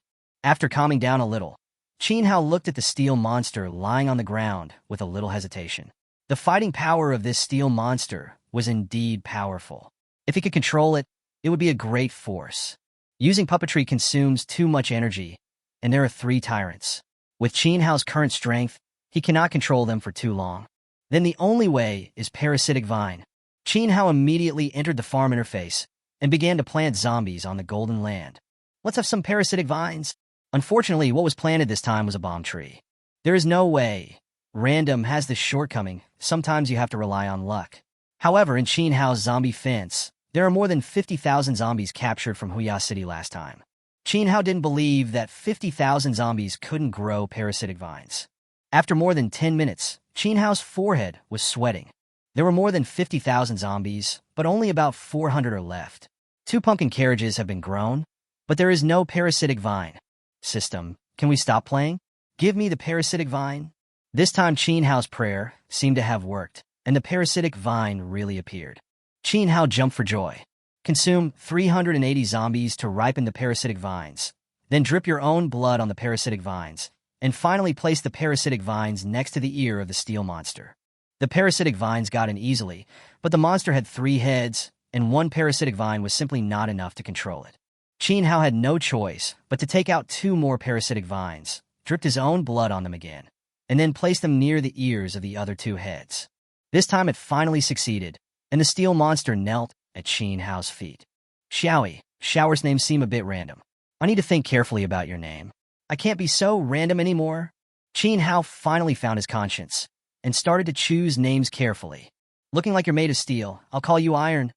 After calming down a little, Qin Hao looked at the steel monster lying on the ground with a little hesitation. The fighting power of this steel monster was indeed powerful. If he could control it, it would be a great force. Using puppetry consumes too much energy, and there are 3 tyrants. With Qin Hao's current strength, he cannot control them for too long. Then the only way is parasitic vine. Qin Hao immediately entered the farm interface and began to plant zombies on the golden land. Let's have some parasitic vines. Unfortunately, what was planted this time was a bomb tree. There is no way. Random has this shortcoming. Sometimes you have to rely on luck. However, in Qin Hao's zombie fence, there are more than 50,000 zombies captured from Huya City last time. Qin Hao didn't believe that 50,000 zombies couldn't grow parasitic vines. After more than 10 minutes, Qin Hao's forehead was sweating. There were more than 50,000 zombies, but only about 400 are left. 2 pumpkin carriages have been grown, but there is no parasitic vine. System, can we stop playing? Give me the parasitic vine. This time Qin Hao's prayer seemed to have worked, and the parasitic vine really appeared. Qin Hao jumped for joy. Consume 380 zombies to ripen the parasitic vines. Then drip your own blood on the parasitic vines, and finally place the parasitic vines next to the ear of the steel monster. The parasitic vines got in easily, but the monster had 3 heads, and 1 parasitic vine was simply not enough to control it. Qin Hao had no choice but to take out 2 more parasitic vines, dripped his own blood on them again, and then placed them near the ears of the other 2 heads. This time it finally succeeded, and the steel monster knelt at Qin Hao's feet. Xiaoyi, Shower's name seem a bit random. I need to think carefully about your name. I can't be so random anymore. Qin Hao finally found his conscience and started to choose names carefully. Looking like you're made of steel, I'll call you Iron.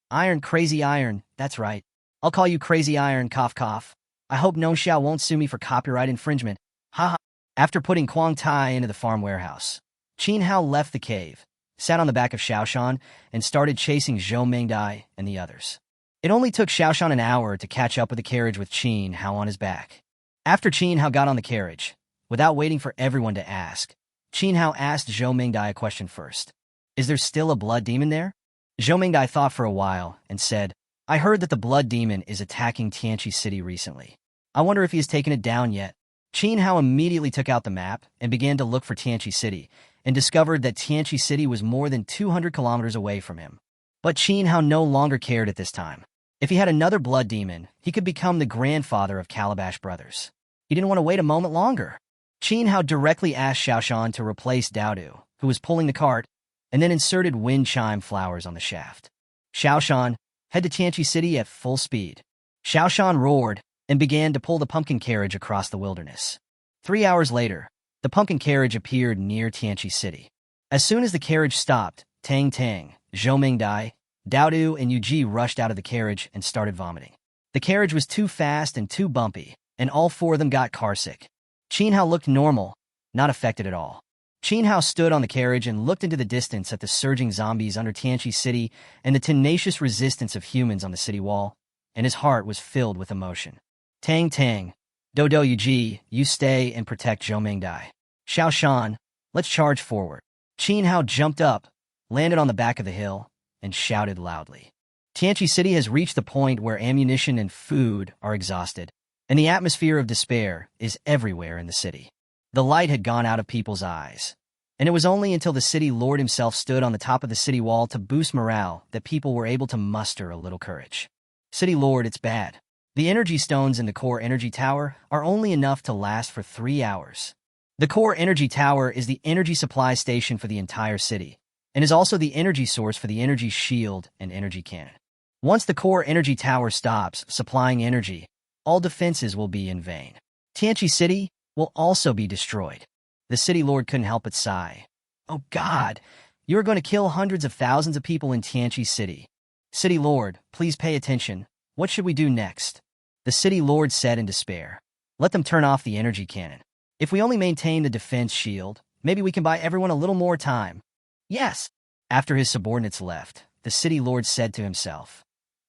Iron, Crazy Iron, that's right. I'll call you Crazy Iron, cough cough. I hope No Xiao won't sue me for copyright infringement. Ha ha. After putting Quang Tai into the farm warehouse, Qin Hao left the cave, sat on the back of Xiaoshan, and started chasing Zhou Mingdai and the others. It only took Xiaoshan an hour to catch up with the carriage with Qin Hao on his back. After Qin Hao got on the carriage, without waiting for everyone to ask, Qin Hao asked Zhou Mingdai a question first. Is there still a blood demon there? Zhou Mingdai thought for a while and said, I heard that the blood demon is attacking Tianqi City recently. I wonder if he has taken it down yet. Qin Hao immediately took out the map and began to look for Tianqi City, and discovered that Tianqi City was more than 200 kilometers away from him. But Qin Hao no longer cared at this time. If he had another blood demon, he could become the grandfather of Calabash brothers. He didn't want to wait a moment longer. Qin Hao directly asked Xiaoshan to replace Daodu, who was pulling the cart, and then inserted wind chime flowers on the shaft. Xiaoshan, head to Tianqi City at full speed. Xiaoshan roared and began to pull the pumpkin carriage across the wilderness. 3 hours later, the pumpkin carriage appeared near Tianqi City. As soon as the carriage stopped, Tang, Zhou Mingdai, Daodu, and Yuji rushed out of the carriage and started vomiting. The carriage was too fast and too bumpy, and all 4 of them got carsick. Qin Hao looked normal, not affected at all. Qin Hao stood on the carriage and looked into the distance at the surging zombies under Tianqi City and the tenacious resistance of humans on the city wall, and his heart was filled with emotion. Tang, Dodo Yuji, you stay and protect Zhou Mingdai. Xiaoshan, let's charge forward. Qin Hao jumped up, landed on the back of the hill, and shouted loudly. Tianqi City has reached the point where ammunition and food are exhausted, and the atmosphere of despair is everywhere in the city. The light had gone out of people's eyes, and it was only until the city lord himself stood on the top of the city wall to boost morale that people were able to muster a little courage. City Lord, it's bad. The energy stones in the core energy tower are only enough to last for 3 hours. The core energy tower is the energy supply station for the entire city, and is also the energy source for the energy shield and energy cannon. Once the core energy tower stops supplying energy, all defenses will be in vain. Tianqi City will also be destroyed. The City Lord couldn't help but sigh. Oh God, you are going to kill hundreds of thousands of people in Tianqi City. City Lord, please pay attention. What should we do next? The City Lord said in despair. Let them turn off the energy cannon. If we only maintain the defense shield, maybe we can buy everyone a little more time. Yes. After his subordinates left, the City Lord said to himself,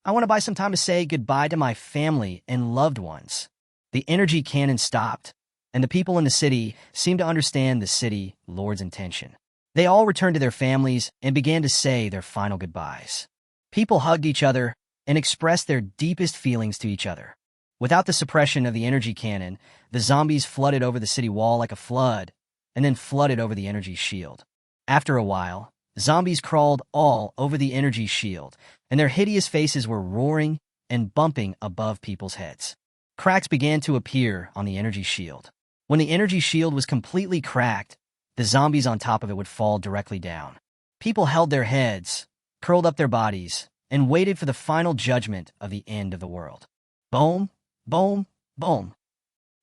I want to buy some time to say goodbye to my family and loved ones. The energy cannon stopped, and the people in the city seemed to understand the City Lord's intention. They all returned to their families and began to say their final goodbyes. People hugged each other and expressed their deepest feelings to each other. Without the suppression of the energy cannon, the zombies flooded over the city wall like a flood, and then flooded over the energy shield. After a while, zombies crawled all over the energy shield, and their hideous faces were roaring and bumping above people's heads. Cracks began to appear on the energy shield. When the energy shield was completely cracked, the zombies on top of it would fall directly down. People held their heads, curled up their bodies, and waited for the final judgment of the end of the world. Boom, boom, boom.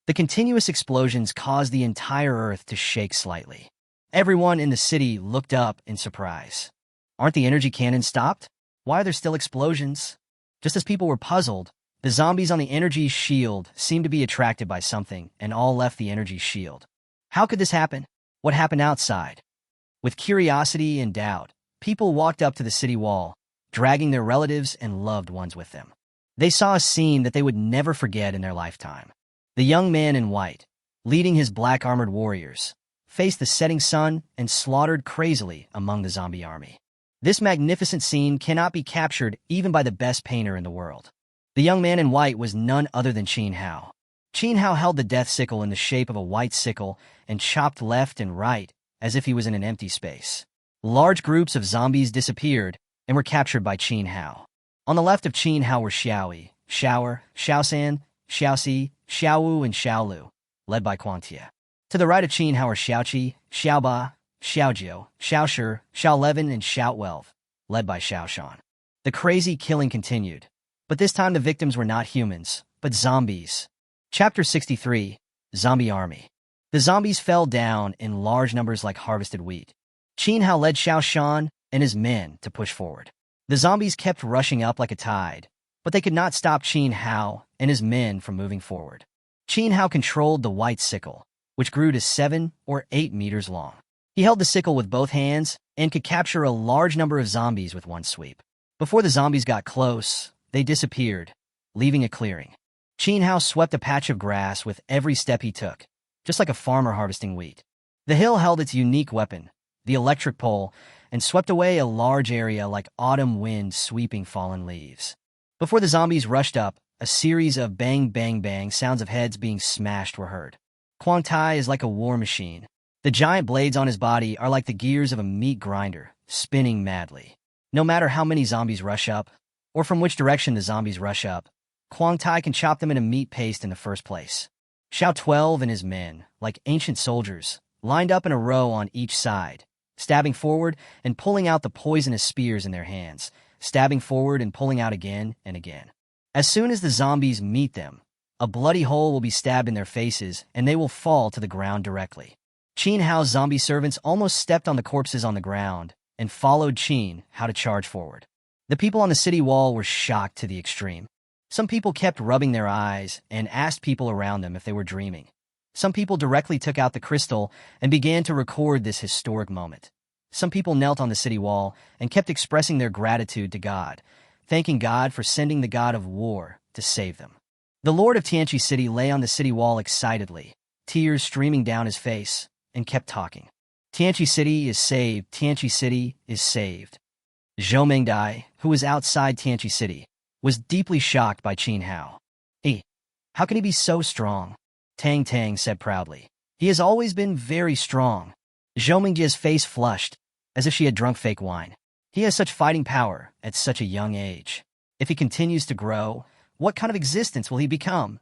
The continuous explosions caused the entire earth to shake slightly. Everyone in the city looked up in surprise. Aren't the energy cannons stopped? Why are there still explosions? Just as people were puzzled, the zombies on the energy shield seemed to be attracted by something and all left the energy shield. How could this happen? What happened outside? With curiosity and doubt, people walked up to the city wall, dragging their relatives and loved ones with them. They saw a scene that they would never forget in their lifetime. The young man in white, leading his black armored warriors, faced the setting sun and slaughtered crazily among the zombie army. This magnificent scene cannot be captured even by the best painter in the world. The young man in white was none other than Qin Hao. Qin Hao held the death sickle in the shape of a white sickle and chopped left and right as if he was in an empty space. Large groups of zombies disappeared and were captured by Qin Hao. On the left of Qin Hao were Xiaoyi, Xiaoer, Xiaosan, Xiaoxi, Xiaowu, and Xiaolu, led by Quantia. To the right of Qin Hao were Xiaoqi, Xiaoba, Xiaojiu, Xiaoshi, Xiaolevin, and Xiaowelv, led by Xiaoshan. The crazy killing continued, but this time the victims were not humans, but zombies. Chapter 63, Zombie Army. The zombies fell down in large numbers like harvested wheat. Qin Hao led Xiaoshan and his men to push forward. The zombies kept rushing up like a tide, but they could not stop Qin Hao and his men from moving forward. Qin Hao controlled the white sickle, which grew to 7 or 8 meters long. He held the sickle with both hands and could capture a large number of zombies with one sweep. Before the zombies got close, they disappeared, leaving a clearing. Qin Hao swept a patch of grass with every step he took, just like a farmer harvesting wheat. The hill held its unique weapon, the electric pole, and swept away a large area like autumn wind sweeping fallen leaves. Before the zombies rushed up, a series of bang bang bang sounds of heads being smashed were heard. Quang Tai is like a war machine. The giant blades on his body are like the gears of a meat grinder, spinning madly. No matter how many zombies rush up, or from which direction the zombies rush up, Quang Tai can chop them into meat paste in the first place. Xiao 12 and his men, like ancient soldiers, lined up in a row on each side, stabbing forward and pulling out the poisonous spears in their hands, stabbing forward and pulling out again and again. As soon as the zombies meet them, a bloody hole will be stabbed in their faces and they will fall to the ground directly. Qin Hao's zombie servants almost stepped on the corpses on the ground and followed Qin Hao to charge forward. The people on the city wall were shocked to the extreme. Some people kept rubbing their eyes and asked people around them if they were dreaming. Some people directly took out the crystal and began to record this historic moment. Some people knelt on the city wall and kept expressing their gratitude to God, thanking God for sending the god of war to save them. The Lord of Tianqi City lay on the city wall excitedly, tears streaming down his face, and kept talking. Tianqi City is saved, Tianqi City is saved. Zhou Mengdai, who was outside Tianqi City, was deeply shocked by Qin Hao. How can he be so strong? Tang Tang said proudly. He has always been very strong. Zhou Mengjia's face flushed, as if she had drunk fake wine. He has such fighting power at such a young age. If he continues to grow, what kind of existence will he become?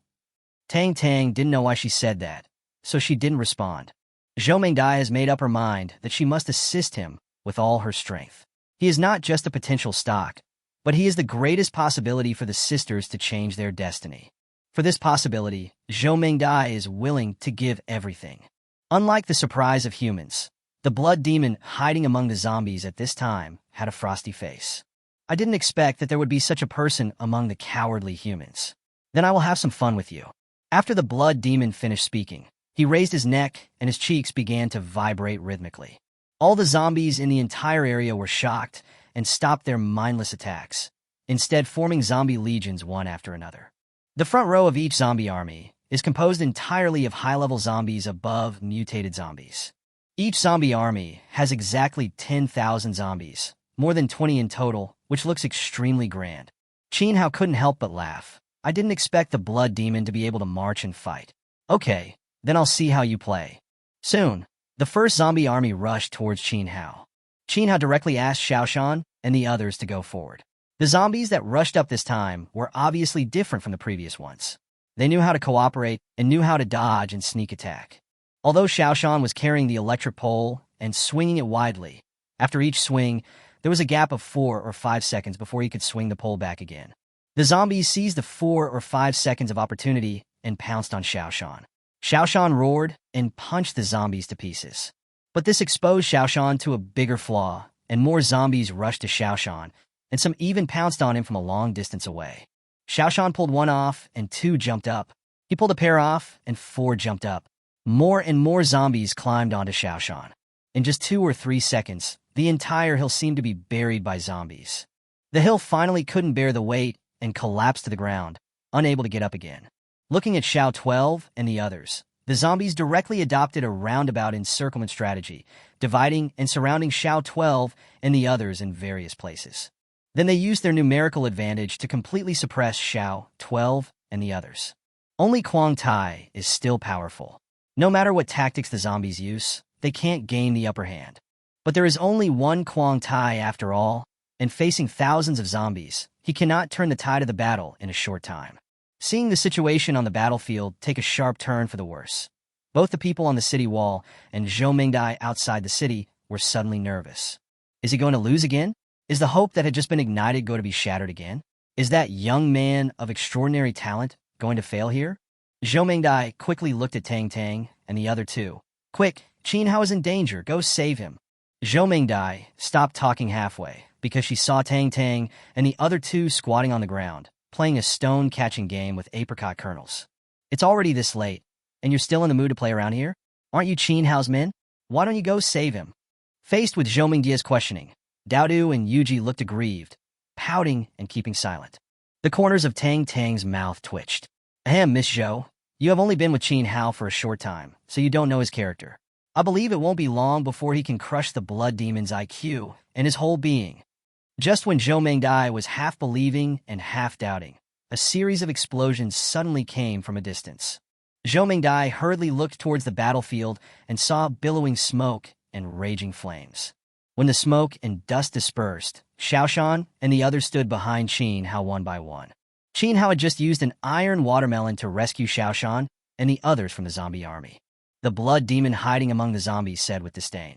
Tang Tang didn't know why she said that, so she didn't respond. Zhou Mingdai has made up her mind that she must assist him with all her strength. He is not just a potential stock, but he is the greatest possibility for the sisters to change their destiny. For this possibility, Zhou Mingdai is willing to give everything. Unlike the surprise of humans, the blood demon hiding among the zombies at this time had a frosty face. I didn't expect that there would be such a person among the cowardly humans. Then I will have some fun with you. After the blood demon finished speaking, he raised his neck and his cheeks began to vibrate rhythmically. All the zombies in the entire area were shocked and stopped their mindless attacks, instead forming zombie legions one after another. The front row of each zombie army is composed entirely of high-level zombies above mutated zombies. Each zombie army has exactly 10,000 zombies, more than 20 in total, which looks extremely grand. Qin Hao couldn't help but laugh. I didn't expect the blood demon to be able to march and fight. Okay, then I'll see how you play. Soon, the first zombie army rushed towards Qin Hao. Qin Hao directly asked Xiaoshan and the others to go forward. The zombies that rushed up this time were obviously different from the previous ones. They knew how to cooperate and knew how to dodge and sneak attack. Although Xiaoshan was carrying the electric pole and swinging it widely, after each swing, there was a gap of 4 or 5 seconds before he could swing the pole back again. The zombies seized the 4 or 5 seconds of opportunity and pounced on Xiaoshan. Xiaoshan roared and punched the zombies to pieces. But this exposed Xiaoshan to a bigger flaw, and more zombies rushed to Xiaoshan, and some even pounced on him from a long distance away. Xiaoshan pulled one off, and 2 jumped up. He pulled a pair off, and 4 jumped up. More and more zombies climbed onto Xiaoshan. In just 2 or 3 seconds, the entire hill seemed to be buried by zombies. The hill finally couldn't bear the weight and collapsed to the ground, unable to get up again. Looking at Xiao 12 and the others, the zombies directly adopted a roundabout encirclement strategy, dividing and surrounding Xiao 12 and the others in various places. Then they used their numerical advantage to completely suppress Xiao 12 and the others. Only Quang Tai is still powerful. No matter what tactics the zombies use, they can't gain the upper hand. But there is only one Quang Tai after all, and facing thousands of zombies, he cannot turn the tide of the battle in a short time. Seeing the situation on the battlefield take a sharp turn for the worse, both the people on the city wall and Zhou Mingdai outside the city were suddenly nervous. Is he going to lose again? Is the hope that had just been ignited going to be shattered again? Is that young man of extraordinary talent going to fail here? Zhou Mingdai quickly looked at Tang Tang and the other 2. Quick, Qin Hao is in danger, go save him. Zhou Mingdai stopped talking halfway because she saw Tang Tang and the other 2 squatting on the ground, playing a stone-catching game with apricot kernels. It's already this late, and you're still in the mood to play around here? Aren't you Qin Hao's men? Why don't you go save him? Faced with Zhou Mingdia's questioning, Daodu and Yuji looked aggrieved, pouting and keeping silent. The corners of Tang Tang's mouth twitched. Ahem, Miss Zhou, you have only been with Qin Hao for a short time, so you don't know his character. I believe it won't be long before he can crush the blood demon's IQ and his whole being. Just when Zhou Mingdai was half believing and half doubting, a series of explosions suddenly came from a distance. Zhou Mingdai hurriedly looked towards the battlefield and saw billowing smoke and raging flames. When the smoke and dust dispersed, Xiaoshan and the others stood behind Qin Hao one by one. Qin Hao had just used an iron watermelon to rescue Xiaoshan and the others from the zombie army. The blood demon hiding among the zombies said with disdain,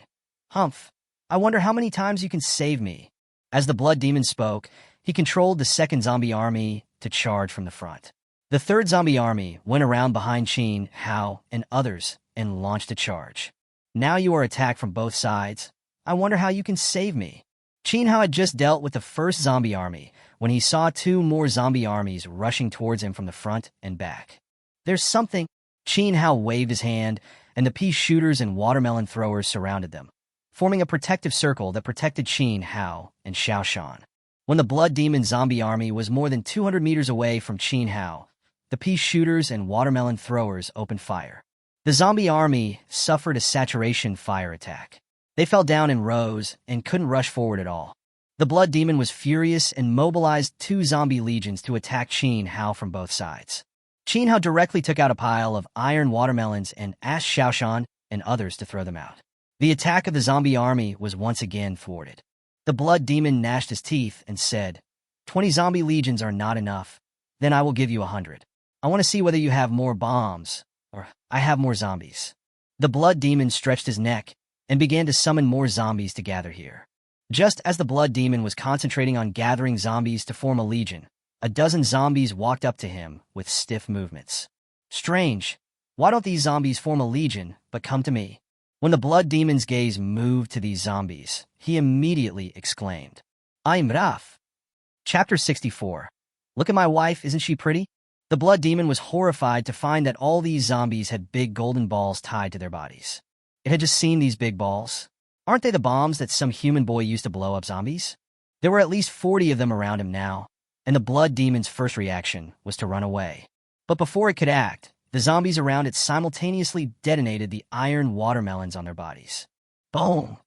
"Humph, I wonder how many times you can save me." As the blood demon spoke, he controlled the second zombie army to charge from the front. The third zombie army went around behind Qin Hao and others and launched a charge. Now you are attacked from both sides. I wonder how you can save me. Qin Hao had just dealt with the first zombie army when he saw 2 more zombie armies rushing towards him from the front and back. There's something. Qin Hao waved his hand, and the pea shooters and watermelon throwers surrounded them, forming a protective circle that protected Qin Hao and Xiaoshan. When the blood demon zombie army was more than 200 meters away from Qin Hao, the pea shooters and watermelon throwers opened fire. The zombie army suffered a saturation fire attack. They fell down in rows and couldn't rush forward at all. The blood demon was furious and mobilized 2 zombie legions to attack Qin Hao from both sides. Qin Hao directly took out a pile of iron watermelons and asked Xiaoshan and others to throw them out. The attack of the zombie army was once again thwarted. The blood demon gnashed his teeth and said, 20 zombie legions are not enough. Then I will give you 100. I want to see whether you have more bombs, or I have more zombies. The blood demon stretched his neck and began to summon more zombies to gather here. Just as the blood demon was concentrating on gathering zombies to form a legion, a dozen zombies walked up to him with stiff movements. Strange. Why don't these zombies form a legion, but come to me? When the blood demon's gaze moved to these zombies, he immediately exclaimed, I'm Raf. Chapter 64. Look at my wife, isn't she pretty? The blood demon was horrified to find that all these zombies had big golden balls tied to their bodies. It had just seen these big balls. Aren't they the bombs that some human boy used to blow up zombies? There were at least 40 of them around him now, and the blood demon's first reaction was to run away. But before it could act, the zombies around it simultaneously detonated the iron watermelons on their bodies. Boom!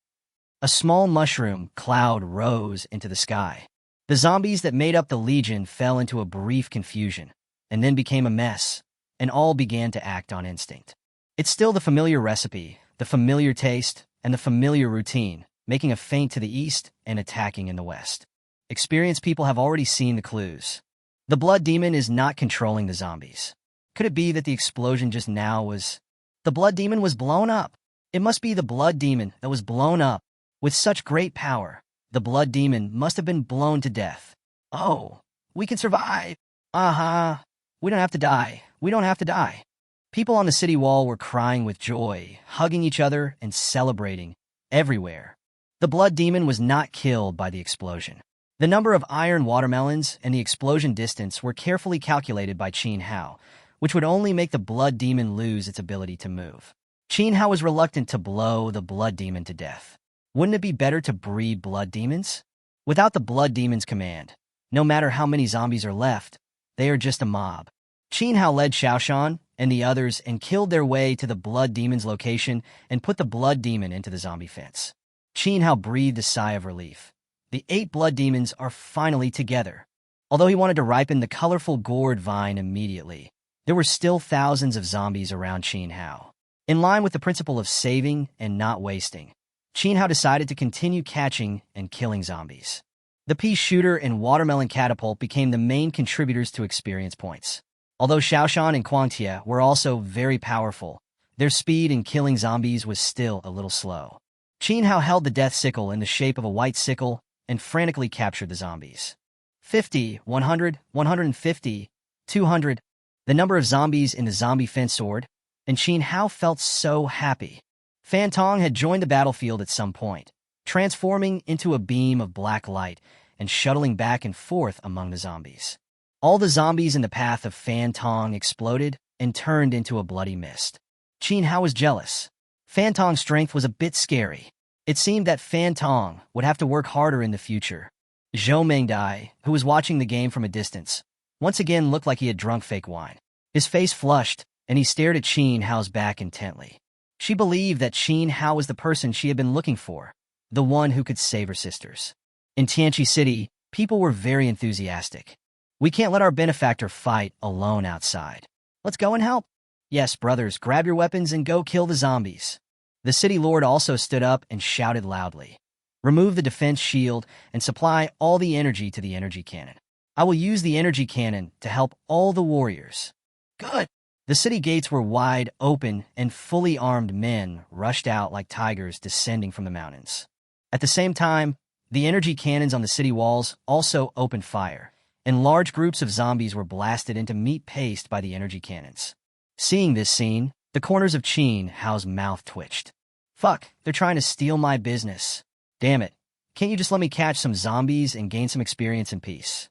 A small mushroom cloud rose into the sky. The zombies that made up the legion fell into a brief confusion, and then became a mess, and all began to act on instinct. It's still the familiar recipe, the familiar taste, and the familiar routine, making a feint to the east and attacking in the west. Experienced people have already seen the clues. The blood demon is not controlling the zombies. Could it be that the explosion just now was... The blood demon was blown up. It must be the blood demon that was blown up. With such great power, the blood demon must have been blown to death. Oh, we can survive. Aha, we don't have to die. We don't have to die. People on the city wall were crying with joy, hugging each other and celebrating everywhere. The blood demon was not killed by the explosion. The number of iron watermelons and the explosion distance were carefully calculated by Qin Hao, which would only make the blood demon lose its ability to move. Qin Hao was reluctant to blow the blood demon to death. Wouldn't it be better to breed blood demons? Without the blood demon's command, no matter how many zombies are left, they are just a mob. Qin Hao led Xiaoshan and the others and killed their way to the blood demon's location and put the blood demon into the zombie fence. Qin Hao breathed a sigh of relief. The 8 blood demons are finally together. Although he wanted to ripen the colorful gourd vine immediately, there were still thousands of zombies around Qin Hao. In line with the principle of saving and not wasting, Qin Hao decided to continue catching and killing zombies. The pea shooter and watermelon catapult became the main contributors to experience points. Although Xiaoshan and Guangtia were also very powerful, their speed in killing zombies was still a little slow. Qin Hao held the death sickle in the shape of a white sickle and frantically captured the zombies. 50, 100, 150, 200. The number of zombies in the zombie fence soared, and Qin Hao felt so happy. Fan Tong had joined the battlefield at some point, transforming into a beam of black light and shuttling back and forth among the zombies. All the zombies in the path of Fan Tong exploded and turned into a bloody mist. Qin Hao was jealous. Fan Tong's strength was a bit scary. It seemed that Fan Tong would have to work harder in the future. Zhou Mengdai, who was watching the game from a distance, once again looked like he had drunk fake wine. His face flushed, and he stared at Qin Hao's back intently. She believed that Qin Hao was the person she had been looking for, the one who could save her sisters. In Tianqi City, people were very enthusiastic. We can't let our benefactor fight alone outside. Let's go and help. Yes, brothers, grab your weapons and go kill the zombies. The city lord also stood up and shouted loudly. Remove the defense shield and supply all the energy to the energy cannon. I will use the energy cannon to help all the warriors. Good. The city gates were wide open and fully armed men rushed out like tigers descending from the mountains. At the same time, the energy cannons on the city walls also opened fire, and large groups of zombies were blasted into meat paste by the energy cannons. Seeing this scene, the corners of Qin Hao's mouth twitched. Fuck, they're trying to steal my business. Damn it, can't you just let me catch some zombies and gain some experience in peace?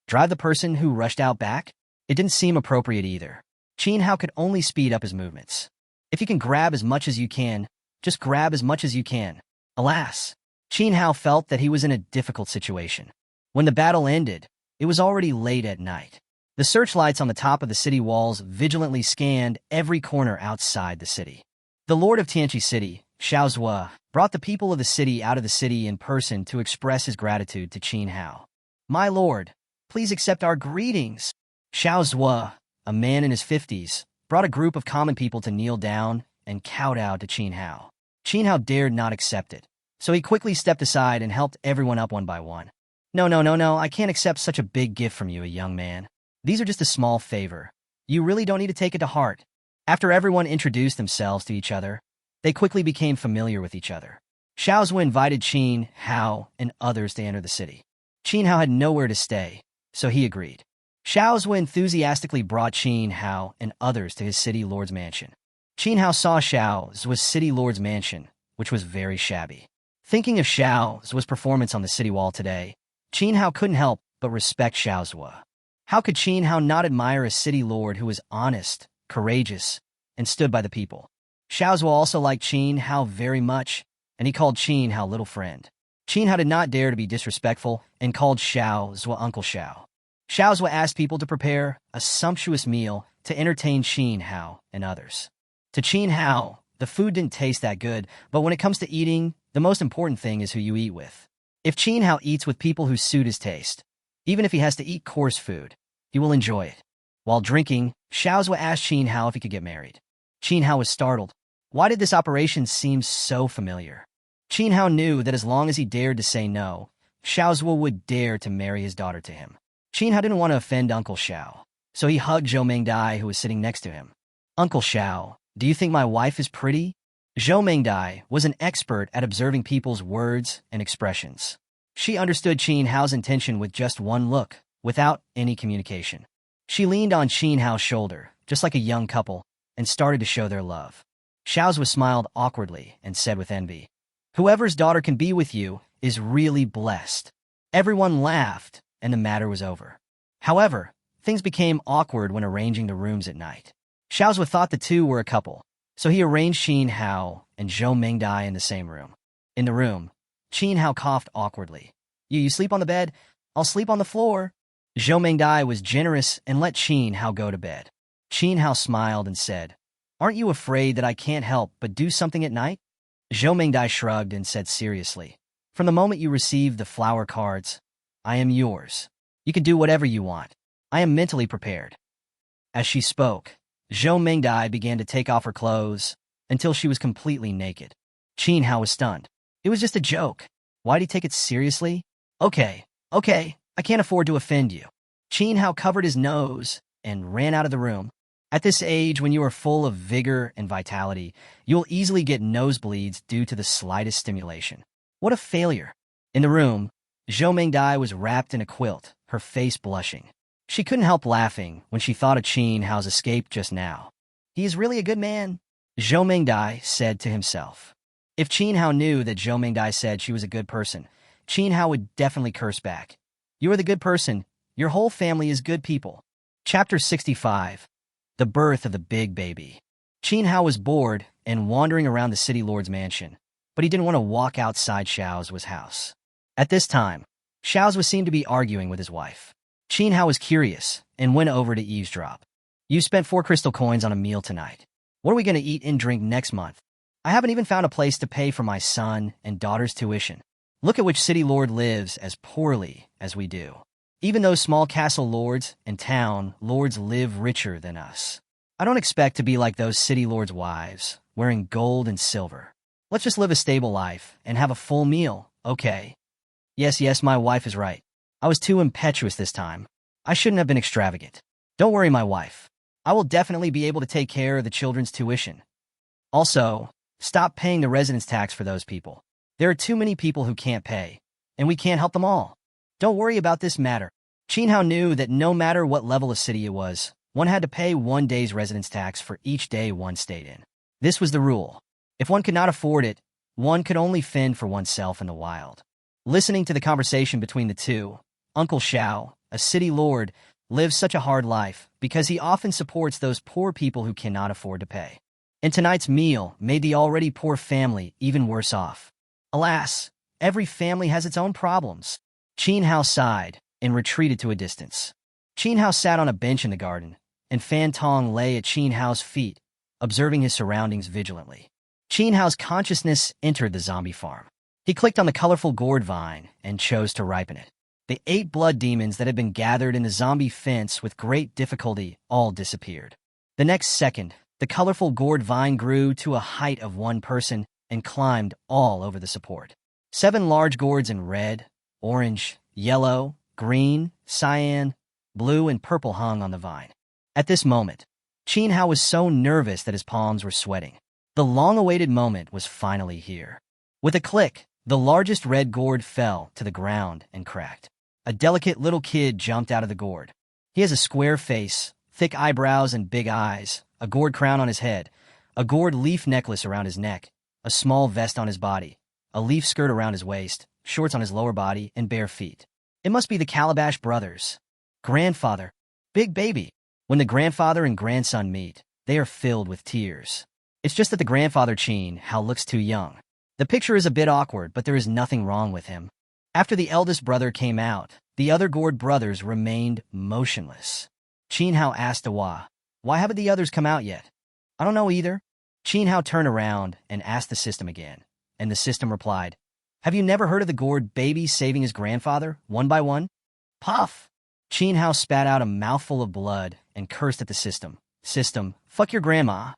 Drive the person who rushed out back? It didn't seem appropriate either. Qin Hao could only speed up his movements. If you can grab as much as you can, just grab as much as you can. Alas, Qin Hao felt that he was in a difficult situation. When the battle ended, it was already late at night. The searchlights on the top of the city walls vigilantly scanned every corner outside the city. The lord of Tianqi City, Xiao Zhuo, brought the people of the city out of the city in person to express his gratitude to Qin Hao. My lord, please accept our greetings. Xiao Zhuo, a man in his 50s, brought a group of common people to kneel down and kowtow to Qin Hao. Qin Hao dared not accept it, so he quickly stepped aside and helped everyone up one by one. No, no, no, no, I can't accept such a big gift from you, a young man. These are just a small favor. You really don't need to take it to heart. After everyone introduced themselves to each other, they quickly became familiar with each other. Xiaozhua invited Qin, Hao, and others to enter the city. Qin Hao had nowhere to stay, so he agreed. Xiaozhua enthusiastically brought Qin Hao and others to his city lord's mansion. Qin Hao saw Xiaozhua's city lord's mansion, which was very shabby. Thinking of Xiaozhua's performance on the city wall today, Qin Hao couldn't help but respect Xiaozhua. How could Qin Hao not admire a city lord who was honest, courageous, and stood by the people? Xiaozhua also liked Qin Hao very much, and he called Qin Hao little friend. Qin Hao did not dare to be disrespectful and called Xiaozhua Uncle Xiao. Xiaozhua asked people to prepare a sumptuous meal to entertain Qin Hao and others. To Qin Hao, the food didn't taste that good, but when it comes to eating, the most important thing is who you eat with. If Qin Hao eats with people who suit his taste, even if he has to eat coarse food, he will enjoy it. While drinking, Xiaozhua asked Qin Hao if he could get married. Qin Hao was startled. Why did this operation seem so familiar? Qin Hao knew that as long as he dared to say no, Xiaozhua would dare to marry his daughter to him. Qin Hao didn't want to offend Uncle Xiao, so he hugged Zhou Mengdai, who was sitting next to him. Uncle Xiao, do you think my wife is pretty? Zhou Mengdai was an expert at observing people's words and expressions. She understood Qin Hao's intention with just one look, without any communication. She leaned on Qin Hao's shoulder, just like a young couple, and started to show their love. Xiaozhua smiled awkwardly and said with envy, "Whoever's daughter can be with you is really blessed." Everyone laughed, and the matter was over. However, things became awkward when arranging the rooms at night. Xiaozhua thought the two were a couple, so he arranged Qin Hao and Zhou Mengdai in the same room. In the room, Qin Hao coughed awkwardly. You sleep on the bed, I'll sleep on the floor." Zhou Mengdai was generous and let Qin Hao go to bed. Qin Hao smiled and said, "Aren't you afraid that I can't help but do something at night?" Zhou Mengdai shrugged and said seriously, "From the moment you received the flower cards, I am yours. You can do whatever you want. I am mentally prepared." As she spoke, Zhou Mengdai began to take off her clothes until she was completely naked. Qin Hao was stunned. It was just a joke. Why'd he take it seriously? Okay, I can't afford to offend you. Qin Hao covered his nose and ran out of the room. At this age, when you are full of vigor and vitality, you'll easily get nosebleeds due to the slightest stimulation. What a failure. In the room, Zhou Mengdai was wrapped in a quilt, her face blushing. She couldn't help laughing when she thought of Qin Hao's escape just now. He is really a good man, Zhou Mengdai said to himself. If Qin Hao knew that Zhou Mengdai said she was a good person, Qin Hao would definitely curse back. You are the good person. Your whole family is good people. Chapter 65. The Birth of the Big Baby. Qin Hao was bored and wandering around the city lord's mansion, but he didn't want to walk outside Xiaozhua's house. At this time, Xiaozhua seemed to be arguing with his wife. Qin Hao was curious and went over to eavesdrop. You spent 4 crystal coins on a meal tonight. What are we going to eat and drink next month? I haven't even found a place to pay for my son and daughter's tuition. Look at which city lord lives as poorly as we do. Even those small castle lords and town lords live richer than us. I don't expect to be like those city lords' wives, wearing gold and silver. Let's just live a stable life and have a full meal, okay? Yes, my wife is right. I was too impetuous this time. I shouldn't have been extravagant. Don't worry, my wife. I will definitely be able to take care of the children's tuition. Also, stop paying the residence tax for those people. There are too many people who can't pay, and we can't help them all. Don't worry about this matter. Qin Hao knew that no matter what level of city it was, one had to pay 1 day's residence tax for each day one stayed in. This was the rule. If one could not afford it, one could only fend for oneself in the wild. Listening to the conversation between the two, Uncle Xiao, a city lord, lives such a hard life because he often supports those poor people who cannot afford to pay. And tonight's meal made the already poor family even worse off. Alas, every family has its own problems. Qin Hao sighed and retreated to a distance. Qin Hao sat on a bench in the garden, and Fan Tong lay at Qin Hao's feet, observing his surroundings vigilantly. Qin Hao's consciousness entered the zombie farm. He clicked on the colorful gourd vine and chose to ripen it. The 8 blood demons that had been gathered in the zombie fence with great difficulty all disappeared. The next second, the colorful gourd vine grew to a height of 1 person and climbed all over the support. 7 large gourds in red, orange, yellow, green, cyan, blue, and purple hung on the vine. At this moment, Qin Hao was so nervous that his palms were sweating. The long-awaited moment was finally here. With a click, the largest red gourd fell to the ground and cracked. A delicate little kid jumped out of the gourd. He has a square face, thick eyebrows and big eyes, a gourd crown on his head, a gourd leaf necklace around his neck, a small vest on his body, a leaf skirt around his waist, shorts on his lower body, and bare feet. It must be the Calabash brothers. Grandfather, big baby. When the grandfather and grandson meet, they are filled with tears. It's just that the grandfather Qin Hao looks too young. The picture is a bit awkward, but there is nothing wrong with him. After the eldest brother came out, the other gourd brothers remained motionless. Qin Hao asked Dawa, "Why haven't the others come out yet?" "I don't know either." Qin Hao turned around and asked the system again, and the system replied, "Have you never heard of the gourd baby saving his grandfather, one by one?" Puff! Qin Hao spat out a mouthful of blood and cursed at the system. "System, fuck your grandma."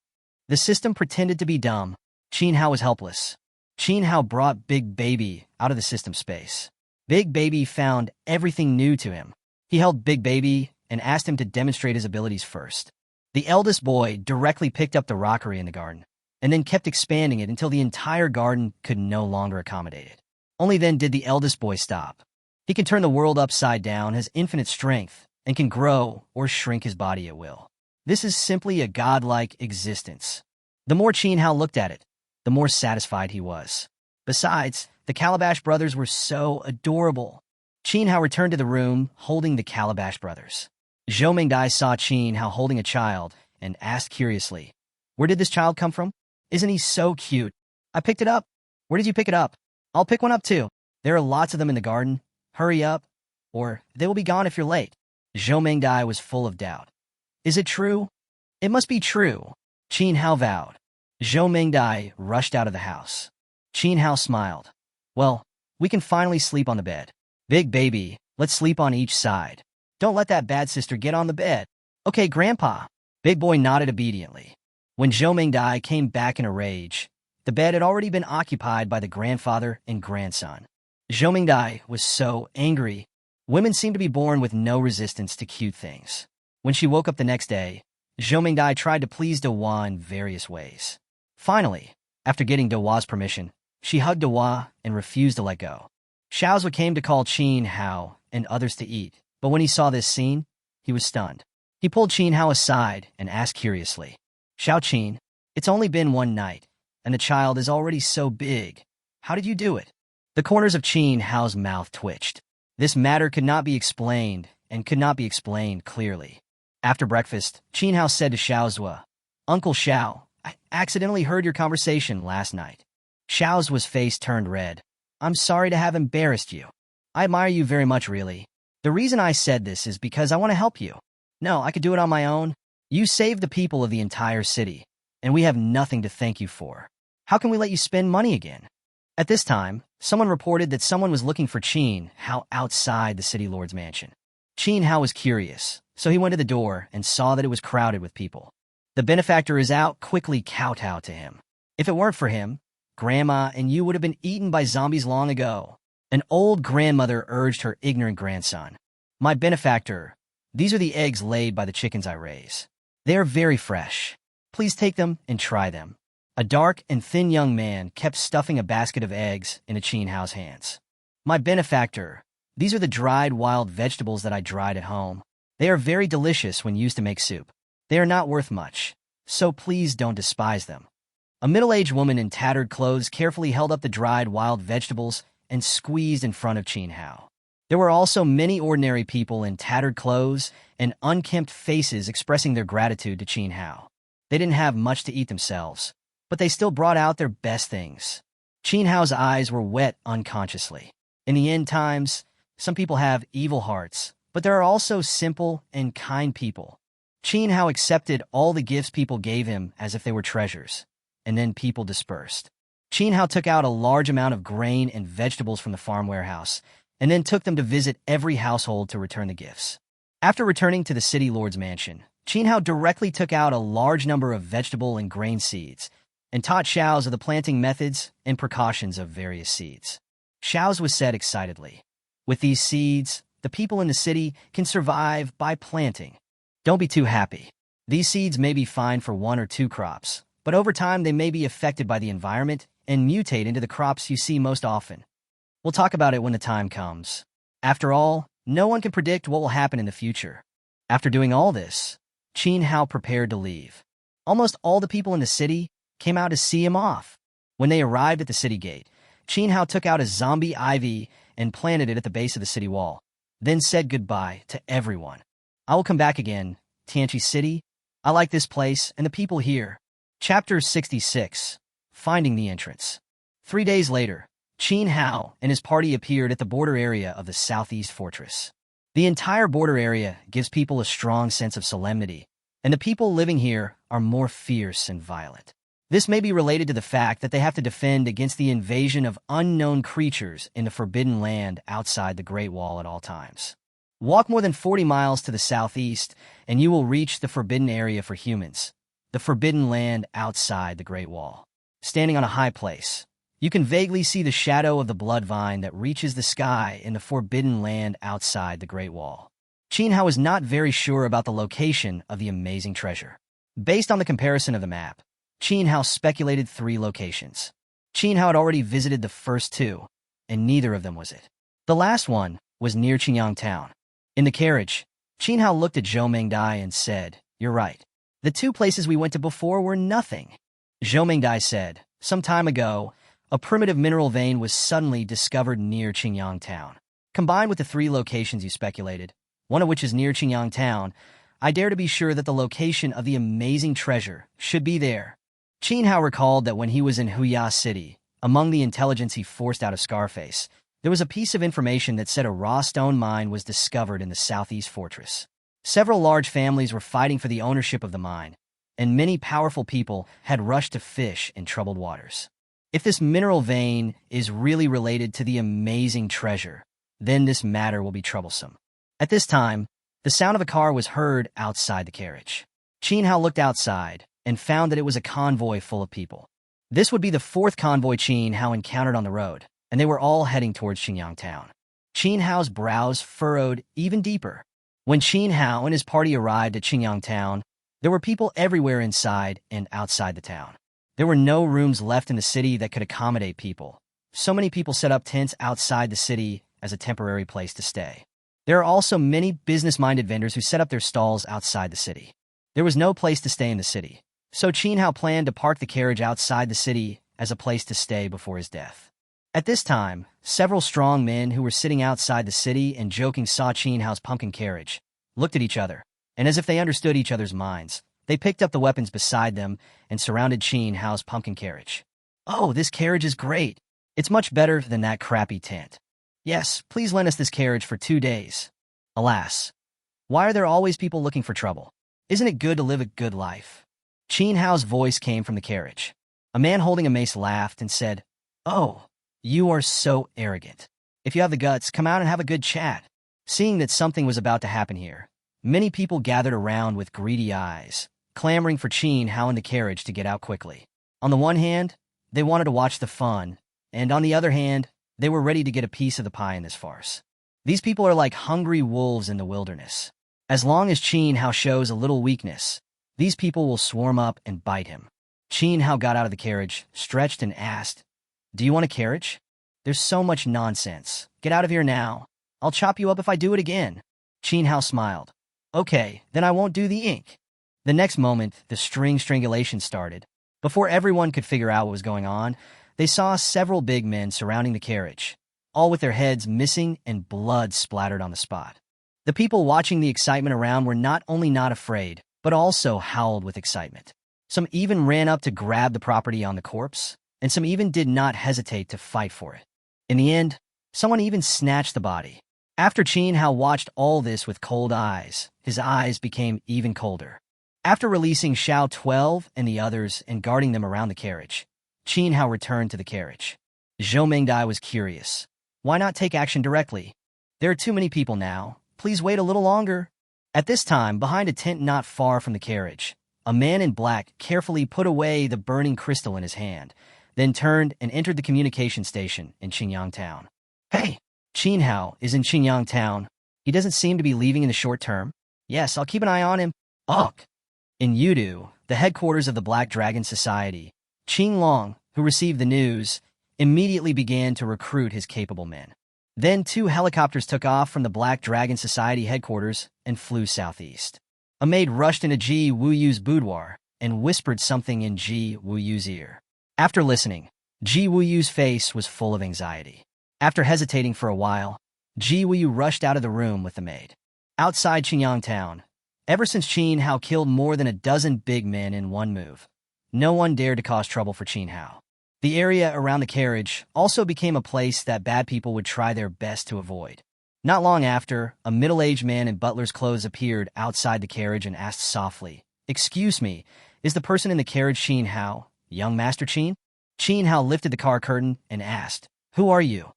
The system pretended to be dumb. Qin Hao was helpless. Qin Hao brought Big Baby out of the system space. Big Baby found everything new to him. He held Big Baby and asked him to demonstrate his abilities first. The eldest boy directly picked up the rockery in the garden, and then kept expanding it until the entire garden could no longer accommodate it. Only then did the eldest boy stop. He can turn the world upside down, has infinite strength, and can grow or shrink his body at will. This is simply a godlike existence. The more Qin Hao looked at it, the more satisfied he was. Besides, the Calabash brothers were so adorable. Qin Hao returned to the room, holding the Calabash brothers. Zhou Mingdai saw Qin Hao holding a child and asked curiously, "Where did this child come from? Isn't he so cute?" "I picked it up." "Where did you pick it up?" "I'll pick one up too. There are lots of them in the garden. Hurry up, or they will be gone if you're late." Zhou Mingdai was full of doubt. "Is it true?" "It must be true," Qin Hao vowed. Zhou Mingdai rushed out of the house. Qin Hao smiled. "Well, we can finally sleep on the bed. Big Baby, let's sleep on each side. Don't let that bad sister get on the bed." "Okay, Grandpa." Big Boy nodded obediently. When Zhou Mingdai came back in a rage, the bed had already been occupied by the grandfather and grandson. Zhou Mingdai was so angry. Women seemed to be born with no resistance to cute things. When she woke up the next day, Zhou Mingdai tried to please Dawa in various ways. Finally, after getting Dawa's permission, she hugged Dawa and refused to let go. Xiaozhua came to call Qin Hao and others to eat, but when he saw this scene, he was stunned. He pulled Qin Hao aside and asked curiously, "Xiao Qin, it's only been one night, and the child is already so big. How did you do it?" The corners of Qin Hao's mouth twitched. This matter could not be explained and could not be explained clearly. After breakfast, Qin Hao said to Xiaozhua, "Uncle Xiao, I accidentally heard your conversation last night." Xiaozua's face turned red. "I'm sorry to have embarrassed you. I admire you very much, really. The reason I said this is because I want to help you. No, I could do it on my own. You saved the people of the entire city, and we have nothing to thank you for. How can we let you spend money again?" At this time, someone reported that someone was looking for Qin Hao outside the city lord's mansion. Qin Hao was curious, so he went to the door and saw that it was crowded with people. "The benefactor is out," quickly kowtowed to him. "If it weren't for him, Grandma and you would have been eaten by zombies long ago." An old grandmother urged her ignorant grandson. "My benefactor, these are the eggs laid by the chickens I raise. They are very fresh. Please take them and try them." A dark and thin young man kept stuffing a basket of eggs into Qin Hao's hands. "My benefactor, these are the dried wild vegetables that I dried at home. They are very delicious when used to make soup. They are not worth much, so please don't despise them." A middle-aged woman in tattered clothes carefully held up the dried wild vegetables and squeezed in front of Qin Hao. There were also many ordinary people in tattered clothes and unkempt faces expressing their gratitude to Qin Hao. They didn't have much to eat themselves, but they still brought out their best things. Qin Hao's eyes were wet unconsciously. In the end times, some people have evil hearts, but there are also simple and kind people. Qin Hao accepted all the gifts people gave him as if they were treasures, and then people dispersed. Qin Hao took out a large amount of grain and vegetables from the farm warehouse, and then took them to visit every household to return the gifts. After returning to the city lord's mansion, Qin Hao directly took out a large number of vegetable and grain seeds, and taught Xiao's of the planting methods and precautions of various seeds. Xiao's was said excitedly, With these seeds, the people in the city can survive by planting. Don't be too happy. These seeds may be fine for 1 or 2 crops, but over time they may be affected by the environment and mutate into the crops you see most often. We'll talk about it when the time comes. After all, no one can predict what will happen in the future. After doing all this, Qin Hao prepared to leave. Almost all the people in the city came out to see him off. When they arrived at the city gate, Qin Hao took out a zombie ivy and planted it at the base of the city wall, then said goodbye to everyone. I will come back again, Tianchi City. I like this place and the people here. Chapter 66, Finding the Entrance. 3 days later, Qin Hao and his party appeared at the border area of the southeast fortress. The entire border area gives people a strong sense of solemnity, and the people living here are more fierce and violent. This may be related to the fact that they have to defend against the invasion of unknown creatures in the forbidden land outside the Great Wall at all times. Walk more than 40 miles to the southeast, and you will reach the forbidden area for humans, the forbidden land outside the Great Wall. Standing on a high place, you can vaguely see the shadow of the blood vine that reaches the sky in the forbidden land outside the Great Wall. Qin Hao is not very sure about the location of the amazing treasure. Based on the comparison of the map, Qin Hao speculated 3 locations. Qin Hao had already visited the first 2, and neither of them was it. The last one was near Qingyang town. In the carriage, Qin Hao looked at Zhou Mengdai and said, "You're right. The 2 places we went to before were nothing." Zhou Mengdai said, "Some time ago, a primitive mineral vein was suddenly discovered near Qingyang town. Combined with the 3 locations you speculated, one of which is near Qingyang town, I dare to be sure that the location of the amazing treasure should be there." Qin Hao recalled that when he was in Huya City, among the intelligence he forced out of Scarface, there was a piece of information that said a raw stone mine was discovered in the southeast fortress. Several large families were fighting for the ownership of the mine, and many powerful people had rushed to fish in troubled waters. If this mineral vein is really related to the amazing treasure, then this matter will be troublesome. At this time, the sound of a car was heard outside the carriage. Qin Hao looked outside and found that it was a convoy full of people. This would be the 4th convoy Qin Hao encountered on the road, and they were all heading towards Qingyang town. Qin Hao's brows furrowed even deeper. When Qin Hao and his party arrived at Qingyang town, there were people everywhere inside and outside the town. There were no rooms left in the city that could accommodate people. So many people set up tents outside the city as a temporary place to stay. There are also many business-minded vendors who set up their stalls outside the city. There was no place to stay in the city, so Qin Hao planned to park the carriage outside the city as a place to stay before his death. At this time, several strong men who were sitting outside the city and joking saw Qin Hao's pumpkin carriage, looked at each other, and as if they understood each other's minds, they picked up the weapons beside them and surrounded Qin Hao's pumpkin carriage. "Oh, this carriage is great. It's much better than that crappy tent. Yes, please lend us this carriage for 2 days." Alas, why are there always people looking for trouble? Isn't it good to live a good life? Qin Hao's voice came from the carriage. A man holding a mace laughed and said, "Oh, you are so arrogant. If you have the guts, come out and have a good chat." Seeing that something was about to happen here, many people gathered around with greedy eyes, clamoring for Qin Hao and the carriage to get out quickly. On the one hand, they wanted to watch the fun, and on the other hand, they were ready to get a piece of the pie in this farce. These people are like hungry wolves in the wilderness. As long as Qin Hao shows a little weakness, these people will swarm up and bite him. Qin Hao got out of the carriage, stretched, and asked, "Do you want a carriage? There's so much nonsense. Get out of here now. I'll chop you up if I do it again." Qin Hao smiled. "Okay, then I won't do the ink." The next moment, the strangulation started. Before everyone could figure out what was going on, they saw several big men surrounding the carriage, all with their heads missing and blood splattered on the spot. The people watching the excitement around were not only not afraid, but also howled with excitement. Some even ran up to grab the property on the corpse, and some even did not hesitate to fight for it. In the end, someone even snatched the body. After Qin Hao watched all this with cold eyes, his eyes became even colder. After releasing Xiao 12 and the others and guarding them around the carriage, Qin Hao returned to the carriage. Zhou Mengdai was curious. Why not take action directly? There are too many people now. Please wait a little longer. At this time, behind a tent not far from the carriage, a man in black carefully put away the burning crystal in his hand, then turned and entered the communication station in Qingyang town. "Hey!" Qin Hao is in Qinyang town. He doesn't seem to be leaving in the short term. Yes, I'll keep an eye on him. Ugh. In Yudu, the headquarters of the Black Dragon Society, Qing Long, who received the news, immediately began to recruit his capable men. Then 2 helicopters took off from the Black Dragon Society headquarters and flew southeast. A maid rushed into Ji Wuyu's boudoir and whispered something in Ji Wuyu's ear. After listening, Ji Wuyu's face was full of anxiety. After hesitating for a while, Ji Wuyu rushed out of the room with the maid. Outside Qinyang town, ever since Qin Hao killed more than a dozen big men in one move, no one dared to cause trouble for Qin Hao. The area around the carriage also became a place that bad people would try their best to avoid. Not long after, a middle-aged man in butler's clothes appeared outside the carriage and asked softly, "Excuse me, is the person in the carriage Qin Hao, young Master Qin?" Qin Hao lifted the car curtain and asked, "Who are you?"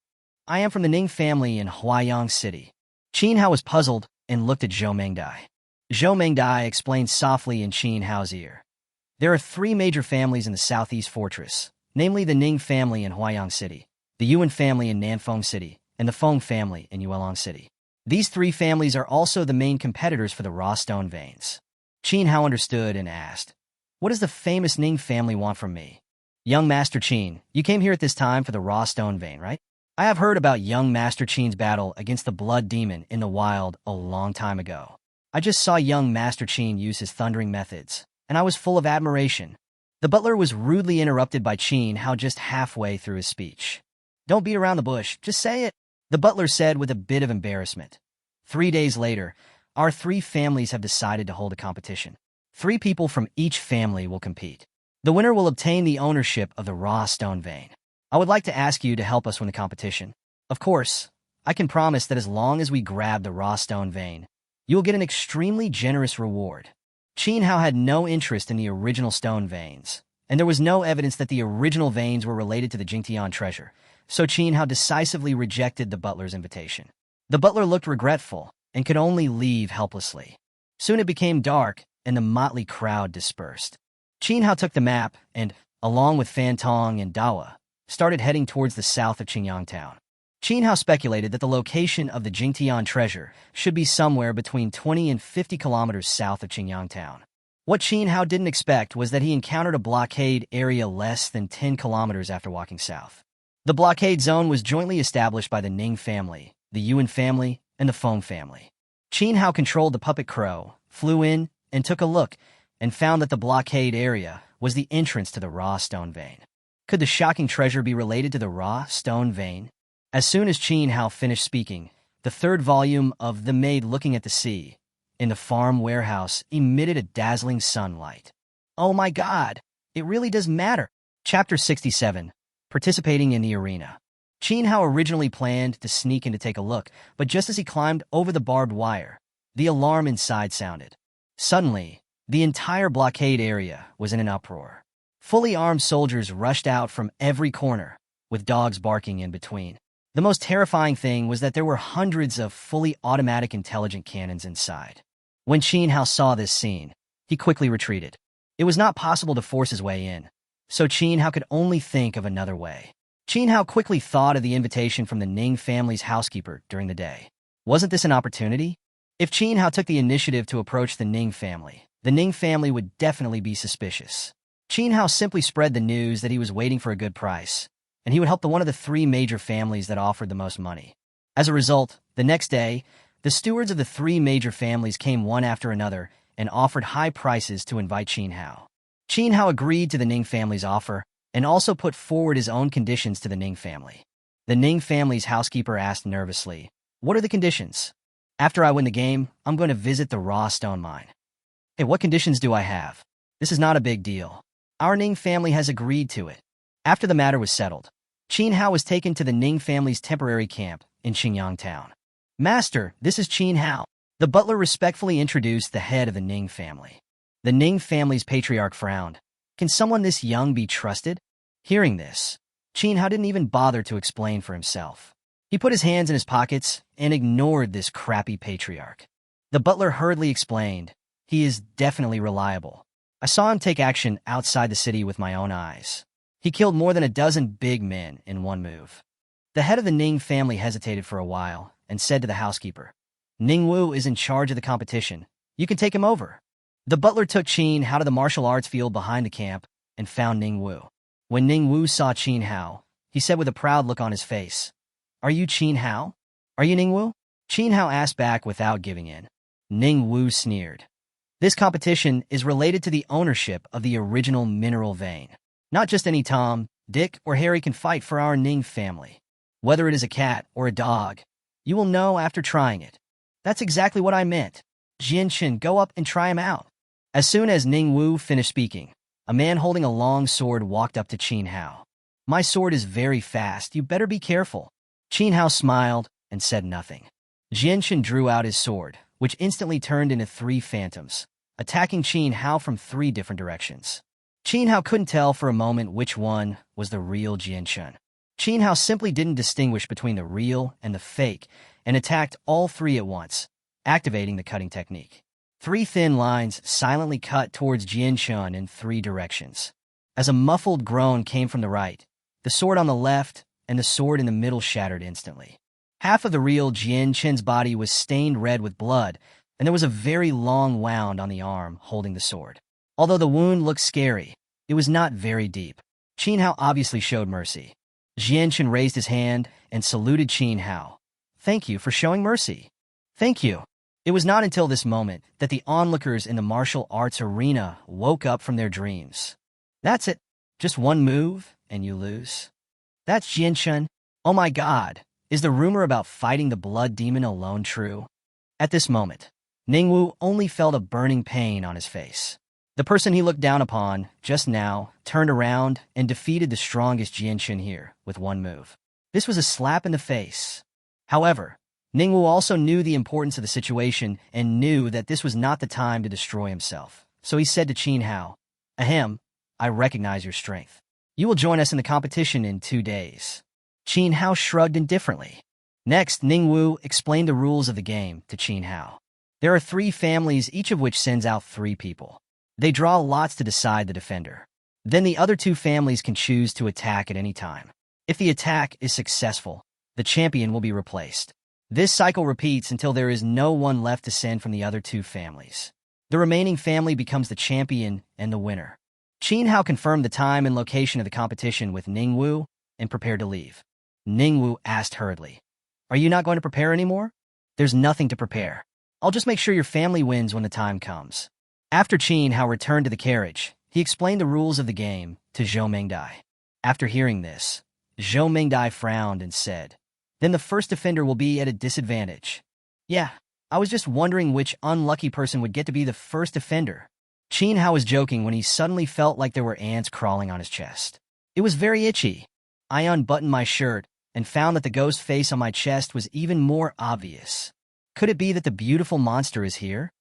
"I am from the Ning family in Huayang City." Qin Hao was puzzled and looked at Zhou Mengdai. Zhou Mengdai explained softly in Qin Hao's ear. There are 3 major families in the southeast fortress, namely the Ning family in Huayang City, the Yuan family in Nanfeng City, and the Feng family in Yuelong City. These 3 families are also the main competitors for the raw stone veins. Qin Hao understood and asked, "What does the famous Ning family want from me?" "Young Master Qin, you came here at this time for the raw stone vein, right? I have heard about young Master Qin's battle against the blood demon in the wild a long time ago. I just saw young Master Qin use his thundering methods, and I was full of admiration." The butler was rudely interrupted by Qin Hao just halfway through his speech. "Don't beat around the bush, just say it," the butler said with a bit of embarrassment. 3 days later, our 3 families have decided to hold a competition. 3 people from each family will compete. The winner will obtain the ownership of the raw stone vein. I would like to ask you to help us win the competition. Of course, I can promise that as long as we grab the raw stone vein, you will get an extremely generous reward. Qin Hao had no interest in the original stone veins, and there was no evidence that the original veins were related to the Jingtian treasure, so Qin Hao decisively rejected the butler's invitation. The butler looked regretful and could only leave helplessly. Soon it became dark, and the motley crowd dispersed. Qin Hao took the map and, along with Fan Tong and Dawa, started heading towards the south of Qinyang town. Qin Hao speculated that the location of the Jingtian treasure should be somewhere between 20 and 50 kilometers south of Qinyang town. What Qin Hao didn't expect was that he encountered a blockade area less than 10 kilometers after walking south. The blockade zone was jointly established by the Ning family, the Yuan family, and the Feng family. Qin Hao controlled the puppet crow, flew in, and took a look, and found that the blockade area was the entrance to the raw stone vein. Could the shocking treasure be related to the raw stone vein? As soon as Qin Hao finished speaking, the 3rd volume of The Maid Looking at the Sea in the farm warehouse emitted a dazzling sunlight. Oh my God, it really does matter. Chapter 67, Participating in the Arena. Qin Hao originally planned to sneak in to take a look, but just as he climbed over the barbed wire, the alarm inside sounded. Suddenly, the entire blockade area was in an uproar. Fully armed soldiers rushed out from every corner, with dogs barking in between. The most terrifying thing was that there were hundreds of fully automatic intelligent cannons inside. When Qin Hao saw this scene, he quickly retreated. It was not possible to force his way in, so Qin Hao could only think of another way. Qin Hao quickly thought of the invitation from the Ning family's housekeeper during the day. Wasn't this an opportunity? If Qin Hao took the initiative to approach the Ning family would definitely be suspicious. Qin Hao simply spread the news that he was waiting for a good price, and he would help one of the 3 major families that offered the most money. As a result, the next day, the stewards of the 3 major families came one after another and offered high prices to invite Qin Hao. Qin Hao agreed to the Ning family's offer and also put forward his own conditions to the Ning family. The Ning family's housekeeper asked nervously, "What are the conditions?" "After I win the game, I'm going to visit the raw stone mine." "Hey, what conditions do I have?" "This is not a big deal. Our Ning family has agreed to it." After the matter was settled, Qin Hao was taken to the Ning family's temporary camp in Qinyang town. "Master, this is Qin Hao." The butler respectfully introduced the head of the Ning family. The Ning family's patriarch frowned. Can someone this young be trusted? Hearing this, Qin Hao didn't even bother to explain for himself. He put his hands in his pockets and ignored this crappy patriarch. The butler hurriedly explained, "He is definitely reliable. I saw him take action outside the city with my own eyes. He killed more than a dozen big men in one move." The head of the Ning family hesitated for a while and said to the housekeeper, Ning Wu is in charge of the competition. You can take him over. The butler took Qin Hao to the martial arts field behind the camp and found Ning Wu. When Ning Wu saw Qin Hao, he said with a proud look on his face, Are you Qin Hao? Are you Ning Wu? Qin Hao asked back without giving in. Ning Wu sneered. This competition is related to the ownership of the original mineral vein. Not just any Tom, Dick, or Harry can fight for our Ning family. Whether it is a cat or a dog, you will know after trying it. That's exactly what I meant. Jianchen, go up and try him out. As soon as Ning Wu finished speaking, a man holding a long sword walked up to Qin Hao. My sword is very fast, you better be careful. Qin Hao smiled and said nothing. Jianchen drew out his sword, which instantly turned into 3 phantoms, attacking Qin Hao from 3 different directions. Qin Hao couldn't tell for a moment which one was the real Jianchen. Qin Hao simply didn't distinguish between the real and the fake and attacked all 3 at once, activating the cutting technique. 3 thin lines silently cut towards Jianchen in 3 directions. As a muffled groan came from the right, the sword on the left and the sword in the middle shattered instantly. Half of the real Jianchen's body was stained red with blood, and there was a very long wound on the arm holding the sword. Although the wound looked scary, it was not very deep. Qin Hao obviously showed mercy. Jianchen raised his hand and saluted Qin Hao. Thank you for showing mercy. Thank you. It was not until this moment that the onlookers in the martial arts arena woke up from their dreams. That's it. Just one move, and you lose. That's Jianchen. Oh my god. Is the rumor about fighting the blood demon alone true? At this moment, Ning Wu only felt a burning pain on his face. The person he looked down upon just now turned around and defeated the strongest Jianchen here with one move. This was a slap in the face. However, Ning Wu also knew the importance of the situation and knew that this was not the time to destroy himself. So he said to Qin Hao, Ahem, I recognize your strength. You will join us in the competition in 2 days. Qin Hao shrugged indifferently. Next, Ning Wu explained the rules of the game to Qin Hao. There are 3 families, each of which sends out 3 people. They draw lots to decide the defender. Then the other 2 families can choose to attack at any time. If the attack is successful, the champion will be replaced. This cycle repeats until there is no one left to send from the other 2 families. The remaining family becomes the champion and the winner. Qin Hao confirmed the time and location of the competition with Ning Wu and prepared to leave. Ning Wu asked hurriedly, Are you not going to prepare anymore? There's nothing to prepare. I'll just make sure your family wins when the time comes. After Qin Hao returned to the carriage, he explained the rules of the game to Zhou Mengdai. After hearing this, Zhou Mengdai frowned and said, Then the first defender will be at a disadvantage. Yeah, I was just wondering which unlucky person would get to be the first defender. Qin Hao was joking when he suddenly felt like there were ants crawling on his chest. It was very itchy. I unbuttoned my shirt and found that the ghost face on my chest was even more obvious. Could it be that the beautiful monster is here?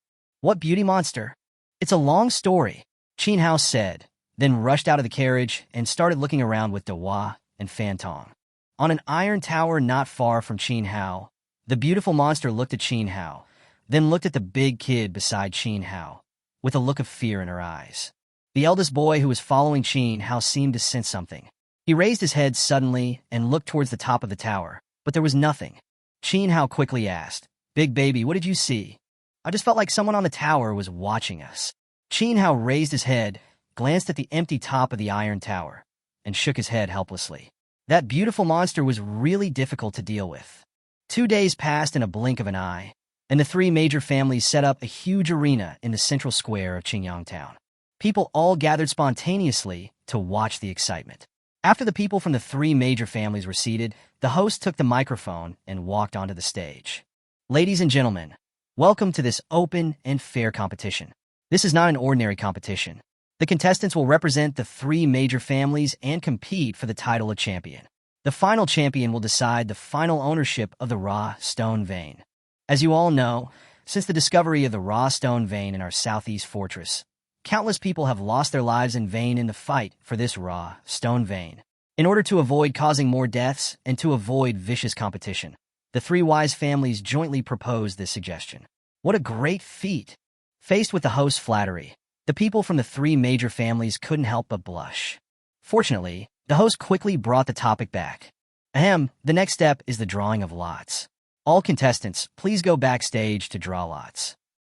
What beauty monster? It's a long story, Qin Hao said, then rushed out of the carriage and started looking around with Dehua and Fantong. On an iron tower not far from Qin Hao, the beautiful monster looked at Qin Hao, then looked at the big kid beside Qin Hao, with a look of fear in her eyes. The eldest boy who was following Qin Hao seemed to sense something. He raised his head suddenly and looked towards the top of the tower, but there was nothing. Qin Hao quickly asked, Big baby, what did you see? I just felt like someone on the tower was watching us. Qin Hao raised his head, glanced at the empty top of the iron tower, and shook his head helplessly. That beautiful monster was really difficult to deal with. 2 days passed in a blink of an eye, and the 3 major families set up a huge arena in the central square of Qingyang Town. People all gathered spontaneously to watch the excitement. After the people from the 3 major families were seated, the host took the microphone and walked onto the stage. Ladies and gentlemen, welcome to this open and fair competition. This is not an ordinary competition. The contestants will represent the 3 major families and compete for the title of champion. The final champion will decide the final ownership of the raw stone vein. As you all know, since the discovery of the raw stone vein in our southeast fortress, countless people have lost their lives in vain in the fight for this raw stone vein. In order to avoid causing more deaths and to avoid vicious competition, the 3 wise families jointly proposed this suggestion. What a great feat! Faced with the host's flattery, the people from the 3 major families couldn't help but blush. Fortunately, the host quickly brought the topic back. The next step is the drawing of lots. All contestants, please go backstage to draw lots.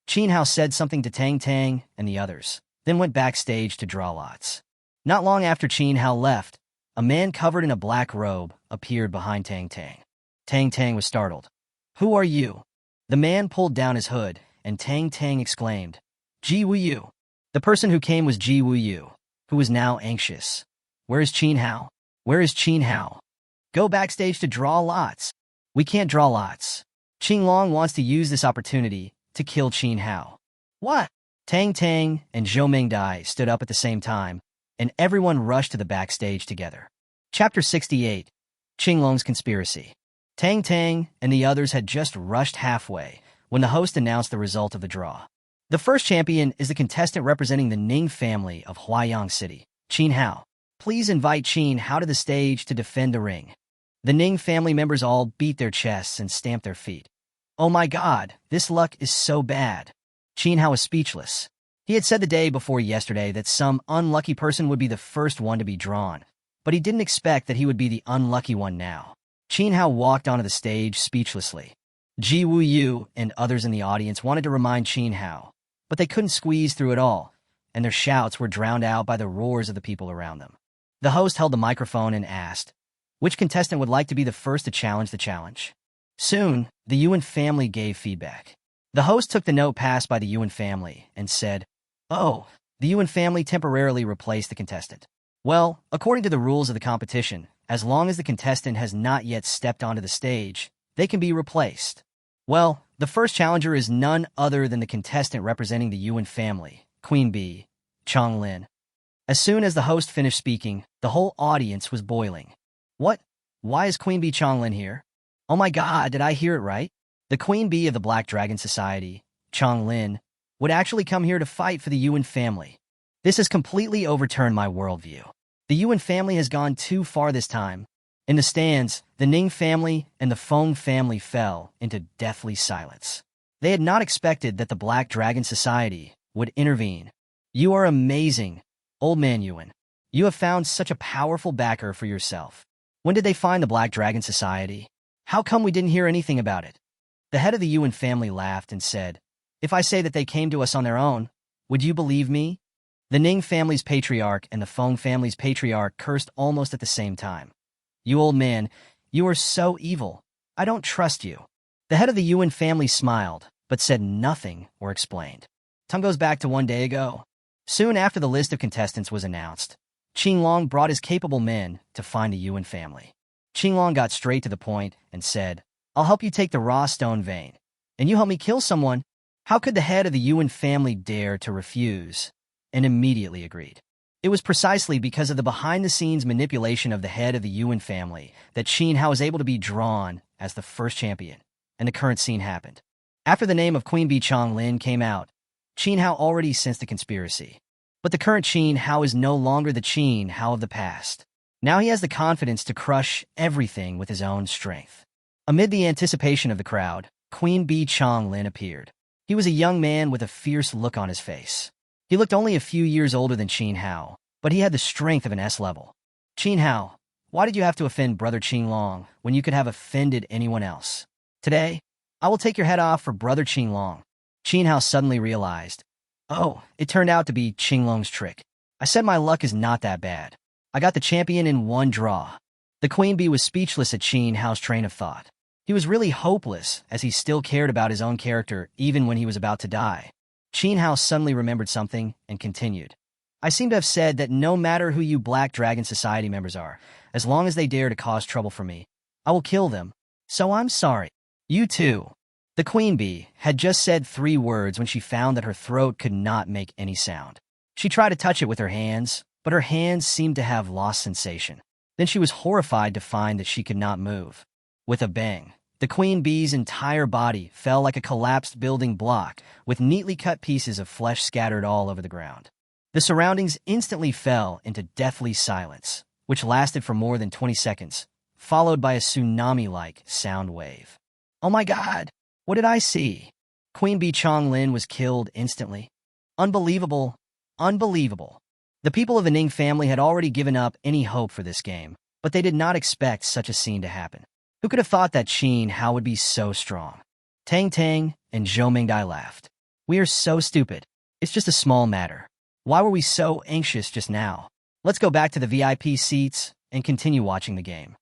Qin Hao said something to Tang Tang and the others, then went backstage to draw lots. Not long after Qin Hao left, a man covered in a black robe appeared behind Tang Tang. Tang Tang was startled. "Who are you?" The man pulled down his hood, and Tang Tang exclaimed, "Ji Wu Yu." The person who came was Ji Wu Yu, who was now anxious. "Where is Qin Hao? Where is Qin Hao? Go backstage to draw lots." "We can't draw lots. Qing Long wants to use this opportunity to kill Qin Hao." "What?" Tang Tang and Zhou Mingdai stood up at the same time, and everyone rushed to the backstage together. Chapter 68, Qing Long's Conspiracy. Tang Tang and the others had just rushed halfway when the host announced the result of the draw. The first champion is the contestant representing the Ning family of Huayang City, Qin Hao. Please invite Qin Hao to the stage to defend the ring. The Ning family members all beat their chests and stamped their feet. "Oh my god, this luck is so bad." Qin Hao was speechless. He had said the day before yesterday that some unlucky person would be the first one to be drawn, but he didn't expect that he would be the unlucky one now. Qin Hao walked onto the stage speechlessly. Ji Wu Yu and others in the audience wanted to remind Qin Hao, but they couldn't squeeze through it all, and their shouts were drowned out by the roars of the people around them. The host held the microphone and asked, which contestant would like to be the first to challenge the challenge? Soon, the Yuan family gave feedback. The host took the note passed by the Yuan family and said, "Oh, the Yuan family temporarily replaced the contestant. Well, according to the rules of the competition, as long as the contestant has not yet stepped onto the stage, they can be replaced. Well, the first challenger is none other than the contestant representing the Yuan family, Queen Bee, Chong Lin." As soon as the host finished speaking, the whole audience was boiling. What? Why is Queen Bee Chong Lin here? Oh my god, did I hear it right? The Queen Bee of the Black Dragon Society, Chong Lin, would actually come here to fight for the Yuan family. This has completely overturned my worldview. The Yuan family has gone too far this time. In the stands, the Ning family and the Feng family fell into deathly silence. They had not expected that the Black Dragon Society would intervene. "You are amazing, Old Man Yuan. You have found such a powerful backer for yourself. When did they find the Black Dragon Society? How come we didn't hear anything about it?" The head of the Yuan family laughed and said, "If I say that they came to us on their own, would you believe me?" The Ning family's patriarch and the Feng family's patriarch cursed almost at the same time. "You old man, you are so evil. I don't trust you." The head of the Yuan family smiled, but said nothing or explained. Time goes back to one day ago. Soon after the list of contestants was announced, Qin Long brought his capable men to find the Yuan family. Qin Long got straight to the point and said, "I'll help you take the raw stone vein, and you help me kill someone." How could the head of the Yuan family dare to refuse? And immediately agreed. It was precisely because of the behind-the-scenes manipulation of the head of the Yuan family that Qin Hao was able to be drawn as the first champion, and the current scene happened. After the name of Queen Bee Chong Lin came out, Qin Hao already sensed the conspiracy. But the current Qin Hao is no longer the Qin Hao of the past. Now he has the confidence to crush everything with his own strength. Amid the anticipation of the crowd, Queen Bee Chong Lin appeared. He was a young man with a fierce look on his face. He looked only a few years older than Qin Hao, but he had the strength of an S-level. "Qin Hao, why did you have to offend Brother Qin Long when you could have offended anyone else? Today, I will take your head off for Brother Qin Long." Qin Hao suddenly realized, oh, it turned out to be Qin Long's trick. I said my luck is not that bad. I got the champion in one draw. The Queen Bee was speechless at Qin Hao's train of thought. He was really hopeless, as he still cared about his own character even when he was about to die. Qin Hao suddenly remembered something and continued. "I seem to have said that no matter who you Black Dragon Society members are, as long as they dare to cause trouble for me, I will kill them. So I'm sorry. You too." The Queen Bee had just said 3 words when she found that her throat could not make any sound. She tried to touch it with her hands, but her hands seemed to have lost sensation. Then she was horrified to find that she could not move. With a bang, the Queen Bee's entire body fell like a collapsed building block, with neatly cut pieces of flesh scattered all over the ground. The surroundings instantly fell into deathly silence, which lasted for more than 20 seconds, followed by a tsunami-like sound wave. "Oh my god! What did I see?" Queen Bee Chong Lin was killed instantly. Unbelievable. Unbelievable. The people of the Ning family had already given up any hope for this game, but they did not expect such a scene to happen. Who could have thought that Qin Hao would be so strong? Tang Tang and Zhou Mingdai laughed. We are so stupid. It's just a small matter. Why were we so anxious just now? Let's go back to the VIP seats and continue watching the game.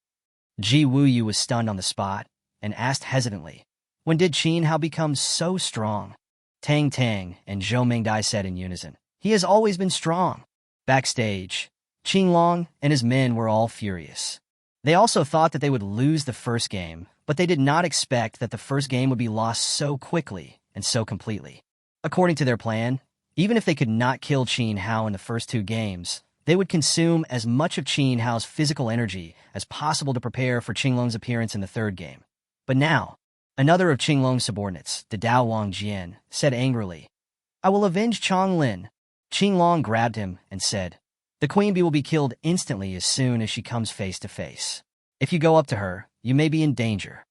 Ji Wuyu was stunned on the spot and asked hesitantly, when did Qin Hao become so strong? Tang Tang and Zhou Mingdai said in unison, he has always been strong. Backstage, Qinglong and his men were all furious. They also thought that they would lose the first game, but they did not expect that the first game would be lost so quickly and so completely. According to their plan, even if they could not kill Qin Hao in the first two games, they would consume as much of Qin Hao's physical energy as possible to prepare for Qinglong's appearance in the third game. But now, another of Qinglong's subordinates, the Dao Wang Jian, said angrily, I will avenge Chong Lin. Qinglong grabbed him and said, the queen bee will be killed instantly as soon as she comes face to face. If you go up to her, you may be in danger.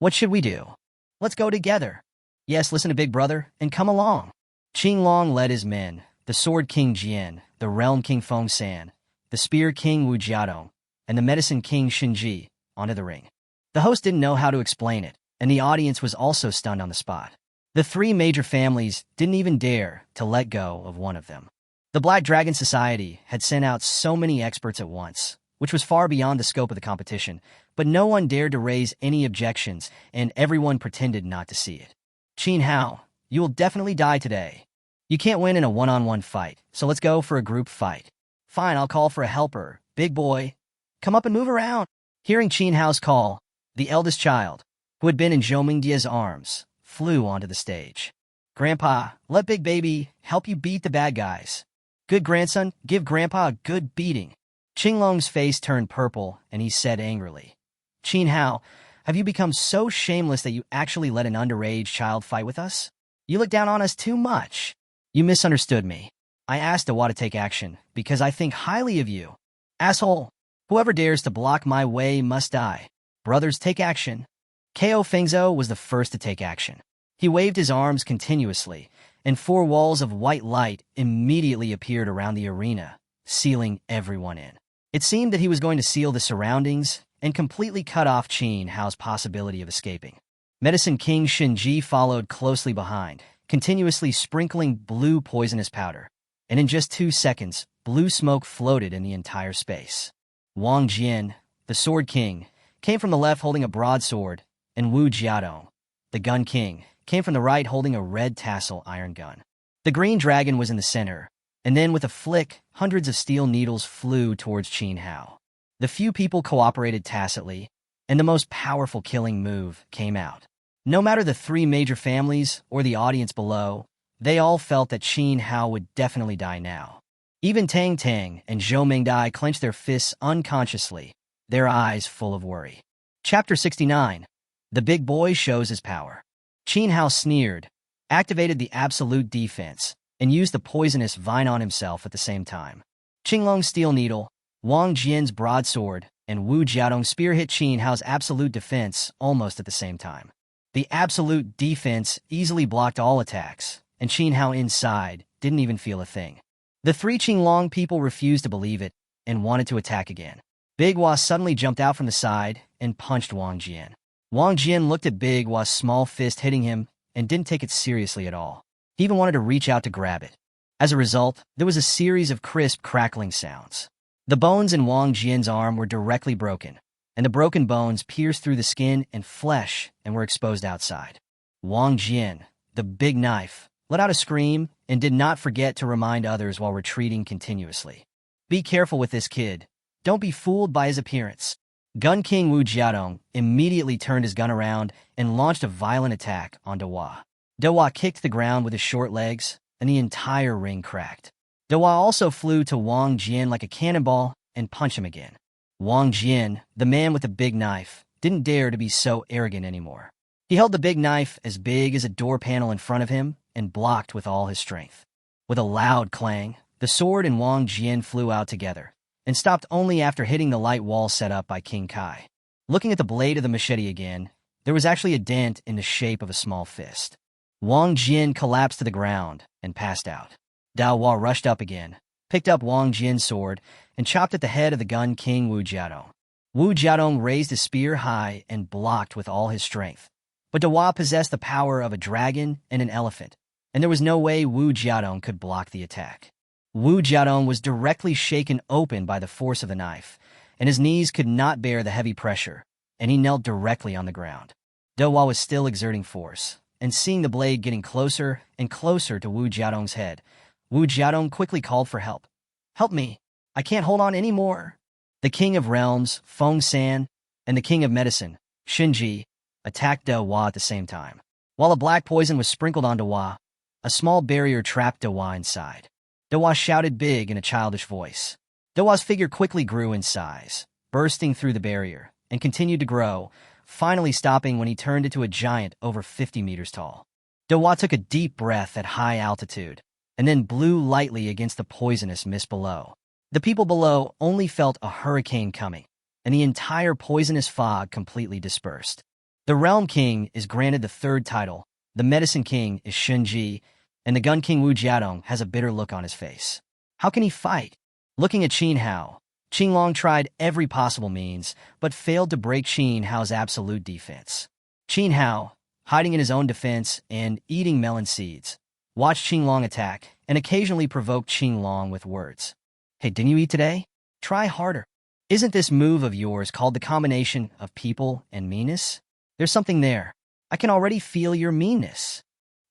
What should we do? Let's go together. Yes, listen to Big Brother and come along. Qinglong led his men, the Sword King Jian, the Realm King Feng San, the Spear King Wu Jiadong, and the Medicine King Shinji, onto the ring. The host didn't know how to explain it, and the audience was also stunned on the spot. The three major families didn't even dare to let go of one of them. The Black Dragon Society had sent out so many experts at once, which was far beyond the scope of the competition, but no one dared to raise any objections, and everyone pretended not to see it. Qin Hao, you will definitely die today. You can't win in a one-on-one fight, so let's go for a group fight. Fine, I'll call for a helper. Big boy, come up and move around. Hearing Qin Hao's call, the eldest child, who had been in Zhou Mingdia's arms, flew onto the stage. Grandpa, let Big Baby help you beat the bad guys. Good grandson, give Grandpa a good beating. Qinglong's face turned purple, and he said angrily, Qin Hao, have you become so shameless that you actually let an underage child fight with us? You look down on us too much. You misunderstood me. I asked Dawa to take action, because I think highly of you. Asshole! Whoever dares to block my way must die. Brothers, take action. Ko Fengzhou was the first to take action. He waved his arms continuously, and 4 walls of white light immediately appeared around the arena, sealing everyone in. It seemed that he was going to seal the surroundings and completely cut off Qin Hao's possibility of escaping. Medicine King Shinji followed closely behind, continuously sprinkling blue poisonous powder, and in just 2 seconds, blue smoke floated in the entire space. Wang Jian, the Sword King, came from the left holding a broadsword, and Wu Jiadong, the Gun King, came from the right holding a red tassel iron gun. The green dragon was in the center, and then with a flick, hundreds of steel needles flew towards Qin Hao. The few people cooperated tacitly, and the most powerful killing move came out. No matter the 3 major families or the audience below, they all felt that Qin Hao would definitely die now. Even Tang Tang and Zhou Mingdai clenched their fists unconsciously, their eyes full of worry. Chapter 69. The Big Boy Shows His Power. Qin Hao sneered, activated the absolute defense, and used the poisonous vine on himself at the same time. Qinglong's steel needle, Wang Jian's broadsword, and Wu Jiadong's spear hit Qin Hao's absolute defense almost at the same time. The absolute defense easily blocked all attacks, and Qin Hao inside didn't even feel a thing. The 3 Qinglong people refused to believe it and wanted to attack again. Big Hua suddenly jumped out from the side and punched Wang Jian. Wang Jian looked at Big Hua's small fist hitting him and didn't take it seriously at all. He even wanted to reach out to grab it. As a result, there was a series of crisp, crackling sounds. The bones in Wang Jian's arm were directly broken, and the broken bones pierced through the skin and flesh and were exposed outside. Wang Jian, the big knife, let out a scream and did not forget to remind others while retreating continuously. Be careful with this kid. Don't be fooled by his appearance. Gun King Wu Jiadong immediately turned his gun around and launched a violent attack on Dawa. Dawa kicked the ground with his short legs, and the entire ring cracked. Dawa also flew to Wang Jian like a cannonball and punched him again. Wang Jian, the man with the big knife, didn't dare to be so arrogant anymore. He held the big knife as big as a door panel in front of him and blocked with all his strength. With a loud clang, the sword and Wang Jian flew out together, and stopped only after hitting the light wall set up by King Kai. Looking at the blade of the machete again, there was actually a dent in the shape of a small fist. Wang Jian collapsed to the ground and passed out. Dao Hua rushed up again, picked up Wang Jian's sword, and chopped at the head of the Gun King Wu Jiadong. Wu Jiadong raised his spear high and blocked with all his strength. But Dawa possessed the power of a dragon and an elephant, and there was no way Wu Jiadong could block the attack. Wu Jiadong was directly shaken open by the force of the knife, and his knees could not bear the heavy pressure, and he knelt directly on the ground. Dawa was still exerting force, and seeing the blade getting closer and closer to Wu Jiadong's head, Wu Jiadong quickly called for help. "Help me! I can't hold on anymore!" The King of Realms, Feng San, and the King of Medicine, Shinji, attacked Dawa at the same time. While a black poison was sprinkled on Dawa, a small barrier trapped Dawa inside. Dawa shouted big in a childish voice. Dawa's figure quickly grew in size, bursting through the barrier, and continued to grow, finally stopping when he turned into a giant over 50 meters tall. Dawa took a deep breath at high altitude, and then blew lightly against the poisonous mist below. The people below only felt a hurricane coming, and the entire poisonous fog completely dispersed. The Realm King is granted the third title, the Medicine King is Shinji, and the Gun King Wu Jiadong has a bitter look on his face. How can he fight? Looking at Qin Hao, Qinglong tried every possible means, but failed to break Qin Hao's absolute defense. Qin Hao, hiding in his own defense and eating melon seeds, watched Qinglong attack and occasionally provoked Qinglong with words. "Hey, didn't you eat today? Try harder. Isn't this move of yours called the combination of people and meanness? There's something there. I can already feel your meanness.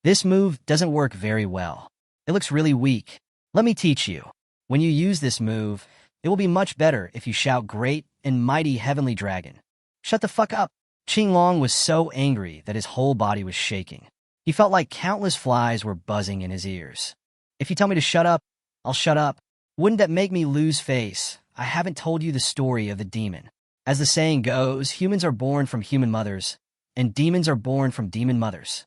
This move doesn't work very well. It looks really weak. Let me teach you. When you use this move, it will be much better if you shout great and mighty heavenly dragon." "Shut the fuck up." Qinglong was so angry that his whole body was shaking. He felt like countless flies were buzzing in his ears. "If you tell me to shut up, I'll shut up. Wouldn't that make me lose face? I haven't told you the story of the demon. As the saying goes, humans are born from human mothers, and demons are born from demon mothers."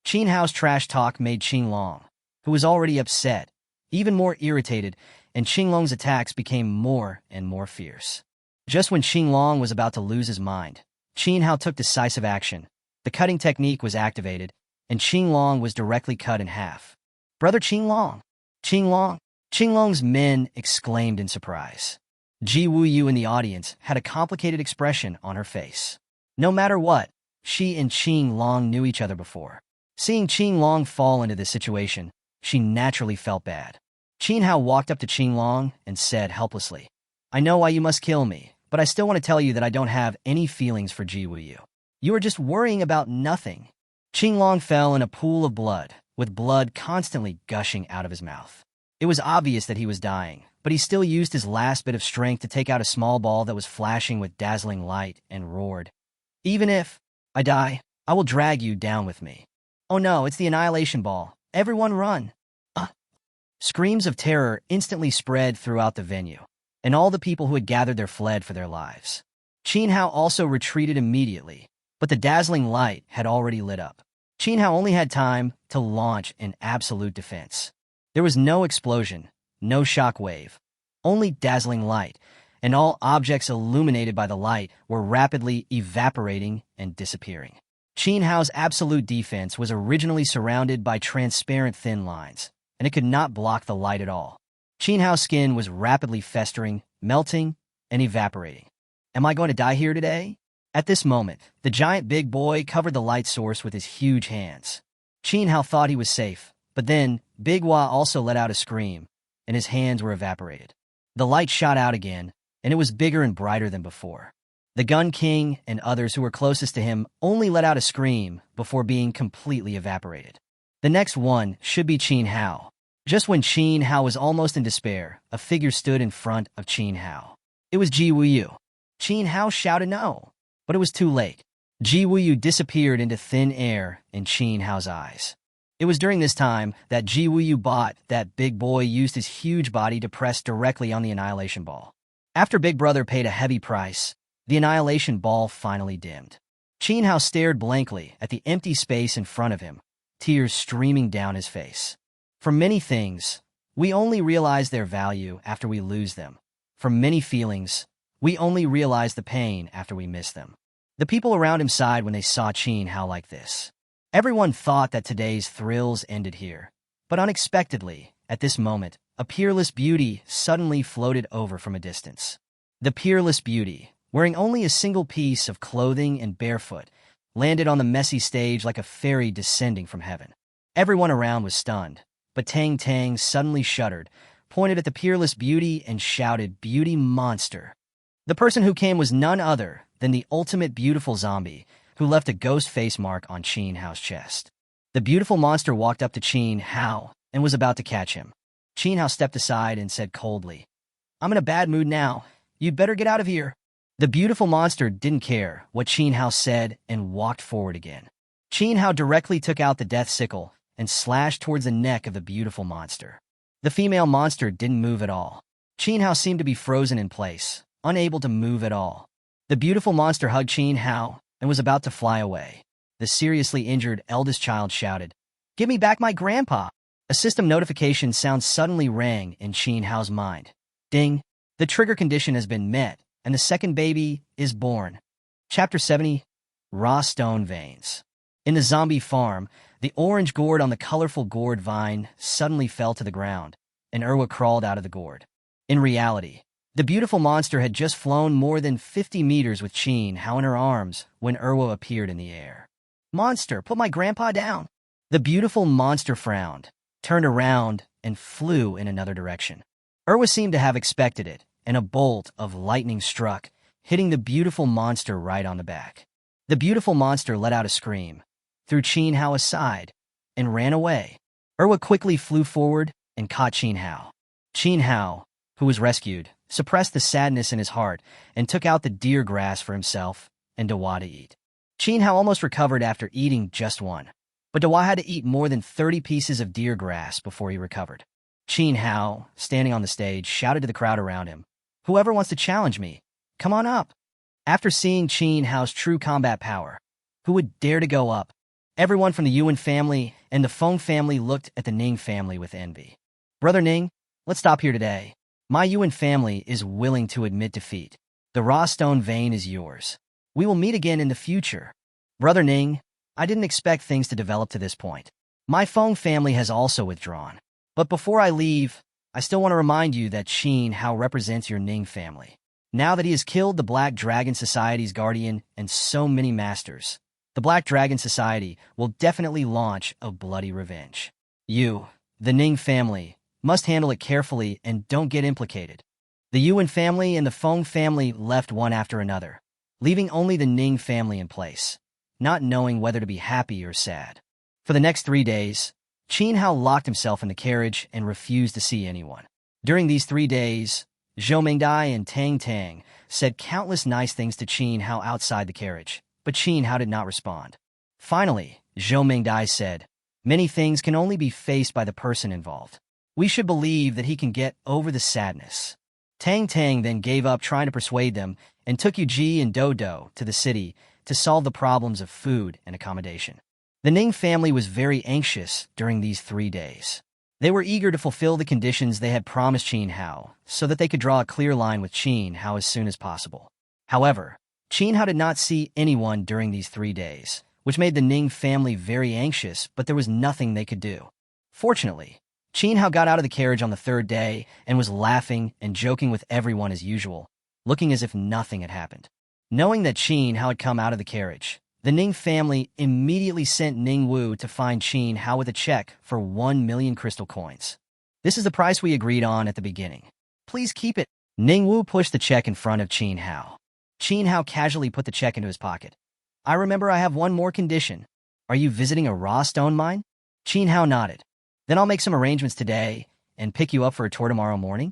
Qin Hao's trash talk made Qinglong, who was already upset, even more irritated, and Qinglong's attacks became more and more fierce. Just when Qinglong was about to lose his mind, Qin Hao took decisive action. The cutting technique was activated, and Qinglong was directly cut in half. "Brother Qinglong! Qinglong!" Qinglong's men exclaimed in surprise. Ji Wuyu in the audience had a complicated expression on her face. No matter what, she and Qinglong knew each other before. Seeing Qinglong fall into this situation, she naturally felt bad. Qin Hao walked up to Qinglong and said helplessly, "I know why you must kill me, but I still want to tell you that I don't have any feelings for Ji Wuyu. You are just worrying about nothing." Qinglong fell in a pool of blood, with blood constantly gushing out of his mouth. It was obvious that he was dying, but he still used his last bit of strength to take out a small ball that was flashing with dazzling light and roared, "Even if I die, I will drag you down with me." "Oh no, it's the annihilation ball. Everyone run!" Screams of terror instantly spread throughout the venue, and all the people who had gathered there fled for their lives. Qin Hao also retreated immediately, but the dazzling light had already lit up. Qin Hao only had time to launch an absolute defense. There was no explosion, no shock wave, only dazzling light, and all objects illuminated by the light were rapidly evaporating and disappearing. Qin Hao's absolute defense was originally surrounded by transparent thin lines, and it could not block the light at all. Qin Hao's skin was rapidly festering, melting, and evaporating. "Am I going to die here today?" At this moment, the giant big boy covered the light source with his huge hands. Qin Hao thought he was safe, but then Big Hua also let out a scream, and his hands were evaporated. The light shot out again, and it was bigger and brighter than before. The Gun King and others who were closest to him only let out a scream before being completely evaporated. The next one should be Qin Hao. Just when Qin Hao was almost in despair, a figure stood in front of Qin Hao. It was Ji Wuyu. Qin Hao shouted no, but it was too late. Ji Wuyu disappeared into thin air in Qin Hao's eyes. It was during this time that Ji Wuyu bought that Big Boy used his huge body to press directly on the Annihilation Ball. After Big Brother paid a heavy price, the Annihilation Ball finally dimmed. Qin Hao stared blankly at the empty space in front of him, tears streaming down his face. For many things, we only realize their value after we lose them. For many feelings, we only realize the pain after we miss them. The people around him sighed when they saw Qin Hao like this. Everyone thought that today's thrills ended here, but unexpectedly, at this moment, a peerless beauty suddenly floated over from a distance. The peerless beauty wearing only a single piece of clothing and barefoot, landed on the messy stage like a fairy descending from heaven. Everyone around was stunned, but Tang Tang suddenly shuddered, pointed at the peerless beauty, and shouted, "Beauty monster!" The person who came was none other than the ultimate beautiful zombie, who left a ghost face mark on Qin Hao's chest. The beautiful monster walked up to Qin Hao and was about to catch him. Qin Hao stepped aside and said coldly, "I'm in a bad mood now. You'd better get out of here." The beautiful monster didn't care what Qin Hao said and walked forward again. Qin Hao directly took out the death sickle and slashed towards the neck of the beautiful monster. The female monster didn't move at all. Qin Hao seemed to be frozen in place, unable to move at all. The beautiful monster hugged Qin Hao and was about to fly away. The seriously injured eldest child shouted, "Give me back my grandpa!" A system notification sound suddenly rang in Qin Hao's mind. Ding! The trigger condition has been met, and the second baby is born. Chapter 70, Raw Stone Veins. In the zombie farm, the orange gourd on the colorful gourd vine suddenly fell to the ground, and Erwa crawled out of the gourd. In reality, the beautiful monster had just flown more than 50 meters with Qin Hao in her arms when Erwa appeared in the air. "Monster, put my grandpa down!" The beautiful monster frowned, turned around, and flew in another direction. Erwa seemed to have expected it, and a bolt of lightning struck, hitting the beautiful monster right on the back. The beautiful monster let out a scream, threw Qin Hao aside, and ran away. Erwa quickly flew forward and caught Qin Hao. Qin Hao, who was rescued, suppressed the sadness in his heart and took out the deer grass for himself and Dawa to eat. Qin Hao almost recovered after eating just one, but Dawa had to eat more than 30 pieces of deer grass before he recovered. Qin Hao, standing on the stage, shouted to the crowd around him, "Whoever wants to challenge me, come on up." After seeing Qin Hao's true combat power, who would dare to go up? Everyone from the Yuan family and the Feng family looked at the Ning family with envy. "Brother Ning, let's stop here today. My Yuan family is willing to admit defeat. The raw stone vein is yours. We will meet again in the future." "Brother Ning, I didn't expect things to develop to this point. My Feng family has also withdrawn. But before I leave, I still want to remind you that Qin Hao represents your Ning family. Now that he has killed the Black Dragon Society's guardian and so many masters, the Black Dragon Society will definitely launch a bloody revenge. You, the Ning family, must handle it carefully and don't get implicated." The Yuan family and the Feng family left one after another, leaving only the Ning family in place, not knowing whether to be happy or sad. For the next 3 days, Qin Hao locked himself in the carriage and refused to see anyone. During these 3 days, Zhou Mingdai and Tang Tang said countless nice things to Qin Hao outside the carriage, but Qin Hao did not respond. Finally, Zhou Mingdai said, "Many things can only be faced by the person involved. We should believe that he can get over the sadness." Tang Tang then gave up trying to persuade them and took Yuji and Dodo to the city to solve the problems of food and accommodation. The Ning family was very anxious during these 3 days. They were eager to fulfill the conditions they had promised Qin Hao so that they could draw a clear line with Qin Hao as soon as possible. However, Qin Hao did not see anyone during these 3 days, which made the Ning family very anxious, but there was nothing they could do. Fortunately, Qin Hao got out of the carriage on the 3rd day and was laughing and joking with everyone as usual, looking as if nothing had happened. Knowing that Qin Hao had come out of the carriage, the Ning family immediately sent Ning Wu to find Qin Hao with a check for 1 million crystal coins. "This is the price we agreed on at the beginning. Please keep it." Ning Wu pushed the check in front of Qin Hao. Qin Hao casually put the check into his pocket. "I remember I have one more condition. Are you visiting a raw stone mine?" Qin Hao nodded. "Then I'll make some arrangements today and pick you up for a tour tomorrow morning."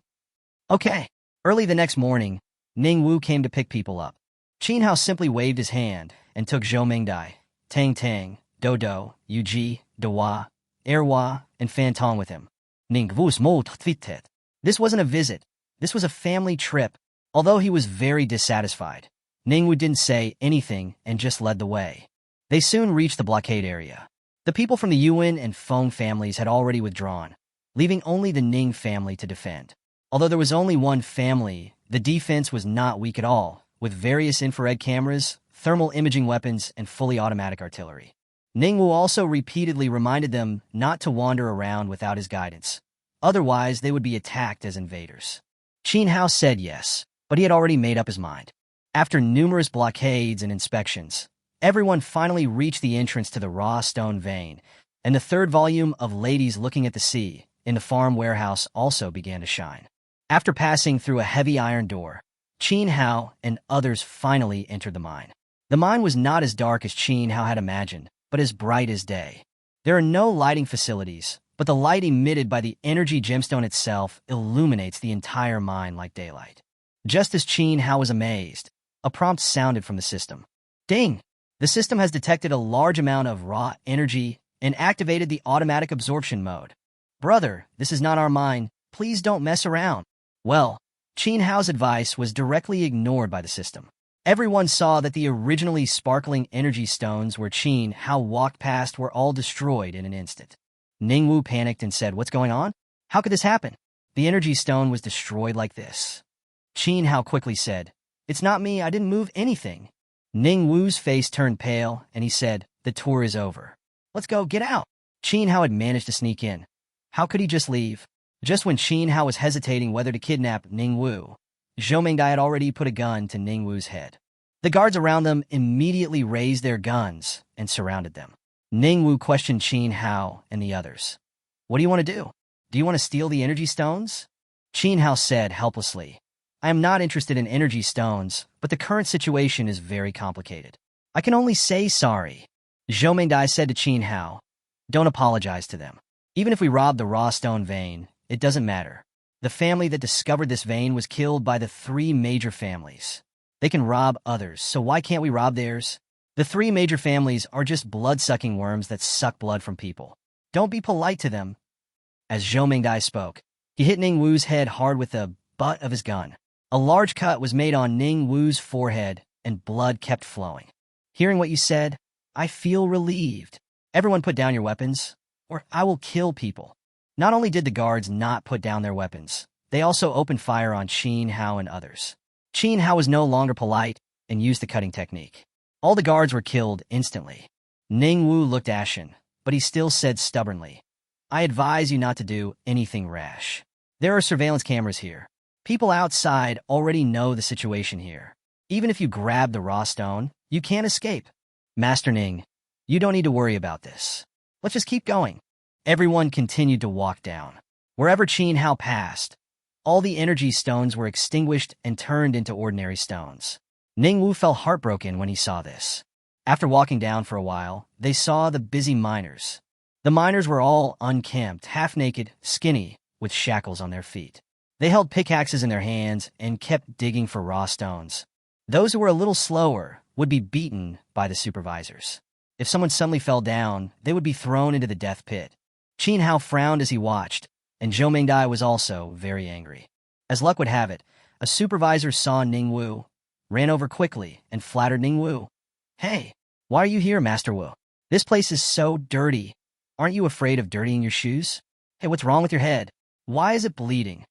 "Okay." Early the next morning, Ning Wu came to pick people up. Qin Hao simply waved his hand and took Zhou Mingdai, Tang Tang, Dodo, Yuji, Dawa, Erwa, and Fan Tong with him. Ning Wu's mo tvitet. This wasn't a visit. This was a family trip. Although he was very dissatisfied, Ning Wu didn't say anything and just led the way. They soon reached the blockade area. The people from the Yuan and Feng families had already withdrawn, leaving only the Ning family to defend. Although there was only one family, the defense was not weak at all, with various infrared cameras, thermal imaging weapons, and fully automatic artillery. Ning Wu also repeatedly reminded them not to wander around without his guidance. Otherwise, they would be attacked as invaders. Qin Hao said yes, but he had already made up his mind. After numerous blockades and inspections, everyone finally reached the entrance to the raw stone vein, and the third volume of Ladies Looking at the Sea in the farm warehouse also began to shine. After passing through a heavy iron door, Qin Hao and others finally entered the mine. The mine was not as dark as Qin Hao had imagined, but as bright as day. There are no lighting facilities, but the light emitted by the energy gemstone itself illuminates the entire mine like daylight. Just as Qin Hao was amazed, a prompt sounded from the system. Ding! The system has detected a large amount of raw energy and activated the automatic absorption mode. Brother, this is not our mine. Please don't mess around. Well, Qin Hao's advice was directly ignored by the system. Everyone saw that the originally sparkling energy stones where Qin Hao walked past were all destroyed in an instant. Ningwu panicked and said, "What's going on? How could this happen? The energy stone was destroyed like this." Qin Hao quickly said, "It's not me, I didn't move anything." Ningwu's face turned pale, and he said, "The tour is over. Let's go, get out." Qin Hao had managed to sneak in. How could he just leave? Just when Qin Hao was hesitating whether to kidnap Ningwu, Zhou Mingdai had already put a gun to Ningwu's head. The guards around them immediately raised their guns and surrounded them. Ningwu questioned Qin Hao and the others. "What do you want to do? Do you want to steal the energy stones?" Qin Hao said helplessly, "I am not interested in energy stones, but the current situation is very complicated. I can only say sorry." Zhou Mingdai said to Qin Hao, "Don't apologize to them. Even if we rob the raw stone vein, it doesn't matter. The family that discovered this vein was killed by the three major families. They can rob others, so why can't we rob theirs? The three major families are just blood-sucking worms that suck blood from people. Don't be polite to them." As Zhou Mingdai spoke, he hit Ningwu's head hard with the butt of his gun. A large cut was made on Ningwu's forehead, and blood kept flowing. "Hearing what you said, I feel relieved. Everyone put down your weapons, or I will kill people." Not only did the guards not put down their weapons, they also opened fire on Qin Hao and others. Qin Hao was no longer polite and used the cutting technique. All the guards were killed instantly. Ningwu looked ashen, but he still said stubbornly, "I advise you not to do anything rash. There are surveillance cameras here. People outside already know the situation here. Even if you grab the raw stone, you can't escape. Master Ning, you don't need to worry about this. Let's just keep going." Everyone continued to walk down. Wherever Qin Hao passed, all the energy stones were extinguished and turned into ordinary stones. Ningwu felt heartbroken when he saw this. After walking down for a while, they saw the busy miners. The miners were all unkempt, half-naked, skinny, with shackles on their feet. They held pickaxes in their hands and kept digging for raw stones. Those who were a little slower would be beaten by the supervisors. If someone suddenly fell down, they would be thrown into the death pit. Qin Hao frowned as he watched, and Zhou Mingdai was also very angry. As luck would have it, a supervisor saw Ningwu, ran over quickly, and flattered Ningwu. "Hey, why are you here, Master Wu? This place is so dirty. Aren't you afraid of dirtying your shoes? Hey, what's wrong with your head? Why is it bleeding?"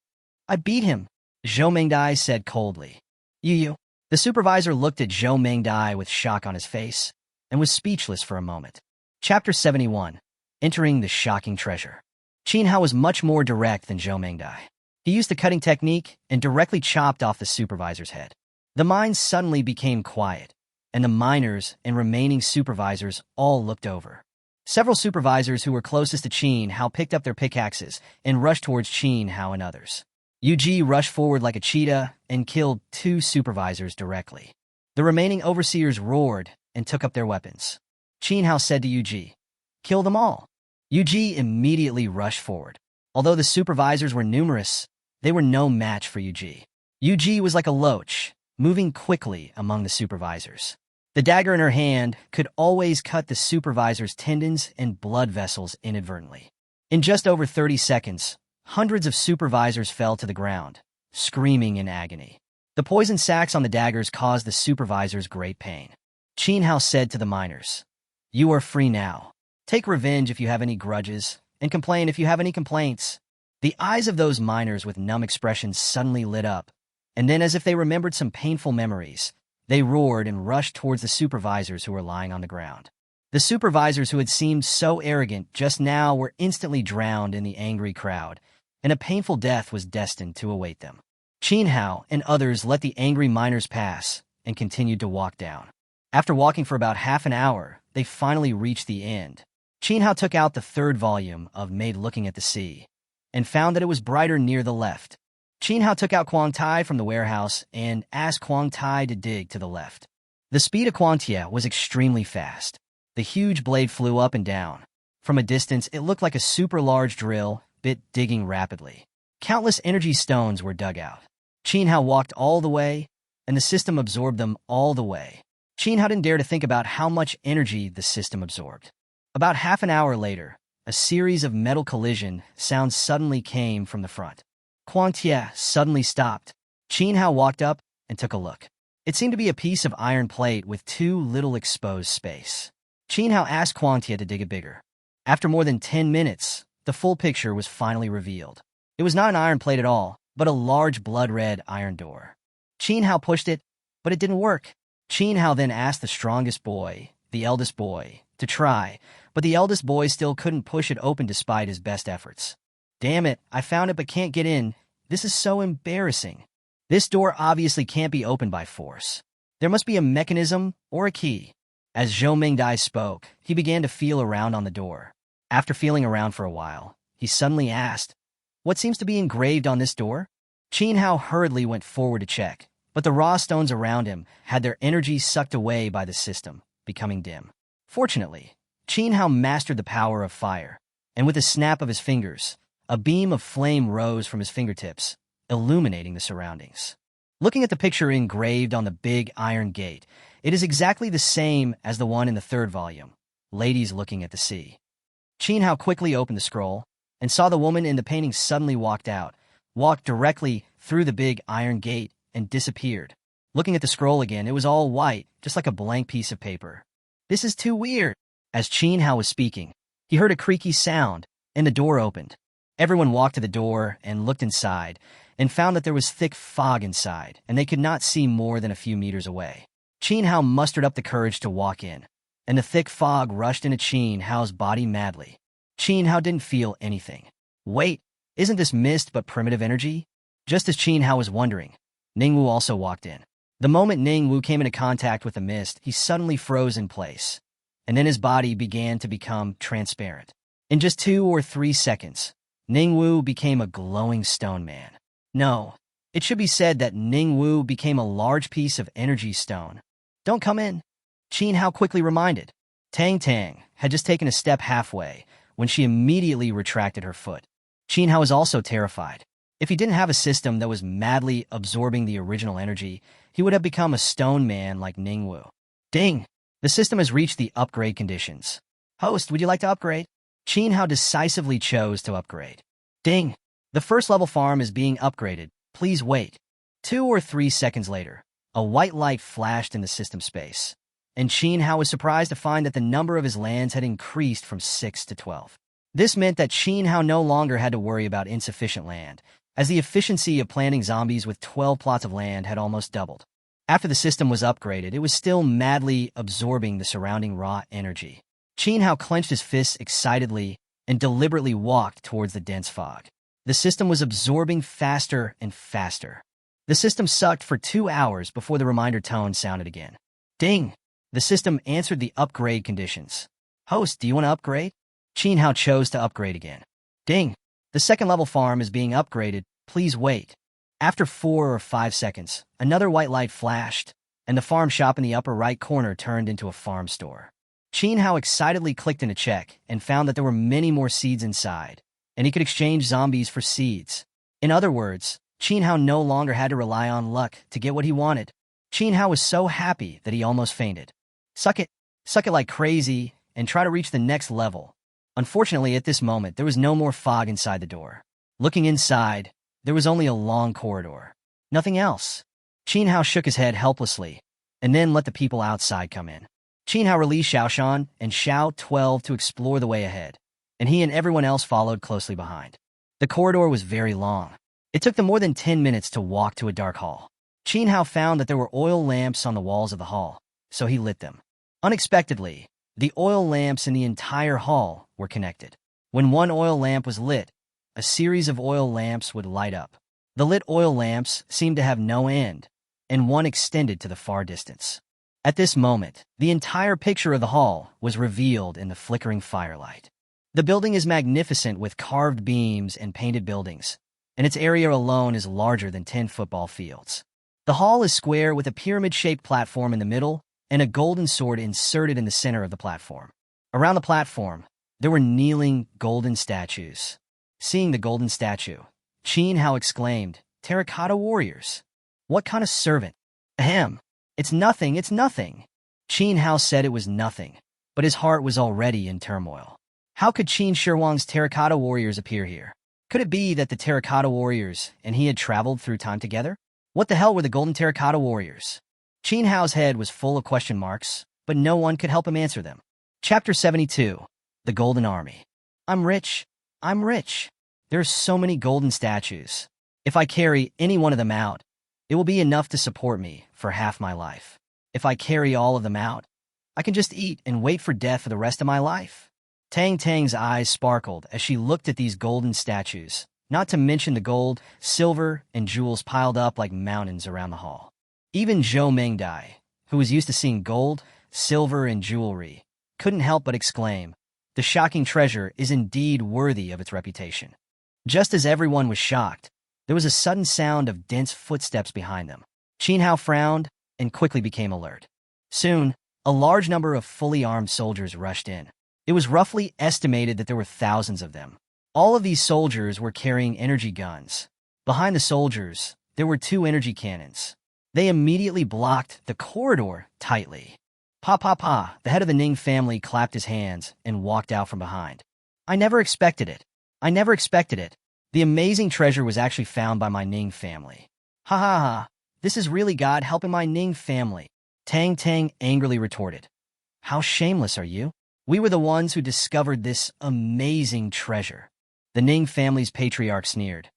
"I beat him," Zhou Mingdai said coldly. You. The supervisor looked at Zhou Mingdai with shock on his face and was speechless for a moment. Chapter 71. Entering the Shocking Treasure. Qin Hao was much more direct than Zhou Mingdai. He used the cutting technique and directly chopped off the supervisor's head. The mine suddenly became quiet, and the miners and remaining supervisors all looked over. Several supervisors who were closest to Qin Hao picked up their pickaxes and rushed towards Qin Hao and others. Yuji rushed forward like a cheetah and killed 2 supervisors directly. The remaining overseers roared and took up their weapons. Qin Hao said to Yuji, "Kill them all." Yuji immediately rushed forward. Although the supervisors were numerous, they were no match for Yuji. Yuji was like a loach, moving quickly among the supervisors. The dagger in her hand could always cut the supervisor's tendons and blood vessels inadvertently. In just over 30 seconds, hundreds of supervisors fell to the ground, screaming in agony. The poison sacs on the daggers caused the supervisors great pain. Qin Hao said to the miners, "You are free now. Take revenge if you have any grudges, and complain if you have any complaints." The eyes of those miners with numb expressions suddenly lit up, and then as if they remembered some painful memories, they roared and rushed towards the supervisors who were lying on the ground. The supervisors who had seemed so arrogant just now were instantly drowned in the angry crowd, and a painful death was destined to await them. Qin Hao and others let the angry miners pass and continued to walk down. After walking for about half an hour, they finally reached the end. Qin took out the third volume of Made Looking at the Sea and found that it was brighter near the left. Qin took out Quang Tai from the warehouse and asked Quang Tai to dig to the left. The speed of Quang Tai was extremely fast. The huge blade flew up and down. From a distance, it looked like a super large drill bit digging rapidly. Countless energy stones were dug out. Qin walked all the way, and the system absorbed them all the way. Qin didn't dare to think about how much energy the system absorbed. About half an hour later, a series of metal collision sounds suddenly came from the front. Quang Tai suddenly stopped. Qin walked up and took a look. It seemed to be a piece of iron plate with too little exposed space. Qin asked Quang Tai to dig it bigger. After more than 10 minutes, the full picture was finally revealed. It was not an iron plate at all, but a large blood-red iron door. Qin pushed it, but it didn't work. Qin then asked the strongest boy, the eldest boy, to try, but the eldest boy still couldn't push it open despite his best efforts. Damn it, I found it but can't get in. This is so embarrassing. This door obviously can't be opened by force. There must be a mechanism or a key. As Zhou Mingdai spoke, he began to feel around on the door. After feeling around for a while, he suddenly asked, "What seems to be engraved on this door?" Qin hurriedly went forward to check, but the raw stones around him had their energy sucked away by the system, becoming dim. Fortunately, Qin mastered the power of fire, and with a snap of his fingers, a beam of flame rose from his fingertips, illuminating the surroundings. Looking at the picture engraved on the big iron gate, it is exactly the same as the one in the third volume, Ladies Looking at the Sea. Qin quickly opened the scroll and saw the woman in the painting suddenly walked directly through the big iron gate and disappeared. Looking at the scroll again, it was all white, just like a blank piece of paper. This is too weird. As Qin was speaking, he heard a creaky sound, and the door opened. Everyone walked to the door and looked inside, and found that there was thick fog inside, and they could not see more than a few meters away. Qin mustered up the courage to walk in, and the thick fog rushed into Qin body madly. Qin didn't feel anything. Wait, isn't this mist but primitive energy? Just as Qin was wondering, Ningwu also walked in. The moment Ningwu came into contact with the mist, he suddenly froze in place, and then his body began to become transparent. In just 2 or 3 seconds, Ningwu became a glowing stone man. No, it should be said that Ningwu became a large piece of energy stone. Don't come in, Qin quickly reminded. Tang Tang had just taken a step halfway when she immediately retracted her foot. Qin was also terrified. If he didn't have a system that was madly absorbing the original energy, he would have become a stone man like Ningwu. Ding! The system has reached the upgrade conditions. Host, would you like to upgrade? Qin decisively chose to upgrade. Ding! The first level farm is being upgraded. Please wait. 2 or 3 seconds later, a white light flashed in the system space, and Qin was surprised to find that the number of his lands had increased from 6 to 12. This meant that Qin no longer had to worry about insufficient land, as the efficiency of planting zombies with 12 plots of land had almost doubled. After the system was upgraded, it was still madly absorbing the surrounding raw energy. Qin clenched his fists excitedly and deliberately walked towards the dense fog. The system was absorbing faster and faster. The system sucked for 2 hours before the reminder tone sounded again. Ding! The system answered the upgrade conditions. Host, do you want to upgrade? Qin chose to upgrade again. Ding! The second level farm is being upgraded. Please wait. After 4 or 5 seconds, another white light flashed, and the farm shop in the upper right corner turned into a farm store. Qin excitedly clicked in to check and found that there were many more seeds inside, and he could exchange zombies for seeds. In other words, Qin no longer had to rely on luck to get what he wanted. Qin was so happy that he almost fainted. Suck it like crazy, and try to reach the next level. Unfortunately, at this moment, there was no more fog inside the door. Looking inside, there was only a long corridor. Nothing else. Qin shook his head helplessly, and then let the people outside come in. Qin released Xiaoshan and Xiao 12 to explore the way ahead, and he and everyone else followed closely behind. The corridor was very long. It took them more than 10 minutes to walk to a dark hall. Qin found that there were oil lamps on the walls of the hall, so he lit them. Unexpectedly, the oil lamps in the entire hall were connected. When one oil lamp was lit, a series of oil lamps would light up. The lit oil lamps seemed to have no end, and one extended to the far distance. At this moment, the entire picture of the hall was revealed in the flickering firelight. The building is magnificent with carved beams and painted buildings, and its area alone is larger than 10 football fields. The hall is square with a pyramid-shaped platform in the middle and a golden sword inserted in the center of the platform. Around the platform, there were kneeling golden statues. Seeing the golden statue, Qin Hao exclaimed, "Terracotta warriors! What kind of servant?" "Ahem. It's nothing, it's nothing." Qin Hao said it was nothing, but his heart was already in turmoil. How could Qin Shi terracotta warriors appear here? Could it be that the terracotta warriors and he had traveled through time together? What the hell were the golden terracotta warriors? Qin Hao's head was full of question marks, but no one could help him answer them. Chapter 72. The Golden Army. I'm rich. I'm rich. There are so many golden statues. If I carry any one of them out, it will be enough to support me for half my life. If I carry all of them out, I can just eat and wait for death for the rest of my life. Tang Tang's eyes sparkled as she looked at these golden statues, not to mention the gold, silver, and jewels piled up like mountains around the hall. Even Zhou Mengdai, who was used to seeing gold, silver, and jewelry, couldn't help but exclaim, "The shocking treasure is indeed worthy of its reputation." Just as everyone was shocked, there was a sudden sound of dense footsteps behind them. Qin Hao frowned and quickly became alert. Soon, a large number of fully armed soldiers rushed in. It was roughly estimated that there were thousands of them. All of these soldiers were carrying energy guns. Behind the soldiers, there were 2 energy cannons. They immediately blocked the corridor tightly. Pa, the head of the Ning family clapped his hands and walked out from behind. I never expected it. I never expected it. The amazing treasure was actually found by my Ning family. Ha ha ha, this is really God helping my Ning family. Tang Tang angrily retorted. How shameless are you? We were the ones who discovered this amazing treasure. The Ning family's patriarch sneered.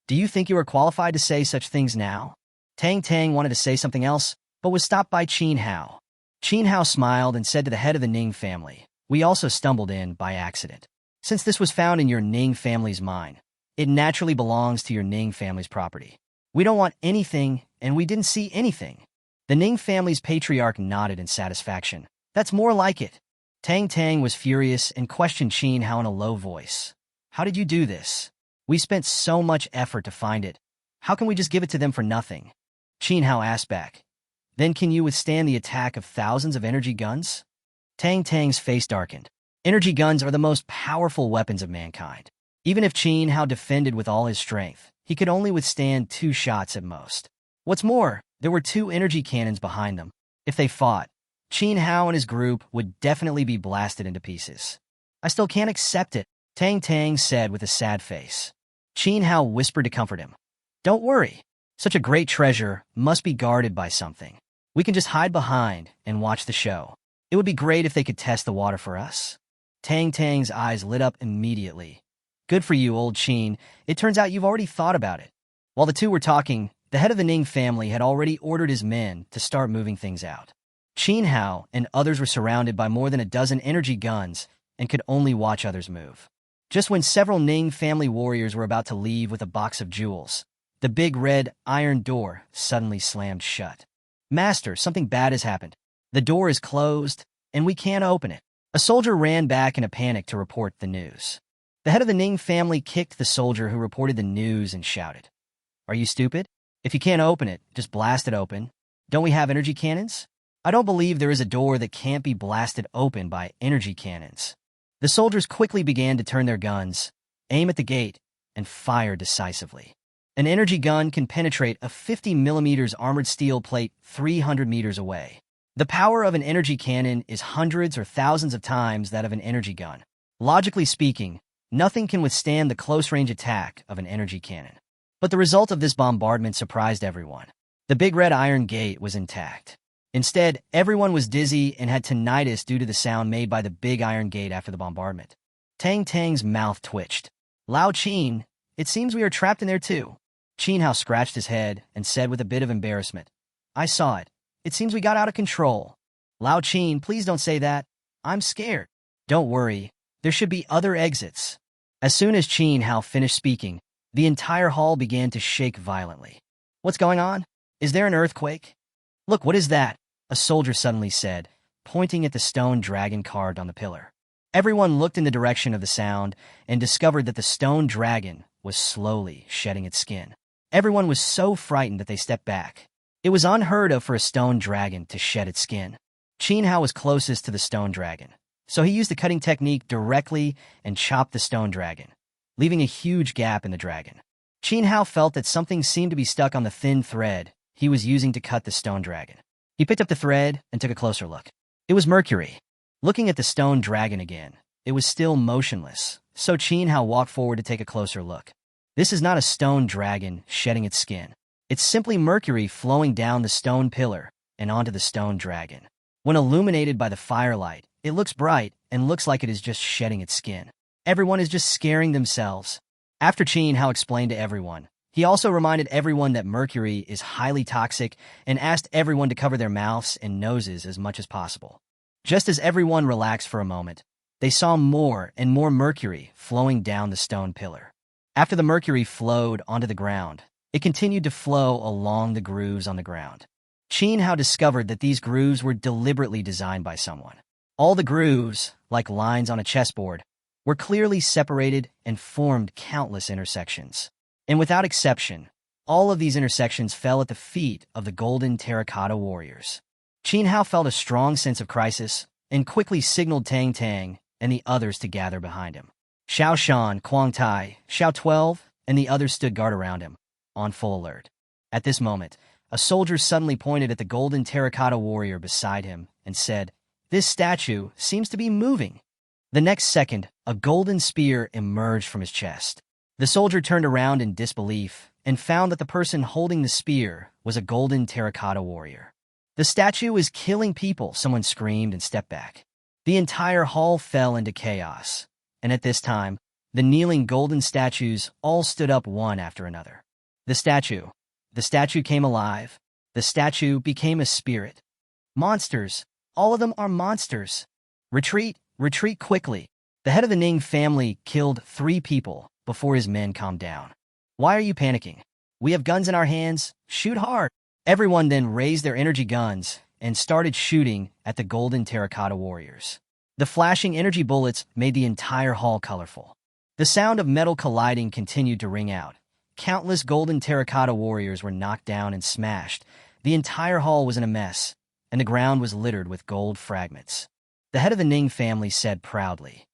Do you think you are qualified to say such things now? Tang Tang wanted to say something else, but was stopped by Qin Hao. Qin Hao smiled and said to the head of the Ning family, "We also stumbled in by accident. Since this was found in your Ning family's mine, it naturally belongs to your Ning family's property. We don't want anything, and we didn't see anything." The Ning family's patriarch nodded in satisfaction. That's more like it. Tang Tang was furious and questioned Qin Hao in a low voice. How did you do this? We spent so much effort to find it. How can we just give it to them for nothing? Qin Hao asked back. Then can you withstand the attack of thousands of energy guns? Tang Tang's face darkened. Energy guns are the most powerful weapons of mankind. Even if Qin Hao defended with all his strength, he could only withstand 2 shots at most. What's more, there were 2 energy cannons behind them. If they fought, Qin Hao and his group would definitely be blasted into pieces. I still can't accept it, Tang Tang said with a sad face. Qin Hao whispered to comfort him. Don't worry. Such a great treasure must be guarded by something. We can just hide behind and watch the show. It would be great if they could test the water for us. Tang Tang's eyes lit up immediately. Good for you, old Qin. It turns out you've already thought about it. While the two were talking, the head of the Ning family had already ordered his men to start moving things out. Qin Hao and others were surrounded by more than a dozen energy guns and could only watch others move. Just when several Ning family warriors were about to leave with a box of jewels, the big red iron door suddenly slammed shut. Master, something bad has happened. The door is closed, and we can't open it. A soldier ran back in a panic to report the news. The head of the Ning family kicked the soldier who reported the news and shouted, Are you stupid? If you can't open it, just blast it open. Don't we have energy cannons? I don't believe there is a door that can't be blasted open by energy cannons. The soldiers quickly began to turn their guns, aim at the gate, and fire decisively. An energy gun can penetrate a 50mm armored steel plate 300 meters away. The power of an energy cannon is hundreds or thousands of times that of an energy gun. Logically speaking, nothing can withstand the close-range attack of an energy cannon. But the result of this bombardment surprised everyone. The big red iron gate was intact. Instead, everyone was dizzy and had tinnitus due to the sound made by the big iron gate after the bombardment. Tang Tang's mouth twitched. Lao Qin, it seems we are trapped in there too. Qin Hao scratched his head and said with a bit of embarrassment, I saw it. It seems we got out of control. Lao Qin, please don't say that. I'm scared. Don't worry. There should be other exits. As soon as Qin Hao finished speaking, the entire hall began to shake violently. What's going on? Is there an earthquake? Look, what is that? A soldier suddenly said, pointing at the stone dragon carved on the pillar. Everyone looked in the direction of the sound and discovered that the stone dragon was slowly shedding its skin. Everyone was so frightened that they stepped back. It was unheard of for a stone dragon to shed its skin. Qin Hao was closest to the stone dragon, so he used the cutting technique directly and chopped the stone dragon, leaving a huge gap in the dragon. Qin Hao felt that something seemed to be stuck on the thin thread he was using to cut the stone dragon. He picked up the thread and took a closer look. It was mercury. Looking at the stone dragon again, it was still motionless, so Qin Hao walked forward to take a closer look. This is not a stone dragon shedding its skin. It's simply mercury flowing down the stone pillar and onto the stone dragon. When illuminated by the firelight, it looks bright and looks like it is just shedding its skin. Everyone is just scaring themselves. After Qin Hao explained to everyone, he also reminded everyone that mercury is highly toxic and asked everyone to cover their mouths and noses as much as possible. Just as everyone relaxed for a moment, they saw more and more mercury flowing down the stone pillar. After the mercury flowed onto the ground, it continued to flow along the grooves on the ground. Qin Hao discovered that these grooves were deliberately designed by someone. All the grooves, like lines on a chessboard, were clearly separated and formed countless intersections. And without exception, all of these intersections fell at the feet of the golden terracotta warriors. Qin Hao felt a strong sense of crisis and quickly signaled Tang Tang and the others to gather behind him. Xiao Shan, Quang Tai, Xiao 12, and the others stood guard around him, on full alert. At this moment, a soldier suddenly pointed at the golden terracotta warrior beside him and said, "This statue seems to be moving." The next second, a golden spear emerged from his chest. The soldier turned around in disbelief and found that the person holding the spear was a golden terracotta warrior. "The statue is killing people," someone screamed and stepped back. The entire hall fell into chaos, and at this time, the kneeling golden statues all stood up one after another. The statue came alive. The statue became a spirit. "Monsters! All of them are monsters! Retreat! Retreat quickly!" The head of the Ning family killed 3 people before his men calmed down. "Why are you panicking? We have guns in our hands. Shoot hard!" Everyone then raised their energy guns and started shooting at the golden terracotta warriors. The flashing energy bullets made the entire hall colorful. The sound of metal colliding continued to ring out. Countless golden terracotta warriors were knocked down and smashed. The entire hall was in a mess, and the ground was littered with gold fragments. The head of the Ning family said proudly,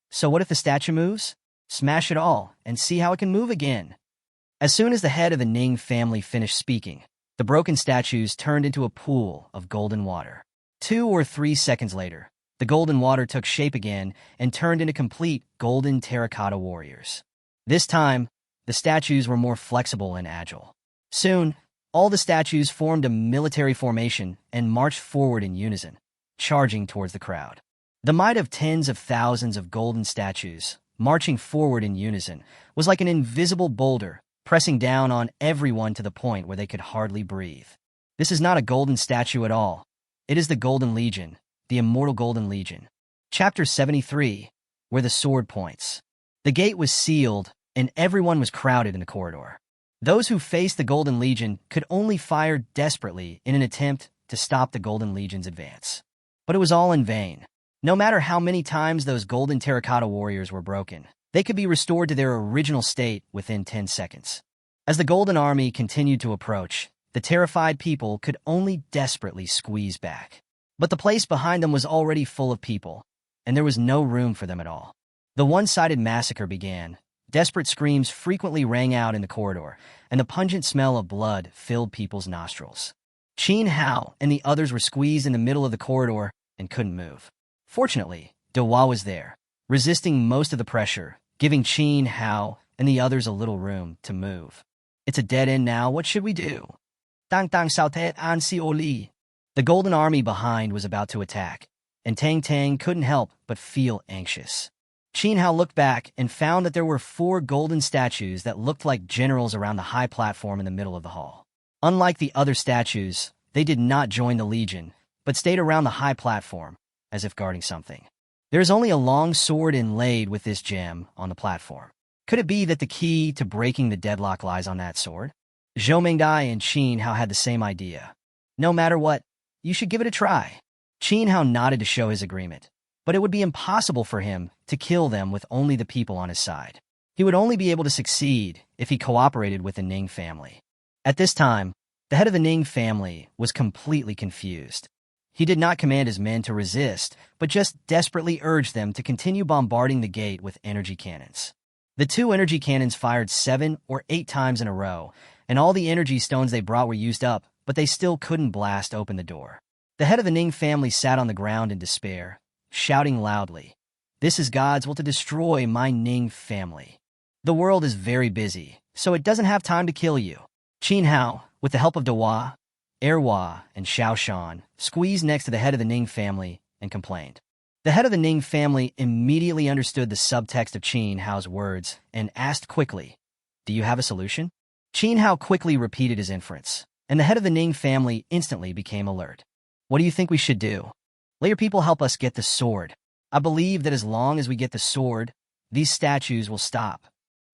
"So what if the statue moves? Smash it all and see how it can move again." As soon as the head of the Ning family finished speaking, the broken statues turned into a pool of golden water. 2 or 3 seconds later, the golden water took shape again and turned into complete golden terracotta warriors. This time, the statues were more flexible and agile. Soon, all the statues formed a military formation and marched forward in unison, charging towards the crowd. The might of tens of thousands of golden statues, marching forward in unison, was like an invisible boulder, pressing down on everyone to the point where they could hardly breathe. This is not a golden statue at all. It is the Golden Legion, the immortal Golden Legion. Chapter 73, where the sword points. The gate was sealed, and everyone was crowded in the corridor. Those who faced the Golden Legion could only fire desperately in an attempt to stop the Golden Legion's advance. But it was all in vain. No matter how many times those golden terracotta warriors were broken, they could be restored to their original state within 10 seconds. As the Golden Army continued to approach, the terrified people could only desperately squeeze back. But the place behind them was already full of people, and there was no room for them at all. The one-sided massacre began. Desperate screams frequently rang out in the corridor, and the pungent smell of blood filled people's nostrils. Qin Hao and the others were squeezed in the middle of the corridor and couldn't move. Fortunately, Dehua was there, resisting most of the pressure, giving Qin Hao and the others a little room to move. "It's a dead end now. What should we do?" Tang Tang Sautet An Si Oli. The Golden Army behind was about to attack, and Tang Tang couldn't help but feel anxious. Qin Hao looked back and found that there were 4 golden statues that looked like generals around the high platform in the middle of the hall. Unlike the other statues, they did not join the Legion, but stayed around the high platform, as if guarding something. There is only a long sword inlaid with this gem on the platform. Could it be that the key to breaking the deadlock lies on that sword? Zhou Mingdai and Qin Hao had the same idea. No matter what, you should give it a try. Qin Hao nodded to show his agreement, but it would be impossible for him to kill them with only the people on his side. He would only be able to succeed if he cooperated with the Ning family. At this time, the head of the Ning family was completely confused. He did not command his men to resist, but just desperately urged them to continue bombarding the gate with energy cannons. The 2 energy cannons fired 7 or 8 times in a row, and all the energy stones they brought were used up, but they still couldn't blast open the door. The head of the Ning family sat on the ground in despair, shouting loudly, "This is God's will to destroy my Ning family. The world is very busy, so it doesn't have time to kill you." Qin Hao, with the help of Dehua, Erhua, and Xiaoshan, squeezed next to the head of the Ning family and complained. The head of the Ning family immediately understood the subtext of Qin Hao's words and asked quickly, "Do you have a solution?" Qin Hao quickly repeated his inference, and the head of the Ning family instantly became alert. "What do you think we should do? Let your people help us get the sword. I believe that as long as we get the sword, these statues will stop."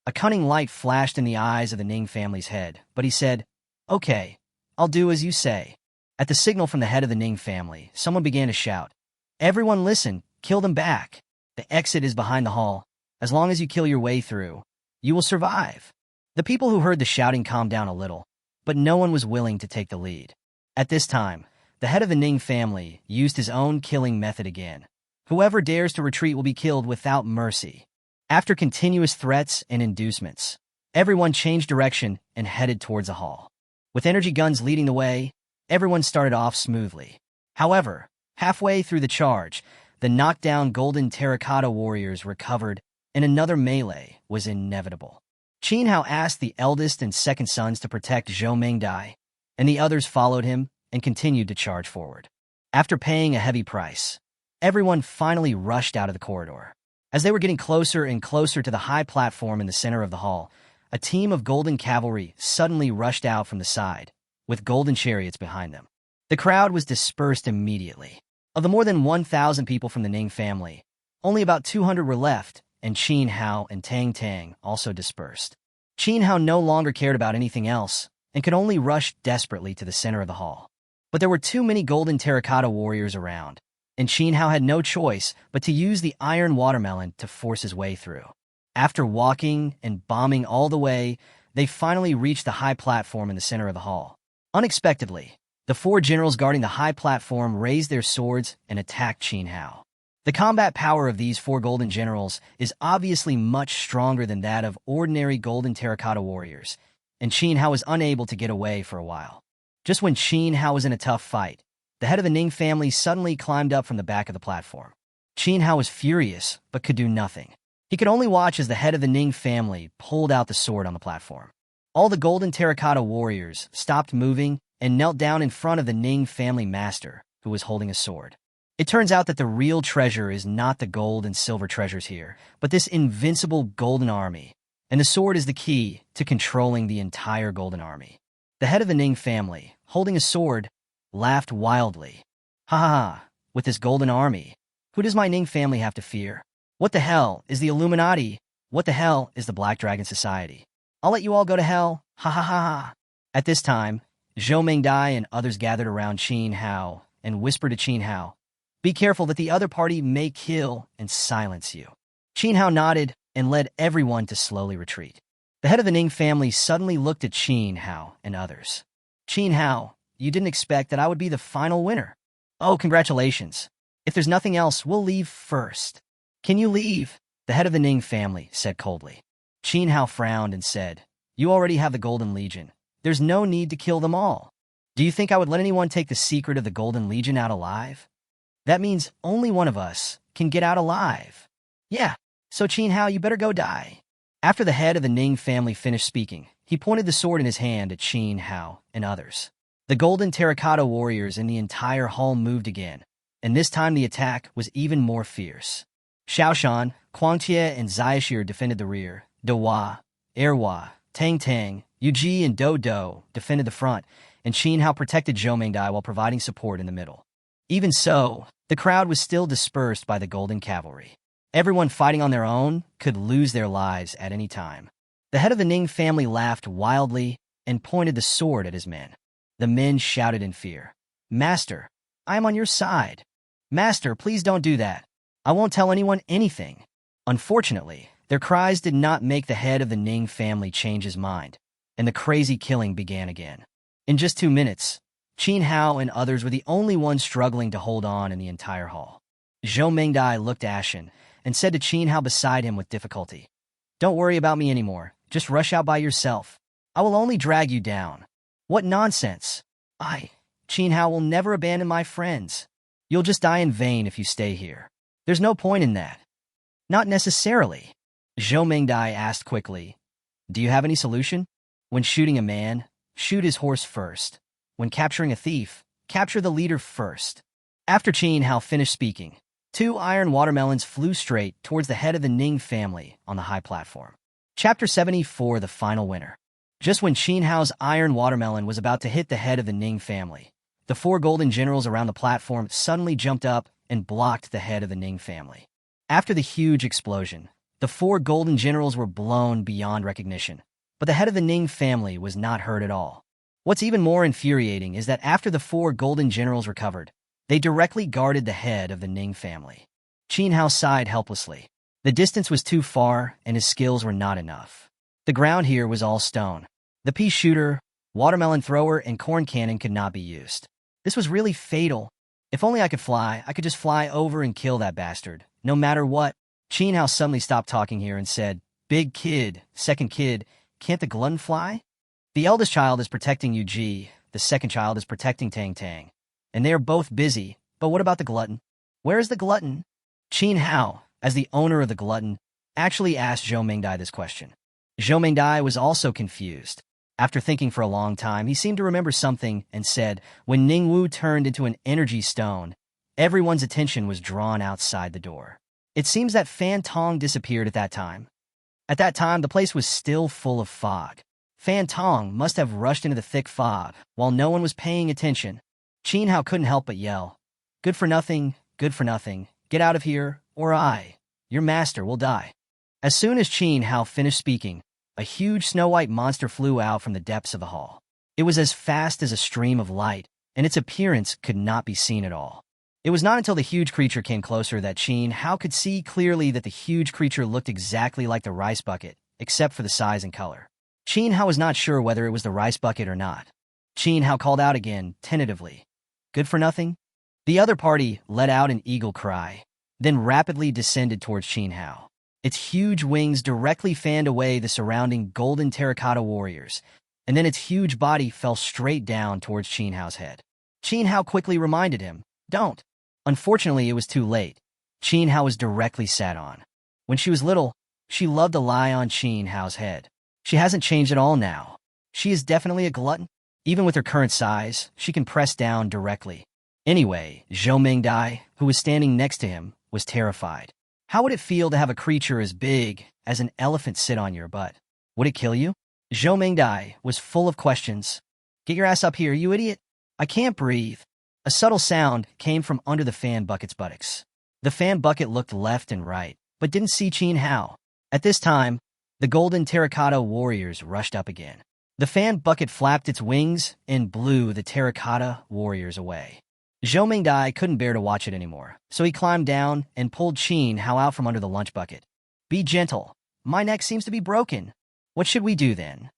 A cunning light flashed in the eyes of the Ning family's head, but he said, "Okay, I'll do as you say." At the signal from the head of the Ning family, someone began to shout, "Everyone listen, kill them back. The exit is behind the hall. As long as you kill your way through, you will survive." The people who heard the shouting calmed down a little, but no one was willing to take the lead. At this time, the head of the Ning family used his own killing method again. Whoever dares to retreat will be killed without mercy. After continuous threats and inducements, everyone changed direction and headed towards the hall. With energy guns leading the way, everyone started off smoothly. However, halfway through the charge, the knockdown golden terracotta warriors recovered, and another melee was inevitable. Qin Hao asked the eldest and second sons to protect Zhou Mingdai, and the others followed him and continued to charge forward. After paying a heavy price, everyone finally rushed out of the corridor. As they were getting closer and closer to the high platform in the center of the hall, a team of golden cavalry suddenly rushed out from the side, with golden chariots behind them. The crowd was dispersed immediately. Of the more than 1,000 people from the Ning family, only about 200 were left, and Qin Hao and Tang also dispersed. Qin Hao no longer cared about anything else, and could only rush desperately to the center of the hall. But there were too many golden terracotta warriors around, and Qin Hao had no choice but to use the iron watermelon to force his way through. After walking and bombing all the way, they finally reached the high platform in the center of the hall. Unexpectedly, the 4 generals guarding the high platform raised their swords and attacked Qin Hao. The combat power of these 4 golden generals is obviously much stronger than that of ordinary golden terracotta warriors, and Qin Hao was unable to get away for a while. Just when Qin Hao was in a tough fight, the head of the Ning family suddenly climbed up from the back of the platform. Qin Hao was furious, but could do nothing. He could only watch as the head of the Ning family pulled out the sword on the platform. All the golden terracotta warriors stopped moving and knelt down in front of the Ning family master, who was holding a sword. It turns out that the real treasure is not the gold and silver treasures here, but this invincible golden army, and the sword is the key to controlling the entire golden army. The head of the Ning family, holding a sword, laughed wildly. "Ha ha ha, with this golden army, who does my Ning family have to fear? What the hell is the Illuminati? What the hell is the Black Dragon Society? I'll let you all go to hell, ha ha ha ha." At this time, Zhou Mingdai and others gathered around Qin Hao and whispered to Qin Hao, "Be careful that the other party may kill and silence you." Qin Hao nodded and led everyone to slowly retreat. The head of the Ning family suddenly looked at Qin Hao and others. "Qin Hao, you didn't expect that I would be the final winner. Oh, congratulations. If there's nothing else, we'll leave first." "Can you leave?" the head of the Ning family said coldly. Qin Hao frowned and said, "You already have the Golden Legion. There's no need to kill them all. Do you think I would let anyone take the secret of the Golden Legion out alive? That means only one of us can get out alive. Yeah, so Qin Hao, you better go die." After the head of the Ning family finished speaking, he pointed the sword in his hand at Qin Hao and others. The golden terracotta warriors in the entire hall moved again, and this time the attack was even more fierce. Xiaoshan, Guangtie, and Xiaoshir defended the rear. Dehua, Erhua, Tang, Yuji, and Do defended the front, and Qin Hao protected Zhou Mingdai while providing support in the middle. Even so, the crowd was still dispersed by the golden cavalry. Everyone fighting on their own could lose their lives at any time. The head of the Ning family laughed wildly and pointed the sword at his men. The men shouted in fear, "Master, I am on your side. Master, please don't do that. I won't tell anyone anything." Unfortunately, their cries did not make the head of the Ning family change his mind, and the crazy killing began again. In just 2 minutes, Qin Hao and others were the only ones struggling to hold on in the entire hall. Zhou Mingdai looked ashen and said to Qin Hao beside him with difficulty, "Don't worry about me anymore. Just rush out by yourself. I will only drag you down." "What nonsense! Qin Hao will never abandon my friends. You'll just die in vain if you stay here. There's no point in that." "Not necessarily." Zhou Mingdai asked quickly, "Do you have any solution? When shooting a man, shoot his horse first. When capturing a thief, capture the leader first." After Qin Hao finished speaking, 2 iron watermelons flew straight towards the head of the Ning family on the high platform. Chapter 74, The Final Winner. Just when Qin Hao's iron watermelon was about to hit the head of the Ning family, the 4 golden generals around the platform suddenly jumped up and blocked the head of the Ning family. After the huge explosion, the 4 golden generals were blown beyond recognition, but the head of the Ning family was not hurt at all. What's even more infuriating is that after the 4 golden generals recovered, they directly guarded the head of the Ning family. Qin Hao sighed helplessly. The distance was too far, and his skills were not enough. The ground here was all stone. The pea shooter, watermelon thrower, and corn cannon could not be used. This was really fatal. If only I could fly, I could just fly over and kill that bastard, no matter what. Qin Hao suddenly stopped talking here and said, "Big kid, second kid, can't the glutton fly? The eldest child is protecting Yu Ji, the second child is protecting Tang Tang, and they are both busy, but what about the glutton? Where is the glutton?" Qin Hao, as the owner of the glutton, actually asked Zhou Mingdai this question. Zhou Mingdai was also confused. After thinking for a long time, he seemed to remember something and said, "When Ningwu turned into an energy stone, everyone's attention was drawn outside the door. It seems that Fan Tong disappeared at that time. At that time, the place was still full of fog. Fan Tong must have rushed into the thick fog while no one was paying attention." Qin Hao couldn't help but yell, good for nothing, get out of here, or your master, will die." As soon as Qin Hao finished speaking, a huge snow-white monster flew out from the depths of the hall. It was as fast as a stream of light, and its appearance could not be seen at all. It was not until the huge creature came closer that Qin Hao could see clearly that the huge creature looked exactly like the rice bucket, except for the size and color. Qin Hao was not sure whether it was the rice bucket or not. Qin Hao called out again, tentatively, "Good for nothing?" The other party let out an eagle cry, then rapidly descended towards Qin Hao. Its huge wings directly fanned away the surrounding golden terracotta warriors, and then its huge body fell straight down towards Qin Hao's head. Qin Hao quickly reminded him, "Don't." Unfortunately, it was too late. Qin Hao was directly sat on. When she was little, she loved to lie on Qin Hao's head. She hasn't changed at all now. She is definitely a glutton. Even with her current size, she can press down directly. Anyway, Zhou Mingdai, who was standing next to him, was terrified. How would it feel to have a creature as big as an elephant sit on your butt? Would it kill you? Zhou Mingdai was full of questions. "Get your ass up here, you idiot. I can't breathe." A subtle sound came from under the fan bucket's buttocks. The fan bucket looked left and right, but didn't see Qin Hao. At this time, the golden terracotta warriors rushed up again. The fan bucket flapped its wings and blew the terracotta warriors away. Zhou Mingdai couldn't bear to watch it anymore, so he climbed down and pulled Qin Hao out from under the lunch bucket. "Be gentle. My neck seems to be broken. What should we do then?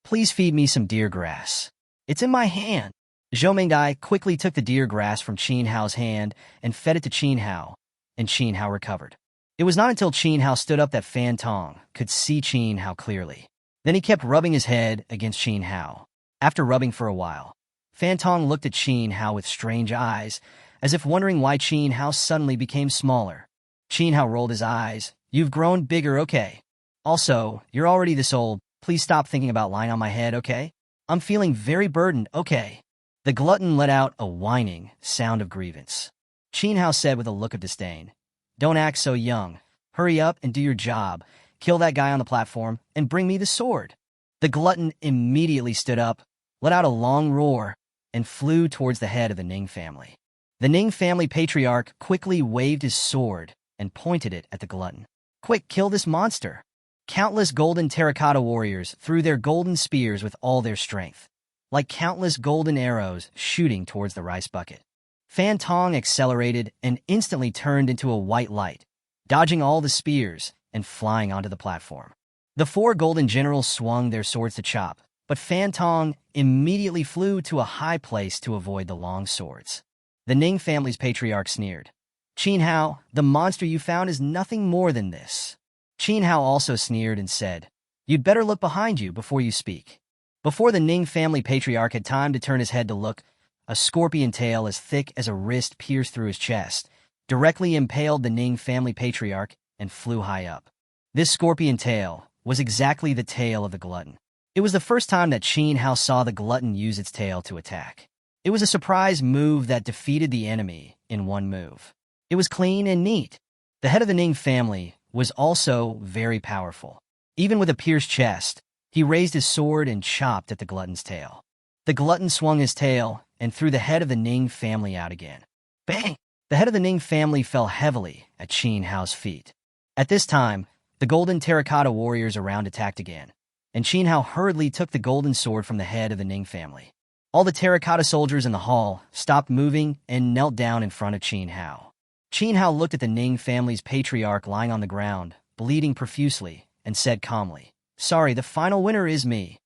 Please feed me some deer grass. It's in my hand." Zhou Mingdai quickly took the deer grass from Qin Hao's hand and fed it to Qin Hao, and Qin Hao recovered. It was not until Qin Hao stood up that Fan Tong could see Qin Hao clearly. Then he kept rubbing his head against Qin Hao. After rubbing for a while, Fan Tong looked at Qin Hao with strange eyes, as if wondering why Qin Hao suddenly became smaller. Qin Hao rolled his eyes. "You've grown bigger, okay? Also, you're already this old. Please stop thinking about lying on my head, okay? I'm feeling very burdened, okay?" The glutton let out a whining sound of grievance. Qin Hao said with a look of disdain, "Don't act so young. Hurry up and do your job. Kill that guy on the platform, and bring me the sword." The glutton immediately stood up, let out a long roar, and flew towards the head of the Ning family. The Ning family patriarch quickly waved his sword and pointed it at the glutton. "Quick, kill this monster." Countless golden terracotta warriors threw their golden spears with all their strength, like countless golden arrows shooting towards the rice bucket. Fan Tong accelerated and instantly turned into a white light, dodging all the spears and flying onto the platform. The four golden generals swung their swords to chop, but Fan Tong immediately flew to a high place to avoid the long swords. The Ning family's patriarch sneered. Qin Hao, the monster you found is nothing more than this. Qin Hao also sneered and said, You'd better look behind you before you speak. Before the Ning family patriarch had time to turn his head to look, a scorpion tail as thick as a wrist pierced through his chest, directly impaled the Ning family patriarch and flew high up. This scorpion tail was exactly the tail of the glutton. It was the first time that Qin Hao saw the glutton use its tail to attack. It was a surprise move that defeated the enemy in one move. It was clean and neat. The head of the Ning family was also very powerful. Even with a pierced chest, he raised his sword and chopped at the glutton's tail. The glutton swung his tail and threw the head of the Ning family out again. Bang! The head of the Ning family fell heavily at Qin Hao's feet. At this time, the golden terracotta warriors around attacked again, and Qin Hao hurriedly took the golden sword from the head of the Ning family. All the terracotta soldiers in the hall stopped moving and knelt down in front of Qin Hao. Qin Hao looked at the Ning family's patriarch lying on the ground, bleeding profusely, and said calmly, Sorry, the final winner is me.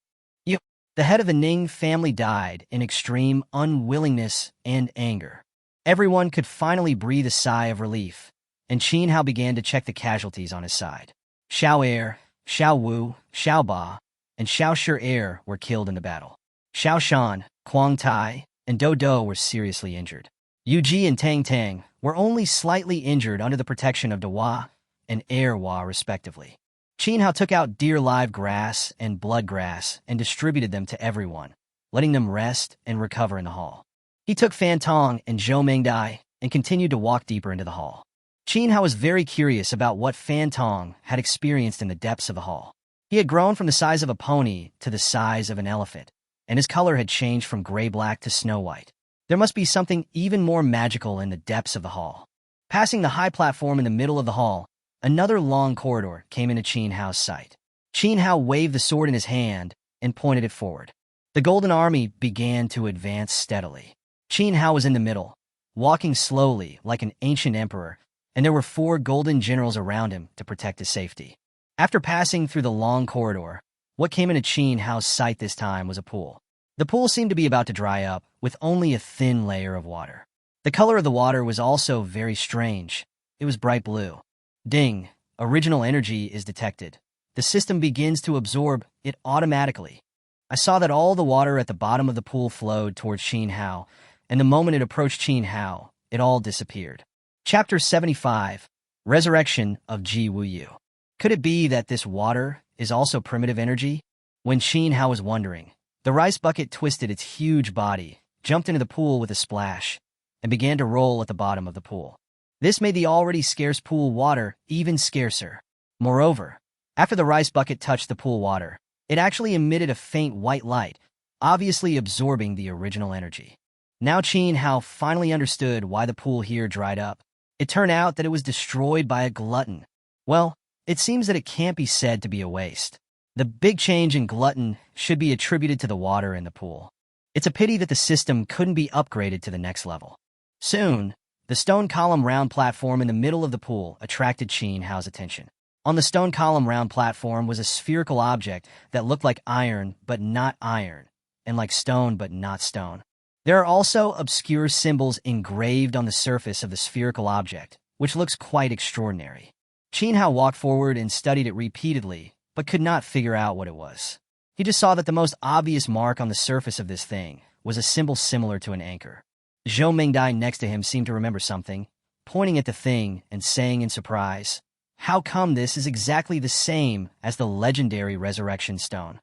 You. The head of the Ning family died in extreme unwillingness and anger. Everyone could finally breathe a sigh of relief, and Qin Hao began to check the casualties on his side. Xiao Er, Xiao Wu, Xiao Ba, and Xiao Shi were killed in the battle. Xiao Shan, Quang Tai, and Do Do were seriously injured. Yu Ji and Tang Tang were only slightly injured under the protection of Dehua and Erhua, respectively. Qin Hao took out deer live grass and blood grass and distributed them to everyone, letting them rest and recover in the hall. He took Fan Tong and Zhou Mengdai and continued to walk deeper into the hall. Qin Hao was very curious about what Fan Tong had experienced in the depths of the hall. He had grown from the size of a pony to the size of an elephant, and his color had changed from gray-black to snow-white. There must be something even more magical in the depths of the hall. Passing the high platform in the middle of the hall, another long corridor came into Qin Hao's sight. Qin Hao waved the sword in his hand and pointed it forward. The Golden Army began to advance steadily. Qin Hao was in the middle, walking slowly like an ancient emperor, and there were 4 golden generals around him to protect his safety. After passing through the long corridor, what came into Qin Hao's sight this time was a pool. The pool seemed to be about to dry up, with only a thin layer of water. The color of the water was also very strange. It was bright blue. Ding! Original energy is detected. The system begins to absorb it automatically. I saw that all the water at the bottom of the pool flowed towards Qin Hao, and the moment it approached Qin Hao, it all disappeared. Chapter 75, Resurrection of Ji Wuyu. Could it be that this water is also primitive energy? When Qin Hao was wondering, the rice bucket twisted its huge body, jumped into the pool with a splash, and began to roll at the bottom of the pool. This made the already scarce pool water even scarcer. Moreover, after the rice bucket touched the pool water, it actually emitted a faint white light, obviously absorbing the original energy. Now Qin Hao finally understood why the pool here dried up. It turned out that it was destroyed by a glutton. Well, it seems that it can't be said to be a waste. The big change in glutton should be attributed to the water in the pool. It's a pity that the system couldn't be upgraded to the next level. Soon, the stone column round platform in the middle of the pool attracted Qin Hao's attention. On the stone column round platform was a spherical object that looked like iron but not iron, and like stone but not stone. There are also obscure symbols engraved on the surface of the spherical object, which looks quite extraordinary. Qin Hao walked forward and studied it repeatedly, but could not figure out what it was. He just saw that the most obvious mark on the surface of this thing was a symbol similar to an anchor. Zhou Mengdai next to him seemed to remember something, pointing at the thing and saying in surprise, How come this is exactly the same as the legendary resurrection stone?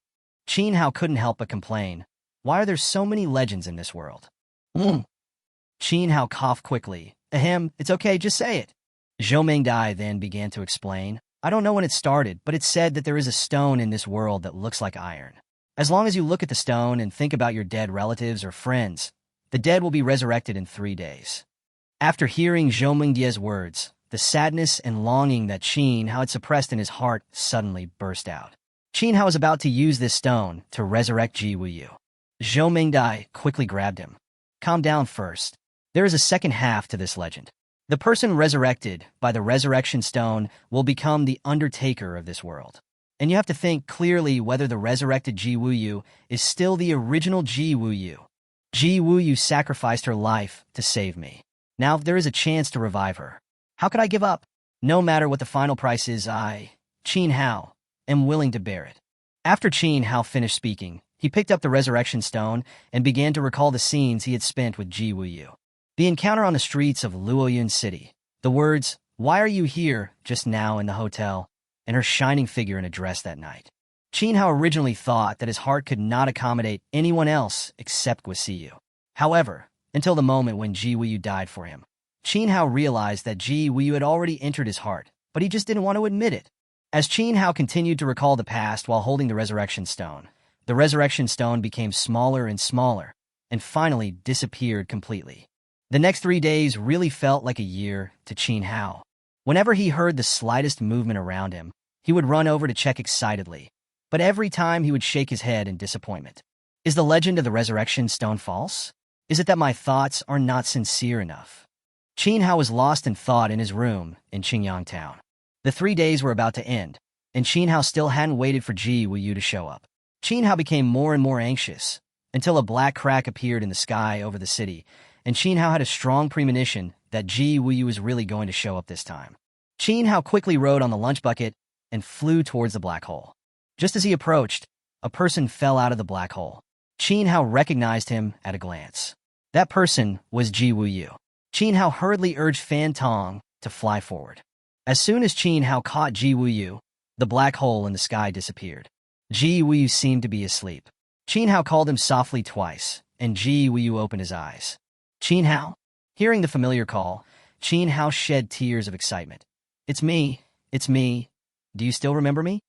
Qin Hao couldn't help but complain, Why are there so many legends in this world? Qin Hao coughed quickly. Ahem, it's okay, just say it. Zhou Mengdai then began to explain, I don't know when it started, but it's said that there is a stone in this world that looks like iron. As long as you look at the stone and think about your dead relatives or friends, the dead will be resurrected in 3 days. After hearing Zhou Mengdai's words, the sadness and longing that Qin Hao had suppressed in his heart suddenly burst out. Qin Hao was about to use this stone to resurrect Ji Wuyu. Zhou Mingdai quickly grabbed him. Calm down first. There is a second half to this legend. The person resurrected by the resurrection stone will become the undertaker of this world. And you have to think clearly whether the resurrected Ji Wuyu is still the original Ji Wuyu. Ji Wuyu sacrificed her life to save me. Now if there is a chance to revive her, how could I give up? No matter what the final price is, I, Qin Hao, am willing to bear it. After Qin Hao finished speaking, he picked up the resurrection stone and began to recall the scenes he had spent with Ji Wuyu. The encounter on the streets of Luoyun City, the words, "Why are you here just now in the hotel?" and her shining figure in a dress that night. Qin Hao originally thought that his heart could not accommodate anyone else except Guisiyu. However, until the moment when Ji Wuyu died for him, Qin Hao realized that Ji Wuyu had already entered his heart, but he just didn't want to admit it. As Qin Hao continued to recall the past while holding the resurrection stone, the resurrection stone became smaller and smaller, and finally disappeared completely. The next 3 days really felt like a year to Qin Hao. Whenever he heard the slightest movement around him, he would run over to check excitedly, but every time he would shake his head in disappointment. Is the legend of the resurrection stone false? Is it that my thoughts are not sincere enough? Qin Hao was lost in thought in his room in Qingyang town. The 3 days were about to end, and Qin Hao still hadn't waited for Ji Wuyu to show up. Qin Hao became more and more anxious, until a black crack appeared in the sky over the city, and Qin Hao had a strong premonition that Ji Wuyu was really going to show up this time. Qin Hao quickly rode on the lunch bucket and flew towards the black hole. Just as he approached, a person fell out of the black hole. Qin Hao recognized him at a glance. That person was Ji Wuyu. Qin Hao hurriedly urged Fan Tong to fly forward. As soon as Qin Hao caught Ji Wuyu, the black hole in the sky disappeared. Ji Wuyu seemed to be asleep. Qin Hao called him softly twice, and Ji Wuyu opened his eyes. Qin Hao? Hearing the familiar call, Qin Hao shed tears of excitement. It's me. Do you still remember me?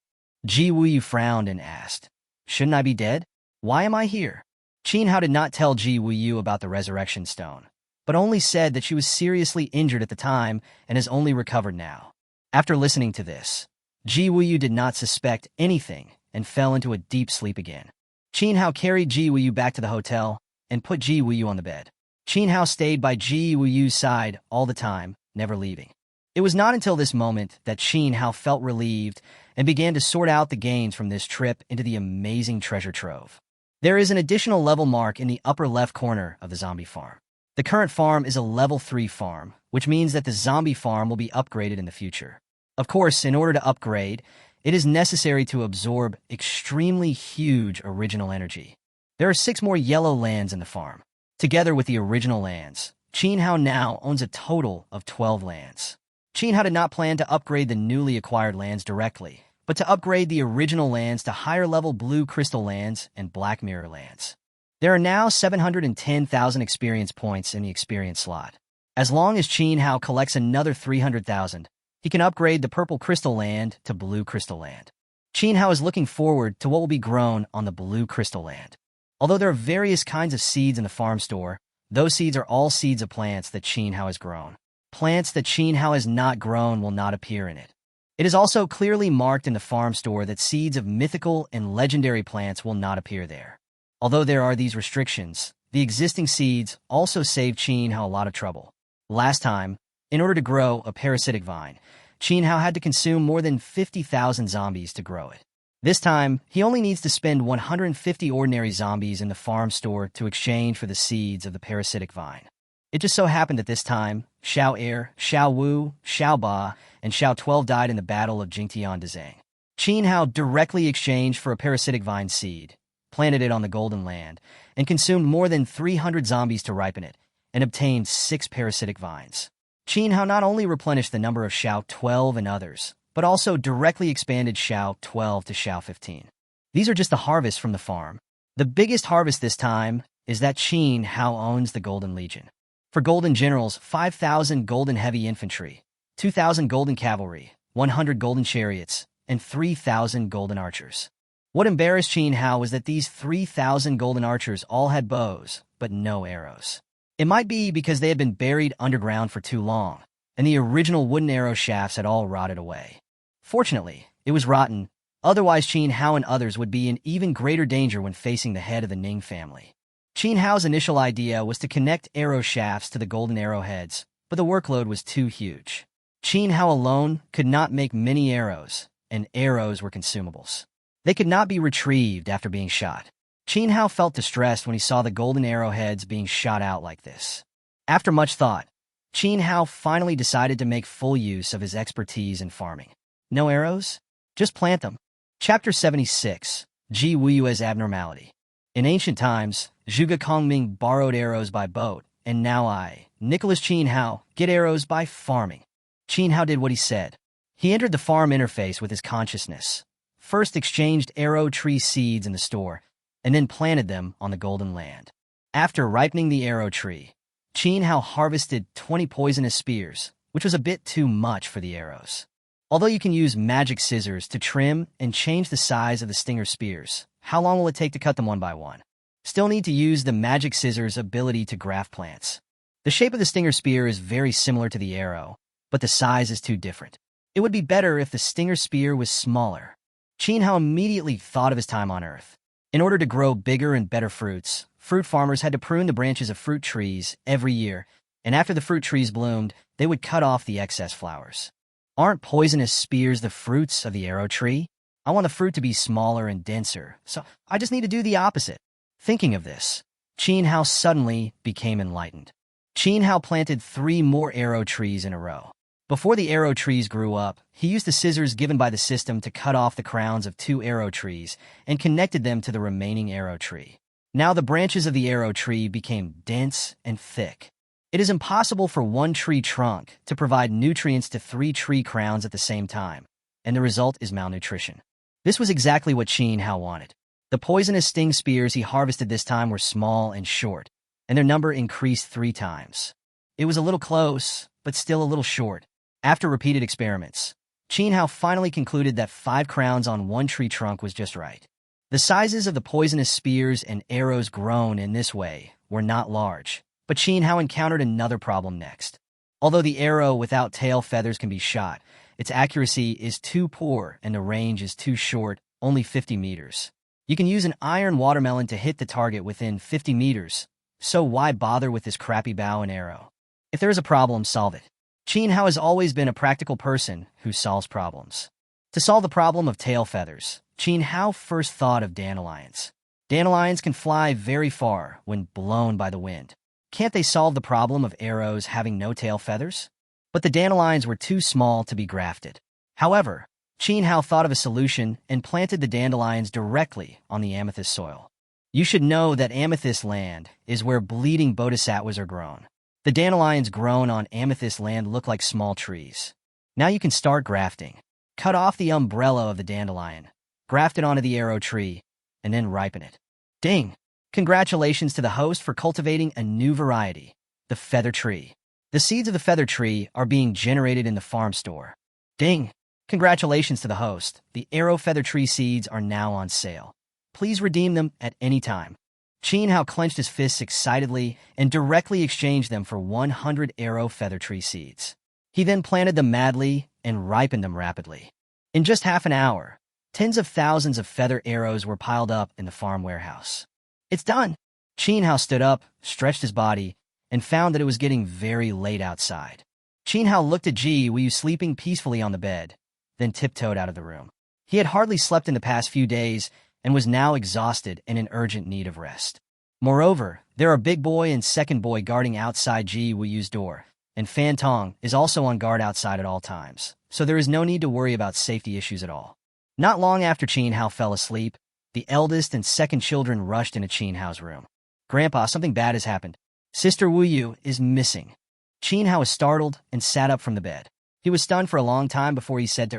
Ji Wuyu frowned and asked, "Shouldn't I be dead? Why am I here?" Qin Hao did not tell Ji Wuyu about the resurrection stone, but only said that she was seriously injured at the time and has only recovered now. After listening to this, Ji Wuyu did not suspect anything and fell into a deep sleep again. Qin Hao carried Ji Wuyu back to the hotel and put Ji Wuyu on the bed. Qin Hao stayed by Ji Wuyu's side all the time, never leaving. It was not until this moment that Qin Hao felt relieved and began to sort out the gains from this trip into the amazing treasure trove. There is an additional level mark in the upper left corner of the zombie farm. The current farm is a level 3 farm, which means that the zombie farm will be upgraded in the future. Of course, in order to upgrade, it is necessary to absorb extremely huge original energy. There are 6 more yellow lands in the farm. Together with the original lands, Qin Hao now owns a total of 12 lands. Qin Hao did not plan to upgrade the newly acquired lands directly, but to upgrade the original lands to higher-level blue crystal lands and black mirror lands. There are now 710,000 experience points in the experience slot. As long as Qin Hao collects another 300,000, he can upgrade the purple crystal land to blue crystal land. Qin Hao is looking forward to what will be grown on the blue crystal land. Although there are various kinds of seeds in the farm store, those seeds are all seeds of plants that Qin Hao has grown. Plants that Qin Hao has not grown will not appear in it. It is also clearly marked in the farm store that seeds of mythical and legendary plants will not appear there. Although there are these restrictions, the existing seeds also save Qin Hao a lot of trouble. Last time, in order to grow a parasitic vine, Qin Hao had to consume more than 50,000 zombies to grow it. This time, he only needs to spend 150 ordinary zombies in the farm store to exchange for the seeds of the parasitic vine. It just so happened that this time, Xiao Er, Xiao Wu, Xiao Ba, and Xiao 12 died in the Battle of Jingtian Dezang. Qin Hao directly exchanged for a parasitic vine seed, planted it on the Golden Land, and consumed more than 300 zombies to ripen it, and obtained 6 parasitic vines. Qin Hao not only replenished the number of Xiao 12 and others, but also directly expanded Xiao 12 to Xiao 15. These are just the harvests from the farm. The biggest harvest this time is that Qin Hao owns the Golden Legion. For Golden Generals, 5,000 Golden Heavy Infantry, 2,000 Golden Cavalry, 100 Golden Chariots, and 3,000 Golden Archers. What embarrassed Qin Hao was that these 3,000 Golden Archers all had bows, but no arrows. It might be because they had been buried underground for too long, and the original wooden arrow shafts had all rotted away. Fortunately, it was rotten, otherwise Qin Hao and others would be in even greater danger when facing the head of the Ning family. Qin Hao's initial idea was to connect arrow shafts to the golden arrowheads, but the workload was too huge. Qin Hao alone could not make many arrows, and arrows were consumables. They could not be retrieved after being shot. Qin Hao felt distressed when he saw the golden arrowheads being shot out like this. After much thought, Qin Hao finally decided to make full use of his expertise in farming. No arrows? Just plant them. Chapter 76, Ji Wuyu as Abnormality. In ancient times, Zhuge Kongming borrowed arrows by boat, and now I, Nicholas Qin Hao, get arrows by farming. Qin Hao did what he said. He entered the farm interface with his consciousness, first exchanged arrow tree seeds in the store, and then planted them on the golden land. After ripening the arrow tree, Qin Hao harvested 20 poisonous spears, which was a bit too much for the arrows. Although you can use magic scissors to trim and change the size of the stinger spears, how long will it take to cut them one by one? Still need to use the magic scissors' ability to graft plants. The shape of the stinger spear is very similar to the arrow, but the size is too different. It would be better if the stinger spear was smaller. Qin Hao immediately thought of his time on Earth. In order to grow bigger and better fruits, fruit farmers had to prune the branches of fruit trees every year, and after the fruit trees bloomed, they would cut off the excess flowers. Aren't poisonous spears the fruits of the arrow tree? I want the fruit to be smaller and denser, so I just need to do the opposite. Thinking of this, Qin Hao suddenly became enlightened. Qin Hao planted 3 more arrow trees in a row. Before the arrow trees grew up, he used the scissors given by the system to cut off the crowns of 2 arrow trees and connected them to the remaining arrow tree. Now the branches of the arrow tree became dense and thick. It is impossible for one tree trunk to provide nutrients to 3 tree crowns at the same time, and the result is malnutrition. This was exactly what Qin Hao wanted. The poisonous sting spears he harvested this time were small and short, and their number increased 3 times. It was a little close, but still a little short. After repeated experiments, Qin Hao finally concluded that 5 crowns on one tree trunk was just right. The sizes of the poisonous spears and arrows grown in this way were not large, but Qin Hao encountered another problem next. Although the arrow without tail feathers can be shot, its accuracy is too poor and the range is too short, only 50 meters. You can use an iron watermelon to hit the target within 50 meters, so why bother with this crappy bow and arrow? If there is a problem, solve it. Qin Hao has always been a practical person who solves problems. To solve the problem of tail feathers, Qin Hao first thought of dandelions. Dandelions can fly very far when blown by the wind. Can't they solve the problem of arrows having no tail feathers? But the dandelions were too small to be grafted. However, Qin Hao thought of a solution and planted the dandelions directly on the amethyst soil. You should know that amethyst land is where bleeding bodhisattvas are grown. The dandelions grown on amethyst land look like small trees. Now you can start grafting. Cut off the umbrella of the dandelion, graft it onto the arrow tree, and then ripen it. Ding! Congratulations to the host for cultivating a new variety, the feather tree. The seeds of the feather tree are being generated in the farm store. Ding! Congratulations to the host. The arrow feather tree seeds are now on sale. Please redeem them at any time. Qin Hao clenched his fists excitedly and directly exchanged them for 100 arrow feather tree seeds. He then planted them madly and ripened them rapidly. In just half an hour, tens of thousands of feather arrows were piled up in the farm warehouse. It's done! Qin Hao stood up, stretched his body, and found that it was getting very late outside. Qin Hao looked at Ji Wuyu sleeping peacefully on the bed, then tiptoed out of the room. He had hardly slept in the past few days and was now exhausted and in urgent need of rest. Moreover, there are Big Boy and Second Boy guarding outside Ji Wuyu's door, and Fan Tong is also on guard outside at all times, so there is no need to worry about safety issues at all. Not long after Qin Hao fell asleep, the eldest and second children rushed into Qin Hao's room. Grandpa, something bad has happened. Sister Wuyu is missing. Qin Hao was startled and sat up from the bed. He was stunned for a long time before he said to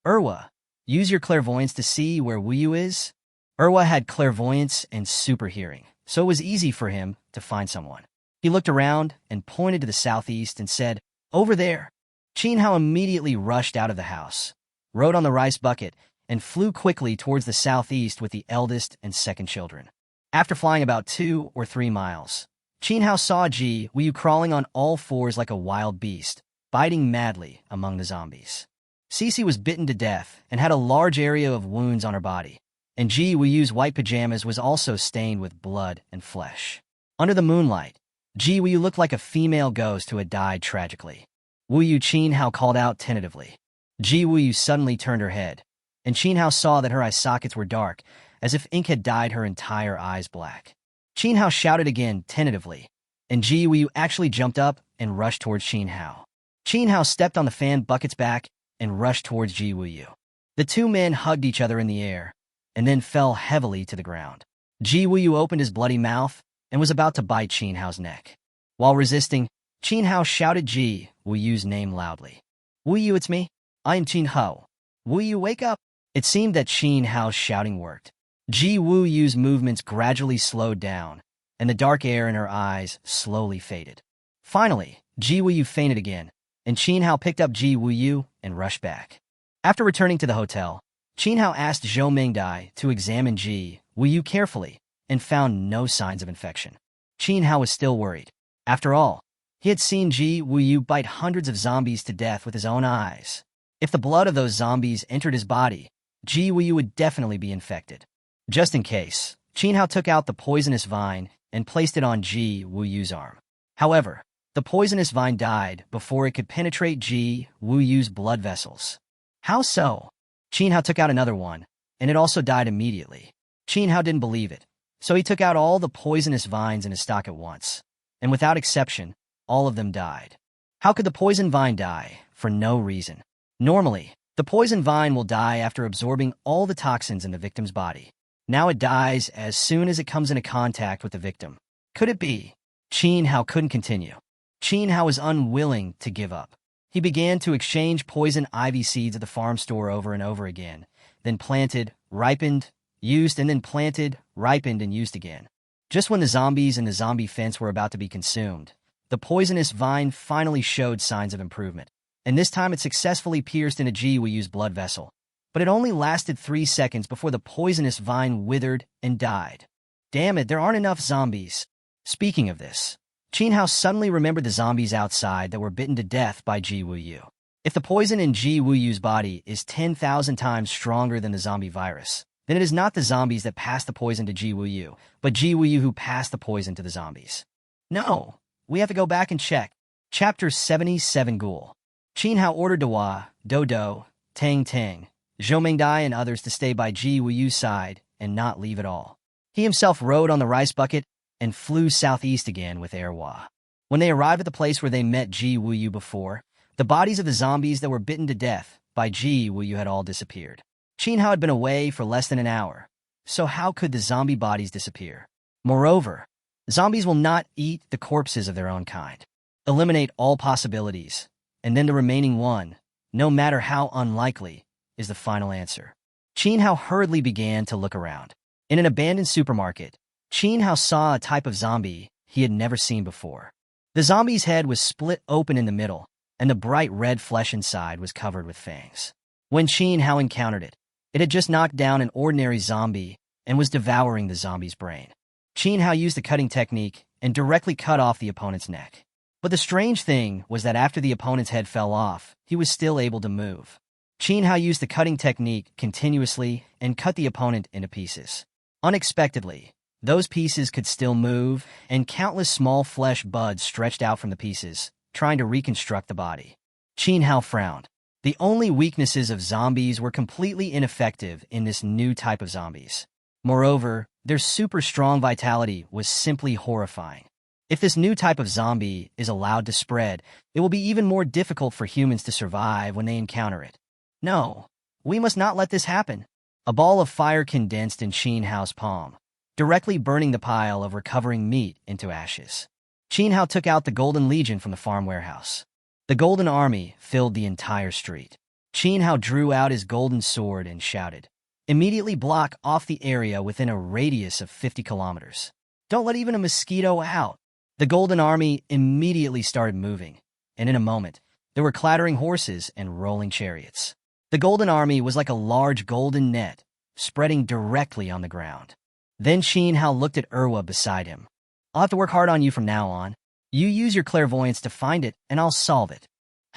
Erwa, use your clairvoyance to see where Wuyu is. Erwa had clairvoyance and super hearing, so it was easy for him to find someone. He looked around and pointed to the southeast and said, over there. Qin Hao immediately rushed out of the house, rode on the rice bucket, and flew quickly towards the southeast with the eldest and second children. After flying about 2 or 3 miles, Qin Hao saw Ji Wuyu crawling on all fours like a wild beast, biting madly among the zombies. Cece was bitten to death and had a large area of wounds on her body, and Ji Wuyu's white pajamas was also stained with blood and flesh. Under the moonlight, Ji Wuyu looked like a female ghost who had died tragically. Wuyu Qinhao called out tentatively. Ji Wuyu suddenly turned her head, and Qinhao saw that her eye sockets were dark, as if ink had dyed her entire eyes black. Qinhao shouted again tentatively, and Ji Wuyu actually jumped up and rushed towards Qinhao. Qinhao stepped on the fan bucket's back and rushed towards Ji Wuyu. The two men hugged each other in the air, and then fell heavily to the ground. Ji Wuyu opened his bloody mouth and was about to bite Qinhao's neck. While resisting, Qinhao shouted Ji Wuyu's name loudly. "Wuyu, it's me. I am Qinhao. Wuyu, wake up." It seemed that Qinhao's shouting worked. Ji Wuyu's movements gradually slowed down, and the dark air in her eyes slowly faded. Finally, Ji Wuyu fainted again, and Qinhao picked up Ji Wuyu and rushed back. After returning to the hotel, Qinhao asked Zhou Mingdai to examine Ji Wuyu carefully and found no signs of infection. Qinhao was still worried. After all, he had seen Ji Wuyu bite hundreds of zombies to death with his own eyes. If the blood of those zombies entered his body, Ji Wuyu would definitely be infected. Just in case, Qinhao took out the poisonous vine and placed it on Ji Wuyu's arm. However, the poisonous vine died before it could penetrate Ji Wuyu's blood vessels. How so? Qinhao took out another one, and it also died immediately. Qinhao didn't believe it, so he took out all the poisonous vines in his stock at once, and without exception, all of them died. How could the poison vine die? For no reason. Normally, the poison vine will die after absorbing all the toxins in the victim's body. Now it dies as soon as it comes into contact with the victim. Could it be? Qinhao couldn't continue. Qinhao was unwilling to give up. He began to exchange poison ivy seeds at the farm store over and over again, then planted, ripened, used, and then planted, ripened, and used again. Just when the zombies in the zombie fence were about to be consumed, the poisonous vine finally showed signs of improvement, and this time it successfully pierced into Ji Wuyu's blood vessel. But it only lasted 3 seconds before the poisonous vine withered and died. Damn it, there aren't enough zombies. Speaking of this, Qinhao suddenly remembered the zombies outside that were bitten to death by Ji Wuyu. If the poison in Ji Wuyu's body is 10,000 times stronger than the zombie virus, then it is not the zombies that passed the poison to Ji Wuyu, but Ji Wuyu who passed the poison to the zombies. No, we have to go back and check. Chapter 77 Ghoul. Qinhao ordered Dawa, Dodo, Tang Tang, Zhou Mingdai, and others to stay by Ji Wuyu's side and not leave at all. He himself rode on the rice bucket and flew southeast again with Erwa. When they arrived at the place where they met Ji Wuyu before, the bodies of the zombies that were bitten to death by Ji Wuyu had all disappeared. Qinhao had been away for less than an hour, so how could the zombie bodies disappear? Moreover, zombies will not eat the corpses of their own kind. Eliminate all possibilities, and then the remaining one, no matter how unlikely, is the final answer. Qinhao hurriedly began to look around. In an abandoned supermarket, Qinhao saw a type of zombie he had never seen before. The zombie's head was split open in the middle, and the bright red flesh inside was covered with fangs. When Qinhao encountered it, it had just knocked down an ordinary zombie and was devouring the zombie's brain. Qinhao used the cutting technique and directly cut off the opponent's neck. But the strange thing was that after the opponent's head fell off, he was still able to move. Qinhao used the cutting technique continuously and cut the opponent into pieces. Unexpectedly, those pieces could still move, and countless small flesh buds stretched out from the pieces, trying to reconstruct the body. Qinhao frowned. The only weaknesses of zombies were completely ineffective in this new type of zombies. Moreover, their super strong vitality was simply horrifying. If this new type of zombie is allowed to spread, it will be even more difficult for humans to survive when they encounter it. No, we must not let this happen. A ball of fire condensed in Qinhao's palm, directly burning the pile of recovering meat into ashes. Qinhao took out the Golden Legion from the farm warehouse. The Golden Army filled the entire street. Qinhao drew out his golden sword and shouted, "Immediately block off the area within a radius of 50 kilometers. Don't let even a mosquito out." The Golden Army immediately started moving, and in a moment, there were clattering horses and rolling chariots. The Golden Army was like a large golden net, spreading directly on the ground. Then Qinhao looked at Erwa beside him. "I'll have to work hard on you from now on. You use your clairvoyance to find it, and I'll solve it."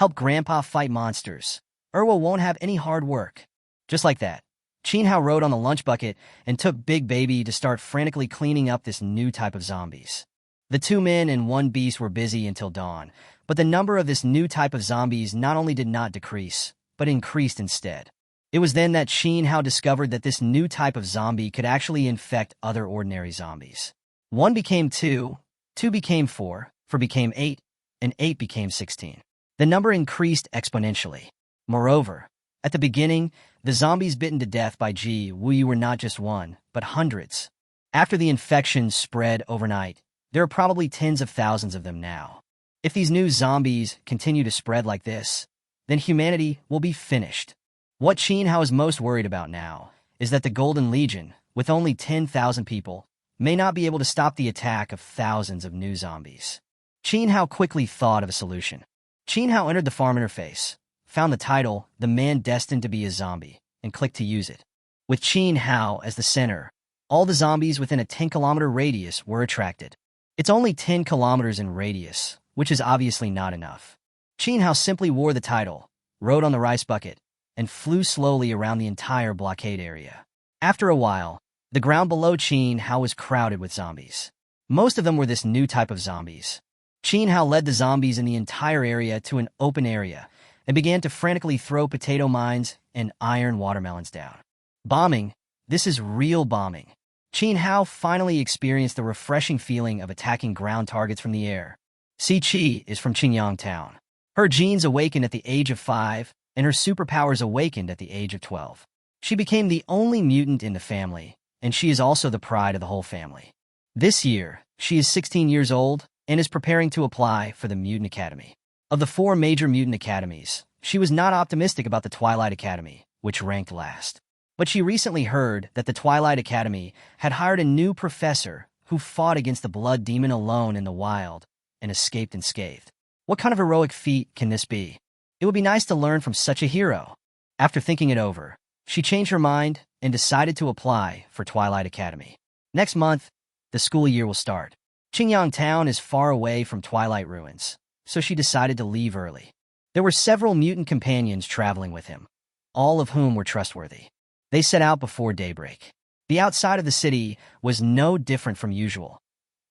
Help Grandpa fight monsters. Irwa won't have any hard work. Just like that, Chin Hao rode on the lunch bucket and took Big Baby to start frantically cleaning up this new type of zombies. The 2 men and 1 beast were busy until dawn, but the number of this new type of zombies not only did not decrease, but increased instead. It was then that Chin Hao discovered that this new type of zombie could actually infect other ordinary zombies. 1 became 2, 2 became 4, 4 became 8, and 8 became 16. The number increased exponentially. Moreover, at the beginning, the zombies bitten to death by Ji Wuyi were not just 1, but hundreds. After the infection spread overnight, there are probably tens of thousands of them now. If these new zombies continue to spread like this, then humanity will be finished. What Chin Hao is most worried about now is that the Golden Legion, with only 10,000 people, may not be able to stop the attack of thousands of new zombies. Chin Hao quickly thought of a solution. Chin Hao entered the farm interface, found the title, The Man Destined to be a Zombie, and clicked to use it. With Chin Hao as the center, all the zombies within a 10-kilometer radius were attracted. It's only 10 kilometers in radius, which is obviously not enough. Chin Hao simply wore the title, rode on the rice bucket, and flew slowly around the entire blockade area. After a while, the ground below Chin Hao was crowded with zombies. Most of them were this new type of zombies. Chin Hao led the zombies in the entire area to an open area and began to frantically throw potato mines and iron watermelons down. Bombing. This is real bombing. Chin Hao finally experienced the refreshing feeling of attacking ground targets from the air. Si Chi is from Qingyang Town. Her genes awakened at the age of 5, and her superpowers awakened at the age of 12. She became the only mutant in the family, and she is also the pride of the whole family. This year, she is 16 years old and is preparing to apply for the Mutant Academy. Of the 4 major mutant academies, she was not optimistic about the Twilight Academy, which ranked last. But she recently heard that the Twilight Academy had hired a new professor who fought against the blood demon alone in the wild and escaped unscathed. What kind of heroic feat can this be? It would be nice to learn from such a hero. After thinking it over, she changed her mind and decided to apply for Twilight Academy. Next month, the school year will start. Qingyang Town is far away from Twilight Ruins, so she decided to leave early. There were several mutant companions traveling with him, all of whom were trustworthy. They set out before daybreak. The outside of the city was no different from usual.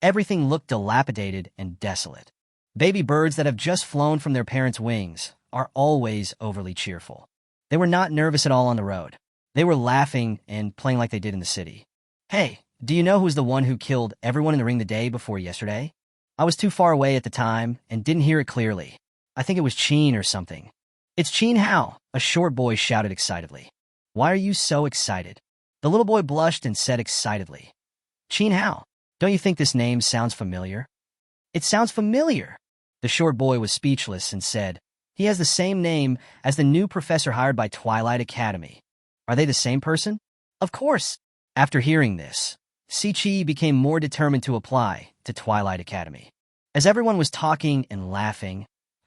Everything looked dilapidated and desolate. Baby birds that have just flown from their parents' wings are always overly cheerful. They were not nervous at all on the road. They were laughing and playing like they did in the city. Hey, do you know who's the one who killed everyone in the ring the day before yesterday? I was too far away at the time and didn't hear it clearly. I think it was Chin or something. It's Chin Hao, a short boy shouted excitedly. Why are you so excited? The little boy blushed and said excitedly. Chin Hao, don't you think this name sounds familiar? It sounds familiar. The short boy was speechless and said, he has the same name as the new professor hired by Twilight Academy. Are they the same person? Of course. After hearing this, Si Chi became more determined to apply to Twilight Academy. As everyone was talking and laughing,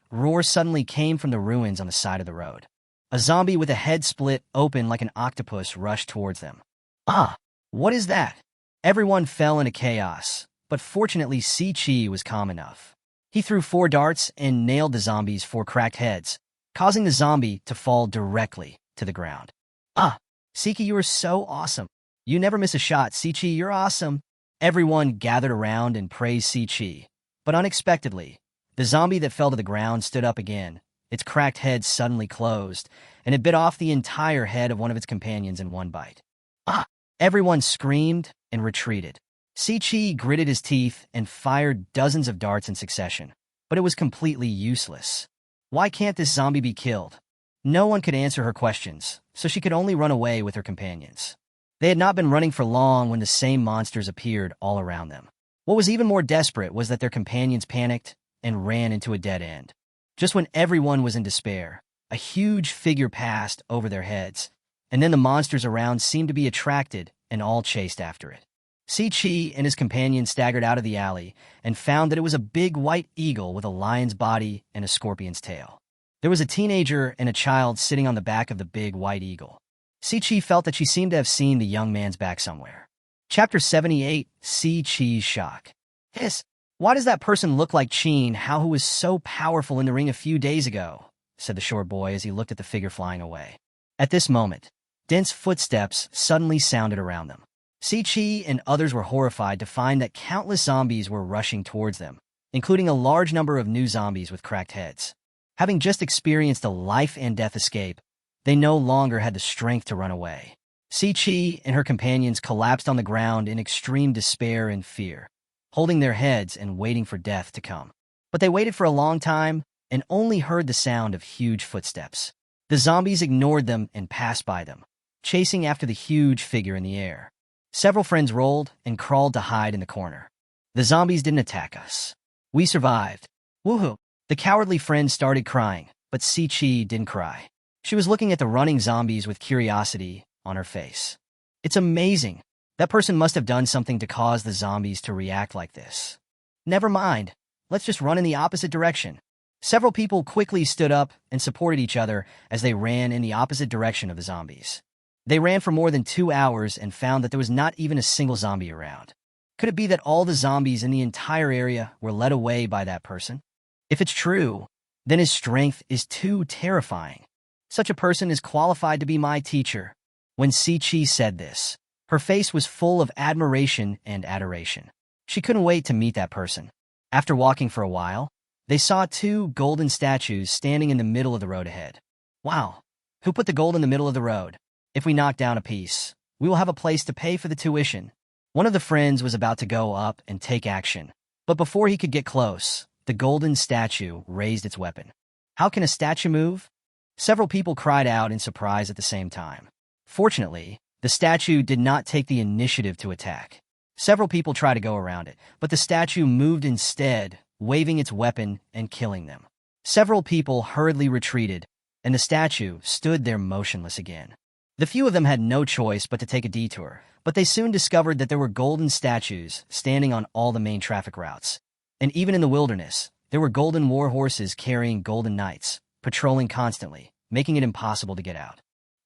roars suddenly came from the ruins on the side of the road. A zombie with a head split open like an octopus rushed towards them. Ah, what is that? Everyone fell into chaos, but fortunately Si Chi was calm enough. He threw 4 darts and nailed the zombie's 4 cracked heads, causing the zombie to fall directly to the ground. Ah, Siki, you are so awesome. You never miss a shot, Si Chi, you're awesome. Everyone gathered around and praised Si Chi, but unexpectedly, the zombie that fell to the ground stood up again. Its cracked head suddenly closed, and it bit off the entire head of one of its companions in one bite. Ah! Everyone screamed and retreated. Si Chi gritted his teeth and fired dozens of darts in succession, but it was completely useless. Why can't this zombie be killed? No one could answer her questions, so she could only run away with her companions. They had not been running for long when the same monsters appeared all around them. What was even more desperate was that their companions panicked and ran into a dead end. Just when everyone was in despair, a huge figure passed over their heads, and then the monsters around seemed to be attracted and all chased after it. Si Chi and his companion staggered out of the alley and found that it was a big white eagle with a lion's body and a scorpion's tail. There was a teenager and a child sitting on the back of the big white eagle. Si Chi felt that she seemed to have seen the young man's back somewhere. Chapter 78, Si Chi's Shock. Hiss, why does that person look like Chin Hao, who was so powerful in the ring a few days ago? said the short boy as he looked at the figure flying away. At this moment, dense footsteps suddenly sounded around them. Si-Chi and others were horrified to find that countless zombies were rushing towards them, including a large number of new zombies with cracked heads. Having just experienced a life-and-death escape, they no longer had the strength to run away. Si-Chi and her companions collapsed on the ground in extreme despair and fear, holding their heads and waiting for death to come. But they waited for a long time and only heard the sound of huge footsteps. The zombies ignored them and passed by them, chasing after the huge figure in the air. Several friends rolled and crawled to hide in the corner. The zombies didn't attack us. We survived. Woohoo! The cowardly friend started crying, but Si-Chi didn't cry. She was looking at the running zombies with curiosity on her face. It's amazing. That person must have done something to cause the zombies to react like this. Never mind. Let's just run in the opposite direction. Several people quickly stood up and supported each other as they ran in the opposite direction of the zombies. They ran for more than 2 hours and found that there was not even a single zombie around. Could it be that all the zombies in the entire area were led away by that person? If it's true, then his strength is too terrifying. Such a person is qualified to be my teacher. When Si-Chi said this, her face was full of admiration and adoration. She couldn't wait to meet that person. After walking for a while, they saw 2 golden statues standing in the middle of the road ahead. Wow, who put the gold in the middle of the road? If we knock down a piece, we will have a place to pay for the tuition. One of the friends was about to go up and take action, but before he could get close, the golden statue raised its weapon. How can a statue move? Several people cried out in surprise at the same time. Fortunately, the statue did not take the initiative to attack. Several people tried to go around it, but the statue moved instead, waving its weapon and killing them. Several people hurriedly retreated, and the statue stood there motionless again. The few of them had no choice but to take a detour, but they soon discovered that there were golden statues standing on all the main traffic routes. And even in the wilderness, there were golden war horses carrying golden knights, patrolling constantly, making it impossible to get out.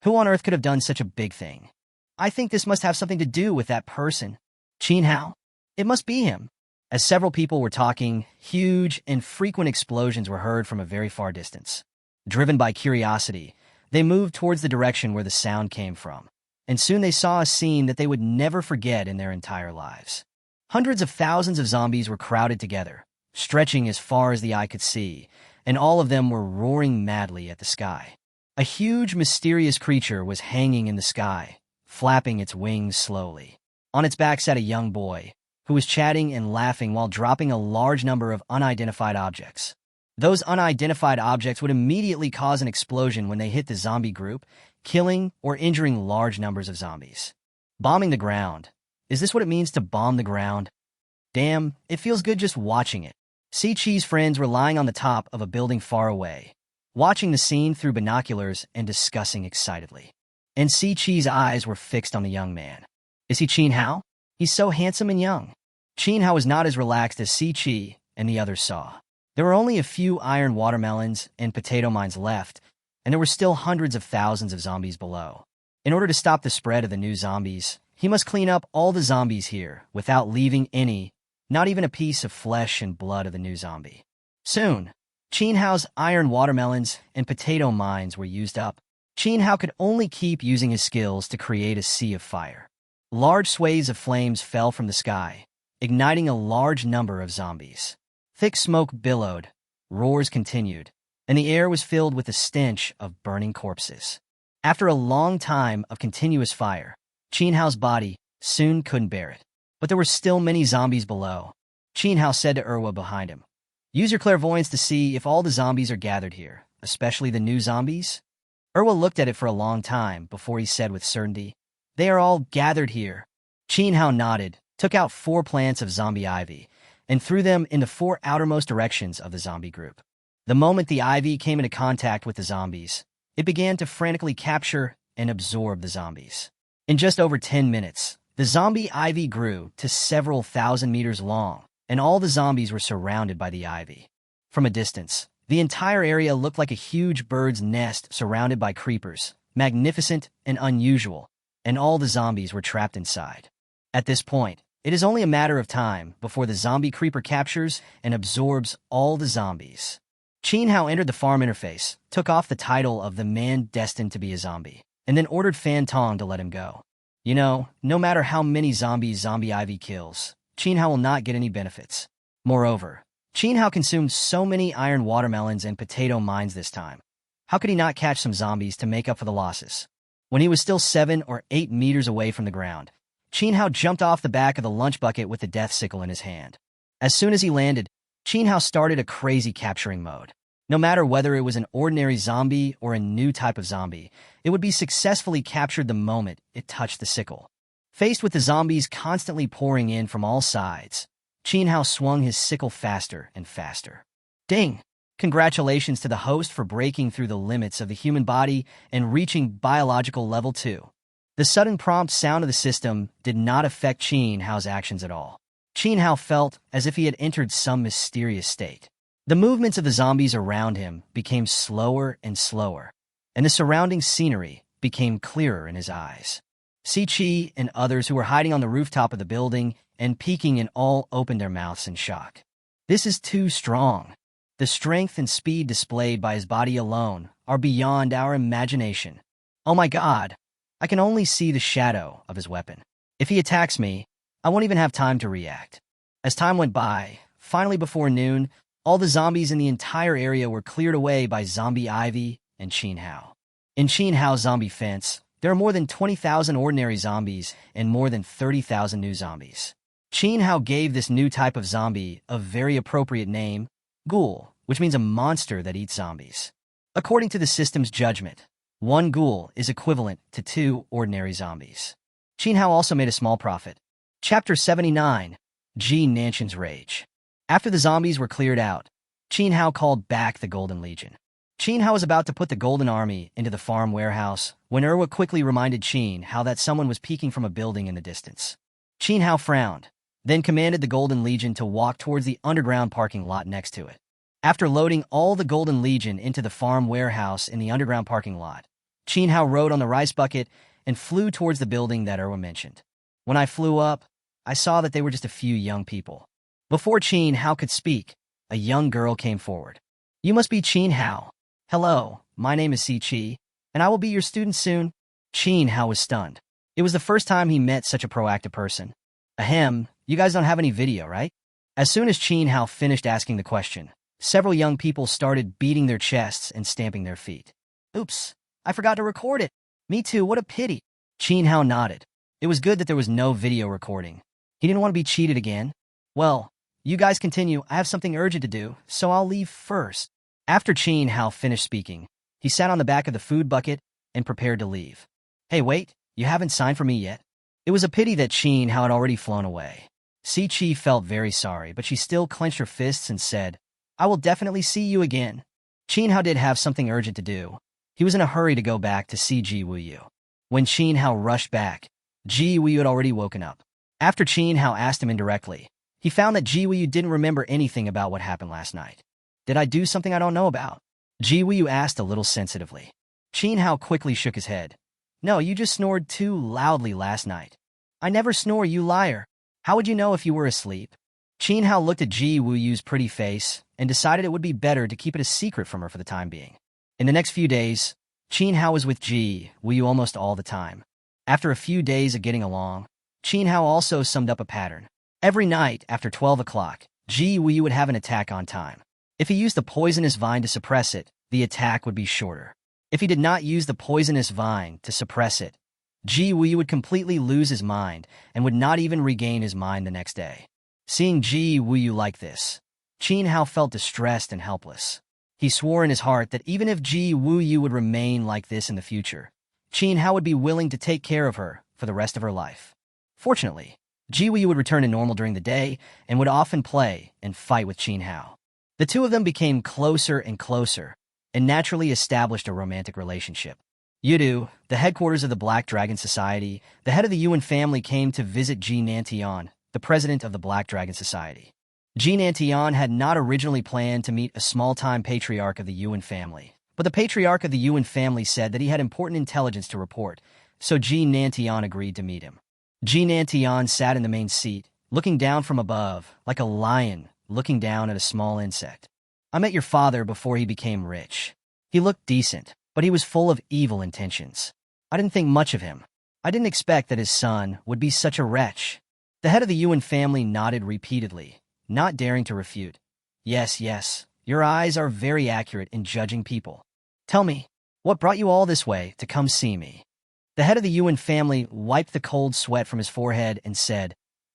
Who on earth could have done such a big thing? I think this must have something to do with that person. Qin Hao? It must be him. As several people were talking, huge and frequent explosions were heard from a very far distance. Driven by curiosity, they moved towards the direction where the sound came from, and soon they saw a scene that they would never forget in their entire lives. Hundreds of thousands of zombies were crowded together, stretching as far as the eye could see, and all of them were roaring madly at the sky. A huge, mysterious creature was hanging in the sky, flapping its wings slowly. On its back sat a young boy, who was chatting and laughing while dropping a large number of unidentified objects. Those unidentified objects would immediately cause an explosion when they hit the zombie group, killing or injuring large numbers of zombies. Bombing the ground. Is this what it means to bomb the ground? Damn, it feels good just watching it. Si-Chi's friends were lying on the top of a building far away, watching the scene through binoculars and discussing excitedly. And Si-Chi's eyes were fixed on the young man. Is he Qin Hao? He's so handsome and young. Qin Hao was not as relaxed as Si-Chi and the others saw. There were only a few iron watermelons and potato mines left, and there were still hundreds of thousands of zombies below. In order to stop the spread of the new zombies, he must clean up all the zombies here without leaving any, not even a piece of flesh and blood of the new zombie. Soon, Qin Hao's iron watermelons and potato mines were used up. Qin Hao could only keep using his skills to create a sea of fire. Large swathes of flames fell from the sky, igniting a large number of zombies. Thick smoke billowed, roars continued, and the air was filled with the stench of burning corpses. After a long time of continuous fire, Qin Hao's body soon couldn't bear it. But there were still many zombies below. Qin Hao said to Erwa behind him, "Use your clairvoyance to see if all the zombies are gathered here, especially the new zombies." Erwa looked at it for a long time before he said with certainty, "They are all gathered here." Qin Hao nodded, took out 4 plants of zombie ivy, and threw them in the 4 outermost directions of the zombie group. The moment the ivy came into contact with the zombies, it began to frantically capture and absorb the zombies. In just over 10 minutes, the zombie ivy grew to several thousand meters long, and all the zombies were surrounded by the ivy. From a distance, the entire area looked like a huge bird's nest surrounded by creepers, magnificent and unusual, and all the zombies were trapped inside. At this point, it is only a matter of time before the zombie creeper captures and absorbs all the zombies. Qin Hao entered the farm interface, took off the title of the man destined to be a zombie, and then ordered Fan Tong to let him go. You know, no matter how many zombies Zombie Ivy kills, Qin Hao will not get any benefits. Moreover, Qin Hao consumed so many iron watermelons and potato mines this time. How could he not catch some zombies to make up for the losses? When he was still 7 or 8 meters away from the ground, Qin Hao jumped off the back of the lunch bucket with the death sickle in his hand. As soon as he landed, Qin Hao started a crazy capturing mode. No matter whether it was an ordinary zombie or a new type of zombie, it would be successfully captured the moment it touched the sickle. Faced with the zombies constantly pouring in from all sides, Qin Hao swung his sickle faster and faster. Ding! Congratulations to the host for breaking through the limits of the human body and reaching biological level 2. The sudden prompt sound of the system did not affect Qin Hao's actions at all. Qin Hao felt as if he had entered some mysterious state. The movements of the zombies around him became slower and slower, and the surrounding scenery became clearer in his eyes. Si-Chi and others who were hiding on the rooftop of the building and peeking in all opened their mouths in shock. This is too strong. The strength and speed displayed by his body alone are beyond our imagination. Oh my God, I can only see the shadow of his weapon. If he attacks me, I won't even have time to react. As time went by, finally before noon, all the zombies in the entire area were cleared away by Zombie Ivy and Qin Hao. In Qin Hao's zombie fence, there are more than 20,000 ordinary zombies and more than 30,000 new zombies. Qin Hao gave this new type of zombie a very appropriate name, Ghoul, which means a monster that eats zombies. According to the system's judgment, 1 ghoul is equivalent to 2 ordinary zombies. Qin Hao also made a small profit. Chapter 79, Ji Nanshan's Rage. After the zombies were cleared out, Qin Hao called back the Golden Legion. Qin Hao was about to put the Golden Army into the farm warehouse when Erwa quickly reminded Qin Hao that someone was peeking from a building in the distance. Qin Hao frowned, then commanded the Golden Legion to walk towards the underground parking lot next to it. After loading all the Golden Legion into the farm warehouse in the underground parking lot, Qin Hao rode on the rice bucket and flew towards the building that Erwa mentioned. When I flew up, I saw that they were just a few young people. Before Qin Hao could speak, a young girl came forward. You must be Qin Hao. Hello, my name is Si-Chi, and I will be your student soon. Qin Hao was stunned. It was the first time he met such a proactive person. Ahem, you guys don't have any video, right? As soon as Qin Hao finished asking the question, several young people started beating their chests and stamping their feet. Oops, I forgot to record it. Me too, what a pity. Qin Hao nodded. It was good that there was no video recording. He didn't want to be cheated again. Well, you guys continue, I have something urgent to do, so I'll leave first. After Qin Hao finished speaking, he sat on the back of the food bucket and prepared to leave. Hey wait, you haven't signed for me yet? It was a pity that Qin Hao had already flown away. Si-Chi felt very sorry, but she still clenched her fists and said, I will definitely see you again. Qin Hao did have something urgent to do. He was in a hurry to go back to see Ji Wuyu. When Qin Hao rushed back, Ji Wuyu had already woken up. After Qin Hao asked him indirectly, he found that Ji Wuyu didn't remember anything about what happened last night. Did I do something I don't know about? Ji Wuyu asked a little sensitively. Qin Hao quickly shook his head. No, you just snored too loudly last night. I never snore, you liar. How would you know if you were asleep? Qin Hao looked at Ji Wuyu's pretty face and decided it would be better to keep it a secret from her for the time being. In the next few days, Qin Hao was with Ji Wuyu almost all the time. After a few days of getting along, Qin Hao also summed up a pattern. Every night after 12 o'clock, Ji Wuyu would have an attack on time. If he used the poisonous vine to suppress it, the attack would be shorter. If he did not use the poisonous vine to suppress it, Ji Wuyu would completely lose his mind and would not even regain his mind the next day. Seeing Ji Wuyu like this, Qin Hao felt distressed and helpless. He swore in his heart that even if Ji Wuyu would remain like this in the future, Qin Hao would be willing to take care of her for the rest of her life. Fortunately, Ji Wuyu would return to normal during the day and would often play and fight with Qin Hao. The two of them became closer and closer and naturally established a romantic relationship. Yudu, the headquarters of the Black Dragon Society, the head of the Yuan family came to visit Ji Nantian, the president of the Black Dragon Society. Ji Nantian had not originally planned to meet a small-time patriarch of the Yuan family, but the patriarch of the Yuan family said that he had important intelligence to report, so Ji Nantian agreed to meet him. Ji Nantian sat in the main seat, looking down from above, like a lion looking down at a small insect. I met your father before he became rich. He looked decent, but he was full of evil intentions. I didn't think much of him. I didn't expect that his son would be such a wretch. The head of the Yuan family nodded repeatedly, not daring to refute. Yes, yes, your eyes are very accurate in judging people. Tell me, what brought you all this way to come see me? The head of the Yuan family wiped the cold sweat from his forehead and said,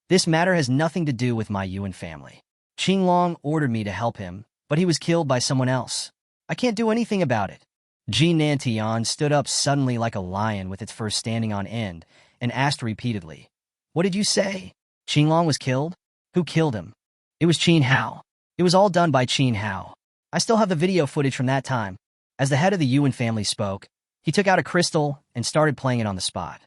This matter has nothing to do with my Yuan family. Qinglong ordered me to help him, but he was killed by someone else. I can't do anything about it. Ji Nantian stood up suddenly like a lion with its fur standing on end and asked repeatedly, What did you say? Qinglong was killed? Who killed him? It was Qin Hao. It was all done by Qin Hao. I still have the video footage from that time. As the head of the Yuan family spoke, he took out a crystal and started playing it on the spot.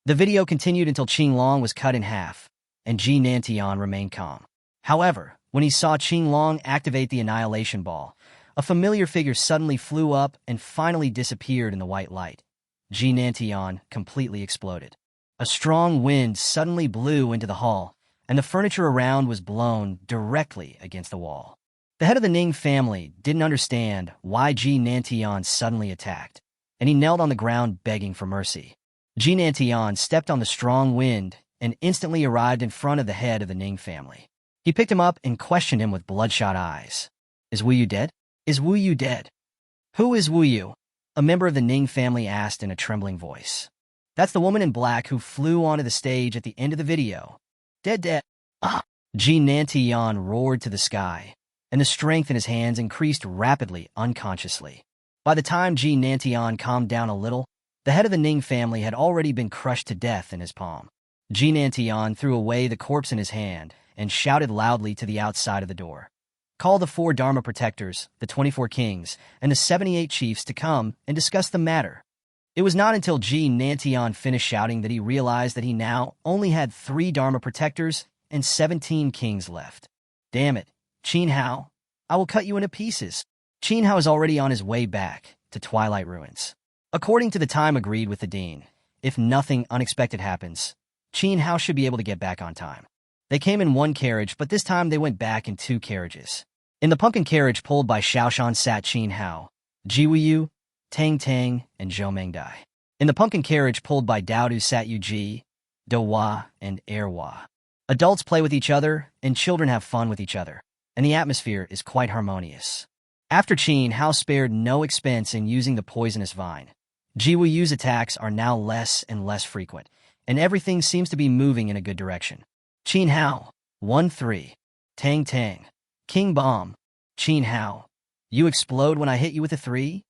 The video continued until Qinglong was cut in half, and Ji Nantian remained calm. However, when he saw Qinglong activate the annihilation ball, a familiar figure suddenly flew up and finally disappeared in the white light. Ji Nantian completely exploded. A strong wind suddenly blew into the hall, and the furniture around was blown directly against the wall. The head of the Ning family didn't understand why Ji Nantian suddenly attacked, and he knelt on the ground begging for mercy. Ji Nantian stepped on the strong wind and instantly arrived in front of the head of the Ning family. He picked him up and questioned him with bloodshot eyes. Is Wu Yu dead? Is Wu Yu dead? Who is Wu Yu? A member of the Ning family asked in a trembling voice. That's the woman in black who flew onto the stage at the end of the video. Dead. Ah! Ji Nantian roared to the sky, and the strength in his hands increased rapidly, unconsciously. By the time Ji Nantian calmed down a little, the head of the Ning family had already been crushed to death in his palm. Ji Nantian threw away the corpse in his hand and shouted loudly to the outside of the door. Call the 4 Dharma protectors, the 24 kings, and the 78 chiefs to come and discuss the matter. It was not until Ji Nantian finished shouting that he realized that he now only had 3 Dharma protectors and 17 kings left. Damn it, Qin Hao, I will cut you into pieces. Qin Hao is already on his way back to Twilight Ruins. According to the time agreed with the dean, if nothing unexpected happens, Qin Hao should be able to get back on time. They came in 1 carriage, but this time they went back in 2 carriages. In the pumpkin carriage pulled by Xiaoshan sat Qin Hao, Ji Wuyu, Tang, and Zhou Mengdai. In the pumpkin carriage pulled by Daodu sat Yu Ji, Dohua, and Erhua. Adults play with each other, and children have fun with each other, and the atmosphere is quite harmonious. After Qin Hao spared no expense in using the poisonous vine, Ji Wuyu's attacks are now less and less frequent, and everything seems to be moving in a good direction. Qin Hao, 1-3. Tang, King Bomb. Qin Hao, you explode when I hit you with a 3?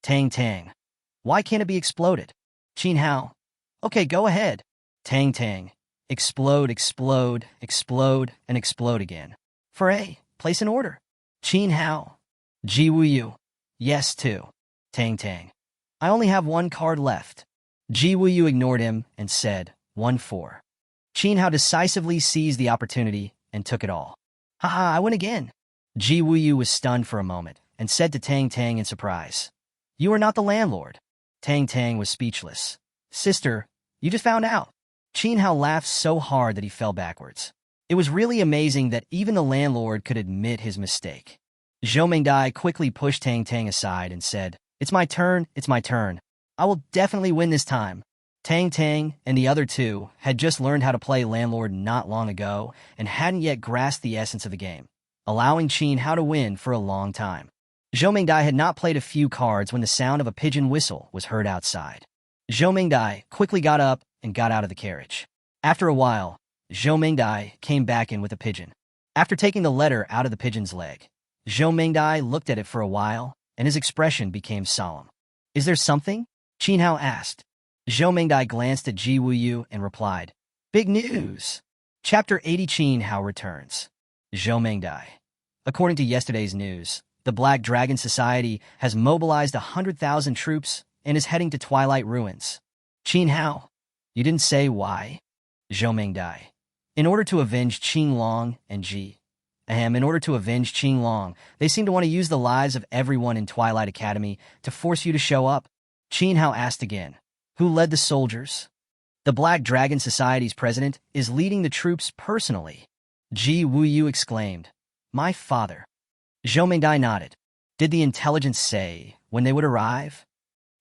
Tang, why can't it be exploded? Qin Hao, okay, go ahead. Tang, explode, and explode again. For A, place an order. Qin Hao, Ji Wuyu, yes 2. Tang, I only have 1 card left. Ji Wuyu ignored him and said, 1-4. Qin Hao decisively seized the opportunity and took it all. Haha, I win again. Ji Wuyu was stunned for a moment and said to Tang in surprise, You are not the landlord. Tang was speechless. Sister, you just found out. Qin Hao laughed so hard that he fell backwards. It was really amazing that even the landlord could admit his mistake. Zhou Mengdai quickly pushed Tang aside and said, It's my turn. I will definitely win this time. Tang and the other 2 had just learned how to play landlord not long ago and hadn't yet grasped the essence of the game, allowing Qin Hao to win for a long time. Zhou Mengdai had not played a few cards when the sound of a pigeon whistle was heard outside. Zhou Mengdai quickly got up and got out of the carriage. After a while, Zhou Mengdai came back in with a pigeon. After taking the letter out of the pigeon's leg, Zhou Mengdai looked at it for a while, and his expression became solemn. Is there something? Qin Hao asked. Zhou Mengdai glanced at Ji Wuyu and replied, Big news! Chapter 80 Qin Hao returns. Zhou Mengdai. According to yesterday's news, the Black Dragon Society has mobilized 100,000 troops and is heading to Twilight Ruins. Qin Hao, you didn't say why? Zhou Mengdai. In order to avenge Qinglong and Ji. In order to avenge Qinglong, they seem to want to use the lives of everyone in Twilight Academy to force you to show up. Qin Hao asked again. Who led the soldiers? The Black Dragon Society's president is leading the troops personally. Ji Wuyu exclaimed, My father. Zhou Mingdai nodded. Did the intelligence say when they would arrive?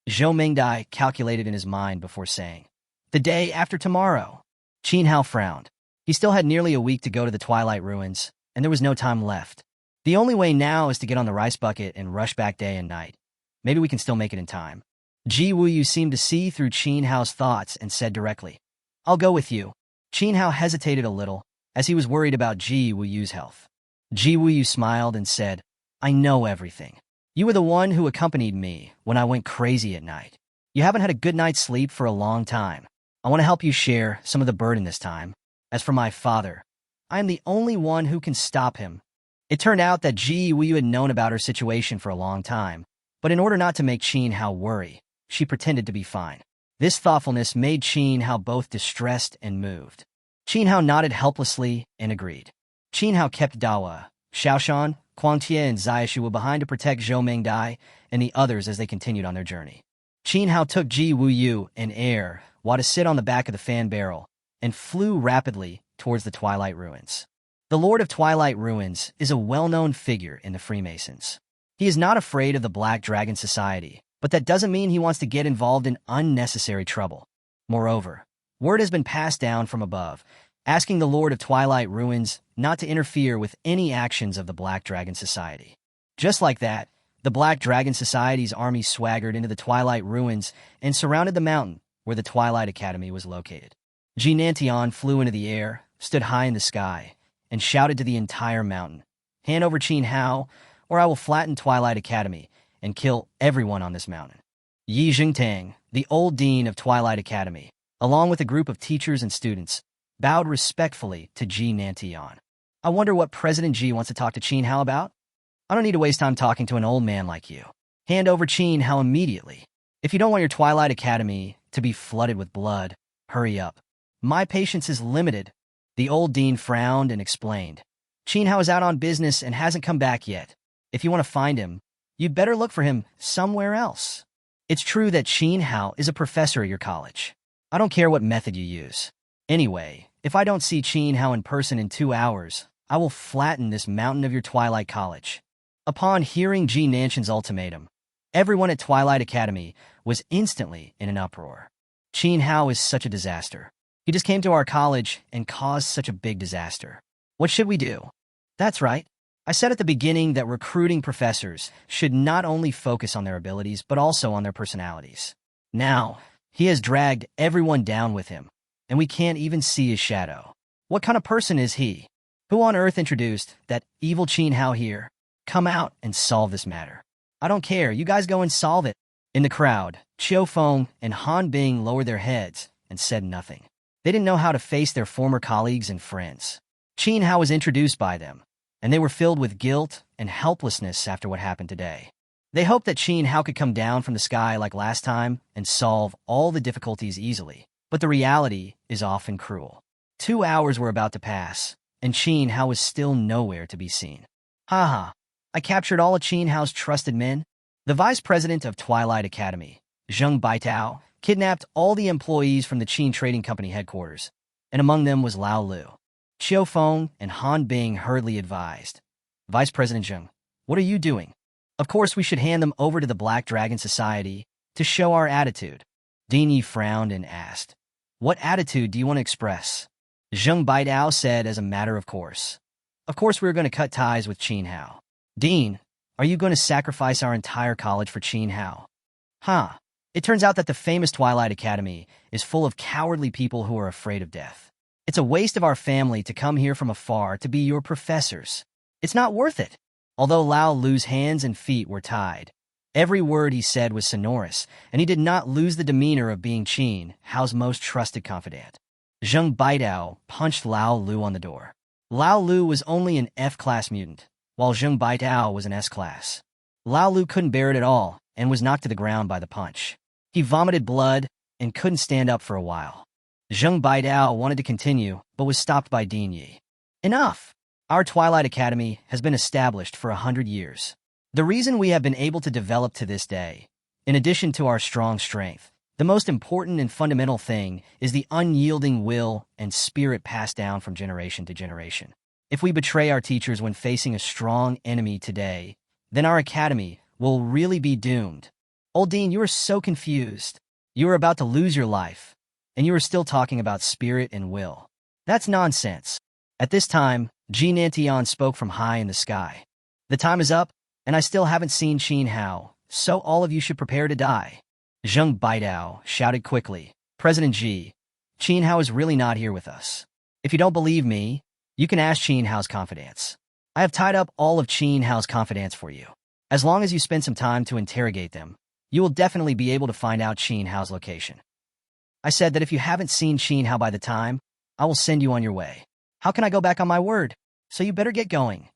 Zhou Mingdai calculated in his mind before saying, the day after tomorrow. Qin Hao frowned. He still had nearly a week to go to the Twilight ruins, and there was no time left. The only way now is to get on the rice bucket and rush back day and night. Maybe we can still make it in time. Ji Wuyu seemed to see through Qin Hao's thoughts and said directly, I'll go with you. Qin Hao hesitated a little, as he was worried about Ji Wuyu's health. Ji Wuyu smiled and said, I know everything. You were the one who accompanied me when I went crazy at night. You haven't had a good night's sleep for a long time. I want to help you share some of the burden this time. As for my father, I am the only one who can stop him. It turned out that Ji Wuyu had known about her situation for a long time, but in order not to make Qin Hao worry, she pretended to be fine. This thoughtfulness made Qin Hao both distressed and moved. Qin Hao nodded helplessly and agreed. Qin Hao kept Dawa, Xiaoshan, Quangtie, and Ziyashu behind to protect Zhou Mingdai and the others as they continued on their journey. Qin Hao took Ji Wuyu and Air Wa to sit on the back of the fan barrel and flew rapidly towards the Twilight ruins. The Lord of Twilight Ruins is a well-known figure in the Freemasons. He is not afraid of the Black Dragon Society, but that doesn't mean he wants to get involved in unnecessary trouble. Moreover, word has been passed down from above, asking the Lord of Twilight Ruins not to interfere with any actions of the Black Dragon Society. Just like that, the Black Dragon Society's army swaggered into the Twilight Ruins and surrounded the mountain where the Twilight Academy was located. Ji Nantian flew into the air, stood high in the sky, and shouted to the entire mountain, Hand over Qin Hao, or I will flatten Twilight Academy and kill everyone on this mountain. Yi Jingtang, the old dean of Twilight Academy, along with a group of teachers and students, bowed respectfully to Ji Nantian. I wonder what President Ji wants to talk to Qin Hao about? I don't need to waste time talking to an old man like you. Hand over Qin Hao immediately. If you don't want your Twilight Academy to be flooded with blood, hurry up. My patience is limited. The old dean frowned and explained. Qin Hao is out on business and hasn't come back yet. If you want to find him, you'd better look for him somewhere else. It's true that Qin Hao is a professor at your college. I don't care what method you use. Anyway, if I don't see Qin Hao in person in 2 hours, I will flatten this mountain of your Twilight College. Upon hearing Ji Nanshan's ultimatum, everyone at Twilight Academy was instantly in an uproar. Qin Hao is such a disaster. He just came to our college and caused such a big disaster. What should we do? That's right. I said at the beginning that recruiting professors should not only focus on their abilities, but also on their personalities. Now, he has dragged everyone down with him, and we can't even see his shadow. What kind of person is he? Who on earth introduced that evil Qin Hao here? Come out and solve this matter. I don't care. You guys go and solve it. In the crowd, Qiu Feng and Han Bing lowered their heads and said nothing. They didn't know how to face their former colleagues and friends. Qin Hao was introduced by them, and they were filled with guilt and helplessness after what happened today. They hoped that Qin Hao could come down from the sky like last time and solve all the difficulties easily, but the reality is often cruel. 2 hours were about to pass, and Qin Hao was still nowhere to be seen. Haha, I captured all of Qin Hao's trusted men. The vice president of Twilight Academy, Zheng Baitao, kidnapped all the employees from the Qin Trading Company headquarters, and among them was Lao Lu. Qiu Feng and Han Bing hurriedly advised, Vice President Zheng, what are you doing? Of course we should hand them over to the Black Dragon Society to show our attitude. Dean Yi frowned and asked, what attitude do you want to express? Zheng Baitao said as a matter of course. Of course we are going to cut ties with Qin Hao. Dean, are you going to sacrifice our entire college for Qin Hao? Huh. It turns out that the famous Twilight Academy is full of cowardly people who are afraid of death. It's a waste of our family to come here from afar to be your professors. It's not worth it. Although Lao Lu's hands and feet were tied, every word he said was sonorous, and he did not lose the demeanor of being Qin Hao's most trusted confidant. Zheng Baitao punched Lao Lu on the door. Lao Lu was only an F-class mutant, while Zheng Baitao was an S-class. Lao Lu couldn't bear it at all and was knocked to the ground by the punch. He vomited blood and couldn't stand up for a while. Zheng Baidao wanted to continue, but was stopped by Dean Yi. Enough! Our Twilight Academy has been established for 100 years. The reason we have been able to develop to this day, in addition to our strong strength, the most important and fundamental thing is the unyielding will and spirit passed down from generation to generation. If we betray our teachers when facing a strong enemy today, then our academy will really be doomed. Old Dean, you are so confused. You are about to lose your life, and you are still talking about spirit and will. That's nonsense. At this time, Ji Nantian spoke from high in the sky. The time is up, and I still haven't seen Qin Hao, so all of you should prepare to die. Zheng Baidao shouted quickly, President Ji, Qin Hao is really not here with us. If you don't believe me, you can ask Qin Hao's confidants. I have tied up all of Qin Hao's confidants for you. As long as you spend some time to interrogate them, you will definitely be able to find out Qin Hao's location. I said that if you haven't seen Qin Hao by the time, I will send you on your way. How can I go back on my word? So you better get going.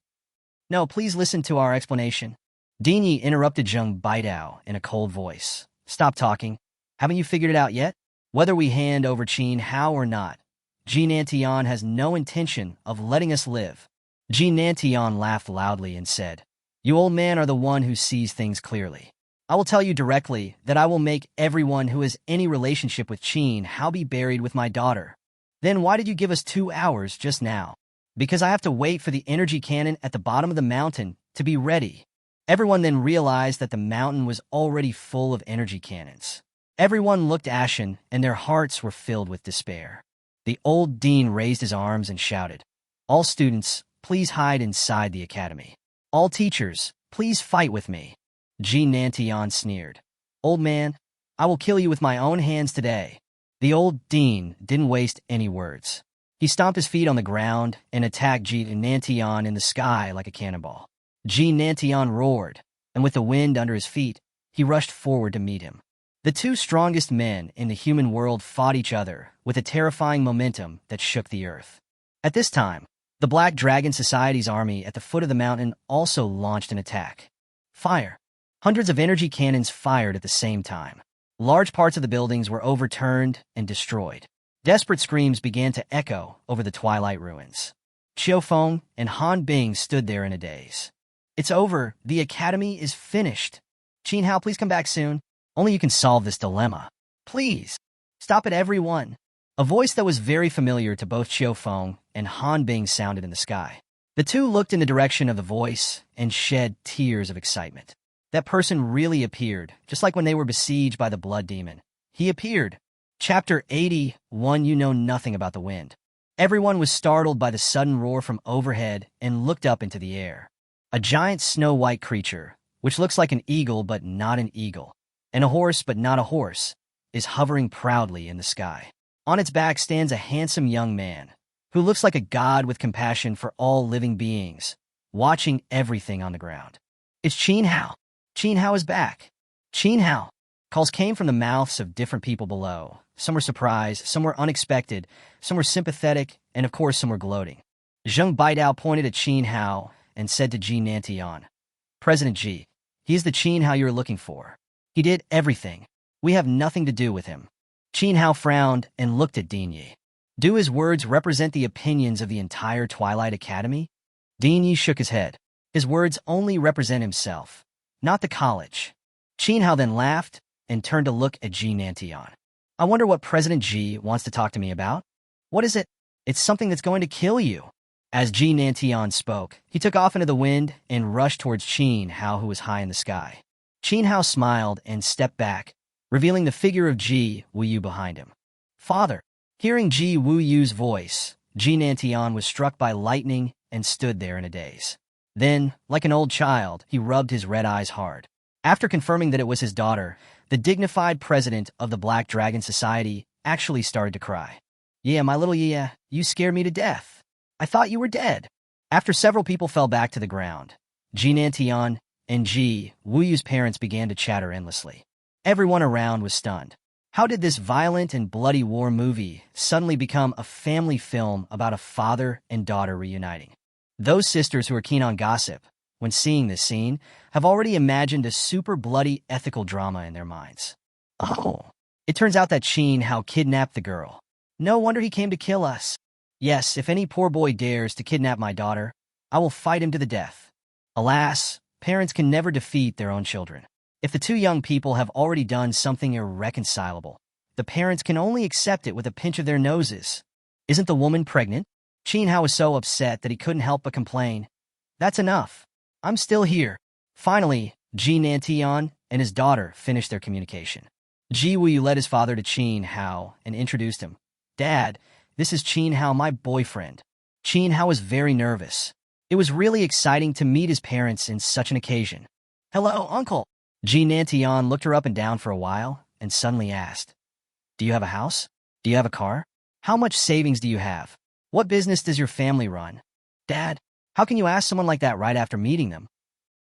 No, please listen to our explanation. Ding Yi interrupted Zheng Baidao in a cold voice. Stop talking. Haven't you figured it out yet? Whether we hand over Qin Hao or not, Ji Nantian has no intention of letting us live. Ji Nantian laughed loudly and said, You old man are the one who sees things clearly. I will tell you directly that I will make everyone who has any relationship with Qin Hao be buried with my daughter. Then why did you give us 2 hours just now? Because I have to wait for the energy cannon at the bottom of the mountain to be ready. Everyone then realized that the mountain was already full of energy cannons. Everyone looked ashen, and their hearts were filled with despair. The old dean raised his arms and shouted, All students, please hide inside the academy. All teachers, please fight with me. Ji Nantian sneered. Old man, I will kill you with my own hands today. The old dean didn't waste any words. He stomped his feet on the ground and attacked Ji Nantian in the sky like a cannonball. Ji Nantian roared, and with the wind under his feet, he rushed forward to meet him. The two strongest men in the human world fought each other with a terrifying momentum that shook the earth. At this time, the Black Dragon Society's army at the foot of the mountain also launched an attack. Fire. Hundreds of energy cannons fired at the same time. Large parts of the buildings were overturned and destroyed. Desperate screams began to echo over the Twilight ruins. Qiu Feng and Han Bing stood there in a daze. It's over. The academy is finished. Qin Hao, please come back soon. Only you can solve this dilemma. Please. Stop it, everyone. A voice that was very familiar to both Qiu Feng and Han Bing sounded in the sky. The two looked in the direction of the voice and shed tears of excitement. That person really appeared, just like when they were besieged by the blood demon. He appeared. Chapter 81. You know nothing about the wind. Everyone was startled by the sudden roar from overhead and looked up into the air. A giant snow-white creature, which looks like an eagle but not an eagle, and a horse but not a horse, is hovering proudly in the sky. On its back stands a handsome young man, who looks like a god with compassion for all living beings, watching everything on the ground. It's Qin Hao. Qin Hao is back. Qin Hao. Calls came from the mouths of different people below. Some were surprised, some were unexpected, some were sympathetic, and of course some were gloating. Zheng Baidao pointed at Qin Hao and said to Ji Nantian, President Ji, he is the Qin Hao you're looking for. He did everything. We have nothing to do with him. Qin Hao frowned and looked at Ding Yi. Do his words represent the opinions of the entire Twilight Academy? Ding Yi shook his head. His words only represent himself, not the college. Qin Hao then laughed and turned to look at Ji Nantian. I wonder what President Ji wants to talk to me about. What is it? It's something that's going to kill you. As Ji Nantian spoke, he took off into the wind and rushed towards Qin Hao, who was high in the sky. Qin Hao smiled and stepped back, revealing the figure of Ji Wuyu behind him. Father. Hearing Ji Wuyu's voice, Ji Nantian was struck by lightning and stood there in a daze. Then, like an old child, he rubbed his red eyes hard. After confirming that it was his daughter, the dignified president of the Black Dragon Society actually started to cry. Yeah, my little Yia, you scared me to death. I thought you were dead. After several people fell back to the ground, Ji Nantian and Ji Wuyu's parents began to chatter endlessly. Everyone around was stunned. How did this violent and bloody war movie suddenly become a family film about a father and daughter reuniting? Those sisters who are keen on gossip, when seeing this scene, have already imagined a super bloody ethical drama in their minds. Oh, it turns out that Qin Hao kidnapped the girl. No wonder he came to kill us. Yes, if any poor boy dares to kidnap my daughter, I will fight him to the death. Alas, parents can never defeat their own children. If the two young people have already done something irreconcilable, the parents can only accept it with a pinch of their noses. Isn't the woman pregnant? Qin Hao was so upset that he couldn't help but complain. That's enough. I'm still here. Finally, Ji Nantian and his daughter finished their communication. Ji Wuyu led his father to Qin Hao and introduced him. Dad, this is Qin Hao, my boyfriend. Qin Hao was very nervous. It was really exciting to meet his parents in such an occasion. Hello, uncle. Ji Nantian looked her up and down for a while and suddenly asked, Do you have a house? Do you have a car? How much savings do you have? What business does your family run? Dad, how can you ask someone like that right after meeting them?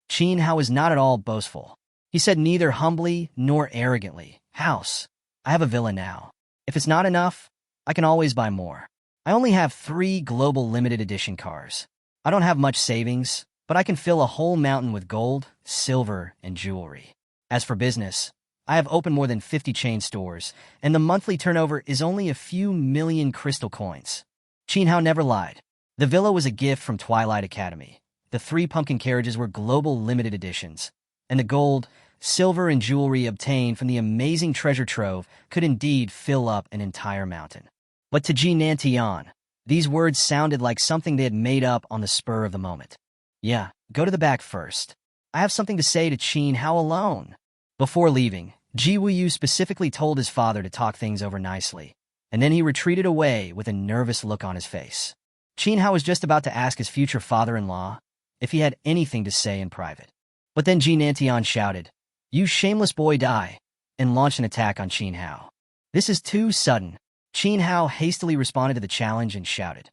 Qin Hao was not at all boastful. He said neither humbly nor arrogantly, House, I have a villa now. If it's not enough, I can always buy more. I only have 3 global limited edition cars. I don't have much savings, but I can fill a whole mountain with gold, silver, and jewelry. As for business, I have opened more than 50 chain stores, and the monthly turnover is only a few million crystal coins. Qin Hao never lied. The villa was a gift from Twilight Academy. The 3 pumpkin carriages were global limited editions, and the gold, silver, and jewelry obtained from the amazing treasure trove could indeed fill up an entire mountain. But to Ji Nantian, these words sounded like something they had made up on the spur of the moment. Yeah, go to the back first. I have something to say to Qin Hao alone. Before leaving, Ji Wuyu specifically told his father to talk things over nicely, and then he retreated away with a nervous look on his face. Qin Hao was just about to ask his future father-in-law if he had anything to say in private. But then Ji Nantian shouted, You shameless boy, die, and launched an attack on Qin Hao. This is too sudden. Qin Hao hastily responded to the challenge and shouted,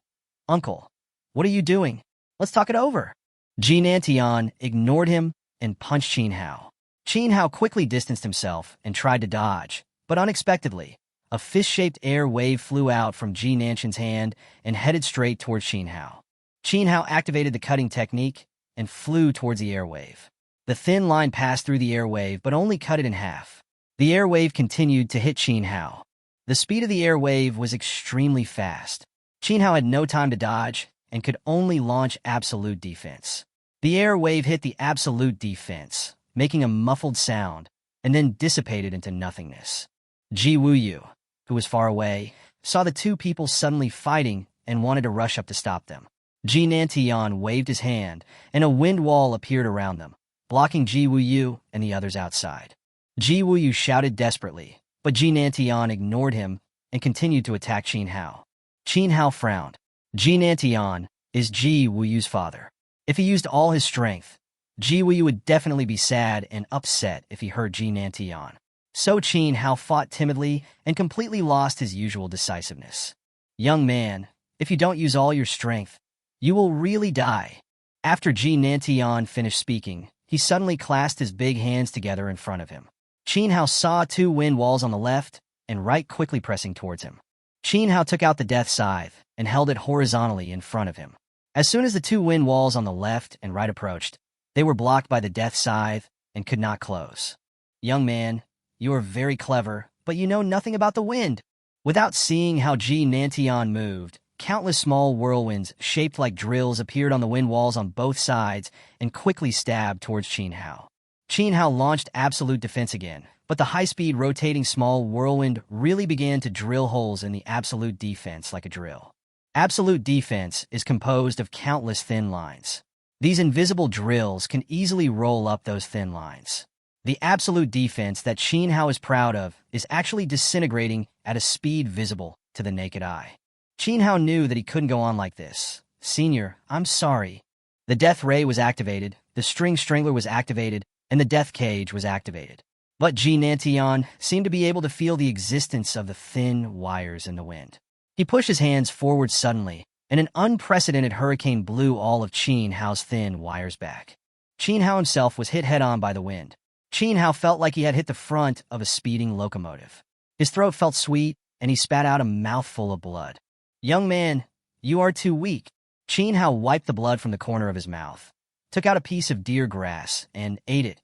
Uncle, what are you doing? Let's talk it over. Ji Nantian ignored him and punched Qin Hao. Qin Hao quickly distanced himself and tried to dodge, but unexpectedly, a fist-shaped air wave flew out from Ji Nantian's hand and headed straight towards Qin Hao. Qin Hao activated the cutting technique and flew towards the air wave. The thin line passed through the air wave but only cut it in half. The air wave continued to hit Qin Hao. The speed of the air wave was extremely fast. Qin Hao had no time to dodge and could only launch absolute defense. The air wave hit the absolute defense, making a muffled sound, and then dissipated into nothingness. Ji Wuyu, who was far away, saw the 2 people suddenly fighting and wanted to rush up to stop them. Ji Nantian waved his hand, and a wind wall appeared around them, blocking Ji Wuyu and the others outside. Ji Wuyu shouted desperately, but Ji Nantian ignored him and continued to attack Qin Hao. Qin Hao frowned. Ji Nantian is Ji Wuyu's father. If he used all his strength, Ji Wuyu would definitely be sad and upset if he heard Ji Nantian. So Qin Hao fought timidly and completely lost his usual decisiveness. Young man, if you don't use all your strength, you will really die. After Ji Nantian finished speaking, he suddenly clasped his big hands together in front of him. Qin Hao saw 2 wind walls on the left and right quickly pressing towards him. Qin Hao took out the death scythe and held it horizontally in front of him. As soon as the 2 wind walls on the left and right approached, they were blocked by the death scythe and could not close. Young man, you are very clever, but you know nothing about the wind. Without seeing how Ji Nantian moved, countless small whirlwinds shaped like drills appeared on the wind walls on both sides and quickly stabbed towards Qin Hao. Qin Hao launched absolute defense again, but the high-speed rotating small whirlwind really began to drill holes in the absolute defense like a drill. Absolute defense is composed of countless thin lines. These invisible drills can easily roll up those thin lines. The absolute defense that Qin Hao is proud of is actually disintegrating at a speed visible to the naked eye. Qin Hao knew that he couldn't go on like this. Senior, I'm sorry. The death ray was activated, the string strangler was activated, and the death cage was activated. But Ji Nantian seemed to be able to feel the existence of the thin wires in the wind. He pushed his hands forward suddenly, and an unprecedented hurricane blew all of Qin Hao's thin wires back. Qin Hao himself was hit head-on by the wind. Qin Hao felt like he had hit the front of a speeding locomotive. His throat felt sweet, and he spat out a mouthful of blood. Young man, you are too weak. Qin Hao wiped the blood from the corner of his mouth, took out a piece of deer grass, and ate it.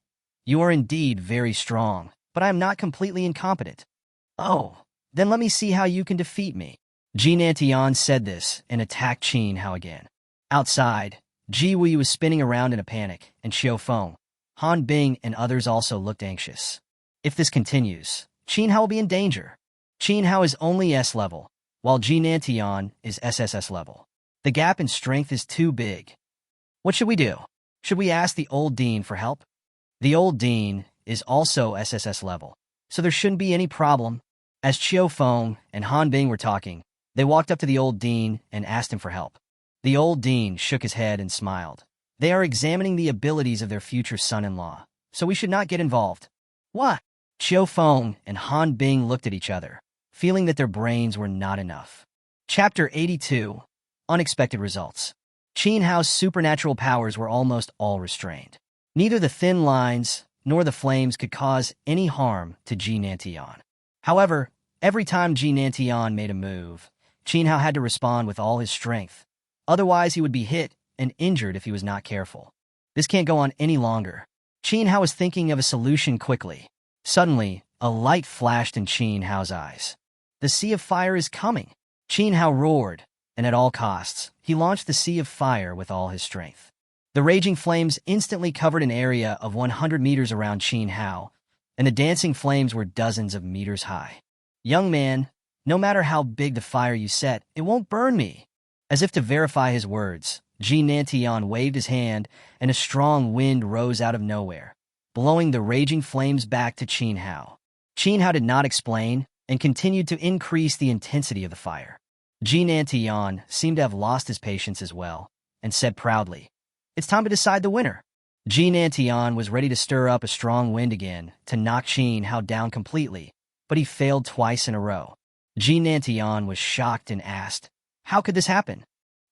You are indeed very strong, but I am not completely incompetent. Oh, then let me see how you can defeat me. Ji Nantian said this and attacked Qin Hao again. Outside, Ji Wuyu was spinning around in a panic, and Xiao Feng, Han Bing, and others also looked anxious. If this continues, Qin Hao will be in danger. Qin Hao is only S level, while Ji Nantian is SSS level. The gap in strength is too big. What should we do? Should we ask the old dean for help? The old dean is also SSS level, so there shouldn't be any problem. As Chiao Feng and Han Bing were talking, they walked up to the old dean and asked him for help. The old dean shook his head and smiled. They are examining the abilities of their future son-in-law, so we should not get involved. What? Chiao Feng and Han Bing looked at each other, feeling that their brains were not enough. Chapter 82. Unexpected Results. Qin Hao's supernatural powers were almost all restrained. Neither the thin lines nor the flames could cause any harm to Ji Nantian. However, every time Ji Nantian made a move, Qin Hao had to respond with all his strength. Otherwise, he would be hit and injured if he was not careful. This can't go on any longer. Qin Hao was thinking of a solution quickly. Suddenly, a light flashed in Qin Hao's eyes. The Sea of Fire is coming. Qin Hao roared, and at all costs, he launched the Sea of Fire with all his strength. The raging flames instantly covered an area of 100 meters around Qin Hao, and the dancing flames were dozens of meters high. Young man, no matter how big the fire you set, it won't burn me. As if to verify his words, Ji Nantian waved his hand, and a strong wind rose out of nowhere, blowing the raging flames back to Qin Hao. Qin Hao did not explain, and continued to increase the intensity of the fire. Ji Nantian seemed to have lost his patience as well, and said proudly, "It's time to decide the winner." Ji Nantian was ready to stir up a strong wind again to knock Qin Hao down completely, but he failed twice in a row. Ji Nantian was shocked and asked, "How could this happen?"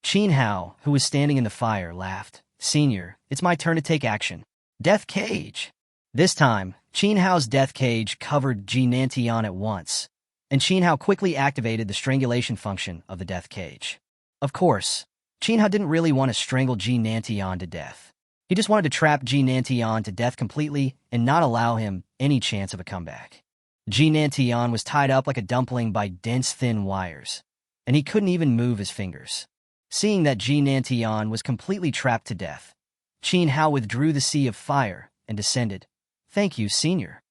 Qin Hao, who was standing in the fire, laughed. "Senior, it's my turn to take action. Death Cage." This time, Qin Hao's death cage covered Ji Nantian at once, and Qin Hao quickly activated the strangulation function of the death cage. Of course, Qin Hao didn't really want to strangle Ji Nantian to death. He just wanted to trap Ji Nantian to death completely and not allow him any chance of a comeback. Ji Nantian was tied up like a dumpling by dense thin wires, and he couldn't even move his fingers. Seeing that Ji Nantian was completely trapped to death, Qin Hao withdrew the Sea of Fire and descended. "Thank you, Senior."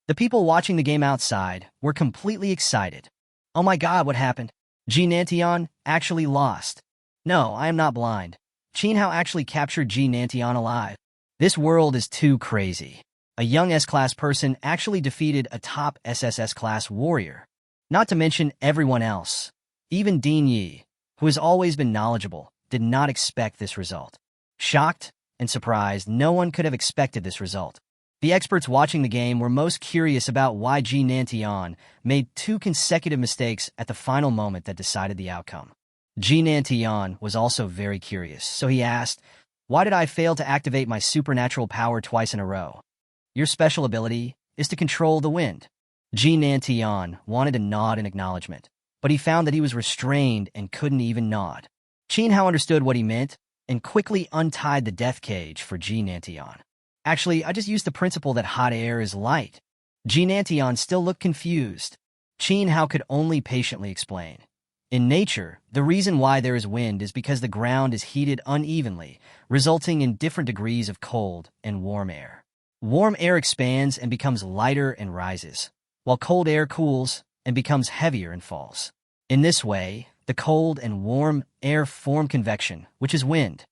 The people watching the game outside were completely excited. "Oh my god, what happened? Ji Nantian actually lost. No, I am not blind. Qin Hao actually captured Ji Nantian alive. This world is too crazy. A young S-class person actually defeated a top SSS class warrior. Not to mention everyone else. Even Dean Yi, who has always been knowledgeable, did not expect this result. Shocked and surprised, no one could have expected this result. The experts watching the game were most curious about why Ji Nantian made 2 consecutive mistakes at the final moment that decided the outcome. Ji Nantian was also very curious, so he asked, "Why did I fail to activate my supernatural power twice in a row?" "Your special ability is to control the wind." Ji Nantian wanted to nod in acknowledgement, but he found that he was restrained and couldn't even nod. Qin Hao understood what he meant and quickly untied the death cage for Ji Nantian. "Actually, I just used the principle that hot air is light." Ji Nantian still looked confused. Qin Hao could only patiently explain. In nature, the reason why there is wind is because the ground is heated unevenly, resulting in different degrees of cold and warm air. Warm air expands and becomes lighter and rises, while cold air cools and becomes heavier and falls. In this way, the cold and warm air form convection, which is wind.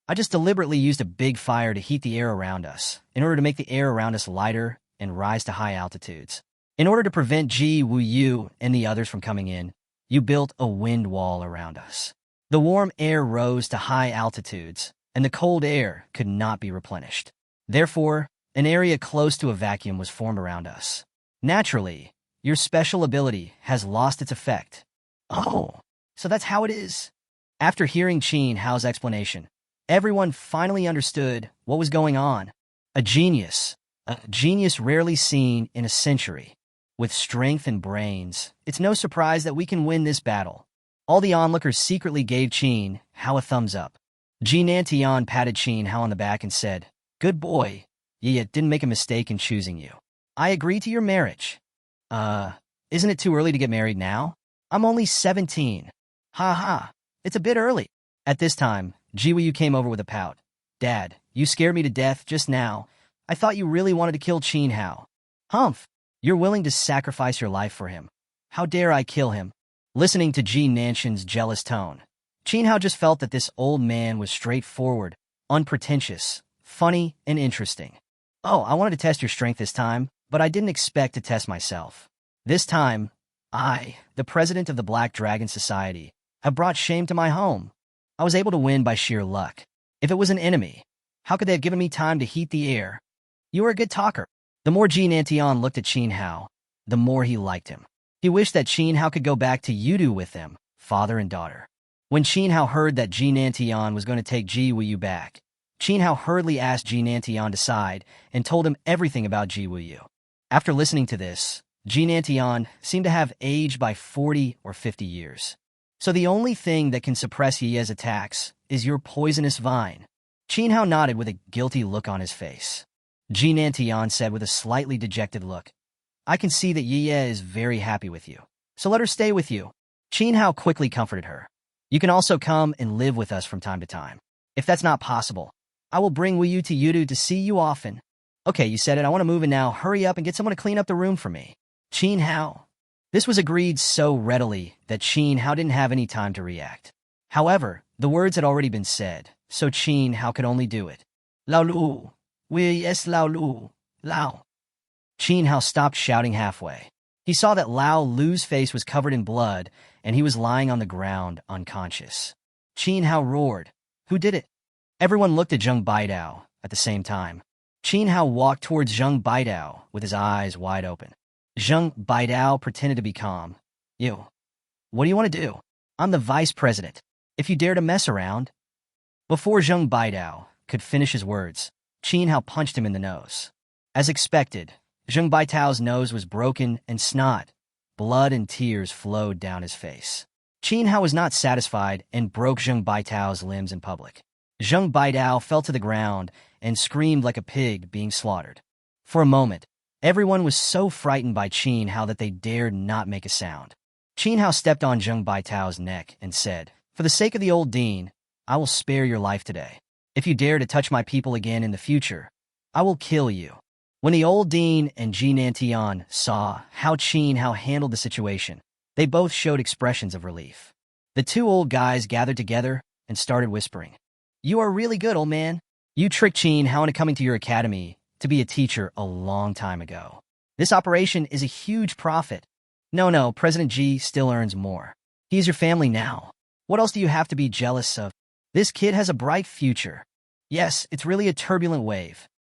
I just deliberately used a big fire to heat the air around us, in order to make the air around us lighter and rise to high altitudes. In order to prevent Ji Wu Yu and the others from coming in, you built a wind wall around us. The warm air rose to high altitudes, and the cold air could not be replenished. Therefore, an area close to a vacuum was formed around us. Naturally, your special ability has lost its effect. Oh, so that's how it is. After hearing Qin Hao's explanation, everyone finally understood what was going on. A genius rarely seen in a century. With strength and brains, it's no surprise that we can win this battle. All the onlookers secretly gave Qin Hao a thumbs up. Ji Nantian patted Qin Hao on the back and said, "Good boy. You didn't make a mistake in choosing you. I agree to your marriage." Isn't it too early to get married now? I'm only 17. Ha ha, it's a bit early. At this time, Ji Wu Yu came over with a pout. "Dad, you scared me to death just now. I thought you really wanted to kill Qin Hao." "Humph, you're willing to sacrifice your life for him. How dare I kill him?" Listening to Ji Nanshan's jealous tone, Qin Hao just felt that this old man was straightforward, unpretentious, funny, and interesting. Oh, I wanted to test your strength this time, but I didn't expect to test myself. This time, I, the president of the Black Dragon Society, have brought shame to my home. I was able to win by sheer luck. If it was an enemy, how could they have given me time to heat the air? You are a good talker. The more Ji Nantian looked at Qin Hao, the more he liked him. He wished that Qin Hao could go back to Yudu with them, father and daughter. When Qin Hao heard that Ji Nantian was going to take Ji Wuyu back, Qin Hao hurriedly asked Ji Nantian to side and told him everything about Ji Wuyu. After listening to this, Ji Nantian seemed to have aged by 40 or 50 years. So the only thing that can suppress Ye's attacks is your poisonous vine. Qin Hao nodded with a guilty look on his face. Ji Nantian said with a slightly dejected look, I can see that Ye is very happy with you, so let her stay with you. Qin Hao quickly comforted her. You can also come and live with us from time to time. If that's not possible, I will bring Wuyu to Yudu to see you often. Okay, you said it. I want to move in now. Hurry up and get someone to clean up the room for me. Qin Hao. This was agreed so readily that Qin Hao didn't have any time to react. However, the words had already been said, so Qin Hao could only do it. Lao Lu. Yes, Lao Lu. Lao. Qin Hao stopped shouting halfway. He saw that Lao Lu's face was covered in blood, and he was lying on the ground, unconscious. Qin Hao roared. Who did it? Everyone looked at Zheng Baidao at the same time. Qin Hao walked towards Zheng Baidao with his eyes wide open. Zheng Baidao pretended to be calm. You. What do you want to do? I'm the vice president. If you dare to mess around. Before Zheng Baidao could finish his words, Qin Hao punched him in the nose. As expected, Zheng Baidao's nose was broken and snot. Blood and tears flowed down his face. Qin Hao was not satisfied and broke Zheng Baidao's limbs in public. Zheng Baidao fell to the ground and screamed like a pig being slaughtered. For a moment, everyone was so frightened by Qin Hao that they dared not make a sound. Qin Hao stepped on Zheng Baidao's neck and said, For the sake of the old dean, I will spare your life today. If you dare to touch my people again in the future, I will kill you. When the old dean and Ji Nantian saw how Qin Hao handled the situation, they both showed expressions of relief. The two old guys gathered together and started whispering. You are really good, old man. You tricked Qin Hao into coming to your academy to be a teacher a long time ago. This operation is a huge profit. No, President Ji still earns more. He is your family now. What else do you have to be jealous of? This kid has a bright future. Yes, it's really a turbulent wave,